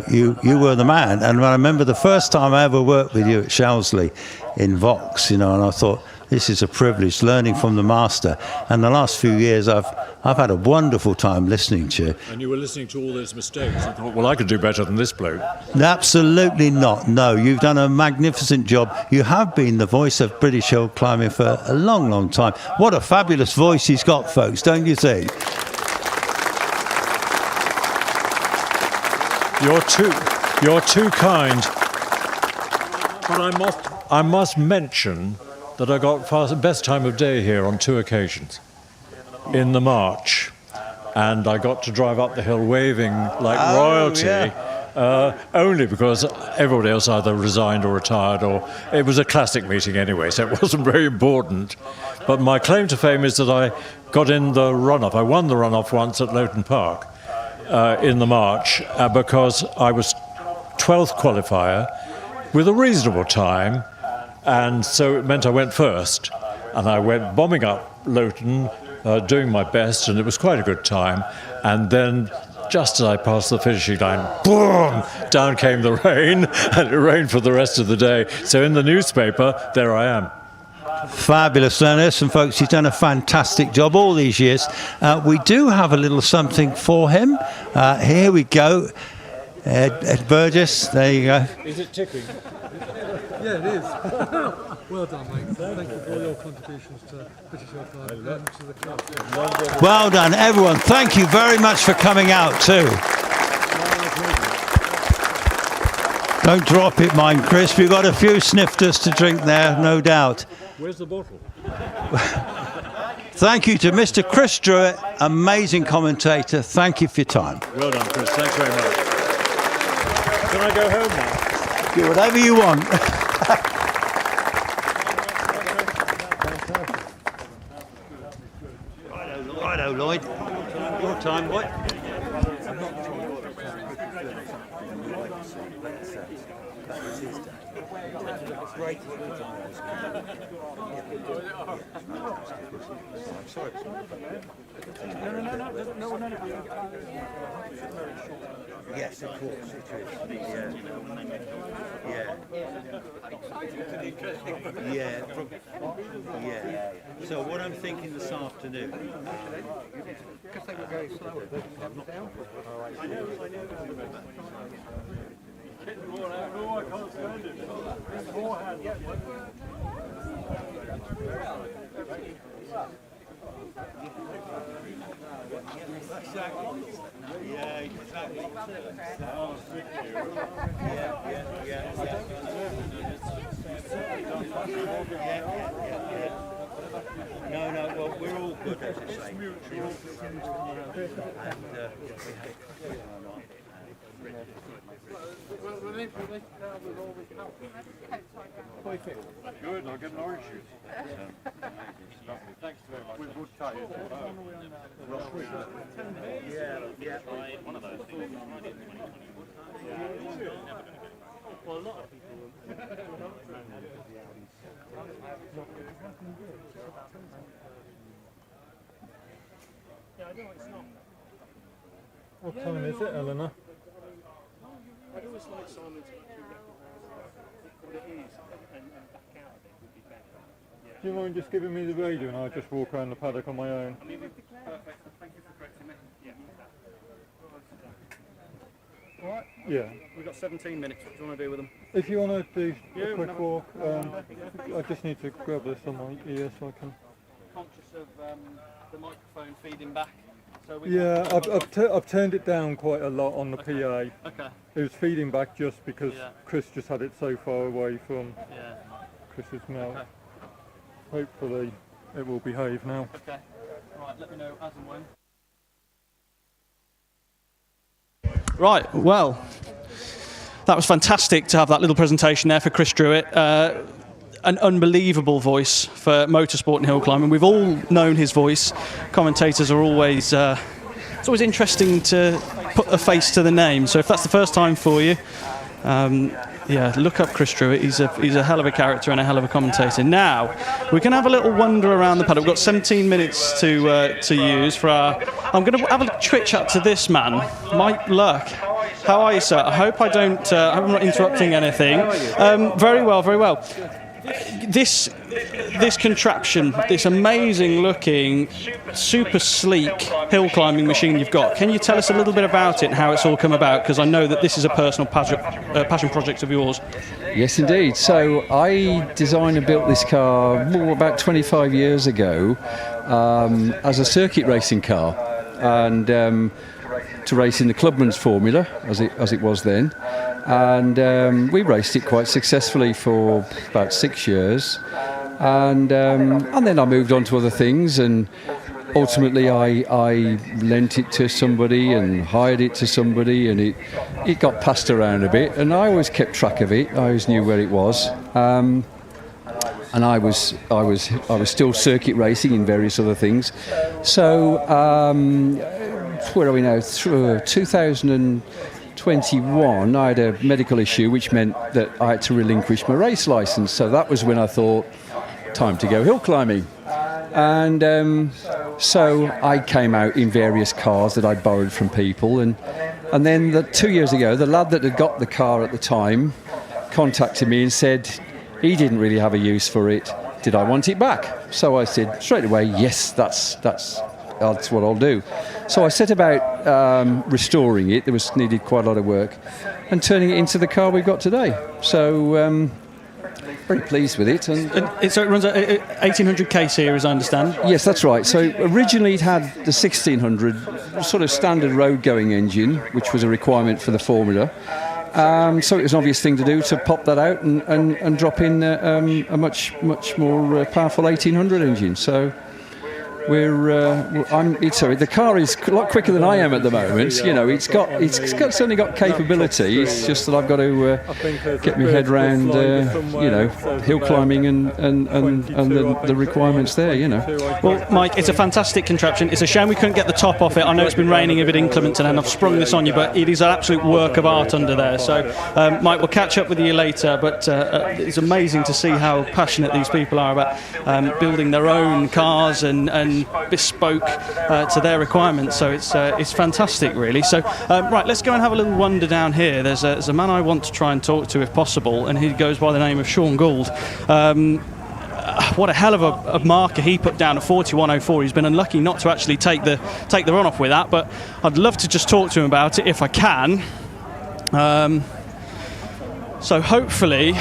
you were the man. And I remember the first time I ever worked with you at Shelsley in Vox, and I thought, this is a privilege, learning from the master. And the last few years, I've had a wonderful time listening to you. And you were listening to all those mistakes and thought, well, I could do better than this bloke. Absolutely not. No, you've done a magnificent job. You have been the voice of British hill climbing for a long, long time. What a fabulous voice he's got, folks, don't you think? You're too kind. But I must mention that I got best time of day here on 2 occasions. In the March, and I got to drive up the hill waving like royalty. Only because everybody else either resigned or retired, or it was a classic meeting anyway, so it wasn't very important. But my claim to fame is that I got in the runoff. I won the runoff once at Lowton Park in the March because I was 12th qualifier with a reasonable time, and so it meant I went first. And I went bombing up Lowton, doing my best, and it was quite a good time. And then just as I passed the finishing line, boom, down came the rain, and it rained for the rest of the day. So in the newspaper, there I am. Fabulous. Now, listen, folks, he's done a fantastic job all these years. We do have a little something for him. Here we go. Ed Burgess, there you go. Is it ticking? Yeah, it is. Well done, mate. Thank you for all your contributions to British Hillclimb and to the club. Well done, everyone. Thank you very much for coming out too. Don't drop it, mind, Chris. We've got a few snifters to drink there, no doubt. Where's the bottle? Thank you to Mr. Chris Druitt, amazing commentator. Thank you for your time. Well done, Chris. Thanks very much. Can I go home now? Do whatever you want. Righto, Lloyd. Your time, what? Yes, of course it is. Yeah. So what I'm thinking this afternoon. Because they were very slow. No, well, we're all good, as I say. Good, I'll get an orange juice. Thanks very much. We'll tell you. One of those things. Well, a lot of people. Yeah, I know it's not. What time is it, Eleanor? I'd always like Simon to actually recognise what it is and back out of it would be better. Yeah. Do you mind just giving me the radio and I'll just walk around the paddock on my own? I mean, perfect. Thank you for correcting me. Yeah. All right. Yeah. We've got 17 minutes. What do you want to do with them? If you want to do Yeah, a quick walk, I just need to grab this on my ear so I can... Conscious of the microphone feeding back. So Yeah, I've turned it down quite a lot on the PA. Okay. It was feeding back just because Chris just had it so far away from Chris's mouth. Okay. Hopefully it will behave now. Okay. Right, let me know as and when. Right, well, that was fantastic to have that little presentation there for Chris Druitt. An unbelievable voice for motorsport and hill climbing. We've all known his voice. Commentators are always, it's always interesting to put a face to the name. So if that's the first time for you, look up Chris Druitt. He's a hell of a character and a hell of a commentator. Now, we can have a little wander around the paddock. We've got 17 minutes to use for our... I'm going to have a twitch up to this man, Mike Luck. How are you, sir? I hope I'm not interrupting anything. Very well, very well. This contraption, this amazing looking, super sleek hill climbing machine you've got, can you tell us a little bit about it and how it's all come about? Because I know that this is a personal passion project of yours. Yes, indeed. So I designed and built this car about 25 years ago as a circuit racing car, and to race in the Clubman's Formula as it was then. And we raced it quite successfully for about 6 years, and then I moved on to other things, and ultimately I lent it to somebody and hired it to somebody, and it got passed around a bit, and I always kept track of it. I always knew where it was. And I was still circuit racing in various other things. So where are we now? Through 2021, I had a medical issue, which meant that I had to relinquish my race license. So that was when I thought, time to go hill climbing. And so I came out in various cars that I'd borrowed from people, and then 2 years ago, the lad that had got the car at the time contacted me and said he didn't really have a use for it. Did I want it back? So I said straight away, yes, that's what I'll do. So I set about restoring it. There was needed quite a lot of work, and turning it into the car we've got today. So very pleased with it. And so it runs a 1800k series, I understand. Yes, that's right. So originally it had the 1600 sort of standard road going engine, which was a requirement for the Formula. So it was an obvious thing to do to pop that out and drop in a much more powerful 1800 engine. So the car is a lot quicker than I am at the moment. You know, it's certainly got capability. It's just that I've got to get my head round, hill climbing and the requirements there. You know. Well, Mike, it's a fantastic contraption. It's a shame we couldn't get the top off it. I know it's been raining a bit inclement today, and I've sprung this on you, but it is an absolute work of art under there. So, Mike, we'll catch up with you later. But it's amazing to see how passionate these people are about building their own cars and bespoke to their requirements. So it's fantastic, really. So right, let's go and have a little wander down here. There's a man I want to try and talk to if possible, and he goes by the name of Sean Gould. What a hell of a marker he put down at 41.04. He's been unlucky not to actually take the runoff with that, but I'd love to just talk to him about it if I can. So hopefully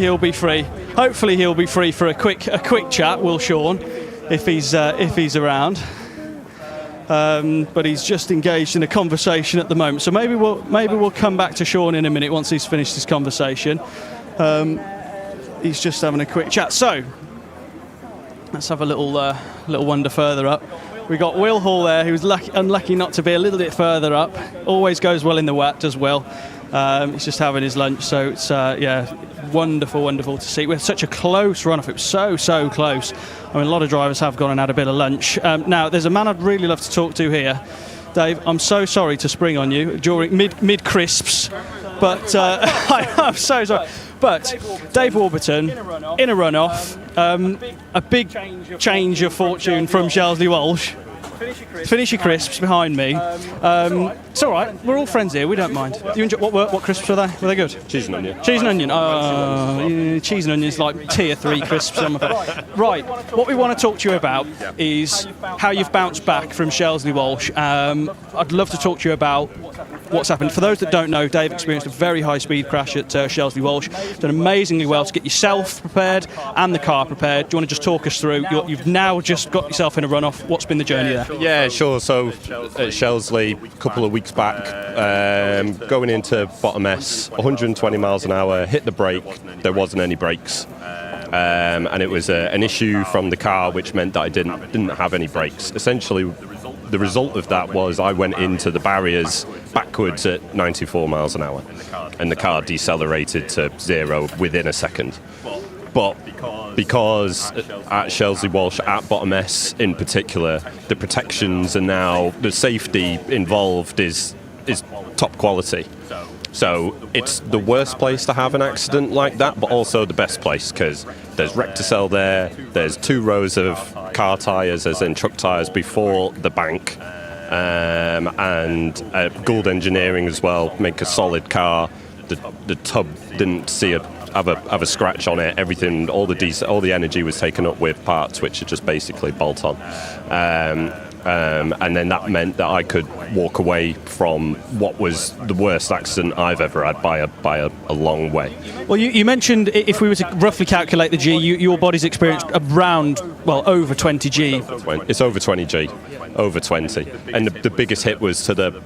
he'll be free. Hopefully he'll be free for a quick chat, will Sean, if he's around. But he's just engaged in a conversation at the moment. So maybe we'll come back to Sean in a minute once he's finished his conversation. He's just having a quick chat. So let's have a little wander further up. We got Will Hall there, who's unlucky not to be a little bit further up. Always goes well in the wet, does Will. He's just having his lunch, so it's wonderful to see. We had such a close runoff. It was so close. I mean, a lot of drivers have gone and had a bit of lunch. Now, there's a man I'd really love to talk to here. Dave, I'm so sorry to spring on you during mid crisps, but I'm so sorry. But Dave Warburton in a runoff, a big change of fortune from Shelsley Walsh. Finish your crisps behind me. It's all right. We're all friends here. We don't mind. You enjoy, what crisps were they? Were they good? Cheese and onion. Cheese and onion. Cheese and onion is like tier 3 crisps. Right. What we want to talk to you about is how you've bounced back from Shelsley Walsh. I'd love to talk to you about what's happened. For those that don't know, Dave experienced a very high-speed crash at Shelsley Walsh. Done amazingly well to get yourself prepared and the car prepared. Do you want to just talk us through? You've now just got yourself in a runoff. What's been the journey there? Yeah, sure. So at Shelsley, a couple of weeks back, going into bottom S, 120 miles an hour, hit the brake. There wasn't any brakes. And it was an issue from the car, which meant that I didn't have any brakes. Essentially, the result of that was I went into the barriers backwards at 94 miles an hour, and the car decelerated to 0 within a second. But because at Shelsley Walsh, at bottom S in particular, the protections and now the safety involved is top quality. So it's the worst place to have an accident like that, but also the best place, because there's Recticel there, there's 2 rows of car tyres, as in truck tyres, before the bank, and Gould Engineering as well, make a solid car. The tub didn't have a scratch on it. Everything, all the energy was taken up with parts which are just basically bolt on. And then that meant that I could walk away from what was the worst accident I've ever had by a long way. Well, you mentioned if we were to roughly calculate the G, your body's experienced around over 20G. It's over 20G, over 20, and the biggest hit was to the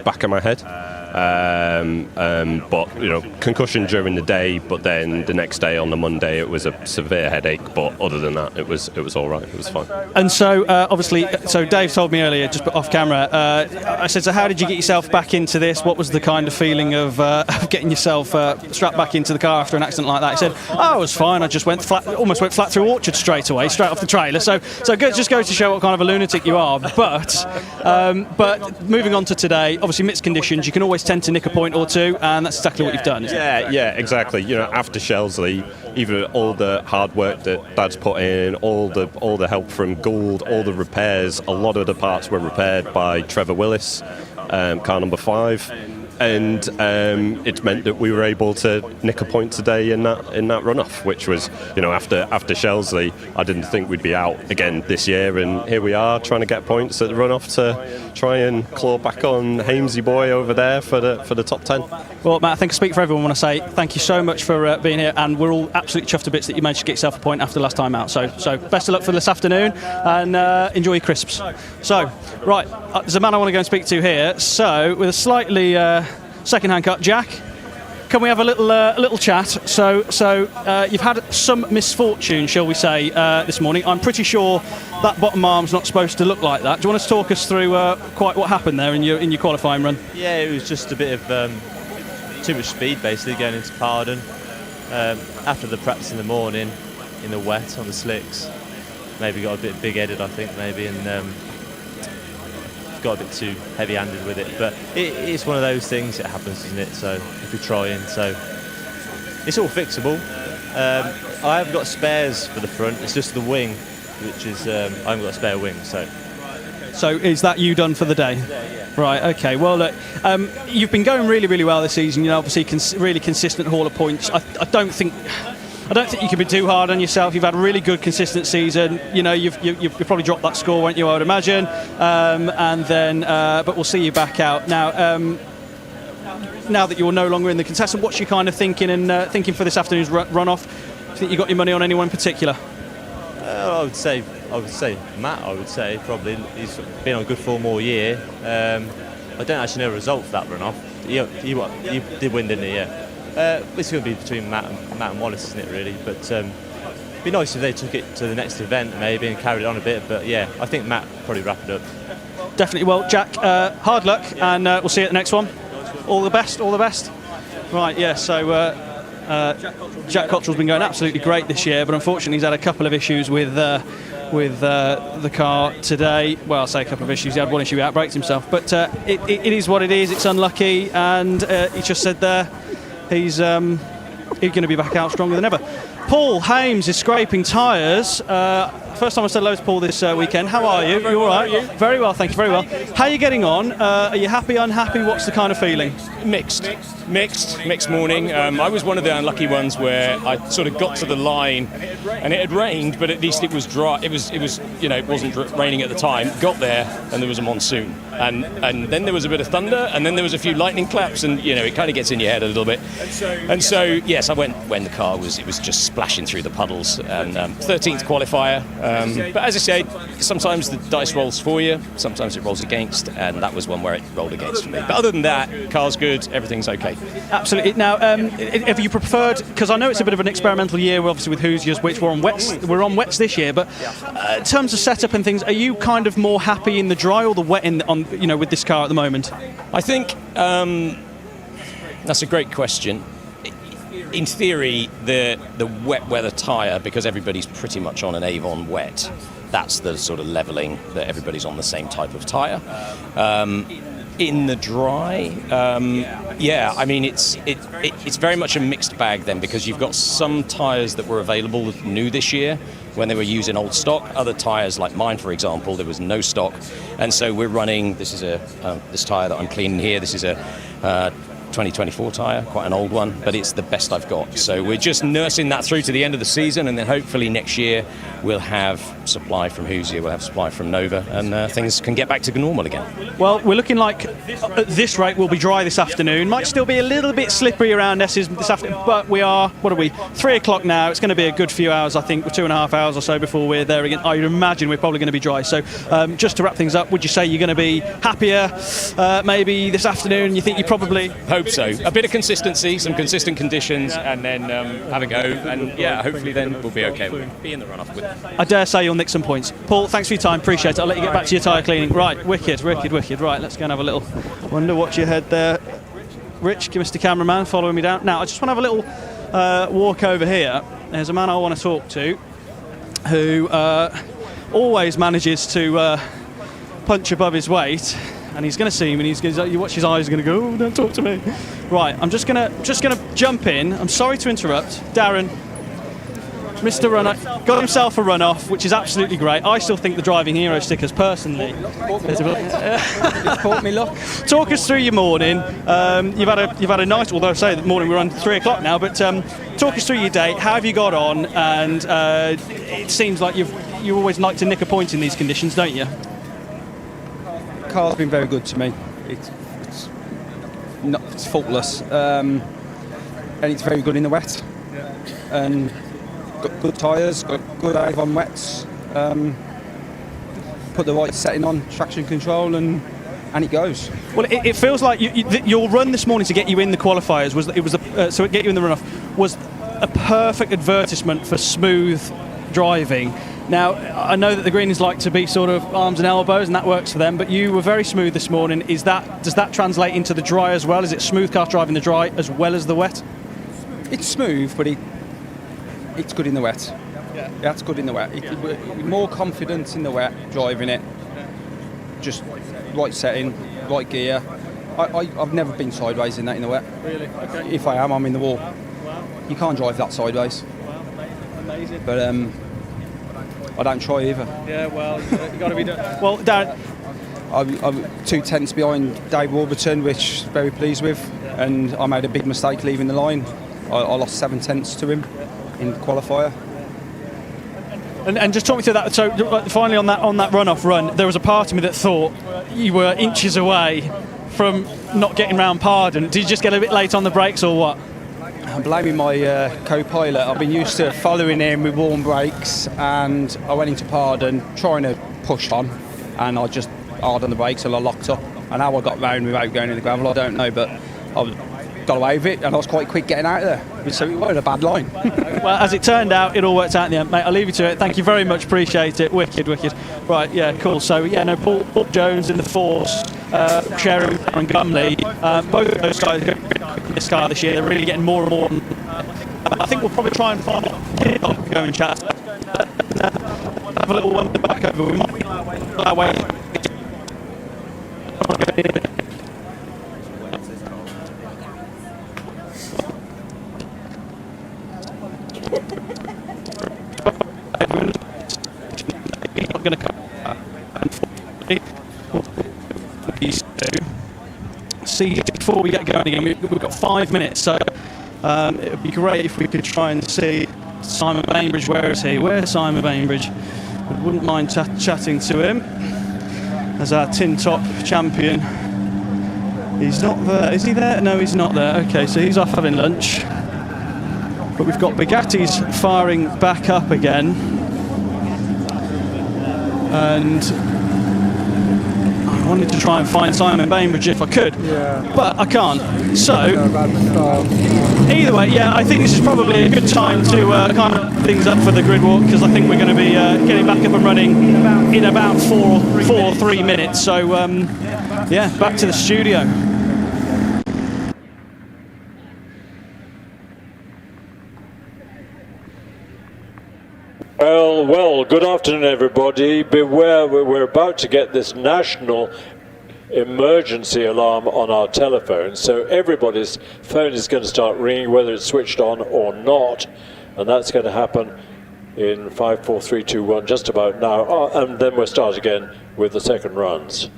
back of my head. But concussion during the day, but then the next day on the Monday it was a severe headache. But other than that, it was all right. It was fine. And so obviously, so Dave told me earlier, just off camera. I said, so how did you get yourself back into this? What was the kind of feeling of getting yourself strapped back into the car after an accident like that? He said, I was fine. I just almost went flat through Orchard straight away, straight off the trailer. So just goes to show what kind of a lunatic you are. But moving on to today, obviously mixed conditions. You can always tend to nick a point or two, and that's exactly what you've done. Yeah, exactly. After Shelsley, even all the hard work that Dad's put in, all the help from Gould, all the repairs, a lot of the parts were repaired by Trevor Willis, car number 5. And it meant that we were able to nick a point today in that runoff, which was, after Shelsley, I didn't think we'd be out again this year, and here we are trying to get points at the runoff to try and claw back on Hamesy boy over there for the top 10. Well, Matt, I think I speak for everyone when I say thank you so much for being here, and we're all absolutely chuffed to bits that you managed to get yourself a point after the last time out. So best of luck for this afternoon, and enjoy your crisps. So, right, there's a man I want to go and speak to here. So, with a slightly second-hand cut, Jack, can we have a little chat? So you've had some misfortune, shall we say, this morning. I'm pretty sure that bottom arm's not supposed to look like that. Do you want to talk us through quite what happened there in your qualifying run? Yeah, it was just a bit of too much speed, basically, going into Pardon. After the practice in the morning, in the wet, on the slicks, maybe got a bit big-headed, I think, maybe, and got a bit too heavy-handed with it, but it's one of those things. It happens, isn't it? So if you're trying, so it's all fixable. I haven't got spares for the front. It's just the wing, which is I haven't got a spare wing. So is that you done for the day? Yeah. Right. Okay. Well, look, you've been going really, really well this season. Obviously, really consistent haul of points. I don't think you can be too hard on yourself. You've had a really good, consistent season. You've probably dropped that score, won't you? I would imagine. And then, but we'll see you back out now. Now that you're no longer in the contestant, what's your kind of thinking for this afternoon's runoff? Do you think you got your money on anyone in particular? I would say Matt. I would say probably he's been on good form all year. I don't actually know the result for that runoff. You did win, didn't he? Yeah. It's going to be between Matt and Wallace, isn't it, really? But it'd be nice if they took it to the next event, maybe, and carried it on a bit. But yeah, I think Matt probably wrap it up. Definitely. Well, Jack, hard luck, and we'll see you at the next one. All the best. Right, yeah, so Jack Cottrell's been going absolutely great this year, but unfortunately he's had a couple of issues with the car today. Well, I'll say a couple of issues. He had one issue, he outbraked himself. But it is what it is. It's unlucky, and he just said there, he's going to be back out stronger than ever. Paul Hames is scraping tyres. First time I said hello to Paul this weekend. How are you? You all right? Very well, thank you, very well. How are you getting on? Are you happy, unhappy? What's the kind of feeling? Mixed morning. I was one of the unlucky ones where I sort of got to the line and it had rained, but at least it was dry. It wasn't raining at the time. Got there and there was a monsoon, and then there was a bit of thunder, and then there was a few lightning claps, and it kind of gets in your head a little bit. And so yes, I went when the car was just splashing through the puddles, and 13th qualifier. But as I say, sometimes the dice rolls for you, sometimes it rolls against, and that was one where it rolled against for me. But other than that, car's good, everything's okay. Absolutely. Now, have you preferred, because I know it's a bit of an experimental year, obviously with Hoosiers, which we're on wets this year, but in terms of setup and things, are you kind of more happy in the dry or the wet with this car at the moment? I think that's a great question. In theory, the wet weather tyre, because everybody's pretty much on an Avon wet, that's the sort of levelling that everybody's on the same type of tyre. In the dry, I mean, it's very much a mixed bag then, because you've got some tyres that were available new this year when they were using old stock. Other tyres, like mine, for example, there was no stock, and so we're running. This is this tyre that I'm cleaning here. This is a 2024 tyre, quite an old one, but it's the best I've got. So we're just nursing that through to the end of the season, and then hopefully next year we'll have supply from Hoosier, we'll have supply from Nova, and things can get back to normal again. Well, we're looking like at this rate we'll be dry this afternoon. Might still be a little bit slippery around S's this afternoon, but we are, what are we, 3 o'clock now. It's going to be a good few hours, I think, 2.5 hours or so before we're there again. I imagine we're probably going to be dry. So just to wrap things up, would you say you're going to be happier maybe this afternoon? You think you probably... Hope so. A bit of consistency, some consistent conditions, and then have a go, and yeah, hopefully then we'll be okay. We'll be in the runoff with it. I dare say you'll nick some points. Paul, thanks for your time, appreciate it. I'll let you get back to your tyre cleaning. Right, wicked. Right, let's go and have a little wonder watch your head there. Rich, Mr. Cameraman, following me down. Now, I just want to have a little walk over here. There's a man I want to talk to who always manages to punch above his weight. And he's going to see him, and he's going to, you watch his eyes, going to go, oh, don't talk to me. Right, I'm just going to jump in. I'm sorry to interrupt. Darren, Mr. Runner, got himself a runoff, which is absolutely great. I still think the Driving Hero stickers, personally. It's caught me luck. Talk us through your morning. You've had a nice, although I say that morning we're on 3 o'clock now, but talk us through your day. How have you got on? And it seems like you always like to nick a point in these conditions, don't you? Car's been very good to me. It's faultless, and it's very good in the wet. And got good tyres, got good Avon wets. Put the right setting on, traction control, and it goes. Well, it feels like your run this morning to get you in the qualifiers so get you in the runoff was a perfect advertisement for smooth driving. Now, I know that the greenies like to be sort of arms and elbows, and that works for them, but you were very smooth this morning. Does that translate into the dry as well? Is it smooth car driving the dry as well as the wet? It's smooth, but it's good in the wet. Yeah, it's good in the wet. More confidence in the wet, driving it. Just right setting, right gear. I've never been sideways in the wet. Really? Okay. If I am, I'm in the wall. Wow. You can't drive that sideways. Wow, amazing. But I don't try either. Yeah, well, you got to be done. Well, Darren, I'm 2 tenths behind Dave Warburton, which very pleased with, and I made a big mistake leaving the line. I lost 7 tenths to him in the qualifier. And just talk me through that. So finally on that runoff run, there was a part of me that thought you were inches away from not getting round Pardon. Did you just get a bit late on the brakes or what? I'm blaming my co-pilot. I've been used to following him with warm brakes, and I went into Pardon trying to push on, and I just hard on the brakes and I locked up. And how I got round without going in the gravel, I don't know, but I got away with it, and I was quite quick getting out of there. So it wasn't a bad line. Well, as it turned out, it all worked out in the end, mate. I'll leave you to it. Thank you very much. Appreciate it. Wicked. Right, yeah, cool. So, yeah, no, Paul Jones in the Force, Sherry and Gumley, both of those guys are going in this car this year. They're really getting more and more. I think we'll probably try and find a go and chat. Have a little wander back over. We might be that way. Going to come see before we get going again. We've got 5 minutes, so it would be great if we could try and see Simon Bainbridge. Where is he? Where's Simon Bainbridge? I wouldn't mind chatting to him as our tin top champion. He's not there. Is he there? No, he's not there. Okay, so he's off having lunch. But we've got Bugattis firing back up again. And I wanted to try and find Simon Bainbridge if I could, but I can't. So, either way, yeah, I think this is probably a good time to kind of things up for the grid walk, because I think we're going to be getting back up and running in about 3 minutes. So, yeah, back to the studio. Well, good afternoon, everybody. Beware, we're about to get this national emergency alarm on our telephone, so everybody's phone is going to start ringing, whether it's switched on or not, and that's going to happen in 5, 4, 3, 2, 1, just about now, and then we'll start again with the second runs.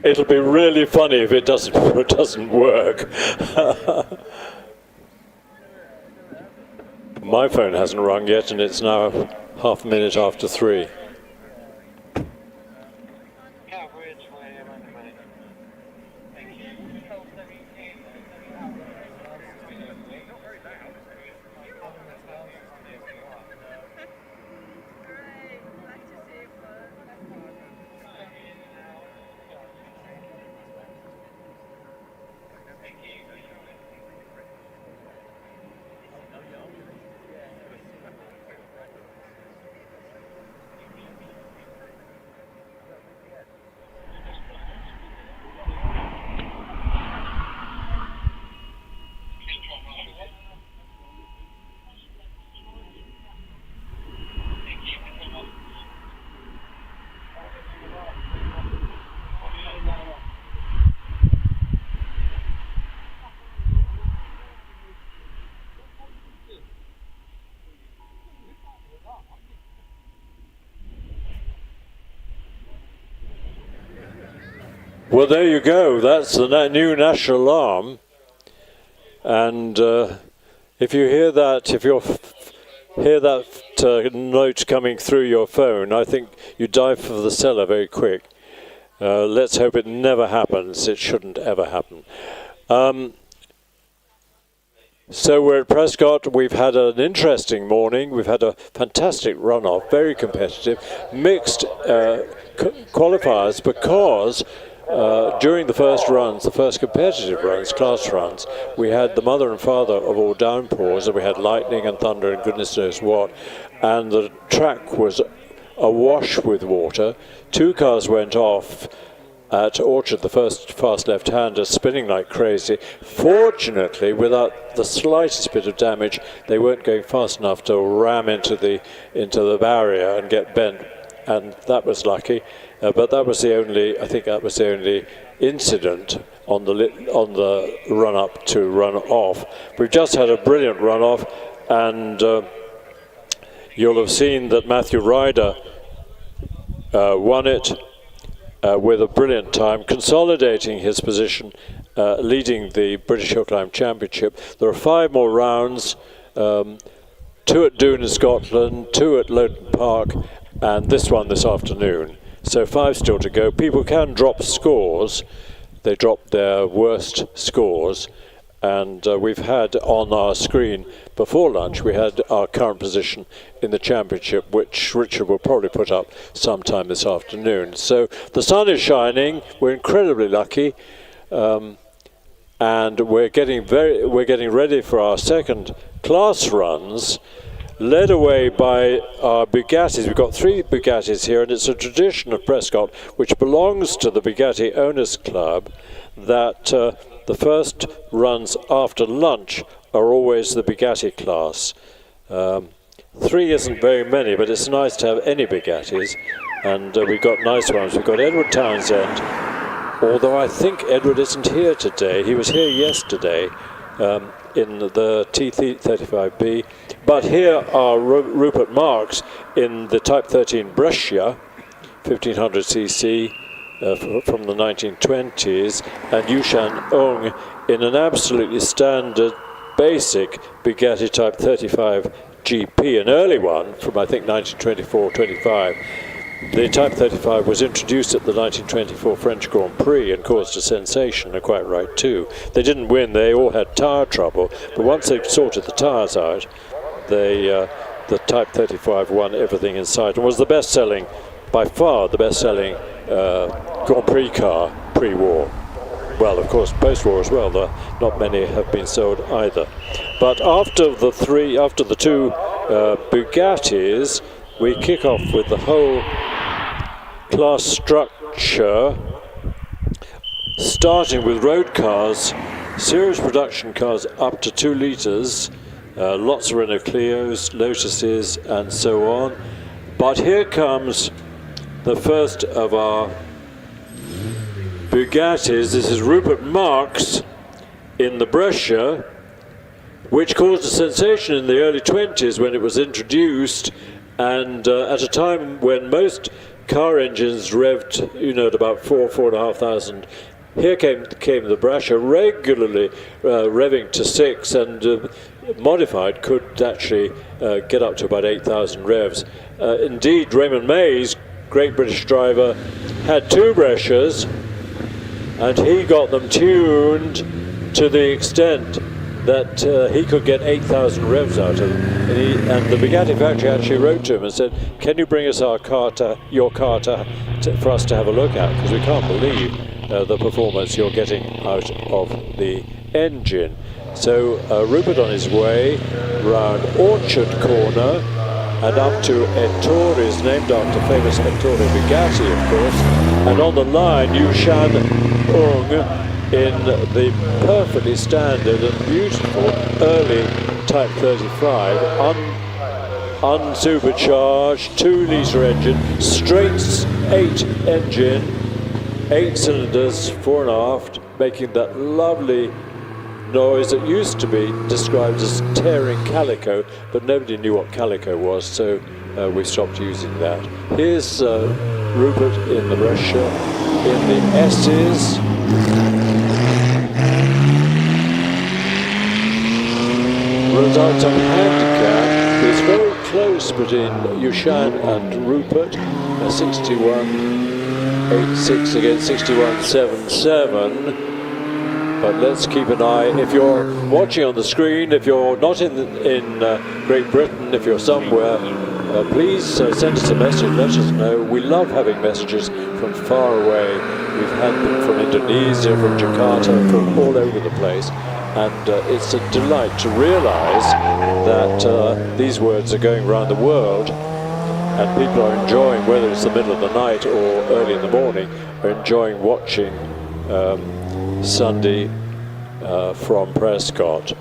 It'll be really funny if it doesn't work. My phone hasn't rung yet, and it's now half a minute after 3. Well, there you go. That's the new national alarm. And if you hear that, note coming through your phone, I think you dive for the cellar very quick. Let's hope it never happens. It shouldn't ever happen. So we're at Prescott. We've had an interesting morning. We've had a fantastic runoff, very competitive, mixed qualifiers, because during the first runs, the first competitive runs, class runs, we had the mother and father of all downpours, and we had lightning and thunder and goodness knows what, and the track was awash with water. 2 cars went off at Orchard, the first fast left-hander, spinning like crazy. Fortunately, without the slightest bit of damage, they weren't going fast enough to ram into the barrier and get bent, and that was lucky. But that was the only, I think that was the only incident on the run up to run off. We've just had a brilliant runoff, and you'll have seen that Matthew Ryder won it with a brilliant time, consolidating his position, leading the British Hillclimb Championship. There are 5 more rounds, 2 at Doune in Scotland, 2 at Lowton Park, and this one this afternoon. So 5 still to go. People can drop scores. They drop their worst scores. And we've had on our screen before lunch, we had our current position in the championship, which Richard will probably put up sometime this afternoon. So the sun is shining. We're incredibly lucky. And we're getting ready for our second class runs, led away by our Bugattis. We've got 3 Bugattis here, and it's a tradition of Prescott, which belongs to the Bugatti Owners Club, that the first runs after lunch are always the Bugatti class. 3 isn't very many, but it's nice to have any Bugattis, and we've got nice ones. We've got Edward Townsend, although I think Edward isn't here today. He was here yesterday in the T35B. But here are Rupert Marks in the Type 13 Brescia, 1500cc from the 1920s, and Yushan Ong in an absolutely standard, basic Bugatti Type 35 GP, an early one from I think 1924-25. The Type 35 was introduced at the 1924 French Grand Prix and caused a sensation, and quite right too. They didn't win, they all had tyre trouble, but once they sorted the tyres out, the Type 35 won everything in sight and was the best-selling, by far the best-selling Grand Prix car pre-war. Well, of course, post-war as well, not many have been sold either. But after the 2 Bugattis, we kick off with the whole class structure, starting with road cars, series production cars up to 2 litres, lots of Renault Clios, Lotuses, and so on. But here comes the first of our Bugattis. This is Rupert Marks in the Brescia, which caused a sensation in the early 20s when it was introduced, and at a time when most car engines revved, at about 4,500. Here came the Brasher, regularly revving to 6, and modified could actually get up to about 8,000 revs. Indeed, Raymond Mays, great British driver, had 2 Brashers, and he got them tuned to the extent that he could get 8,000 revs out of them. And the Bugatti factory actually wrote to him and said, "Can you bring us your car for us to have a look at? Because we can't believe the performance you're getting out of the engine." So Rupert on his way round Orchard Corner and up to Ettores, named after famous Ettore Bugatti, of course. And on the line, Yushan Ung in the perfectly standard and beautiful early Type 35, unsupercharged, 2-litre engine, straight 8 engine, 8 cylinders, fore and aft, making that lovely noise that used to be described as tearing calico, but nobody knew what calico was, so we stopped using that. Here's Rupert in the Russia, in the S's. Results on handicap is very close between Yushan and Rupert, 61.86 against 61.77. But let's keep an eye. If you're watching on the screen, if you're not in Great Britain, if you're somewhere, please send us a message, let us know. We love having messages from far away. We've had them from Indonesia, from Jakarta, from all over the place. And it's a delight to realise that these words are going around the world and people are enjoying, whether it's the middle of the night or early in the morning, are enjoying watching Sunday from Prescott.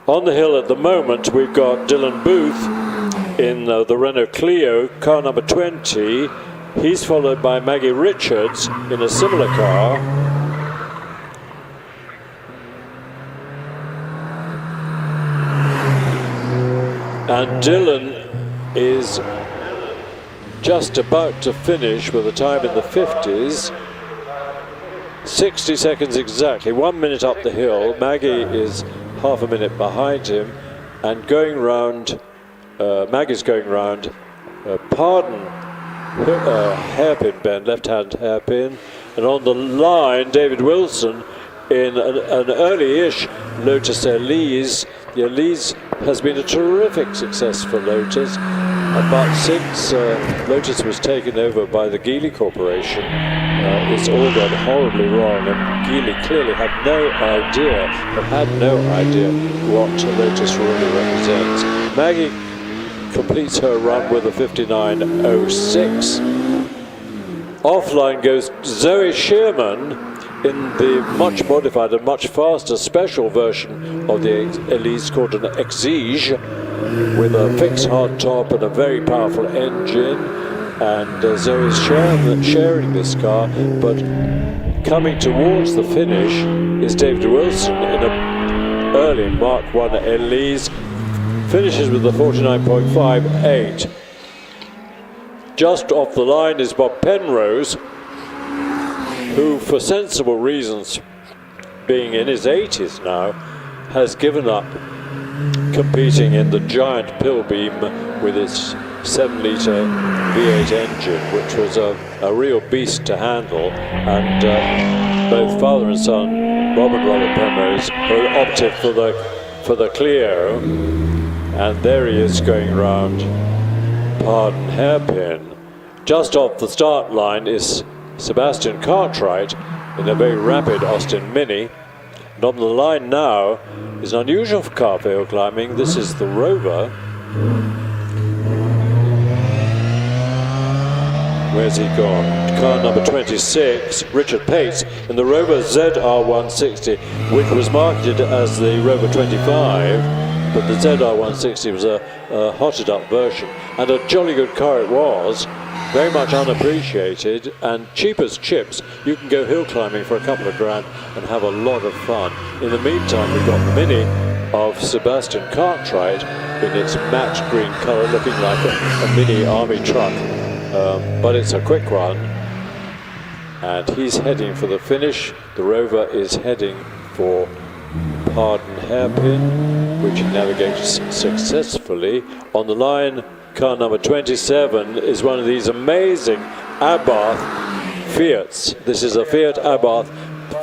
On the hill at the moment, we've got Dylan Booth in the Renault Clio, car number 20. He's followed by Maggie Richards in a similar car. And Dylan is just about to finish with a time in the 50s. 60 seconds exactly, 1 minute up the hill. Maggie is half a minute behind him, and going round, Maggie's going round Pardon hairpin bend, left-hand hairpin, and on the line, David Wilson in an early-ish Lotus Elise. The Elise has been a terrific success for Lotus, but since Lotus was taken over by the Geely Corporation, it's all gone horribly wrong, and Geely clearly had no idea what Lotus really represents. Maggie completes her run with a 59.06. Offline goes Zoe Shearman in the much modified and much faster special version of the Elise called an Exige, with a fixed hard top and a very powerful engine. And Zoe's sharing this car, but coming towards the finish is David Wilson in an early Mark 1 Elise. Finishes with a 49.58. Just off the line is Bob Penrose, who, for sensible reasons, being in his 80s now, has given up competing in the giant Pilbeam with its 7-litre V8 engine, which was a real beast to handle. And both father and son, Bob and Robert Penrose, opted for the Clio. And there he is going round Pardon hairpin. Just off the start line is Sebastian Cartwright in a very rapid Austin Mini. And on the line now is an unusual car for hill climbing. This is the Rover. Where's he gone? Car number 26, Richard Pates, in the Rover ZR160, which was marketed as the Rover 25. But the ZR160 was a hotted up version, and a jolly good car it was, very much unappreciated and cheap as chips. You can go hill climbing for a couple of grand and have a lot of fun. In the meantime, we've got the Mini of Sebastian Cartwright in its matte green colour, looking like a mini army truck. but it's a quick run. And he's heading for the finish. The Rover is heading for Pardon Hairpin, which he navigates successfully. On the line, car number 27 is one of these amazing Abarth Fiats. This is a Fiat Abarth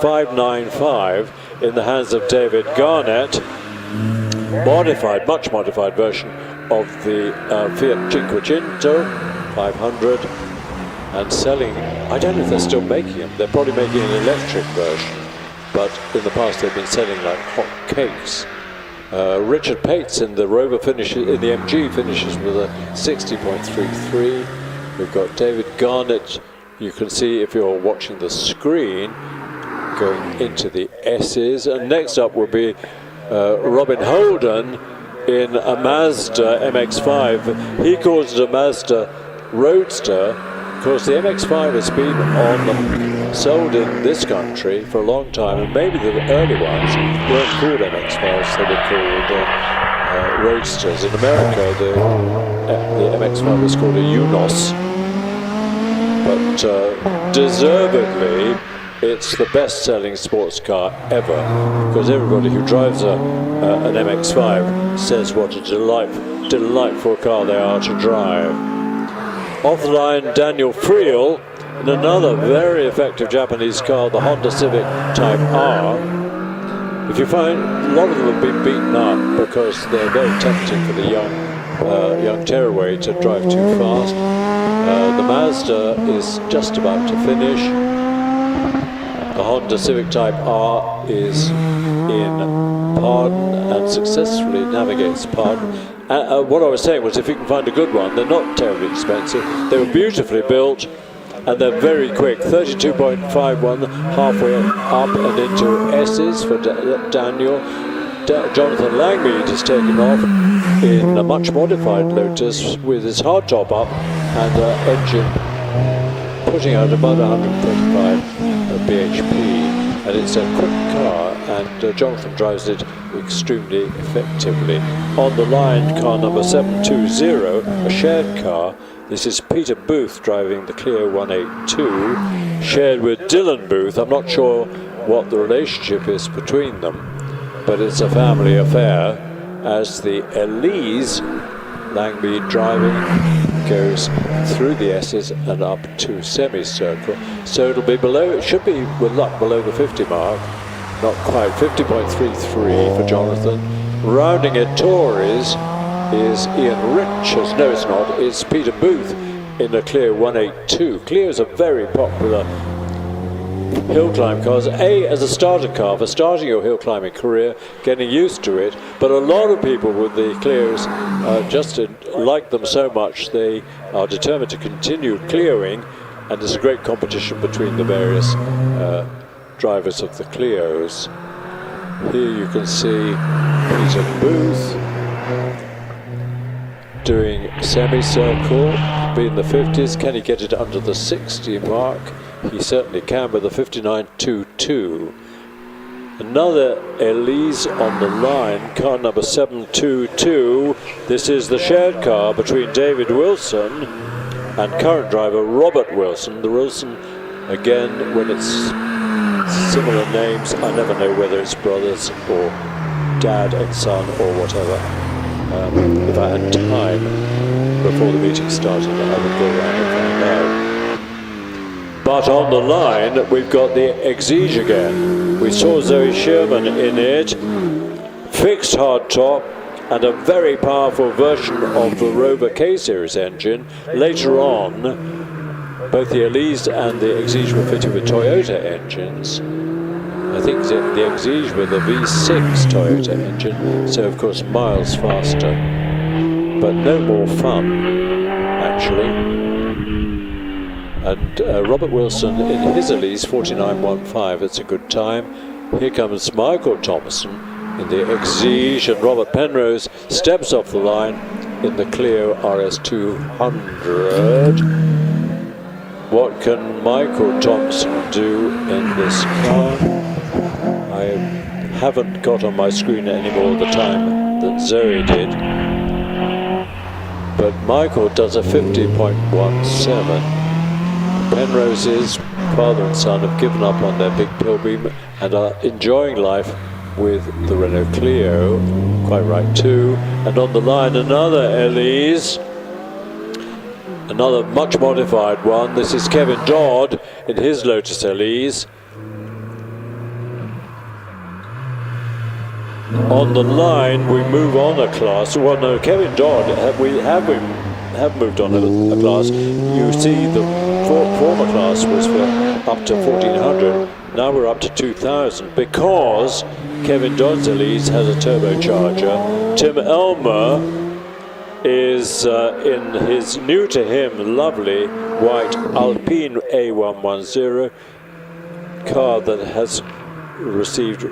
595 in the hands of David Garnett. Modified, much modified version of the Fiat Cinquecento 500, and selling, I don't know if they're still making them. They're probably making an electric version, but in the past they've been selling like hot cakes. Richard Pates in the Rover finishes, in the MG finishes with a 60.33. We've got David Garnett, you can see if you're watching the screen, going into the S's. And next up will be Robin Holden in a Mazda MX-5. He calls it a Mazda Roadster. Of course, the MX-5 has been sold in this country for a long time, and maybe the early ones weren't called MX-5s, they were called Roadsters. In America, the MX-5 was called a Unos, but deservedly, it's the best-selling sports car ever, because everybody who drives an MX-5 says what a delightful car they are to drive. Off the line, Daniel Friel in another very effective Japanese car, the Honda Civic Type R. If you find, a lot of them have been beaten up because they're very tempting for the young tearaway to drive too fast. The Mazda is just about to finish. The Honda Civic Type R is in Pardon and successfully navigates Pardon. What I was saying was, if you can find a good one, they're not terribly expensive. They were beautifully built, and they're very quick. 32.51, halfway up and into S's for Daniel. Jonathan Langmead is taking off in a much modified Lotus with his hardtop up and engine putting out about 135 bhp. And it's a quick car, and Jonathan drives it extremely effectively. On the line, car number 720, a shared car. This is Peter Booth driving the Clio 182, shared with Dylan Booth. I'm not sure what the relationship is between them, but it's a family affair, as the Elise Langmead driving goes through the S's and up to semicircle. So it'll be below, it should be with luck below the 50 mark. Not quite, 50.33 for Jonathan. Rounding it Tories is Ian Richards. No, it's not. It's Peter Booth in the Clio 182. Clios are very popular hill climb cars. As a starter car for starting your hill climbing career, getting used to it. But a lot of people with the Clios just like them so much they are determined to continue Clioing, and there's a great competition between the various drivers of the Clios. Here you can see Peter Booth doing semicircle, be in the 50s. Can he get it under the 60 mark? He certainly can with a 59.22. Another Elise on the line, car number 722. This is the shared car between David Wilson and current driver Robert Wilson. The Wilson, again, when it's similar names, I never know whether it's brothers or dad and son or whatever. If I had time before the meeting started, I would go around and find out. But on the line, we've got the Exige again. We saw Zoe Sherman in it, fixed hardtop, and a very powerful version of the Rover K-Series engine. Later on, both the Elise and the Exige were fitted with Toyota engines. I think the Exige with a V6 Toyota engine, so of course miles faster, but no more fun, actually. And Robert Wilson in his Elise 49.15, it's a good time. Here comes Michael Thompson in the Exige, and Robert Penrose steps off the line in the Clio RS200. What can Michael Thompson do in this car? I haven't got on my screen any more the time that Zoe did. but Michael does a 50.17. Penrose's father and son have given up on their big Pilbeam and are enjoying life with the Renault Clio, quite right too. And on the line, another Elise, another much modified one. This is Kevin Dodd in his Lotus Elise. On the line, we move on a class. Well, no, Kevin Dodd, we have moved on a class. You see, the former class was for up to 1400. Now we're up to 2000 because Kevin Dodd's Elise has a turbocharger. Tim Elmer is in his new to him lovely white Alpine A110 car that has received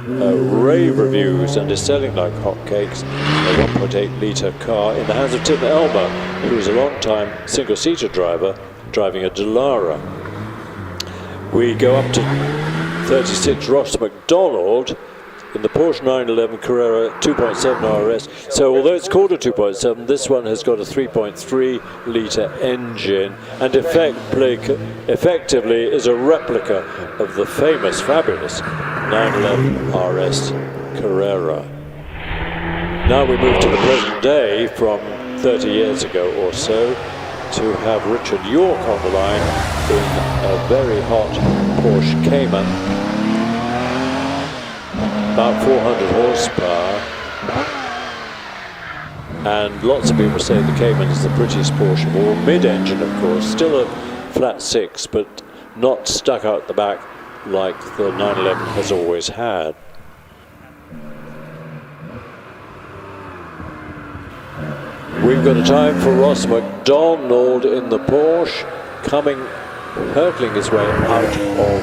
rave reviews and is selling like hotcakes. A 1.8 litre car in the hands of Tim Elmer, who is a long-time single-seater driver driving a Dallara. We go up to 36 Ross McDonald in the Porsche 911 Carrera 2.7 RS. So although it's called a 2.7, this one has got a 3.3 litre engine and effectively is a replica of the famous, fabulous 911 RS Carrera. Now we move to the present day from 30 years ago or so to have Richard York on the line in a very hot Porsche Cayman. About 400 horsepower, and lots of people say the Cayman is the prettiest Porsche of all. Mid-engine, of course, still a flat six, but not stuck out the back like the 911 has always had. We've got a time for Ross McDonald in the Porsche, hurtling his way out of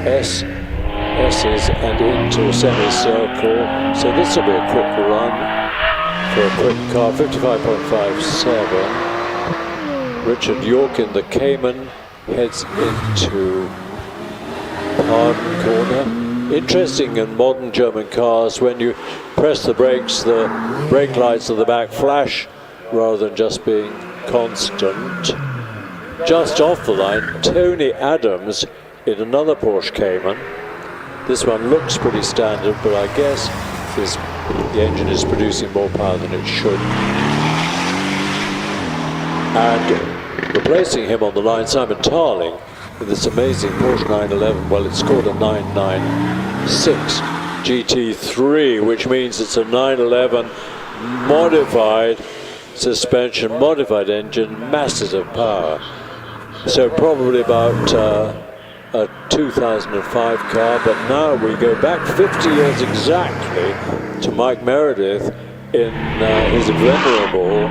S's and into a semicircle. So this will be a quick run for a quick car, 55.57. Richard York in the Cayman heads into Palm Corner. Interesting in modern German cars, when you press the brakes, the brake lights at the back flash rather than just being constant. Just off the line, Tony Adams in another Porsche Cayman. This one looks pretty standard, but I guess the engine is producing more power than it should. And replacing him on the line, Simon Tarling, with this amazing Porsche 911. Well, it's called a 996 GT3, which means it's a 911 modified suspension, modified engine, masses of power. So probably about a 2005 car, but now we go back 50 years exactly to Mike Meredith in his venerable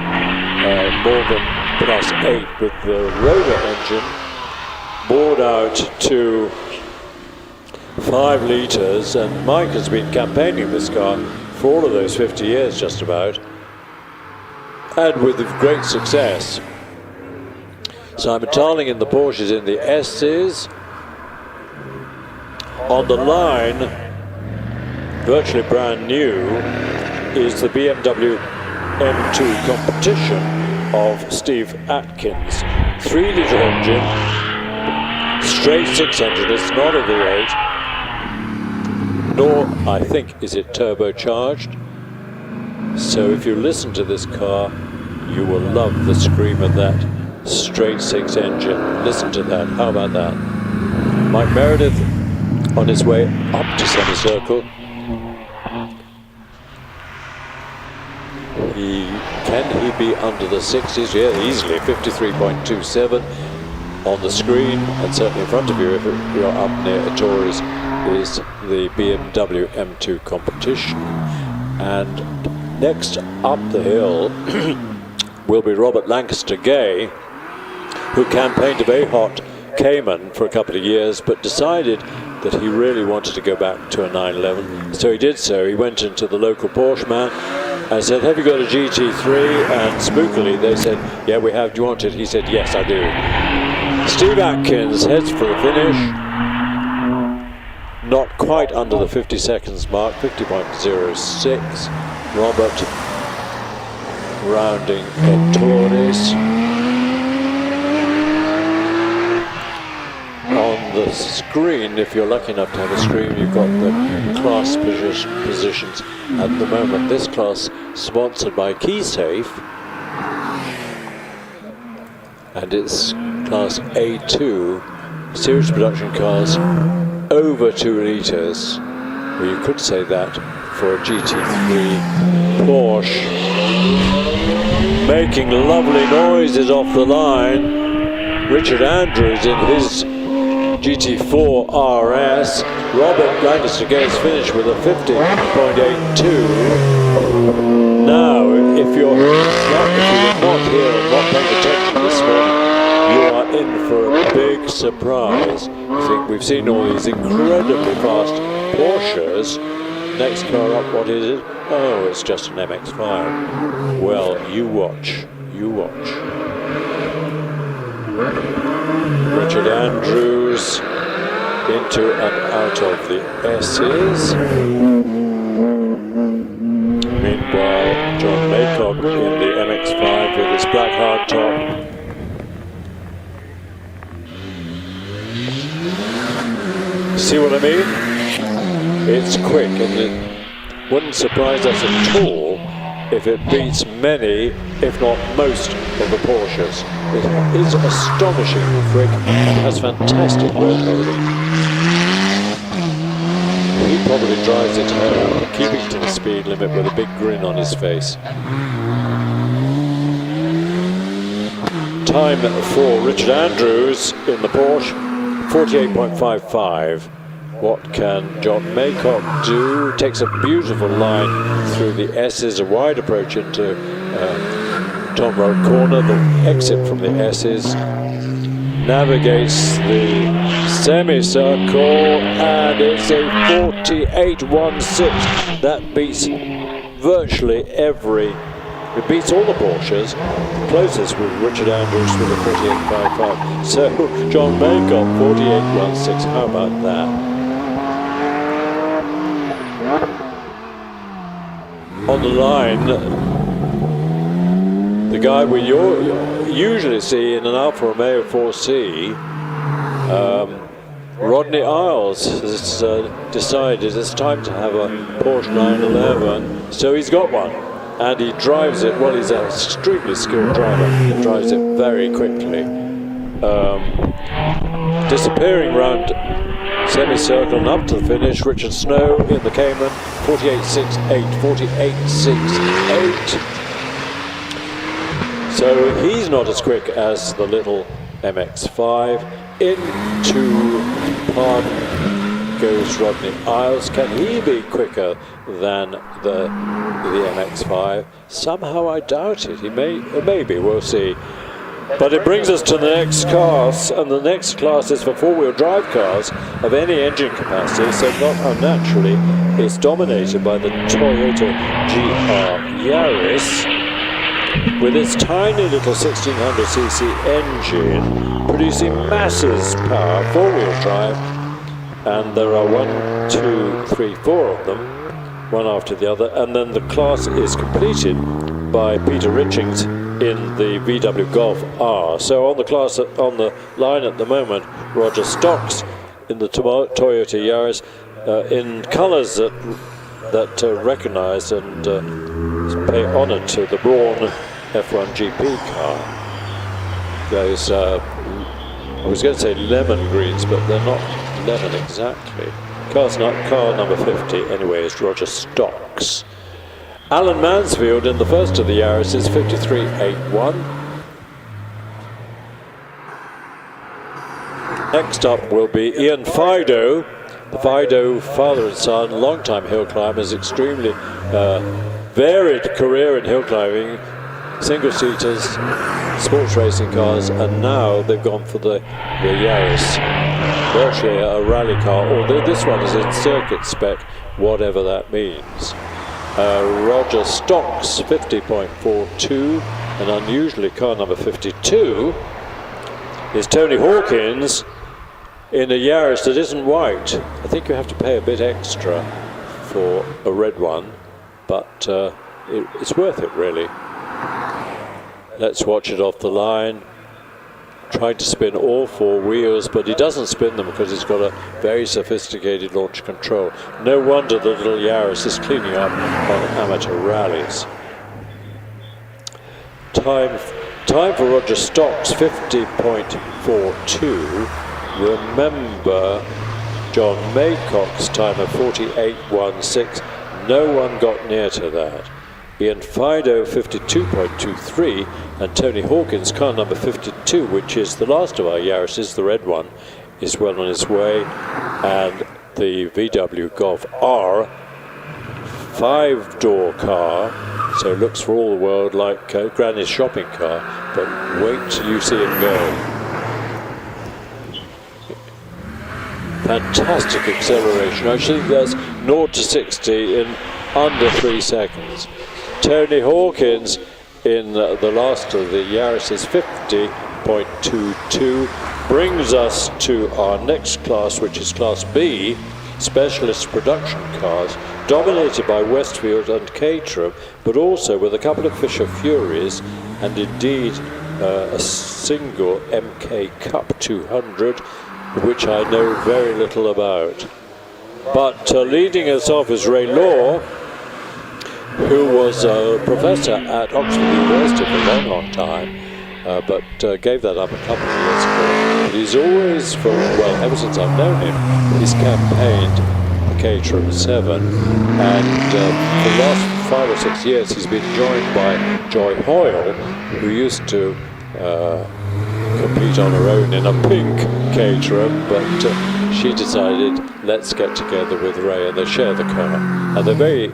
Morgan +8 with the rotor engine, bored out to 5 litres, and Mike has been campaigning this car for all of those 50 years just about, and with great success. Simon Tarling in the Porsches in the S's. On the line, virtually brand new, is the BMW M2 Competition of Steve Atkins. 3 litre engine, straight 6 engine, it's not a V8, nor I think is it turbocharged. So if you listen to this car, you will love the scream of that straight 6 engine. Listen to that, how about that? Mike Meredith on his way up to semicircle. Can he be under the 60s? Yeah, easily, 53.27 on the screen, and certainly in front of you if you're up near Torres is the BMW M2 Competition. And next up the hill will be Robert Lancaster Gay, who campaigned a very hot Cayman for a couple of years, but decided that he really wanted to go back to a 911. So he did so. He went into the local Porsche man and said, have you got a GT3? And spookily they said, yeah, we have. Do you want it? He said, yes, I do. Steve Atkins heads for the finish. Not quite under the 50 seconds mark, 50.06. Robert rounding Torres. On the screen, if you're lucky enough to have a screen, you've got the class positions at the moment. This class sponsored by KeySafe, and it's class A2, series production cars over 2 litres. Well, you could say that for a GT3 Porsche. Making lovely noises off the line. Richard Andrews in his GT4 RS. Robert Lancaster gets finished with a 50.82. Now, if you're not here and not paying attention this morning, you are in for a big surprise. I think we've seen all these incredibly fast Porsches. Next car up, what is it? Oh, it's just an MX-5. Well, you watch. You watch. Richard Andrews into and out of the S's. Meanwhile, John Maycock in the MX-5 with his black hardtop. See what I mean? It's quick, and it wouldn't surprise us at all if it beats many, if not most, of the Porsches. It is astonishingly quick and has fantastic road holding. He probably drives it home, keeping to the speed limit with a big grin on his face. Time for Richard Andrews in the Porsche, 48.55. What can John Maycock do? Takes a beautiful line through the S's, a wide approach into Tom Road corner, the exit from the S's. Navigates the semicircle, and it's a 48.16. That beats virtually it beats all the Porsches. The closest was Richard Andrews with a 48.55. So John Maycock, 48.16. How about that? On the line, the guy we usually see in an Alfa Romeo 4C, Rodney Isles, has decided it's time to have a Porsche 911, so he's got one, and he drives it. Well, he's an extremely skilled driver. He drives it very quickly, disappearing round semicircle and up to the finish. Richard Snow in the Cayman, 48.68, 48.68. So he's not as quick as the little MX-5. Into Pardon goes Rodney Isles. Can he be quicker than the MX-5? Somehow I doubt it. He maybe, we'll see. But it brings us to the next class, and the next class is for four-wheel drive cars of any engine capacity, so not unnaturally it's dominated by the Toyota GR Yaris with its tiny little 1600cc engine producing masses power, four-wheel drive, and there are 1, 2, 3, 4 of them, one after the other, and then the class is completed by Peter Richings in the VW Golf R. So on the line at the moment, Roger Stocks in the Toyota Yaris in colours that recognise and pay honour to the Braun F1 GP car. Those I was going to say lemon greens, but they're not lemon exactly. Car number 50 anyway is Roger Stocks. Alan Mansfield in the first of the Yaris is 53.81. Next up will be Ian Fido. The Fido father and son, long-time hill climbers, extremely varied career in hill climbing, single-seaters, sports racing cars, and now they've gone for the Yaris. Virtually a rally car, although this one is in circuit spec, whatever that means. Roger Stocks, 50.42, and unusually car number 52 is Tony Hawkins in a Yaris that isn't white. I think you have to pay a bit extra for a red one, but it's worth it really. Let's watch it off the line. Trying to spin all 4 wheels, but he doesn't spin them because he's got a very sophisticated launch control. No wonder the little Yaris is cleaning up on amateur rallies. Time for Roger Stocks, 50.42. Remember John Maycock's time of 48.16. No one got near to that. Ian Fido, 52.23, and Tony Hawkins, car number 52, which is the last of our Yarises, the red one, is well on its way, and the VW Golf R, 5-door car, so it looks for all the world like Granny's shopping car, but wait till you see it go. Fantastic acceleration. I think that's 0 to 60 in under 3 seconds. Tony Hawkins in the last of the Yaris's 50.22 brings us to our next class, which is Class B, specialist production cars, dominated by Westfield and Caterham, but also with a couple of Fisher Furies and indeed a single MK Cup 200, which I know very little about. But leading us off is Ray Law, who was a professor at Oxford University for a long, long time, but gave that up a couple of years ago. But he's always, ever since I've known him, he's campaigned for Caterham 7, and for the last 5 or 6 years he's been joined by Joy Hoyle, who used to compete on her own in a pink Caterham, but she decided, let's get together with Ray, and they share the car, and they're very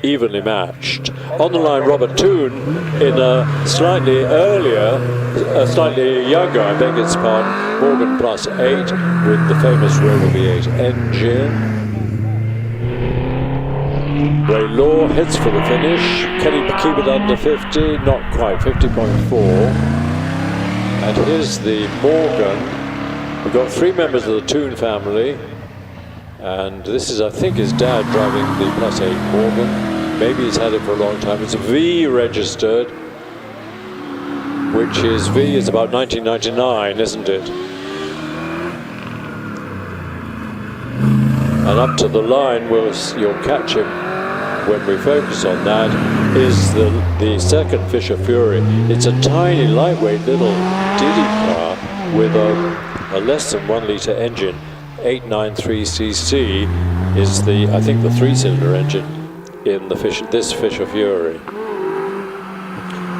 evenly matched. On the line, Robert Toone in a slightly younger, I beg its pardon, Morgan Plus 8 with the famous Rover V8 engine. Ray Law heads for the finish. Can he keep it under 50? Not quite, 50.4. And here's the Morgan. We've got 3 members of the Toone family. And this is, I think, his dad driving the Plus 8 Morgan. Maybe he's had it for a long time. It's V registered, which is V is about 1999, isn't it? And up to the line, you'll catch him when we focus on that, is the second Fisher Fury. It's a tiny, lightweight little Diddy car with a less than 1 litre engine. 893cc is I think the 3-cylinder engine in this Fisher Fury.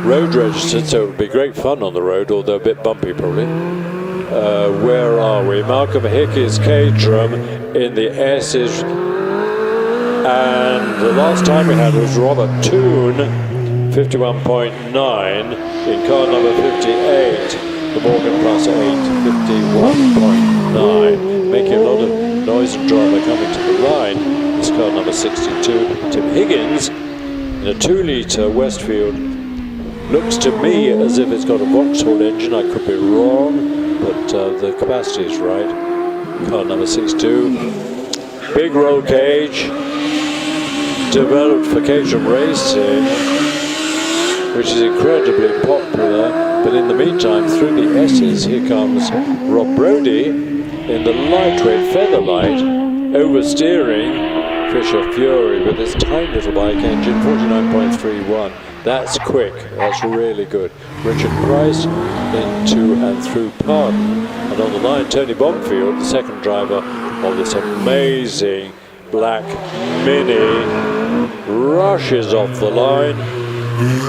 Road registered, so it would be great fun on the road, although a bit bumpy probably. Where are we? Malcolm Hickey's Caterham in the S's, and the last time we had was Robert Toone, 51.9 in car number 58. The Morgan Plus 8, 51.9, making a lot of noise and drama coming to the line. This car number 62, Tim Higgins, in a 2-litre Westfield. Looks to me as if it's got a Vauxhall engine. I could be wrong, but the capacity is right. Car number 62, big roll cage, developed for Caterham Racing, which is incredibly popular. But in the meantime, through the S's, here comes Rob Brodie in the lightweight Featherlight, oversteering Fisher Fury with his tiny little bike engine, 49.31. That's quick, that's really good. Richard Price into and through Pardon. And on the line, Tony Bonfield, the second driver of this amazing black Mini, rushes off the line.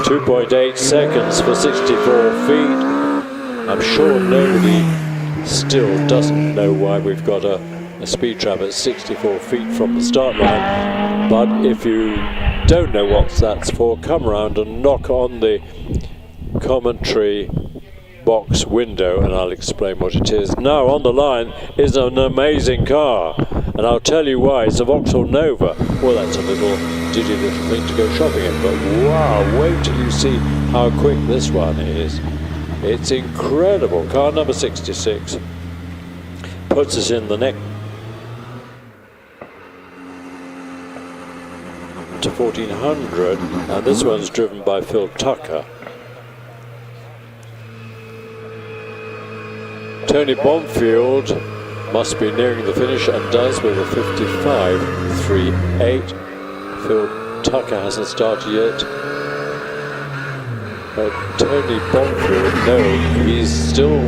2.8 seconds for 64 feet. I'm sure nobody still doesn't know why we've got a speed trap at 64 feet from the start line. But if you don't know what that's for, come around and knock on the commentary box window and I'll explain what it is. Now on the line is an amazing car, and I'll tell you why. It's a Vauxhall Nova. Well, that's a little diddy little thing to go shopping in, but wow, wait till you see how quick this one is. It's incredible. Car number 66 puts us in the next to 1400, and this one's driven by Phil Tucker. Tony Bonfield must be nearing the finish and does with a 55.38. Phil Tucker hasn't started yet. But Tony Bonfield, no, he's still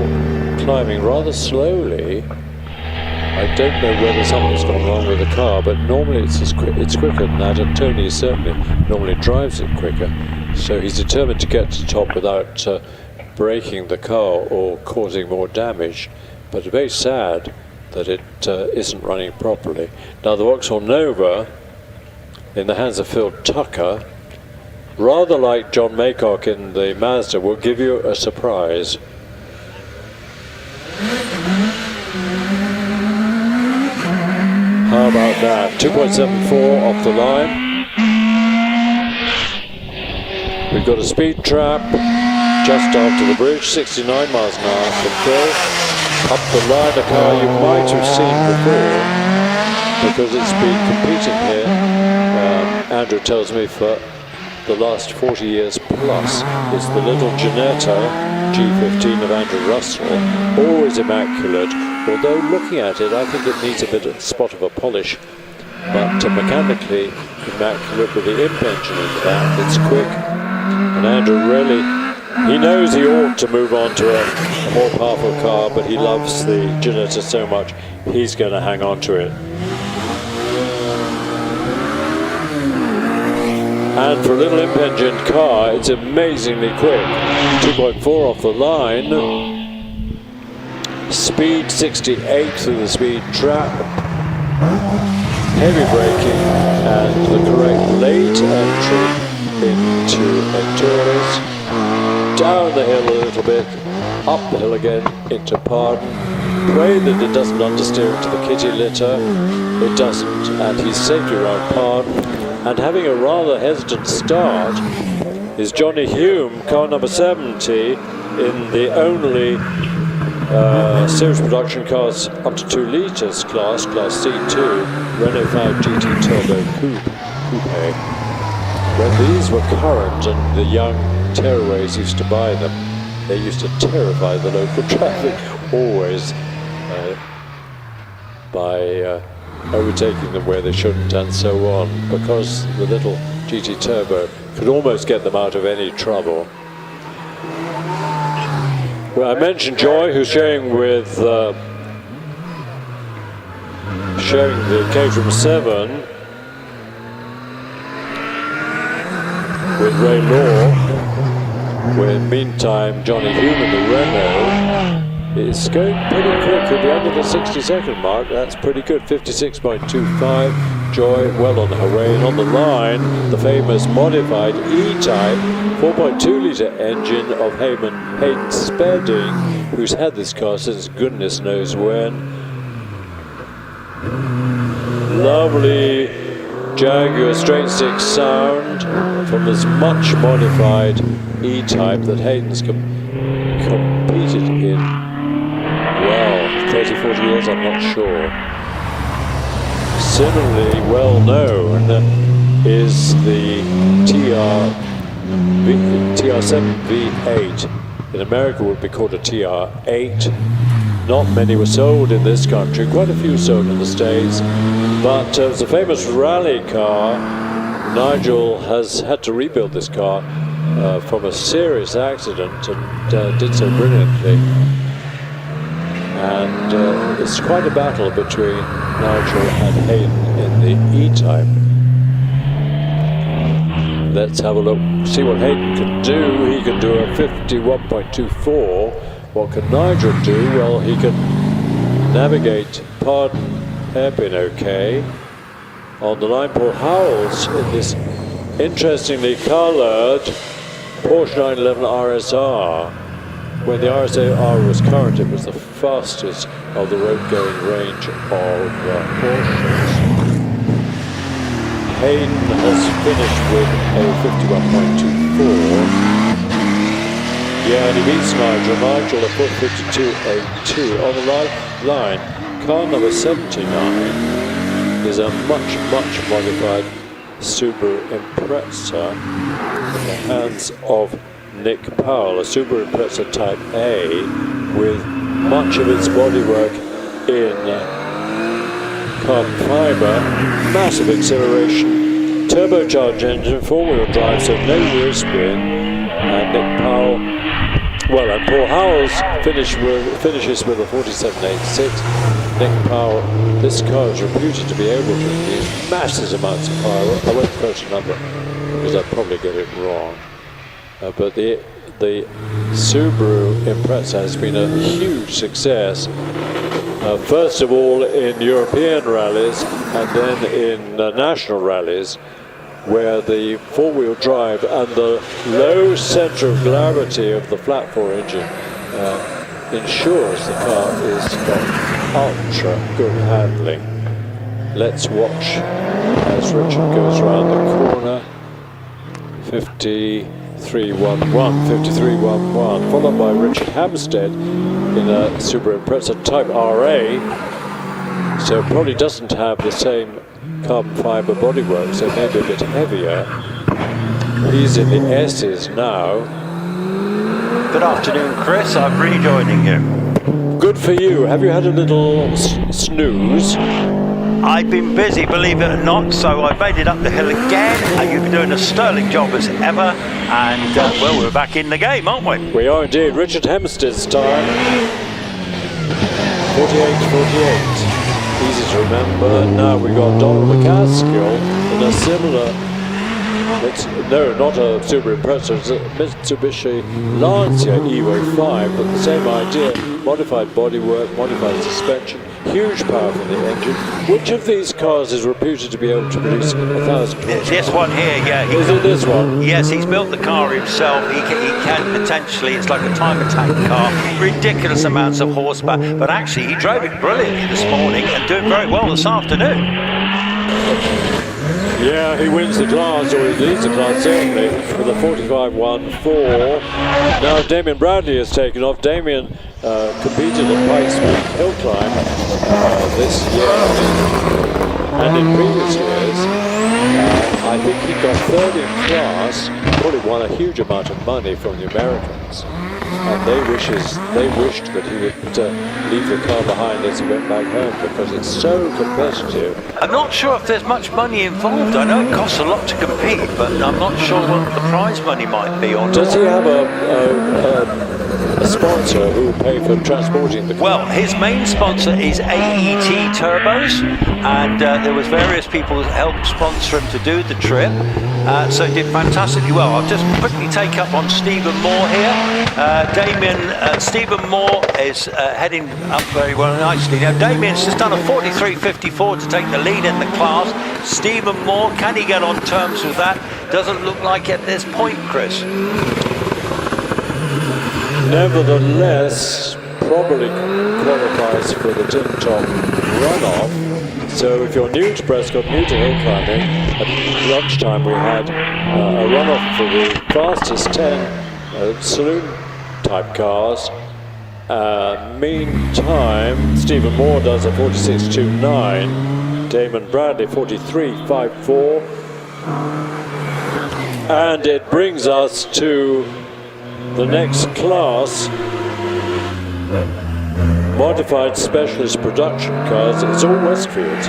climbing rather slowly. I don't know whether something's gone wrong with the car, but normally it's quicker than that, and Tony certainly normally drives it quicker. So he's determined to get to the top without breaking the car or causing more damage. But it's very sad that it isn't running properly. Now the Vauxhall Nova, in the hands of Phil Tucker, rather like John Maycock in the Mazda, will give you a surprise. How about that? 2.74 off the line. We've got a speed trap just after the bridge, 69 miles an hour from Phil. Up the line, a car you might have seen before because it's been competing here, Andrew tells me, for the last 40 years plus. It's the little Ginetta G15 of Andrew Russell, always immaculate, although looking at it I think it needs a spot of a polish, but mechanically immaculate with the imp engine in the back. It's quick, and Andrew really, he knows he ought to move on to a more powerful car, but he loves the Ginetta so much he's going to hang on to it. And for a little imp engine car, it's amazingly quick. 2.4 off the line. Speed 68 through the speed trap. Heavy braking and the correct late entry into Tours. Down the hill a little bit, up the hill again into Pardon. Pray that it doesn't understeer into the kitty litter. It doesn't, and he's safely around Pardon. And having a rather hesitant start is Johnny Hume, car number 70, in the only series production cars up to 2 litres class C2, Renault 5 GT Turbo Coupe. When these were current and the young tearaways used to buy them, they used to terrify the local traffic, always by overtaking them where they shouldn't and so on, because the little GT Turbo could almost get them out of any trouble. Well, I mentioned Joy, who's sharing with sharing the Caterham 7 with Ray Law, where meantime Johnny Hume in the Renault is going pretty quick. He'll be under the 60-second mark. That's pretty good. 56.25. Joy well on her way. And on the line, the famous modified E-Type 4.2-litre engine of Hayden Spedding, who's had this car since goodness knows when. Lovely Jaguar straight six sound from this much modified E-Type that Hayden's competed in. Well, 30, 40 years, I'm not sure. Similarly well known is the TR7 V8. In America would be called a TR8. Not many were sold in this country, quite a few sold in the States, but it's a famous rally car. Nigel has had to rebuild this car from a serious accident and did so brilliantly. And it's quite a battle between Nigel and Hayden in the E-Type. Let's have a look, see what Hayden can do. He can do a 51.24. What can Nigel do? Well, he can navigate Pardon hairpin okay. On the line, Paul Howells in this interestingly coloured Porsche 911 RSR. When the RSR was current, it was the fastest of the road-going range of Porsches. Hayden has finished with a 51.24. Yeah, and he beats Nigel. Nigel at 52.82. On the line, car number 79 is a much modified Subaru Impreza in the hands of Nick Powell, a Subaru Impreza Type A with much of its bodywork in carbon fibre, massive acceleration, turbocharged engine, four-wheel drive, so no rear spin, and Nick Powell, well, and Paul Howells finishes with a 47.86. Nick Powell, this car is reputed to be able to produce massive amounts of power. I won't quote a number because I'd probably get it wrong. But the Subaru Impreza has been a huge success. First of all in European rallies and then in national rallies, where the four-wheel drive and the low centre of gravity of the flat four engine ensures the car is got ultra good handling. Let's watch as Richard goes around the corner. 53.11, followed by Richard Hampstead in a Subaru Impreza Type RA, so it probably doesn't have the same carbon fibre bodywork, so maybe a bit heavier. He's in the S's now. Good afternoon, Chris. I'm rejoining you. Good for you. Have you had a little snooze? I've been busy, believe it or not, so I made it up the hill again. You've been doing a sterling job as ever, and well, we're back in the game, aren't we? We are indeed. Richard Hempstead's time, 48.48. Easy to remember. Now we've got Donald McCaskill in a similar, no, not a Subaru Impreza, it's a Mitsubishi Lancia Evo 5, but the same idea, modified bodywork, modified suspension, huge power from the engine. Which of these cars is reputed to be able to produce 1,000 horsepower? This one here, yeah. Is it this one? Yes, he's built the car himself. He can potentially, it's like a time attack car, ridiculous amounts of horsepower, but actually he drove it brilliantly this morning and doing very well this afternoon. Yeah, he wins the class, or he leads the class certainly, with a 45.14. Now Damien Bradley has taken off. Damien competed at Prescott Hillclimb this year and in previous years. I think he got third in class, probably won a huge amount of money from the Americans. And they wished that he would leave the car behind as he went back home, because it's so competitive. I'm not sure if there's much money involved. I know it costs a lot to compete, but I'm not sure what the prize money might be on. Does he have a sponsor who will pay for transporting the car? Well, his main sponsor is AET Turbos, and there was various people that helped sponsor him to do the trip. So he did fantastically well. I'll just quickly take up on Stephen Moore here. Stephen Moore is heading up very well nicely. Now Damien's just done a 43.54 to take the lead in the class. Stephen Moore, can he get on terms with that? Doesn't look like at this point, Chris. Nevertheless, probably qualifies for the tin top runoff. So if you're new to Prescott, new to hill climbing, at lunchtime we had a runoff for the fastest 10 saloon type cars. Meantime, Stephen Moore does a 46.29, Damon Bradley 43.54, and it brings us to the next class, modified specialist production cars. It's all Westfields.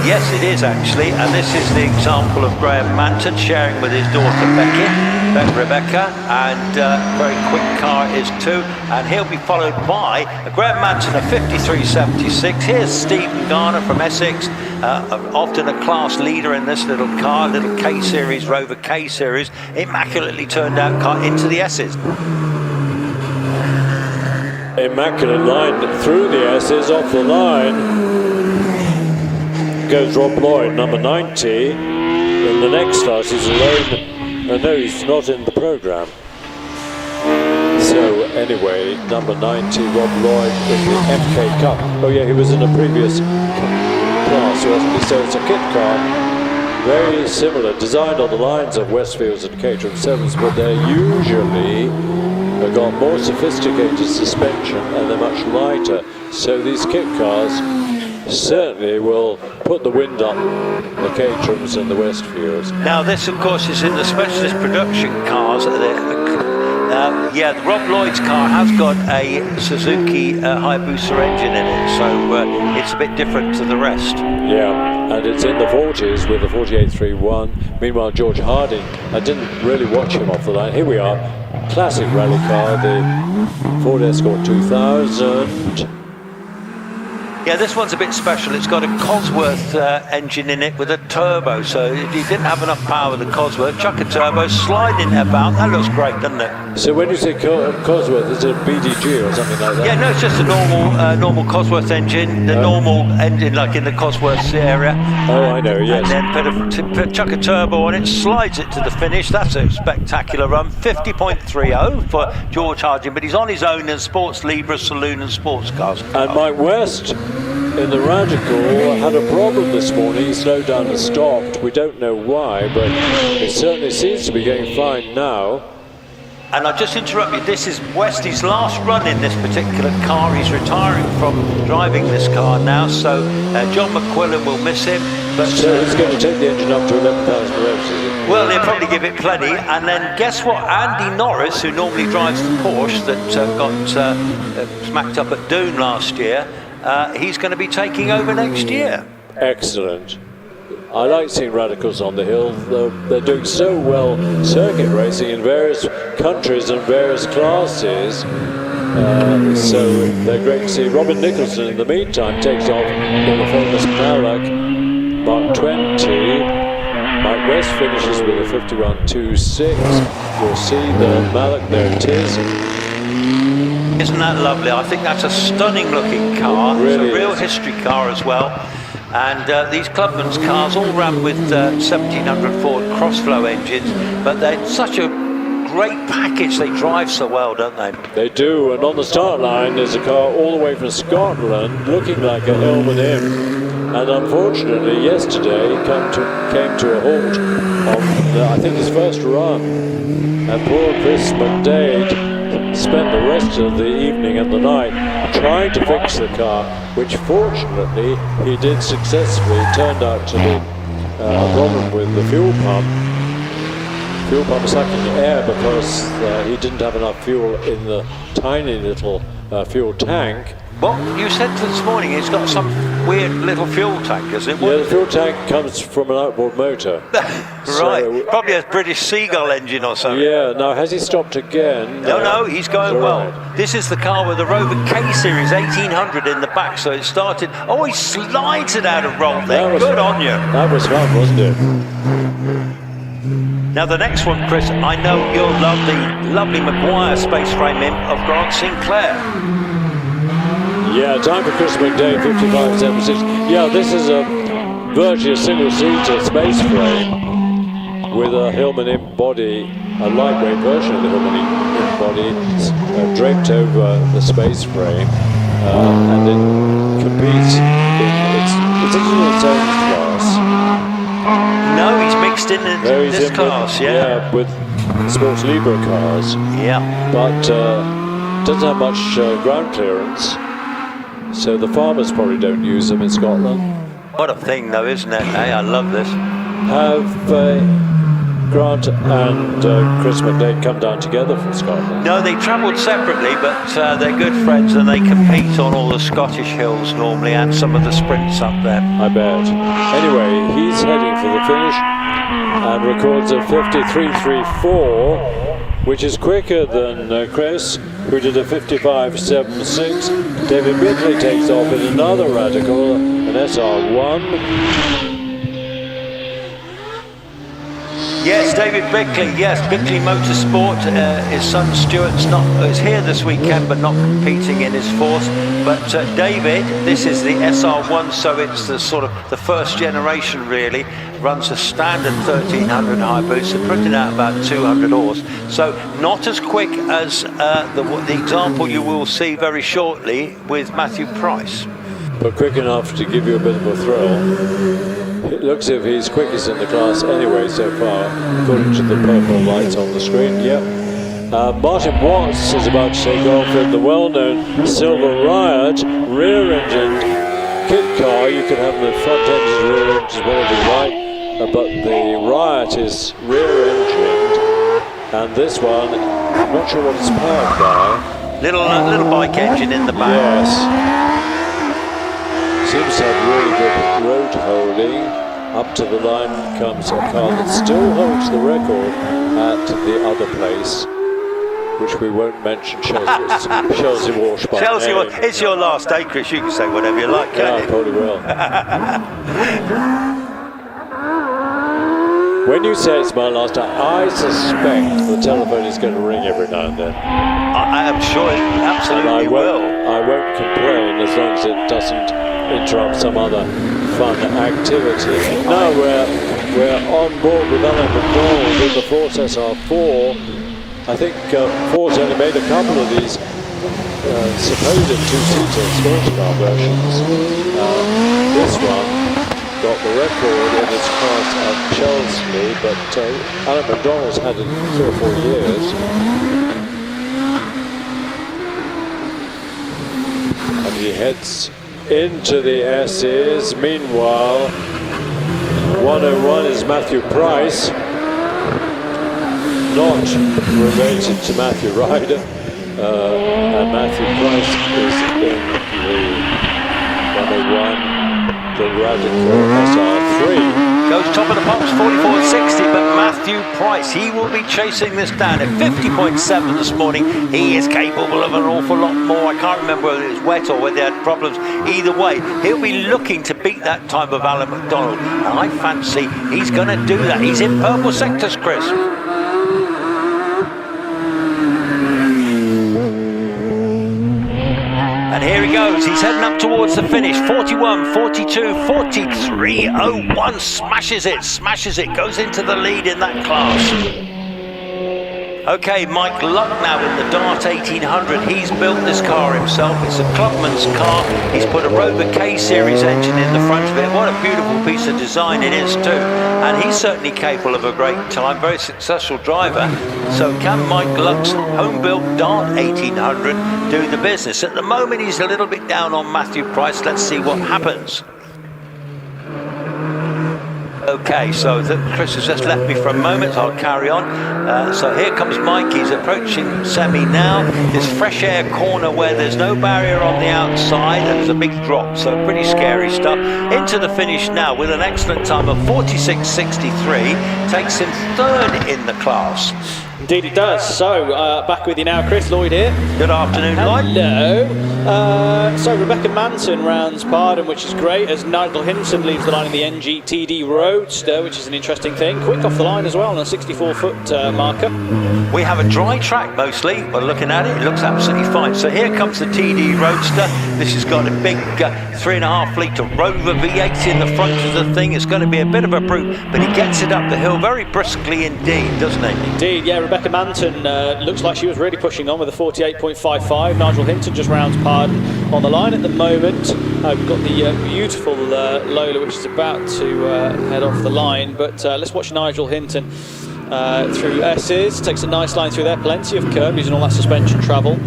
Yes, it is actually, and this is the example of Graham Manton sharing with his daughter Rebecca, and very quick car is too, and he'll be followed by Graham Manton, a 53.76. Here's Stephen Garner from Essex, often a class leader in this little car, little K-Series, Rover K-Series, immaculately turned out car into the S's. Immaculate line through the S's, off the line goes Rob Lloyd, number 90. In the next class he's alone. No, he's not in the programme. So anyway, number 90, Rob Lloyd in the MK Cup. Oh yeah, he was in a previous class, wasn't he? So it's a kit car, very similar, designed on the lines of Westfields and Caterham 7s, but they're usually got more sophisticated suspension and they're much lighter. So these kit cars certainly will put the wind up the Caterhams and the Westfields. Now this of course is in the specialist production cars. Yeah, Rob Lloyd's car has got a Suzuki Hayabusa engine in it, so it's a bit different to the rest. Yeah, and it's in the 40s with the 48.31. Meanwhile, George Harding, I didn't really watch him off the line. Here we are, classic rally car, the Ford Escort 2000. Yeah, this one's a bit special. It's got a Cosworth engine in it with a turbo, so if you didn't have enough power with the Cosworth, chuck a turbo, sliding it about. That looks great, doesn't it? So when you say Cosworth, is it a BDG or something like that? Yeah, no, it's just a normal Cosworth engine, the normal engine like in the Cosworth area. Oh, I know, yes. And then chuck a turbo on it, slides it to the finish. That's a spectacular run. 50.30 for George Harding, but he's on his own in Sports Libra, Saloon and Sports Cars. And Mike West in the Radical had a problem this morning. He slowed down and stopped. We don't know why, but it certainly seems to be going fine now. And I'll just interrupt you, this is Westie's last run in this particular car. He's retiring from driving this car now, so John McQuillan will miss him. But so he's going to take the engine up to 11,000 revs, is it? Well, he'll probably give it plenty. And then guess what? Andy Norris, who normally drives the Porsche that got smacked up at Doon last year, he's going to be taking over next year. Excellent. I like seeing Radicals on the hill. They're doing so well circuit racing in various countries and various classes. So they're great to see. Robin Nicholson, in the meantime, takes off in the famous Malak Mark 20. Mike West finishes with a 51.26. You'll see the Malak, there it is. Isn't that lovely? I think that's a stunning looking car. It's a real history car as well. And these Clubman's cars all ran with 1700 Ford Crossflow engines, but they're such a great package. They drive so well, don't they? They do, and on the start line there's a car all the way from Scotland looking like a Hillman M. And unfortunately yesterday came to a halt on I think his first run. And poor Chris McDade spent the rest of the evening and the night trying to fix the car, which fortunately he did successfully. It turned out to be a problem with the fuel pump. Fuel pump sucking air because he didn't have enough fuel in the tiny little fuel tank. Well, you said this morning it's got some weird little fuel tank, is it? Yeah, the fuel tank comes from an outboard motor. Right, probably a British Seagull engine or something. Yeah, now has he stopped again? No, he's going well. This is the car with the Rover K-Series 1800 in the back, so it started... Oh, he slides it out of roll there. Good on you. That was fun, wasn't it? Now the next one, Chris, I know you'll love the lovely Maguire space frame in of Grant Sinclair. Yeah, time for Chris McDade, 55.76. Yeah, this is virtually a single-seater space frame with a Hillman Imp body, a lightweight version of the Hillman Imp body draped over the space frame, and it competes it's in its own class. No, he's mixed in this class, yeah, with Sports Libra cars. Yeah. But doesn't have much ground clearance. So the farmers probably don't use them in Scotland. What a thing though, isn't it? Hey, I love this. Have Grant and Chris McDade come down together from Scotland? No, they travelled separately, but they're good friends and they compete on all the Scottish hills normally and some of the sprints up there. I bet. Anyway, he's heading for the finish and records a 53.34, which is quicker than Chris, who did a 55.76. David Bickley takes off in another Radical, an SR1. Yes, David Bickley. Yes, Bickley Motorsport. His son Stuart's is here this weekend, but not competing in his fourth. But David, this is the SR1, so it's the sort of the first generation really. Runs a standard 1300 Hayabusa, putting out about 200 horse. So not as quick as the example you will see very shortly with Matthew Price. But quick enough to give you a bit of a thrill. It looks as if he's quickest in the class anyway so far, according to the purple lights on the screen. Yep. Martin Watts is about to take off in the well-known Silver Riot rear-engined kit car. You can have the front engines, rear engines, whatever you like, but the Riot is rear-engined And this one, I'm not sure what it's powered by. Little bike engine in the back. Yes. Seems to have really good road holding. Up to the line comes a car that still holds the record at the other place, which we won't mention. Chelsea Walsh by Chelsea name. Walsh. It's your last day, Chris. You can say whatever you like, can't Yeah, I probably will. When you say it's my last day, I suspect the telephone is going to ring every now and then. I am sure it absolutely will. I won't complain as long as it doesn't interrupt some other fun activity. Now we're on board with Alan McDonald in the Force SR4. I think Ford's only made a couple of these supposed two-seater sports car versions. This one got the record in its class at Chelmsley, but Alan McDonald's had it 3 or 4 years. And he heads into the S's. Meanwhile, 101 is Matthew Price, not related to Matthew Ryder, and Matthew Price is in the 101, the Radical SR3. Goes top of the pops, 44.60, but Matthew Price, he will be chasing this down at 50.7 this morning. He is capable of an awful lot more. I can't remember whether it was wet or whether they had problems. Either way, he'll be looking to beat that time of Alan McDonald, and I fancy he's going to do that. He's in purple sectors, Chris. And here he goes, he's heading up towards the finish. 41, 42, 43, 01, smashes it, goes into the lead in that class. Okay, Mike Luck now in the Dart 1800. He's built this car himself. It's a Clubman's car. He's put a Rover K-Series engine in the front of it. What a beautiful piece of design it is too. And he's certainly capable of a great time. Very successful driver. So can Mike Luck's home-built Dart 1800 do the business? At the moment, he's a little bit down on Matthew Price. Let's see what happens. Okay, so Chris has just left me for a moment. I'll carry on. So here comes Mike. He's approaching semi now. This fresh air corner where there's no barrier on the outside and there's a big drop. So pretty scary stuff. Into the finish now with an excellent time of 46.63. Takes him third in the class. Indeed it does. So, back with you now, Chris Lloyd here. Good afternoon, Lloyd. Hello. So, Rebecca Manton rounds pardon, which is great, as Nigel Hinton leaves the line in the NGTD Roadster, which is an interesting thing. Quick off the line as well on a 64-foot marker. We have a dry track mostly. We're looking at it. It looks absolutely fine. So here comes the TD Roadster. This has got a big 3.5 litre Rover V8 in the front of the thing. It's going to be a bit of a brute, but he gets it up the hill very briskly indeed, doesn't he? Indeed, yeah. Rebecca Manton looks like she was really pushing on with a 48.55. Nigel Hinton just rounds pardon on the line at the moment. We've got the beautiful Lola, which is about to head off the line, but let's watch Nigel Hinton through S's. Takes a nice line through there, plenty of curb using all that suspension travel,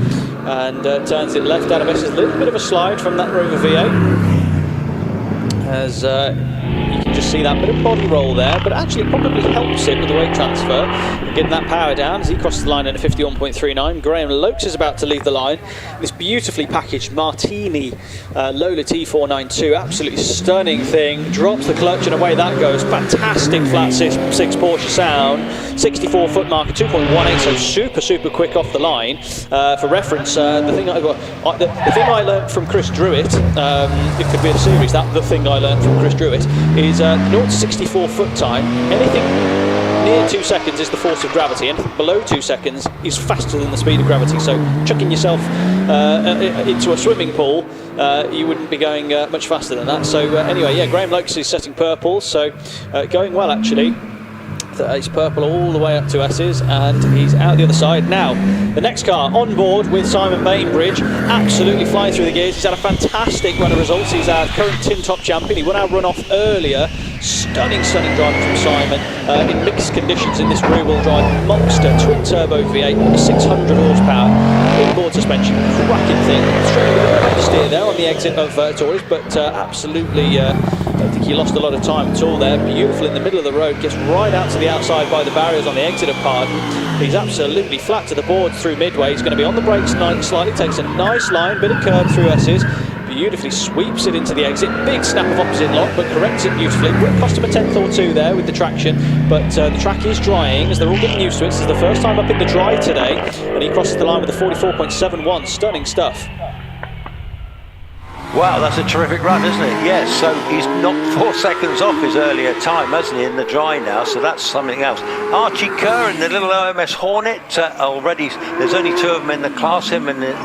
and turns it left out of S's. A little bit of a slide from that Rover V8 as you can just see that bit of body roll there, but actually it probably helps it with the weight transfer and getting that power down as he crosses the line at a 51.39. Graham Lokes is about to leave the line. This beautifully packaged Martini Lola T492, absolutely stunning thing. Drops the clutch and away that goes. Fantastic flat six Porsche sound. 64-foot marker, 2.18, so super quick off the line. For reference, the thing I learned from Chris Drewitt, it could be a series, the thing I learned from Chris Drewitt, is 0 to 64 foot time. Anything near 2 seconds is the force of gravity. Anything below 2 seconds is faster than the speed of gravity. So chucking yourself into a swimming pool, you wouldn't be going much faster than that. So anyway, yeah, Graham Lokes is setting purple, so going well actually. He's purple all the way up to S's, and he's out the other side. Now, the next car on board with Simon Bainbridge, absolutely flying through the gears. He's had a fantastic run of results. He's our current tin top champion. He won our runoff earlier. Stunning driving from Simon in mixed conditions in this rear-wheel drive monster twin turbo V8, 600 horsepower, inboard suspension, cracking thing. Struggling with a bit of steer there on the exit of Torres, but absolutely don't think he lost a lot of time at all there. Beautiful in the middle of the road, gets right out to the outside by the barriers on the exit of Pardon. He's absolutely flat to the board through Midway. He's going to be on the brakes slightly, takes a nice line, bit of curb through S's. Beautifully sweeps it into the exit. Big snap of opposite lock, but corrects it beautifully. Will cost him a tenth or two there with the traction, but the track is drying as they're all getting used to it. This is the first time up in the dry today, and he crosses the line with a 44.71. Stunning stuff. Wow, that's a terrific run, isn't it? Yes, so he's knocked 4 seconds off his earlier time, hasn't he, in the dry now, so that's something else. Archie Kerr in the little OMS Hornet, already, there's only 2 of them in the class, him and his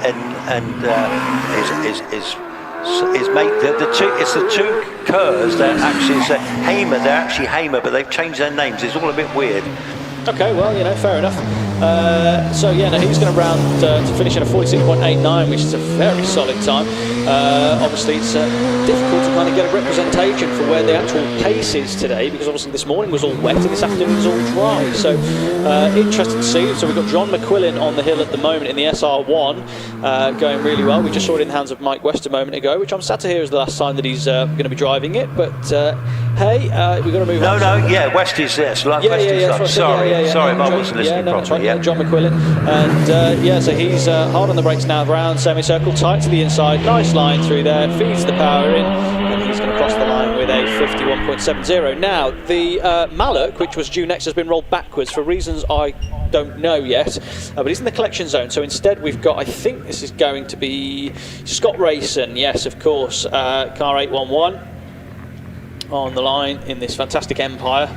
mate, it's the 2 Kerrs, they're actually, it's a Hamer, they're actually Hamer, but they've changed their names, it's all a bit weird. Okay, well, you know, fair enough. So yeah, no, he's going to round to finish at a 46.89, which is a very solid time. Obviously, it's difficult to kind of get a representation for where the actual pace is today, because obviously this morning was all wet and this afternoon was all dry. So interested to see. So we've got John McQuillan on the hill at the moment in the SR1, going really well. We just saw it in the hands of Mike West a moment ago, which I'm sad to hear is the last time that he's going to be driving it. But hey, we've got to move on. No, yeah, West is this. Sorry, if I wasn't listening properly. Yeah, John McQuillan, and yeah, so he's hard on the brakes now, round semicircle, tight to the inside, nice line through there, feeds the power in, and he's going to cross the line with a 51.70. Now, the Mallock, which was due next, has been rolled backwards for reasons I don't know yet, but he's in the collection zone, so instead we've got, I think this is going to be Scott Rayson, yes, of course, car 811 on the line in this fantastic Empire.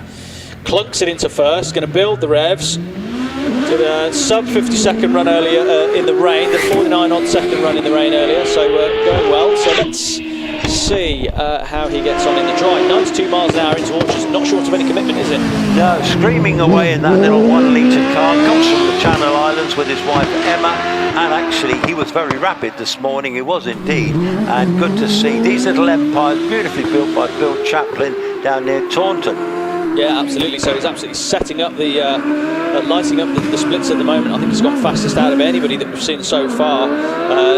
Clunks it into first, going to build the revs. Did a sub 50-second run earlier in the rain, the 49-odd second run in the rain earlier, so going well. So let's see how he gets on in the dry. 92 miles an hour into Orchards, not short of any commitment, is it? No, screaming away in that little 1-litre car, comes from the Channel Islands with his wife Emma, and actually he was very rapid this morning, he was indeed, and good to see these little Empires beautifully built by Bill Chaplin down near Taunton. Yeah, absolutely. So he's absolutely setting up the, lighting up the splits at the moment. I think he's gone fastest out of anybody that we've seen so far.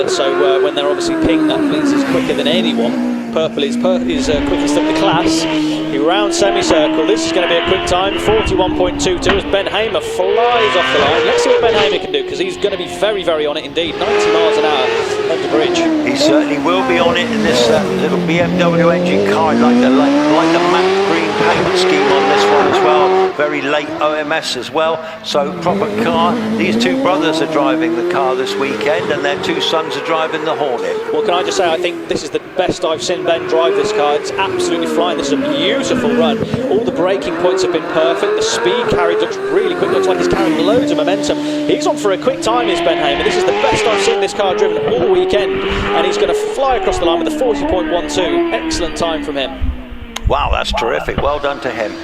So when they're obviously pink, that means he's quicker than anyone. Purple is quickest of the class. He rounds semicircle. This is going to be a quick time, 41.22 as Ben Hamer flies off the line. Let's see what Ben Hamer can do, because he's going to be very, very on it indeed. 90 miles an hour under bridge. He certainly will be on it in this little BMW engine car. Like the matte green paint scheme on this one as well. Very late OMS as well. So proper car. These 2 brothers are driving the car this weekend, and their 2 sons are driving the Hornet. Well, can I just say, I think this is the best I've seen Ben drive this car. It's absolutely flying. This is a beautiful run. All the braking points have been perfect. The speed carried looks really quick. Looks like he's carrying loads of momentum. He's on for a quick time, is Ben Hamer. This is the best I've seen this car driven all weekend, and he's going to fly across the line with a 40.12. Excellent time from him. Wow, that's terrific. Well done to him.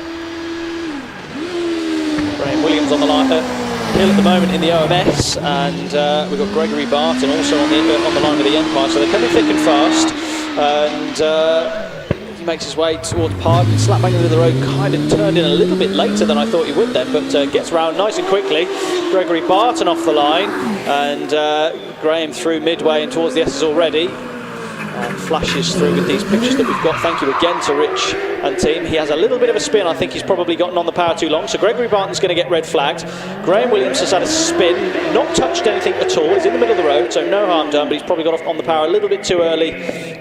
Graham Williams on the line, hill at the moment in the OMS, and we've got Gregory Barton also on the line with the Empire. So they're coming thick and fast, and he makes his way towards Pardon, slap bang into the road, kind of turned in a little bit later than I thought he would then, but gets round nice and quickly. Gregory Barton off the line, and Graham through Midway and towards the S's already. And flashes through with these pictures that we've got. Thank you again to Rich and team. He has a little bit of a spin. I think he's probably gotten on the power too long. So Gregory Barton's going to get red flagged. Graham Williams has had a spin, not touched anything at all. He's in the middle of the road, so no harm done. But he's probably got off on the power a little bit too early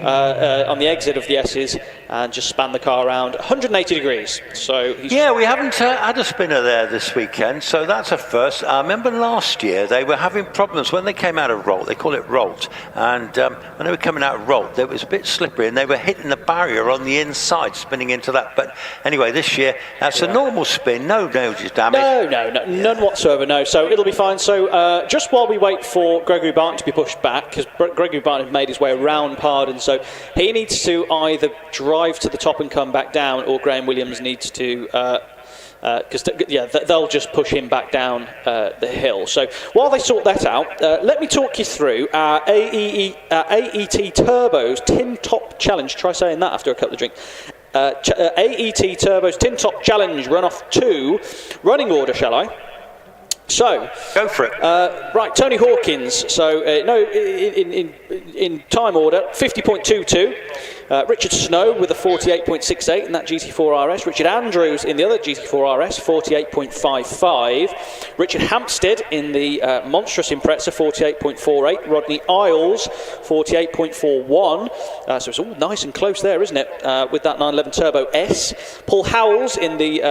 on the exit of the S's and just spanned the car around 180 degrees. So yeah, we haven't had a spinner there this weekend, so that's a first. I remember last year they were having problems when they came out of Rolt. They call it Rolt, and when they were coming out of Rolt, it was a bit slippery and they were hitting the barrier on the inside, spinning into that. But anyway, this year that's a normal spin, no noses damage. No, none whatsoever, no. So it'll be fine. So just while we wait for Gregory Barton to be pushed back, because Gregory Barton made his way around Pardon, so he needs to either drive to the top and come back down, or Graham Williams needs to because they'll just push him back down the hill. So while they sort that out, let me talk you through our AET Turbo's Tin Top Challenge. Try saying that after a couple of drinks. AET Turbo's Tin Top Challenge runoff 2 running order, shall I? So go for it. Right, Tony Hawkins. So in time order, 50.22. Richard Snow with a 48.68 in that GT4 RS. Richard Andrews in the other GT4 RS, 48.55. Richard Hampstead in the monstrous Impreza, 48.48. Rodney Isles, 48.41. So it's all nice and close there, isn't it? With that 911 Turbo S. Paul Howells in the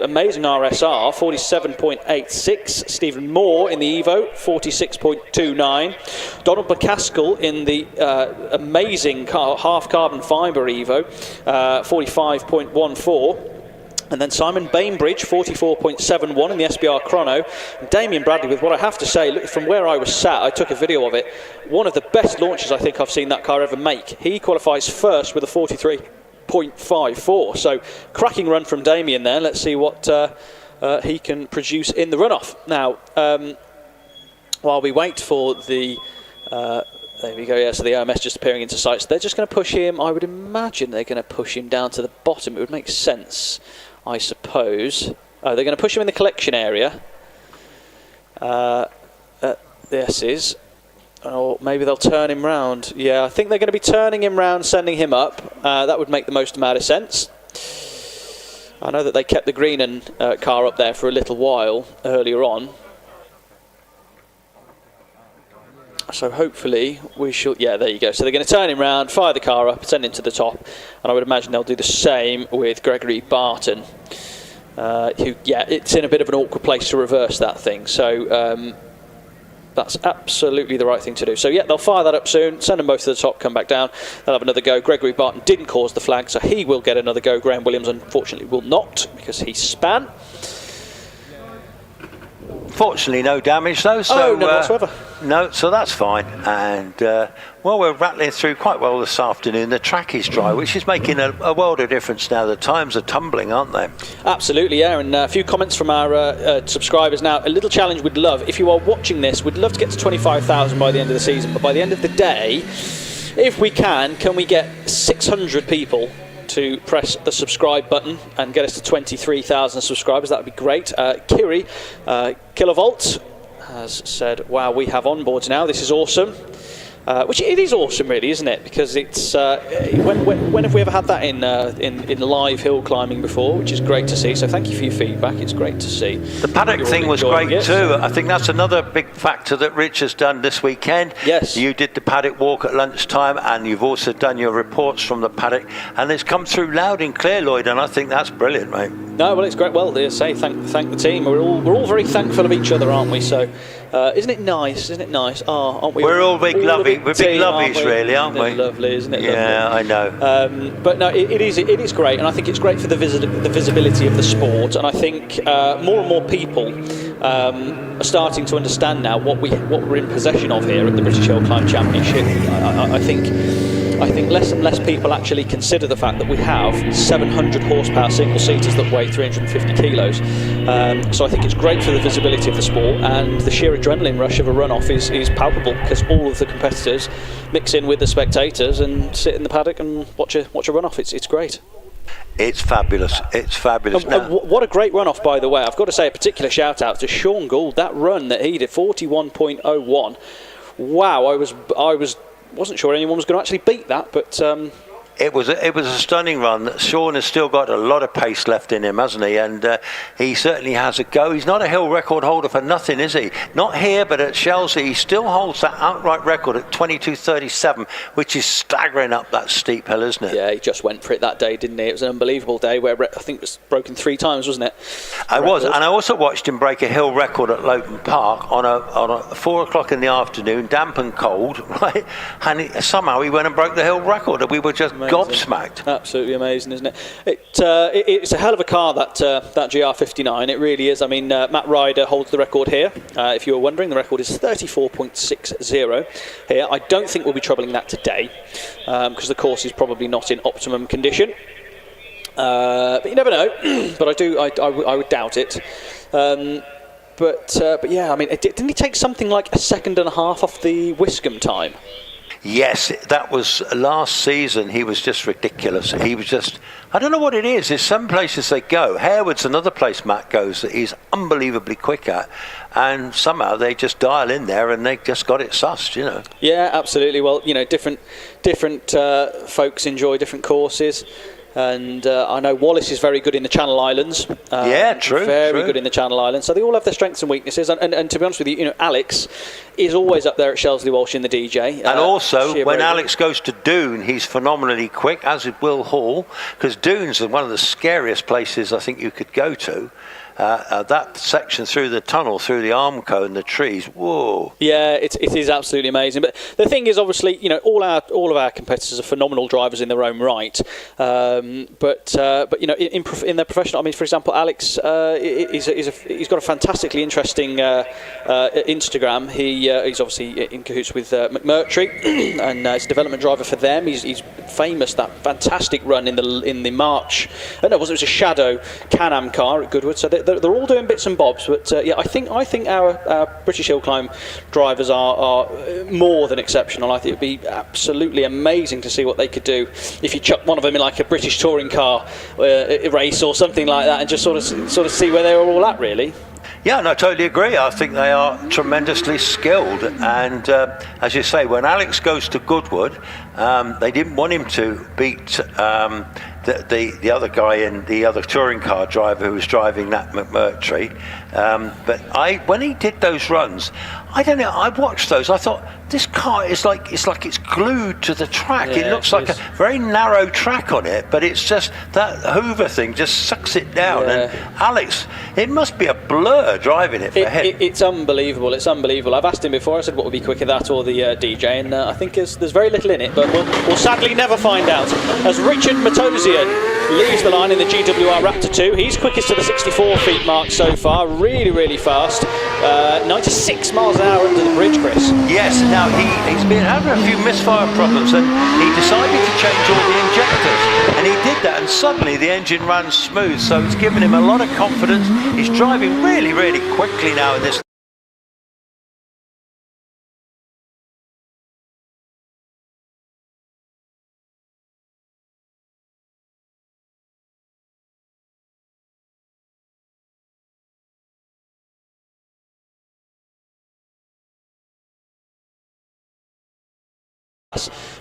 amazing RSR, 47.86. Stephen Moore in the Evo, 46.29. Donald McCaskill in the amazing half carbon fibre Evo, 45.14. And then Simon Bainbridge, 44.71 in the SBR Chrono. And Damien Bradley with what I have to say, look, from where I was sat, I took a video of it. One of the best launches I think I've seen that car ever make. He qualifies first with a 43.54. So cracking run from Damien there. Let's see what he can produce in the runoff. Now, while we wait for the... there we go, yeah, so the OMS just appearing into sight. So they're just going to push him, I would imagine they're going to push him down to the bottom. It would make sense, I suppose. Oh, they're going to push him in the collection area. This is... Or maybe they'll turn him round. Yeah, I think they're going to be turning him round, sending him up. That would make the most amount of sense. I know that they kept the Greenan car up there for a little while earlier on. So hopefully we shall... Yeah, there you go. So they're going to turn him round, fire the car up, send him to the top. And I would imagine they'll do the same with Gregory Barton. Who, yeah, it's in a bit of an awkward place to reverse that thing. So that's absolutely the right thing to do. So yeah, they'll fire that up soon, send them both to the top, come back down. They'll have another go. Gregory Barton didn't cause the flag, so he will get another go. Graham Williams, unfortunately, will not because he span. Fortunately, no damage though. So, none whatsoever. No, so that's fine. And well, we're rattling through quite well this afternoon. The track is dry, which is making a world of difference now. The times are tumbling, aren't they? Absolutely, yeah. And a few comments from our subscribers now. A little challenge we'd love, if you are watching this, we'd love to get to 25,000 by the end of the season. But by the end of the day, if we can we get 600 people to press the subscribe button and get us to 23,000 subscribers? That would be great. Kiri Kilovolt has said, wow, we have onboards now, this is awesome. Which it is awesome, really, isn't it? Because it's when have we ever had that in live hill climbing before? Which is great to see. So thank you for your feedback. It's great to see. The paddock thing was great too. I think that's another big factor that Rich has done this weekend. Yes. You did the paddock walk at lunchtime, and you've also done your reports from the paddock, and it's come through loud and clear, Lloyd. And I think that's brilliant, mate. No, well, it's great. Well, they say thank the team. We're all very thankful of each other, aren't we? So. Isn't it nice? Isn't it nice? Oh, aren't we? We're all big lovey. We're big lovies, really, aren't we? Lovely, isn't it? Yeah, lovely? I know. But no, it is great, and I think it's great for the visibility of the sport. And I think more and more people are starting to understand now what we're in possession of here at the British Hillclimb Championship. I think less and less people actually consider the fact that we have 700 horsepower single seaters that weigh 350 kilos. So I think it's great for the visibility of the sport, and the sheer adrenaline rush of a runoff is palpable because all of the competitors mix in with the spectators and sit in the paddock and watch a runoff. It's great. It's fabulous. It's fabulous. What a great runoff, by the way. I've got to say a particular shout out to Sean Gould. That run that he did, 41.01. Wow, I wasn't sure anyone was going to actually beat that, but it was a stunning run. Sean has still got a lot of pace left in him, hasn't he? And he certainly has a go. He's not a hill record holder for nothing, is he? Not here, but at Chelsea, he still holds that outright record at 22.37, which is staggering up that steep hill, isn't it? Yeah, he just went for it that day, didn't he? It was an unbelievable day where I think it was broken 3 times, wasn't it? I was, and I also watched him break a hill record at Loughton Park on a 4 o'clock in the afternoon, damp and cold, right? And somehow he went and broke the hill record, and we were just gobsmacked. Absolutely amazing, isn't it? It's a hell of a car, that GR59. It really is. I mean, Matt Ryder holds the record here. If you were wondering, the record is 34.60 here. I don't think we'll be troubling that today because the course is probably not in optimum condition. But you never know. But I would doubt it. But yeah, I mean, didn't he take something like a second and a half off the Wiscombe time? Yes, that was last season. He was just ridiculous. He was just, I don't know what it is. There's some places they go. Harewood's another place Matt goes that he's unbelievably quick at. And somehow they just dial in there and they just got it sussed, you know. Yeah, absolutely. Well, you know, different folks enjoy different courses. And I know Wallace is very good in the Channel Islands. Yeah, true. Very good in the Channel Islands. So they all have their strengths and weaknesses. And to be honest with you, Alex is always up there at Shelsley Walsh in the DJ. And also, when Alex goes to Doon, he's phenomenally quick, as is Will Hall, because Doon's one of the scariest places I think you could go to. That section through the tunnel, through the Armco and the trees, whoa! Yeah, it is absolutely amazing. But the thing is, obviously, you know, all of our competitors are phenomenal drivers in their own right. But you know, in their professional, I mean, for example, Alex, he's got a fantastically interesting Instagram. He's obviously in cahoots with McMurtry, and he's a development driver for them. He's famous that fantastic run in the March. No, it was a Shadow Can-Am car at Goodwood. So they're all doing bits and bobs, but yeah, I think our British Hillclimb drivers are more than exceptional. I think it'd be absolutely amazing to see what they could do if you chuck one of them in like a British touring car race or something like that, and just sort of see where they were all at, really. Yeah, no, I totally agree. I think they are tremendously skilled, and as you say, when Alex goes to Goodwood, they didn't want him to beat the other guy and the other touring car driver who was driving that McMurtry. But when he did those runs, I don't know, I watched those, I thought, this car is like it's glued to the track. Yeah, it looks like a very narrow track on it, but it's just that Hoover thing just sucks it down. Yeah. And Alex, it must be a blur driving it for him. It's unbelievable. It's unbelievable. I've asked him before. I said what would be quicker, that or the DJ, and I think there's very little in it, but we'll sadly never find out. As Richard Matosian leaves the line in the GWR Raptor 2, he's quickest to the 64 feet mark so far. Really, really fast. 96 miles an hour under the bridge, Chris. Yes. Now he's been having a few misfire problems, and he decided to change all the injectors, and he did that, and suddenly the engine ran smooth. So it's given him a lot of confidence. He's driving really, really quickly now in this.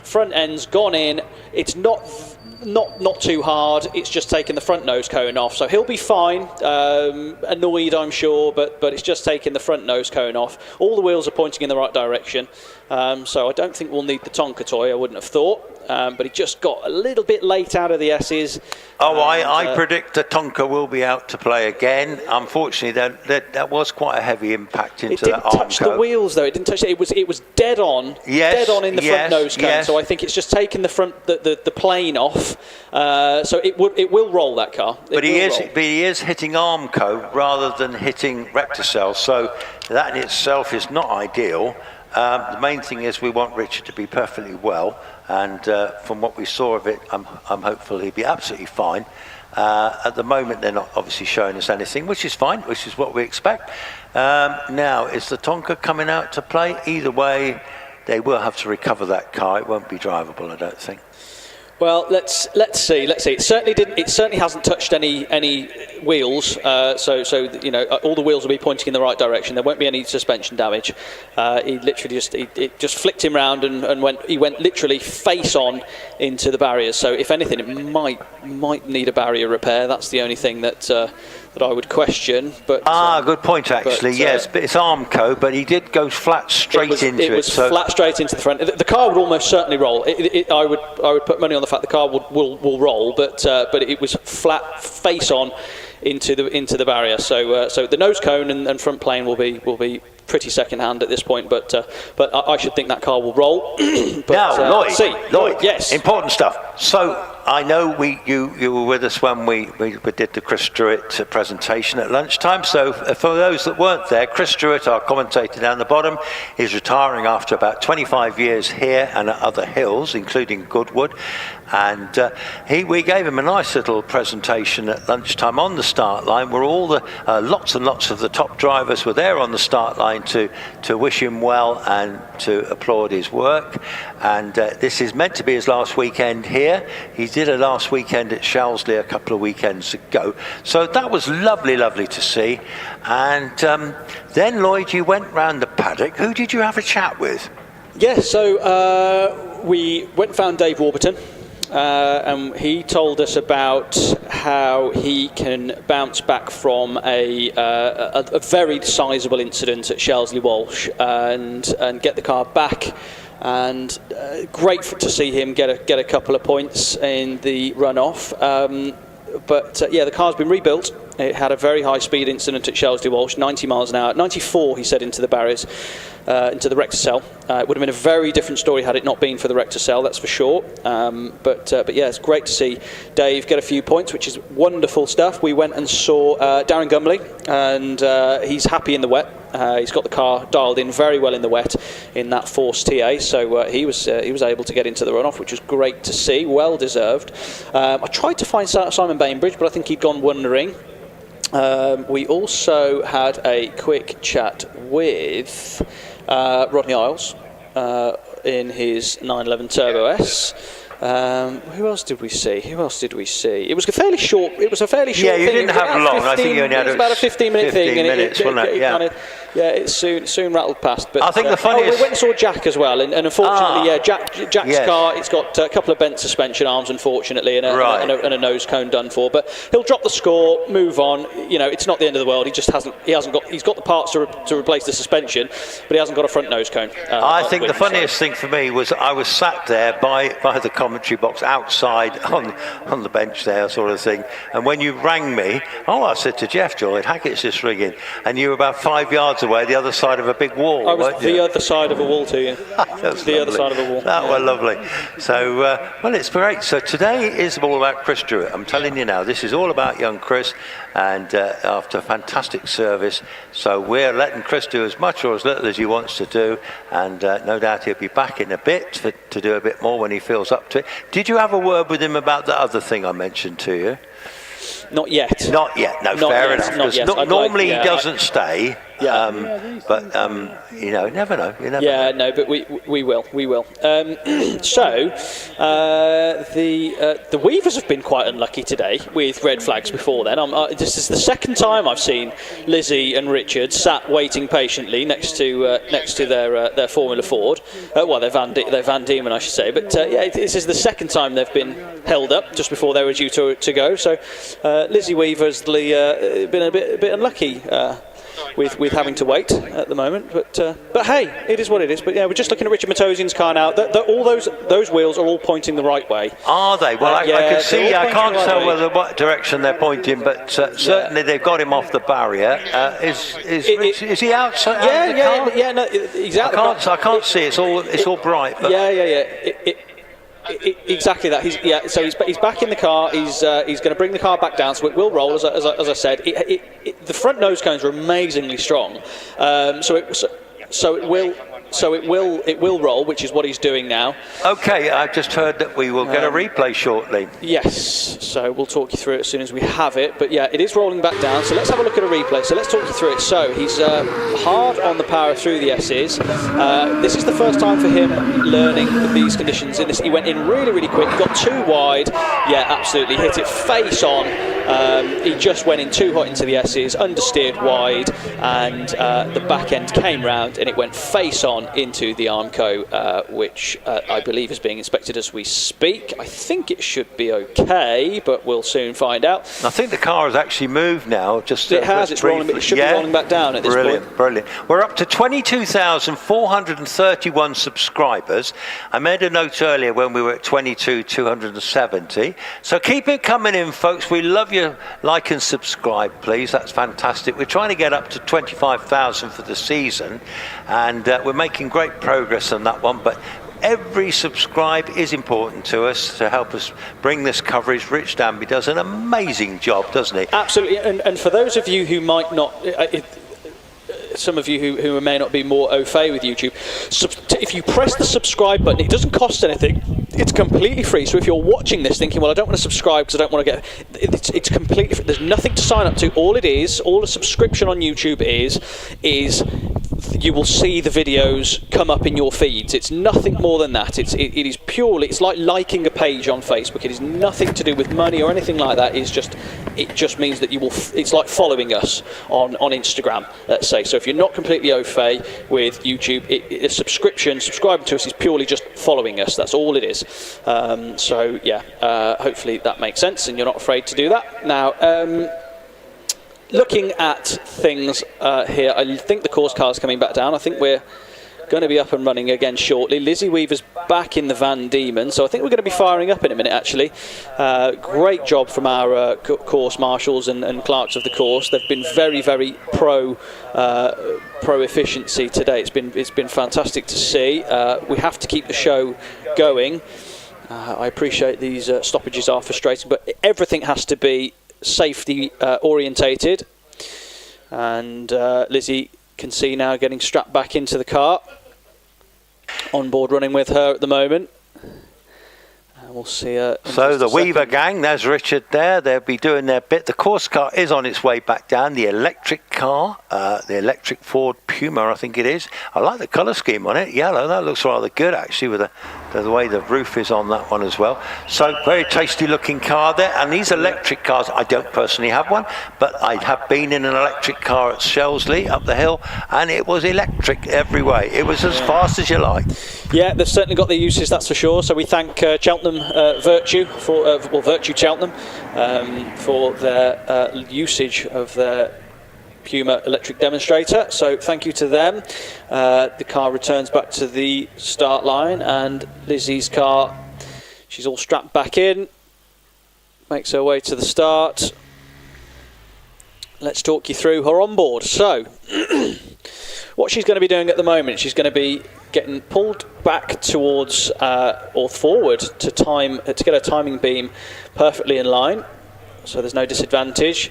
Front end's gone in. It's not too hard. It's just taken the front nose cone off, so he'll be fine. Annoyed, I'm sure, but it's just taken the front nose cone off. All the wheels are pointing in the right direction, so I don't think we'll need the Tonka toy. I wouldn't have thought. But he just got a little bit late out of the S's. Oh, I predict the Tonka will be out to play again. Unfortunately, that was quite a heavy impact into that Armco. It didn't touch the wheels, though. It didn't touch. It was dead on. Yes, dead on in the front nose cone. Yes. So I think it's just taken the plane off. So it will roll, that car. But he is hitting Armco rather than hitting Recticel. So that in itself is not ideal. The main thing is we want Richard to be perfectly well, and from what we saw of it, I'm hopeful he'll be absolutely fine. At the moment, they're not obviously showing us anything, which is fine, which is what we expect. Now, is the Tonka coming out to play? Either way, they will have to recover that car. It won't be drivable, I don't think. Well, let's see. It certainly hasn't touched any wheels. So you know, all the wheels will be pointing in the right direction. There won't be any suspension damage. He literally it just flicked him round and went literally face on into the barriers. So if anything, it might need a barrier repair. That's the only thing that I would question. But good point actually. Yes, but it's Armco, but he did go flat straight into it. It was flat straight into the front. The car would almost certainly roll. I would put money on the fact the car will roll, but it was flat face on into the barrier. So the nose cone and front plane will be pretty second hand at this point, but I should think that car will roll. But, now, Lloyd, yes, important stuff. So I know you were with us when we did the Chris Druitt presentation at lunchtime. So for those that weren't there, Chris Druitt, our commentator down the bottom, is retiring after about 25 years here and at other hills, including Goodwood. And we gave him a nice little presentation at lunchtime on the start line, where all the lots and lots of the top drivers were there on the start line to wish him well and to applaud his work. And this is meant to be his last weekend here. He did a last weekend at Shelsley a couple of weekends ago. So that was lovely, lovely to see. And then, Lloyd, you went round the paddock. Who did you have a chat with? Yeah, so we went and found Dave Warburton. And he told us about how he can bounce back from a very sizable incident at Shelsley Walsh and get the car back. And great to see him get a couple of points in the runoff. But yeah, the car's been rebuilt. It had a very high speed incident at Shelsley Walsh, 90 miles an hour, 94 he said, into the barriers, into the Rector cell. It would have been a very different story had it not been for the Rector cell, that's for sure. But yeah, it's great to see Dave get a few points, which is wonderful stuff. We went and saw Darren Gumley, and he's happy in the wet. He's got the car dialed in very well in the wet in that Force TA, so he was able to get into the runoff, which was great to see, well deserved. I tried to find Simon Bainbridge, but I think he'd gone wondering. We also had a quick chat with Rodney Isles in his 911 Turbo S. Who else did we see? It was a fairly short. It was a fairly short. Yeah, you didn't have long. I think you only had about a 15-minute thing. 15 minutes, wasn't it? Yeah. It soon rattled past. But I think the funniest. we went and saw Jack as well, and unfortunately, Jack's car. It's got a couple of bent suspension arms, unfortunately, and a nose cone done for. But he'll drop the score, move on. You know, it's not the end of the world. He just hasn't. He's got the parts to replace the suspension, but he hasn't got a front nose cone. I think the funniest thing for me was I was sat there by the commentary box outside on the bench there, sort of thing. And when you rang me, I said to Jeff, Lloyd Hackett's just ringing, and you were about 5 yards away, the other side of a big wall. I was the other side of a wall to you. The other side of a wall. That was lovely. So, well, it's great. So today is all about Chris Druitt. I'm telling you now, this is all about young Chris, and after fantastic service. So we're letting Chris do as much or as little as he wants to do, and no doubt he'll be back in a bit to do a bit more when he feels up to it. Did you have a word with him about the other thing I mentioned to you? Not yet. Not yet. No, fair enough. Not yet. Normally he doesn't stay. But you know, never know. You never know. No, but we will. So the Weavers have been quite unlucky today with red flags before then. This is the second time I've seen Lizzie and Richard sat waiting patiently next to their Formula Ford. Well, their Van Diemen, I should say. But yeah, this is the second time they've been held up just before they were due to go. So Lizzie Weaver's been a bit unlucky. With having to wait at the moment, but hey, it is what it is. But yeah, we're just looking at Richard Matosian's car now. All those wheels are all pointing the right way. Are they? Well, I can see. I can't tell what direction they're pointing, but certainly they've got him off the barrier. Is he outside? Yeah, no, exactly. I can't see. It's all bright. But exactly that. So he's back in the car. He's going to bring the car back down, so it will roll. As I said, the front nose cones are amazingly strong. So it will roll, which is what he's doing now. Okay, I've just heard that we will get a replay shortly. Yes, so we'll talk you through it as soon as we have it. But yeah, it is rolling back down, so let's have a look at a replay. So let's talk you through it. So he's hard on the power through the S's. This is the first time for him learning these conditions. He went in really, really quick, got too wide. Yeah, absolutely, hit it face on. He just went in too hot into the S's, understeered wide, and the back end came round and it went face on into the Armco, which I believe is being inspected as we speak. I think it should be okay, but we'll soon find out. I think the car has actually moved now. It has. It's rolling. It should be rolling back down at this point. Brilliant. We're up to 22,431 subscribers. I made a note earlier when we were at 22,270. So keep it coming in, folks. We love you. Like and subscribe, please. That's fantastic. We're trying to get up to 25,000 for the season, and we're making great progress on that one. But every subscribe is important to us to help us bring this coverage. Rich Danby does an amazing job, doesn't he? Absolutely. And for those of you who might not, some of you who may not be more au fait with YouTube, if you press the subscribe button, it doesn't cost anything. It's completely free, so if you're watching this thinking, well, I don't want to subscribe because I don't want to get... It's completely free. There's nothing to sign up to. All it is, all a subscription on YouTube is you will see the videos come up in your feeds. It's nothing more than that. It is purely... It's like liking a page on Facebook. It is nothing to do with money or anything like that. It just means that you will... It's like following us on Instagram, let's say. So if you're not completely au fait with YouTube, a subscription, subscribing to us is purely just following us. That's all it is. So yeah, hopefully that makes sense and you're not afraid to do that. Now, looking at things here, I think the course car is coming back down. I think we're going to be up and running again shortly. Lizzie Weaver's back in the Van Diemen, so I think we're going to be firing up in a minute, actually. Great job from our course marshals and clerks of the course. They've been very, very pro efficiency today. It's been fantastic to see. We have to keep the show going. I appreciate these stoppages are frustrating, but everything has to be safety orientated. And Lizzie can see now getting strapped back into the car. On board running with her at the moment. And we'll see her. So the Weaver gang, there's Richard there. They'll be doing their bit. The course car is on its way back down. The electric car, the electric Ford Puma, I think it is. I like the colour scheme on it. Yellow, that looks rather good actually with the way the roof is on that one as well. So very tasty looking car there. And these electric cars, I don't personally have one, but I have been in an electric car at Shelsley up the hill, and it was electric every way. It was as fast as you like. Yeah, they've certainly got their uses, that's for sure. So we thank Cheltenham Virtue for Virtue Cheltenham for their usage of their Puma electric demonstrator. So thank you to them. The car returns back to the start line, and Lizzie's car, she's all strapped back in, makes her way to the start. Let's talk you through her onboard. So what she's going to be doing at the moment, she's going to be getting pulled back towards or forward to get her timing beam perfectly in line, so there's no disadvantage.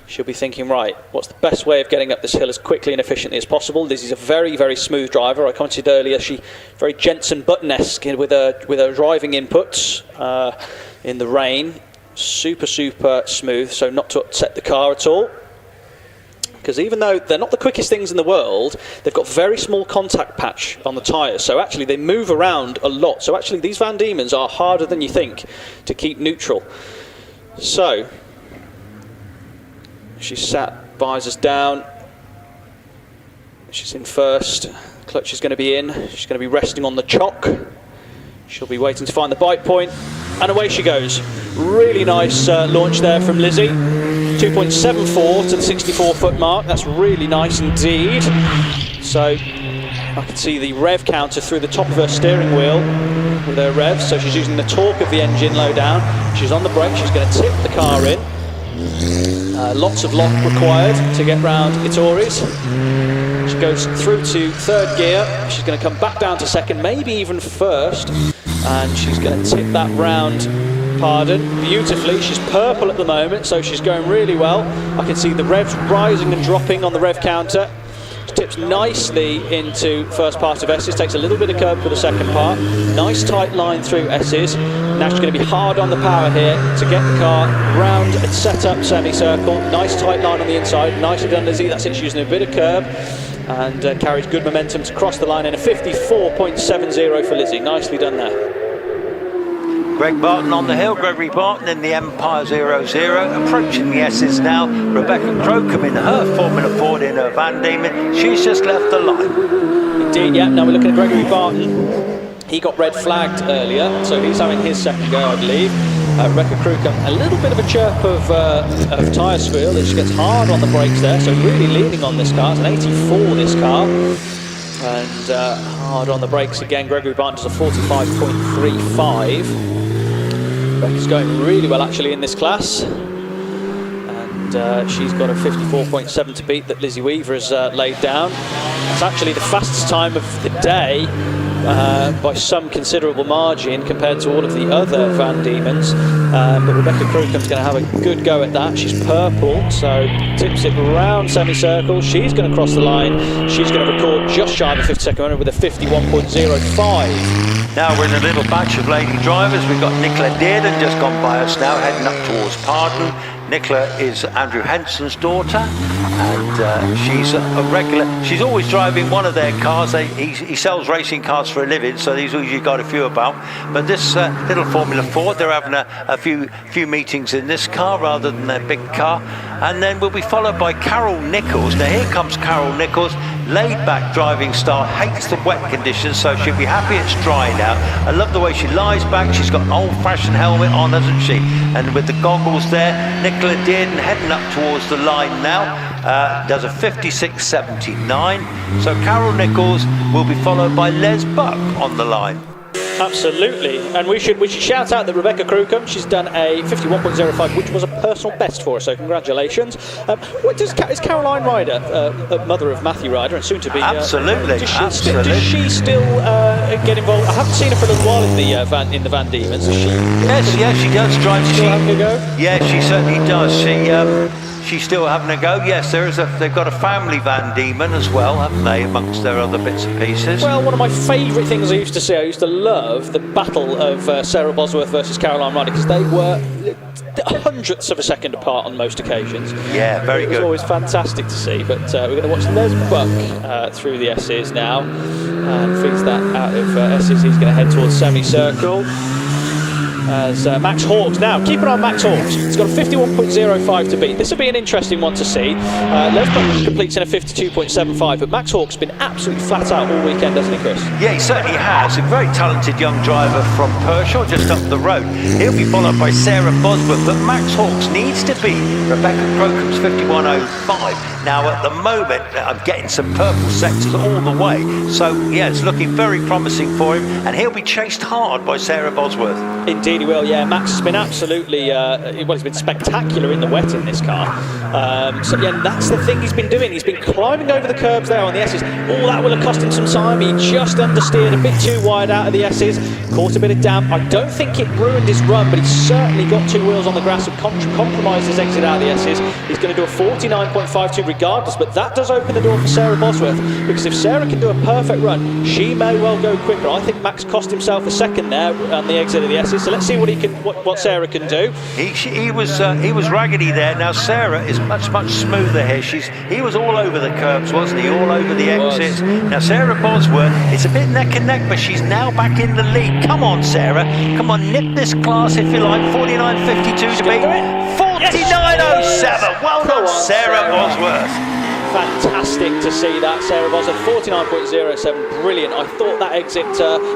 She'll be thinking, right, what's the best way of getting up this hill as quickly and efficiently as possible? This is a very, very smooth driver. I commented earlier, she very Jensen Button-esque with her driving inputs in the rain. Super, super smooth, so not to upset the car at all. Because even though they're not the quickest things in the world, they've got very small contact patch on the tyres. So actually they move around a lot. So actually these Van Diemens are harder than you think to keep neutral. So she's sat, visors down. She's in first. Clutch is going to be in. She's going to be resting on the chock. She'll be waiting to find the bite point. And away she goes. Really nice launch there from Lizzie. 2.74 to the 64-foot mark. That's really nice indeed. So I can see the rev counter through the top of her steering wheel with her revs. So she's using the torque of the engine low down. She's on the brake. She's going to tip the car in. Lots of lock required to get round Itauris. She goes through to third gear. She's going to come back down to second, maybe even first. And she's going to tip that round beautifully. She's purple at the moment, so she's going really well. I can see the revs rising and dropping on the rev counter. She tips nicely into first part of S's, takes a little bit of curb for the second part. Nice tight line through S's. Now she's going to be hard on the power here to get the car round and set up semicircle. Nice tight line on the inside. Nicely done, Lizzie. That's it. She's using a bit of curb and carries good momentum to cross the line in a 54.70 for Lizzie. Nicely done there. Greg Barton on the hill, Gregory Barton in the Empire 00, approaching the S's now. Rebecca Crocombe in her Formula Ford in her Van Diemen. She's just left the line. Indeed, yeah. Now we're looking at Gregory Barton. He got red flagged earlier, so he's having his second go, I believe. Rebecca Crocombe, a little bit of a chirp of tyre squeal as she gets hard on the brakes there, so really leaning on this car. It's an 84, this car. And hard on the brakes again. Gregory Barton does a 45.35. Rebecca's going really well actually in this class, and she's got a 54.7 to beat that Lizzie Weaver has laid down. It's actually the fastest time of the day by some considerable margin compared to all of the other Van Diemens. but Rebecca Crookham going to have a good go at that. She's purple, so tips it round semicircle. She's going to cross the line. She's going to record just shy of a 50-second runner with a 51.05. Now we're in a little batch of lady drivers. We've got Nicola Dearden just gone by us now, heading up towards Pardon. Nicola is Andrew Henson's daughter, and she's a regular. She's always driving one of their cars. He sells racing cars for a living, so he's usually got a few about. But this little Formula 4, they're having a few meetings in this car rather than their big car. And then we'll be followed by Carol Nichols. Now here comes Carol Nichols, laid-back driving style, hates the wet conditions, so she'll be happy it's dry now. I love the way she lies back. She's got an old-fashioned helmet on, hasn't she? And with the goggles there, Nicola Dearden heading up towards the line now. Does a 56.79. So Carol Nichols will be followed by Les Buck on the line. Absolutely, and we should shout out that Rebecca Crookham, she's done a 51.05, which was a personal best for her, so congratulations. Is Caroline Ryder, mother of Matthew Ryder and soon to be... Absolutely, absolutely. Does she still get involved? I haven't seen her for a little while in the Van Diemen's. Yes, she does drive. Still having a go? Yeah, she certainly does. She's still having a go. Yes, they've got a family Van Diemen as well, haven't they, amongst their other bits and pieces? Well, one of my favourite things I used to see, I used to love the battle of Sarah Bosworth versus Caroline Ryder, because they were hundredths of a second apart on most occasions. Yeah, very good. It was always fantastic to see, but we're going to watch Les Buck through the S's now, and feeds that out of S's. He's going to head towards semicircle. As Max Hawks, now keep an eye on Max Hawks. He's got a 51.05 to beat. This will be an interesting one to see. Les Buck completes in a 52.75, but Max Hawks has been absolutely flat out all weekend, hasn't he, Chris? Yeah, he certainly has. A very talented young driver from Pershore, just up the road. He'll be followed by Sarah Bosworth, but Max Hawks needs to beat Rebecca Crookham's 51.05. Now, at the moment, I'm getting some purple sectors all the way. So, yeah, it's looking very promising for him, and he'll be chased hard by Sarah Bosworth. Indeed he will, yeah. Max has been absolutely, he's been spectacular in the wet in this car. So, yeah, that's the thing he's been doing. He's been climbing over the curbs there on the S's. All that will have cost him some time. He just understeered a bit too wide out of the S's, caught a bit of damp. I don't think it ruined his run, but he's certainly got two wheels on the grass and compromised his exit out of the S's. He's going to do a 49.52 regardless, but that does open the door for Sarah Bosworth, because if Sarah can do a perfect run, she may well go quicker. I think Max cost himself a second there on the exit of the S's, so let's see what Sarah can do. He was raggedy there. Now Sarah is much smoother here. He was all over the curbs, wasn't he? All over the exits. Now Sarah Bosworth, it's a bit neck and neck, but she's now back in the lead. Come on, Sarah. Come on, nip this class if you like. 49.52 to beat. 49.07. Well done, Sarah Bosworth. Fantastic to see that. Sarah Bosworth, 49.07, brilliant. I thought that exit,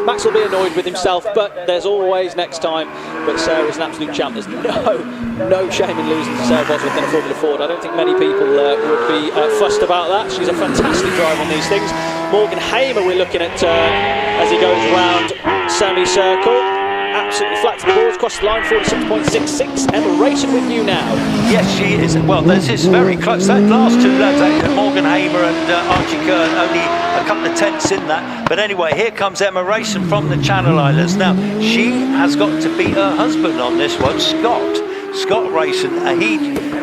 Max will be annoyed with himself, but there's always next time. But Sarah's an absolute champ. There's no shame in losing to Sarah Bosworth in a Formula Ford. I don't think many people would be fussed about that. She's a fantastic driver on these things. Morgan Hamer we're looking at as he goes round semicircle. Absolutely flat to the boards, across the line, 46.66. Emma racing with you now. Yes, she is. Well, this is very close. That last two lads, Morgan Hamer and Archie Kern, only a couple of tenths in that. But anyway, here comes Emma racing from the Channel Islands. Now, she has got to beat her husband on this one, Scott racing.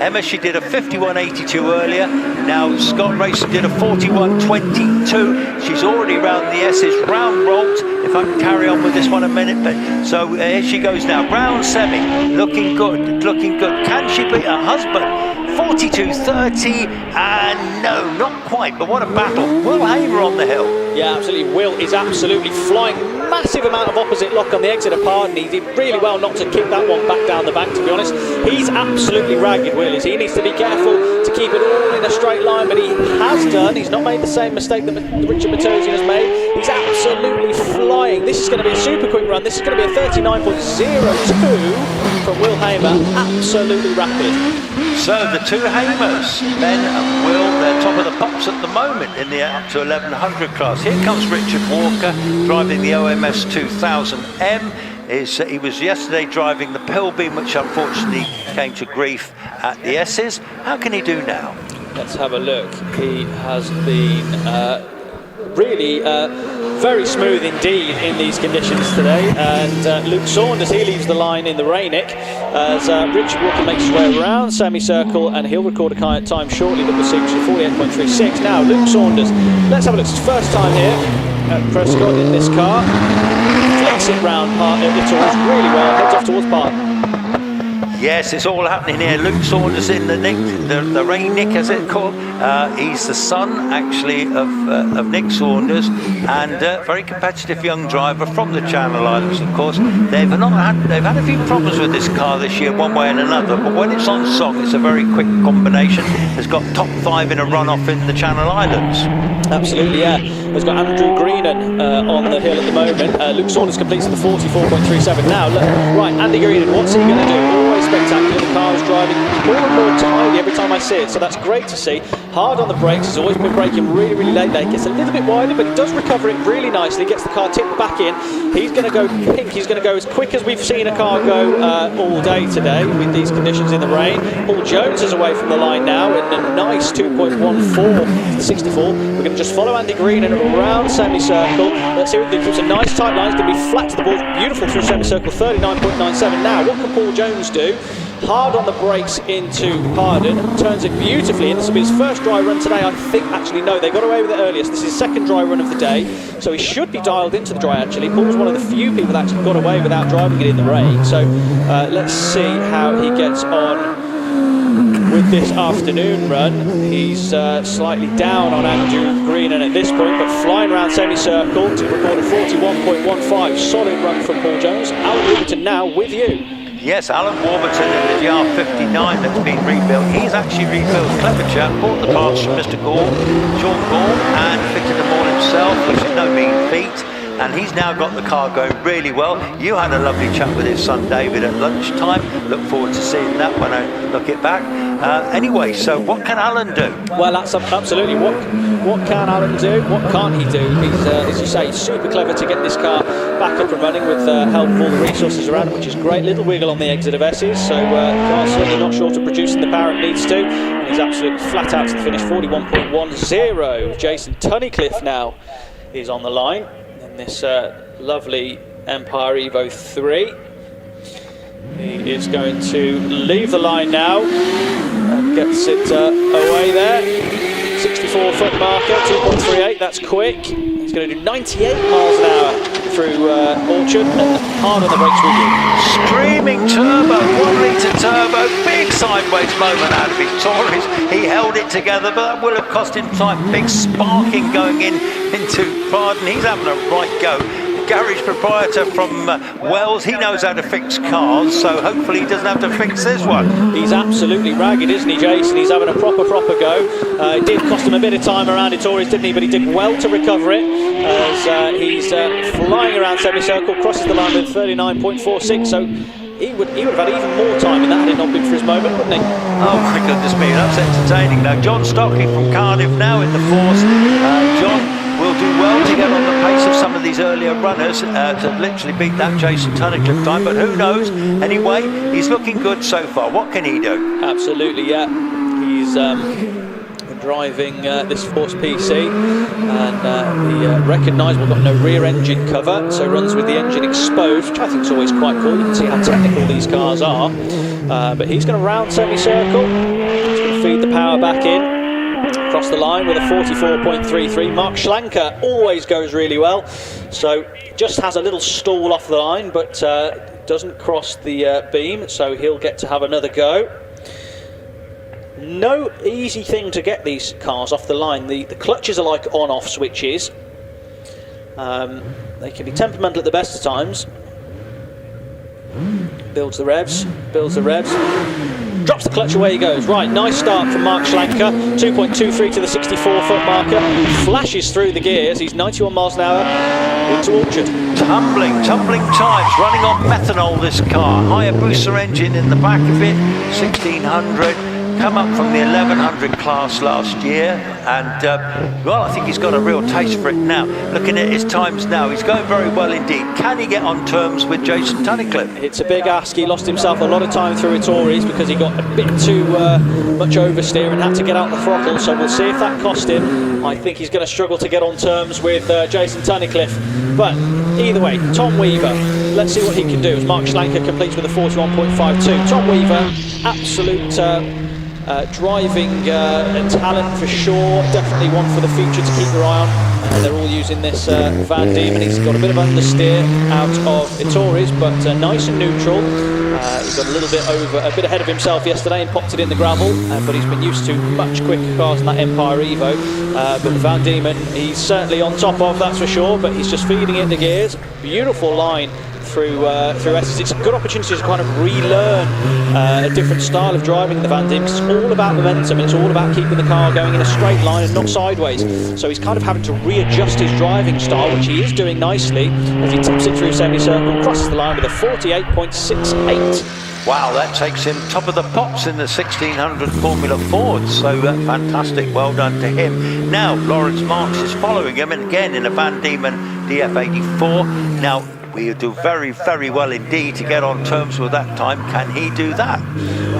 Emma, she did a 51.82 earlier. Now Scott racing did a 41.22. She's already round the S's, round rolled. If I can carry on with this one a minute, but so here she goes now. Round semi, looking good, looking good. Can she beat her husband? 42.30, and no, not quite. But what a battle! Will Hamer on the hill. Yeah, absolutely. Will is absolutely flying. Massive amount of opposite lock on the exit of Pardon. He did really well not to kick that one back down the bank, to be honest. He's absolutely ragged, Will is. He needs to be careful to keep it all in a straight line, but he has done. He's not made the same mistake that Richard Matosian has made. He's absolutely flying. This is going to be a super quick run. This is going to be a 39.02 from Will Hamer. Absolutely rapid. So the two Hamers, Ben and Will, they're top of the pops at the moment in the up to 1100 class. Here comes Richard Walker driving the OMS 2000M. He was yesterday driving the Pilbeam, which unfortunately came to grief at the S's. How can he do now? Let's have a look. He has been really very smooth indeed in these conditions today. And Luke Saunders, he leaves the line in the Rainick as Richard Walker makes his way around semicircle, and he'll record a time shortly that we'll see, which is 48.36. Now Luke Saunders, let's have a look. It's his first time here at Prescott in this car. Flicks it round Little's really well, heads off towards Park. Yes, it's all happening here. Luke Saunders in the Rainick, as it's called. He's the son, actually, of Nick Saunders, and very competitive young driver from the Channel Islands, of course. They've had a few problems with this car this year, one way and another, but when it's on song, it's a very quick combination. It's got top 5 in a runoff in the Channel Islands. Absolutely, yeah. It's got Andrew Greenan on the hill at the moment. Luke Saunders completes the 44.37. Now, look, right, Andy Greenan, what's he going to do? Always spectacular. The car is driving more and more tidy every time I see it, so that's great to see. Hard on the brakes, he's always been braking really, really late. Gets a little bit wider, but he does recover it really nicely. Gets the car tipped back in. He's going to go pink. He's going to go as quick as we've seen a car go all day today with these conditions in the rain. Paul Jones is away from the line now in a nice 2.14 to 64. We're going to just follow Andy Green and around semicircle. Let's see what he keeps a nice tight line. It's going to be flat to the ball. Beautiful through semicircle, 39.97. Now, what can Paul Jones do? Hard on the brakes into Pardon, turns it beautifully, and this will be his first dry run today, I think. Actually, no, they got away with it earlier, so this is his second dry run of the day, so he should be dialed into the dry, actually. Paul's one of the few people that actually got away without driving it in the rain, so let's see how he gets on with this afternoon run. He's slightly down on Andrew Greenan at this point, but flying around semicircle to record a 41.15. Solid run from Paul Jones. Alan Warburton now with you. Yes, Alan Warburton in the GR59 that's been rebuilt. He's actually rebuilt, clever chap, bought the parts from Mr. Gould, Sean Gould, and fitted them all himself, which is no mean feat. And he's now got the car going really well. You had a lovely chat with his son David at lunchtime. Look forward to seeing that when I look it back. Anyway, so what can Alan do? Well, that's absolutely what can Alan do? What can't he do? He's, as you say, super clever to get this car back up and running with help of all the resources around him, which is great. Little wiggle on the exit of S's, so car's certainly not short of producing the power it needs to. And he's absolutely flat out to the finish, 41.10. Jason Tunnicliffe now is on the line in this lovely Empire Evo 3. He is going to leave the line now and gets it away there. 64-foot marker, 2.38, that's quick. He's going to do 98 miles an hour through Orchard, and hard on the brakes with you. Screaming turbo, 1 litre turbo, big sideways moment out of Victorious. He held it together, but that will have cost him time. Big sparking going into Pardon. He's having a right go. Garage proprietor from Wells, he knows how to fix cars, so hopefully he doesn't have to fix this one. He's absolutely ragged, isn't he, Jason? He's having a proper go. It did cost him a bit of time around Victorious, didn't he? But he did well to recover it as he's flying around semicircle, crosses the line with 39.46, so he would have had even more time in that had it not been for his moment, wouldn't he? Oh my goodness me, that's entertaining. Now John Stockley from Cardiff now in the force. John will do well to get on the pace of some of these earlier runners to literally beat that Jason Tunnicliffe time, but who knows? Anyway, he's looking good so far. What can he do? Absolutely, yeah. He's driving this Force PC, and the recognisable, got no rear engine cover, so runs with the engine exposed, which I think is always quite cool. You can see how technical these cars are, but he's going to round semicircle. He's going to feed the power back in. Across the line with a 44.33. Mark Schlanker always goes really well, so just has a little stall off the line, but doesn't cross the beam, so he'll get to have another go. No easy thing to get these cars off the line. The clutches are like on-off switches. They can be temperamental at the best of times. Builds the revs. Drops the clutch, away he goes. Right, nice start from Mark Schlanker. 2.23 to the 64-foot marker. Flashes through the gears. He's 91 miles an hour into Orchard. Tumbling times, running on methanol this car. Hayabusa engine in the back of it, 1600. come up from the 1100 class last year, and well, I think he's got a real taste for it now. Looking at his times now, he's going very well indeed. Can he get on terms with Jason Tunnicliffe? It's a big ask. He lost himself a lot of time through Ettores because he got a bit too much oversteer and had to get out the throttle, so we'll see if that cost him. I think he's going to struggle to get on terms with Jason Tunnicliffe, but either way, Tom Weaver, let's see what he can do as Mark Schlanker completes with a 41.52. Tom Weaver, absolute driving talent for sure, definitely one for the future to keep your eye on. They're all using this Van Diemen. He's got a bit of understeer out of Ettores, but nice and neutral. He got a little bit ahead of himself yesterday and popped it in the gravel, but he's been used to much quicker cars than that Empire Evo. But the Van Diemen, he's certainly on top of, that's for sure, but he's just feeding it the gears. Beautiful line through Essex. It's a good opportunity to kind of relearn a different style of driving in the Van Diemen, because it's all about momentum. It's all about keeping the car going in a straight line and not sideways. So he's kind of having to readjust his driving style, which he is doing nicely as he tips it through semicircle, crosses the line with a 48.68. Wow, that takes him top of the pops in the 1600 Formula Ford, so fantastic, well done to him. Now, Lawrence Marks is following him, and again in a Van Diemen DF84. Now, we'll do very, very well indeed to get on terms with that time. Can he do that?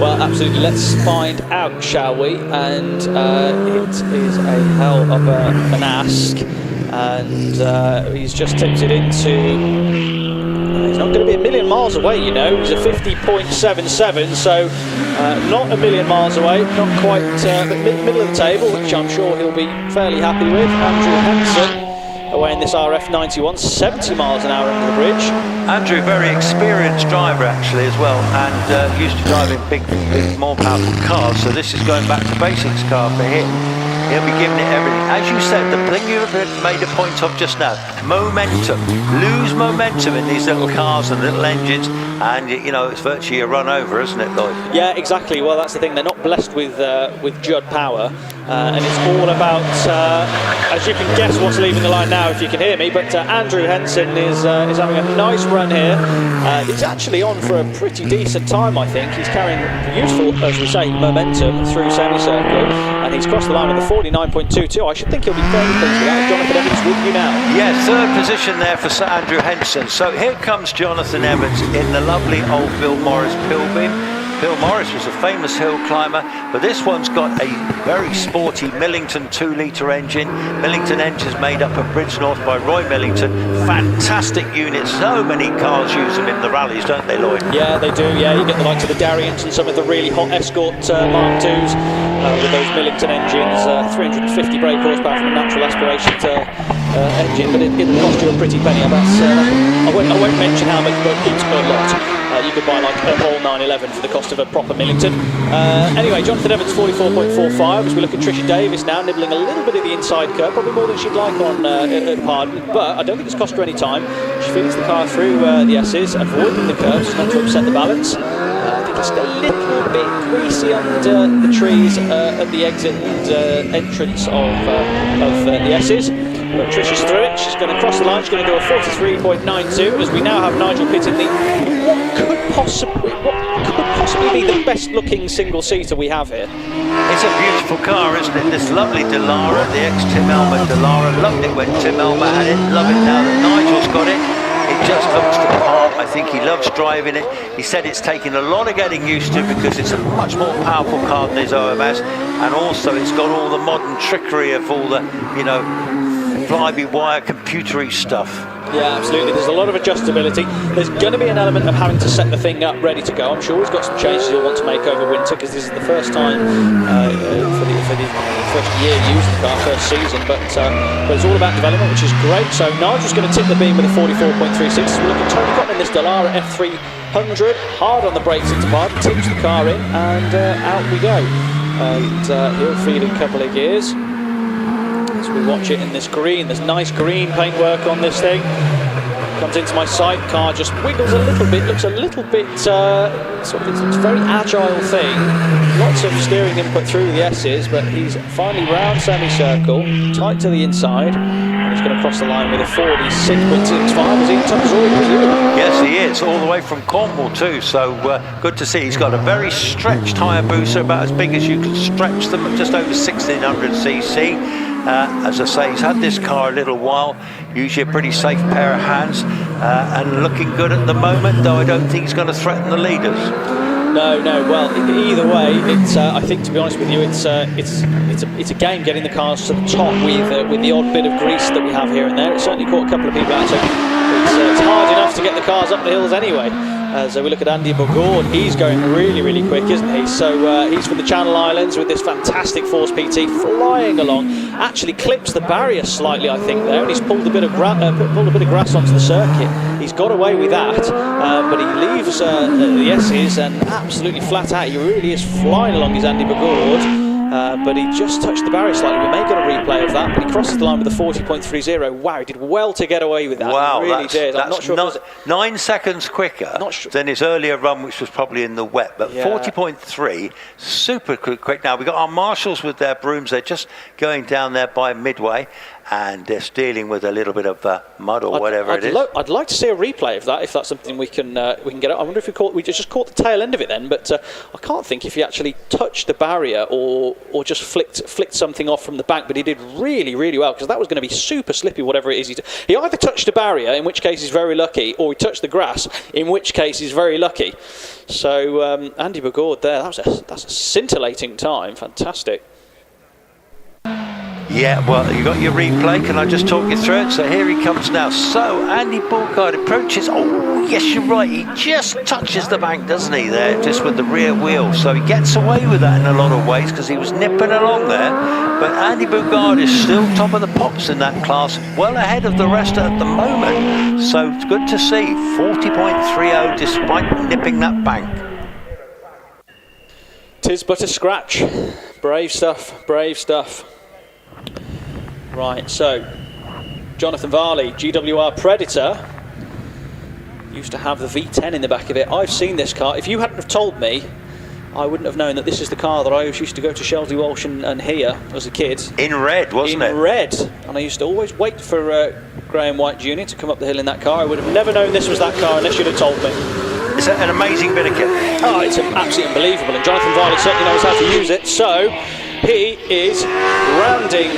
Well, absolutely. Let's find out, shall we? And it is a hell of an ask, and he's just tipped it into... He's not going to be a million miles away, you know. He's a 50.77, so not a million miles away, not quite middle of the table, which I'm sure he'll be fairly happy with. Andrew Henson away in this RF91, 70 miles an hour under the bridge. Andrew, very experienced driver actually as well, and used to driving big, more powerful cars, so this is going back to basics car for him. He'll be giving it everything. As you said, the thing you made a point of just now, momentum. Lose momentum in these little cars and little engines, and you know, it's virtually a run over, isn't it, Lloyd? Yeah, exactly. Well, that's the thing. They're not blessed with Judd power, and it's all about, as you can guess what's leaving the line now if you can hear me, but Andrew Henson is having a nice run here. He's actually on for a pretty decent time, I think. He's carrying useful, as we say, momentum through semicircle, and he's crossed the line with a 49.22. I should think he'll be fairly pleased with that. Jonathan Evans with you now. Yeah, third position there for Sir Andrew Henson. So here comes Jonathan Evans in the lovely old Bill Morris Pilbeam. Bill Morris was a famous hill climber, but this one's got a very sporty Millington 2-litre engine. Millington engines made up of Bridgenorth by Roy Millington. Fantastic unit. So many cars use them in the rallies, don't they, Lloyd? Yeah, they do. Yeah, you get the likes of the Darrians and some of the really hot Escort Mark IIs with those Millington engines. 350 brake horsepower from a natural aspiration engine, but it'll cost you a pretty penny. I won't mention how much, but it's a lot. You could buy like a whole 911 for the cost of a proper Millington. Anyway, Jonathan Evans 44.45 as we look at Tricia Davis now, nibbling a little bit of the inside curve, probably more than she'd like on Pardon, but I don't think it's cost her any time. She feeds the car through the S's, avoiding the curves not to upset the balance. I think it's a little bit greasy under the trees at the exit and entrance of the S's. But Tricia's through it, she's going to cross the line, she's going to do a 43.92 as we now have Nigel Pitt in the what could possibly be the best looking single seater we have here. It's a beautiful car, isn't it? This lovely Delara, the ex-Tim Elmer Delara. Loved it when Tim Elmer had it, love it now that Nigel's got it. It just looks the part. I think he loves driving it. He said it's taken a lot of getting used to because it's a much more powerful car than his OMS, and also it's got all the modern trickery of all the, you know, fly-by-wire computery stuff. Yeah, absolutely. There's a lot of adjustability. There's going to be an element of having to set the thing up ready to go. I'm sure he's got some changes he'll want to make over winter because this is the first time for the first year using the car, first season. But it's all about development, which is great. So Nigel's going to tip the beam with a 44.36. We're looking at Tony Cotton in this Delara F300, hard on the brakes into Pardon, tips the car in, and out we go. And he'll feed a couple of gears. As we watch it in this green, there's nice green paintwork on this thing. Comes into my sight, car just wiggles a little bit, looks a little bit, it's a very agile thing. Lots of steering input through the S's, but he's finally round semicircle, tight to the inside, and he's going to cross the line with a 46.65 as he touches all the way. Yes, he is, all the way from Cornwall too, so good to see. He's got a very stretched Hayabusa, about as big as you can stretch them, at just over 1600cc. As I say, he's had this car a little while, usually a pretty safe pair of hands, and looking good at the moment, though I don't think he's going to threaten the leaders. No. Well, either way, it's. I think, to be honest with you, it's a game getting the cars to the top with the odd bit of grease that we have here and there. It's certainly caught a couple of people out. So it's hard enough to get the cars up the hills anyway. As we look at Andy Gould, he's going really, really quick, isn't he? So he's from the Channel Islands with this fantastic Force PT, flying along. Actually clips the barrier slightly, I think, there, and he's pulled a bit of grass onto the circuit. He's got away with that, but he leaves the S's and absolutely flat out. He really is flying along, his Andy Gould. But he just touched the barrier slightly. We may get a replay of that, but he crosses the line with a 40.30. Wow, he did well to get away with that. Wow, he really did. I'm not sure 9 seconds quicker than his earlier run, which was probably in the wet. But 40.3, super quick. Now, we've got our marshals with their brooms. They're just going down there by midway, and they're dealing with a little bit of mud or whatever it is. I'd like to see a replay of that, if that's something we can get. I wonder if we just caught the tail end of it then, but I can't think if he actually touched the barrier or just flicked something off from the bank. But he did really, really well, because that was going to be super slippy, whatever it is. He either touched a barrier, in which case he's very lucky, or he touched the grass, in which case he's very lucky. So Andy Gould there, that's a scintillating time, fantastic. Yeah, well, you got your replay. Can I just talk you through it? So here he comes now. So Andy Gould approaches. Oh, yes, you're right. He just touches the bank, doesn't he, there, just with the rear wheel. So he gets away with that in a lot of ways, because he was nipping along there. But Andy Gould is still top of the pops in that class, well ahead of the rest at the moment. So it's good to see. 40.30 despite nipping that bank. Tis but a scratch. Brave stuff, brave stuff. Right, so Jonathan Varley, GWR Predator, used to have the V10 in the back of it. I've seen this car. If you hadn't have told me, I wouldn't have known that this is the car that I used to go to Shelsley Walsh and hear as a kid. In red, wasn't it? In red. And I used to always wait for Graham White Jr. to come up the hill in that car. I would have never known this was that car unless you'd have told me. It's an amazing bit of kit. Oh, it's absolutely unbelievable. And Jonathan Varley certainly knows how to use it. So he is rounding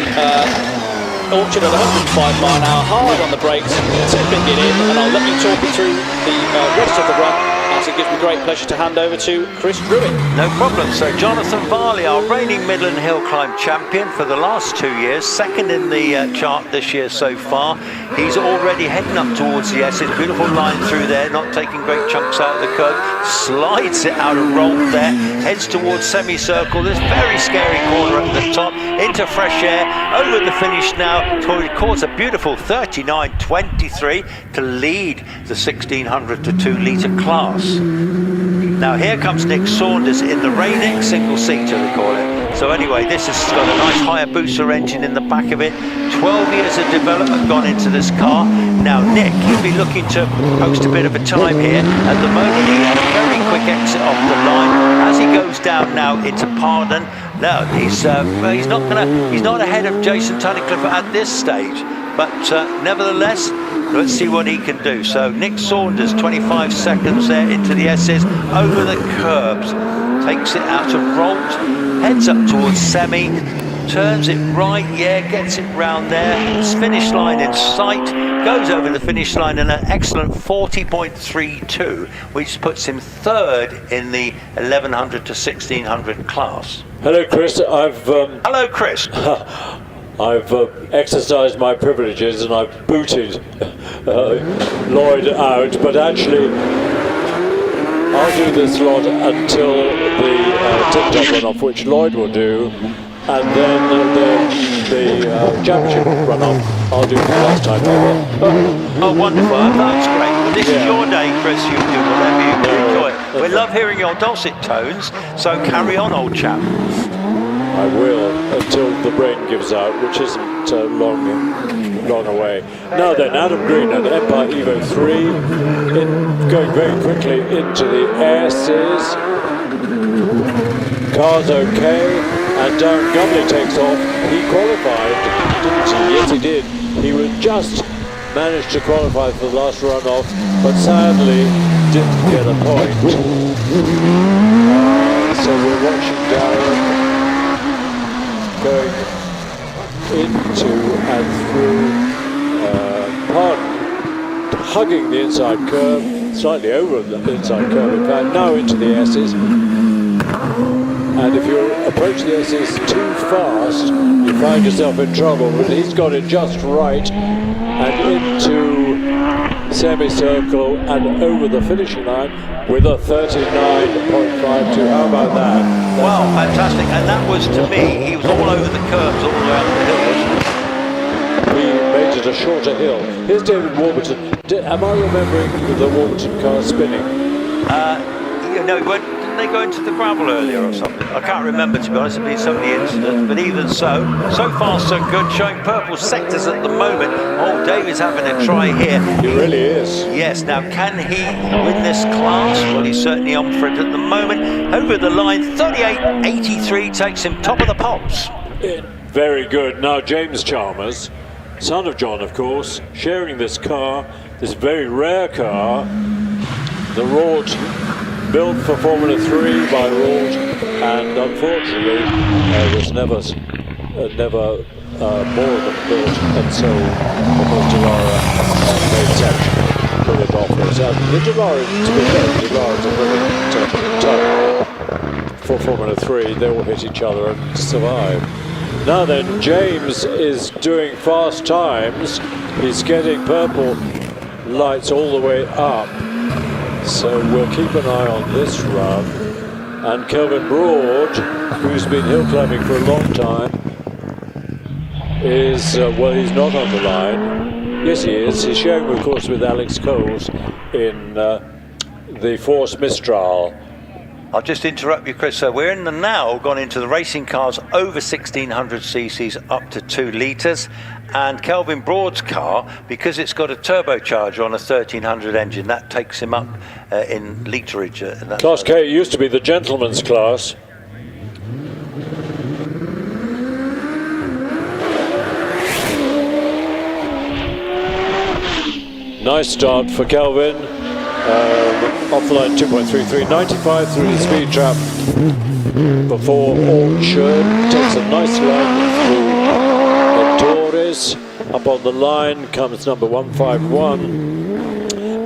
Orchard at 105 mile an hour, hard on the brakes, tipping it in, and I'll let you talk it through the rest of the run, as it gives me great pleasure to hand over to Chris Druitt. No problem. So Jonathan Varley, our reigning Midland Hillclimb champion for the last 2 years, second in the chart this year so far. He's already heading up towards the Essex. Beautiful line through there, not taking great chunks out of the curve. Slides it out of roll there, heads towards semicircle. This very scary corner at the top, into fresh air, over the finish now. Records a beautiful 39.23 to lead the 1600 to 2 litre class. Now here comes Nick Saunders in the Rainick single-seater, they call it. So anyway, this has got a nice Hayabusa engine in the back of it. 12 years of development gone into this car. Now Nick, he'll be looking to post a bit of a time here. At the moment, he had a very quick exit off the line. As he goes down now into Pardon, no, he's not ahead of Jason Tunnicliffe at this stage. But nevertheless, let's see what he can do. So Nick Saunders, 25 seconds there into the S's, over the curbs, takes it out of Rolt, heads up towards semi, turns it right, gets it round there, finish line in sight, goes over the finish line in an excellent 40.32, which puts him third in the 1100 to 1600 class. Hello, Chris. Hello, Chris. I've exercised my privileges and I've booted Lloyd out, but actually I'll do this lot until the tip-top runoff, which Lloyd will do, and then the championship runoff I'll do for the last time ever. Oh, wonderful. That's great. Well, this is your day, Chris. You do whatever you can enjoy. We love hearing your dulcet tones, so carry on, old chap. I will, until the brain gives out, which isn't long. long away. Now then, Adam Green and Empire Evo 3 going very quickly into the S's. Car's okay, and Darren Gumley takes off. He qualified, didn't he? Yes, he did. He was just managed to qualify for the last runoff, but sadly didn't get a point. So we're watching Darren going into and through, hugging the inside curve, slightly over the inside curve in fact, now into the S's. And if you approach the S's too fast, you find yourself in trouble, but he's got it just right, and into semicircle and over the finishing line with a 39.52. How about that? Wow, fantastic. And that was, to me, he was all over the curves, all around the hill, wasn't he? He made it a shorter hill. Here's David Warburton. Am I remembering the Warburton car spinning? Didn't they go into the gravel earlier or something? I can't remember, to be honest. There's been so many incidents, but even so far so good, showing purple sectors at the moment. Oh, David's having a try here. He really is. Yes, now can he win this class? Well, he's certainly on for it at the moment. Over the line, 38.83 takes him top of the pops. Very good. Now James Chalmers, son of John, of course, sharing this car, this very rare car, the Rort, built for Formula 3 by Rort, and unfortunately was never more of them built and sold, because Dallara made sense to put it off. The Dallara, to be fair, Dallara's a brilliant for Formula 3. They all hit each other and survive. Now then, James is doing fast times. He's getting purple lights all the way up. So we'll keep an eye on this run. And Kelvin Broad, who's been hill climbing for a long time, is, well, he's not on the line. Yes, he is. He's sharing, of course, with Alex Coles in the Force Mistral. I'll just interrupt you, Chris. So we're now gone into the racing cars over 1600 cc's up to 2 litres. And Kelvin Broad's car, because it's got a turbocharger on a 1300 engine, that takes him up in literage. Class K used to be the gentleman's class. Nice start for Kelvin. Off the line 2.33, 95 through the speed trap before Orchard. Takes a nice line through Torres. Up on the line comes number 151.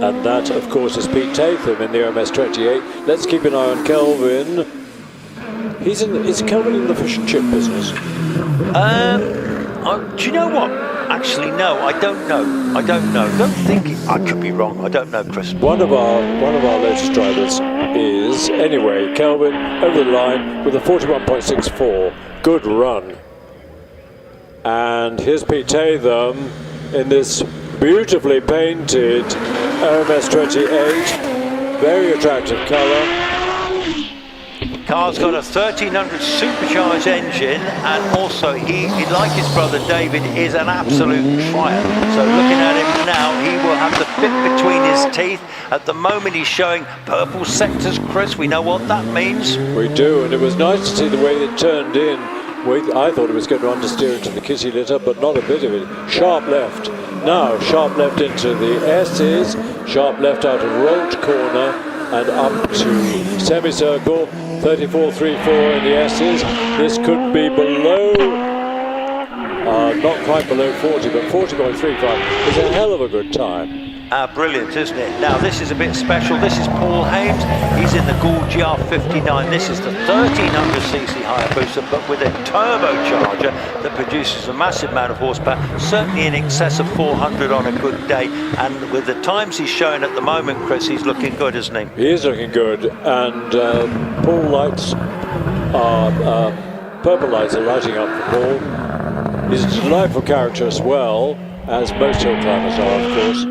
And that, of course, is Pete Tatham in the OMS 28. Let's keep an eye on Kelvin. Is Kelvin in the fish and chip business? Do you know what? Actually, no, I don't know. Don't think I could be wrong. I don't know, Chris. One of our latest drivers is, anyway, Kelvin over the line with a 41.64. Good run. And here's Pete Tatham in this beautifully painted OMS 28. Very attractive colour. Car's got a 1300 supercharged engine, and also he, like his brother David, is an absolute trier. So looking at him now, he will have the bit between his teeth. At the moment he's showing purple sectors, Chris. We know what that means. We do, and it was nice to see the way it turned in. I thought it was going to understeer into the kitty litter, but not a bit of it. Sharp left. Now sharp left into the S's, sharp left out of Rolt corner and up to semicircle. 34.34 in the S's. This could be below, not quite below 40, but 40.35 is a hell of a good time. Brilliant, isn't it? Now this is a bit special. This is Paul Hames. He's in the Gould GR59. This is the 1300cc Hayabusa, but with a turbocharger that produces a massive amount of horsepower, certainly in excess of 400 on a good day. And with the times he's showing at the moment, Chris, he's looking good, isn't he? He is looking good, and Paul lights are, purple lights are lighting up for Paul. He's a delightful character as well, as most hill climbers are, of course.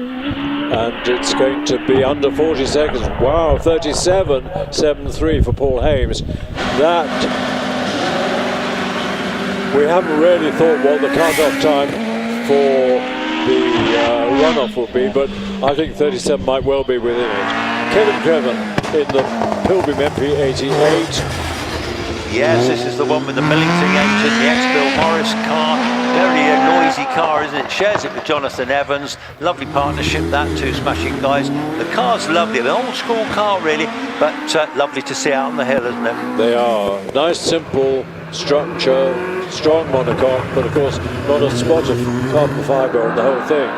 And it's going to be under 40 seconds. Wow, 37.73 for Paul Hames. That, we haven't really thought what the cut-off time for the runoff will be, but I think 37 might well be within it. Kevin Crevan in the Pilbeam MP88. Yes, this is the one with the Millington engine, the ex-Bill Morris car. Very noisy car, isn't it? Shares it with Jonathan Evans. Lovely partnership, that, two smashing guys. The car's lovely, an old school car really, but lovely to see out on the hill, isn't it? They are. Nice, simple structure, strong monocoque, but of course not a spot of carbon fibre on the whole thing.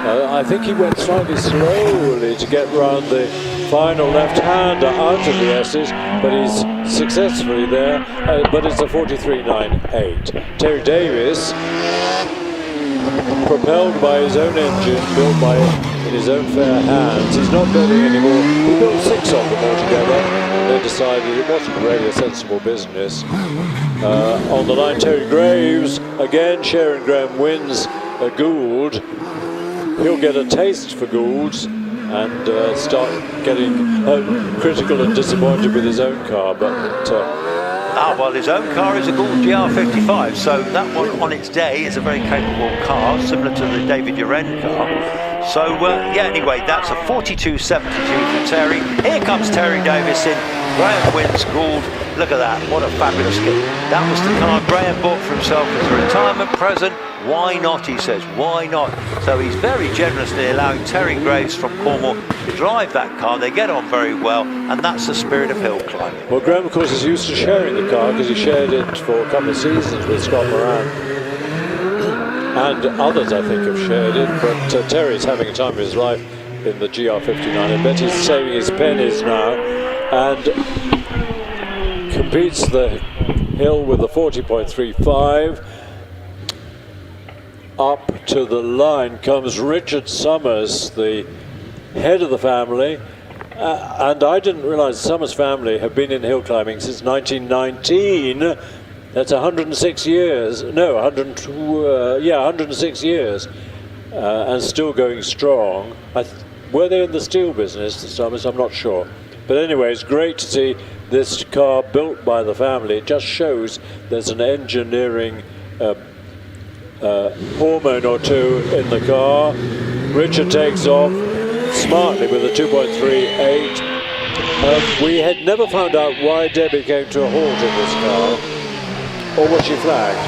I think he went slightly slowly to get round the final left-hander out of the S's, but he's successfully there, but it's a 43.98. Terry Davis, propelled by his own engine, built by in his own fair hands. He's not building anymore. He built 6 of them altogether. They decided it wasn't really a sensible business. On the line, Terry Graves, again, Sharon Graham wins a Gould. He'll get a taste for Goulds and start getting critical and disappointed with his own car, but well, his own car is a Gould GR55, so that one on its day is a very capable car, similar to the David Uren car. So yeah, anyway, that's a 42.72 for Terry. Here comes Terry Davis in. Graham wins Gould. Look at that, what a fabulous kit. That was the car Graham bought for himself as a retirement present. Why not, he says, why not? So he's very generously allowing Terry Graves from Cornwall to drive that car. They get on very well, and that's the spirit of hill climbing. Well, Graham, of course, is used to sharing the car because he shared it for a couple of seasons with Scott Moran. And others, I think, have shared it, but Terry's having a time of his life in the GR59. I bet he's saving his pennies now and competes the hill with the 40.35. Up to the line comes Richard Summers, the head of the family, and I didn't realise the Summers family have been in hill climbing since 1919. That's 106 years. No, 106 years, and still going strong. Were they in the steel business, the Summers? I'm not sure. But anyway, it's great to see this car built by the family. It just shows there's an engineering hormone or two in the car. Richard takes off smartly with a 2.38. We had never found out why Debbie came to a halt in this car, or was she flagged?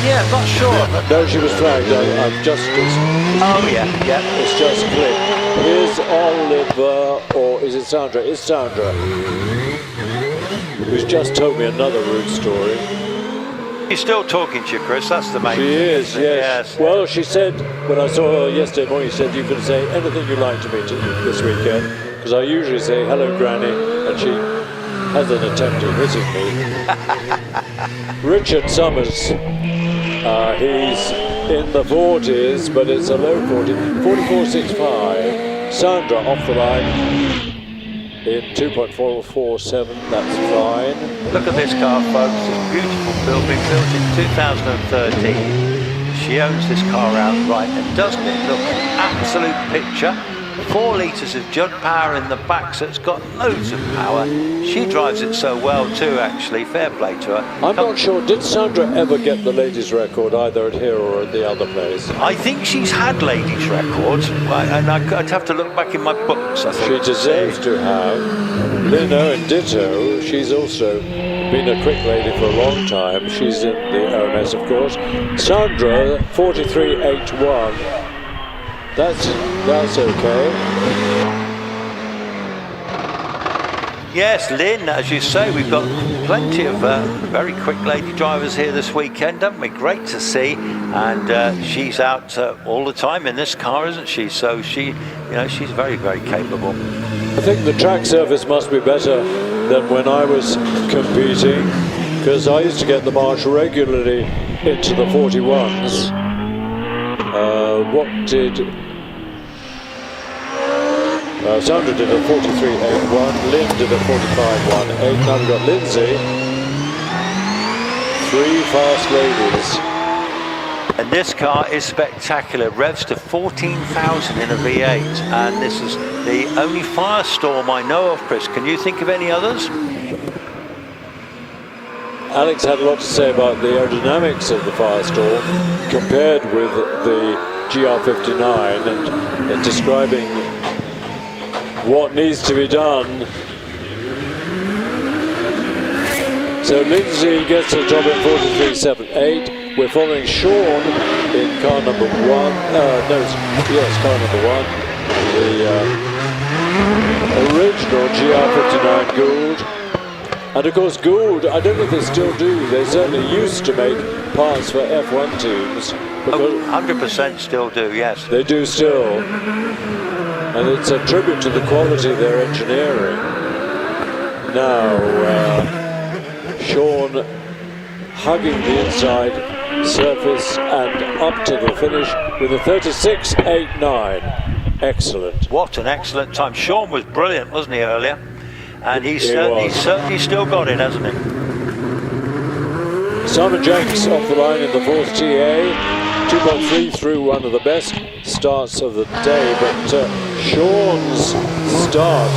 Yeah, not sure. No, she was flagged. I've just. Oh yeah. It's just clicked. Here's Oliver, or is it Sandra? It's Sandra, who's just told me another rude story. She's still talking to you, Chris, that's the main thing. She is, yes. Well, she said, when I saw her yesterday morning, she said, you can say anything you like to me this weekend, because I usually say, hello, Granny, and she has an attempt at hitting me. Richard Summers, he's in the 40s, but it's a low 40, 44.65. Sandra off the line in 2.447, that's fine. Look at this car, folks, this beautiful build, been built in 2013. She owns this car outright, and doesn't it look an absolute picture? 4 litres of jug power in the back, so it's got loads of power. She drives it so well too, actually, fair play to her. I'm not sure, did Sandra ever get the ladies' record either at here or at the other place? I think she's had ladies' records, and I'd have to look back in my books, I think. She deserves to have. Lynn Owen ditto, she's also been a quick lady for a long time. She's in the OMS, of course. Sandra, 43.81. That's okay. Yes, Lynn, as you say, we've got plenty of very quick lady drivers here this weekend, haven't we? Great to see, and she's out all the time in this car, isn't she? So she's very, very capable. I think the track surface must be better than when I was competing, because I used to get the march regularly into the 41s. What did Sandra did a 43.81, Lynn did a 45.18. Now we've got Lindsay. 3 fast ladies. And this car is spectacular. Revs to 14,000 in a V8, and this is the only Firestorm I know of, Chris. Can you think of any others? Alex had a lot to say about the aerodynamics of the Firestorm compared with the GR59 and describing what needs to be done. So Lindsay gets the job in 43.78. We're following Sean in car number 1. Car number 1. The original GR59 Gould. And of course Gould, I don't know if they still do, they certainly used to make parts for F1 teams. 100% still do, yes. They do still. And it's a tribute to the quality of their engineering. Now, Sean hugging the inside surface and up to the finish with a 36.89. Excellent. What an excellent time. Sean was brilliant, wasn't he, earlier? And he's certainly still got it, hasn't he? Simon Jenks off the line in the 4th TA, 2.3 through one of the best starts of the day, but Sean's start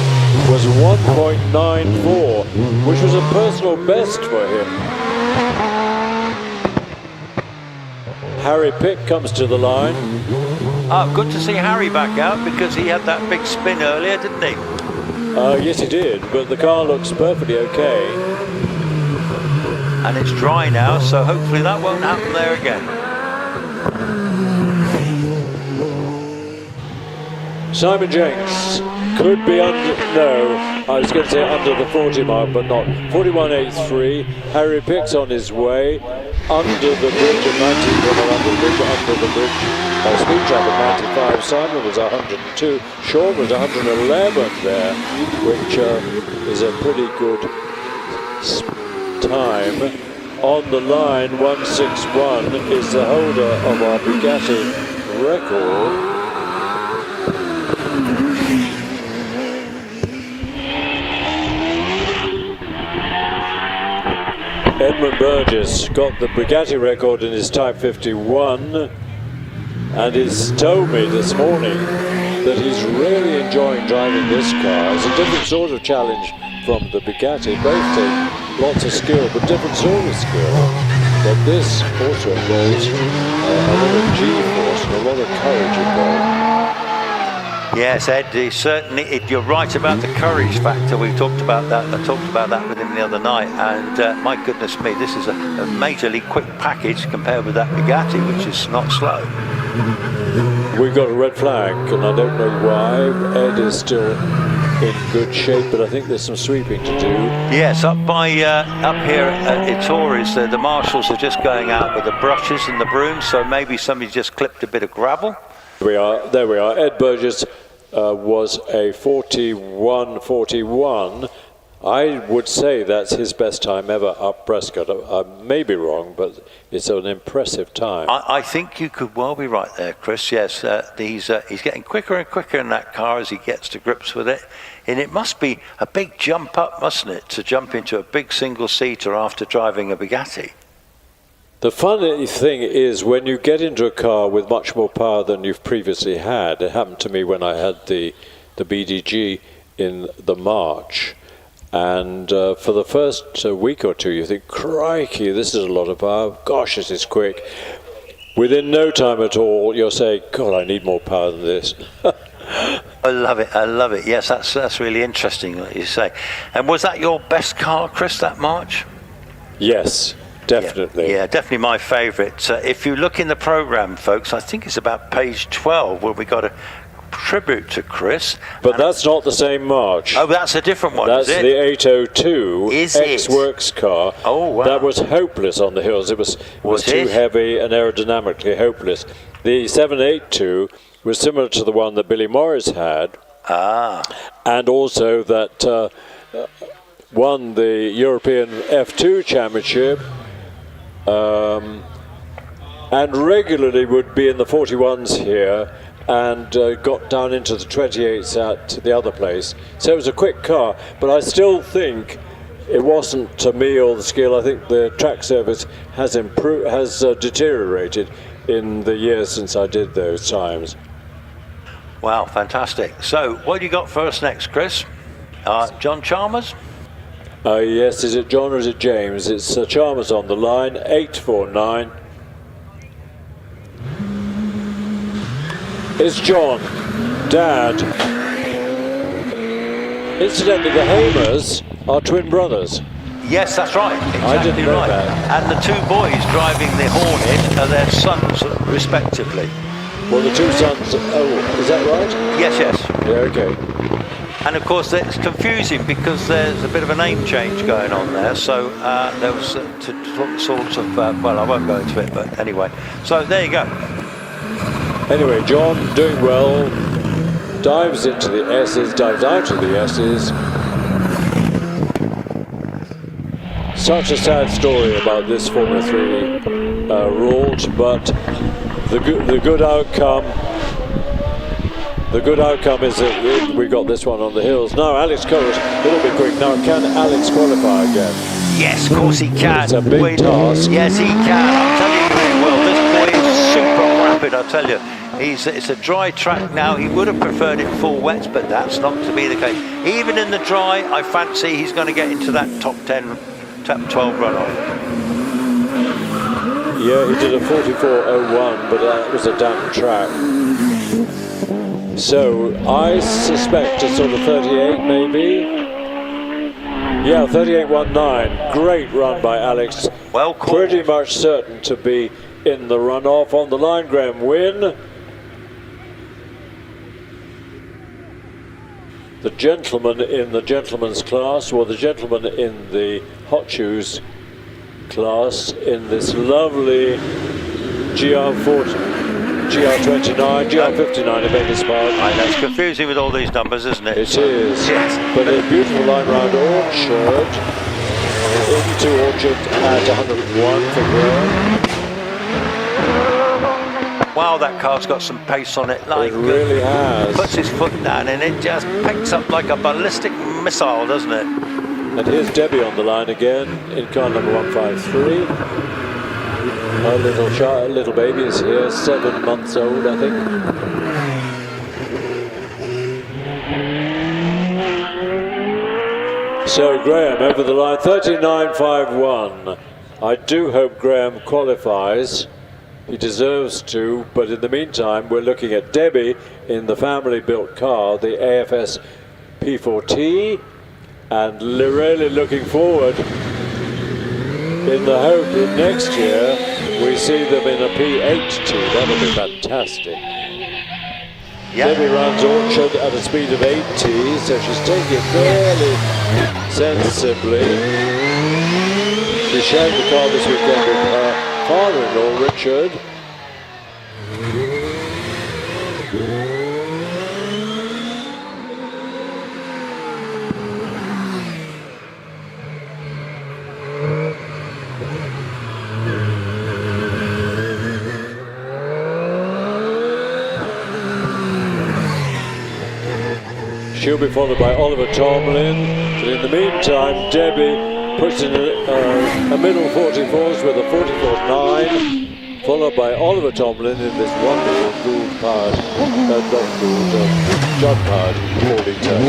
was 1.94, which was a personal best for him. Harry Pick comes to the line. Good to see Harry back out because he had that big spin earlier, didn't he? Yes, he did, but the car looks perfectly okay. And it's dry now, so hopefully that won't happen there again. Simon Jenks could be under, no, I was going to say under the 40 mark, but not. 41.83. Harry Pick's on his way under the bridge at 90, under the bridge. Speed trap at 95. Simon was 102. Sean was 111 there, which is a pretty good time. On the line, 161 is the holder of our Bugatti record. Edmund Burgess got the Bugatti record in his Type 51 and he's told me this morning that he's really enjoying driving this car. It's a different sort of challenge from the Bugatti. Both take lots of skill, but different sort of skill. But this also involves a lot of G-force and a lot of courage involved. Yes, Ed, certainly, you're right about the courage factor. We talked about that. I talked about that with him the other night, and my goodness me, this is a majorly quick package compared with that Bugatti, which is not slow. We've got a red flag, and I don't know why. Ed is still in good shape, but I think there's some sweeping to do. Yes, up here at Ettores, the marshals are just going out with the brushes and the brooms, so maybe somebody just clipped a bit of gravel. There we are. Ed Burgess was a 41.41. I would say that's his best time ever up Prescott. I may be wrong, but it's an impressive time. I think you could well be right there, Chris. Yes, he's getting quicker and quicker in that car as he gets to grips with it. And it must be a big jump up, mustn't it, to jump into a big single-seater after driving a Bugatti? The funny thing is when you get into a car with much more power than you've previously had. It happened to me when I had the BDG in the March. And for the first week or two, you think, crikey, this is a lot of power. Gosh, this is quick. Within no time at all, you're saying, God, I need more power than this. I love it. I love it. Yes, that's really interesting what you say. And was that your best car, Chris, that March? Yes, definitely. Yeah, definitely my favourite. If you look in the programme, folks, I think it's about page 12 where we got a tribute to Chris. But that's not the same March. Oh, that's a different one, that's is it? The 802 is it? X-Works car. Oh, wow. That was hopeless on the hills. It was too heavy and aerodynamically hopeless. The 782 was similar to the one that Billy Morris had. And also that won the European F2 Championship and regularly would be in the 41s here and got down into the 28s at the other place. So it was a quick car, but I still think it wasn't to me all the skill. I think the track surface has deteriorated in the years since I did those times. Wow, fantastic. So what do you got for us next, Chris? John Chalmers? Yes, is it John or is it James? It's Chalmers on the line, 849. It's John, Dad. Incidentally, the Hamers are twin brothers. Yes, that's right. Exactly I didn't know right. that. And the two boys driving the Hornet are their sons, respectively. Well, the two sons. Oh, is that right? Yes, yes. Yeah, okay. And of course, it's confusing because there's a bit of a name change going on there. So there was sorts of. Well, I won't go into it, but anyway. So there you go. Anyway, John doing well. Dives into the S's, dives out of the S's. Such a sad story about this Formula 3 ruled, but the good outcome. The good outcome is that we got this one on the hills. Now Alex Coles, a little bit quick. Now can Alex qualify again? Yes, of course he can. It's a big task. Yes, he can. I'm telling you very well. This boy is super rapid. I tell you, it's a dry track now. He would have preferred it full wet, but that's not to be the case. Even in the dry, I fancy he's going to get into that top 10, top 12 runoff. Yeah, he did a 44.01, but that was a damp track. So I suspect a sort of 38 maybe. Yeah, 38.19. Great run by Alex. Well called. Pretty much certain to be in the runoff. On the line, Graham Wynne. The gentleman in the gentleman's class, or the gentleman in the hot shoes class, in this lovely GR29, GR59, I beg his pardon. I know, it's confusing with all these numbers, isn't it? It is. Yes. But a beautiful line round Orchard, into Orchard at 101 for Graham. Wow, that car's got some pace on it. Like, it really has. Puts his foot down and it just picks up like a ballistic missile, doesn't it? And here's Debbie on the line again in car number 153. Her little baby is here, 7 months old, I think. So Graham over the line, 39.51. I do hope Graham qualifies. He deserves to, but in the meantime, we're looking at Debbie in the family-built car, the AFS P4T, and really looking forward in the hope that next year we see them in a P8T. That'll be fantastic. Yeah. Debbie runs Orchard at a speed of 80, so she's taking it fairly sensibly. She's sharing the car this weekend with her father-in-law, Richard. She'll be followed by Oliver Tomlin, but in the meantime, Debbie puts in a middle 44s with a 44.9, followed by Oliver Tomlin in this wonderful Gould powered, Judd powered 4 litre.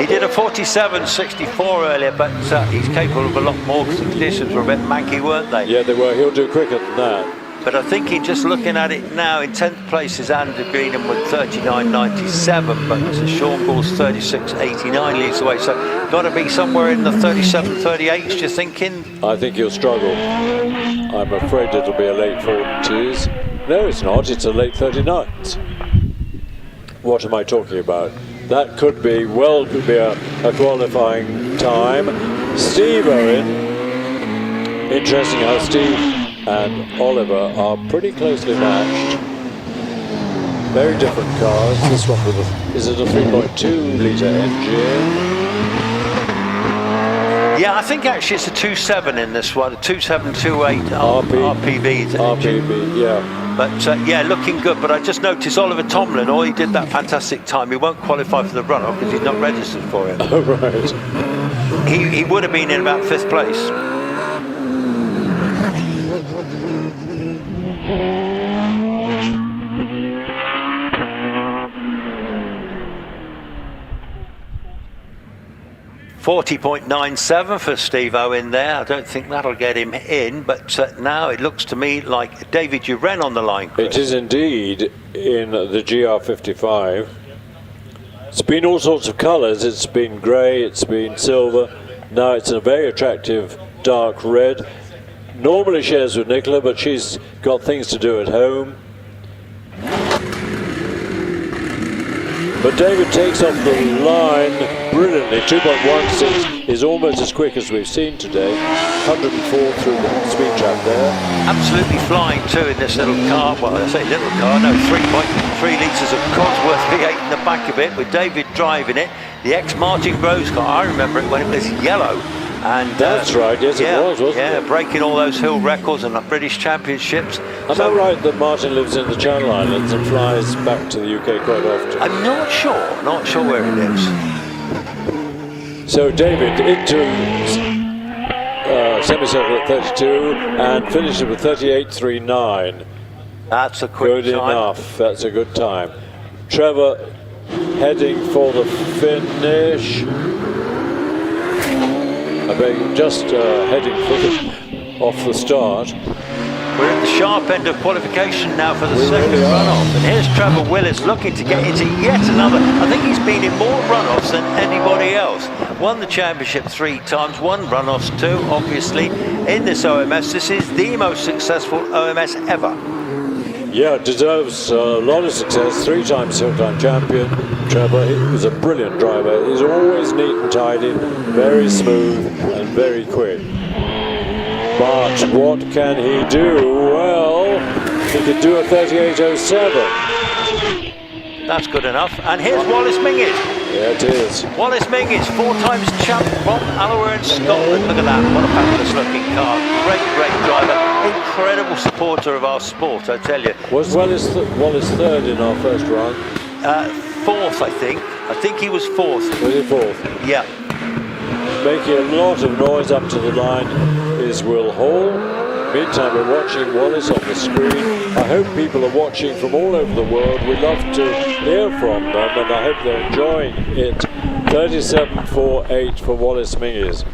He did a 47.64 earlier, but he's capable of a lot more because the conditions were a bit manky, weren't they? Yeah, they were. He'll do quicker than that. But I think he's just looking at it now, in 10th place is Andy Greenham with 39.97, but Sean Gould's 36.89 leads the way, so got to be somewhere in the 37.38s, you're thinking? I think he'll struggle. I'm afraid it'll be a late 40s. No, it's not, it's a late 39s. What am I talking about? That could be, well, could be a qualifying time. Steve Owen. Interesting how Steve and Oliver are pretty closely matched. Very different cars. This one with is it a 3.2 litre engine? Yeah, I think actually it's a 2.7 in this one, a 2.728 RPV. RPV, yeah. But yeah, looking good. But I just noticed Oliver Tomlin, he did that fantastic time. He won't qualify for the runoff because he's not registered for it. Oh, right. He would have been in about 5th place. 40.97 for Steve-O in there. I don't think that'll get him in, but now it looks to me like David Uren on the line, Chris. It is indeed in the GR55. It's been all sorts of colours. It's been grey, it's been silver. Now it's in a very attractive dark red. Normally shares with Nicola, but she's got things to do at home. But David takes off the line brilliantly. 2.16 is almost as quick as we've seen today. 104 through the speed trap there. Absolutely flying too in this little car. Well, I say little car, no, 3.3 litres of Cosworth V8 in the back of it with David driving it. The ex-Martin Rose car, I remember it when it was yellow. And that's right, yes, yeah, it was, wasn't it? Yeah, breaking all those hill records and the British Championships. Am I right that Martin lives in the Channel Islands and flies back to the UK quite often? I'm not sure where he lives. So David into semicircle at 32 and finishes with 38.39. That's a quick time. Good enough, that's a good time. Trevor heading for the finish. I beg, just heading off the start. We're at the sharp end of qualification now for the second runoff. And here's Trevor Willis looking to get into yet another. I think he's been in more runoffs than anybody else. Won the championship 3 times, won runoffs 2, obviously. In this OMS, this is the most successful OMS ever. Yeah, deserves a lot of success. 3 times Hillclimb champion. Trevor, he was a brilliant driver. He's always neat and tidy, very smooth and very quick. But what can he do? Well, he could do a 38.07. That's good enough. And here's Wallace Mingis. Yeah, it is. Wallace Mingis, 4 times champ from Alloware in Scotland. Look at that, what a fabulous looking car. Great driver. Incredible supporter of our sport, I tell you. Was Wallace third in our first run? 4th, I think. I think he was 4th. Was he 4th? Yeah. Making a lot of noise up to the line is Will Hall. Meantime, we're watching Wallace on the screen. I hope people are watching from all over the world. We love to hear from them, and I hope they're enjoying it. 37.48 for Wallace Mingis.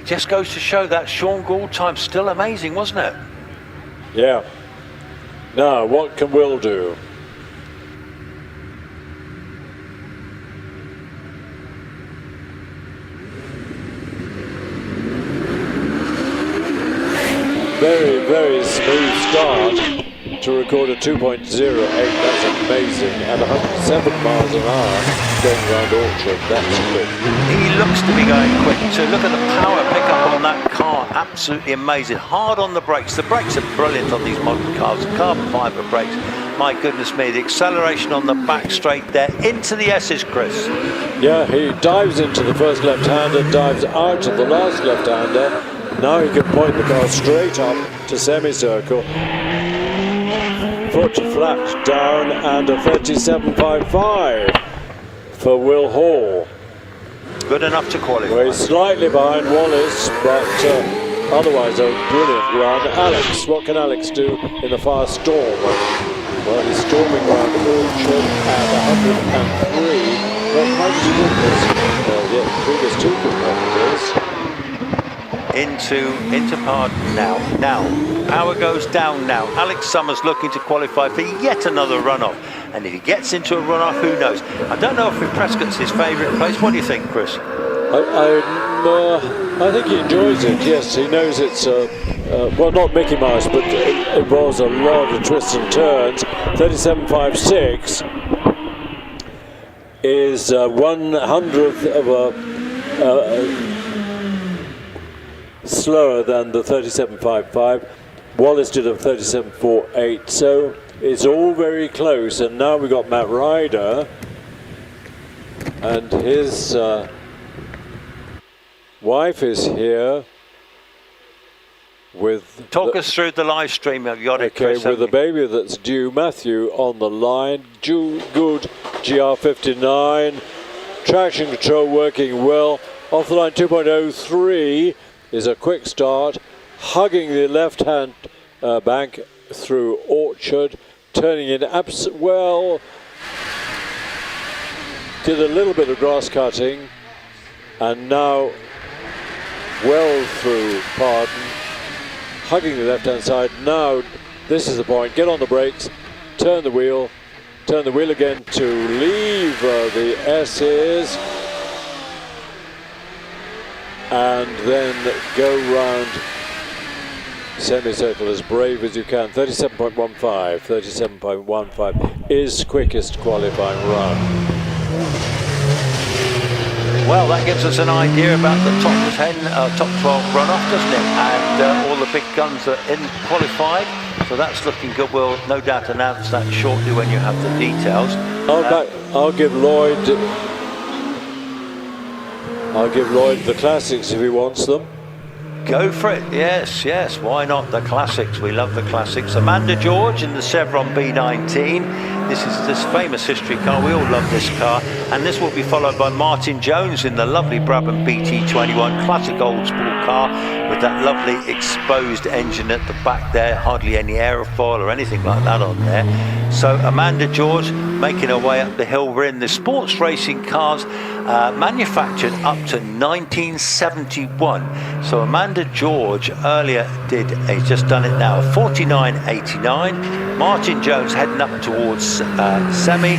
Just goes to show that Sean Gould time still amazing, wasn't it? Yeah. Now, what can Will do? Very smooth start to record a 2.08. That's amazing. At 107 miles an hour going around Orchard. That's quick. He looks to be going quick too. Look at the power pickup on that car. Absolutely amazing. Hard on the brakes. The brakes are brilliant on these modern cars. Carbon fibre brakes. My goodness me. The acceleration on the back straight there. Into the S's, Chris. Yeah, he dives into the first left-hander, dives out to the last left-hander. Now he can point the car straight up to semicircle. Foot flat down and a 37.55 for Will Hall. Good enough to qualify. Well, he's slightly behind Wallace, but otherwise a brilliant run. Alex, what can Alex do in the fast storm? Well, he's storming around Orchard at 103. Well, quite as good as the previous 2 competitors. Into part now. Power goes down now. Alex Summers looking to qualify for yet another runoff. And if he gets into a runoff, who knows? I don't know if Prescott's his favourite place. What do you think, Chris? I think he enjoys it, yes. He knows it's, well, not Mickey Mouse, but it involves a lot of twists and turns. 37.56 is 1/100th of a... slower than the 37.55. Wallace did a 37.48, so it's all very close. And now we've got Matt Ryder and his wife is here with... Talk us through the live stream. Have you got it, Okay, Chris? with the baby that's due. Matthew on the line. Gould GR59. Traction control working well. Off the line 2.03. is a quick start, hugging the left-hand bank through Orchard, turning in well, did a little bit of grass cutting, and now well through Pardon, hugging the left-hand side. Now this is the point, get on the brakes, turn the wheel again to leave the S's, and then go round semicircle as brave as you can. 37.15 is quickest qualifying run. Well, that gives us an idea about the top 10, top 12 runoff, doesn't it? And all the big guns are in qualified, so that's looking good. We'll no doubt announce that shortly when you have the details. I'll give Lloyd the classics if he wants them. Go for it, yes, why not? The classics, we love the classics. Amanda George in the Chevron B19. This is this famous history car, we all love this car. And this will be followed by Martin Jones in the lovely Brabham BT21, classic old sport car with that lovely exposed engine at the back there, hardly any aerofoil or anything like that on there. So Amanda George making her way up the hill. We're in the sports racing cars manufactured up to 1971. So Amanda George earlier he's just done it now, 49.89. Martin Jones heading up towards semi,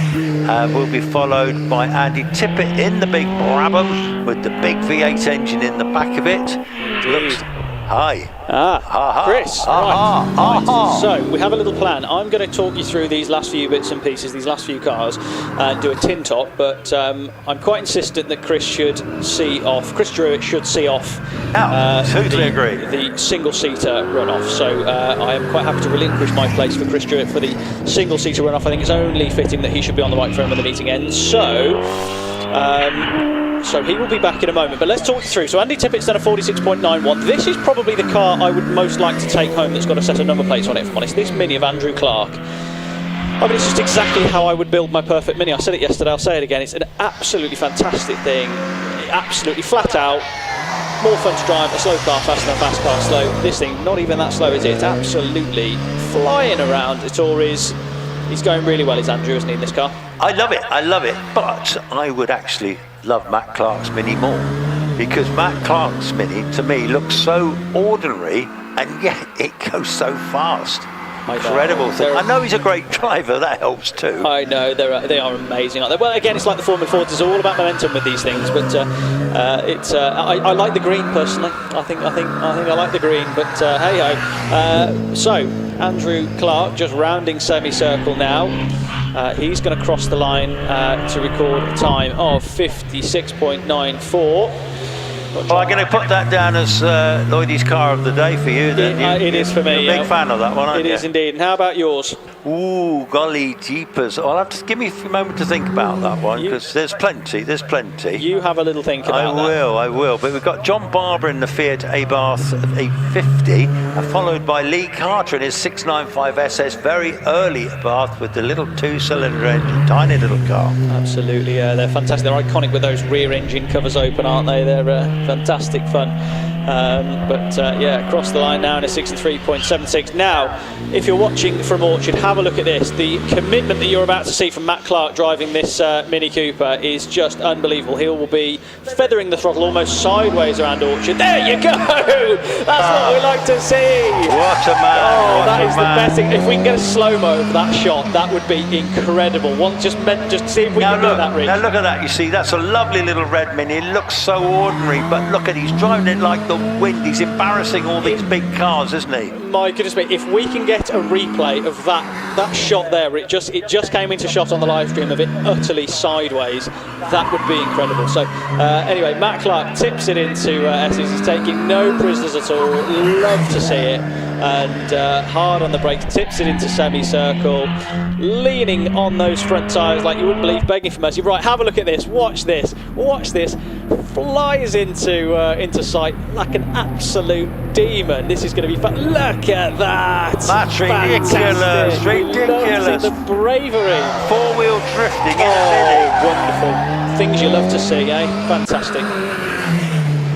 will be followed by Andy Tippett in the big Brabham with the big V8 engine in the back of it. Looks Hi. Chris. Right. So we have a little plan. I'm going to talk you through these last few bits and pieces, these last few cars, and do a tin top. But I'm quite insistent that Chris should see off. Chris Druitt should see off. Totally agree. The single-seater runoff. So I am quite happy to relinquish my place for Chris Druitt for the single-seater runoff. I think it's only fitting that he should be on the right frame when the meeting ends. So he will be back in a moment, but let's talk you through. So Andy Tippett's done a 46.91. This is probably the car I would most like to take home that's got a set of number plates on it, if I'm honest. This Mini of Andrew Clark. I mean, it's just exactly how I would build my perfect Mini. I said it yesterday, I'll say it again. It's an absolutely fantastic thing. Absolutely flat out. More fun to drive, a slow car faster than a fast car slow. This thing, not even that slow, is it? It's absolutely flying around. It's always... He's going really well, is Andrew, isn't he, in this car? I love it, but I would actually love Matt Clark's Mini more, because Matt Clark's Mini, to me, looks so ordinary, and yet it goes so fast. Incredible thing. I know he's a great driver, that helps too. I know, they are amazing, aren't they? Well, again, it's like the Formula Fords, it's all about momentum with these things, but I like the green personally. I think I like the green, but hey ho. So Andrew Clark just rounding semicircle now. He's going to cross the line to record a time of 56.94. Well, I'm going to put that down as Lloydie's car of the day for you then. It is for me. You're a big fan of that one, aren't you? It is indeed. And how about yours? Ooh, golly jeepers. Well, I'll have to give me a moment to think about that one, because there's plenty. You have a little think about that. I will. But we've got John Barber in the Fiat Abarth 850, followed by Lee Carter in his 695 SS, very early Abarth with the little two-cylinder engine, tiny little car. Absolutely, they're fantastic. They're iconic with those rear engine covers open, aren't they? They're fantastic fun. Across the line now in a 63.76. Now, if you're watching from Orchard, have a look at this. The commitment that you're about to see from Matt Clark driving this Mini Cooper is just unbelievable. He will be feathering the throttle almost sideways around Orchard. There you go! That's what we like to see! What a man! Oh, that is the best thing. If we can get a slow-mo of that shot, that would be incredible. Just see if we can do that, Rich. Now look at that, you see, that's a lovely little red Mini. It looks so ordinary, but look at, he's driving it like the wind. He's embarrassing all these big cars, isn't he? My goodness me, if we can get a replay of that shot there, it just came into shot on the live stream of it utterly sideways, that would be incredible. So anyway, Matt Clark tips it into S's. He's taking no prisoners at all. Love to see it. And hard on the brakes, tips it into semicircle, leaning on those front tyres like you wouldn't believe, begging for mercy. Right, have a look at this. Watch this. Flies into sight like an absolute demon. This is going to be fun. Look at that. That's ridiculous. Ridiculous. The bravery. Four-wheel drifting. Wonderful. Things you love to see, eh? Fantastic.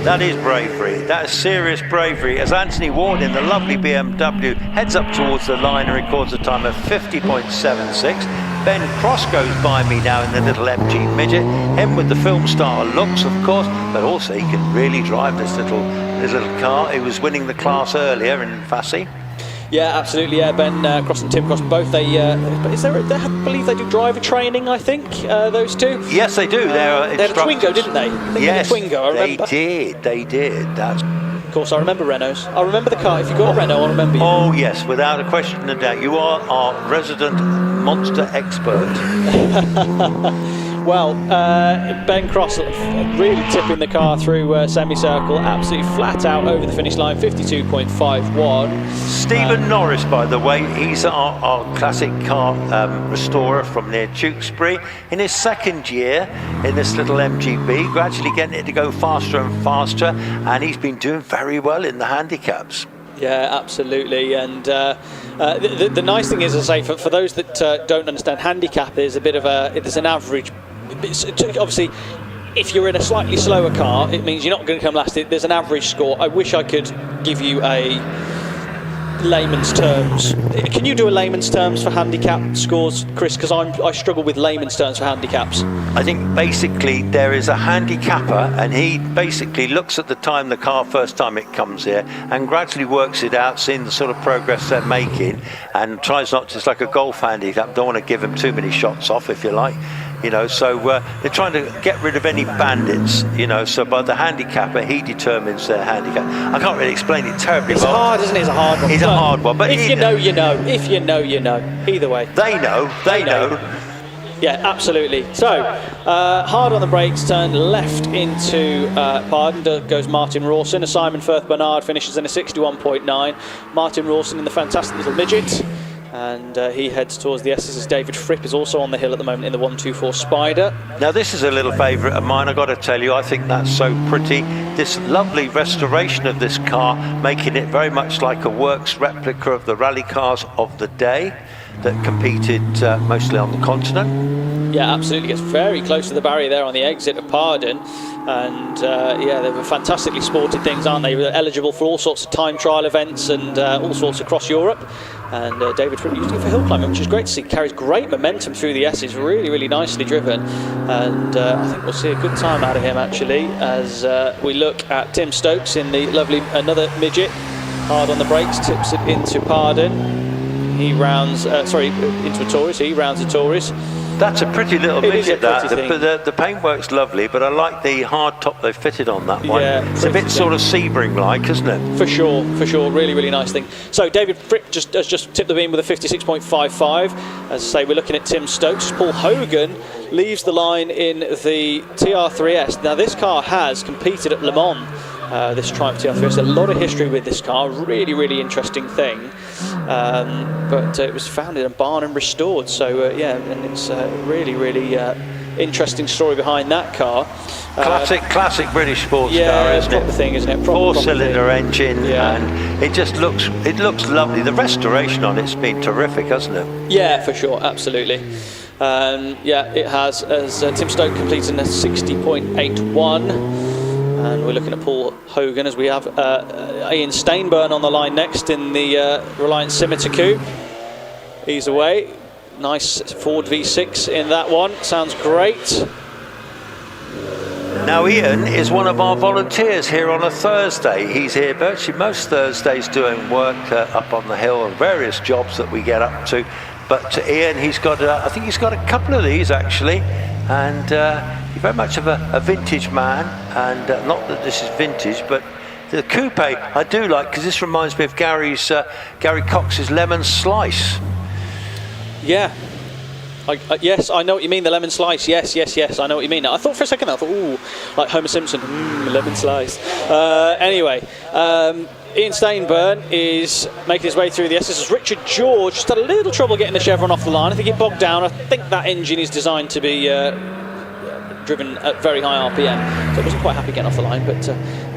That is bravery. That is serious bravery. As Anthony Ward in the lovely BMW heads up towards the line and records a time of 50.76. Ben Cross goes by me now in the little MG midget. Him with the film star looks, of course, but also he can really drive this little car. He was winning the class earlier in Fassy. Yeah, absolutely. Yeah, Ben Cross and Tim Cross both. I believe they do driver training. I think those two. Yes, they do. They had a Twingo, didn't they? I think yes, they had a Twingo. I remember. They did. That's. Of course, I remember Renaults. I remember the car. If you got a Renault, I remember you. Oh yes, without a question of doubt. You are our resident monster expert. Well, Ben Cross really tipping the car through semicircle, absolutely flat out over the finish line, 52.51. Stephen Norris, by the way, he's our classic car restorer from near Tewkesbury. In his second year in this little MGB, gradually getting it to go faster and faster, and he's been doing very well in the handicaps. Yeah, absolutely. And the nice thing is, as I say, for those that don't understand, handicap is a bit of it's an average. Obviously, if you're in a slightly slower car, it means you're not going to come last. There's an average score. I wish I could give you a layman's terms. Can you do a layman's terms for handicap scores, Chris? Because I struggle with layman's terms for handicaps. I think basically there is a handicapper, and he basically looks at the time the car first time it comes here and gradually works it out, seeing the sort of progress they're making, and tries not to, just like a golf handicap, don't want to give them too many shots off, if you like. You know, so they're trying to get rid of any bandits, you know, so by the handicapper, he determines their handicap. I can't really explain it terribly well. It's hard, isn't it? It's a hard one. It's a hard one, but if you know, you know. If you know, you know. Either way. They know. Yeah, absolutely. So, hard on the brakes, turn left into Pardon, goes Martin Rawson. Simon Firth Bernard finishes in a 61.9. Martin Rawson in the fantastic little midget. And he heads towards the S's as David Fripp is also on the hill at the moment in the 124 Spider. Now this is a little favourite of mine, I've got to tell you. I think that's so pretty. This lovely restoration of this car, making it very much like a works replica of the rally cars of the day that competed mostly on the continent. Yeah, absolutely. Gets very close to the barrier there on the exit of Pardon. And yeah, they were fantastically sported things, aren't they? They're eligible for all sorts of time trial events and all sorts across Europe. And David Fripp using it for hill climbing, which is great to see. Carries great momentum through the S's, really, really nicely driven. And I think we'll see a good time out of him, actually, as we look at Tim Stokes in the lovely, another midget. Hard on the brakes, tips it into Pardon. He rounds, into a Taurus. He rounds a Taurus. That's a pretty little midget, that. The paintwork's lovely, but I like the hard top they've fitted on that one. Yeah, it's a bit sort of Sebring-like, isn't it? For sure. Really, really nice thing. So David Fripp has just tipped the beam with a 56.55. As I say, we're looking at Tim Stokes. Paul Hogan leaves the line in the TR3S. Now, this car has competed at Le Mans. This Triumph TR3S, a lot of history with this car, really, really interesting thing. But it was found in a barn and restored, so yeah, and it's really, really interesting story behind that car. Classic British sports car, isn't it? Proper thing, isn't it? Four-cylinder engine, and it just looks lovely. The restoration on it's been terrific, hasn't it? Yeah, for sure, absolutely. Yeah, it has, as Tim Stokes completes in a 60.81. And we're looking at Paul Hogan as we have Ian Stainburn on the line next in the Reliant Scimitar Coupe. He's away. Nice Ford V6 in that one. Sounds great. Now Ian is one of our volunteers here on a Thursday. He's here virtually most Thursdays doing work up on the hill and various jobs that we get up to. But Ian, he's got, I think he's got a couple of these actually. And he's very much of a vintage man, and not that this is vintage, but the coupe I do like, because this reminds me of Gary Cox's Lemon Slice. Yeah. Yes, I know what you mean, the lemon slice. Yes, I know what you mean. I thought for a second, I thought, ooh, like Homer Simpson, lemon slice. Anyway, Ian Stainburn is making his way through the S's. Richard George just had a little trouble getting the Chevron off the line. I think it bogged down. I think that engine is designed to be driven at very high RPM, so I wasn't quite happy getting off the line, but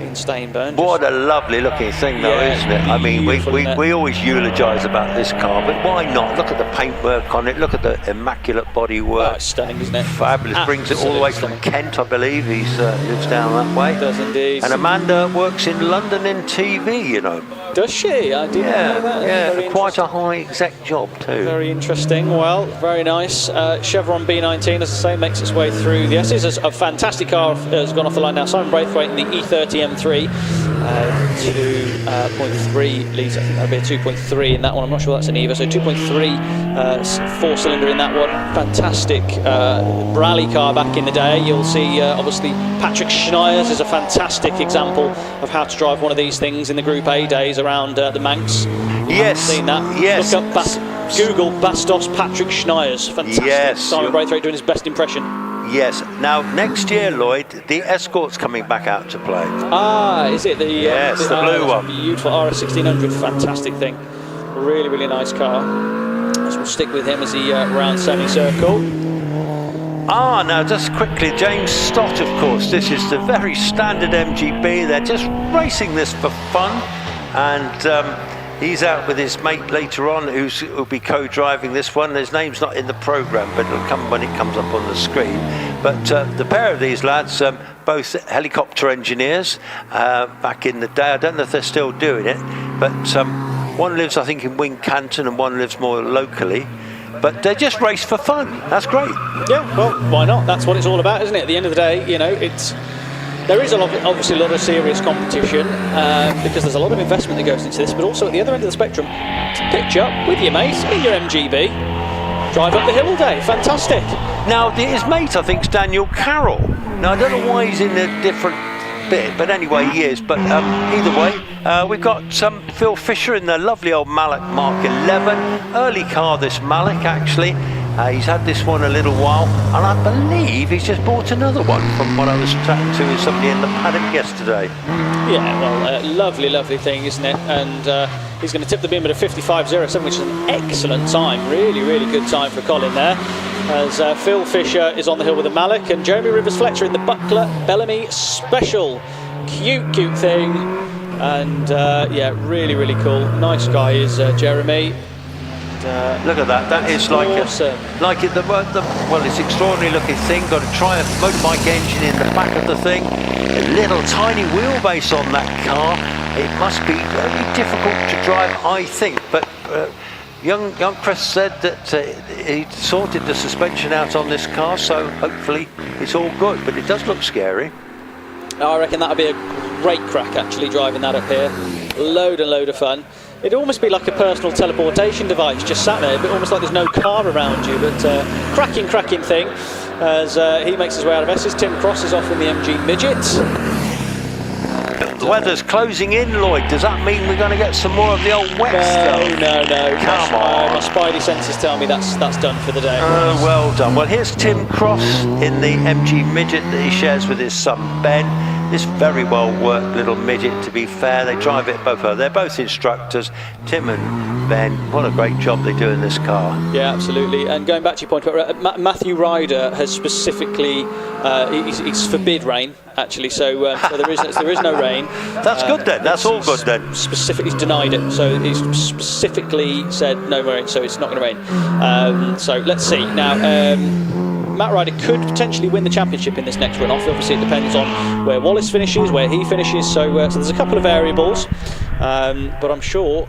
Ian Stainburn. What a lovely looking thing though, isn't it? I mean, we always eulogise about this car, but why not? Look at the paintwork on it, look at the immaculate bodywork. Oh, it's stunning, isn't it? Fabulous. Absolutely. Brings it all the way from Kent, I believe. He lives down that way. Does indeed. And Amanda works in London in TV, you know. Does she? I didn't know that. Yeah, quite a high exec job too. Very interesting. Well, very nice. Chevron B19, as I say, makes its way through the S's. A fantastic car has gone off the line now. Simon Braithwaite in the E30 M3, 2.3 litres. I think that'll be a 2.3 in that one. I'm not sure that's an EVA. So 2.3 4-cylinder in that one. Fantastic rally car back in the day. You'll see obviously Patrick Schneier's is a fantastic example of how to drive one of these things in the Group A days around the Manx. Yes, seen that. yes. Look up Google Bastos Patrick Schneier's. Fantastic. Yes, Simon Braithwaite doing his best impression. Yes. Now next year, Lloyd, the Escort's coming back out to play. Ah, is it the? Yes, the blue one. Beautiful RS1600, fantastic thing. Really, really nice car. So we'll stick with him as he rounds semicircle. Now just quickly, James Stott, of course. This is the very standard MGB. They're just racing this for fun, and he's out with his mate later on, who'll be co-driving this one. His name's not in the programme, but it'll come when it comes up on the screen. But the pair of these lads, both helicopter engineers back in the day. I don't know if they're still doing it, but one lives, I think, in Wincanton and one lives more locally. But they just race for fun. That's great. Yeah, well, why not? That's what it's all about, isn't it? At the end of the day, you know, there is obviously a lot of serious competition because there's a lot of investment that goes into this, but also at the other end of the spectrum, to pitch up with your mates in your MGB, drive up the hill all day. Fantastic. Now, his mate, I think, is Daniel Carroll. Now, I don't know why he's in a different bit, but anyway, he is. But either way, we've got Phil Fisher in the lovely old Malik Mark 11. Early car, this Malik, actually. He's had this one a little while, and I believe he's just bought another one from what I was chatting to with somebody in the paddock yesterday. Yeah, well, lovely, lovely thing, isn't it? And he's going to tip the beam at a 55.07, which is an excellent time. Really, really good time for Colin there. As Phil Fisher is on the hill with a Malik, and Jeremy Rivers-Fletcher in the Buckler Bellamy Special. Cute, cute thing. And yeah, really, really cool. Nice guy is Jeremy. Look at that. That is like awesome. Well, it's extraordinary looking thing. Got a Triumph motorbike engine in the back of the thing. A little tiny wheelbase on that car. It must be very difficult to drive, I think. But young Chris said that he sorted the suspension out on this car, so hopefully it's all good. But it does look scary. I reckon that'll be a great crack, actually, driving that up here. Load and load of fun. It'd almost be like a personal teleportation device just sat there, but almost like there's no car around you. But cracking thing as he makes his way out of Essex. Tim Cross is off in the MG Midget. The weather's closing in, Lloyd. Does that mean we're going to get some more of the old wet stuff? No. Come on. My spidey senses tell me that's done for the day. Well done. Well, here's Tim Cross in the MG Midget that he shares with his son Ben. This very well worked little midget, to be fair. They drive it both. They're both instructors, Tim and Ben. What a great job they do in this car. Yeah, absolutely. And going back to your point about Matthew Ryder has specifically he's forbid rain, actually. So there is no rain. That's good then. That's all good then. Specifically denied it. So he's specifically said no rain. So it's not going to rain. So let's see now. Matt Ryder could potentially win the championship in this next runoff. Obviously, it depends on where Wallace finishes, where he finishes. So there's a couple of variables, but I'm sure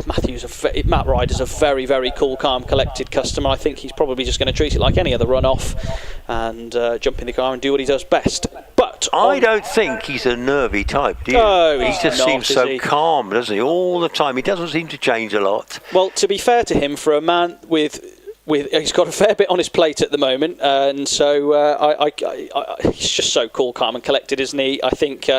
Matt Ryder's a very, very cool, calm, collected customer. I think he's probably just going to treat it like any other runoff and jump in the car and do what he does best. But I don't think he's a nervy type, do you? No, he just seems so calm, doesn't he? All the time. He doesn't seem to change a lot. Well, to be fair to him, for a man with he's got a fair bit on his plate at the moment, and so he's just so cool, calm and collected, isn't he? I think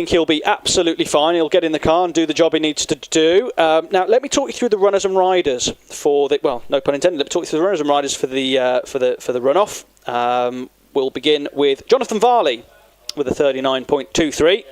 he'll be absolutely fine. He'll get in the car and do the job he needs to do. Now, let me talk you through the runners and riders for the, well, no pun intended. Let me talk you through the runners and riders for the runoff. We'll begin with Jonathan Varley with a 39.23.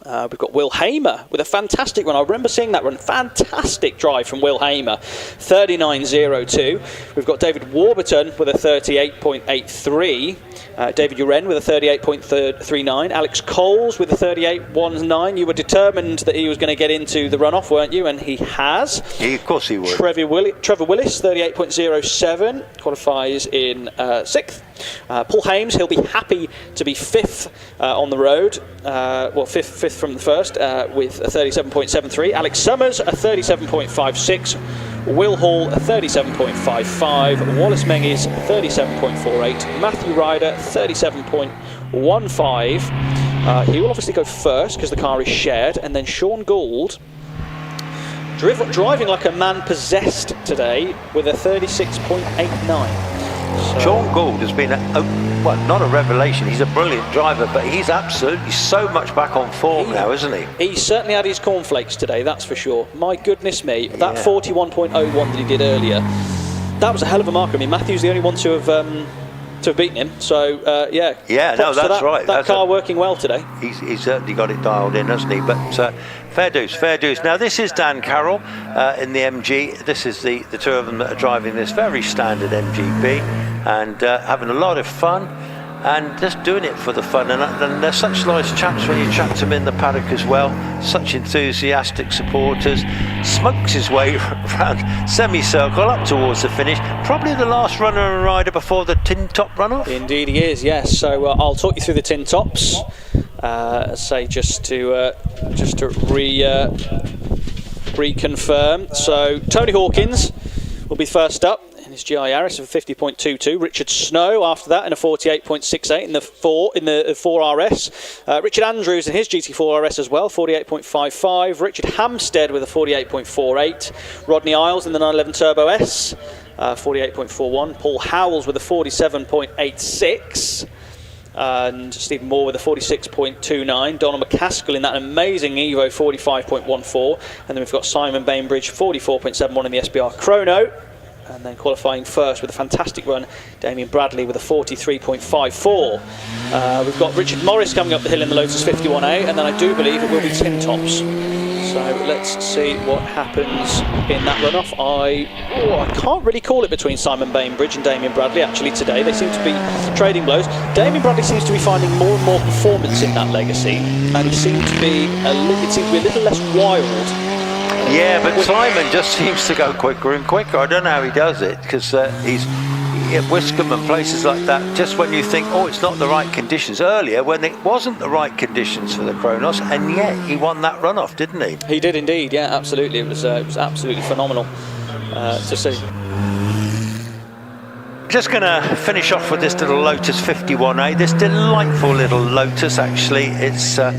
We've got Will Hamer with a fantastic run. I remember seeing that run. Fantastic drive from Will Hamer, 39.02. We've got David Warburton with a 38.83. David Uren with a 38.39. Alex Coles with a 38.19. You were determined that he was going to get into the runoff, weren't you? And he has. Of course he would. Trevor Willis, 38.07. Qualifies in 6th. Paul Hames, he'll be happy to be 5th on the road, well, fifth from the first, with a 37.73. Alex Summers, a 37.56. Will Hall, a 37.55. Wallace Menges, 37.48. Matthew Ryder, 37.15. He will obviously go first because the car is shared, and then Sean Gould, driving like a man possessed today, with a 36.89. Sean Gould has been, well, not a revelation, he's a brilliant driver, but he's absolutely so much back on form now, isn't he? He certainly had his cornflakes today, that's for sure. My goodness me, that 41.01 that he did earlier, that was a hell of a marker. I mean, Matthew's the only one to have beaten him, so yeah. Yeah, no, that's right. That car working well today. He's certainly got it dialed in, hasn't he? But fair dues, fair dues. Now, this is Dan Carroll in the MG. This is the two of them that are driving this very standard MGB and having a lot of fun and just doing it for the fun. And they're such nice chaps when you chat to them in the paddock as well. Such enthusiastic supporters. Smokes his way around semicircle up towards the finish. Probably the last runner and rider before the tin top runoff. Indeed he is, yes. So I'll talk you through the tin tops. Say just to reconfirm. So Tony Hawkins will be first up in his GI Yaris of 50.22. Richard Snow after that in a 48.68 in the 4RS. Richard Andrews in his GT4 RS as well, 48.55. Richard Hampstead with a 48.48. Rodney Isles in the 911 Turbo S, 48.41. Paul Howells with a 47.86. And Stephen Moore with a 46.29. Donald McCaskill in that amazing Evo, 45.14. And then we've got Simon Bainbridge, 44.71 in the SBR Chrono. And then qualifying first with a fantastic run, Damien Bradley with a 43.54. We've got Richard Morris coming up the hill in the Lotus 51A, and then I do believe it will be tin tops. So let's see what happens in that runoff. I can't really call it between Simon Bainbridge and Damien Bradley actually today. They seem to be trading blows. Damien Bradley seems to be finding more and more performance in that Legacy, and it seems to be a little less wild. Yeah, but Simon just seems to go quicker and quicker. I don't know how he does it, because he's at Wiscombe and places like that, just when you think, oh, it's not the right conditions. Earlier, when it wasn't the right conditions for the Kronos, and yet he won that runoff, didn't he? He did indeed, yeah, absolutely. It was absolutely phenomenal to see. Just going to finish off with this little Lotus 51A, this delightful little Lotus, actually. It's a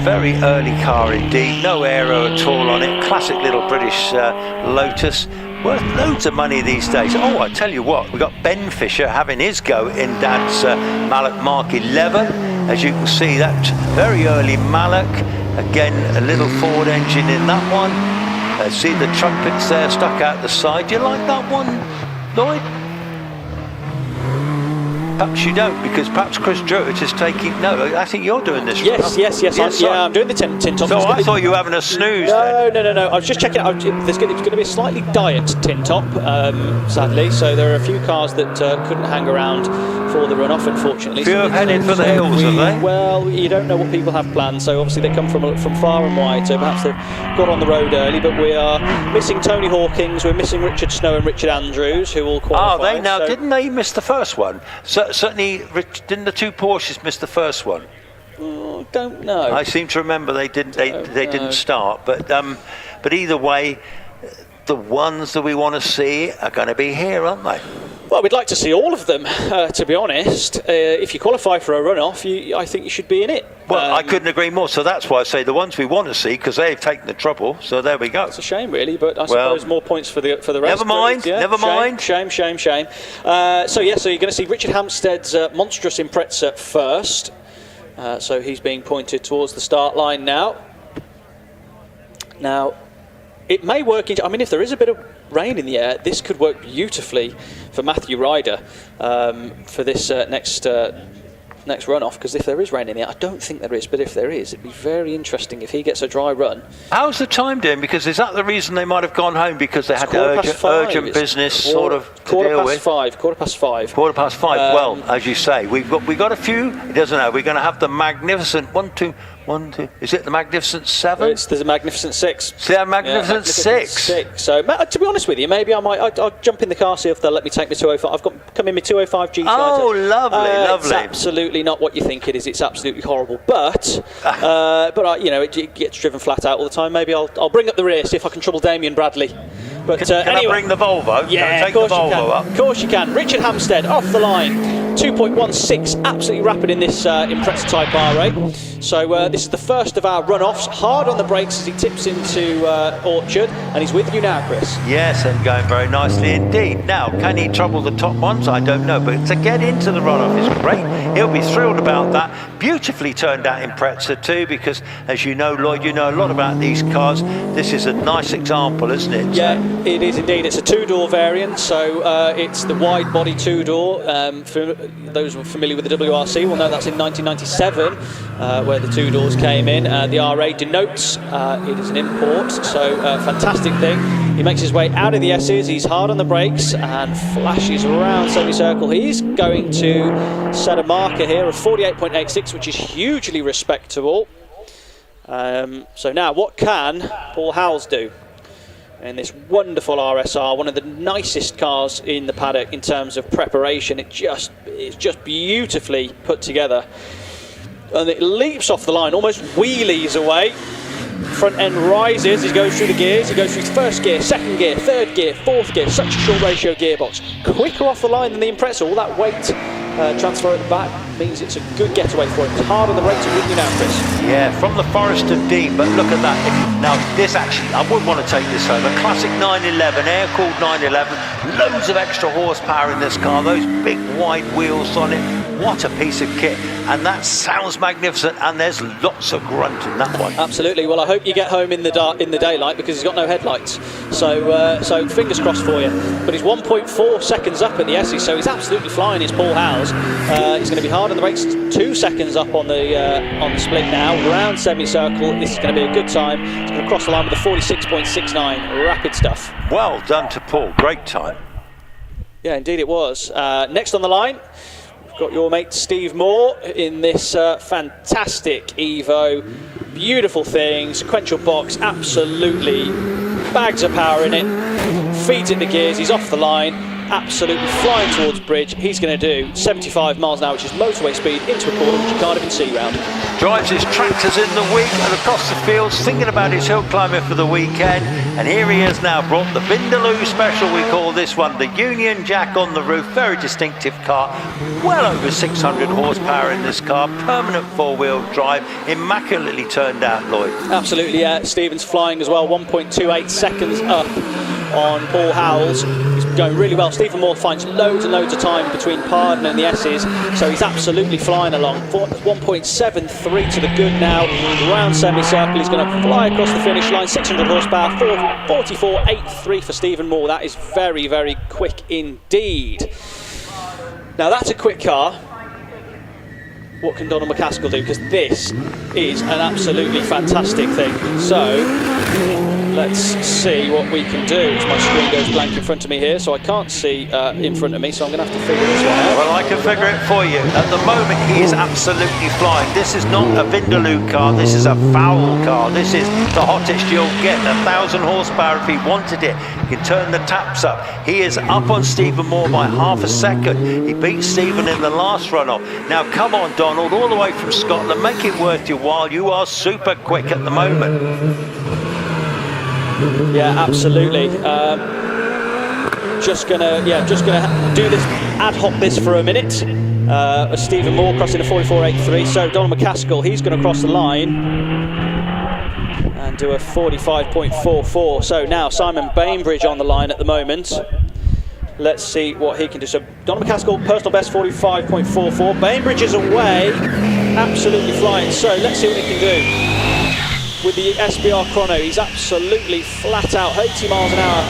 very early car indeed, no aero at all on it, classic little British Lotus, worth loads of money these days. Oh, I tell you what, we've got Ben Fisher having his go in Dad's Mallock Mark 11. As you can see, that very early Mallock, again a little Ford engine in that one. See the trumpets there stuck out the side. Do you like that one, Lloyd? Perhaps you don't, because perhaps Chris Druitt is taking... No, I think you're doing this. Yes, I'm doing the tin top. So I thought you were having a snooze. No. I was just checking out. There's going to be a slightly diet tin top, sadly. So there are a few cars that couldn't hang around for the runoff, unfortunately. A few have headed for the hills, have they? Well, you don't know what people have planned. So obviously they come from far and wide. So perhaps they've got on the road early. But we are missing Tony Hawkins. We're missing Richard Snow and Richard Andrews, who will qualify. Didn't they miss the first one? Certainly, didn't the two Porsches miss the first one? Don't know. I seem to remember they didn't. They didn't start. But either way, the ones that we want to see are going to be here, aren't they? Well, we'd like to see all of them, to be honest. If you qualify for a runoff, I think you should be in it. Well, I couldn't agree more. So that's why I say the ones we want to see, because they've taken the trouble. So there we go. It's a shame, really, but I suppose more points for the rest. Never mind. Never mind. Shame. So you're going to see Richard Hampstead's monstrous Impreza first. So he's being pointed towards the start line now. Now, it may work. If there is a bit of rain in the air, this could work beautifully for Matthew Ryder for this next runoff, because if there is rain in the air, I don't think there is, but if there is, it'd be very interesting if he gets a dry run. How's the time doing? Because is that the reason they might have gone home, because they had urgent business to deal with? Quarter past five. Well, as you say, we've got a few. It doesn't know. We're going to have the magnificent 1, 2, 1, 2. Is it the Magnificent 7? It's the Magnificent 6. See that Magnificent 6? So, to be honest with you, maybe I'll jump in the car, see if they'll let me take my 205. I've got come in my 205 GTI. Oh, lovely, lovely. It's absolutely not what you think it is. It's absolutely horrible. But you know, it gets driven flat out all the time. Maybe I'll bring up the rear, see if I can trouble Damien Bradley. But can anyway, I bring the Volvo? Yeah, can I take of course the Volvo you can. up? Of course you can. Richard Hampstead off the line. 2.16, absolutely rapid in this Impreza Type R8. So this is the first of our runoffs. Hard on the brakes as he tips into Orchard, and he's with you now, Chris. Yes, and going very nicely indeed. Now, can he trouble the top ones? I don't know, but to get into the runoff is great. He'll be thrilled about that. Beautifully turned out Impreza too, because as you know, Lloyd, you know a lot about these cars. This is a nice example, isn't it? Yeah, it is indeed. It's a two-door variant, so it's the wide-body two-door. For those who are familiar with the WRC will know that's in 1997 where the two doors came in. The R8 denotes it is an import, so fantastic thing. He makes his way out of the S's, he's hard on the brakes and flashes around semicircle. He's going to set a marker here of 48.86, which is hugely respectable. So now, what can Paul Howells do in this wonderful RSR, one of the nicest cars in the paddock in terms of preparation? It's just beautifully put together, and it leaps off the line, almost wheelies away. Front end rises, he goes through the gears, he goes through first gear, second gear, third gear, fourth gear, such a short ratio gearbox. Quicker off the line than the Impreza, all that weight transfer at the back means it's a good getaway for him. It's hard on the brakes with you now, Chris. Yeah, from the Forest of Dean, but look at that. Now, this actually, I wouldn't want to take this home. A classic 911, air-cooled 911, loads of extra horsepower in this car, those big wide wheels on it. What a piece of kit. And that sounds magnificent, and there's lots of grunt in that one. Absolutely. Well, I hope you get home in the dark, in the daylight, because he's got no headlights. So fingers crossed for you. But he's 1.4 seconds up at the Essie, so he's absolutely flying. It's Paul Howells. He's going to be hard on the brakes. 2 seconds up on the split now. Round semicircle. This is going to be a good time. He's going to cross the line with a 46.69. Rapid stuff. Well done to Paul. Great time. Yeah, indeed it was. Next on the line, we've got your mate Steve Moore in this fantastic Evo. Beautiful thing. Sequential box. Absolutely bags of power in it. Feeds it the gears. He's off the line. Absolutely flying towards bridge. He's going to do 75 miles an hour, which is motorway speed, into a corner which you can't even see round. Drives his tractors in the week and across the fields, thinking about his hill climbing for the weekend. And here he is now, brought the Vindaloo Special, we call this one, the Union Jack on the roof. Very distinctive car, well over 600 horsepower in this car, permanent four-wheel drive, immaculately turned out, Lloyd. Absolutely, yeah. Stephen's flying as well, 1.28 seconds up on Paul Howells. He's going really well. Stephen Moore finds loads and loads of time between Pardon and the S's, so he's absolutely flying along. 1.73 to the good now. Round semicircle, he's going to fly across the finish line. 600 horsepower, 44.83 for Stephen Moore. That is very, very quick indeed. Now that's a quick car. What can Donald McCaskill do? Because this is an absolutely fantastic thing. So let's see what we can do. My screen goes blank in front of me here, so I can't see in front of me, so I'm going to have to figure this one out. Well, I can figure it for you. At the moment, he is absolutely flying. This is not a Vindaloo car. This is a foul car. This is the hottest you'll get. 1,000 horsepower if he wanted it. He can turn the taps up. He is up on Stephen Moore by half a second. He beat Stephen in the last runoff. Now, come on, Donald, all the way from Scotland. Make it worth your while. You are super quick at the moment. Yeah, absolutely. Just gonna do this, ad hoc this for a minute. Stephen Moore crossing a 44.83. So Donald McCaskill, he's going to cross the line and do a 45.44. So now Simon Bainbridge on the line at the moment. Let's see what he can do. So Donald McCaskill, personal best 45.44. Bainbridge is away, absolutely flying. So let's see what he can do. With the SBR chrono, he's absolutely flat out, 80 miles an hour.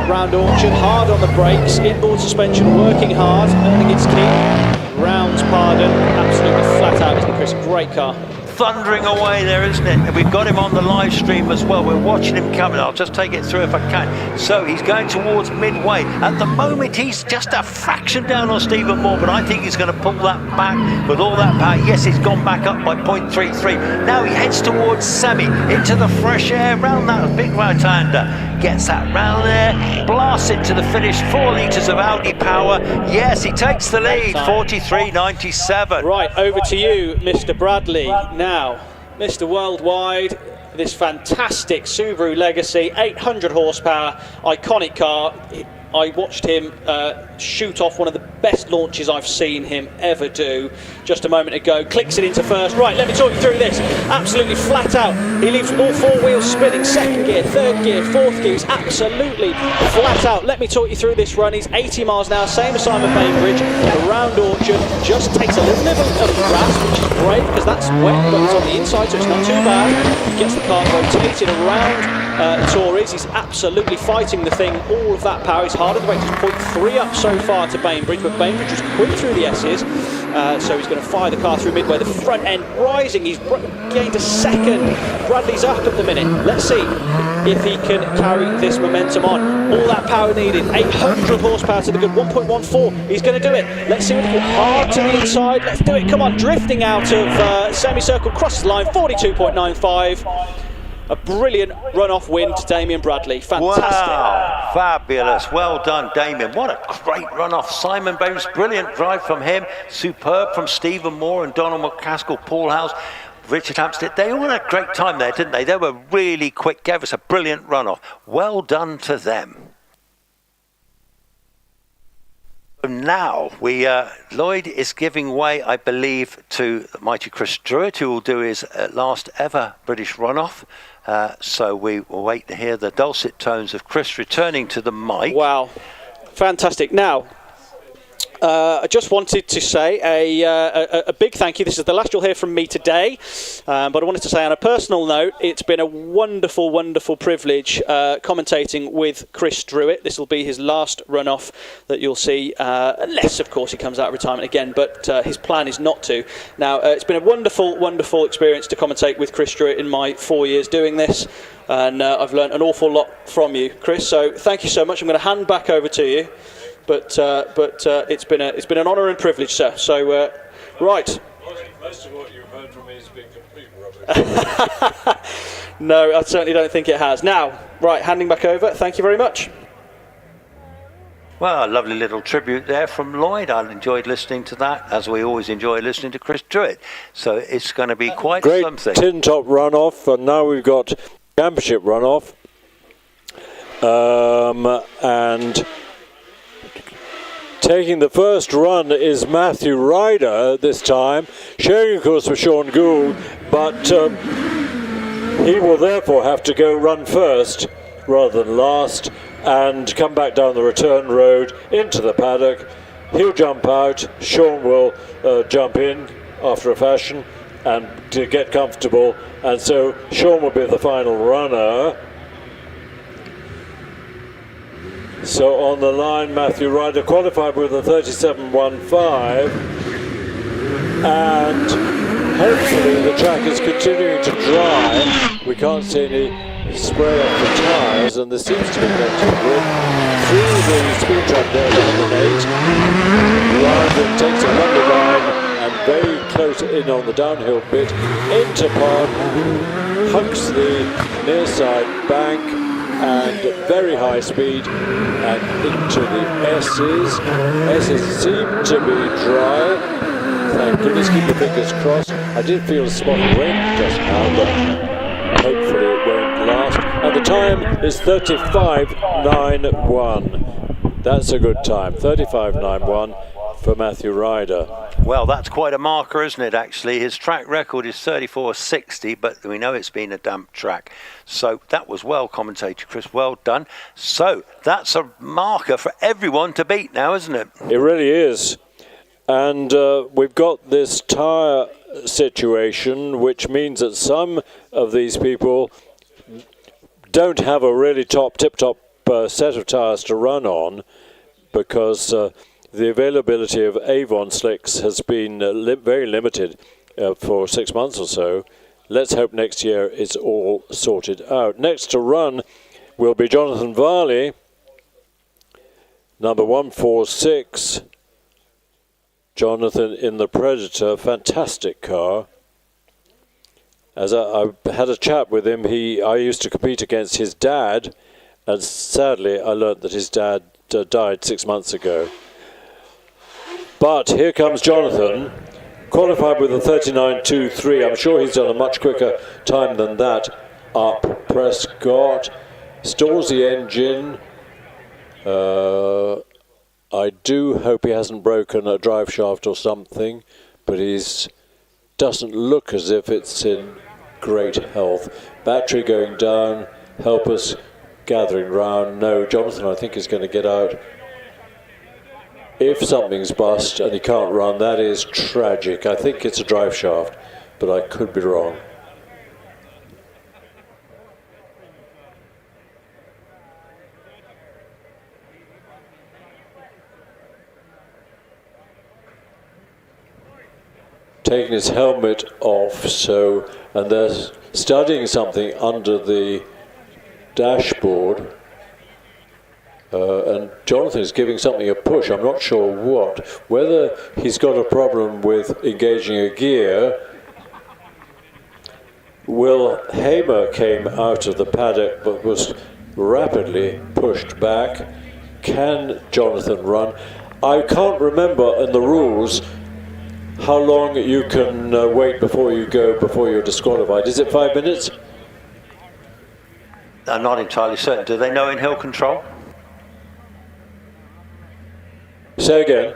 Round Orchard, hard on the brakes, inboard suspension, working hard, earning its keep. Rounds Pardon, absolutely flat out, isn't it, Chris? Great car. thundering away there, isn't it? And we've got him on the live stream as well. We're watching him coming. I'll just take it through if I can. So he's going towards midway. At the moment, he's just a fraction down on Stephen Moore, but I think he's going to pull that back with all that power. Yes, he's gone back up by 0.33. Now he heads towards Sammy, into the fresh air, round that big right-hander. Gets that round there, blasts it to the finish, 4 litres of Audi power. Yes, he takes the lead, 43.97. Right, over to you, Mr. Bradley. Now, Mr. Worldwide, this fantastic Subaru Legacy, 800 horsepower, iconic car. I watched him shoot off one of the best launches I've seen him ever do just a moment ago. Clicks it into first. Right, let me talk you through this. Absolutely flat out. He leaves all 4 wheels spinning. 2nd gear, 3rd gear, 4th gear. He's absolutely flat out. Let me talk you through this run. He's 80 miles an hour, same as Simon Bainbridge, around Orchard. Just takes a little bit of grass, which is great because that's wet, but it's on the inside, so it's not too bad. Gets the car rotated around Tories. He's absolutely fighting the thing, all of that power. He's hard on the brakes. He's 0.3 up so far to Bainbridge, but Bainbridge was quick through the S's, so he's going to fire the car through midway. The front end rising. He's gained a 2nd. Bradley's up at the minute. Let's see if he can carry this momentum on. All that power needed. 800 horsepower to the good. 1.14. He's going to do it. Let's see what he can. Hard to the inside. Let's do it. Come on. Drifting out of semicircle. Crosses the line. 42.95. A brilliant run-off win to Damien Bradley. Fantastic. Wow, fabulous. Well done, Damien. What a great run-off. Simon Baines, brilliant drive from him. Superb from Stephen Moore and Donald McCaskill, Paul House, Richard Hampstead. They all had a great time there, didn't they? They were really quick, gave us a brilliant run-off. Well done to them. Now, Lloyd is giving way, I believe, to the mighty Chris Druitt, who will do his last ever British runoff. So we will wait to hear the dulcet tones of Chris returning to the mic. Wow, fantastic. Now, I just wanted to say a big thank you. This is the last you'll hear from me today, but I wanted to say on a personal note, it's been a wonderful, wonderful privilege commentating with Chris Druitt. This will be his last runoff that you'll see, unless, of course, he comes out of retirement again, but his plan is not to. Now, it's been a wonderful, wonderful experience to commentate with Chris Druitt in my 4 years doing this, and I've learned an awful lot from you, Chris, so thank you so much. I'm going to hand back over to you. But it's been an honour and privilege, sir. So, right. Most of what you've heard from me has been complete rubbish. No, I certainly don't think it has. Now, right, handing back over. Thank you very much. Well, a lovely little tribute there from Lloyd. I enjoyed listening to that, as we always enjoy listening to Chris Druitt. So it's going to be quite great something. Tin Top runoff, and now we've got Championship runoff, and taking the first run is Matthew Ryder this time, sharing of course with Sean Gould, but he will therefore have to go run first rather than last and come back down the return road into the paddock. He'll jump out, Sean will jump in after a fashion and to get comfortable, and so Sean will be the final runner. So on the line, Matthew Ryder qualified with a 37.15, and hopefully the track is continuing to dry. We can't see any spray off the tyres, and there seems to be plenty of grip through the speed trap there down the 8. Ryder takes a lovely line and very close in on the downhill bit into pond, hugs the near side bank, and very high speed and into the S's. S's seem to be dry. Thank goodness, keep your fingers crossed. I did feel a spot of rain just now, but hopefully it won't last. And the time is 35.91. That's a good time, 35.91 for Matthew Ryder. Well, that's quite a marker, isn't it, actually? His track record is 34.60, but we know it's been a damp track. So that was well commentated, Chris. Well done. So that's a marker for everyone to beat now, isn't it? It really is. And we've got this tyre situation, which means that some of these people don't have a really tip-top set of tyres to run on, because the availability of Avon slicks has been very limited for 6 months or so. Let's hope next year it's all sorted out. Next to run will be Jonathan Varley, number 146. Jonathan in the Predator, fantastic car. As I had a chat with him, I used to compete against his dad, and sadly I learnt that his dad died 6 months ago. But here comes Jonathan, qualified with a 39.23. I'm sure he's done a much quicker time than that. Up Prescott, stalls the engine. I do hope he hasn't broken a drive shaft or something, but he's doesn't look as if it's in great health. Battery going down, helpers gathering round. No, Jonathan I think is going to get out. If something's bust and he can't run, that is tragic. I think it's a drive shaft, but I could be wrong. Taking his helmet off, and they're studying something under the dashboard. And Jonathan is giving something a push, I'm not sure what. Whether he's got a problem with engaging a gear. Will Hamer came out of the paddock but was rapidly pushed back. Can Jonathan run? I can't remember in the rules how long you can wait before you're disqualified. Is it 5 minutes? I'm not entirely certain. Do they know in hill control? Say again.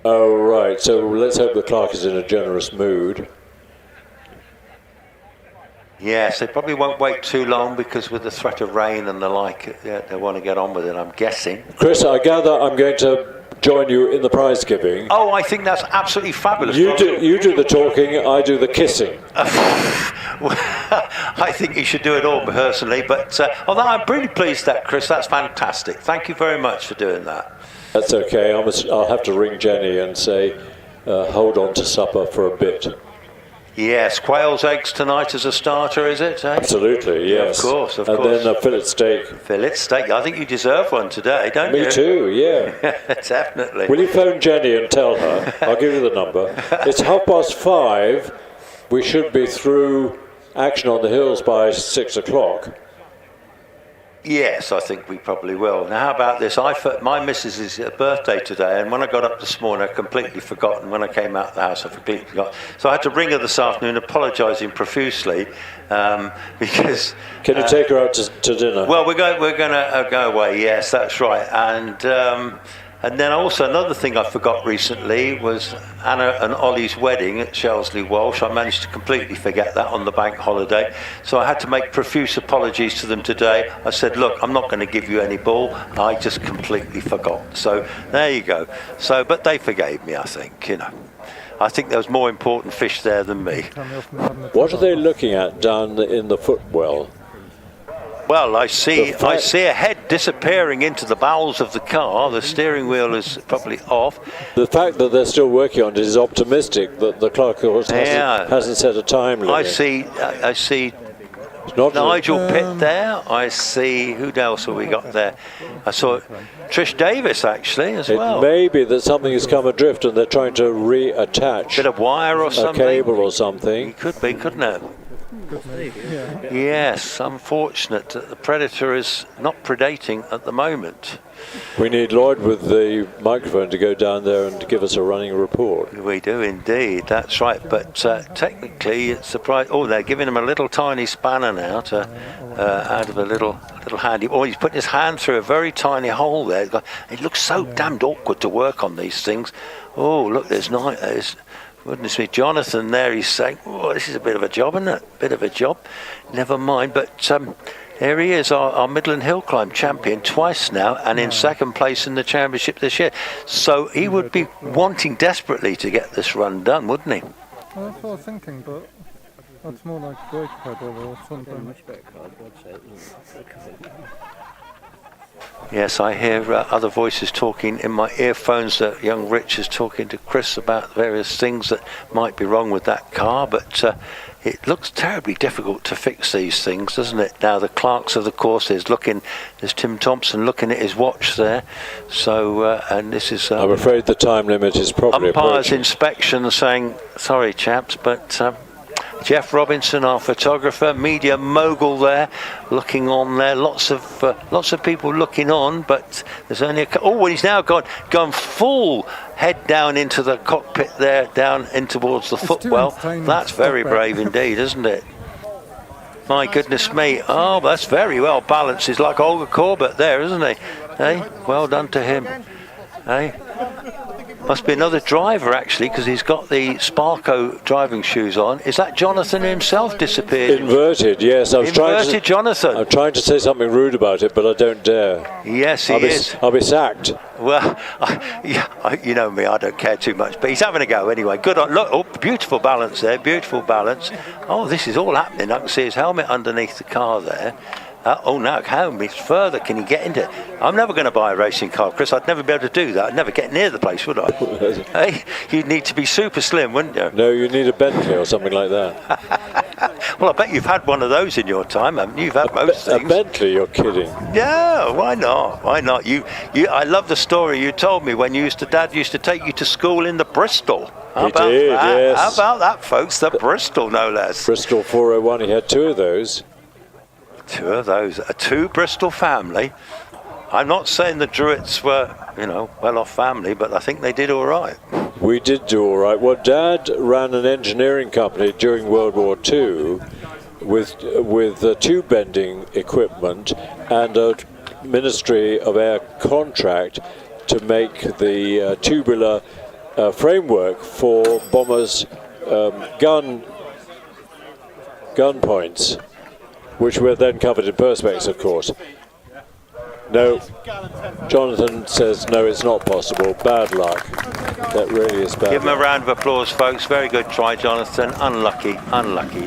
Oh, right. So let's hope the clerk is in a generous mood. Yes, they probably won't wait too long because with the threat of rain and the like, yeah, they want to get on with it, I'm guessing. Chris, I gather I'm going to join you in the prize giving. Oh, I think that's absolutely fabulous. You do the talking, I do the kissing. I think you should do it all personally, but although I'm really pleased that, Chris, that's fantastic. Thank you very much for doing that. That's okay. I'll have to ring Jenny and say, hold on to supper for a bit. Yes, quail's eggs tonight as a starter, is it? Eh? Absolutely, yes. Of course. And then a fillet steak. Fillet steak. I think you deserve one today, don't you? Me too, yeah. Definitely. Will you phone Jenny and tell her? I'll give you the number. It's 5:30. We should be through action on the hills by 6 o'clock. Yes, I think we probably will. Now, how about this? My missus' birthday today, and when I got up this morning, I completely forgotten. When I came out of the house, I completely forgot. So I had to ring her this afternoon, apologising profusely, because... Can you take her out to dinner? Well, we're going to go away, yes, that's right. And then also another thing I forgot recently was Anna and Ollie's wedding at Shelsley Walsh. I managed to completely forget that on the bank holiday. So I had to make profuse apologies to them today. I said, look, I'm not going to give you any ball. I just completely forgot. So there you go. So, but they forgave me, I think, you know. I think there was more important fish there than me. What are they looking at down in the footwell? Well, I see a head disappearing into the bowels of the car. The steering wheel is probably off. The fact that they're still working on it is optimistic. That the clerk, of course, hasn't set a time limit. I see Nigel Pitt there. I see, who else have we got there? I saw Trish Davis actually as well. It may be that something has come adrift and they're trying to reattach. Bit of wire or something. A cable or something. It could be, couldn't it? Yes, unfortunate that the Predator is not predating at the moment. We need Lloyd with the microphone to go down there and give us a running report. We do indeed, that's right. But technically, it's surprising. Oh, they're giving him a little tiny spanner now to out of a little handy. Oh, he's putting his hand through a very tiny hole there. It looks so damned awkward to work on these things. Oh, look, there's goodness me, Jonathan there, he's saying, oh, this is a bit of a job, isn't it? Bit of a job. Never mind, but here he is, our Midland Hillclimb champion twice now, and in second place in the championship this year. So he would be wanting desperately to get this run done, wouldn't he? Well, that's what I was thinking, but that's more like brake pedal or something. Much better card, Yes, I hear other voices talking in my earphones. Young Rich is talking to Chris about various things that might be wrong with that car, but it looks terribly difficult to fix these things, doesn't it? Now the clerks of the course there's Tim Thompson looking at his watch there. So and this is I'm afraid the time limit is probably umpire's approaching. inspection saying sorry chaps, but Jeff Robinson, our photographer, media mogul there, looking on there. Lots of people looking on, but there's only he's now gone full head down into the cockpit there, down in towards the footwell. That's very brave indeed, isn't it? My goodness me. Oh, that's very well balanced. He's like Olga Corbett there, isn't he? Hey, well done to him. Hey. Must be another driver actually, because he's got the Sparco driving shoes on. Is that Jonathan himself disappeared? Inverted, yes. Inverted Jonathan. I'm trying to say something rude about it, but I don't dare. Yes, he is. I'll be sacked. Well, you know me, I don't care too much, but he's having a go anyway. Good on, look, oh, beautiful balance there, beautiful balance. Oh, this is all happening. I can see his helmet underneath the car there. Now how much further can he get into it? I'm never going to buy a racing car, Chris. I'd never be able to do that. I'd never get near the place, would I? Hey, you'd need to be super slim, wouldn't you? No, you need a Bentley or something like that. Well, I bet you've had one of those in your time, haven't you? You've had most things. A Bentley, you're kidding. Yeah, why not? Why not? I love the story you told me when Dad used to take you to school in the Bristol. How about that? Yes. How about that, folks? The Bristol, no less. Bristol 401, he had two of those. Two of those, a two Bristol family. I'm not saying the Druitts were, well-off family, but I think they did all right. We did do all right. Well, Dad ran an engineering company during World War II with tube bending equipment and a Ministry of Air contract to make the tubular framework for bombers' gun points, which were then covered in perspex, of course. No, Jonathan says no, it's not possible. Bad luck. That really is bad. Give him a round of applause, folks. Very good try, Jonathan. Unlucky.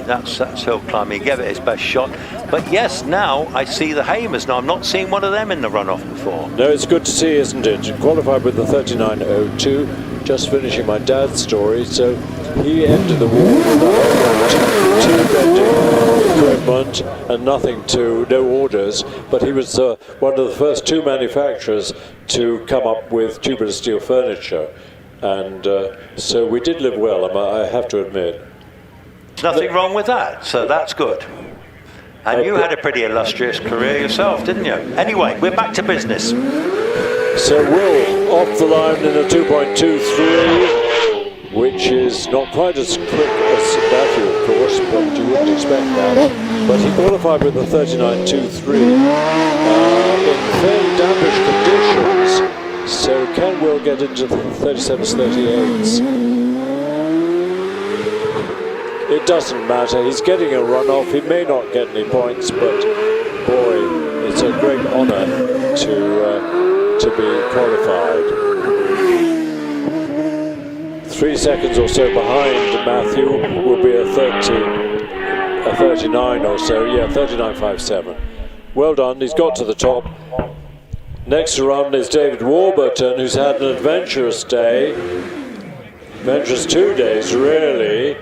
That's hill climbing. He gave it his best shot. But yes, now I see the Hamers. Now, I'm not seeing one of them in the runoff before. No, it's good to see, isn't it? Qualified with the 39.02. Just finishing my dad's story. So he entered the war with the two bending equipment and no orders. But he was one of the first two manufacturers to come up with tubular steel furniture. And so we did live well, I have to admit. There's nothing wrong with that, so that's good. And you had a pretty illustrious career yourself, didn't you? Anyway, we're back to business. So Will off the line in a 2.23, which is not quite as quick as Matthew, of course, but you wouldn't expect that. But he qualified with a 39.23 in fairly dampish conditions. So can Will get into the 37s, 38s? It doesn't matter. He's getting a runoff. He may not get any points, but boy, it's a great honour to be qualified. 3 seconds or so behind Matthew will be a 39 or so. Yeah, 39.57. Well done. He's got to the top. Next to run is David Warburton, who's had an adventurous day. Adventurous 2 days, really.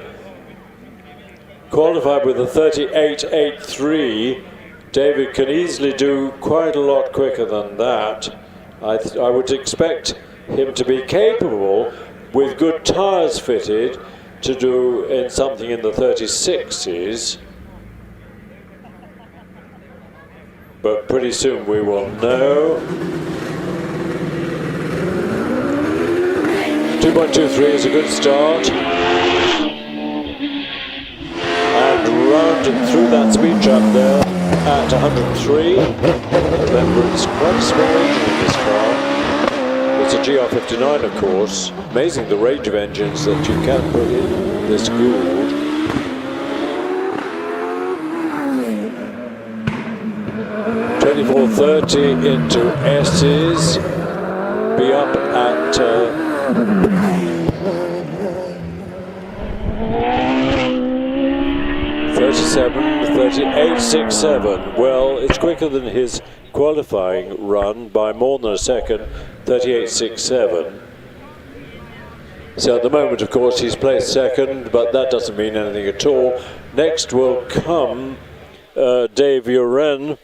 Qualified with a 38.83. David can easily do quite a lot quicker than that. I would expect him to be capable, with good tyres fitted, to do something in the 36s. But pretty soon we will know. 2.23 is a good start. And round through that speed trap there at 103. Remember, it's quite a small engine in this car. It's a GR59, of course. Amazing the range of engines that you can put in this Gould. .2430 into S's, be up at 37, 38, 38.67. Well, it's quicker than his qualifying run by more than a second. 38.67. So at the moment, of course, he's placed second, but that doesn't mean anything at all. Next will come Dave Uren,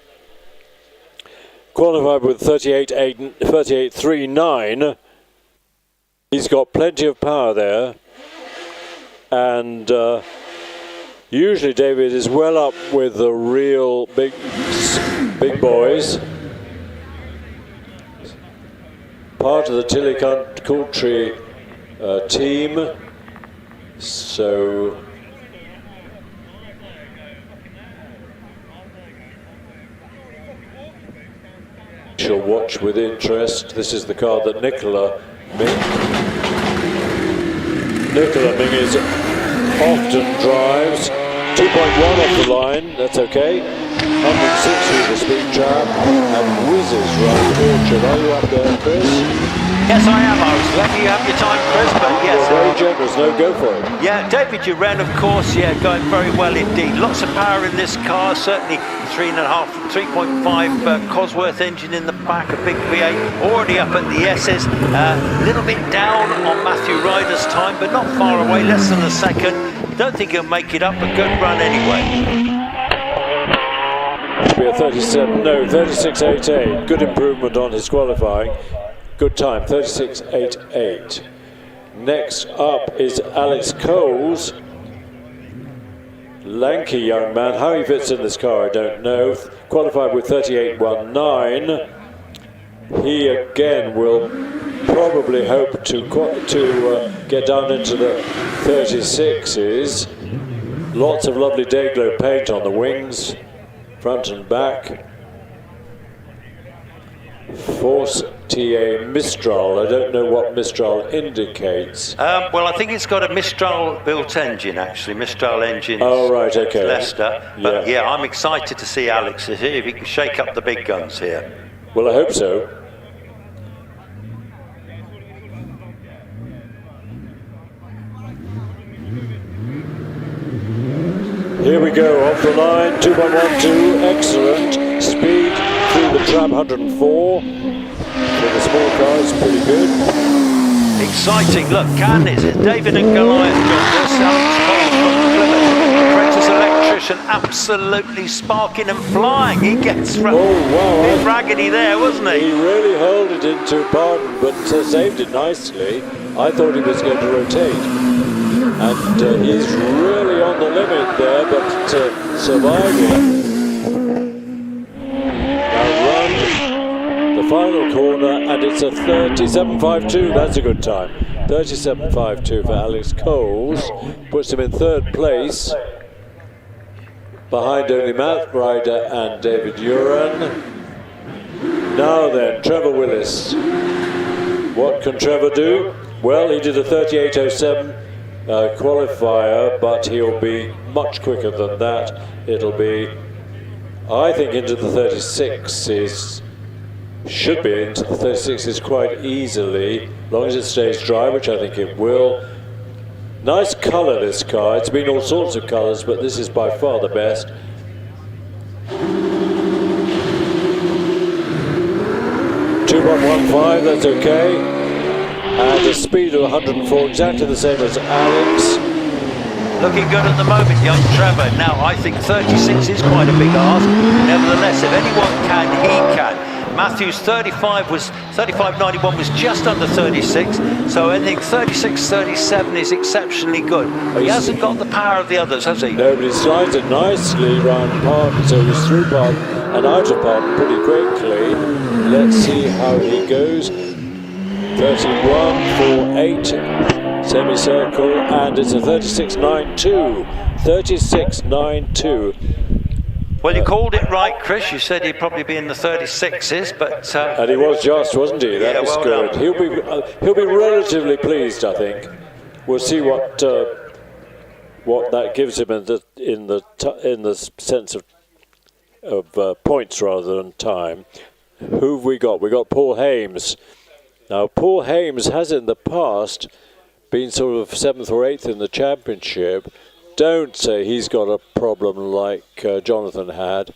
qualified with 38.39. He's got plenty of power there, and usually David is well up with the real big boys. Part of the Tilly-Coultry team, so she'll watch with interest. This is the car that Nicola Ming often drives. 2.1 off the line, that's okay. 106 through the speed trap and whizzes round the orchard. Are you up there, Chris? Yes, I am. I was letting you have your time, Chris, but yes. Very generous, no, go for it. Yeah, David Uren, of course, yeah, going very well indeed. Lots of power in this car, certainly 3.5 Cosworth engine in the back, a big V8, already up at the S's. A little bit down on Matthew Ryder's time, but not far away, less than a second. Don't think he'll make it up, but good run anyway. Be a 36.88. Good improvement on his qualifying. Good time, 36.88. Next up is Alex Coles. Lanky young man. How he fits in this car, I don't know. Qualified with 38.19. He again will probably hope to get down into the 36s. Lots of lovely Dayglow paint on the wings, front and back. Force TA Mistral. I don't know what Mistral indicates. Well, I think it's got a Mistral built engine, actually. Mistral engine. Oh, right, okay. Leicester. But yeah, I'm excited to see Alex here, if he can shake up the big guns here. Well, I hope so. Here we go, off the line, 2.12, excellent speed through the trap, 104. For the small car, it's pretty good. Exciting, look, is it David and Goliath got this? Alex Cole from Plymouth, apprentice electrician, absolutely sparking and flying. He gets from bit raggedy there, wasn't he? He really hurled it into pardon, but saved it nicely. I thought he was going to rotate. And he's really on the limit there, but surviving. Now run the final corner, and it's a 37.52. That's a good time. 37.52 for Alex Coles. Puts him in third place, behind only Matt Ryder and David Uren. Now then, Trevor Willis. What can Trevor do? Well, he did a 38.07. Qualifier, but he'll be much quicker than that. It'll be, I think, into the 36s. Should be into the 36s quite easily, as long as it stays dry, which I think it will. Nice colour, this car. It's been all sorts of colours, but this is by far the best. 2.15, that's okay. And a speed of 104, exactly the same as Alex. Looking good at the moment, young Trevor. Now, I think 36 is quite a big ask. Nevertheless, if anyone can, he can. Matthew's 35.91 was just under 36, so I think 36.37 is exceptionally good. He hasn't got the power of the others, has he? No, but he slides it nicely round Parton, so he's through Parton and out of Parton pretty quickly. Let's see how he goes. 31.48 semicircle, and it's a 36.92. 36.92. Well, you called it right, Chris. You said he'd probably be in the 36s, but and he was just, wasn't he? That was good. Done. He'll be relatively pleased, I think. We'll see what that gives him in the sense of points rather than time. Who've we got? We got Paul Hames. Now, Paul Hames has in the past been sort of 7th or 8th in the championship, don't say he's got a problem like Jonathan had.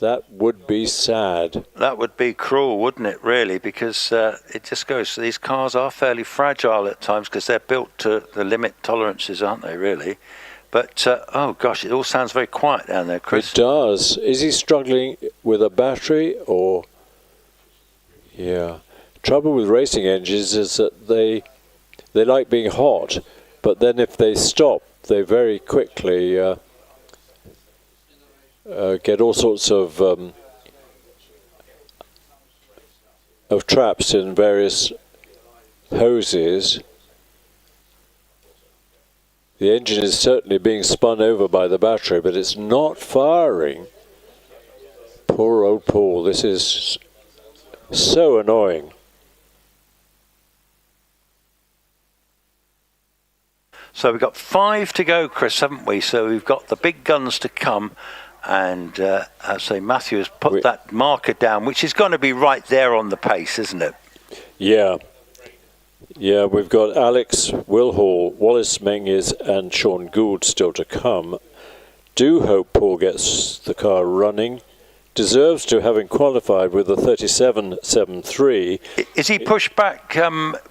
That would be sad. That would be cruel, wouldn't it, really? Because it just goes, these cars are fairly fragile at times because they're built to the limit tolerances, aren't they, really? But, oh gosh, it all sounds very quiet down there, Chris. It does. Is he struggling with a battery or... Yeah. Trouble with racing engines is that they like being hot, but then if they stop, they very quickly get all sorts of traps in various hoses. The engine is certainly being spun over by the battery, but it's not firing. Poor old Paul, this is so annoying. So we've got 5 to go, Chris, haven't we? So we've got the big guns to come. And I say Matthew has put that marker down, which is going to be right there on the pace, isn't it? Yeah. Yeah, we've got Alex, Will Hall, Wallace Menges and Sean Gould still to come. Do hope Paul gets the car running. Deserves to, having qualified with a 37.73. Is he pushed back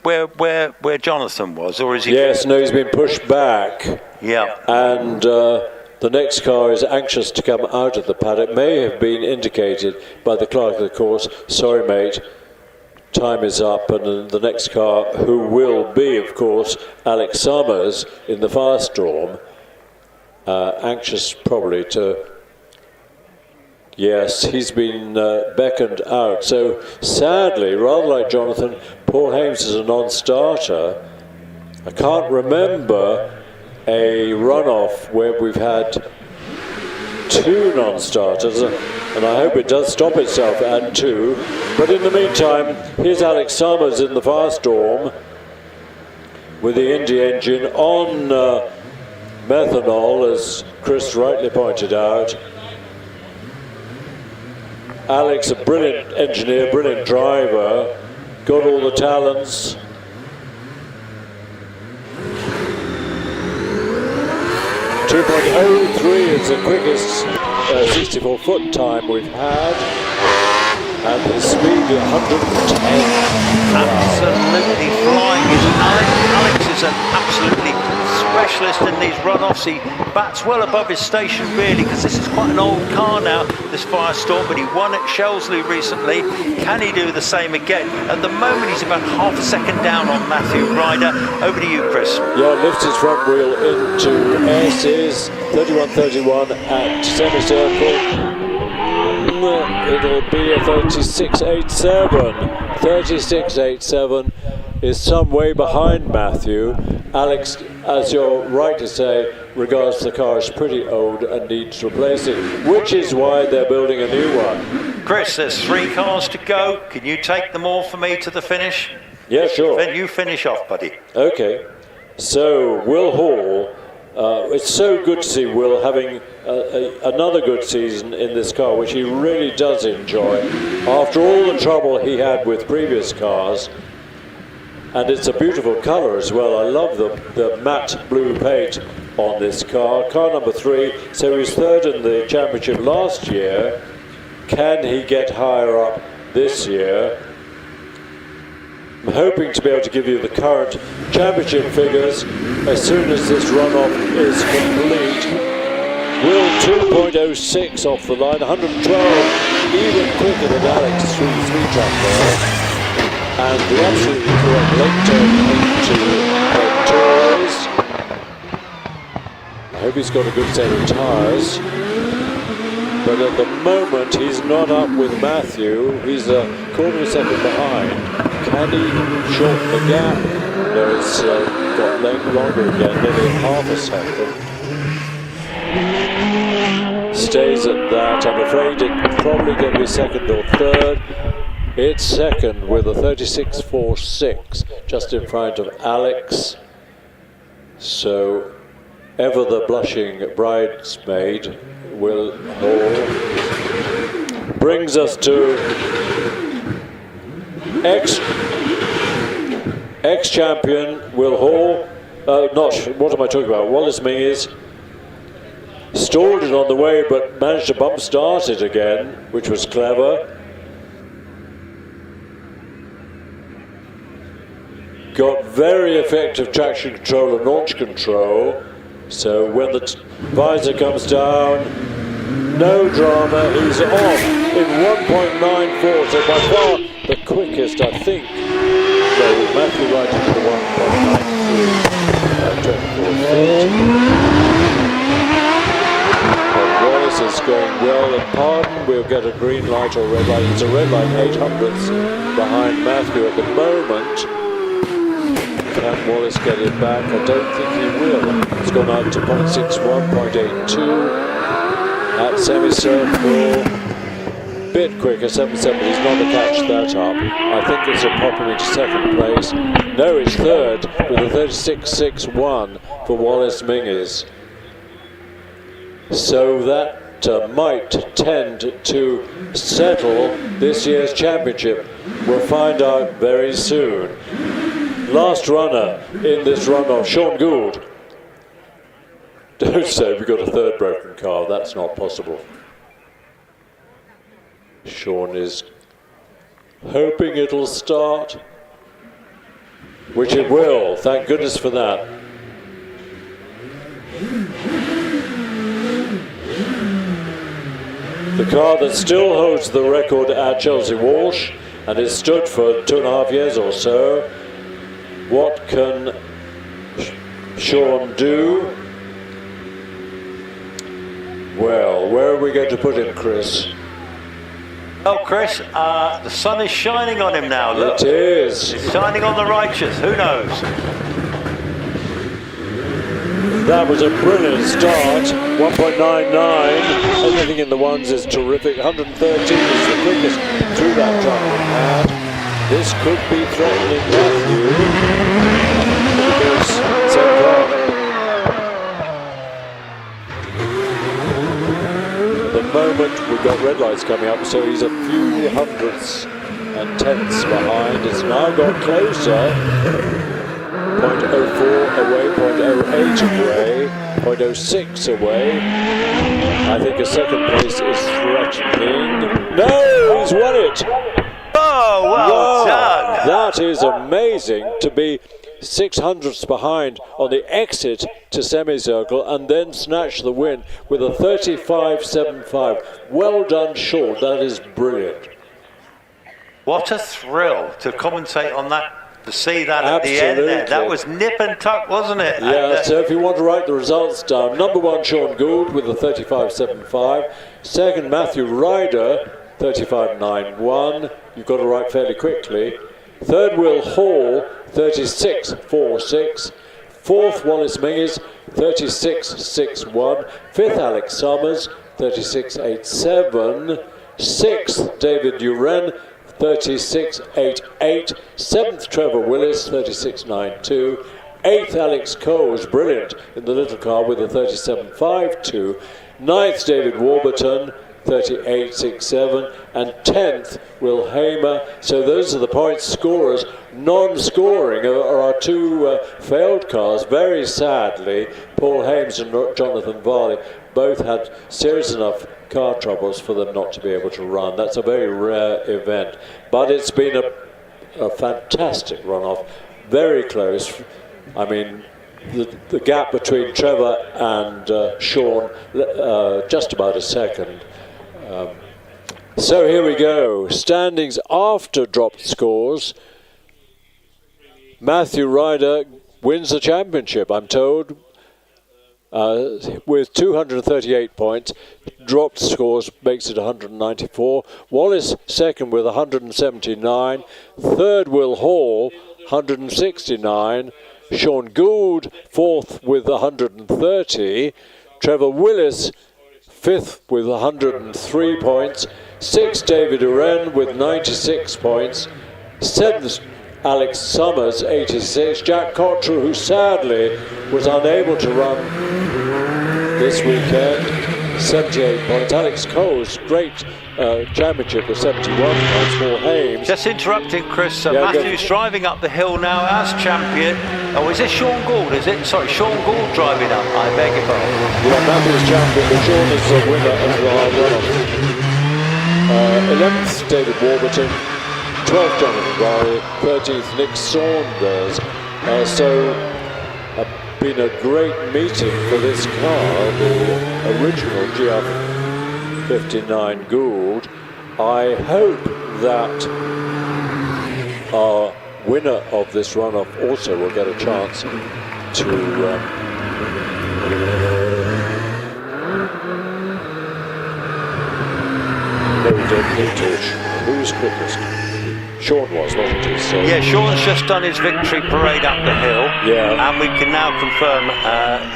where Jonathan was, or is he? Yes, no, he's been pushed back. Yeah. And the next car is anxious to come out of the paddock. May have been indicated by the clerk of the course. Sorry, mate. Time is up, and the next car, who will be, of course, Alex Summers in the Firestorm, anxious probably to. Yes, he's been beckoned out. So sadly, rather like Jonathan, Paul Hames is a non-starter. I can't remember a runoff where we've had 2 non-starters, and I hope it does stop itself at 2. But in the meantime, here's Alex Summers in the Firestorm with the Indy engine on methanol, as Chris rightly pointed out. Alex, a brilliant engineer, brilliant driver, got all the talents. .03 is the quickest 64-foot time we've had, and his speed 110. Absolutely flying is Alex is an absolutely specialist in these runoffs. He bats well above his station, really, because this is quite an old car now, this Firestorm, but he won at Shelsley recently. Can he do the same again? At the moment, he's about half a second down on Matthew Ryder. Over to you, Chris. Yeah, lifts his front wheel into S's, 31.31 at semicircle. It'll be a 36.87. 36.87 is some way behind Matthew. Alex, as you're right to say, regards the car as pretty old and needs replacing, which is why they're building a new one. Chris, there's 3 cars to go. Can you take them all for me to the finish? Yeah, sure. Then you finish off, buddy. Okay. So, Will Hall, it's so good to see Will having another good season in this car, which he really does enjoy. After all the trouble he had with previous cars, and it's a beautiful colour as well. I love the matte blue paint on this car. Car number 3, so he's 3rd in the championship last year. Can he get higher up this year? I'm hoping to be able to give you the current championship figures as soon as this runoff is complete. Will 2.06 off the line, 112, even quicker than Alex through the 3-track there. And the absolutely correct late turn into Torres. I hope he's got a good set of tyres. But at the moment, he's not up with Matthew. He's a quarter of a second behind. Can he shorten the gap? No, it's got longer again, nearly half a second. Stays at that. I'm afraid it's probably going to be second or third. It's second with a 36.46, just in front of Alex. So, ever the blushing bridesmaid, Will Hall, brings us to ex-champion Will Hall, what am I talking about? Wallace Mingies stalled it on the way, but managed to bump start it again, which was clever. Got very effective traction control and launch control. So when the visor comes down, no drama, he's off in 1.94, so by far the quickest, I think. So Matthew Ryder to the 1.93, 24 feet. Wallace is going well, and Pardon will get a green light or red light. It's a red light, 800ths behind Matthew at the moment. Can Wallace get it back? I don't think he will. It's gone out to 0.61, 0.82 at semicircle. Bit quicker, 770. He's not to catch that up. I think it's a pop him into second place. No, it's third with a 36.61 for Wallace Mingies. So that might tend to settle this year's championship. We'll find out very soon. Last runner in this runoff, Sean Gould. Don't say we've got a third broken car, that's not possible. Sean is hoping it'll start, which it will, thank goodness for that. The car that still holds the record at Chelsea Walsh, and it's stood for 2.5 years or so. What can Sean do? Well, where are we going to put him, Chris? Well, Chris, the sun is shining on him now, look. It is. It's shining on the righteous, who knows? That was a brilliant start, 1.99. Anything in the ones is terrific. 113 is the quickest through that track we had. This could be threatening Matthew. At the moment we've got red lights coming up, so he's a few hundredths and tenths behind. It's now got closer. 0.04 away, 0.08 away, 0.06 away. I think a second place is threatening. No, he's won it! Oh, well done! That is amazing to be 600ths behind on the exit to semicircle and then snatch the win with a 35.75. Well done, Sean. That is brilliant. What a thrill to commentate on that, to see that at the end there. That was nip and tuck, wasn't it? Yeah, so if you want to write the results down, number 1, Sean Gould with a 35.75. Second, Matthew Ryder, 35.91. You've got to write fairly quickly. Third, Will Hall, 36.46. Fourth, Wallace Mingies, 36.61. Fifth, Alex Summers, 36.87. Sixth, David Duren, 36.88. Seventh, Trevor Willis, 36.92. Eighth, Alex Cole was brilliant in the little car with a 37.52. Ninth, David Warburton, 38.67, and 10th, Will Hamer. So those are the point scorers. Non-scoring are our two failed cars. Very sadly, Paul Hames and Jonathan Varley both had serious enough car troubles for them not to be able to run. That's a very rare event. But it's been a fantastic runoff. Very close. I mean, the gap between Trevor and Sean, just about a second. So here we go, standings after dropped scores. Matthew Ryder wins the championship, I'm told, with 238 points. Dropped scores makes it 194. Wallace second with 179. Third, Will Hall, 169. Sean Gould fourth with 130. Trevor Willis fifth with 103 points. Sixth, David Uren with 96 points. Seventh, Alex Summers, 86. Jack Cottrell, who sadly was unable to run this weekend, 78 points. Alex Cole's great championship with 71 points for Hames. Just interrupting, Chris. Yeah, Matthew's driving up the hill now as champion. Oh, is this Sean Gould, is it? Sorry, Sean Gould driving up. I beg your pardon. Yeah, Matthew's champion, but Sean is the winner of the runoff. 11th, David Warburton. 12th, Jonathan Barry. 13th, Nick Saunders. Been a great meeting for this car, the original GR59 Gould. I hope that our winner of this runoff also will get a chance to no, we don't need to. Who's quickest? Sean was, wasn't he? So yeah, Sean's just done his victory parade up the hill. Yeah. And we can now confirm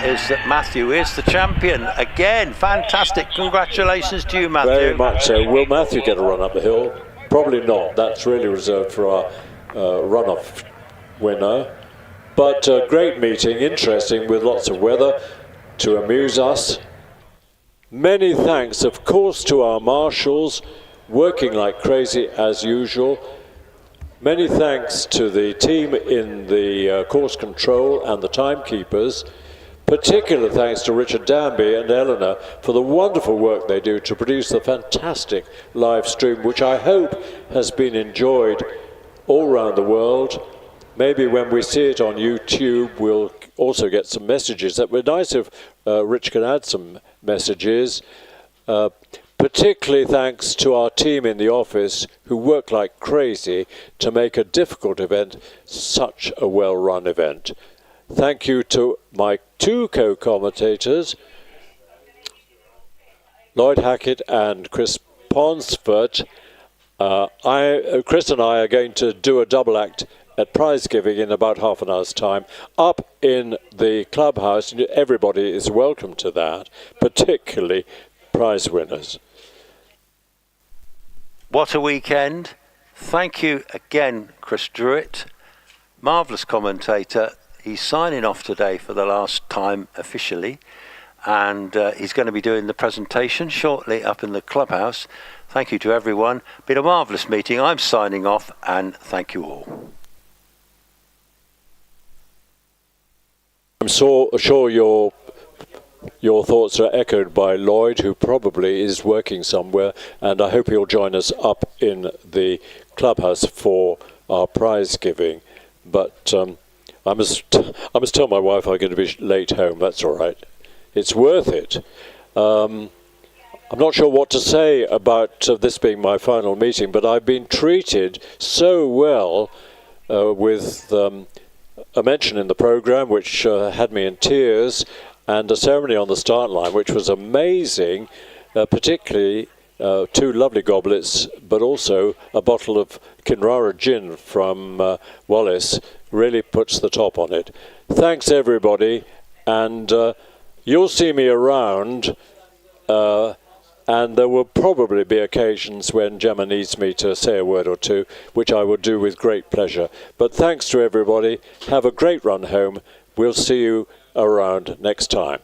is that Matthew is the champion again. Fantastic. Congratulations to you, Matthew. Very much so. Will Matthew get a run up the hill? Probably not. That's really reserved for our runoff winner. But great meeting, interesting, with lots of weather to amuse us. Many thanks, of course, to our marshals, working like crazy as usual. Many thanks to the team in the course control and the timekeepers. Particular thanks to Richard Danby and Eleanor for the wonderful work they do to produce the fantastic live stream, which I hope has been enjoyed all around the world. Maybe when we see it on YouTube, we'll also get some messages. That would be nice if Rich can add some messages. Particularly thanks to our team in the office who work like crazy to make a difficult event such a well-run event. Thank you to my two co-commentators, Lloyd Hackett and Chris Ponsford. Chris and I are going to do a double act at prize giving in about half an hour's time up in the clubhouse. Everybody is welcome to that, particularly prize winners. What a weekend. Thank you again, Chris Druitt. Marvellous commentator. He's signing off today for the last time officially, and he's going to be doing the presentation shortly up in the clubhouse. Thank you to everyone. Been a marvellous meeting. I'm signing off, and thank you all. I'm so sure your thoughts are echoed by Lloyd, who probably is working somewhere, and I hope he'll join us up in the clubhouse for our prize giving. But I must tell my wife I'm going to be late home. That's all right. It's worth it. I'm not sure what to say about this being my final meeting, but I've been treated so well with a mention in the programme which had me in tears, and a ceremony on the start line which was amazing, particularly two lovely goblets, but also a bottle of Kinrara gin from Wallace really puts the top on it. Thanks everybody, and you'll see me around, and there will probably be occasions when Gemma needs me to say a word or two, which I will do with great pleasure. But thanks to everybody. Have a great run home. We'll see you around next time.